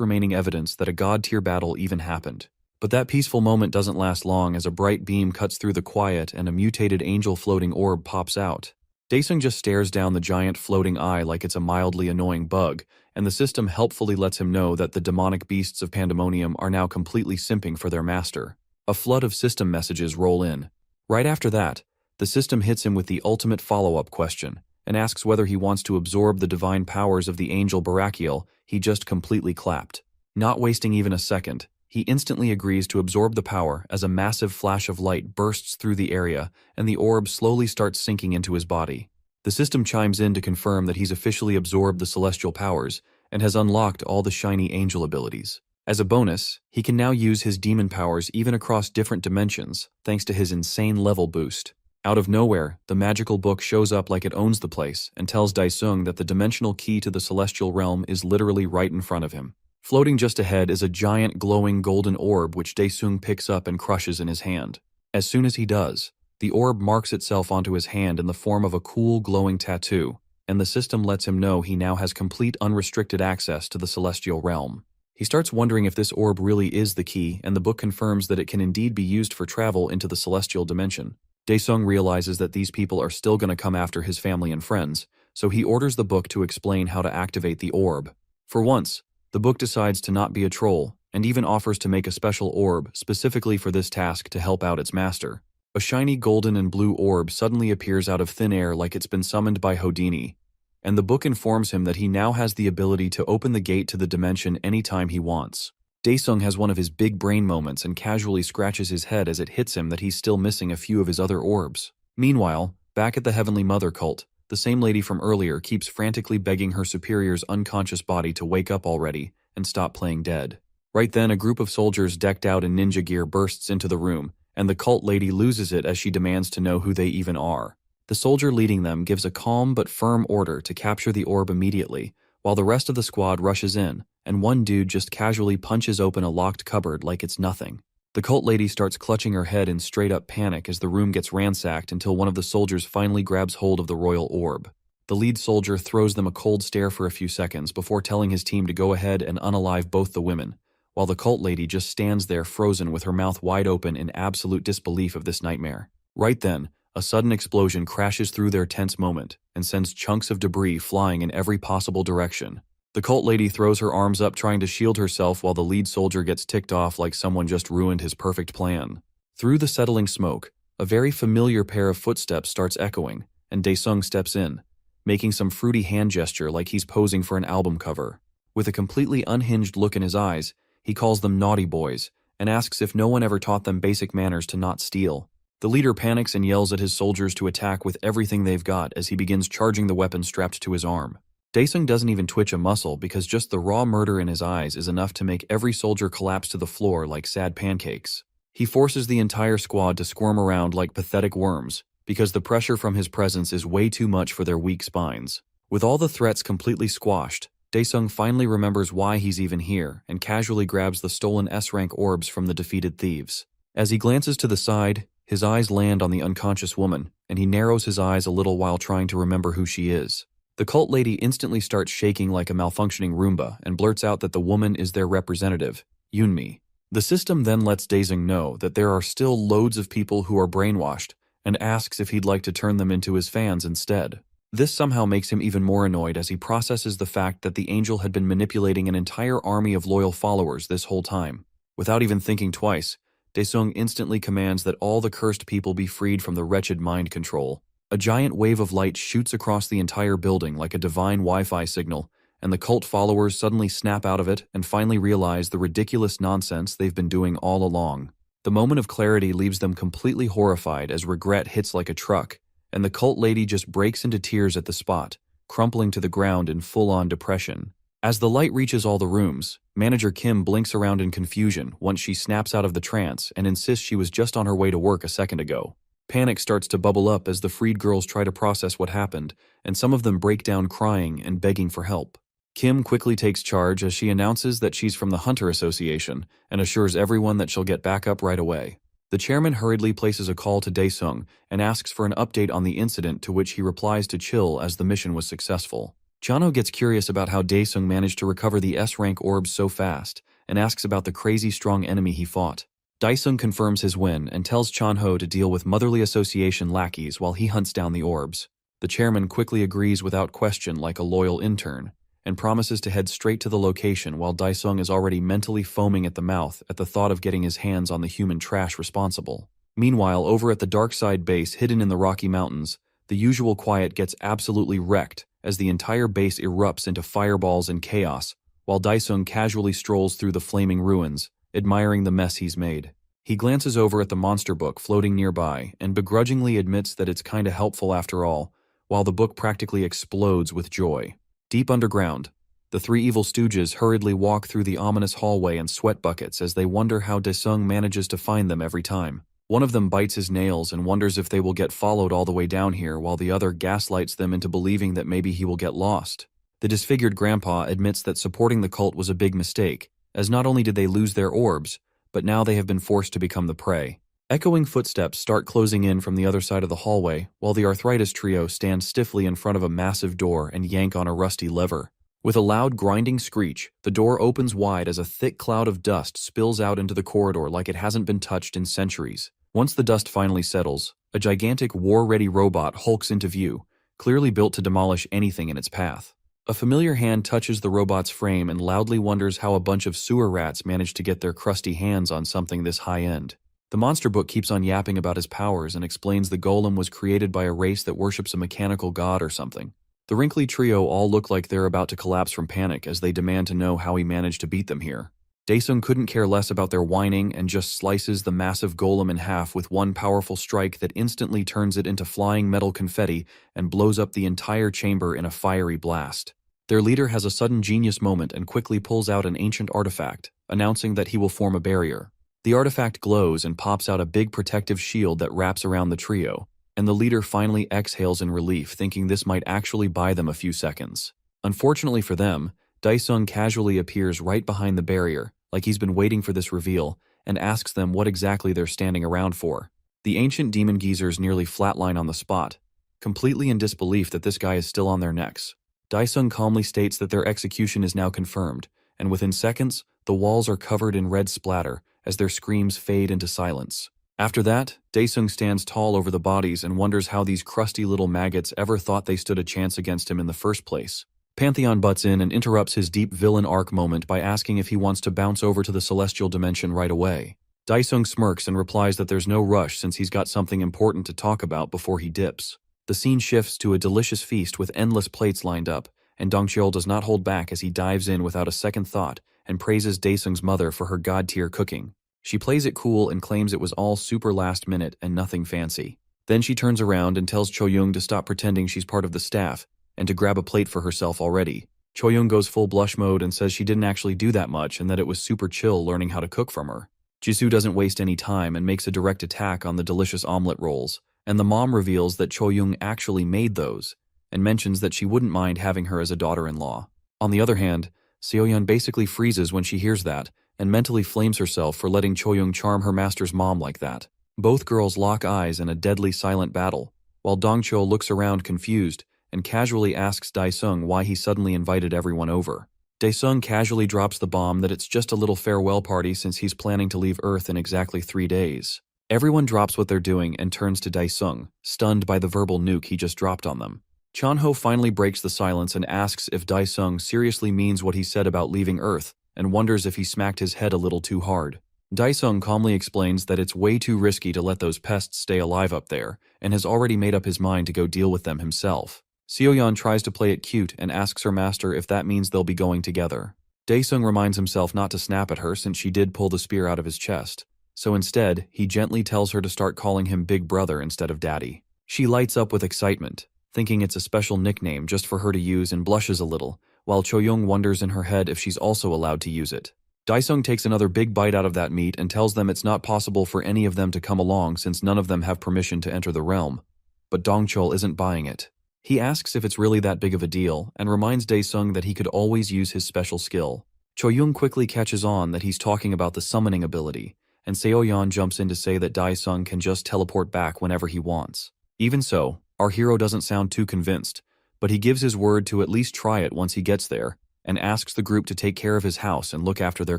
remaining evidence that a god-tier battle even happened. But that peaceful moment doesn't last long as a bright beam cuts through the quiet and a mutated angel floating orb pops out. Daesung just stares down the giant floating eye like it's a mildly annoying bug, and the system helpfully lets him know that the demonic beasts of Pandemonium are now completely simping for their master. A flood of system messages roll in. Right after that, the system hits him with the ultimate follow-up question, and asks whether he wants to absorb the divine powers of the angel Barakiel he just completely clapped. Not wasting even a second, he instantly agrees to absorb the power as a massive flash of light bursts through the area and the orb slowly starts sinking into his body. The system chimes in to confirm that he's officially absorbed the celestial powers and has unlocked all the shiny angel abilities. As a bonus, he can now use his demon powers even across different dimensions thanks to his insane level boost. Out of nowhere, the magical book shows up like it owns the place and tells Daesung that the dimensional key to the celestial realm is literally right in front of him. Floating just ahead is a giant glowing golden orb which Daesung picks up and crushes in his hand. As soon as he does, the orb marks itself onto his hand in the form of a cool glowing tattoo, and the system lets him know he now has complete unrestricted access to the celestial realm. He starts wondering if this orb really is the key, and the book confirms that it can indeed be used for travel into the celestial dimension. Daesung realizes that these people are still going to come after his family and friends, so he orders the book to explain how to activate the orb. For once, the book decides to not be a troll, and even offers to make a special orb specifically for this task to help out its master. A shiny golden and blue orb suddenly appears out of thin air like it's been summoned by Houdini, and the book informs him that he now has the ability to open the gate to the dimension anytime he wants. Daesung has one of his big brain moments and casually scratches his head as it hits him that he's still missing a few of his other orbs. Meanwhile, back at the Heavenly Mother cult, the same lady from earlier keeps frantically begging her superior's unconscious body to wake up already and stop playing dead. Right then, a group of soldiers decked out in ninja gear bursts into the room, and the cult lady loses it as she demands to know who they even are. The soldier leading them gives a calm but firm order to capture the orb immediately, while the rest of the squad rushes in, and one dude just casually punches open a locked cupboard like it's nothing. The cult lady starts clutching her head in straight-up panic as the room gets ransacked until one of the soldiers finally grabs hold of the royal orb. The lead soldier throws them a cold stare for a few seconds before telling his team to go ahead and unalive both the women, while the cult lady just stands there frozen with her mouth wide open in absolute disbelief of this nightmare. Right then, a sudden explosion crashes through their tense moment and sends chunks of debris flying in every possible direction. The cult lady throws her arms up trying to shield herself while the lead soldier gets ticked off like someone just ruined his perfect plan. Through the settling smoke, a very familiar pair of footsteps starts echoing, and Daesung steps in, making some fruity hand gesture like he's posing for an album cover. With a completely unhinged look in his eyes, he calls them naughty boys and asks if no one ever taught them basic manners to not steal. The leader panics and yells at his soldiers to attack with everything they've got as he begins charging the weapon strapped to his arm. Daesung doesn't even twitch a muscle because just the raw murder in his eyes is enough to make every soldier collapse to the floor like sad pancakes. He forces the entire squad to squirm around like pathetic worms because the pressure from his presence is way too much for their weak spines. With all the threats completely squashed, Daesung finally remembers why he's even here and casually grabs the stolen S-rank orbs from the defeated thieves. As he glances to the side, his eyes land on the unconscious woman, and he narrows his eyes a little while trying to remember who she is. The cult lady instantly starts shaking like a malfunctioning Roomba and blurts out that the woman is their representative, Yunmi. The system then lets Daesung know that there are still loads of people who are brainwashed and asks if he'd like to turn them into his fans instead. This somehow makes him even more annoyed as he processes the fact that the angel had been manipulating an entire army of loyal followers this whole time. Without even thinking twice, Daesung instantly commands that all the cursed people be freed from the wretched mind control. A giant wave of light shoots across the entire building like a divine Wi-Fi signal, and the cult followers suddenly snap out of it and finally realize the ridiculous nonsense they've been doing all along. The moment of clarity leaves them completely horrified as regret hits like a truck, and the cult lady just breaks into tears at the spot, crumpling to the ground in full-on depression. As the light reaches all the rooms, Manager Kim blinks around in confusion once she snaps out of the trance and insists she was just on her way to work a second ago. Panic starts to bubble up as the freed girls try to process what happened, and some of them break down crying and begging for help. Kim quickly takes charge as she announces that she's from the Hunter Association and assures everyone that she'll get back up right away. The chairman hurriedly places a call to Daesung and asks for an update on the incident, to which he replies to chill as the mission was successful. Chano gets curious about how Daesung managed to recover the S-rank orbs so fast and asks about the crazy strong enemy he fought. Daesung confirms his win and tells Chanho to deal with Motherly Association lackeys while he hunts down the orbs. The chairman quickly agrees without question like a loyal intern, and promises to head straight to the location while Daesung is already mentally foaming at the mouth at the thought of getting his hands on the human trash responsible. Meanwhile, over at the Dark Side base hidden in the Rocky Mountains, the usual quiet gets absolutely wrecked as the entire base erupts into fireballs and chaos, while Daesung casually strolls through the flaming ruins, admiring the mess he's made. He glances over at the monster book floating nearby and begrudgingly admits that it's kinda helpful after all, while the book practically explodes with joy. Deep underground, the three evil stooges hurriedly walk through the ominous hallway and sweat buckets as they wonder how Daesung manages to find them every time. One of them bites his nails and wonders if they will get followed all the way down here, while the other gaslights them into believing that maybe he will get lost. The disfigured grandpa admits that supporting the cult was a big mistake, as not only did they lose their orbs, but now they have been forced to become the prey. Echoing footsteps start closing in from the other side of the hallway, while the arthritis trio stand stiffly in front of a massive door and yank on a rusty lever. With a loud grinding screech, the door opens wide as a thick cloud of dust spills out into the corridor like it hasn't been touched in centuries. Once the dust finally settles, a gigantic war-ready robot hulks into view, clearly built to demolish anything in its path. A familiar hand touches the robot's frame and loudly wonders how a bunch of sewer rats managed to get their crusty hands on something this high-end. The monster book keeps on yapping about his powers and explains the golem was created by a race that worships a mechanical god or something. The wrinkly trio all look like they're about to collapse from panic as they demand to know how he managed to beat them here. Daesung couldn't care less about their whining and just slices the massive golem in half with one powerful strike that instantly turns it into flying metal confetti and blows up the entire chamber in a fiery blast. Their leader has a sudden genius moment and quickly pulls out an ancient artifact, announcing that he will form a barrier. The artifact glows and pops out a big protective shield that wraps around the trio, and the leader finally exhales in relief, thinking this might actually buy them a few seconds. Unfortunately for them, Daesung casually appears right behind the barrier, like he's been waiting for this reveal, and asks them what exactly they're standing around for. The ancient demon geezers nearly flatline on the spot, completely in disbelief that this guy is still on their necks. Daesung calmly states that their execution is now confirmed, and within seconds, the walls are covered in red splatter as their screams fade into silence. After that, Daesung stands tall over the bodies and wonders how these crusty little maggots ever thought they stood a chance against him in the first place. Pantheon butts in and interrupts his deep villain arc moment by asking if he wants to bounce over to the celestial dimension right away. Daesung smirks and replies that there's no rush since he's got something important to talk about before he dips. The scene shifts to a delicious feast with endless plates lined up, and Dongcheol does not hold back as he dives in without a second thought and praises Daesung's mother for her god-tier cooking. She plays it cool and claims it was all super last minute and nothing fancy. Then she turns around and tells Choyoung to stop pretending she's part of the staff and to grab a plate for herself already. Choyoung goes full blush mode and says she didn't actually do that much and that it was super chill learning how to cook from her. Jisoo doesn't waste any time and makes a direct attack on the delicious omelet rolls, and the mom reveals that Choyoung actually made those and mentions that she wouldn't mind having her as a daughter-in-law. On the other hand, Seoyeon basically freezes when she hears that and mentally flames herself for letting Choyoung charm her master's mom like that. Both girls lock eyes in a deadly silent battle, while Dongcho looks around confused and casually asks Daesung why he suddenly invited everyone over. Daesung casually drops the bomb that it's just a little farewell party since he's planning to leave Earth in exactly 3 days. Everyone drops what they're doing and turns to Daesung, stunned by the verbal nuke he just dropped on them. Chanho finally breaks the silence and asks if Daesung seriously means what he said about leaving Earth, and wonders if he smacked his head a little too hard. Daesung calmly explains that it's way too risky to let those pests stay alive up there, and has already made up his mind to go deal with them himself. Seoyeon tries to play it cute and asks her master if that means they'll be going together. Daesung reminds himself not to snap at her since she did pull the spear out of his chest, so instead, he gently tells her to start calling him Big Brother instead of Daddy. She lights up with excitement, thinking it's a special nickname just for her to use, and blushes a little, while Choyoung wonders in her head if she's also allowed to use it. Daesung takes another big bite out of that meat and tells them it's not possible for any of them to come along since none of them have permission to enter the realm. But Dongchul isn't buying it. He asks if it's really that big of a deal and reminds Daesung that he could always use his special skill. Choyoung quickly catches on that he's talking about the summoning ability, and Seoyeon jumps in to say that Daesung can just teleport back whenever he wants. Even so, our hero doesn't sound too convinced, but he gives his word to at least try it once he gets there, and asks the group to take care of his house and look after their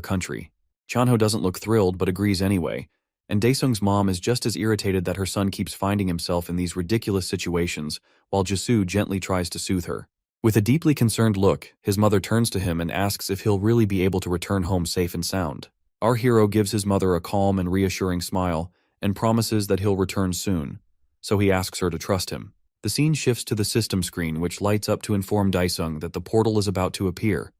country. Chanho doesn't look thrilled but agrees anyway, and Daesung's mom is just as irritated that her son keeps finding himself in these ridiculous situations, while Jisoo gently tries to soothe her. With a deeply concerned look, his mother turns to him and asks if he'll really be able to return home safe and sound. Our hero gives his mother a calm and reassuring smile and promises that he'll return soon, so he asks her to trust him. The scene shifts to the system screen, which lights up to inform Daesung that the portal is about to appear,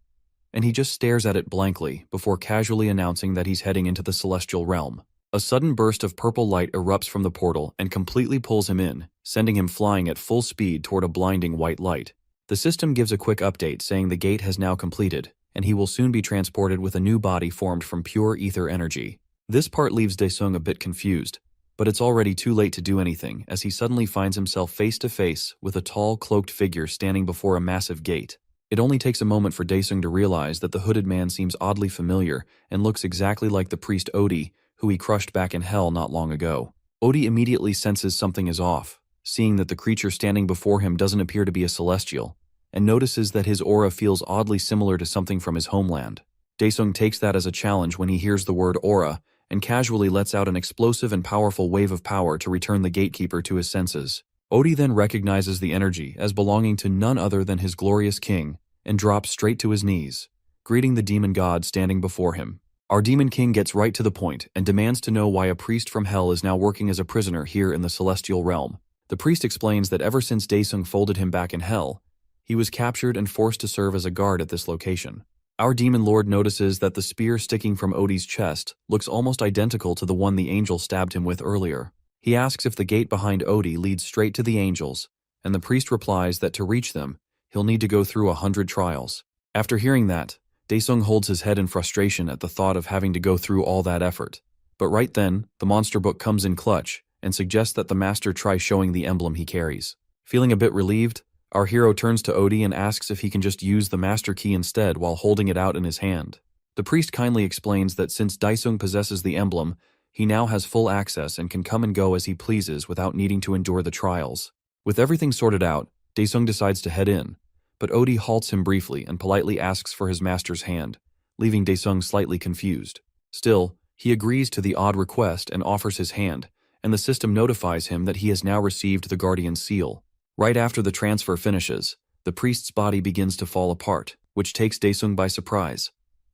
and he just stares at it blankly before casually announcing that he's heading into the celestial realm. A sudden burst of purple light erupts from the portal and completely pulls him in, sending him flying at full speed toward a blinding white light. The system gives a quick update saying the gate has now completed, and he will soon be transported with a new body formed from pure ether energy. This part leaves Daesung a bit confused, but it's already too late to do anything as he suddenly finds himself face to face with a tall, cloaked figure standing before a massive gate. It only takes a moment for Daesung to realize that the hooded man seems oddly familiar and looks exactly like the priest Odi, who he crushed back in hell not long ago. Odi immediately senses something is off, seeing that the creature standing before him doesn't appear to be a celestial, and notices that his aura feels oddly similar to something from his homeland. Daesung takes that as a challenge when he hears the word aura, and casually lets out an explosive and powerful wave of power to return the gatekeeper to his senses. Odi then recognizes the energy as belonging to none other than his glorious king, and drops straight to his knees, greeting the demon god standing before him. Our demon king gets right to the point and demands to know why a priest from hell is now working as a prisoner here in the celestial realm. The priest explains that ever since Daesung folded him back in hell, he was captured and forced to serve as a guard at this location. Our demon lord notices that the spear sticking from Odi's chest looks almost identical to the one the angel stabbed him with earlier. He asks if the gate behind Odi leads straight to the angels, and the priest replies that to reach them, he'll need to go through 100 trials. After hearing that, Daesung holds his head in frustration at the thought of having to go through all that effort. But right then, the monster book comes in clutch and suggests that the master try showing the emblem he carries. Feeling a bit relieved, our hero turns to Odi and asks if he can just use the master key instead while holding it out in his hand. The priest kindly explains that since Daesung possesses the emblem, he now has full access and can come and go as he pleases without needing to endure the trials. With everything sorted out, Daesung decides to head in, but Odi halts him briefly and politely asks for his master's hand, leaving Daesung slightly confused. Still, he agrees to the odd request and offers his hand, and the system notifies him that he has now received the Guardian's seal. Right after the transfer finishes, the priest's body begins to fall apart, which takes Daesung by surprise.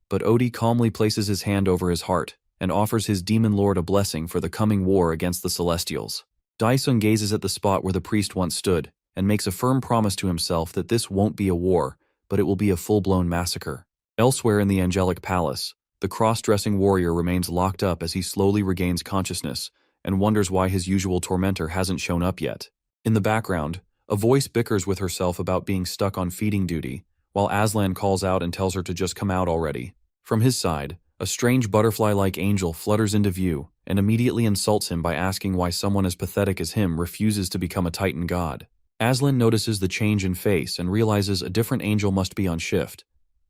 But Odi calmly places his hand over his heart and offers his demon lord a blessing for the coming war against the Celestials. Daesung gazes at the spot where the priest once stood and makes a firm promise to himself that this won't be a war, but it will be a full-blown massacre. Elsewhere in the Angelic Palace, the cross-dressing warrior remains locked up as he slowly regains consciousness and wonders why his usual tormentor hasn't shown up yet. In the background, a voice bickers with herself about being stuck on feeding duty, while Aslan calls out and tells her to just come out already. From his side, a strange butterfly-like angel flutters into view and immediately insults him by asking why someone as pathetic as him refuses to become a Titan god. Aslan notices the change in face and realizes a different angel must be on shift,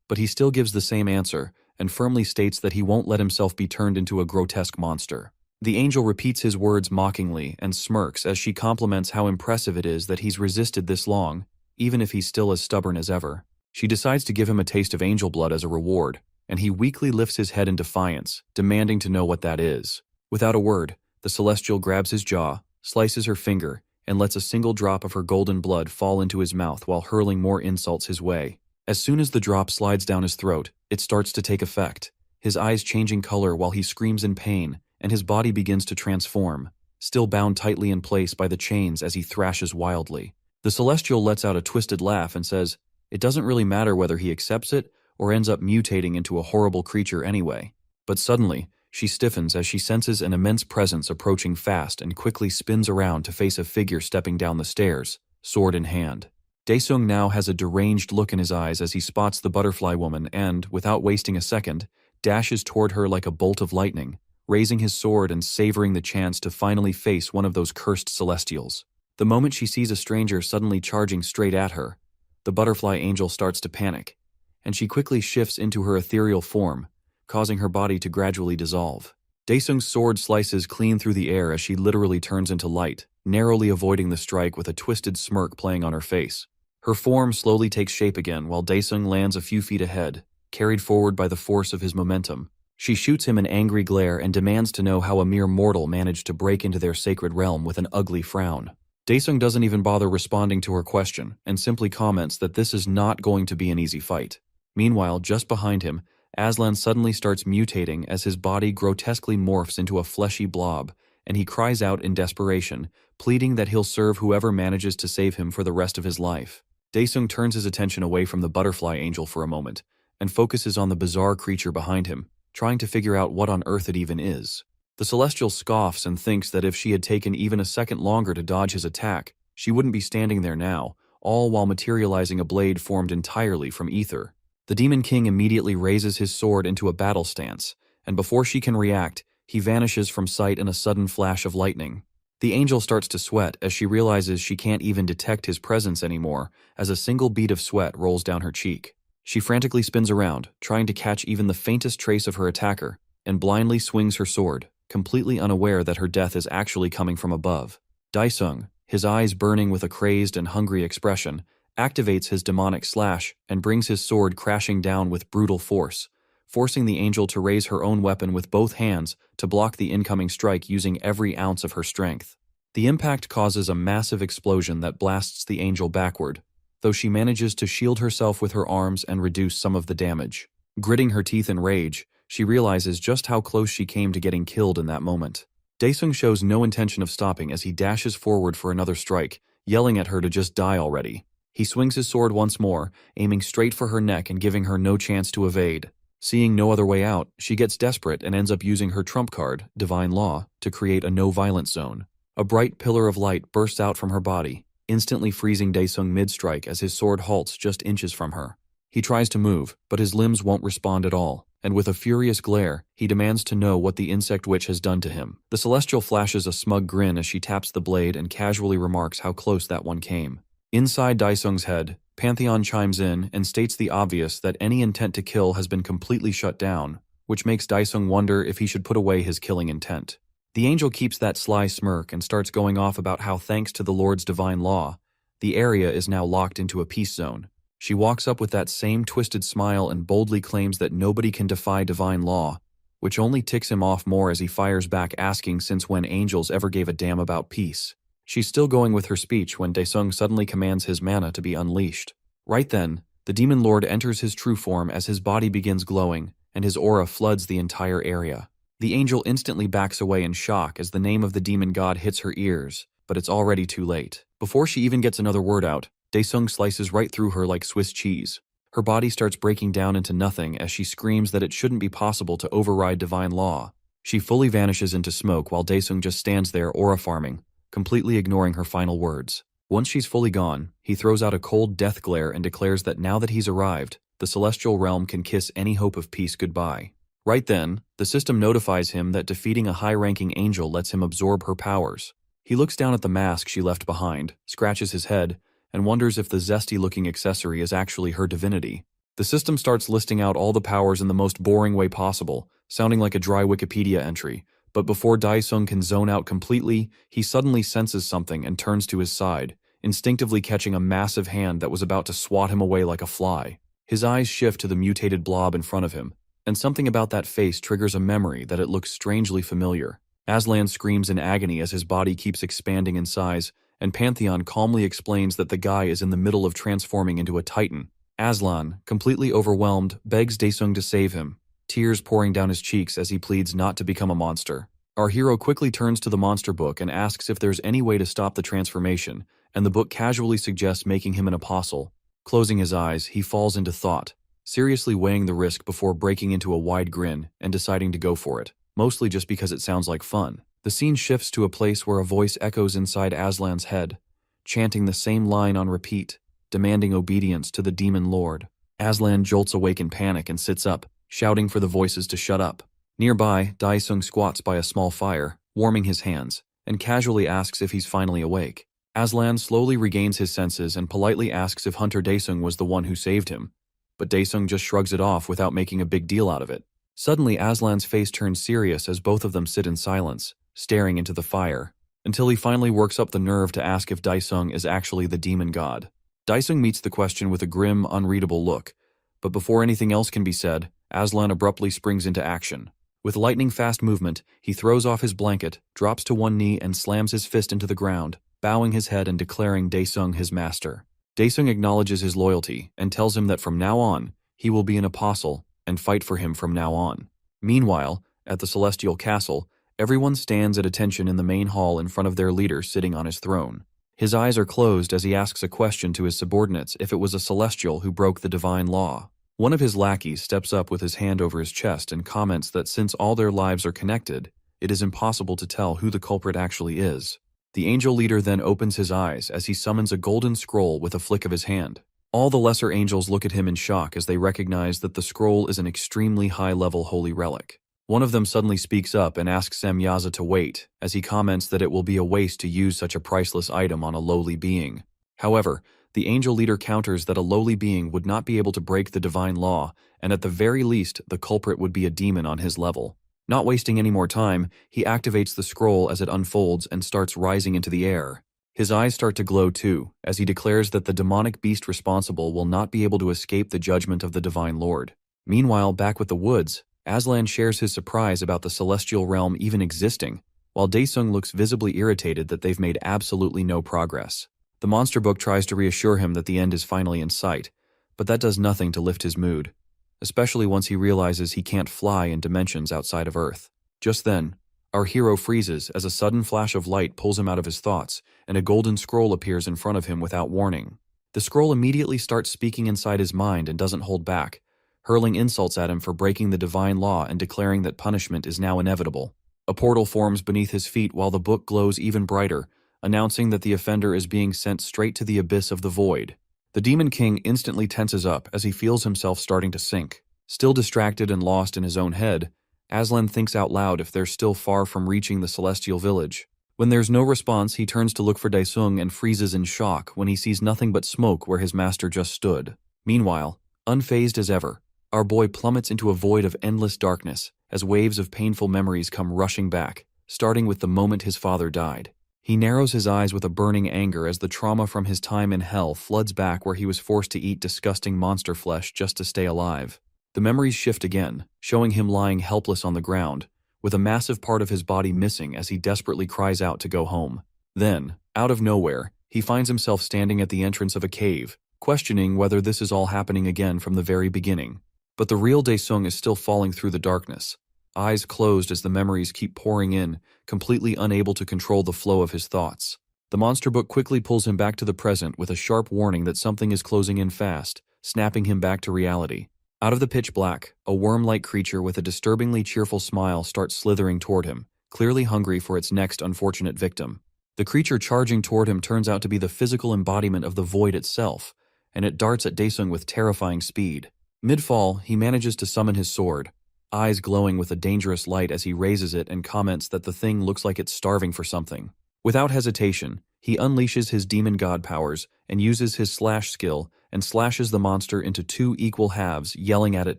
but he still gives the same answer and firmly states that he won't let himself be turned into a grotesque monster. The angel repeats his words mockingly and smirks as she compliments how impressive it is that he's resisted this long, even if he's still as stubborn as ever. She decides to give him a taste of angel blood as a reward, and he weakly lifts his head in defiance, demanding to know what that is. Without a word, the celestial grabs his jaw, slices her finger, and lets a single drop of her golden blood fall into his mouth while hurling more insults his way. As soon as the drop slides down his throat, it starts to take effect, his eyes changing color while he screams in pain, and his body begins to transform, still bound tightly in place by the chains as he thrashes wildly. The celestial lets out a twisted laugh and says, it doesn't really matter whether he accepts it or ends up mutating into a horrible creature anyway. But suddenly, she stiffens as she senses an immense presence approaching fast and quickly spins around to face a figure stepping down the stairs, sword in hand. Daesung now has a deranged look in his eyes as he spots the butterfly woman and, without wasting a second, dashes toward her like a bolt of lightning, raising his sword and savoring the chance to finally face one of those cursed celestials. The moment she sees a stranger suddenly charging straight at her, the butterfly angel starts to panic, and she quickly shifts into her ethereal form, causing her body to gradually dissolve. Daesung's sword slices clean through the air as she literally turns into light, narrowly avoiding the strike with a twisted smirk playing on her face. Her form slowly takes shape again while Daesung lands a few feet ahead, carried forward by the force of his momentum. She shoots him an angry glare and demands to know how a mere mortal managed to break into their sacred realm with an ugly frown. Daesung doesn't even bother responding to her question and simply comments that this is not going to be an easy fight. Meanwhile, just behind him, Aslan suddenly starts mutating as his body grotesquely morphs into a fleshy blob, and he cries out in desperation, pleading that he'll serve whoever manages to save him for the rest of his life. Daesung turns his attention away from the butterfly angel for a moment and focuses on the bizarre creature behind him, trying to figure out what on earth it even is. The celestial scoffs and thinks that if she had taken even a second longer to dodge his attack, she wouldn't be standing there now, all while materializing a blade formed entirely from ether. The Demon King immediately raises his sword into a battle stance, and before she can react, he vanishes from sight in a sudden flash of lightning. The angel starts to sweat as she realizes she can't even detect his presence anymore as a single bead of sweat rolls down her cheek. She frantically spins around, trying to catch even the faintest trace of her attacker, and blindly swings her sword, completely unaware that her death is actually coming from above. Daesung, his eyes burning with a crazed and hungry expression, activates his demonic slash and brings his sword crashing down with brutal force, forcing the angel to raise her own weapon with both hands to block the incoming strike using every ounce of her strength. The impact causes a massive explosion that blasts the angel backward, though she manages to shield herself with her arms and reduce some of the damage. Gritting her teeth in rage, she realizes just how close she came to getting killed in that moment. Daesung shows no intention of stopping as he dashes forward for another strike, yelling at her to just die already. He swings his sword once more, aiming straight for her neck and giving her no chance to evade. Seeing no other way out, she gets desperate and ends up using her trump card, Divine Law, to create a no-violence zone. A bright pillar of light bursts out from her body, instantly freezing Daesung mid-strike as his sword halts just inches from her. He tries to move, but his limbs won't respond at all, and with a furious glare, he demands to know what the insect witch has done to him. The celestial flashes a smug grin as she taps the blade and casually remarks how close that one came. Inside Daesung's head, Pantheon chimes in and states the obvious that any intent to kill has been completely shut down, which makes Daesung wonder if he should put away his killing intent. The angel keeps that sly smirk and starts going off about how thanks to the Lord's divine law, the area is now locked into a peace zone. She walks up with that same twisted smile and boldly claims that nobody can defy divine law, which only ticks him off more as he fires back asking since when angels ever gave a damn about peace. She's still going with her speech when Daesung suddenly commands his mana to be unleashed. Right then, the demon lord enters his true form as his body begins glowing, and his aura floods the entire area. The angel instantly backs away in shock as the name of the demon god hits her ears, but it's already too late. Before she even gets another word out, Daesung slices right through her like Swiss cheese. Her body starts breaking down into nothing as she screams that it shouldn't be possible to override divine law. She fully vanishes into smoke while Daesung just stands there aura farming, completely ignoring her final words. Once she's fully gone, he throws out a cold death glare and declares that now that he's arrived, the celestial realm can kiss any hope of peace goodbye. Right then, the system notifies him that defeating a high-ranking angel lets him absorb her powers. He looks down at the mask she left behind, scratches his head, and wonders if the zesty-looking accessory is actually her divinity. The system starts listing out all the powers in the most boring way possible, sounding like a dry Wikipedia entry. But before Daesung can zone out completely, he suddenly senses something and turns to his side, instinctively catching a massive hand that was about to swat him away like a fly. His eyes shift to the mutated blob in front of him, and something about that face triggers a memory that it looks strangely familiar. Aslan screams in agony as his body keeps expanding in size, and Pantheon calmly explains that the guy is in the middle of transforming into a titan. Aslan, completely overwhelmed, begs Daesung to save him, tears pouring down his cheeks as he pleads not to become a monster. Our hero quickly turns to the monster book and asks if there's any way to stop the transformation, and the book casually suggests making him an apostle. Closing his eyes, he falls into thought, seriously weighing the risk before breaking into a wide grin and deciding to go for it, mostly just because it sounds like fun. The scene shifts to a place where a voice echoes inside Aslan's head, chanting the same line on repeat, demanding obedience to the demon lord. Aslan jolts awake in panic and sits up, shouting for the voices to shut up. Nearby, Daesung squats by a small fire, warming his hands, and casually asks if he's finally awake. Aslan slowly regains his senses and politely asks if Hunter Daesung was the one who saved him, but Daesung just shrugs it off without making a big deal out of it. Suddenly, Aslan's face turns serious as both of them sit in silence, staring into the fire, until he finally works up the nerve to ask if Daesung is actually the demon god. Daesung meets the question with a grim, unreadable look, but before anything else can be said, Aslan abruptly springs into action. With lightning-fast movement, he throws off his blanket, drops to one knee and slams his fist into the ground, bowing his head and declaring Daesung his master. Daesung acknowledges his loyalty and tells him that from now on, he will be an apostle and fight for him from now on. Meanwhile, at the Celestial Castle, everyone stands at attention in the main hall in front of their leader sitting on his throne. His eyes are closed as he asks a question to his subordinates if it was a celestial who broke the divine law. One of his lackeys steps up with his hand over his chest and comments that since all their lives are connected, it is impossible to tell who the culprit actually is. The angel leader then opens his eyes as he summons a golden scroll with a flick of his hand. All the lesser angels look at him in shock as they recognize that the scroll is an extremely high-level holy relic. One of them suddenly speaks up and asks Semyaza to wait, as he comments that it will be a waste to use such a priceless item on a lowly being. However, the angel leader counters that a lowly being would not be able to break the divine law, and at the very least, the culprit would be a demon on his level. Not wasting any more time, he activates the scroll as it unfolds and starts rising into the air. His eyes start to glow too, as he declares that the demonic beast responsible will not be able to escape the judgment of the Divine Lord. Meanwhile, back with the woods, Aslan shares his surprise about the celestial realm even existing, while Daesung looks visibly irritated that they've made absolutely no progress. The monster book tries to reassure him that the end is finally in sight, but that does nothing to lift his mood, especially once he realizes he can't fly in dimensions outside of Earth. Just then, our hero freezes as a sudden flash of light pulls him out of his thoughts, and a golden scroll appears in front of him without warning. The scroll immediately starts speaking inside his mind and doesn't hold back, hurling insults at him for breaking the divine law and declaring that punishment is now inevitable. A portal forms beneath his feet while the book glows even brighter, announcing that the offender is being sent straight to the abyss of the void. The Demon King instantly tenses up as he feels himself starting to sink. Still distracted and lost in his own head, Aslan thinks out loud if they're still far from reaching the celestial village. When there's no response, he turns to look for Daesung and freezes in shock when he sees nothing but smoke where his master just stood. Meanwhile, unfazed as ever, our boy plummets into a void of endless darkness as waves of painful memories come rushing back, starting with the moment his father died. He narrows his eyes with a burning anger as the trauma from his time in hell floods back where he was forced to eat disgusting monster flesh just to stay alive. The memories shift again, showing him lying helpless on the ground, with a massive part of his body missing as he desperately cries out to go home. Then, out of nowhere, he finds himself standing at the entrance of a cave, questioning whether this is all happening again from the very beginning. But the real Daesung is still falling through the darkness, eyes closed as the memories keep pouring in, completely unable to control the flow of his thoughts. The monster book quickly pulls him back to the present with a sharp warning that something is closing in fast, snapping him back to reality. Out of the pitch black, a worm-like creature with a disturbingly cheerful smile starts slithering toward him, clearly hungry for its next unfortunate victim. The creature charging toward him turns out to be the physical embodiment of the void itself, and it darts at Daesung with terrifying speed. Mid-fall, he manages to summon his sword, eyes glowing with a dangerous light as he raises it and comments that the thing looks like it's starving for something. Without hesitation, He unleashes his demon god powers and uses his slash skill and slashes the monster into two equal halves, yelling at it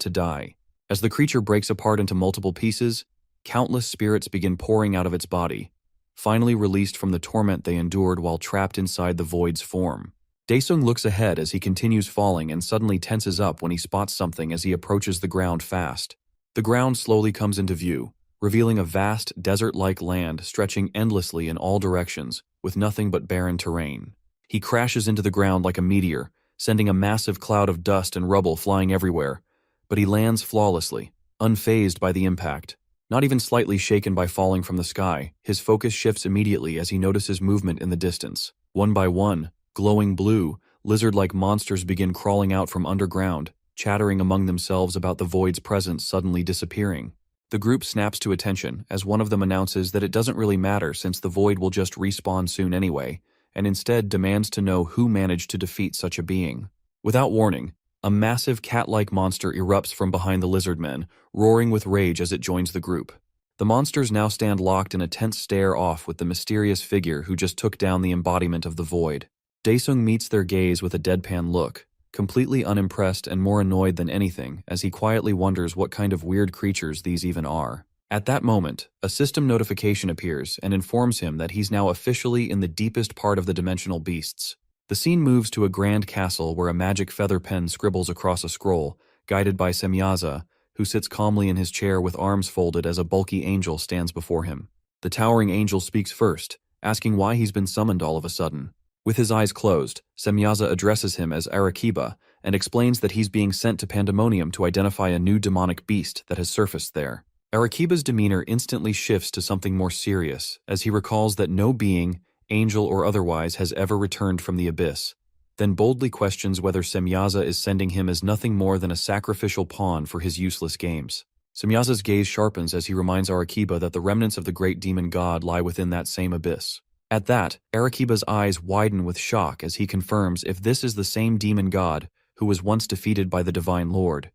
to die. As the creature breaks apart into multiple pieces, countless spirits begin pouring out of its body, finally released from the torment they endured while trapped inside the void's form. Daesung looks ahead as he continues falling and suddenly tenses up when he spots something as he approaches the ground fast. The ground slowly comes into view, revealing a vast, desert-like land stretching endlessly in all directions, with nothing but barren terrain. He crashes into the ground like a meteor, sending a massive cloud of dust and rubble flying everywhere, but he lands flawlessly, unfazed by the impact. Not even slightly shaken by falling from the sky, his focus shifts immediately as he notices movement in the distance. One by one, glowing blue, lizard-like monsters begin crawling out from underground, chattering among themselves about the void's presence suddenly disappearing. The group snaps to attention as one of them announces that it doesn't really matter since the void will just respawn soon anyway, and instead demands to know who managed to defeat such a being. Without warning, a massive cat-like monster erupts from behind the lizard men, roaring with rage as it joins the group. The monsters now stand locked in a tense stare-off with the mysterious figure who just took down the embodiment of the void. Daesung meets their gaze with a deadpan look, completely unimpressed and more annoyed than anything as he quietly wonders what kind of weird creatures these even are. At that moment, a system notification appears and informs him that he's now officially in the deepest part of the dimensional beasts. The scene moves to a grand castle where a magic feather pen scribbles across a scroll, guided by Semyaza, who sits calmly in his chair with arms folded as a bulky angel stands before him. The towering angel speaks first, asking why he's been summoned all of a sudden. With his eyes closed, Semyaza addresses him as Arequiba and explains that he's being sent to Pandemonium to identify a new demonic beast that has surfaced there. Arequiba's demeanor instantly shifts to something more serious as he recalls that no being, angel or otherwise, has ever returned from the abyss, then boldly questions whether Semyaza is sending him as nothing more than a sacrificial pawn for his useless games. Semyaza's gaze sharpens as he reminds Arequiba that the remnants of the great demon god lie within that same abyss. At that, Arequiba's eyes widen with shock as he confirms if this is the same demon god who was once defeated by the Divine Lord,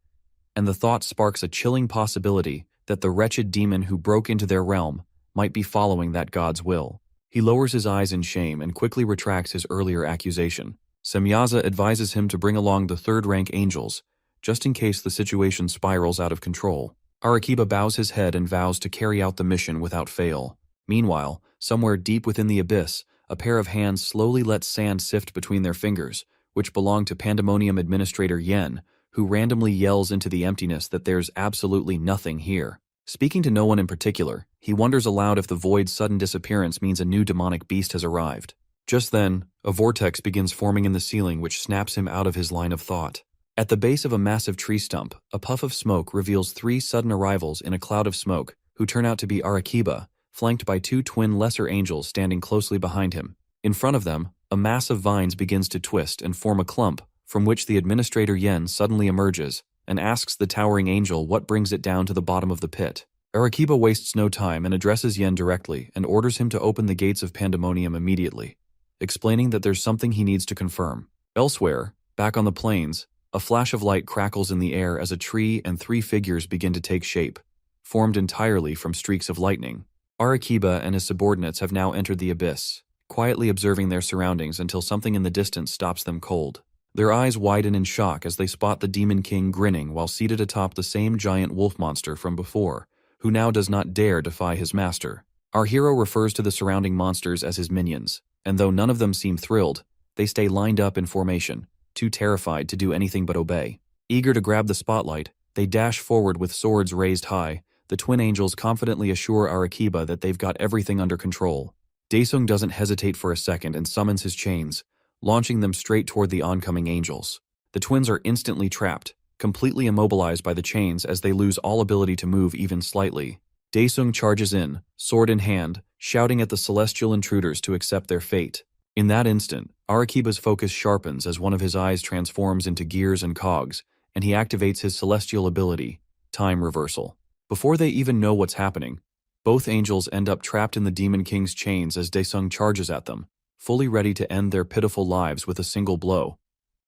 and the thought sparks a chilling possibility that the wretched demon who broke into their realm might be following that god's will. He lowers his eyes in shame and quickly retracts his earlier accusation. Semyaza advises him to bring along the third-rank angels, just in case the situation spirals out of control. Arequiba bows his head and vows to carry out the mission without fail. Meanwhile, somewhere deep within the abyss, a pair of hands slowly let sand sift between their fingers, which belong to Pandemonium Administrator Yen, who randomly yells into the emptiness that there's absolutely nothing here. Speaking to no one in particular, he wonders aloud if the void's sudden disappearance means a new demonic beast has arrived. Just then, a vortex begins forming in the ceiling which snaps him out of his line of thought. At the base of a massive tree stump, a puff of smoke reveals three sudden arrivals in a cloud of smoke, who turn out to be Arequiba, flanked by two twin lesser angels standing closely behind him. In front of them, a mass of vines begins to twist and form a clump, from which the Administrator Yen suddenly emerges and asks the towering angel what brings it down to the bottom of the pit. Arequiba wastes no time and addresses Yen directly and orders him to open the gates of Pandemonium immediately, explaining that there's something he needs to confirm. Elsewhere, back on the plains, a flash of light crackles in the air as a tree and three figures begin to take shape, formed entirely from streaks of lightning. Arequiba and his subordinates have now entered the abyss, quietly observing their surroundings until something in the distance stops them cold. Their eyes widen in shock as they spot the Demon King grinning while seated atop the same giant wolf monster from before, who now does not dare defy his master. Our hero refers to the surrounding monsters as his minions, and though none of them seem thrilled, they stay lined up in formation, too terrified to do anything but obey. Eager to grab the spotlight, they dash forward with swords raised high. The twin angels confidently assure Arequiba that they've got everything under control. Daesung doesn't hesitate for a second and summons his chains, launching them straight toward the oncoming angels. The twins are instantly trapped, completely immobilized by the chains as they lose all ability to move even slightly. Daesung charges in, sword in hand, shouting at the celestial intruders to accept their fate. In that instant, Arequiba's focus sharpens as one of his eyes transforms into gears and cogs, and he activates his celestial ability, Time Reversal. Before they even know what's happening, both angels end up trapped in the Demon King's chains as Daesung charges at them, fully ready to end their pitiful lives with a single blow.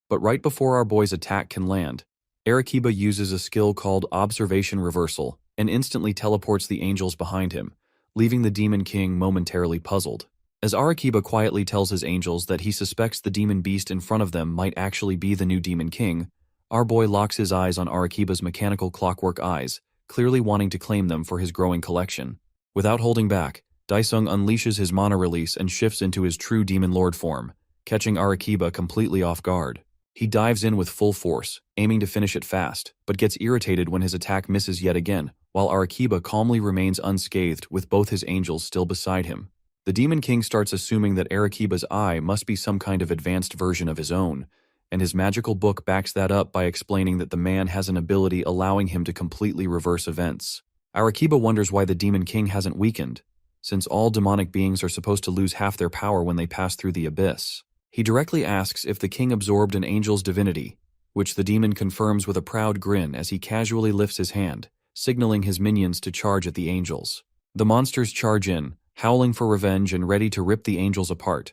But right before our boy's attack can land, Arequiba uses a skill called Observation Reversal and instantly teleports the angels behind him, leaving the Demon King momentarily puzzled. As Arequiba quietly tells his angels that he suspects the demon beast in front of them might actually be the new demon king, our boy locks his eyes on Arequiba's mechanical clockwork eyes, clearly wanting to claim them for his growing collection. Without holding back, Daisung unleashes his mana release and shifts into his true demon lord form, catching Arequiba completely off guard. He dives in with full force, aiming to finish it fast, but gets irritated when his attack misses yet again, while Arequiba calmly remains unscathed with both his angels still beside him. The Demon King starts assuming that Arequiba's eye must be some kind of advanced version of his own, and his magical book backs that up by explaining that the man has an ability allowing him to completely reverse events. Arequiba wonders why the Demon King hasn't weakened, since all demonic beings are supposed to lose half their power when they pass through the abyss. He directly asks if the king absorbed an angel's divinity, which the demon confirms with a proud grin as he casually lifts his hand, signaling his minions to charge at the angels. The monsters charge in, howling for revenge and ready to rip the angels apart.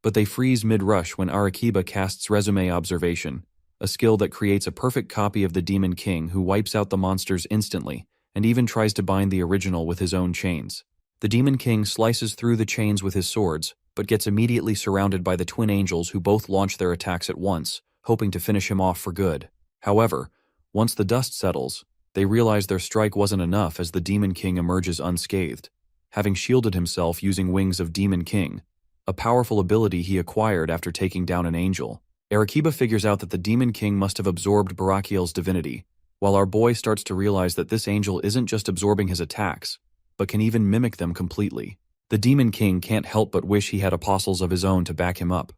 But they freeze mid-rush when Arequiba casts Resume Observation, a skill that creates a perfect copy of the Demon King who wipes out the monsters instantly and even tries to bind the original with his own chains. The Demon King slices through the chains with his swords, but gets immediately surrounded by the twin angels who both launch their attacks at once, hoping to finish him off for good. However, once the dust settles, they realize their strike wasn't enough as the Demon King emerges unscathed, having shielded himself using Wings of Demon King, a powerful ability he acquired after taking down an angel. Arequiba figures out that the Demon King must have absorbed Barakiel's divinity, while our boy starts to realize that this angel isn't just absorbing his attacks, but can even mimic them completely. The Demon King can't help but wish he had apostles of his own to back him up,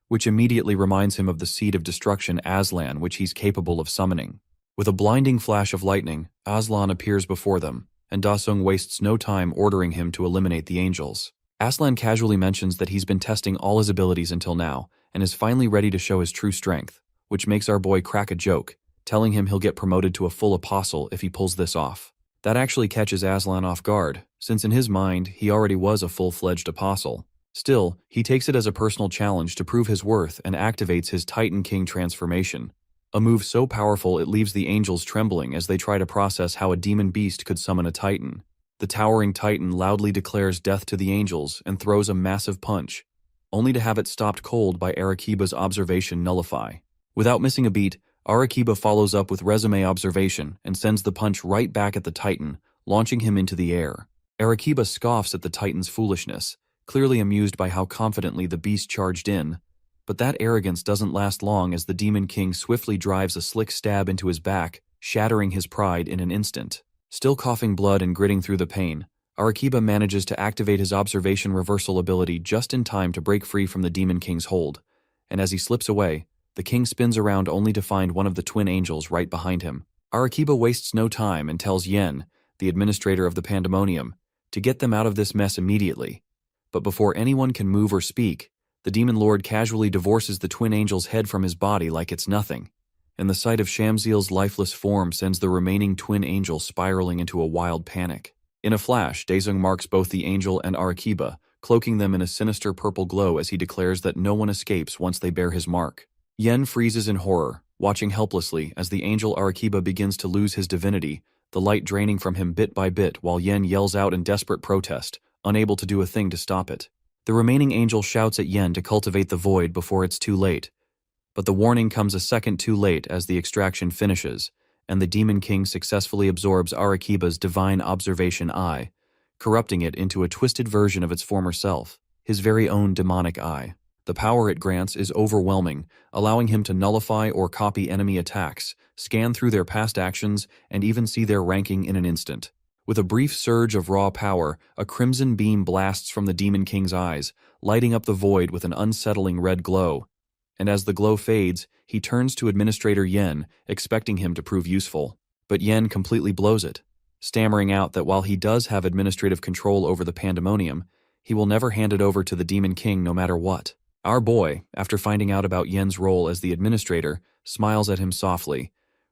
which immediately reminds him of the Seed of Destruction Aslan which he's capable of summoning. With a blinding flash of lightning, Aslan appears before them, and Daisung wastes no time ordering him to eliminate the angels. Aslan casually mentions that he's been testing all his abilities until now, and is finally ready to show his true strength, which makes our boy crack a joke, telling him he'll get promoted to a full apostle if he pulls this off. That actually catches Aslan off guard, since in his mind, he already was a full-fledged apostle. Still, he takes it as a personal challenge to prove his worth and activates his Titan King transformation, a move so powerful it leaves the angels trembling as they try to process how a demon beast could summon a Titan. The towering Titan loudly declares death to the angels and throws a massive punch, only to have it stopped cold by Arequiba's observation nullify. Without missing a beat, Arequiba follows up with Resume Observation and sends the punch right back at the Titan, launching him into the air. Arequiba scoffs at the Titan's foolishness, clearly amused by how confidently the beast charged in, but that arrogance doesn't last long as the Demon King swiftly drives a slick stab into his back, shattering his pride in an instant. Still coughing blood and gritting through the pain, Arequiba manages to activate his observation reversal ability just in time to break free from the Demon King's hold, and as he slips away, the king spins around only to find one of the twin angels right behind him. Arequiba wastes no time and tells Yen, the administrator of the Pandemonium, to get them out of this mess immediately. But before anyone can move or speak, the Demon Lord casually divorces the twin angel's head from his body like it's nothing, and the sight of Shamziel's lifeless form sends the remaining twin angel spiraling into a wild panic. In a flash, Daisung marks both the angel and Arequiba, cloaking them in a sinister purple glow as he declares that no one escapes once they bear his mark. Yen freezes in horror, watching helplessly as the angel Arequiba begins to lose his divinity, the light draining from him bit by bit while Yen yells out in desperate protest, unable to do a thing to stop it. The remaining angel shouts at Yen to cultivate the void before it's too late, but the warning comes a second too late as the extraction finishes, and the Demon King successfully absorbs Arequiba's divine observation eye, corrupting it into a twisted version of its former self, his very own demonic eye. The power it grants is overwhelming, allowing him to nullify or copy enemy attacks, scan through their past actions, and even see their ranking in an instant. With a brief surge of raw power, a crimson beam blasts from the Demon King's eyes, lighting up the void with an unsettling red glow. And as the glow fades, he turns to Administrator Yen, expecting him to prove useful. But Yen completely blows it, stammering out that while he does have administrative control over the Pandemonium, he will never hand it over to the Demon King no matter what. Our boy, after finding out about Yen's role as the administrator, smiles at him softly,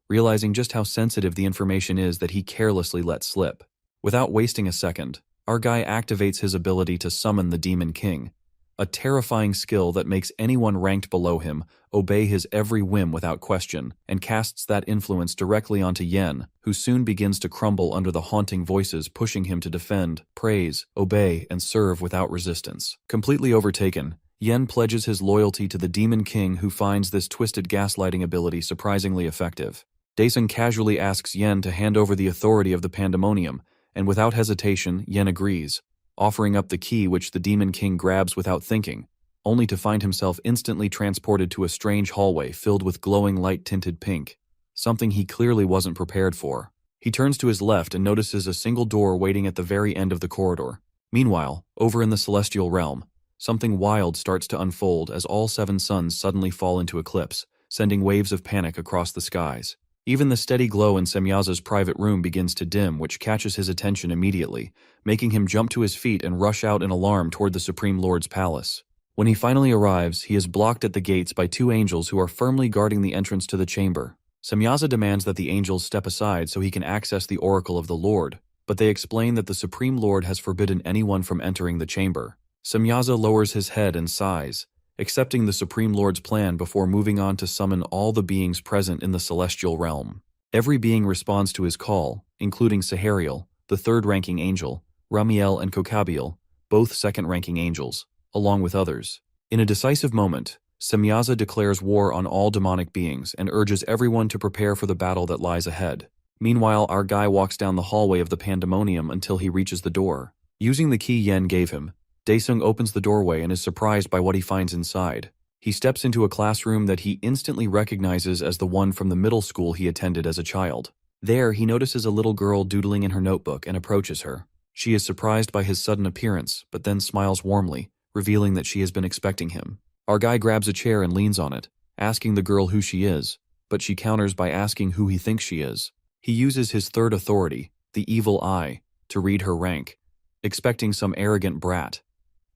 realizing just how sensitive the information is that he carelessly let slip. Without wasting a second, our guy activates his ability to summon the Demon King, a terrifying skill that makes anyone ranked below him obey his every whim without question, and casts that influence directly onto Yen, who soon begins to crumble under the haunting voices pushing him to defend, praise, obey, and serve without resistance. Completely overtaken, Yen pledges his loyalty to the Demon King, who finds this twisted gaslighting ability surprisingly effective. Daesung casually asks Yen to hand over the authority of the pandemonium, and without hesitation, Yen agrees, offering up the key, which the Demon King grabs without thinking, only to find himself instantly transported to a strange hallway filled with glowing light-tinted pink, something he clearly wasn't prepared for. He turns to his left and notices a single door waiting at the very end of the corridor. Meanwhile, over in the celestial realm, something wild starts to unfold as all 7 suns suddenly fall into eclipse, sending waves of panic across the skies. Even the steady glow in Semyaza's private room begins to dim, which catches his attention immediately, making him jump to his feet and rush out in alarm toward the Supreme Lord's palace. When he finally arrives, he is blocked at the gates by 2 angels who are firmly guarding the entrance to the chamber. Semyaza demands that the angels step aside so he can access the oracle of the Lord, but they explain that the Supreme Lord has forbidden anyone from entering the chamber. Semyaza lowers his head and sighs, accepting the Supreme Lord's plan before moving on to summon all the beings present in the celestial realm. Every being responds to his call, including Sahariel, the 3rd-ranking angel, Ramiel and Kokabiel, both 2nd-ranking angels, along with others. In a decisive moment, Semyaza declares war on all demonic beings and urges everyone to prepare for the battle that lies ahead. Meanwhile, our guy walks down the hallway of the pandemonium until he reaches the door. Using the key Yen gave him, Daesung opens the doorway and is surprised by what he finds inside. He steps into a classroom that he instantly recognizes as the one from the middle school he attended as a child. There, he notices a little girl doodling in her notebook and approaches her. She is surprised by his sudden appearance, but then smiles warmly, revealing that she has been expecting him. Our guy grabs a chair and leans on it, asking the girl who she is, but she counters by asking who he thinks she is. He uses his 3rd authority, the evil eye, to read her rank, expecting some arrogant brat,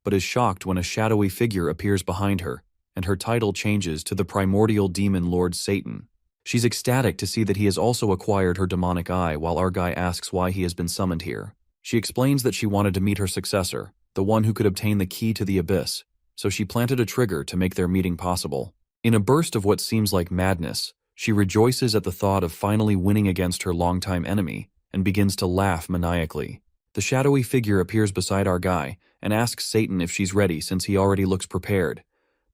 but is shocked when a shadowy figure appears behind her, and her title changes to the primordial demon lord Satan. She's ecstatic to see that he has also acquired her demonic eye, while our guy asks why he has been summoned here. She explains that she wanted to meet her successor, the one who could obtain the key to the abyss, so she planted a trigger to make their meeting possible. In a burst of what seems like madness, she rejoices at the thought of finally winning against her longtime enemy, and begins to laugh maniacally. The shadowy figure appears beside our guy, and asks Satan if she's ready since he already looks prepared,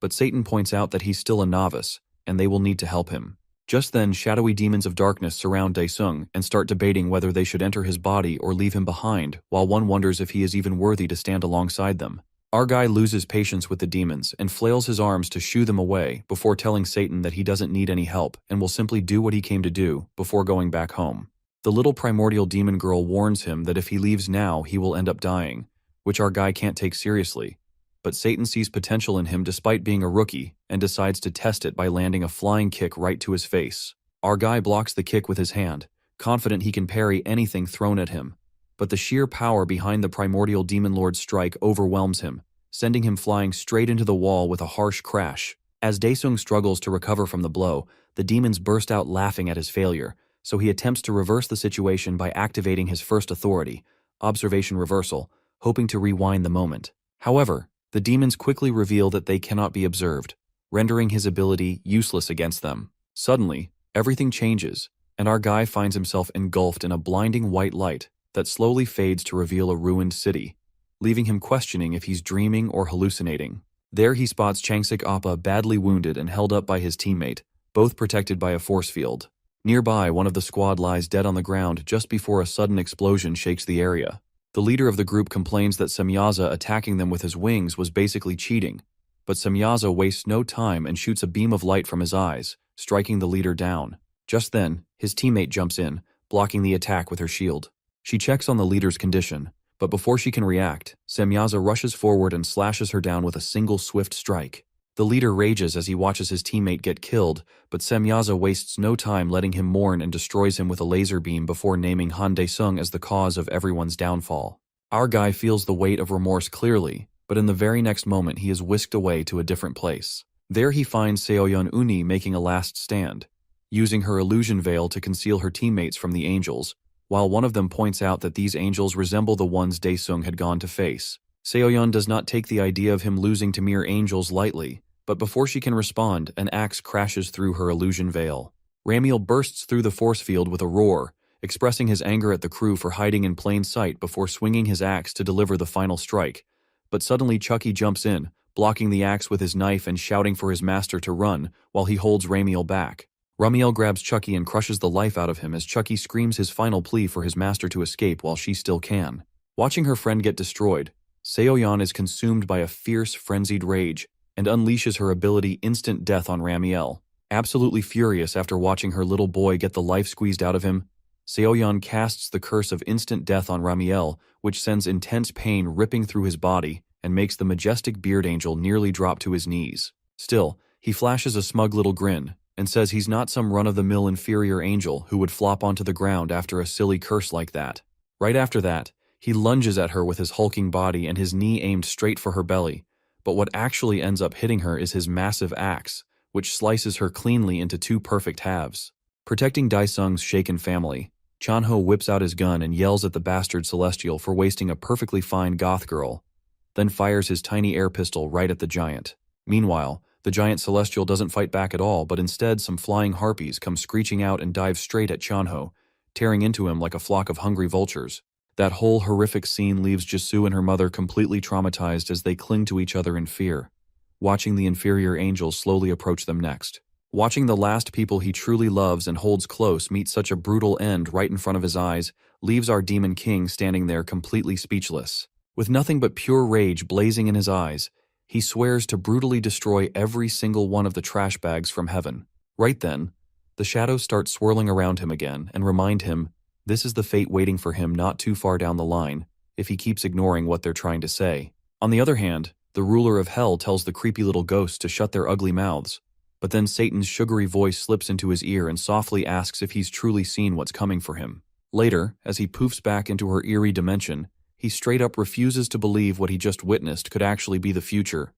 but Satan points out that he's still a novice, and they will need to help him. Just then, shadowy demons of darkness surround Daesung and start debating whether they should enter his body or leave him behind, while one wonders if he is even worthy to stand alongside them. Our guy loses patience with the demons and flails his arms to shoo them away before telling Satan that he doesn't need any help and will simply do what he came to do before going back home. The little primordial demon girl warns him that if he leaves now, he will end up dying, which our guy can't take seriously. But Satan sees potential in him despite being a rookie and decides to test it by landing a flying kick right to his face. Our guy blocks the kick with his hand, confident he can parry anything thrown at him. But the sheer power behind the primordial demon lord's strike overwhelms him, sending him flying straight into the wall with a harsh crash. As Daesung struggles to recover from the blow, the demons burst out laughing at his failure, so he attempts to reverse the situation by activating his 1st authority, observation reversal, hoping to rewind the moment. However, the demons quickly reveal that they cannot be observed, rendering his ability useless against them. Suddenly, everything changes, and our guy finds himself engulfed in a blinding white light that slowly fades to reveal a ruined city, leaving him questioning if he's dreaming or hallucinating. There he spots Changsik Appa badly wounded and held up by his teammate, both protected by a force field. Nearby, one of the squad lies dead on the ground just before a sudden explosion shakes the area. The leader of the group complains that Semyaza attacking them with his wings was basically cheating, but Semyaza wastes no time and shoots a beam of light from his eyes, striking the leader down. Just then, his teammate jumps in, blocking the attack with her shield. She checks on the leader's condition, but before she can react, Semyaza rushes forward and slashes her down with a single swift strike. The leader rages as he watches his teammate get killed, but Semyaza wastes no time letting him mourn and destroys him with a laser beam before naming Han Daesung as the cause of everyone's downfall. Our guy feels the weight of remorse clearly, but in the very next moment he is whisked away to a different place. There he finds Seoyeon Uni making a last stand, using her illusion veil to conceal her teammates from the angels, while one of them points out that these angels resemble the ones Daesung had gone to face. Seoyeon does not take the idea of him losing to mere angels lightly, but before she can respond, an axe crashes through her illusion veil. Ramiel bursts through the force field with a roar, expressing his anger at the crew for hiding in plain sight before swinging his axe to deliver the final strike. But suddenly Chucky jumps in, blocking the axe with his knife and shouting for his master to run while he holds Ramiel back. Ramiel grabs Chucky and crushes the life out of him as Chucky screams his final plea for his master to escape while she still can. Watching her friend get destroyed, Seoyeon is consumed by a fierce, frenzied rage and unleashes her ability Instant Death on Ramiel. Absolutely furious after watching her little boy get the life squeezed out of him, Seoyeon casts the curse of Instant Death on Ramiel, which sends intense pain ripping through his body and makes the majestic beard angel nearly drop to his knees. Still, he flashes a smug little grin and says he's not some run-of-the-mill inferior angel who would flop onto the ground after a silly curse like that. Right after that, he lunges at her with his hulking body and his knee aimed straight for her belly, but what actually ends up hitting her is his massive axe, which slices her cleanly into two perfect halves. Protecting Daesung's shaken family, Chanho whips out his gun and yells at the bastard Celestial for wasting a perfectly fine goth girl, then fires his tiny air pistol right at the giant. Meanwhile, the giant Celestial doesn't fight back at all, but instead some flying harpies come screeching out and dive straight at Chanho, tearing into him like a flock of hungry vultures. That whole horrific scene leaves Jisoo and her mother completely traumatized as they cling to each other in fear, watching the inferior angels slowly approach them next. Watching the last people he truly loves and holds close meet such a brutal end right in front of his eyes leaves our Demon King standing there completely speechless. With nothing but pure rage blazing in his eyes, he swears to brutally destroy every single one of the trash bags from heaven. Right then, the shadows start swirling around him again and remind him this is the fate waiting for him not too far down the line if he keeps ignoring what they're trying to say. On the other hand, the ruler of hell tells the creepy little ghosts to shut their ugly mouths, but then Satan's sugary voice slips into his ear and softly asks if he's truly seen what's coming for him. Later, as he poofs back into her eerie dimension, he straight up refuses to believe what he just witnessed could actually be the future.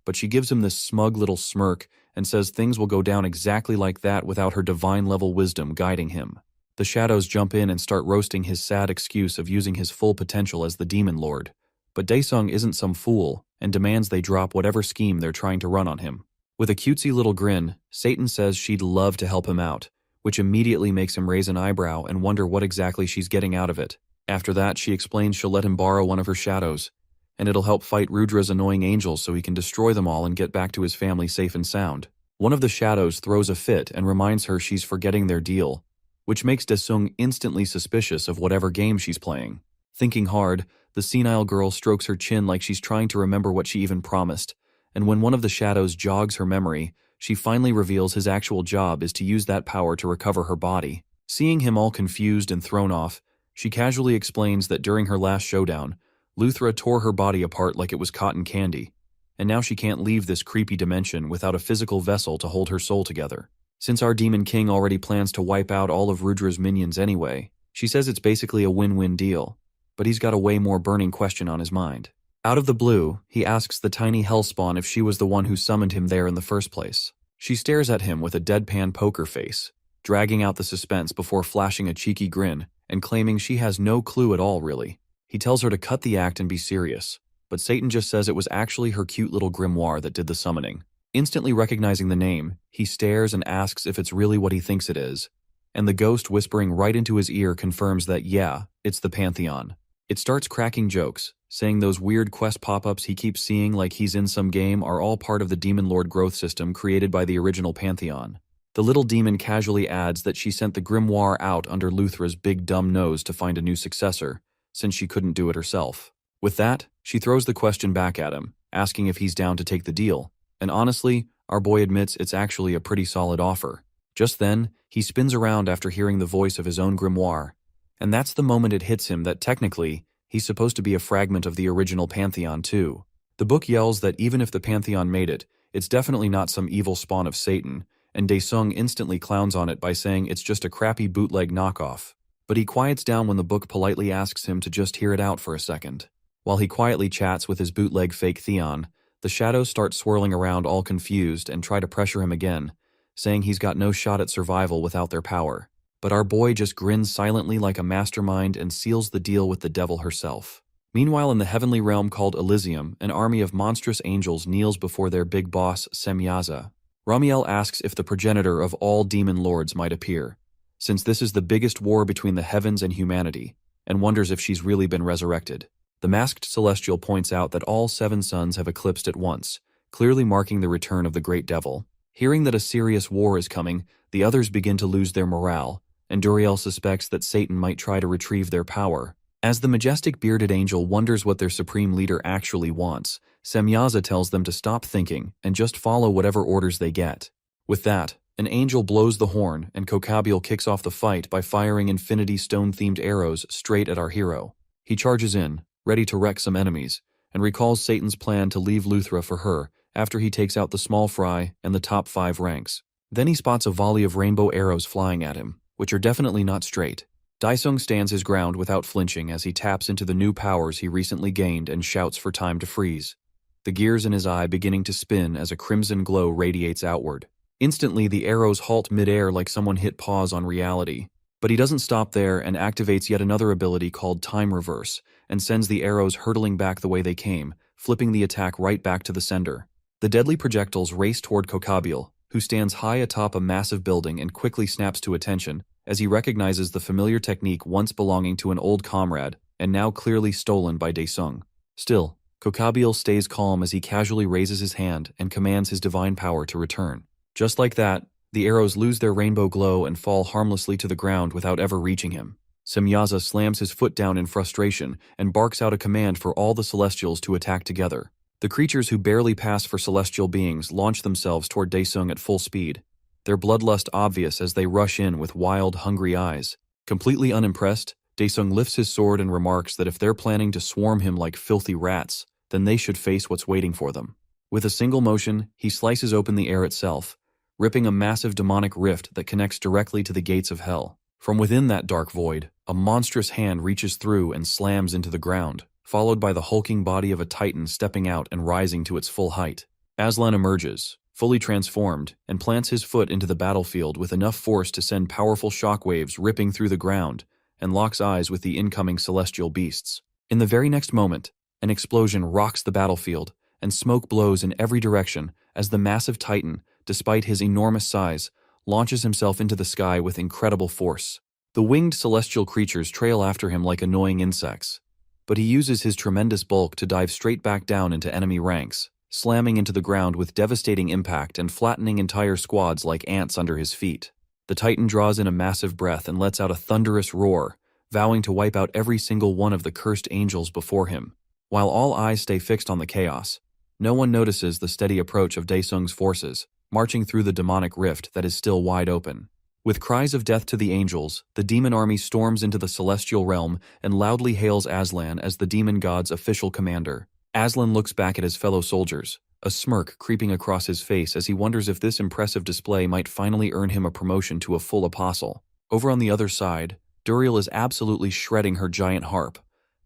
But she gives him this smug little smirk and says things will go down exactly like that without her divine-level wisdom guiding him. The shadows jump in and start roasting his sad excuse of using his full potential as the Demon Lord. But Daesung isn't some fool and demands they drop whatever scheme they're trying to run on him. With a cutesy little grin, Satan says she'd love to help him out, which immediately makes him raise an eyebrow and wonder what exactly she's getting out of it. After that, she explains she'll let him borrow one of her shadows, and it'll help fight Rudra's annoying angels so he can destroy them all and get back to his family safe and sound. One of the shadows throws a fit and reminds her she's forgetting their deal, which makes Daesung instantly suspicious of whatever game she's playing. Thinking hard, the senile girl strokes her chin like she's trying to remember what she even promised, and when one of the shadows jogs her memory, she finally reveals his actual job is to use that power to recover her body. Seeing him all confused and thrown off, she casually explains that during her last showdown, Luthra tore her body apart like it was cotton candy, and now she can't leave this creepy dimension without a physical vessel to hold her soul together. Since our Demon King already plans to wipe out all of Rudra's minions anyway, she says it's basically a win-win deal, but he's got a way more burning question on his mind. Out of the blue, he asks the tiny hellspawn if she was the one who summoned him there in the first place. She stares at him with a deadpan poker face, dragging out the suspense before flashing a cheeky grin and claiming she has no clue at all really. He tells her to cut the act and be serious, but Satan just says it was actually her cute little grimoire that did the summoning. Instantly recognizing the name, he stares and asks if it's really what he thinks it is, and the ghost whispering right into his ear confirms that yeah, it's the Pantheon. It starts cracking jokes, saying those weird quest pop-ups he keeps seeing like he's in some game are all part of the Demon Lord growth system created by the original Pantheon. The little demon casually adds that she sent the grimoire out under Luthra's big dumb nose to find a new successor, since she couldn't do it herself. With that, she throws the question back at him, asking if he's down to take the deal. And honestly, our boy admits it's actually a pretty solid offer. Just then, he spins around after hearing the voice of his own grimoire, and that's the moment it hits him that technically, he's supposed to be a fragment of the original Pantheon too. The book yells that even if the Pantheon made it, it's definitely not some evil spawn of Satan, and Daesung instantly clowns on it by saying it's just a crappy bootleg knockoff. But he quiets down when the book politely asks him to just hear it out for a second. While he quietly chats with his bootleg fake Theon, the shadows start swirling around all confused and try to pressure him again, saying he's got no shot at survival without their power. But our boy just grins silently like a mastermind and seals the deal with the devil herself. Meanwhile, in the heavenly realm called Elysium, an army of monstrous angels kneels before their big boss, Semyaza. Ramiel asks if the progenitor of all demon lords might appear, since this is the biggest war between the heavens and humanity, and wonders if she's really been resurrected. The masked celestial points out that all 7 suns have eclipsed at once, clearly marking the return of the great devil. Hearing that a serious war is coming, the others begin to lose their morale, and Duriel suspects that Satan might try to retrieve their power. As the majestic bearded angel wonders what their supreme leader actually wants, Semyaza tells them to stop thinking and just follow whatever orders they get. With that, an angel blows the horn and Kokabiel kicks off the fight by firing infinity stone-themed arrows straight at our hero. He charges in, ready to wreck some enemies, and recalls Satan's plan to leave Luthra for her after he takes out the small fry and the top 5 ranks. Then he spots a volley of rainbow arrows flying at him, which are definitely not straight. Daisung stands his ground without flinching as he taps into the new powers he recently gained and shouts for time to freeze, the gears in his eye beginning to spin as a crimson glow radiates outward. Instantly, the arrows halt midair like someone hit pause on reality. But he doesn't stop there and activates yet another ability called Time Reverse and sends the arrows hurtling back the way they came, flipping the attack right back to the sender. The deadly projectiles race toward Kokabiel, who stands high atop a massive building and quickly snaps to attention as he recognizes the familiar technique once belonging to an old comrade and now clearly stolen by Daesung. Still, Kokabiel stays calm as he casually raises his hand and commands his divine power to return. Just like that, the arrows lose their rainbow glow and fall harmlessly to the ground without ever reaching him. Semyaza slams his foot down in frustration and barks out a command for all the Celestials to attack together. The creatures who barely pass for celestial beings launch themselves toward Daesung at full speed, their bloodlust obvious as they rush in with wild, hungry eyes. Completely unimpressed, Daesung lifts his sword and remarks that if they're planning to swarm him like filthy rats, then they should face what's waiting for them. With a single motion, he slices open the air itself, ripping a massive demonic rift that connects directly to the gates of hell. From within that dark void, a monstrous hand reaches through and slams into the ground, followed by the hulking body of a titan stepping out and rising to its full height. Aslan emerges, fully transformed, and plants his foot into the battlefield with enough force to send powerful shockwaves ripping through the ground, and locks eyes with the incoming celestial beasts. In the very next moment, an explosion rocks the battlefield, and smoke blows in every direction as the massive titan, despite his enormous size, launches himself into the sky with incredible force. The winged celestial creatures trail after him like annoying insects, but he uses his tremendous bulk to dive straight back down into enemy ranks, slamming into the ground with devastating impact and flattening entire squads like ants under his feet. The titan draws in a massive breath and lets out a thunderous roar, vowing to wipe out every single one of the cursed angels before him. While all eyes stay fixed on the chaos, no one notices the steady approach of Daesung's forces, marching through the demonic rift that is still wide open. With cries of death to the angels, the demon army storms into the celestial realm and loudly hails Aslan as the demon god's official commander. Aslan looks back at his fellow soldiers, a smirk creeping across his face as he wonders if this impressive display might finally earn him a promotion to a full apostle. Over on the other side, Duriel is absolutely shredding her giant harp,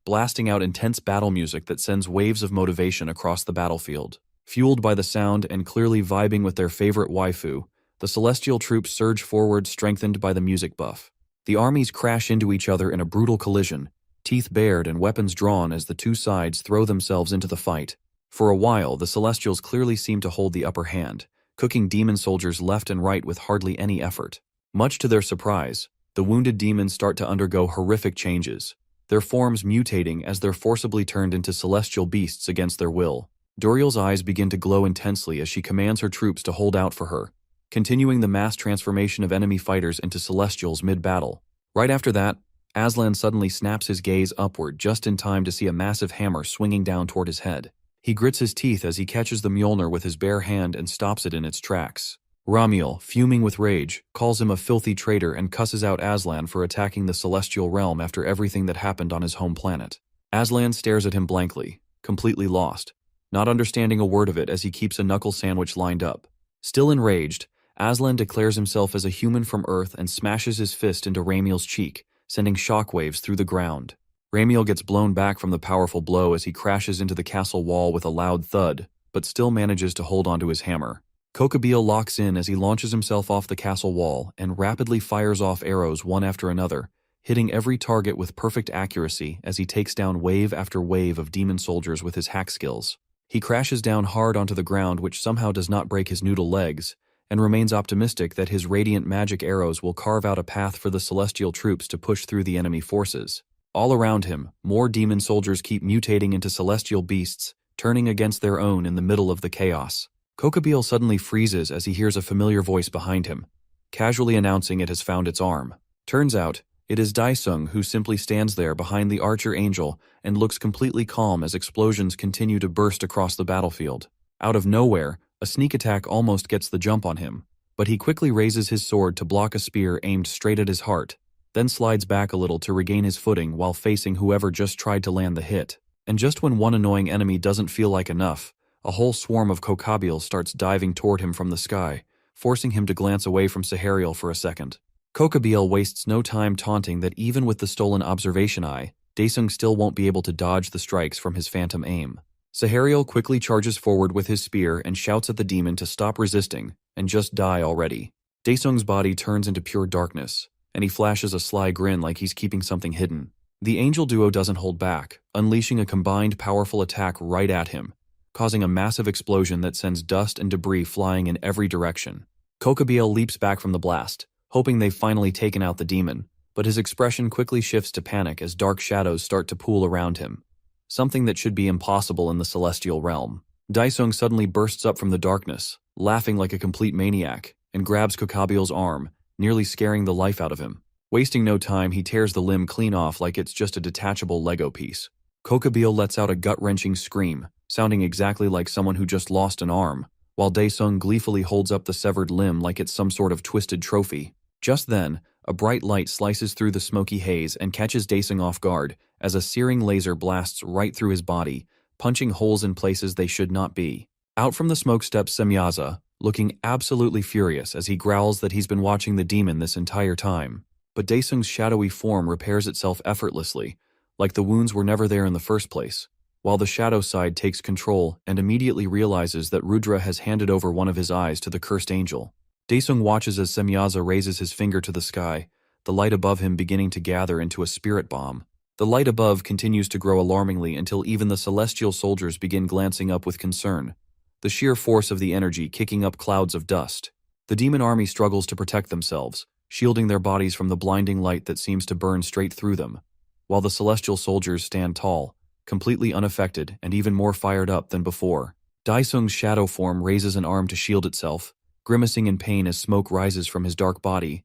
blasting out intense battle music that sends waves of motivation across the battlefield. Fueled by the sound and clearly vibing with their favorite waifu, the celestial troops surge forward, strengthened by the music buff. The armies crash into each other in a brutal collision, teeth bared and weapons drawn as the two sides throw themselves into the fight. For a while, the Celestials clearly seem to hold the upper hand, cooking demon soldiers left and right with hardly any effort. Much to their surprise, the wounded demons start to undergo horrific changes, their forms mutating as they're forcibly turned into celestial beasts against their will. Duriel's eyes begin to glow intensely as she commands her troops to hold out for her, continuing the mass transformation of enemy fighters into celestials mid-battle. Right after that, Aslan suddenly snaps his gaze upward just in time to see a massive hammer swinging down toward his head. He grits his teeth as he catches the Mjolnir with his bare hand and stops it in its tracks. Ramiel, fuming with rage, calls him a filthy traitor and cusses out Aslan for attacking the celestial realm after everything that happened on his home planet. Aslan stares at him blankly, completely lost, not understanding a word of it as he keeps a knuckle sandwich lined up. Still enraged, Aslan declares himself as a human from Earth and smashes his fist into Ramiel's cheek, sending shockwaves through the ground. Ramiel gets blown back from the powerful blow as he crashes into the castle wall with a loud thud, but still manages to hold onto his hammer. Kokabiel locks in as he launches himself off the castle wall and rapidly fires off arrows one after another, hitting every target with perfect accuracy as he takes down wave after wave of demon soldiers with his hack skills. He crashes down hard onto the ground, which somehow does not break his noodle legs, and remains optimistic that his radiant magic arrows will carve out a path for the celestial troops to push through the enemy forces. All around him, more demon soldiers keep mutating into celestial beasts, turning against their own in the middle of the chaos. Kokabeel suddenly freezes as he hears a familiar voice behind him, casually announcing it has found its arm. Turns out, it is Daesung, who simply stands there behind the archer angel and looks completely calm as explosions continue to burst across the battlefield. Out of nowhere, a sneak attack almost gets the jump on him, but he quickly raises his sword to block a spear aimed straight at his heart, then slides back a little to regain his footing while facing whoever just tried to land the hit. And just when one annoying enemy doesn't feel like enough, a whole swarm of Kokabeel starts diving toward him from the sky, forcing him to glance away from Sahariel for a second. Kokabeel wastes no time taunting that even with the stolen observation eye, Daesung still won't be able to dodge the strikes from his phantom aim. Sahariel quickly charges forward with his spear and shouts at the demon to stop resisting and just die already. Daesung's body turns into pure darkness, and he flashes a sly grin like he's keeping something hidden. The angel duo doesn't hold back, unleashing a combined powerful attack right at him, causing a massive explosion that sends dust and debris flying in every direction. Kokabeel leaps back from the blast, hoping they've finally taken out the demon, but his expression quickly shifts to panic as dark shadows start to pool around him, something that should be impossible in the celestial realm. Daesung suddenly bursts up from the darkness, laughing like a complete maniac, and grabs Kokabeel's arm, nearly scaring the life out of him. Wasting no time, he tears the limb clean off like it's just a detachable Lego piece. Kokabeel lets out a gut-wrenching scream, sounding exactly like someone who just lost an arm, while Daesung gleefully holds up the severed limb like it's some sort of twisted trophy. Just then, a bright light slices through the smoky haze and catches Daesung off guard as a searing laser blasts right through his body, punching holes in places they should not be. Out from the smoke steps Semyaza, looking absolutely furious as he growls that he's been watching the demon this entire time. But Daesung's shadowy form repairs itself effortlessly, like the wounds were never there in the first place, while the shadow side takes control and immediately realizes that Rudra has handed over one of his eyes to the cursed angel. Daesung watches as Semyaza raises his finger to the sky, the light above him beginning to gather into a spirit bomb. The light above continues to grow alarmingly until even the celestial soldiers begin glancing up with concern, the sheer force of the energy kicking up clouds of dust. The demon army struggles to protect themselves, shielding their bodies from the blinding light that seems to burn straight through them, while the celestial soldiers stand tall, completely unaffected and even more fired up than before. Daesung's shadow form raises an arm to shield itself, grimacing in pain as smoke rises from his dark body,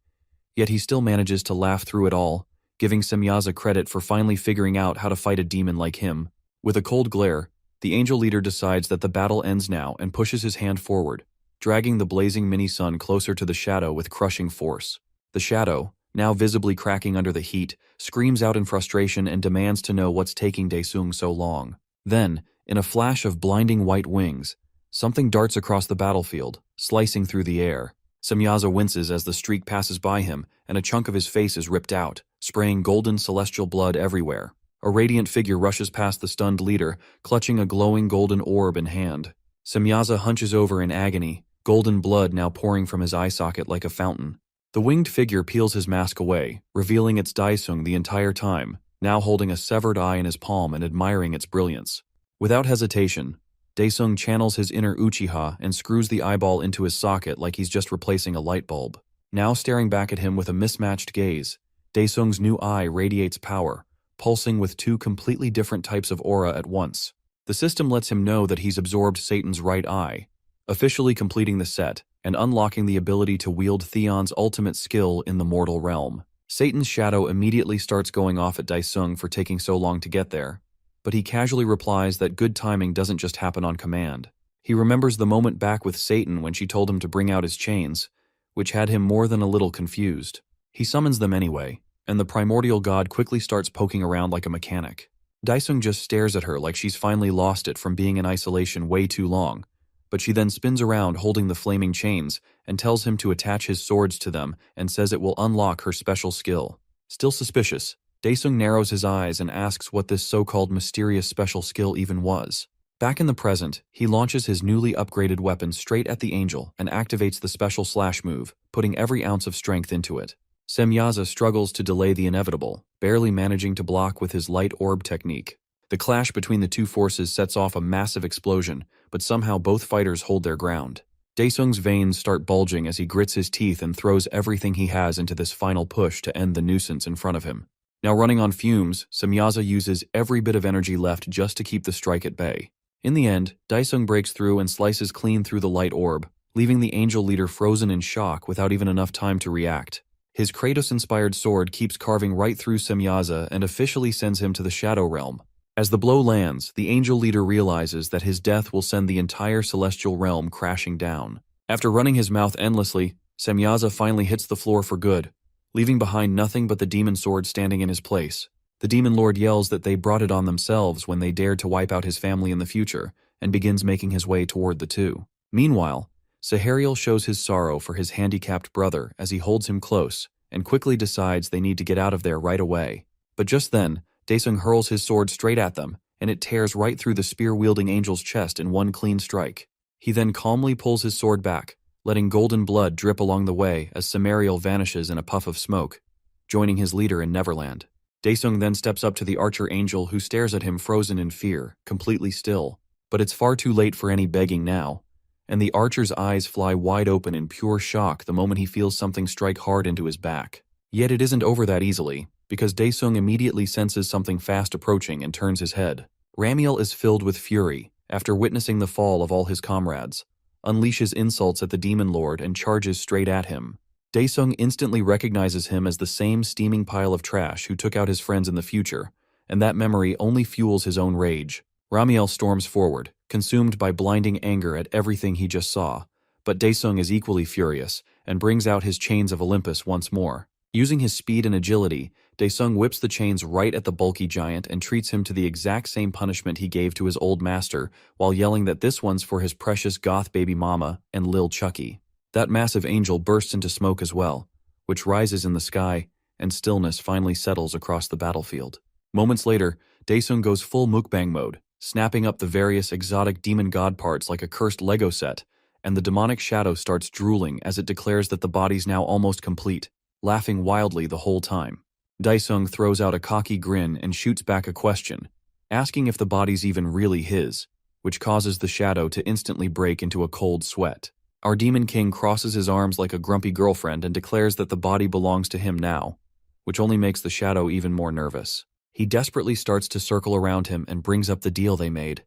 yet he still manages to laugh through it all, giving Semyaza credit for finally figuring out how to fight a demon like him. With a cold glare, the angel leader decides that the battle ends now and pushes his hand forward, dragging the blazing mini-sun closer to the shadow with crushing force. The shadow, now visibly cracking under the heat, screams out in frustration and demands to know what's taking Daesung so long. Then, in a flash of blinding white wings, something darts across the battlefield, slicing through the air. Semyaza winces as the streak passes by him, and a chunk of his face is ripped out, spraying golden celestial blood everywhere. A radiant figure rushes past the stunned leader, clutching a glowing golden orb in hand. Semyaza hunches over in agony, golden blood now pouring from his eye socket like a fountain. The winged figure peels his mask away, revealing it's Daesung the entire time, now holding a severed eye in his palm and admiring its brilliance. Without hesitation, Daesung channels his inner Uchiha and screws the eyeball into his socket like he's just replacing a light bulb. Now staring back at him with a mismatched gaze, Daesung's new eye radiates power, pulsing with two completely different types of aura at once. The system lets him know that he's absorbed Satan's right eye, officially completing the set and unlocking the ability to wield Theon's ultimate skill in the mortal realm. Satan's shadow immediately starts going off at Daesung for taking so long to get there, but he casually replies that good timing doesn't just happen on command. He remembers the moment back with Satan when she told him to bring out his chains, which had him more than a little confused. He summons them anyway, and the primordial god quickly starts poking around like a mechanic. Daesung just stares at her like she's finally lost it from being in isolation way too long, but she then spins around holding the flaming chains and tells him to attach his swords to them and says it will unlock her special skill. Still suspicious, Daesung narrows his eyes and asks what this so-called mysterious special skill even was. Back in the present, he launches his newly upgraded weapon straight at the angel and activates the special slash move, putting every ounce of strength into it. Semyaza struggles to delay the inevitable, barely managing to block with his light orb technique. The clash between the two forces sets off a massive explosion, but somehow both fighters hold their ground. Daesung's veins start bulging as he grits his teeth and throws everything he has into this final push to end the nuisance in front of him. Now running on fumes, Semyaza uses every bit of energy left just to keep the strike at bay. In the end, Daesung breaks through and slices clean through the light orb, leaving the angel leader frozen in shock without even enough time to react. His Kratos-inspired sword keeps carving right through Semyaza and officially sends him to the Shadow Realm. As the blow lands, the angel leader realizes that his death will send the entire celestial realm crashing down. After running his mouth endlessly, Semyaza finally hits the floor for good, leaving behind nothing but the demon sword standing in his place. The demon lord yells that they brought it on themselves when they dared to wipe out his family in the future, and begins making his way toward the two. Meanwhile, Sahariel shows his sorrow for his handicapped brother as he holds him close, and quickly decides they need to get out of there right away. But just then, Daesung hurls his sword straight at them, and it tears right through the spear-wielding angel's chest in one clean strike. He then calmly pulls his sword back, letting golden blood drip along the way as Sahariel vanishes in a puff of smoke, joining his leader in Neverland. Daesung then steps up to the archer angel who stares at him frozen in fear, completely still. But it's far too late for any begging now, and the archer's eyes fly wide open in pure shock the moment he feels something strike hard into his back. Yet it isn't over that easily, because Daesung immediately senses something fast approaching and turns his head. Ramiel is filled with fury after witnessing the fall of all his comrades, unleashes insults at the demon lord and charges straight at him. Daesung instantly recognizes him as the same steaming pile of trash who took out his friends in the future, and that memory only fuels his own rage. Ramiel storms forward, consumed by blinding anger at everything he just saw, but Daesung is equally furious and brings out his chains of Olympus once more. Using his speed and agility, Daesung whips the chains right at the bulky giant and treats him to the exact same punishment he gave to his old master, while yelling that this one's for his precious goth baby mama and Lil Chucky. That massive angel bursts into smoke as well, which rises in the sky, and stillness finally settles across the battlefield. Moments later, Daesung goes full mukbang mode, snapping up the various exotic demon god parts like a cursed Lego set, and the demonic shadow starts drooling as it declares that the body's now almost complete, laughing wildly the whole time. Daesung throws out a cocky grin and shoots back a question, asking if the body's even really his, which causes the shadow to instantly break into a cold sweat. Our demon king crosses his arms like a grumpy girlfriend and declares that the body belongs to him now, which only makes the shadow even more nervous. He desperately starts to circle around him and brings up the deal they made,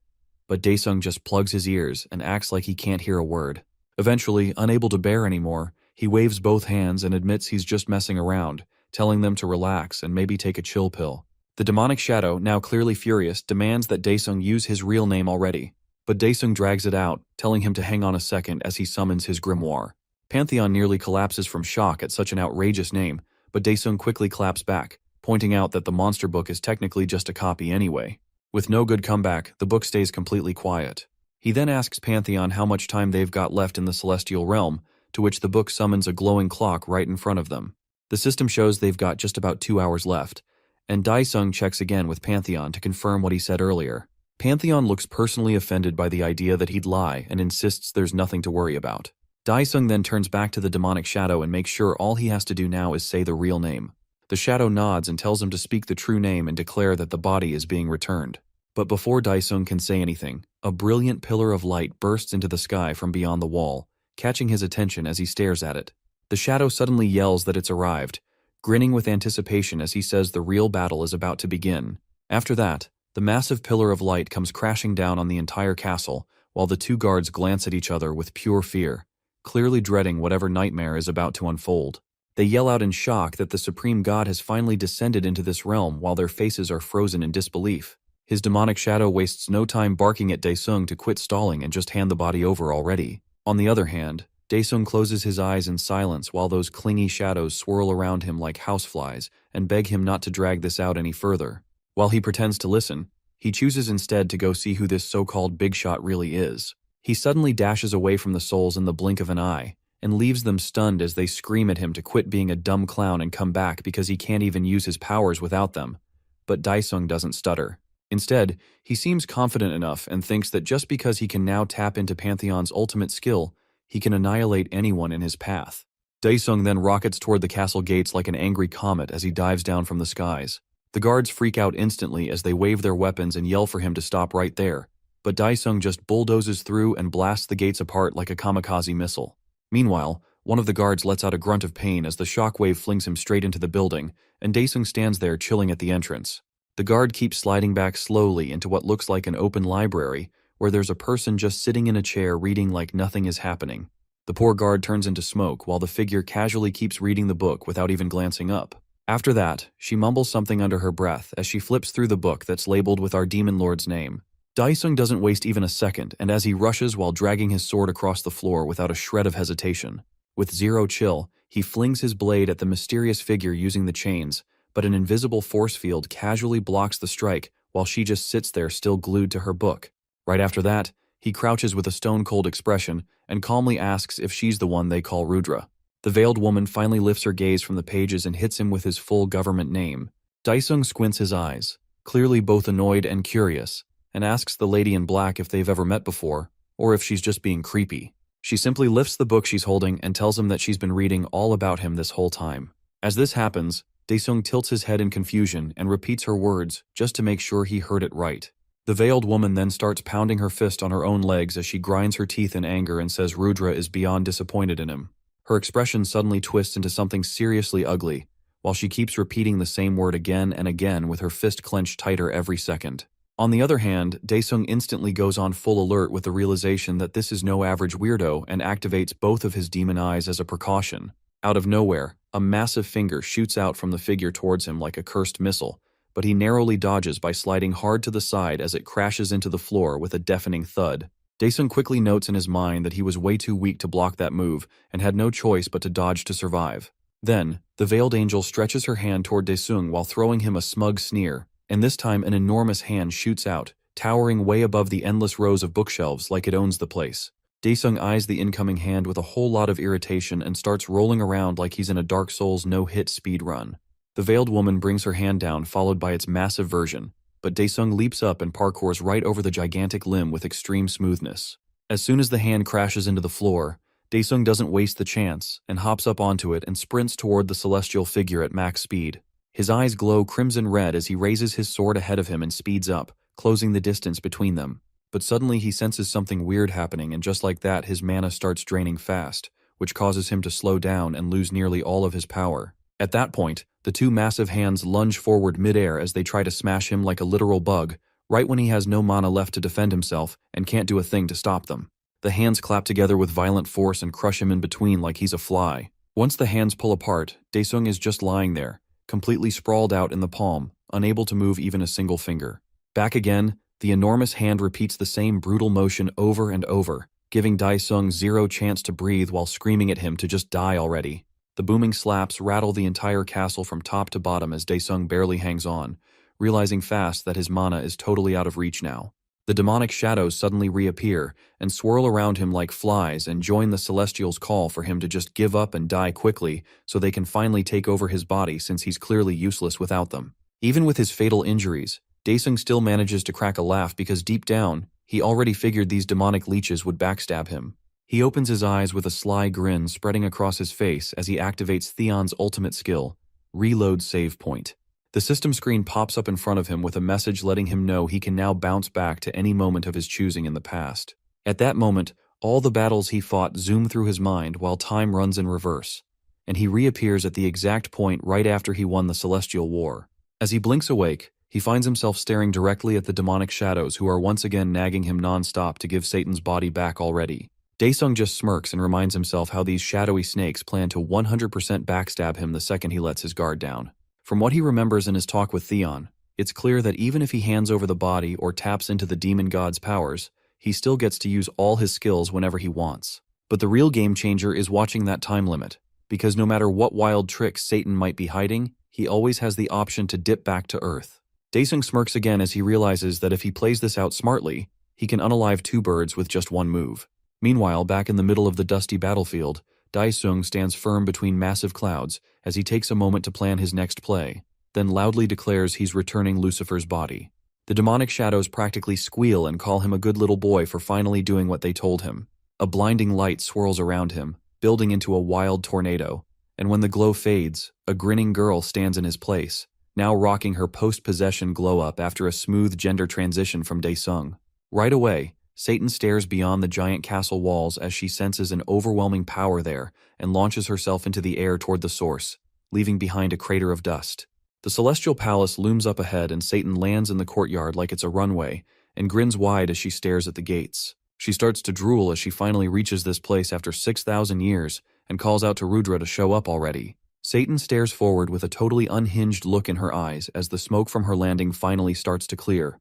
but Daesung just plugs his ears and acts like he can't hear a word. Eventually, unable to bear anymore, he waves both hands and admits he's just messing around, telling them to relax and maybe take a chill pill. The demonic shadow, now clearly furious, demands that Daesung use his real name already, but Daesung drags it out, telling him to hang on a second as he summons his grimoire. Pantheon nearly collapses from shock at such an outrageous name, but Daesung quickly claps back, pointing out that the monster book is technically just a copy anyway. With no good comeback, the book stays completely quiet. He then asks Pantheon how much time they've got left in the celestial realm, to which the book summons a glowing clock right in front of them. The system shows they've got just about 2 hours left, and Daesung checks again with Pantheon to confirm what he said earlier. Pantheon looks personally offended by the idea that he'd lie and insists there's nothing to worry about. Daesung then turns back to the demonic shadow and makes sure all he has to do now is say the real name. The shadow nods and tells him to speak the true name and declare that the body is being returned. But before Daesung can say anything, a brilliant pillar of light bursts into the sky from beyond the wall, catching his attention as he stares at it. The shadow suddenly yells that it's arrived, grinning with anticipation as he says the real battle is about to begin. After that, the massive pillar of light comes crashing down on the entire castle, while the two guards glance at each other with pure fear, clearly dreading whatever nightmare is about to unfold. They yell out in shock that the supreme god has finally descended into this realm while their faces are frozen in disbelief. His demonic shadow wastes no time barking at Daesung to quit stalling and just hand the body over already. On the other hand, Daesung closes his eyes in silence while those clingy shadows swirl around him like houseflies and beg him not to drag this out any further. While he pretends to listen, he chooses instead to go see who this so-called big shot really is. He suddenly dashes away from the souls in the blink of an eye, and leaves them stunned as they scream at him to quit being a dumb clown and come back because he can't even use his powers without them. But Daesung doesn't stutter. Instead, he seems confident enough and thinks that just because he can now tap into Pantheon's ultimate skill, he can annihilate anyone in his path. Daesung then rockets toward the castle gates like an angry comet as he dives down from the skies. The guards freak out instantly as they wave their weapons and yell for him to stop right there, but Daesung just bulldozes through and blasts the gates apart like a kamikaze missile. Meanwhile, one of the guards lets out a grunt of pain as the shockwave flings him straight into the building, and Daesung stands there chilling at the entrance. The guard keeps sliding back slowly into what looks like an open library, where there's a person just sitting in a chair reading like nothing is happening. The poor guard turns into smoke while the figure casually keeps reading the book without even glancing up. After that, she mumbles something under her breath as she flips through the book that's labeled with our demon lord's name. Daesung doesn't waste even a second, and as he rushes while dragging his sword across the floor without a shred of hesitation. With zero chill, he flings his blade at the mysterious figure using the chains, but an invisible force field casually blocks the strike while she just sits there still glued to her book. Right after that, he crouches with a stone-cold expression and calmly asks if she's the one they call Rudra. The veiled woman finally lifts her gaze from the pages and hits him with his full government name. Daesung squints his eyes, clearly both annoyed and curious, and asks the lady in black if they've ever met before, or if she's just being creepy. She simply lifts the book she's holding and tells him that she's been reading all about him this whole time. As this happens, Daesung tilts his head in confusion and repeats her words just to make sure he heard it right. The veiled woman then starts pounding her fist on her own legs as she grinds her teeth in anger and says Rudra is beyond disappointed in him. Her expression suddenly twists into something seriously ugly, while she keeps repeating the same word again and again with her fist clenched tighter every second. On the other hand, Daesung instantly goes on full alert with the realization that this is no average weirdo and activates both of his demon eyes as a precaution. Out of nowhere, a massive finger shoots out from the figure towards him like a cursed missile, but he narrowly dodges by sliding hard to the side as it crashes into the floor with a deafening thud. Daesung quickly notes in his mind that he was way too weak to block that move and had no choice but to dodge to survive. Then, the veiled angel stretches her hand toward Daesung while throwing him a smug sneer, and this time an enormous hand shoots out, towering way above the endless rows of bookshelves like it owns the place. Daesung eyes the incoming hand with a whole lot of irritation and starts rolling around like he's in a Dark Souls no-hit speedrun. The veiled woman brings her hand down, followed by its massive version, but Daesung leaps up and parkours right over the gigantic limb with extreme smoothness. As soon as the hand crashes into the floor, Daesung doesn't waste the chance and hops up onto it and sprints toward the celestial figure at max speed. His eyes glow crimson red as he raises his sword ahead of him and speeds up, closing the distance between them. But suddenly he senses something weird happening, and just like that his mana starts draining fast, which causes him to slow down and lose nearly all of his power. At that point, the two massive hands lunge forward midair as they try to smash him like a literal bug, right when he has no mana left to defend himself and can't do a thing to stop them. The hands clap together with violent force and crush him in between like he's a fly. Once the hands pull apart, Daesung is just lying there, completely sprawled out in the palm, unable to move even a single finger. Back again, the enormous hand repeats the same brutal motion over and over, giving Daesung zero chance to breathe while screaming at him to just die already. The booming slaps rattle the entire castle from top to bottom as Daesung barely hangs on, realizing fast that his mana is totally out of reach now. The demonic shadows suddenly reappear and swirl around him like flies and join the Celestials' call for him to just give up and die quickly so they can finally take over his body since he's clearly useless without them. Even with his fatal injuries, Daesung still manages to crack a laugh because deep down, he already figured these demonic leeches would backstab him. He opens his eyes with a sly grin spreading across his face as he activates Theon's ultimate skill, Reload Save Point. The system screen pops up in front of him with a message letting him know he can now bounce back to any moment of his choosing in the past. At that moment, all the battles he fought zoom through his mind while time runs in reverse, and he reappears at the exact point right after he won the Celestial War. As he blinks awake, he finds himself staring directly at the demonic shadows who are once again nagging him non-stop to give Satan's body back already. Daesung just smirks and reminds himself how these shadowy snakes plan to 100% backstab him the second he lets his guard down. From what he remembers in his talk with Theon, it's clear that even if he hands over the body or taps into the demon god's powers, he still gets to use all his skills whenever he wants. But the real game changer is watching that time limit, because no matter what wild tricks Satan might be hiding, he always has the option to dip back to Earth. Daesung smirks again as he realizes that if he plays this out smartly, he can unalive two birds with just one move. Meanwhile, back in the middle of the dusty battlefield, Daesung stands firm between massive clouds as he takes a moment to plan his next play, then loudly declares he's returning Lucifer's body. The demonic shadows practically squeal and call him a good little boy for finally doing what they told him. A blinding light swirls around him, building into a wild tornado, and when the glow fades, a grinning girl stands in his place, now rocking her post-possession glow-up after a smooth gender transition from Daesung. Right away, Satan stares beyond the giant castle walls as she senses an overwhelming power there and launches herself into the air toward the source, leaving behind a crater of dust. The celestial palace looms up ahead and Satan lands in the courtyard like it's a runway and grins wide as she stares at the gates. She starts to drool as she finally reaches this place after 6,000 years and calls out to Rudra to show up already. Satan stares forward with a totally unhinged look in her eyes as the smoke from her landing finally starts to clear,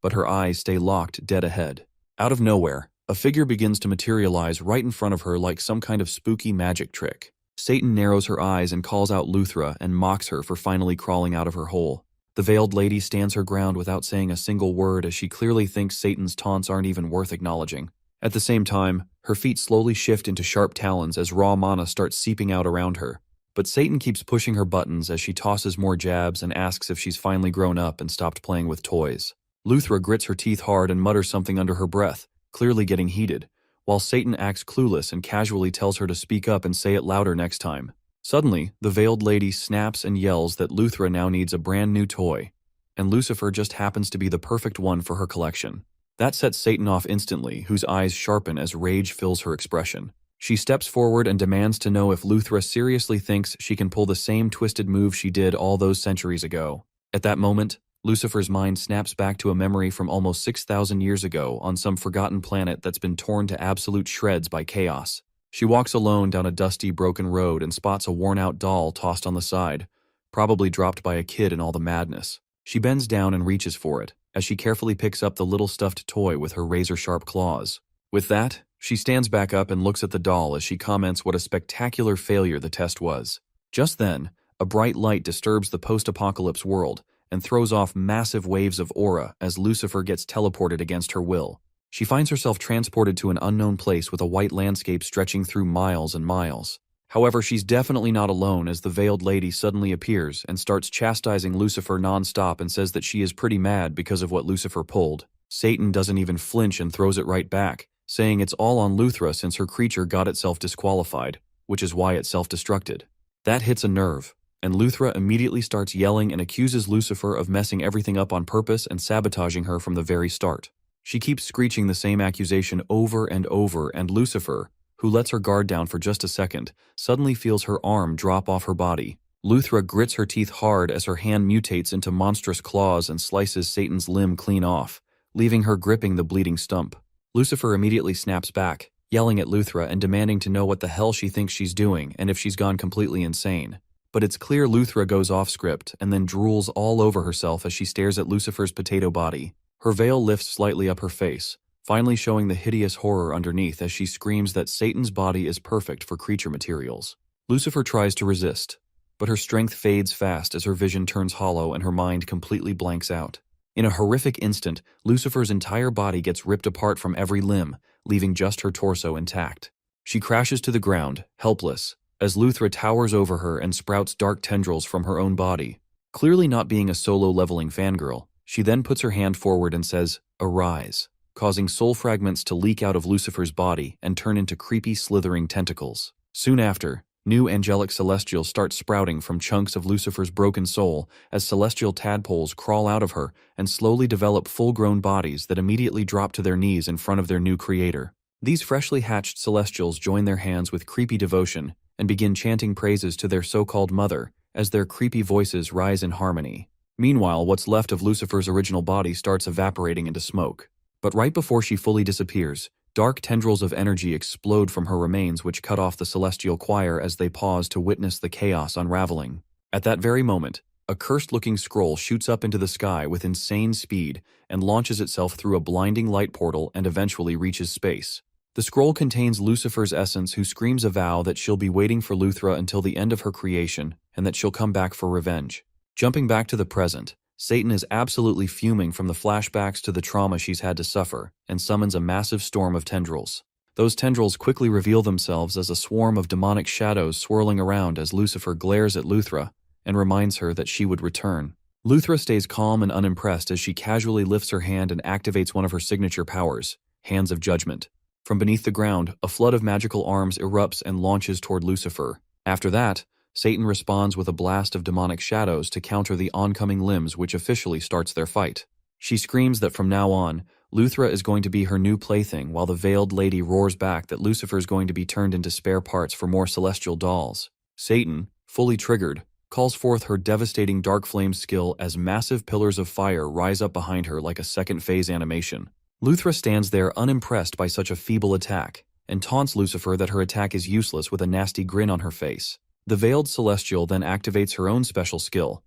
but her eyes stay locked dead ahead. Out of nowhere, a figure begins to materialize right in front of her like some kind of spooky magic trick. Satan narrows her eyes and calls out Luthra and mocks her for finally crawling out of her hole. The veiled lady stands her ground without saying a single word as she clearly thinks Satan's taunts aren't even worth acknowledging. At the same time, her feet slowly shift into sharp talons as raw mana starts seeping out around her. But Satan keeps pushing her buttons as she tosses more jabs and asks if she's finally grown up and stopped playing with toys. Luthra grits her teeth hard and mutters something under her breath, clearly getting heated, while Satan acts clueless and casually tells her to speak up and say it louder next time. Suddenly, the veiled lady snaps and yells that Luthra now needs a brand new toy, and Lucifer just happens to be the perfect one for her collection. That sets Satan off instantly, whose eyes sharpen as rage fills her expression. She steps forward and demands to know if Luthra seriously thinks she can pull the same twisted move she did all those centuries ago. At that moment, Lucifer's mind snaps back to a memory from almost 6,000 years ago on some forgotten planet that's been torn to absolute shreds by chaos. She walks alone down a dusty, broken road and spots a worn-out doll tossed on the side, probably dropped by a kid in all the madness. She bends down and reaches for it, as she carefully picks up the little stuffed toy with her razor-sharp claws. With that, she stands back up and looks at the doll as she comments what a spectacular failure the test was. Just then, a bright light disturbs the post-apocalypse world and throws off massive waves of aura as Lucifer gets teleported against her will. She finds herself transported to an unknown place with a white landscape stretching through miles and miles. However, she's definitely not alone as the veiled lady suddenly appears and starts chastising Lucifer non-stop and says that she is pretty mad because of what Lucifer pulled. Satan doesn't even flinch and throws it right back, saying it's all on Luthra since her creature got itself disqualified, which is why it self-destructed. That hits a nerve, and Luthra immediately starts yelling and accuses Lucifer of messing everything up on purpose and sabotaging her from the very start. She keeps screeching the same accusation over and over, and Lucifer, who lets her guard down for just a second, suddenly feels her arm drop off her body. Luthra grits her teeth hard as her hand mutates into monstrous claws and slices Satan's limb clean off, leaving her gripping the bleeding stump. Lucifer immediately snaps back, yelling at Luthra and demanding to know what the hell she thinks she's doing and if she's gone completely insane. But it's clear Luthra goes off script and then drools all over herself as she stares at Lucifer's potato body. Her veil lifts slightly up her face, finally showing the hideous horror underneath as she screams that Satan's body is perfect for creature materials. Lucifer tries to resist, but her strength fades fast as her vision turns hollow and her mind completely blanks out. In a horrific instant, Lucifer's entire body gets ripped apart from every limb, leaving just her torso intact. She crashes to the ground, helpless, as Luthra towers over her and sprouts dark tendrils from her own body. Clearly not being a solo-leveling fangirl, she then puts her hand forward and says, "Arise," causing soul fragments to leak out of Lucifer's body and turn into creepy, slithering tentacles. Soon after, new angelic celestials start sprouting from chunks of Lucifer's broken soul as celestial tadpoles crawl out of her and slowly develop full-grown bodies that immediately drop to their knees in front of their new creator. These freshly hatched celestials join their hands with creepy devotion and begin chanting praises to their so-called mother as their creepy voices rise in harmony. Meanwhile, what's left of Lucifer's original body starts evaporating into smoke. But right before she fully disappears, dark tendrils of energy explode from her remains which cut off the celestial choir as they pause to witness the chaos unraveling. At that very moment, a cursed-looking scroll shoots up into the sky with insane speed and launches itself through a blinding light portal and eventually reaches space. The scroll contains Lucifer's essence, who screams a vow that she'll be waiting for Luthra until the end of her creation and that she'll come back for revenge. Jumping back to the present, Satan is absolutely fuming from the flashbacks to the trauma she's had to suffer and summons a massive storm of tendrils. Those tendrils quickly reveal themselves as a swarm of demonic shadows swirling around as Lucifer glares at Luthra and reminds her that she would return. Luthra stays calm and unimpressed as she casually lifts her hand and activates one of her signature powers, Hands of Judgment. From beneath the ground, a flood of magical arms erupts and launches toward Lucifer. After that, Satan responds with a blast of demonic shadows to counter the oncoming limbs, which officially starts their fight. She screams that from now on, Luthra is going to be her new plaything, while the veiled lady roars back that Lucifer is going to be turned into spare parts for more celestial dolls. Satan, fully triggered, calls forth her devastating dark flame skill as massive pillars of fire rise up behind her like a second-phase animation. Luthra stands there unimpressed by such a feeble attack, and taunts Lucifer that her attack is useless with a nasty grin on her face. The veiled celestial then activates her own special skill,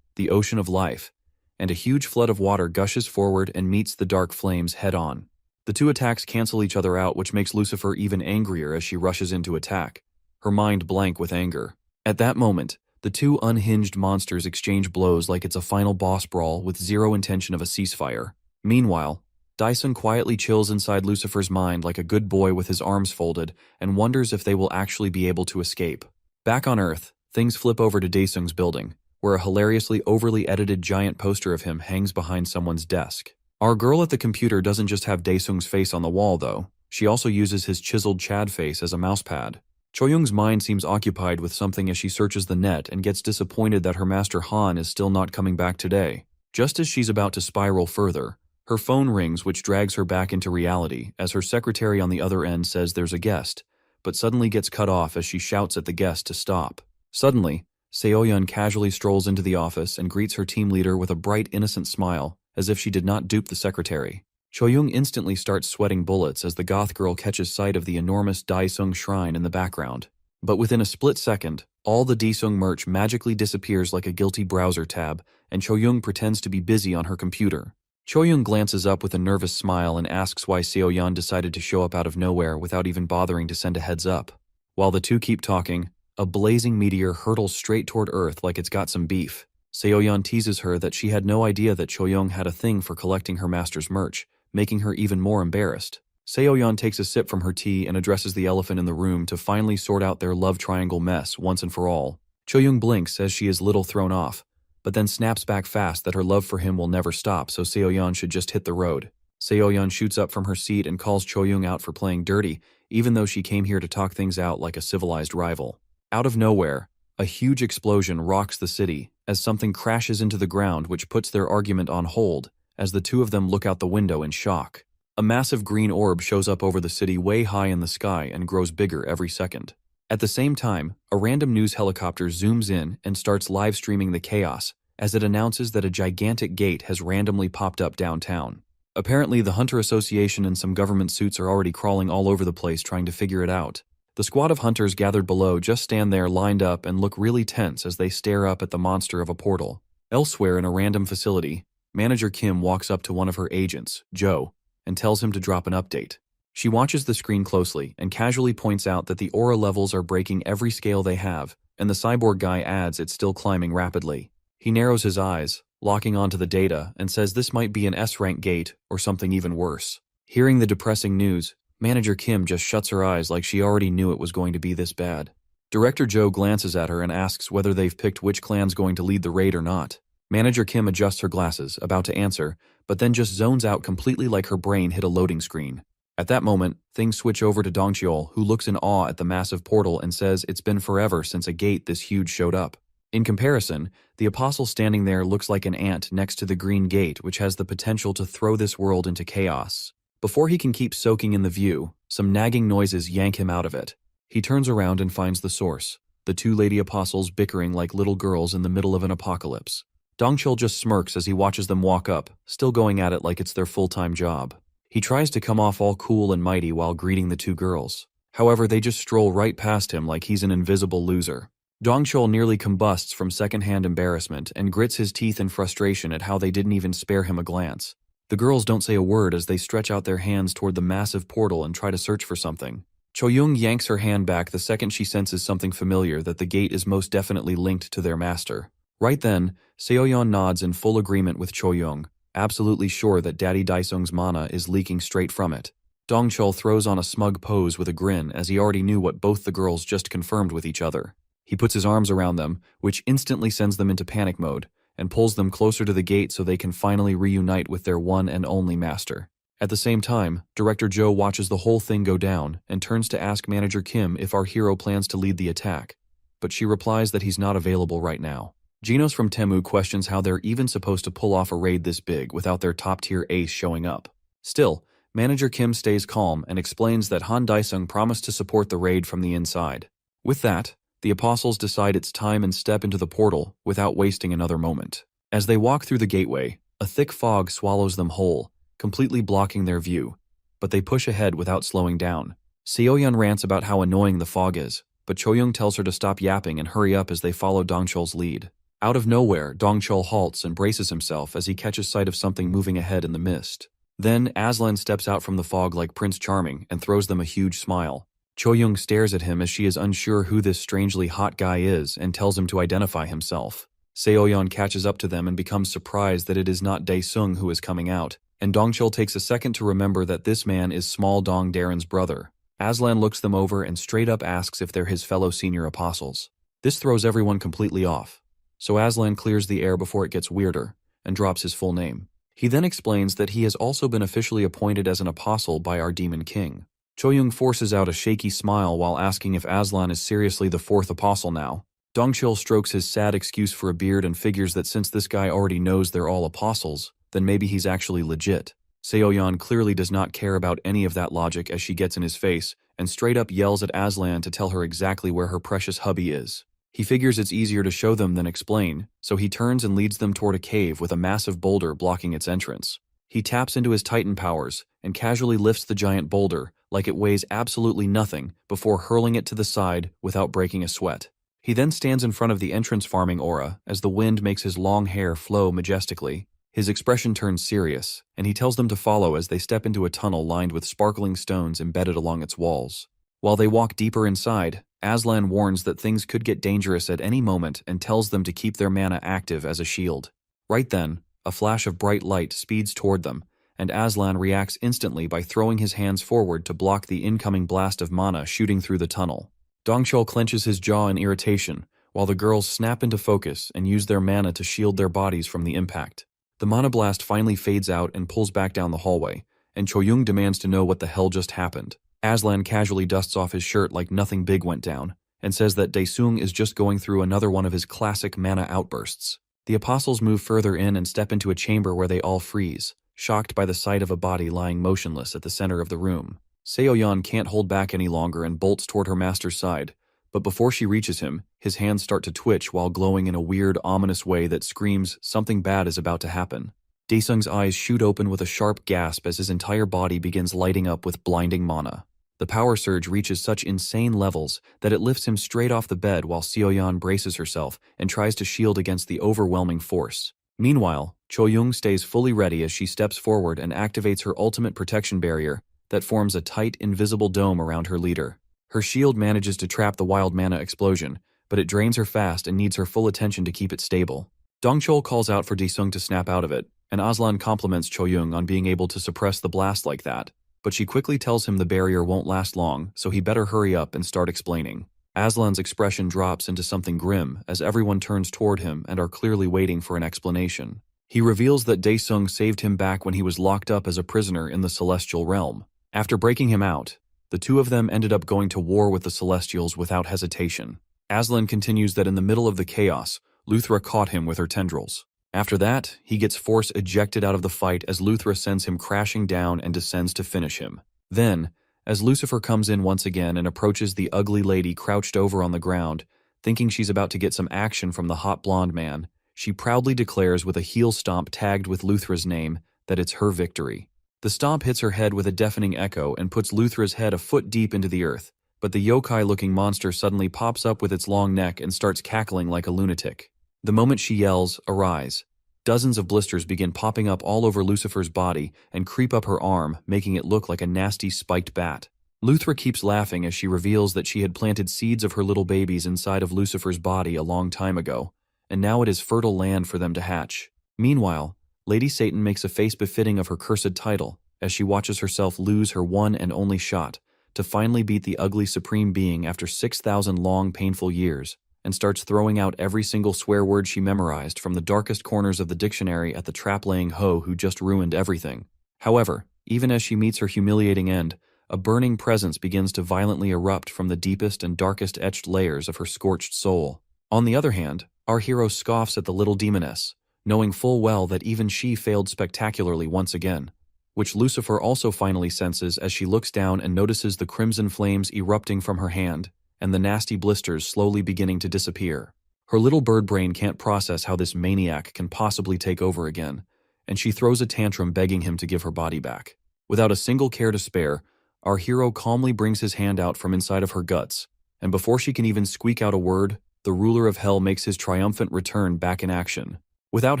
the Ocean of Life, and a huge flood of water gushes forward and meets the dark flames head-on. The two attacks cancel each other out, which makes Lucifer even angrier as she rushes into attack, her mind blank with anger. At that moment, the two unhinged monsters exchange blows like it's a final boss brawl with zero intention of a ceasefire. Meanwhile, Daesung quietly chills inside Lucifer's mind like a good boy with his arms folded and wonders if they will actually be able to escape. Back on Earth, things flip over to Daesung's building, where a hilariously overly edited giant poster of him hangs behind someone's desk. Our girl at the computer doesn't just have Daesung's face on the wall, though. She also uses his chiseled Chad face as a mousepad. Choyoung's mind seems occupied with something as she searches the net and gets disappointed that her master Han is still not coming back today. Just as she's about to spiral further, her phone rings, which drags her back into reality as her secretary on the other end says there's a guest, but suddenly gets cut off as she shouts at the guest to stop. Suddenly, Seoyeon casually strolls into the office and greets her team leader with a bright, innocent smile, as if she did not dupe the secretary. Choyoung instantly starts sweating bullets as the goth girl catches sight of the enormous Daesung shrine in the background. But within a split second, all the Daesung merch magically disappears like a guilty browser tab, and Choyoung pretends to be busy on her computer. Choyoung glances up with a nervous smile and asks why Seoyeon decided to show up out of nowhere without even bothering to send a heads up. While the two keep talking, a blazing meteor hurtles straight toward Earth like it's got some beef. Seoyeon teases her that she had no idea that Choyoung had a thing for collecting her master's merch, making her even more embarrassed. Seoyeon takes a sip from her tea and addresses the elephant in the room to finally sort out their love triangle mess once and for all. Choyoung blinks as she is little thrown off, but then snaps back fast that her love for him will never stop, so Seoyeon should just hit the road. Seoyeon shoots up from her seat and calls Choyoung out for playing dirty, even though she came here to talk things out like a civilized rival. Out of nowhere, a huge explosion rocks the city as something crashes into the ground, which puts their argument on hold as the two of them look out the window in shock. A massive green orb shows up over the city way high in the sky and grows bigger every second. At the same time, a random news helicopter zooms in and starts live streaming the chaos as it announces that a gigantic gate has randomly popped up downtown. Apparently, the Hunter Association and some government suits are already crawling all over the place trying to figure it out. The squad of hunters gathered below just stand there lined up and look really tense as they stare up at the monster of a portal. Elsewhere in a random facility, Manager Kim walks up to one of her agents, Joe, and tells him to drop an update. She watches the screen closely and casually points out that the aura levels are breaking every scale they have, and the cyborg guy adds it's still climbing rapidly. He narrows his eyes, locking onto the data, and says this might be an S-rank gate or something even worse. Hearing the depressing news, Manager Kim just shuts her eyes like she already knew it was going to be this bad. Director Joe glances at her and asks whether they've picked which clan's going to lead the raid or not. Manager Kim adjusts her glasses, about to answer, but then just zones out completely like her brain hit a loading screen. At that moment, things switch over to Dongcheol, who looks in awe at the massive portal and says it's been forever since a gate this huge showed up. In comparison, the apostle standing there looks like an ant next to the green gate, which has the potential to throw this world into chaos. Before he can keep soaking in the view, some nagging noises yank him out of it. He turns around and finds the source, the two lady apostles bickering like little girls in the middle of an apocalypse. Dongcheol just smirks as he watches them walk up, still going at it like it's their full-time job. He tries to come off all cool and mighty while greeting the two girls. However, they just stroll right past him like he's an invisible loser. Dongcheol nearly combusts from secondhand embarrassment and grits his teeth in frustration at how they didn't even spare him a glance. The girls don't say a word as they stretch out their hands toward the massive portal and try to search for something. Choyoung yanks her hand back the second she senses something familiar, that the gate is most definitely linked to their master. Right then, Seoyeon nods in full agreement with Choyoung, absolutely sure that Daddy Daesung's mana is leaking straight from it. Dongcheol throws on a smug pose with a grin as he already knew what both the girls just confirmed with each other. He puts his arms around them, which instantly sends them into panic mode, and pulls them closer to the gate so they can finally reunite with their one and only master. At the same time, Director Joe watches the whole thing go down and turns to ask Manager Kim if our hero plans to lead the attack, but she replies that he's not available right now. Genos from Temu questions how they're even supposed to pull off a raid this big without their top-tier ace showing up. Still, Manager Kim stays calm and explains that Han Daesung promised to support the raid from the inside. With that, the apostles decide it's time and step into the portal without wasting another moment. As they walk through the gateway, a thick fog swallows them whole, completely blocking their view, but they push ahead without slowing down. Seoyeon rants about how annoying the fog is, but Choyoung tells her to stop yapping and hurry up as they follow Dongcheol's lead. Out of nowhere, Dongcheol halts and braces himself as he catches sight of something moving ahead in the mist. Then Aslan steps out from the fog like Prince Charming and throws them a huge smile. Choyoung stares at him as she is unsure who this strangely hot guy is and tells him to identify himself. Seoyeon catches up to them and becomes surprised that it is not Daesung who is coming out, and Dongcheol takes a second to remember that this man is Small Dong Daren's brother. Aslan looks them over and straight up asks if they're his fellow senior apostles. This throws everyone completely off, so Aslan clears the air before it gets weirder and drops his full name. He then explains that he has also been officially appointed as an apostle by our demon king. Choyoung forces out a shaky smile while asking if Aslan is seriously the fourth apostle now. Dongcheol strokes his sad excuse for a beard and figures that since this guy already knows they're all apostles, then maybe he's actually legit. Seoyeon clearly does not care about any of that logic as she gets in his face and straight up yells at Aslan to tell her exactly where her precious hubby is. He figures it's easier to show them than explain, so he turns and leads them toward a cave with a massive boulder blocking its entrance. He taps into his Titan powers and casually lifts the giant boulder like it weighs absolutely nothing before hurling it to the side without breaking a sweat. He then stands in front of the entrance farming aura as the wind makes his long hair flow majestically. His expression turns serious, and he tells them to follow as they step into a tunnel lined with sparkling stones embedded along its walls. While they walk deeper inside, Aslan warns that things could get dangerous at any moment and tells them to keep their mana active as a shield. Right then, a flash of bright light speeds toward them, and Aslan reacts instantly by throwing his hands forward to block the incoming blast of mana shooting through the tunnel. Dongcheol clenches his jaw in irritation, while the girls snap into focus and use their mana to shield their bodies from the impact. The mana blast finally fades out and pulls back down the hallway, and Choyoung demands to know what the hell just happened. Aslan casually dusts off his shirt like nothing big went down, and says that Daesung is just going through another one of his classic mana outbursts. The apostles move further in and step into a chamber where they all freeze, shocked by the sight of a body lying motionless at the center of the room. Seoyeon can't hold back any longer and bolts toward her master's side, but before she reaches him, his hands start to twitch while glowing in a weird, ominous way that screams something bad is about to happen. Daesung's eyes shoot open with a sharp gasp as his entire body begins lighting up with blinding mana. The power surge reaches such insane levels that it lifts him straight off the bed while Seoyeon braces herself and tries to shield against the overwhelming force. Meanwhile, Choyoung stays fully ready as she steps forward and activates her ultimate protection barrier that forms a tight, invisible dome around her leader. Her shield manages to trap the wild mana explosion, but it drains her fast and needs her full attention to keep it stable. Dongcheol calls out for Daesung to snap out of it, and Aslan compliments Choyoung on being able to suppress the blast like that, but she quickly tells him the barrier won't last long, so he better hurry up and start explaining. Aslan's expression drops into something grim as everyone turns toward him and are clearly waiting for an explanation. He reveals that Daesung saved him back when he was locked up as a prisoner in the Celestial Realm. After breaking him out, the two of them ended up going to war with the Celestials without hesitation. Aslan continues that in the middle of the chaos, Luthra caught him with her tendrils. After that, he gets force ejected out of the fight as Luthra sends him crashing down and descends to finish him. Then, as Lucifer comes in once again and approaches the ugly lady crouched over on the ground, thinking she's about to get some action from the hot blonde man, she proudly declares with a heel stomp tagged with Luthra's name that it's her victory. The stomp hits her head with a deafening echo and puts Luthra's head a foot deep into the earth, but the yokai-looking monster suddenly pops up with its long neck and starts cackling like a lunatic. The moment she yells, "Arise!" dozens of blisters begin popping up all over Lucifer's body and creep up her arm, making it look like a nasty spiked bat. Luthra keeps laughing as she reveals that she had planted seeds of her little babies inside of Lucifer's body a long time ago, and now it is fertile land for them to hatch. Meanwhile, Lady Satan makes a face befitting of her cursed title as she watches herself lose her one and only shot to finally beat the ugly supreme being after 6,000 long painful years, and starts throwing out every single swear word she memorized from the darkest corners of the dictionary at the trap-laying hoe who just ruined everything. However, Even as she meets her humiliating end, a burning presence begins to violently erupt from the deepest and darkest etched layers of her scorched soul. On the other hand, our hero scoffs at the little demoness, knowing full well that even she failed spectacularly once again, which Lucifer also finally senses as she looks down and notices the crimson flames erupting from her hand and the nasty blisters slowly beginning to disappear. Her little bird brain can't process how this maniac can possibly take over again, and she throws a tantrum begging him to give her body back. Without a single care to spare, our hero calmly brings his hand out from inside of her guts, and before she can even squeak out a word, the ruler of hell makes his triumphant return back in action. Without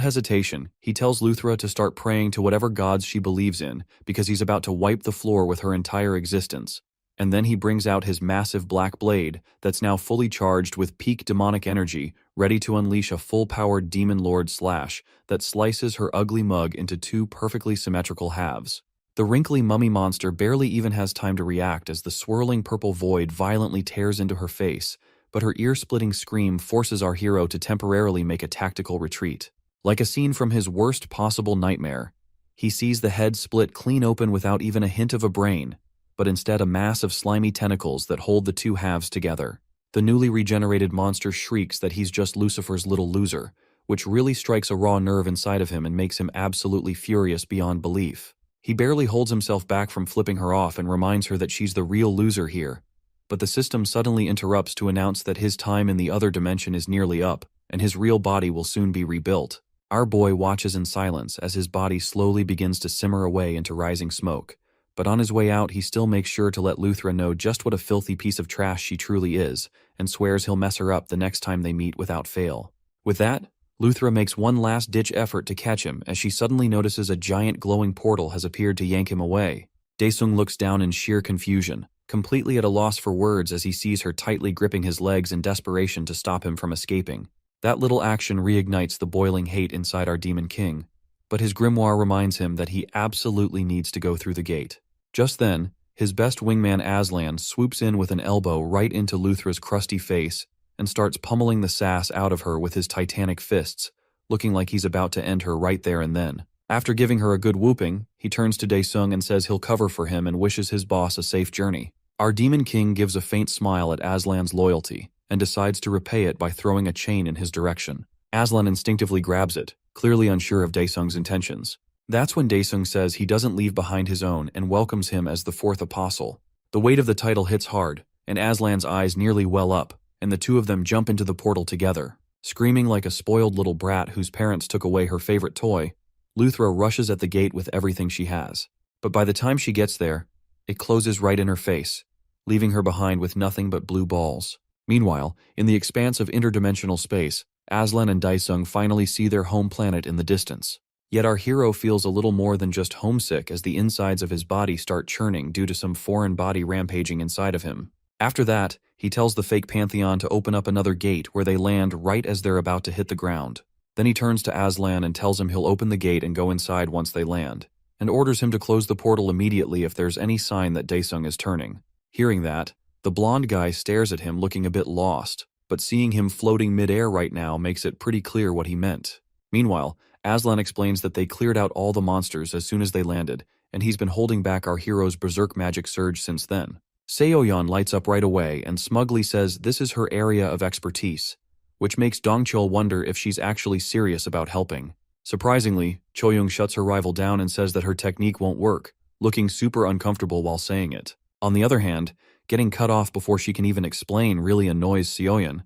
hesitation, he tells Luthra to start praying to whatever gods she believes in because he's about to wipe the floor with her entire existence. And then he brings out his massive black blade that's now fully charged with peak demonic energy, ready to unleash a full-powered demon lord slash that slices her ugly mug into two perfectly symmetrical halves. The wrinkly mummy monster barely even has time to react as the swirling purple void violently tears into her face, but her ear-splitting scream forces our hero to temporarily make a tactical retreat. Like a scene from his worst possible nightmare, he sees the head split clean open without even a hint of a brain, but instead a mass of slimy tentacles that hold the two halves together. The newly regenerated monster shrieks that he's just Lucifer's little loser, which really strikes a raw nerve inside of him and makes him absolutely furious beyond belief. He barely holds himself back from flipping her off and reminds her that she's the real loser here, but the system suddenly interrupts to announce that his time in the other dimension is nearly up, and his real body will soon be rebuilt. Our boy watches in silence as his body slowly begins to simmer away into rising smoke, but on his way out he still makes sure to let Luthra know just what a filthy piece of trash she truly is, and swears he'll mess her up the next time they meet without fail. With that, Luthra makes one last-ditch effort to catch him as she suddenly notices a giant glowing portal has appeared to yank him away. Daesung looks down in sheer confusion, completely at a loss for words as he sees her tightly gripping his legs in desperation to stop him from escaping. That little action reignites the boiling hate inside our demon king, but his grimoire reminds him that he absolutely needs to go through the gate. Just then, his best wingman Aslan swoops in with an elbow right into Luthra's crusty face and starts pummeling the sass out of her with his titanic fists, looking like he's about to end her right there and then. After giving her a good whooping, he turns to Daesung and says he'll cover for him and wishes his boss a safe journey. Our demon king gives a faint smile at Aslan's loyalty and decides to repay it by throwing a chain in his direction. Aslan instinctively grabs it, clearly unsure of Daesung's intentions. That's when Daesung says he doesn't leave behind his own and welcomes him as the fourth apostle. The weight of the title hits hard, and Aslan's eyes nearly well up, and the two of them jump into the portal together. Screaming like a spoiled little brat whose parents took away her favorite toy, Luthra rushes at the gate with everything she has. But by the time she gets there, it closes right in her face, leaving her behind with nothing but blue balls. Meanwhile, in the expanse of interdimensional space, Aslan and Daesung finally see their home planet in the distance. Yet our hero feels a little more than just homesick as the insides of his body start churning due to some foreign body rampaging inside of him. After that, he tells the fake Pantheon to open up another gate where they land right as they're about to hit the ground. Then he turns to Aslan and tells him he'll open the gate and go inside once they land, and orders him to close the portal immediately if there's any sign that Daesung is turning. Hearing that, the blonde guy stares at him looking a bit lost, but seeing him floating mid-air right now makes it pretty clear what he meant. Meanwhile, Aslan explains that they cleared out all the monsters as soon as they landed, and he's been holding back our hero's berserk magic surge since then. Seoyeon lights up right away and smugly says this is her area of expertise, which makes Dongchul wonder if she's actually serious about helping. Surprisingly, Choyoung shuts her rival down and says that her technique won't work, looking super uncomfortable while saying it. On the other hand, getting cut off before she can even explain really annoys Seoyeon,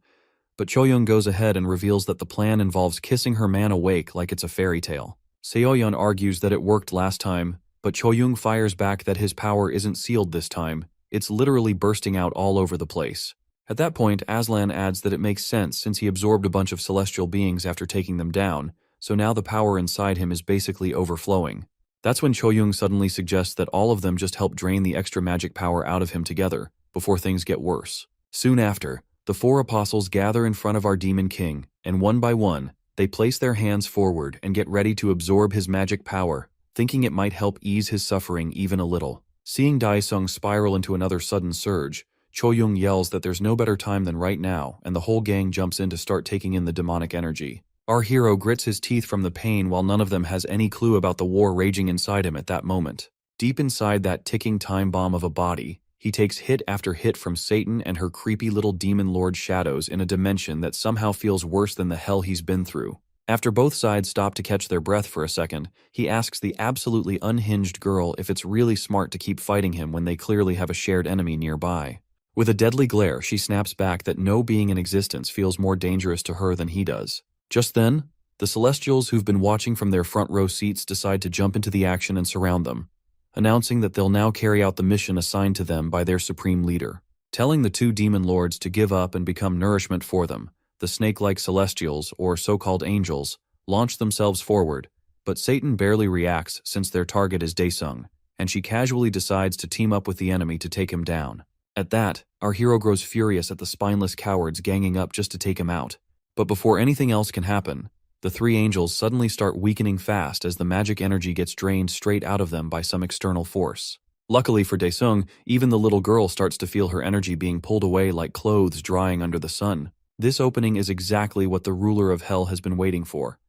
but Choyoung goes ahead and reveals that the plan involves kissing her man awake like it's a fairy tale. Seoyeon argues that it worked last time, but Choyoung fires back that his power isn't sealed this time. It's literally bursting out all over the place. At that point, Aslan adds that it makes sense since he absorbed a bunch of celestial beings after taking them down, so now the power inside him is basically overflowing. That's when Choyoung suddenly suggests that all of them just help drain the extra magic power out of him together, before things get worse. Soon after, the four apostles gather in front of our demon king, and one by one, they place their hands forward and get ready to absorb his magic power, thinking it might help ease his suffering even a little. Seeing Daesung spiral into another sudden surge, Choyoung yells that there's no better time than right now, and the whole gang jumps in to start taking in the demonic energy. Our hero grits his teeth from the pain while none of them has any clue about the war raging inside him at that moment. Deep inside that ticking time bomb of a body, he takes hit after hit from Satan and her creepy little demon lord shadows in a dimension that somehow feels worse than the hell he's been through. After both sides stop to catch their breath for a second, he asks the absolutely unhinged girl if it's really smart to keep fighting him when they clearly have a shared enemy nearby. With a deadly glare, she snaps back that no being in existence feels more dangerous to her than he does. Just then, the Celestials who've been watching from their front row seats decide to jump into the action and surround them, announcing that they'll now carry out the mission assigned to them by their supreme leader. Telling the two demon lords to give up and become nourishment for them, the snake-like Celestials, or so-called angels, launch themselves forward, but Satan barely reacts since their target is Daesung, and she casually decides to team up with the enemy to take him down. At that, our hero grows furious at the spineless cowards ganging up just to take him out. But before anything else can happen, the three angels suddenly start weakening fast as the magic energy gets drained straight out of them by some external force. Luckily for Daesung, even the little girl starts to feel her energy being pulled away like clothes drying under the sun. This opening is exactly what the ruler of hell has been waiting for,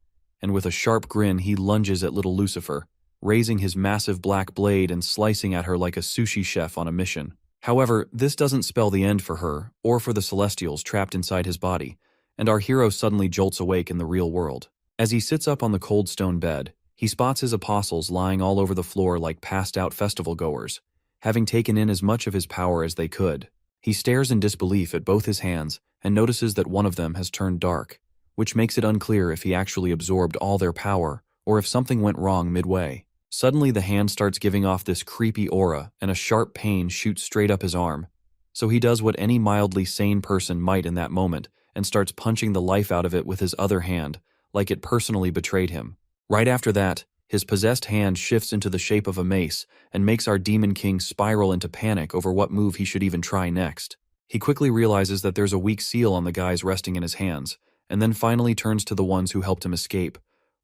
and with a sharp grin he lunges at little Lucifer, raising his massive black blade and slicing at her like a sushi chef on a mission. However, this doesn't spell the end for her, or for the Celestials trapped inside his body, and our hero suddenly jolts awake in the real world. As he sits up on the cold stone bed, he spots his apostles lying all over the floor like passed-out festival-goers, having taken in as much of his power as they could. He stares in disbelief at both his hands and notices that one of them has turned dark, which makes it unclear if he actually absorbed all their power or if something went wrong midway. Suddenly the hand starts giving off this creepy aura and a sharp pain shoots straight up his arm, so he does what any mildly sane person might in that moment and starts punching the life out of it with his other hand, like it personally betrayed him. Right after that, his possessed hand shifts into the shape of a mace and makes our Demon King spiral into panic over what move he should even try next. He quickly realizes that there's a weak seal on the guys resting in his hands, and then finally turns to the ones who helped him escape,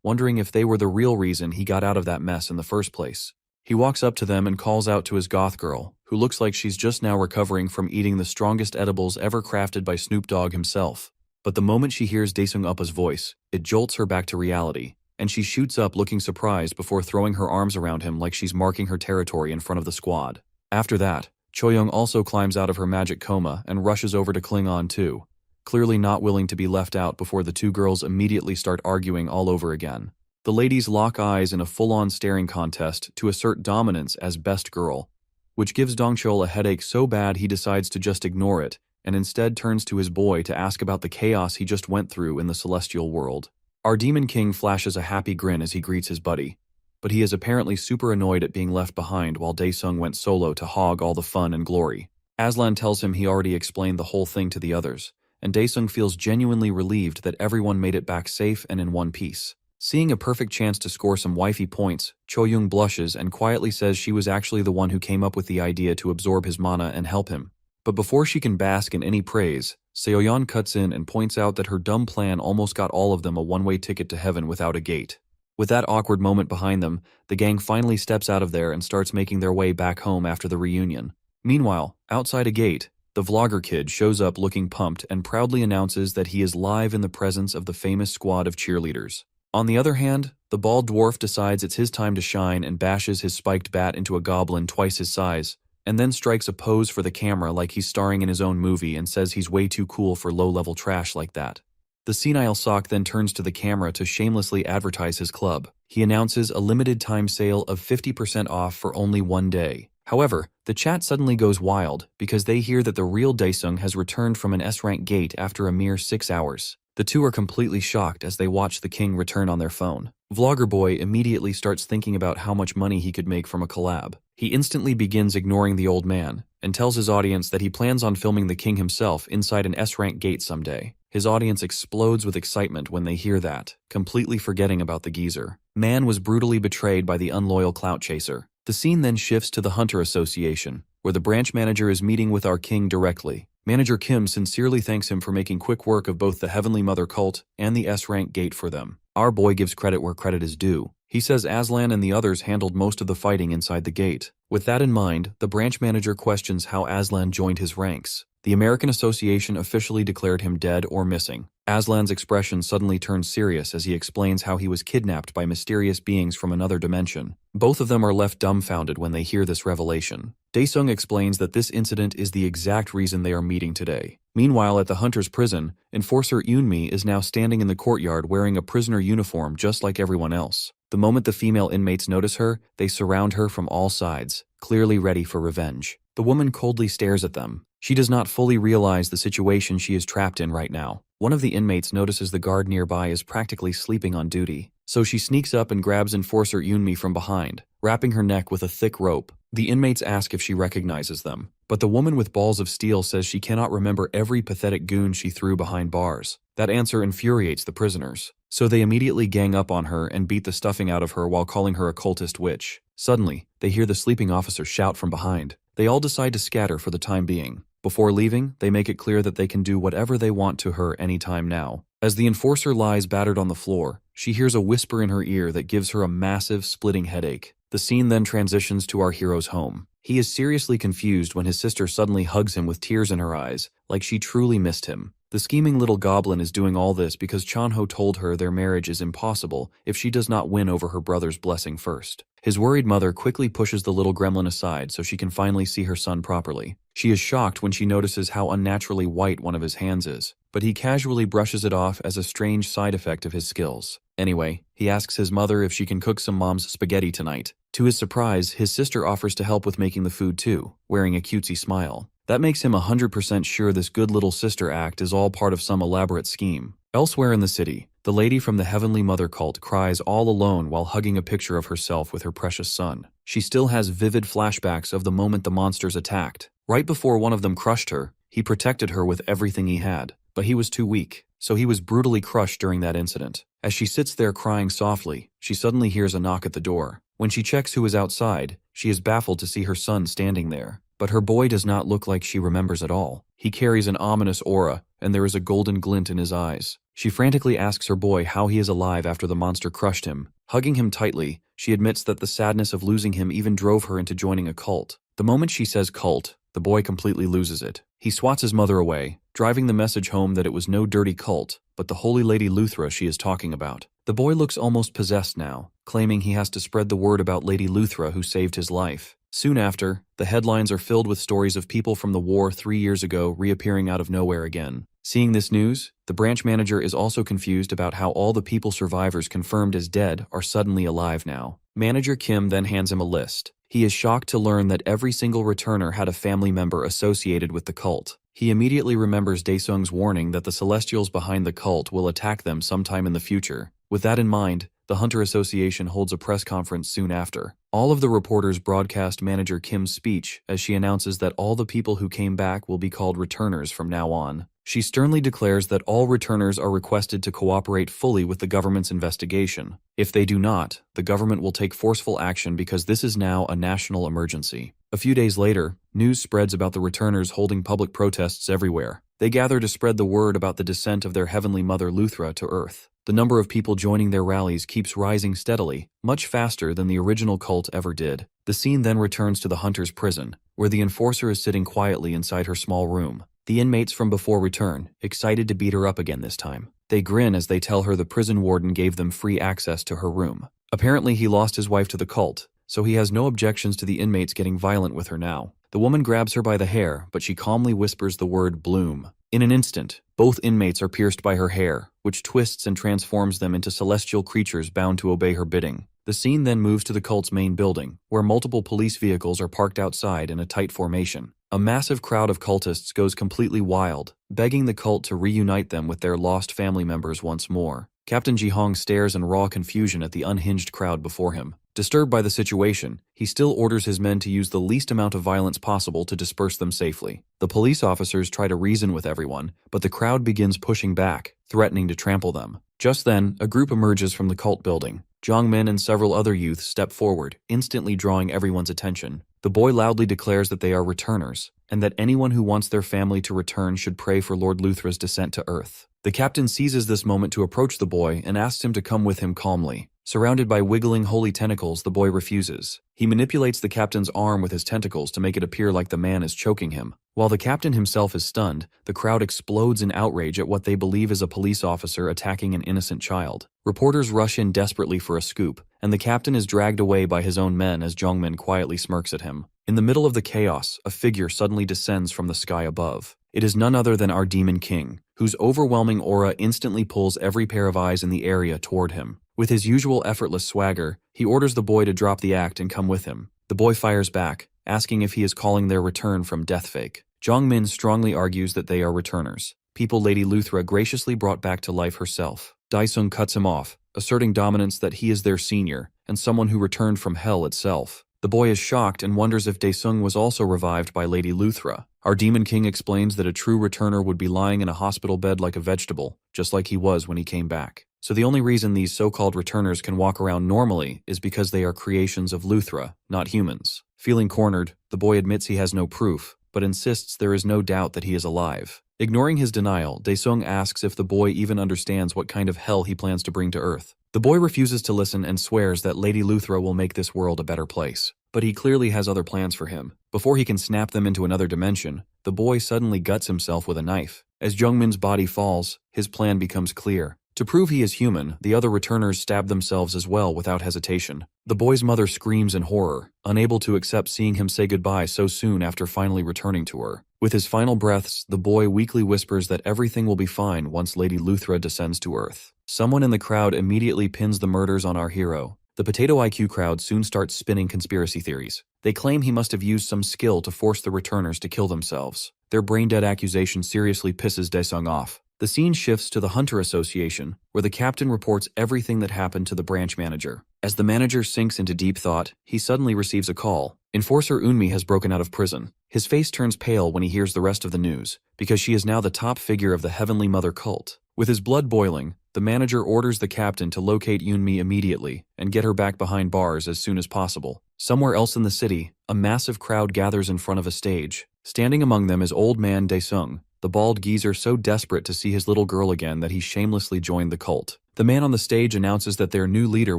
wondering if they were the real reason he got out of that mess in the first place. He walks up to them and calls out to his goth girl, who looks like she's just now recovering from eating the strongest edibles ever crafted by Snoop Dogg himself. But the moment she hears Daesung Uppa's voice, it jolts her back to reality, and she shoots up looking surprised before throwing her arms around him like she's marking her territory in front of the squad. After that, Choyoung also climbs out of her magic coma and rushes over to cling on too, clearly not willing to be left out before the two girls immediately start arguing all over again. The ladies lock eyes in a full-on staring contest to assert dominance as best girl, which gives Dongcheol a headache so bad he decides to just ignore it and instead turns to his boy to ask about the chaos he just went through in the celestial world. Our Demon King flashes a happy grin as he greets his buddy, but he is apparently super annoyed at being left behind while Daesung went solo to hog all the fun and glory. Aslan tells him he already explained the whole thing to the others, and Daesung feels genuinely relieved that everyone made it back safe and in one piece. Seeing a perfect chance to score some wifey points, Choyoung blushes and quietly says she was actually the one who came up with the idea to absorb his mana and help him. But before she can bask in any praise, Seoyeon cuts in and points out that her dumb plan almost got all of them a one-way ticket to heaven without a gate. With that awkward moment behind them, the gang finally steps out of there and starts making their way back home after the reunion. Meanwhile, outside a gate, the vlogger kid shows up looking pumped and proudly announces that he is live in the presence of the famous squad of cheerleaders. On the other hand, the bald dwarf decides it's his time to shine and bashes his spiked bat into a goblin twice his size, and then strikes a pose for the camera like he's starring in his own movie and says he's way too cool for low-level trash like that. The senile sock then turns to the camera to shamelessly advertise his club. He announces a limited-time sale of 50% off for only one day. However, the chat suddenly goes wild because they hear that the real Daesung has returned from an S-rank gate after a mere 6 hours. The two are completely shocked as they watch the king return on their phone. Vlogger Boy immediately starts thinking about how much money he could make from a collab. He instantly begins ignoring the old man and tells his audience that he plans on filming the king himself inside an S-rank gate someday. His audience explodes with excitement when they hear that, completely forgetting about the geezer. Man was brutally betrayed by the unloyal clout chaser. The scene then shifts to the Hunter Association, where the branch manager is meeting with our king directly. Manager Kim sincerely thanks him for making quick work of both the Heavenly Mother cult and the S-rank gate for them. Our boy gives credit where credit is due. He says Aslan and the others handled most of the fighting inside the gate. With that in mind, the branch manager questions how Aslan joined his ranks. The American Association officially declared him dead or missing. Aslan's expression suddenly turns serious as he explains how he was kidnapped by mysterious beings from another dimension. Both of them are left dumbfounded when they hear this revelation. Daesung explains that this incident is the exact reason they are meeting today. Meanwhile, at the Hunter's prison, Enforcer Eunmi is now standing in the courtyard wearing a prisoner uniform just like everyone else. The moment the female inmates notice her, they surround her from all sides, clearly ready for revenge. The woman coldly stares at them. She does not fully realize the situation she is trapped in right now. One of the inmates notices the guard nearby is practically sleeping on duty, so she sneaks up and grabs Enforcer Eunmi from behind, wrapping her neck with a thick rope. The inmates ask if she recognizes them, but the woman with balls of steel says she cannot remember every pathetic goon she threw behind bars. That answer infuriates the prisoners, so they immediately gang up on her and beat the stuffing out of her while calling her a cultist witch. Suddenly, they hear the sleeping officer shout from behind. They all decide to scatter for the time being. Before leaving, they make it clear that they can do whatever they want to her anytime now. As the enforcer lies battered on the floor, she hears a whisper in her ear that gives her a massive, splitting headache. The scene then transitions to our hero's home. He is seriously confused when his sister suddenly hugs him with tears in her eyes, like she truly missed him. The scheming little goblin is doing all this because Chanho told her their marriage is impossible if she does not win over her brother's blessing first. His worried mother quickly pushes the little gremlin aside so she can finally see her son properly. She is shocked when she notices how unnaturally white one of his hands is, but he casually brushes it off as a strange side effect of his skills. Anyway, he asks his mother if she can cook some mom's spaghetti tonight. To his surprise, his sister offers to help with making the food too, wearing a cutesy smile. That makes him 100% sure this good little sister act is all part of some elaborate scheme. Elsewhere in the city, the lady from the Heavenly Mother cult cries all alone while hugging a picture of herself with her precious son. She still has vivid flashbacks of the moment the monsters attacked. Right before one of them crushed her, he protected her with everything he had, but he was too weak, so he was brutally crushed during that incident. As she sits there crying softly, she suddenly hears a knock at the door. When she checks who is outside, she is baffled to see her son standing there. But her boy does not look like she remembers at all. He carries an ominous aura, and there is a golden glint in his eyes. She frantically asks her boy how he is alive after the monster crushed him. Hugging him tightly, she admits that the sadness of losing him even drove her into joining a cult. The moment she says cult, the boy completely loses it. He swats his mother away, driving the message home that it was no dirty cult, but the Holy Lady Luthra she is talking about. The boy looks almost possessed now, claiming he has to spread the word about Lady Luthra who saved his life. Soon after, the headlines are filled with stories of people from the war 3 years ago reappearing out of nowhere again. Seeing this news, the branch manager is also confused about how all the people survivors confirmed as dead are suddenly alive now. Manager Kim then hands him a list. He is shocked to learn that every single returner had a family member associated with the cult. He immediately remembers Daesung's warning that the Celestials behind the cult will attack them sometime in the future. With that in mind, the Hunter Association holds a press conference soon after. All of the reporters broadcast Manager Kim's speech as she announces that all the people who came back will be called returners from now on. She sternly declares that all returners are requested to cooperate fully with the government's investigation. If they do not, the government will take forceful action because this is now a national emergency. A few days later, news spreads about the returners holding public protests everywhere. They gather to spread the word about the descent of their Heavenly Mother Luthra to Earth. The number of people joining their rallies keeps rising steadily, much faster than the original cult ever did. The scene then returns to the Hunter's prison, where the enforcer is sitting quietly inside her small room. The inmates from before return, excited to beat her up again this time. They grin as they tell her the prison warden gave them free access to her room. Apparently he lost his wife to the cult, so he has no objections to the inmates getting violent with her now. The woman grabs her by the hair, but she calmly whispers the word bloom. In an instant, both inmates are pierced by her hair, which twists and transforms them into celestial creatures bound to obey her bidding. The scene then moves to the cult's main building, where multiple police vehicles are parked outside in a tight formation. A massive crowd of cultists goes completely wild, begging the cult to reunite them with their lost family members once more. Captain Jihong stares in raw confusion at the unhinged crowd before him. Disturbed by the situation, he still orders his men to use the least amount of violence possible to disperse them safely. The police officers try to reason with everyone, but the crowd begins pushing back, threatening to trample them. Just then, a group emerges from the cult building. Jongmin and several other youths step forward, instantly drawing everyone's attention. The boy loudly declares that they are returners, and that anyone who wants their family to return should pray for Lord Luthra's descent to Earth. The captain seizes this moment to approach the boy and asks him to come with him calmly. Surrounded by wiggling holy tentacles, the boy refuses. He manipulates the captain's arm with his tentacles to make it appear like the man is choking him. While the captain himself is stunned, the crowd explodes in outrage at what they believe is a police officer attacking an innocent child. Reporters rush in desperately for a scoop, and the captain is dragged away by his own men as Jongmin quietly smirks at him. In the middle of the chaos, a figure suddenly descends from the sky above. It is none other than our demon king, whose overwhelming aura instantly pulls every pair of eyes in the area toward him. With his usual effortless swagger, he orders the boy to drop the act and come with him. The boy fires back, asking if he is calling their return from Deathfake. Jongmin strongly argues that they are returners, people Lady Luthra graciously brought back to life herself. Daesung cuts him off, asserting dominance that he is their senior, and someone who returned from hell itself. The boy is shocked and wonders if Daesung was also revived by Lady Luthra. Our demon king explains that a true returner would be lying in a hospital bed like a vegetable, just like he was when he came back. So the only reason these so-called returners can walk around normally is because they are creations of Luthra, not humans. Feeling cornered, the boy admits he has no proof, but insists there is no doubt that he is alive. Ignoring his denial, Daesung asks if the boy even understands what kind of hell he plans to bring to Earth. The boy refuses to listen and swears that Lady Luthra will make this world a better place. But he clearly has other plans for him. Before he can snap them into another dimension, the boy suddenly guts himself with a knife. As Jungmin's body falls, his plan becomes clear. To prove he is human, the other returners stab themselves as well without hesitation. The boy's mother screams in horror, unable to accept seeing him say goodbye so soon after finally returning to her. With his final breaths, the boy weakly whispers that everything will be fine once Lady Luthra descends to Earth. Someone in the crowd immediately pins the murders on our hero. The potato IQ crowd soon starts spinning conspiracy theories. They claim he must have used some skill to force the returners to kill themselves. Their brain-dead accusation seriously pisses Daesung off. The scene shifts to the Hunter Association, where the captain reports everything that happened to the branch manager. As the manager sinks into deep thought, he suddenly receives a call. Enforcer Eunmi has broken out of prison. His face turns pale when he hears the rest of the news, because she is now the top figure of the Heavenly Mother cult. With his blood boiling, the manager orders the captain to locate Eunmi immediately and get her back behind bars as soon as possible. Somewhere else in the city, a massive crowd gathers in front of a stage. Standing among them is old man Daesung, the bald geezer so desperate to see his little girl again that he shamelessly joined the cult. The man on the stage announces that their new leader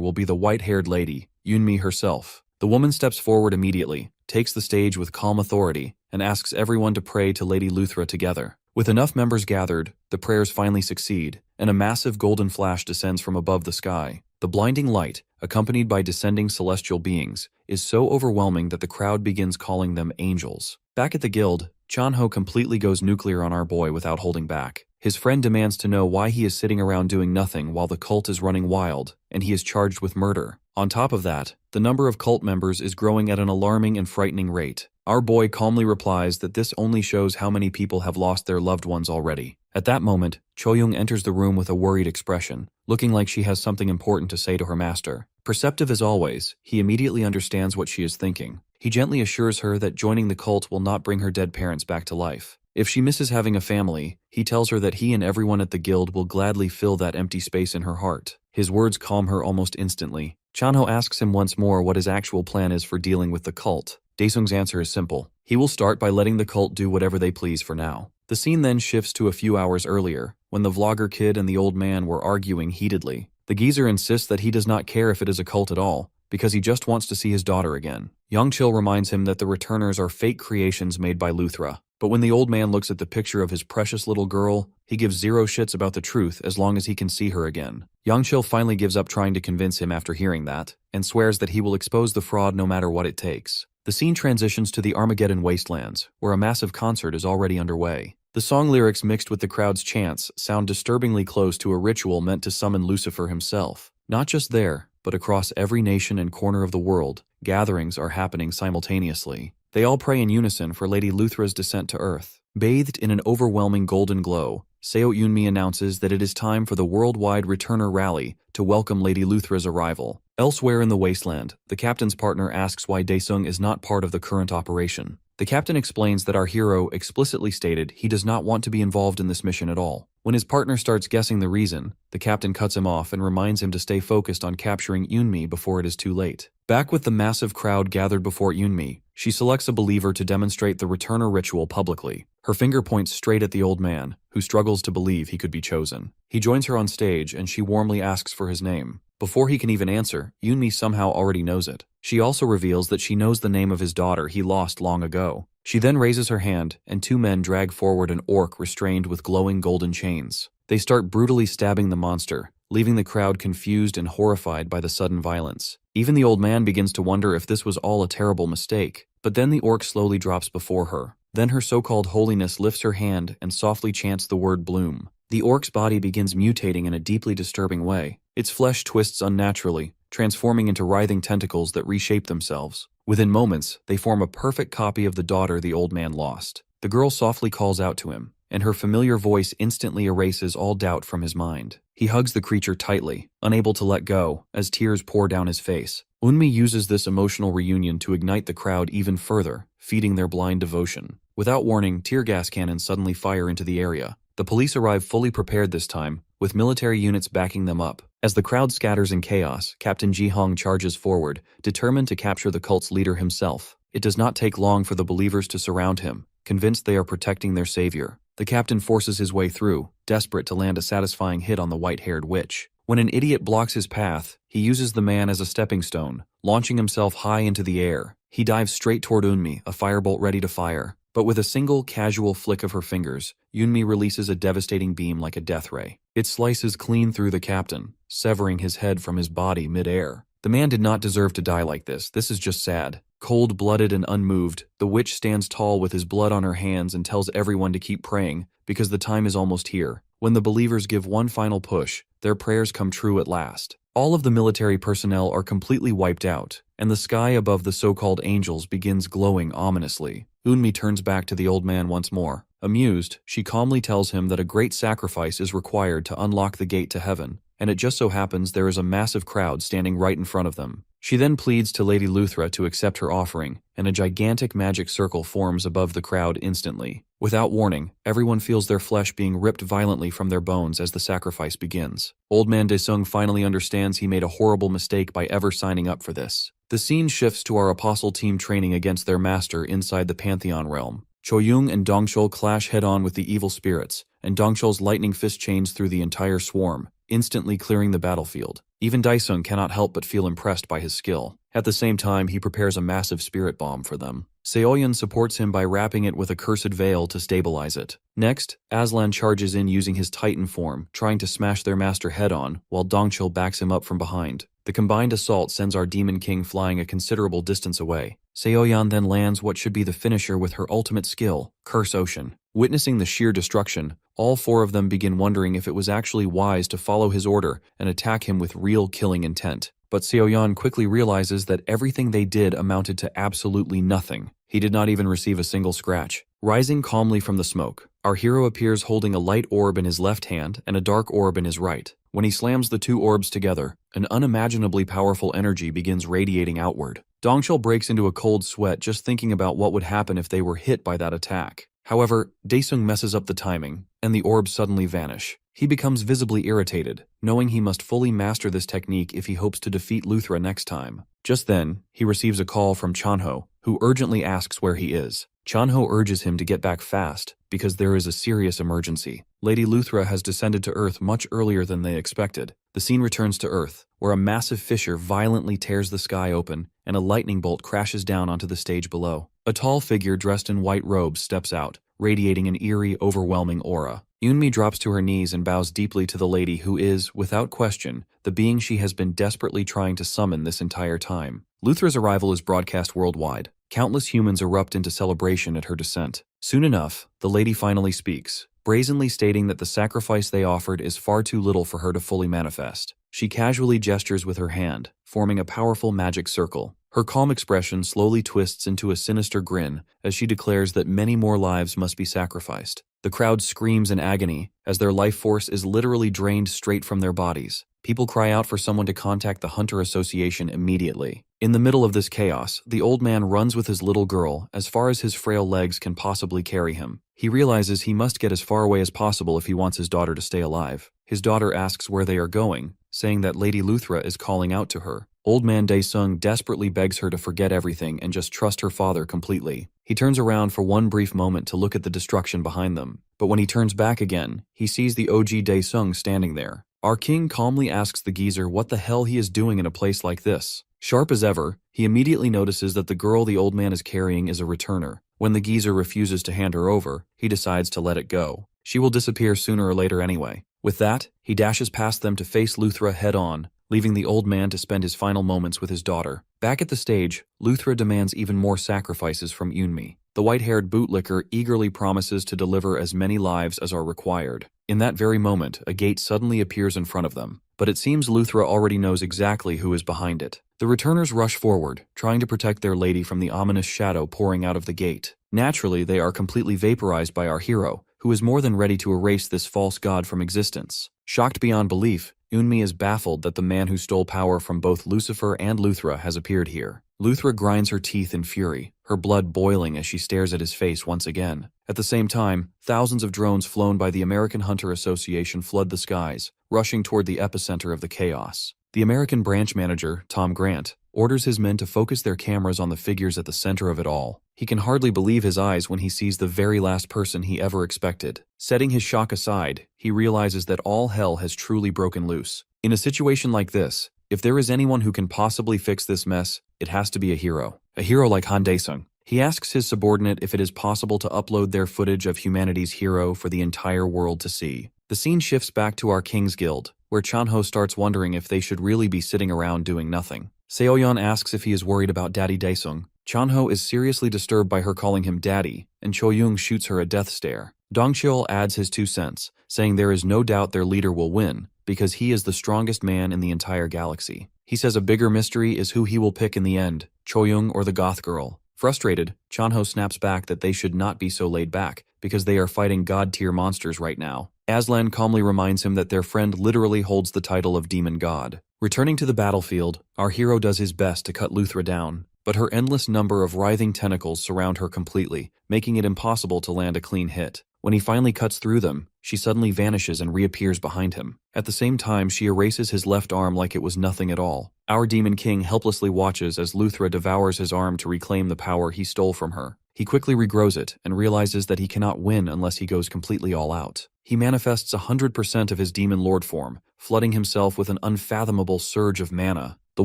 will be the white-haired lady, Eunmi herself. The woman steps forward immediately, takes the stage with calm authority, and asks everyone to pray to Lady Luthra together. With enough members gathered, the prayers finally succeed, and a massive golden flash descends from above the sky. The blinding light, accompanied by descending celestial beings, is so overwhelming that the crowd begins calling them angels. Back at the guild, Chanho completely goes nuclear on our boy without holding back. His friend demands to know why he is sitting around doing nothing while the cult is running wild, and he is charged with murder. On top of that, the number of cult members is growing at an alarming and frightening rate. Our boy calmly replies that this only shows how many people have lost their loved ones already. At that moment, Choyoung enters the room with a worried expression, looking like she has something important to say to her master. Perceptive as always, he immediately understands what she is thinking. He gently assures her that joining the cult will not bring her dead parents back to life. If she misses having a family, he tells her that he and everyone at the guild will gladly fill that empty space in her heart. His words calm her almost instantly. Chanho asks him once more what his actual plan is for dealing with the cult. Daesung's answer is simple. He will start by letting the cult do whatever they please for now. The scene then shifts to a few hours earlier, when the vlogger kid and the old man were arguing heatedly. The geezer insists that he does not care if it is a cult at all, because he just wants to see his daughter again. Yongchil reminds him that the returners are fake creations made by Luthra. But when the old man looks at the picture of his precious little girl, he gives zero shits about the truth as long as he can see her again. Yongchil finally gives up trying to convince him after hearing that, and swears that he will expose the fraud no matter what it takes. The scene transitions to the Armageddon wastelands, where a massive concert is already underway. The song lyrics mixed with the crowd's chants sound disturbingly close to a ritual meant to summon Lucifer himself. Not just there, but across every nation and corner of the world, gatherings are happening simultaneously. They all pray in unison for Lady Luthra's descent to Earth. Bathed in an overwhelming golden glow, Seo Eunmi announces that it is time for the worldwide returner rally to welcome Lady Luthra's arrival. Elsewhere in the wasteland, the captain's partner asks why Daesung is not part of the current operation. The captain explains that our hero explicitly stated he does not want to be involved in this mission at all. When his partner starts guessing the reason, the captain cuts him off and reminds him to stay focused on capturing Eunmi before it is too late. Back with the massive crowd gathered before Eunmi, she selects a believer to demonstrate the returner ritual publicly. Her finger points straight at the old man, who struggles to believe he could be chosen. He joins her on stage and she warmly asks for his name. Before he can even answer, Eunmi somehow already knows it. She also reveals that she knows the name of his daughter he lost long ago. She then raises her hand, and two men drag forward an orc restrained with glowing golden chains. They start brutally stabbing the monster, leaving the crowd confused and horrified by the sudden violence. Even the old man begins to wonder if this was all a terrible mistake. But then the orc slowly drops before her. Then her so-called holiness lifts her hand and softly chants the word bloom. The orc's body begins mutating in a deeply disturbing way. Its flesh twists unnaturally, transforming into writhing tentacles that reshape themselves. Within moments, they form a perfect copy of the daughter the old man lost. The girl softly calls out to him, and her familiar voice instantly erases all doubt from his mind. He hugs the creature tightly, unable to let go, as tears pour down his face. Eunmi uses this emotional reunion to ignite the crowd even further, feeding their blind devotion. Without warning, tear gas cannons suddenly fire into the area. The police arrive fully prepared this time, with military units backing them up. As the crowd scatters in chaos, Captain Ji-hong charges forward, determined to capture the cult's leader himself. It does not take long for the believers to surround him, convinced they are protecting their savior. The captain forces his way through, desperate to land a satisfying hit on the white-haired witch. When an idiot blocks his path, he uses the man as a stepping stone, launching himself high into the air. He dives straight toward Eunmi, a firebolt ready to fire. But with a single, casual flick of her fingers, Eunmi releases a devastating beam like a death ray. It slices clean through the captain, severing his head from his body mid-air. The man did not deserve to die like this. This is just sad. Cold-blooded and unmoved, the witch stands tall with his blood on her hands and tells everyone to keep praying, because the time is almost here. When the believers give one final push, their prayers come true at last. All of the military personnel are completely wiped out, and the sky above the so-called angels begins glowing ominously. Eunmi turns back to the old man once more. Amused, she calmly tells him that a great sacrifice is required to unlock the gate to heaven, and it just so happens there is a massive crowd standing right in front of them. She then pleads to Lady Luthra to accept her offering, and a gigantic magic circle forms above the crowd instantly. Without warning, everyone feels their flesh being ripped violently from their bones as the sacrifice begins. Old man Daesung finally understands he made a horrible mistake by ever signing up for this. The scene shifts to our apostle team training against their master inside the Pantheon realm. Choyoung and Dongchul clash head-on with the evil spirits, and Dongchul's lightning fist chains through the entire swarm, instantly clearing the battlefield. Even Daesung cannot help but feel impressed by his skill. At the same time, he prepares a massive spirit bomb for them. Seoyeon supports him by wrapping it with a cursed veil to stabilize it. Next, Aslan charges in using his Titan form, trying to smash their master head-on, while Dongchul backs him up from behind. The combined assault sends our Demon King flying a considerable distance away. Seoyeon then lands what should be the finisher with her ultimate skill, Curse Ocean. Witnessing the sheer destruction, all four of them begin wondering if it was actually wise to follow his order and attack him with real killing intent. But Seoyeon quickly realizes that everything they did amounted to absolutely nothing. He did not even receive a single scratch. Rising calmly from the smoke, our hero appears holding a light orb in his left hand and a dark orb in his right. When he slams the two orbs together, an unimaginably powerful energy begins radiating outward. Dongchul breaks into a cold sweat just thinking about what would happen if they were hit by that attack. However, Daesung messes up the timing, and the orbs suddenly vanish. He becomes visibly irritated, knowing he must fully master this technique if he hopes to defeat Luthra next time. Just then, he receives a call from Chanho, who urgently asks where he is. Chanho urges him to get back fast, because there is a serious emergency. Lady Luthra has descended to Earth much earlier than they expected. The scene returns to Earth, where a massive fissure violently tears the sky open, and a lightning bolt crashes down onto the stage below. A tall figure dressed in white robes steps out, radiating an eerie, overwhelming aura. Eunmi drops to her knees and bows deeply to the lady who is, without question, the being she has been desperately trying to summon this entire time. Luthra's arrival is broadcast worldwide. Countless humans erupt into celebration at her descent. Soon enough, the lady finally speaks, brazenly stating that the sacrifice they offered is far too little for her to fully manifest. She casually gestures with her hand, forming a powerful magic circle. Her calm expression slowly twists into a sinister grin as she declares that many more lives must be sacrificed. The crowd screams in agony as their life force is literally drained straight from their bodies. People cry out for someone to contact the Hunter Association immediately. In the middle of this chaos, the old man runs with his little girl as far as his frail legs can possibly carry him. He realizes he must get as far away as possible if he wants his daughter to stay alive. His daughter asks where they are going, saying that Lady Luthra is calling out to her. Old man Daesung desperately begs her to forget everything and just trust her father completely. He turns around for one brief moment to look at the destruction behind them, but when he turns back again, he sees the OG Daesung standing there. Our king calmly asks the geezer what the hell he is doing in a place like this. Sharp as ever, he immediately notices that the girl the old man is carrying is a returner. When the geezer refuses to hand her over, he decides to let it go. She will disappear sooner or later anyway. With that, he dashes past them to face Luthra head-on, leaving the old man to spend his final moments with his daughter. Back at the stage, Luthra demands even more sacrifices from Eunmi. The white-haired bootlicker eagerly promises to deliver as many lives as are required. In that very moment, a gate suddenly appears in front of them, but it seems Luthra already knows exactly who is behind it. The returners rush forward, trying to protect their lady from the ominous shadow pouring out of the gate. Naturally, they are completely vaporized by our hero, who is more than ready to erase this false god from existence. Shocked beyond belief, Eunmi is baffled that the man who stole power from both Lucifer and Luthra has appeared here. Luthra grinds her teeth in fury, her blood boiling as she stares at his face once again. At the same time, thousands of drones flown by the American Hunter Association flood the skies, rushing toward the epicenter of the chaos. The American branch manager, Tom Grant, orders his men to focus their cameras on the figures at the center of it all. He can hardly believe his eyes when he sees the very last person he ever expected. Setting his shock aside, he realizes that all hell has truly broken loose. In a situation like this, if there is anyone who can possibly fix this mess, it has to be a hero. A hero like Han Daesung. He asks his subordinate if it is possible to upload their footage of humanity's hero for the entire world to see. The scene shifts back to our King's Guild, where Chanho starts wondering if they should really be sitting around doing nothing. Seoyeon asks if he is worried about Daddy Daesung. Chanho is seriously disturbed by her calling him daddy, and Choyoung shoots her a death stare. Dongcheol adds his 2 cents, saying there is no doubt their leader will win, because he is the strongest man in the entire galaxy. He says a bigger mystery is who he will pick in the end, Choyoung or the goth girl. Frustrated, Chanho snaps back that they should not be so laid back, because they are fighting god-tier monsters right now. Aslan calmly reminds him that their friend literally holds the title of demon god. Returning to the battlefield, our hero does his best to cut Luthra down, but her endless number of writhing tentacles surround her completely, making it impossible to land a clean hit. When he finally cuts through them, she suddenly vanishes and reappears behind him. At the same time, she erases his left arm like it was nothing at all. Our Demon King helplessly watches as Luthra devours his arm to reclaim the power he stole from her. He quickly regrows it and realizes that he cannot win unless he goes completely all out. He manifests 100% of his demon lord form, flooding himself with an unfathomable surge of mana. The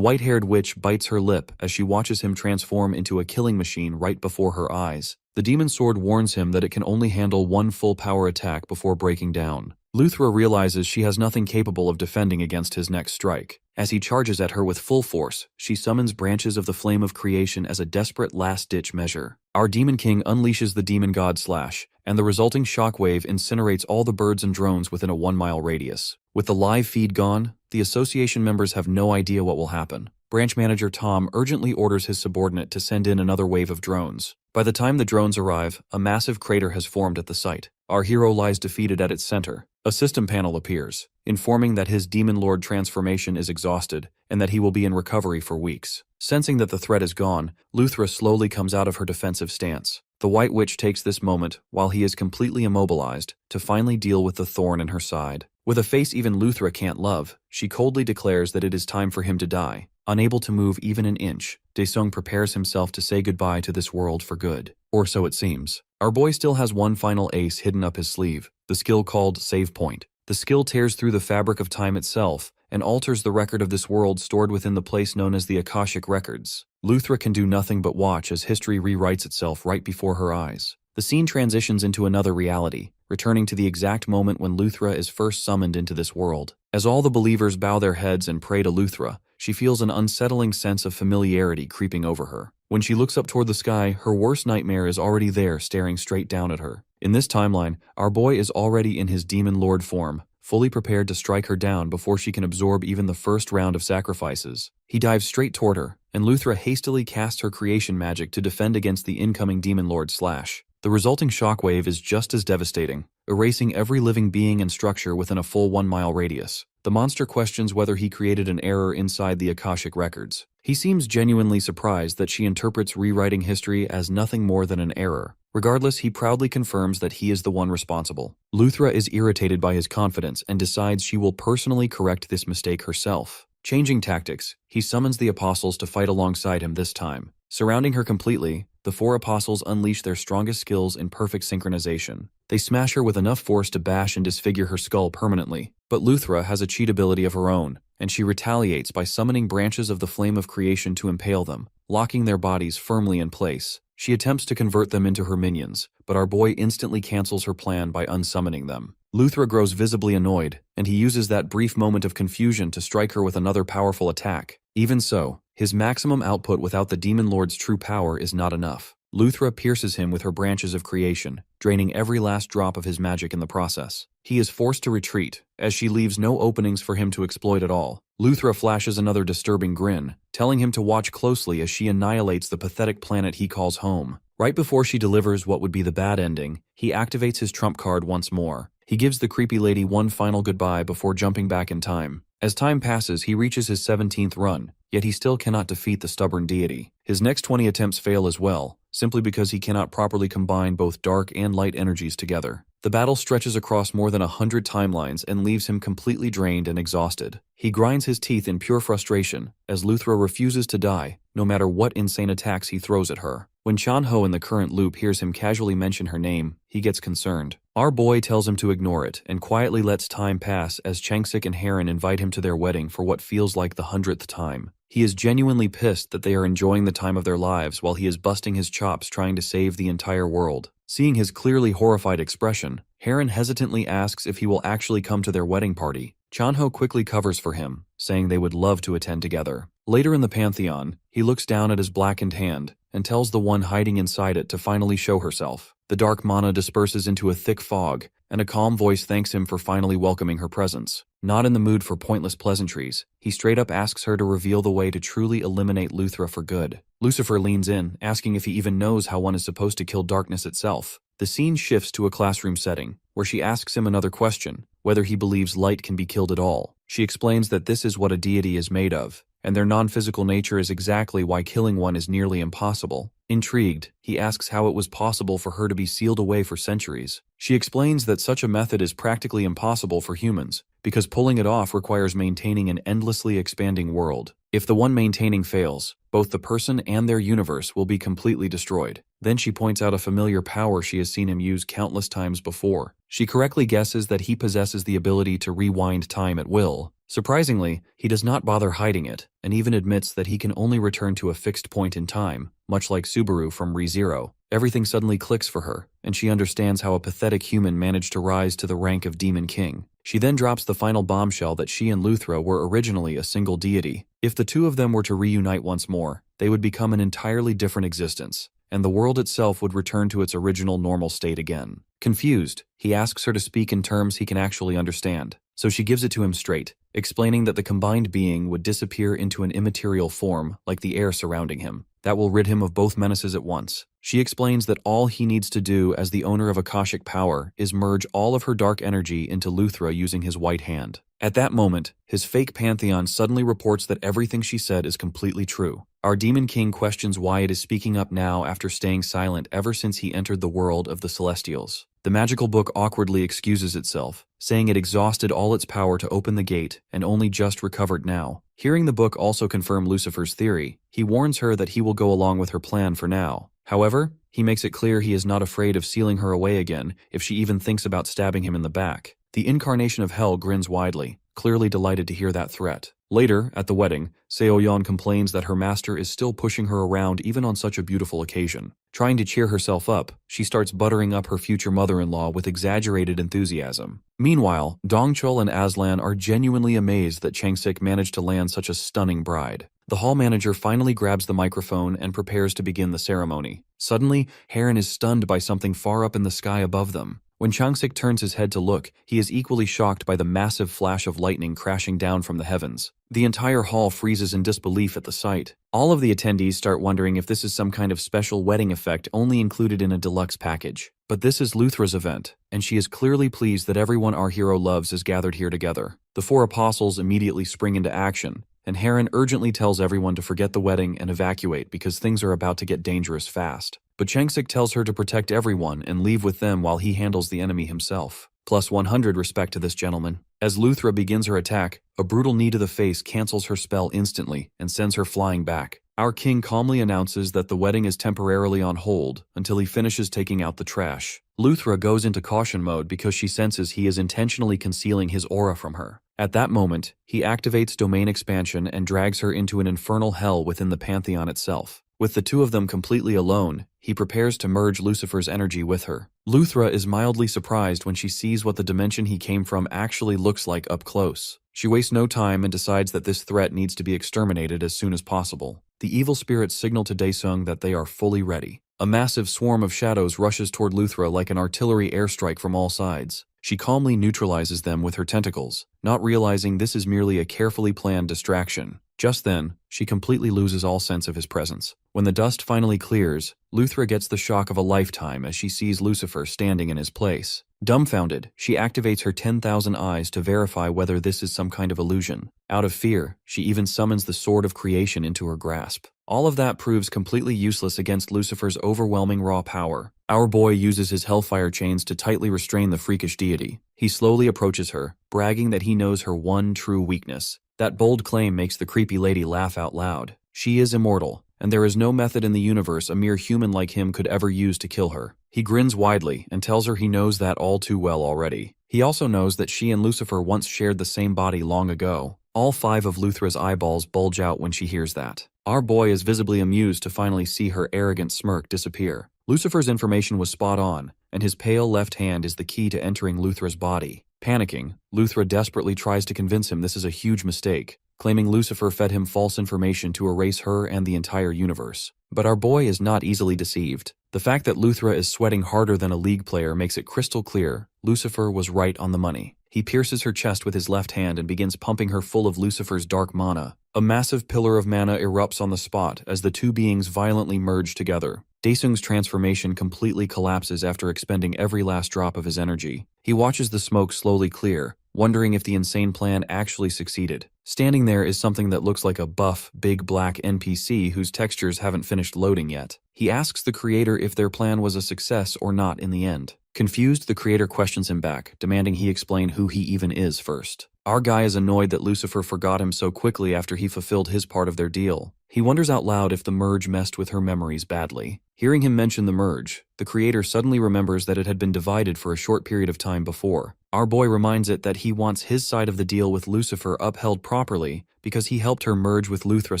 white-haired witch bites her lip as she watches him transform into a killing machine right before her eyes. The demon sword warns him that it can only handle one full power attack before breaking down. Luthra realizes she has nothing capable of defending against his next strike. As he charges at her with full force, she summons branches of the flame of creation as a desperate last-ditch measure. Our Demon King unleashes the Demon God Slash, and the resulting shockwave incinerates all the birds and drones within a 1-mile radius. With the live feed gone, the association members have no idea what will happen. Branch Manager Tom urgently orders his subordinate to send in another wave of drones. By the time the drones arrive, a massive crater has formed at the site. Our hero lies defeated at its center. A system panel appears, informing that his Demon Lord transformation is exhausted and that he will be in recovery for weeks. Sensing that the threat is gone, Luthra slowly comes out of her defensive stance. The White Witch takes this moment, while he is completely immobilized, to finally deal with the thorn in her side. With a face even Luthra can't love, she coldly declares that it is time for him to die. Unable to move even an inch, Daesung prepares himself to say goodbye to this world for good. Or so it seems. Our boy still has one final ace hidden up his sleeve, the skill called Save Point. The skill tears through the fabric of time itself and alters the record of this world stored within the place known as the Akashic Records. Luthra can do nothing but watch as history rewrites itself right before her eyes. The scene transitions into another reality, returning to the exact moment when Luthra is first summoned into this world. As all the believers bow their heads and pray to Luthra, she feels an unsettling sense of familiarity creeping over her. When she looks up toward the sky, her worst nightmare is already there, staring straight down at her. In this timeline, our boy is already in his Demon Lord form, fully prepared to strike her down before she can absorb even the first round of sacrifices. He dives straight toward her, and Luthra hastily casts her creation magic to defend against the incoming Demon Lord Slash. The resulting shockwave is just as devastating, erasing every living being and structure within a full 1-mile radius. The the monster questions whether he created an error inside the Akashic records. He seems genuinely surprised that she interprets rewriting history as nothing more than an error. Regardless, he proudly confirms that he is the one responsible. Luthra is irritated by his confidence and decides she will personally correct this mistake herself. Changing tactics, he summons the apostles to fight alongside him this time. Surrounding her completely, the 4 apostles unleash their strongest skills in perfect synchronization. They smash her with enough force to bash and disfigure her skull permanently. But Luthra has a cheat ability of her own, and she retaliates by summoning branches of the flame of creation to impale them, locking their bodies firmly in place. She attempts to convert them into her minions, but our boy instantly cancels her plan by unsummoning them. Luthra grows visibly annoyed, and he uses that brief moment of confusion to strike her with another powerful attack. Even so, his maximum output without the Demon Lord's true power is not enough. Luthra pierces him with her branches of creation, draining every last drop of his magic in the process. He is forced to retreat, as she leaves no openings for him to exploit at all. Luthra flashes another disturbing grin, telling him to watch closely as she annihilates the pathetic planet he calls home. Right before she delivers what would be the bad ending, he activates his trump card once more. He gives the creepy lady one final goodbye before jumping back in time. As time passes, he reaches his 17th run, yet he still cannot defeat the stubborn deity. His next 20 attempts fail as well, simply because he cannot properly combine both dark and light energies together. The battle stretches across more than 100 timelines and leaves him completely drained and exhausted. He grinds his teeth in pure frustration, as Luthra refuses to die, no matter what insane attacks he throws at her. When Chanho in the current loop hears him casually mention her name, he gets concerned. Our boy tells him to ignore it, and quietly lets time pass as Changsik and Heron invite him to their wedding for what feels like the 100th time. He is genuinely pissed that they are enjoying the time of their lives while he is busting his chops trying to save the entire world. Seeing his clearly horrified expression, Heron hesitantly asks if he will actually come to their wedding party. Chanho quickly covers for him, saying they would love to attend together. Later in the Pantheon, he looks down at his blackened hand and tells the one hiding inside it to finally show herself. The dark mana disperses into a thick fog, and a calm voice thanks him for finally welcoming her presence. Not in the mood for pointless pleasantries, he straight up asks her to reveal the way to truly eliminate Luthra for good. Lucifer leans in, asking if he even knows how one is supposed to kill darkness itself. The scene shifts to a classroom setting, where she asks him another question, whether he believes light can be killed at all. She explains that this is what a deity is made of, and their non-physical nature is exactly why killing one is nearly impossible. Intrigued, he asks how it was possible for her to be sealed away for centuries. She explains that such a method is practically impossible for humans, because pulling it off requires maintaining an endlessly expanding world. If the one maintaining fails, both the person and their universe will be completely destroyed. Then she points out a familiar power she has seen him use countless times before. She correctly guesses that he possesses the ability to rewind time at will. Surprisingly, he does not bother hiding it, and even admits that he can only return to a fixed point in time, much like Subaru from ReZero. Everything suddenly clicks for her, and she understands how a pathetic human managed to rise to the rank of Demon King. She then drops the final bombshell that she and Luthra were originally a single deity. If the two of them were to reunite once more, they would become an entirely different existence, and the world itself would return to its original normal state again. Confused, he asks her to speak in terms he can actually understand, so she gives it to him straight, explaining that the combined being would disappear into an immaterial form like the air surrounding him. That will rid him of both menaces at once. She explains that all he needs to do as the owner of Akashic power is merge all of her dark energy into Luthra using his white hand. At that moment, his fake pantheon suddenly reports that everything she said is completely true. Our Demon King questions why it is speaking up now after staying silent ever since he entered the world of the Celestials. The magical book awkwardly excuses itself, saying it exhausted all its power to open the gate and only just recovered now. Hearing the book also confirm Lucifer's theory, he warns her that he will go along with her plan for now. However, he makes it clear he is not afraid of sealing her away again if she even thinks about stabbing him in the back. The incarnation of hell grins widely, clearly delighted to hear that threat. Later, at the wedding, Seoyeon complains that her master is still pushing her around even on such a beautiful occasion. Trying to cheer herself up, she starts buttering up her future mother-in-law with exaggerated enthusiasm. Meanwhile, Dongchul and Aslan are genuinely amazed that Changsik managed to land such a stunning bride. The hall manager finally grabs the microphone and prepares to begin the ceremony. Suddenly, Heron is stunned by something far up in the sky above them. When Changsik turns his head to look, he is equally shocked by the massive flash of lightning crashing down from the heavens. The entire hall freezes in disbelief at the sight. All of the attendees start wondering if this is some kind of special wedding effect only included in a deluxe package. But this is Luthra's event, and she is clearly pleased that everyone our hero loves is gathered here together. The four apostles immediately spring into action, and Heron urgently tells everyone to forget the wedding and evacuate because things are about to get dangerous fast. But Changsik tells her to protect everyone and leave with them while he handles the enemy himself. Plus 100 respect to this gentleman. As Luthra begins her attack, a brutal knee to the face cancels her spell instantly and sends her flying back. Our king calmly announces that the wedding is temporarily on hold until he finishes taking out the trash. Luthra goes into caution mode because she senses he is intentionally concealing his aura from her. At that moment, he activates domain expansion and drags her into an infernal hell within the pantheon itself. With the two of them completely alone, he prepares to merge Lucifer's energy with her. Luthra is mildly surprised when she sees what the dimension he came from actually looks like up close. She wastes no time and decides that this threat needs to be exterminated as soon as possible. The evil spirits signal to Daesung that they are fully ready. A massive swarm of shadows rushes toward Luthra like an artillery airstrike from all sides. She calmly neutralizes them with her tentacles, not realizing this is merely a carefully planned distraction. Just then, she completely loses all sense of his presence. When the dust finally clears, Luthra gets the shock of a lifetime as she sees Lucifer standing in his place. Dumbfounded, she activates her 10,000 eyes to verify whether this is some kind of illusion. Out of fear, she even summons the Sword of Creation into her grasp. All of that proves completely useless against Lucifer's overwhelming raw power. Our boy uses his hellfire chains to tightly restrain the freakish deity. He slowly approaches her, bragging that he knows her one true weakness. That bold claim makes the creepy lady laugh out loud. She is immortal, and there is no method in the universe a mere human like him could ever use to kill her. He grins widely and tells her he knows that all too well already. He also knows that she and Lucifer once shared the same body long ago. All 5 of Luthra's eyeballs bulge out when she hears that. Our boy is visibly amused to finally see her arrogant smirk disappear. Lucifer's information was spot on, and his pale left hand is the key to entering Luthra's body. Panicking, Luthra desperately tries to convince him this is a huge mistake, claiming Lucifer fed him false information to erase her and the entire universe. But our boy is not easily deceived. The fact that Luthra is sweating harder than a league player makes it crystal clear Lucifer was right on the money. He pierces her chest with his left hand and begins pumping her full of Lucifer's dark mana. A massive pillar of mana erupts on the spot as the two beings violently merge together. Daesung's transformation completely collapses after expending every last drop of his energy. He watches the smoke slowly clear, wondering if the insane plan actually succeeded. Standing there is something that looks like a buff, big black NPC whose textures haven't finished loading yet. He asks the creator if their plan was a success or not in the end. Confused, the creator questions him back, demanding he explain who he even is first. Our guy is annoyed that Lucifer forgot him so quickly after he fulfilled his part of their deal. He wonders out loud if the merge messed with her memories badly. Hearing him mention the merge, the creator suddenly remembers that it had been divided for a short period of time before. Our boy reminds it that he wants his side of the deal with Lucifer upheld properly because he helped her merge with Luthra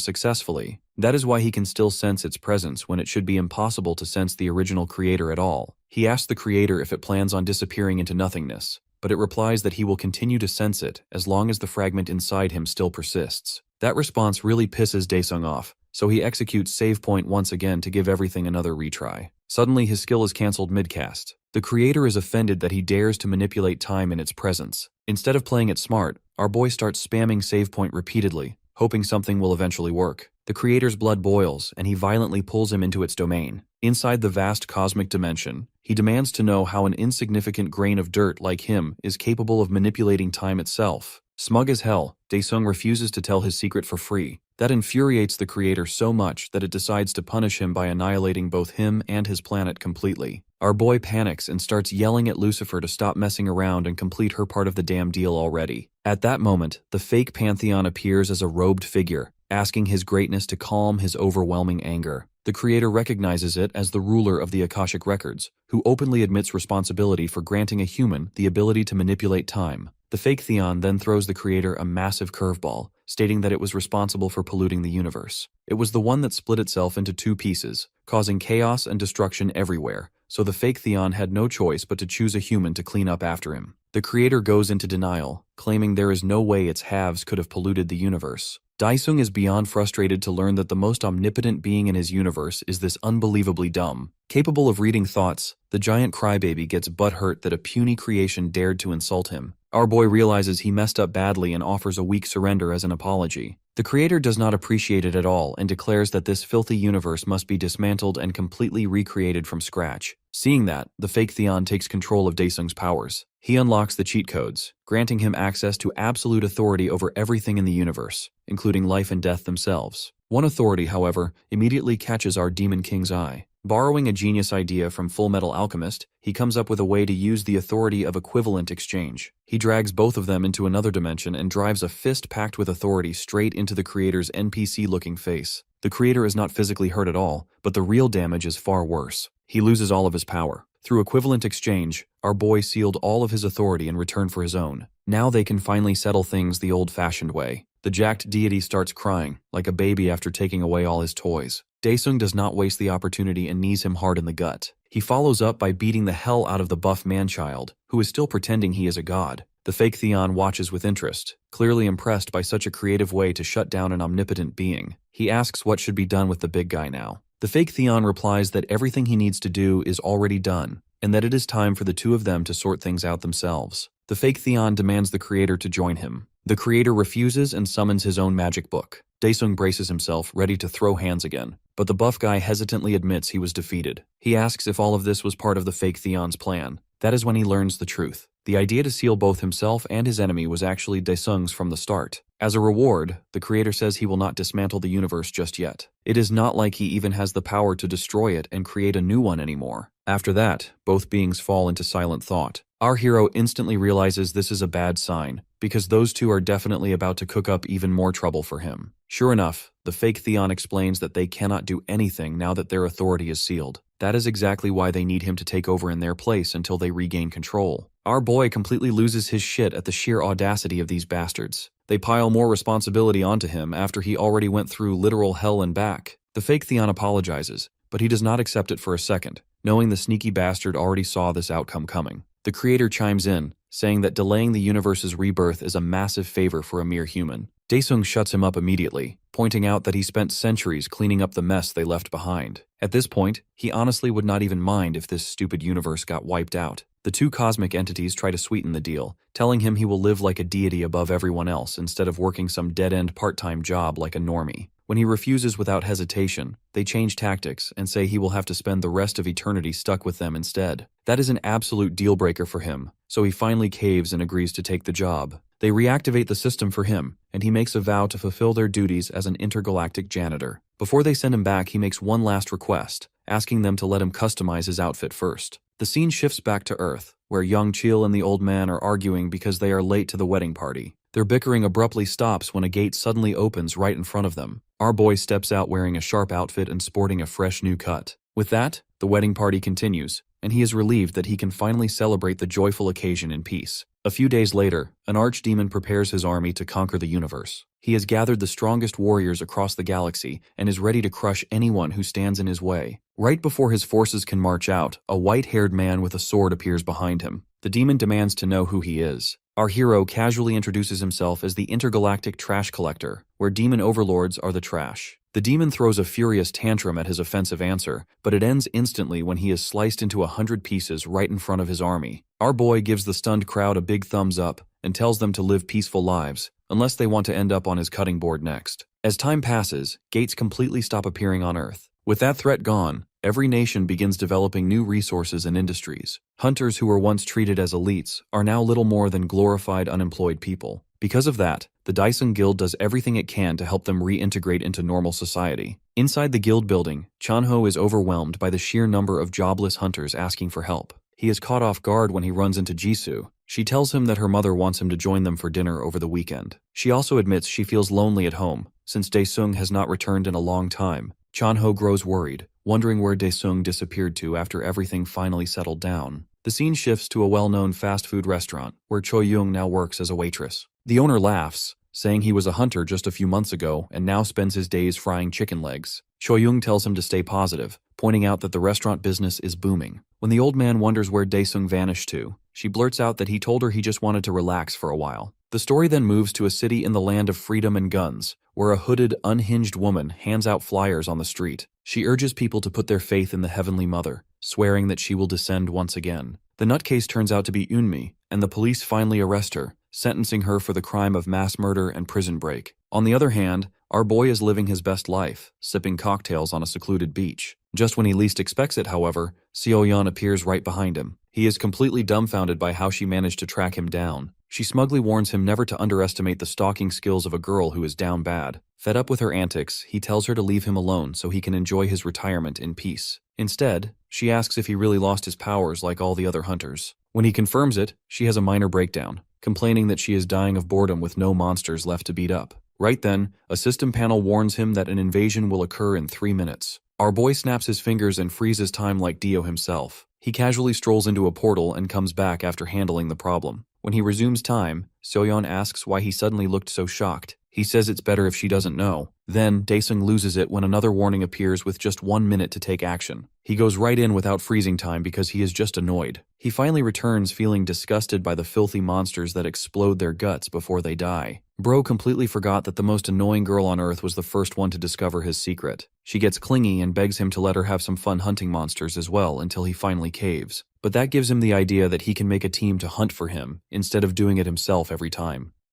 successfully. That is why he can still sense its presence when it should be impossible to sense the original creator at all. He asks the creator if it plans on disappearing into nothingness, but it replies that he will continue to sense it as long as the fragment inside him still persists. That response really pisses Daesung off, so he executes save point once again to give everything another retry. Suddenly his skill is cancelled mid-cast. The creator is offended that he dares to manipulate time in its presence. Instead of playing it smart, our boy starts spamming save point repeatedly, hoping something will eventually work. The creator's blood boils, and he violently pulls him into its domain. Inside the vast cosmic dimension, he demands to know how an insignificant grain of dirt like him is capable of manipulating time itself. Smug as hell, Daesung refuses to tell his secret for free. That infuriates the creator so much that it decides to punish him by annihilating both him and his planet completely. Our boy panics and starts yelling at Lucifer to stop messing around and complete her part of the damn deal already. At that moment, the fake pantheon appears as a robed figure, asking his greatness to calm his overwhelming anger. The creator recognizes it as the ruler of the Akashic Records, who openly admits responsibility for granting a human the ability to manipulate time. The fake Theon then throws the creator a massive curveball, stating that it was responsible for polluting the universe. It was the one that split itself into 2 pieces, causing chaos and destruction everywhere, so the fake Theon had no choice but to choose a human to clean up after him. The creator goes into denial, claiming there is no way its halves could have polluted the universe. Daesung is beyond frustrated to learn that the most omnipotent being in his universe is this unbelievably dumb. Capable of reading thoughts, the giant crybaby gets butthurt that a puny creation dared to insult him. Our boy realizes he messed up badly and offers a weak surrender as an apology. The creator does not appreciate it at all and declares that this filthy universe must be dismantled and completely recreated from scratch. Seeing that, the fake Theon takes control of Daesung's powers. He unlocks the cheat codes, granting him access to absolute authority over everything in the universe, including life and death themselves. One authority, however, immediately catches our Demon King's eye. Borrowing a genius idea from Full Metal Alchemist, he comes up with a way to use the authority of equivalent exchange. He drags both of them into another dimension and drives a fist packed with authority straight into the creator's NPC-looking face. The creator is not physically hurt at all, but the real damage is far worse. He loses all of his power. Through equivalent exchange, our boy sealed all of his authority in return for his own. Now they can finally settle things the old-fashioned way. The jacked deity starts crying, like a baby after taking away all his toys. Daesung does not waste the opportunity and knees him hard in the gut. He follows up by beating the hell out of the buff man-child, who is still pretending he is a god. The fake Theon watches with interest, clearly impressed by such a creative way to shut down an omnipotent being. He asks what should be done with the big guy now. The fake Theon replies that everything he needs to do is already done, and that it is time for the two of them to sort things out themselves. The fake Theon demands the creator to join him. The creator refuses and summons his own magic book. Daesung braces himself, ready to throw hands again, but the buff guy hesitantly admits he was defeated. He asks if all of this was part of the fake Theon's plan. That is when he learns the truth. The idea to seal both himself and his enemy was actually Daesung's from the start. As a reward, the creator says he will not dismantle the universe just yet. It is not like he even has the power to destroy it and create a new one anymore. After that, both beings fall into silent thought. Our hero instantly realizes this is a bad sign, because those two are definitely about to cook up even more trouble for him. Sure enough, the fake Theon explains that they cannot do anything now that their authority is sealed. That is exactly why they need him to take over in their place until they regain control. Our boy completely loses his shit at the sheer audacity of these bastards. They pile more responsibility onto him after he already went through literal hell and back. The fake Theon apologizes, but he does not accept it for a second, knowing the sneaky bastard already saw this outcome coming. The creator chimes in, saying that delaying the universe's rebirth is a massive favor for a mere human. Daesung shuts him up immediately, pointing out that he spent centuries cleaning up the mess they left behind. At this point, he honestly would not even mind if this stupid universe got wiped out. The two cosmic entities try to sweeten the deal, telling him he will live like a deity above everyone else instead of working some dead-end part-time job like a normie. When he refuses without hesitation, they change tactics and say he will have to spend the rest of eternity stuck with them instead. That is an absolute deal-breaker for him, so he finally caves and agrees to take the job. They reactivate the system for him, and he makes a vow to fulfill their duties as an intergalactic janitor. Before they send him back, he makes one last request, asking them to let him customize his outfit first. The scene shifts back to Earth, where young Chil and the old man are arguing because they are late to the wedding party. Their bickering abruptly stops when a gate suddenly opens right in front of them. Our boy steps out wearing a sharp outfit and sporting a fresh new cut. With that, the wedding party continues, and he is relieved that he can finally celebrate the joyful occasion in peace. A few days later, an archdemon prepares his army to conquer the universe. He has gathered the strongest warriors across the galaxy and is ready to crush anyone who stands in his way. Right before his forces can march out, a white-haired man with a sword appears behind him. The demon demands to know who he is. Our hero casually introduces himself as the intergalactic trash collector, where demon overlords are the trash. The demon throws a furious tantrum at his offensive answer, but it ends instantly when he is sliced into 100 pieces right in front of his army. Our boy gives the stunned crowd a big thumbs up and tells them to live peaceful lives, unless they want to end up on his cutting board next. As time passes, gates completely stop appearing on Earth. With that threat gone, every nation begins developing new resources and industries. Hunters who were once treated as elites are now little more than glorified unemployed people. Because of that, the Daesung Guild does everything it can to help them reintegrate into normal society. Inside the guild building, Chanho is overwhelmed by the sheer number of jobless hunters asking for help. He is caught off guard when he runs into Jisoo. She tells him that her mother wants him to join them for dinner over the weekend. She also admits she feels lonely at home, since Daesung has not returned in a long time. Chanho grows worried, wondering where Daesung disappeared to after everything finally settled down. The scene shifts to a well-known fast food restaurant, where Choi Young now works as a waitress. The owner laughs, saying he was a hunter just a few months ago and now spends his days frying chicken legs. Choi Young tells him to stay positive, pointing out that the restaurant business is booming. When the old man wonders where Daesung vanished to, she blurts out that he told her he just wanted to relax for a while. The story then moves to a city in the land of freedom and guns, where a hooded, unhinged woman hands out flyers on the street. She urges people to put their faith in the Heavenly Mother, swearing that she will descend once again. The nutcase turns out to be Eunmi, and the police finally arrest her, sentencing her for the crime of mass murder and prison break. On the other hand, Our boy is living his best life, sipping cocktails on a secluded beach. Just when he least expects it, however, Seo-yeon appears right behind him. He is completely dumbfounded by how she managed to track him down. She smugly warns him never to underestimate the stalking skills of a girl who is down bad. Fed up with her antics, he tells her to leave him alone so he can enjoy his retirement in peace. Instead, she asks if he really lost his powers like all the other hunters. When he confirms it, she has a minor breakdown, complaining that she is dying of boredom with no monsters left to beat up. Right then, a system panel warns him that an invasion will occur in 3 minutes. Our boy snaps his fingers and freezes time like Dio himself. He casually strolls into a portal and comes back after handling the problem. When he resumes time, Seo-yeon asks why he suddenly looked so shocked. He says it's better if she doesn't know. Then, Daesung loses it when another warning appears with just 1 minute to take action. He goes right in without freezing time because he is just annoyed. He finally returns feeling disgusted by the filthy monsters that explode their guts before they die. Bro completely forgot that the most annoying girl on Earth was the first one to discover his secret. She gets clingy and begs him to let her have some fun hunting monsters as well until he finally caves. But that gives him the idea that he can make a team to hunt for him, instead of doing it himself every time.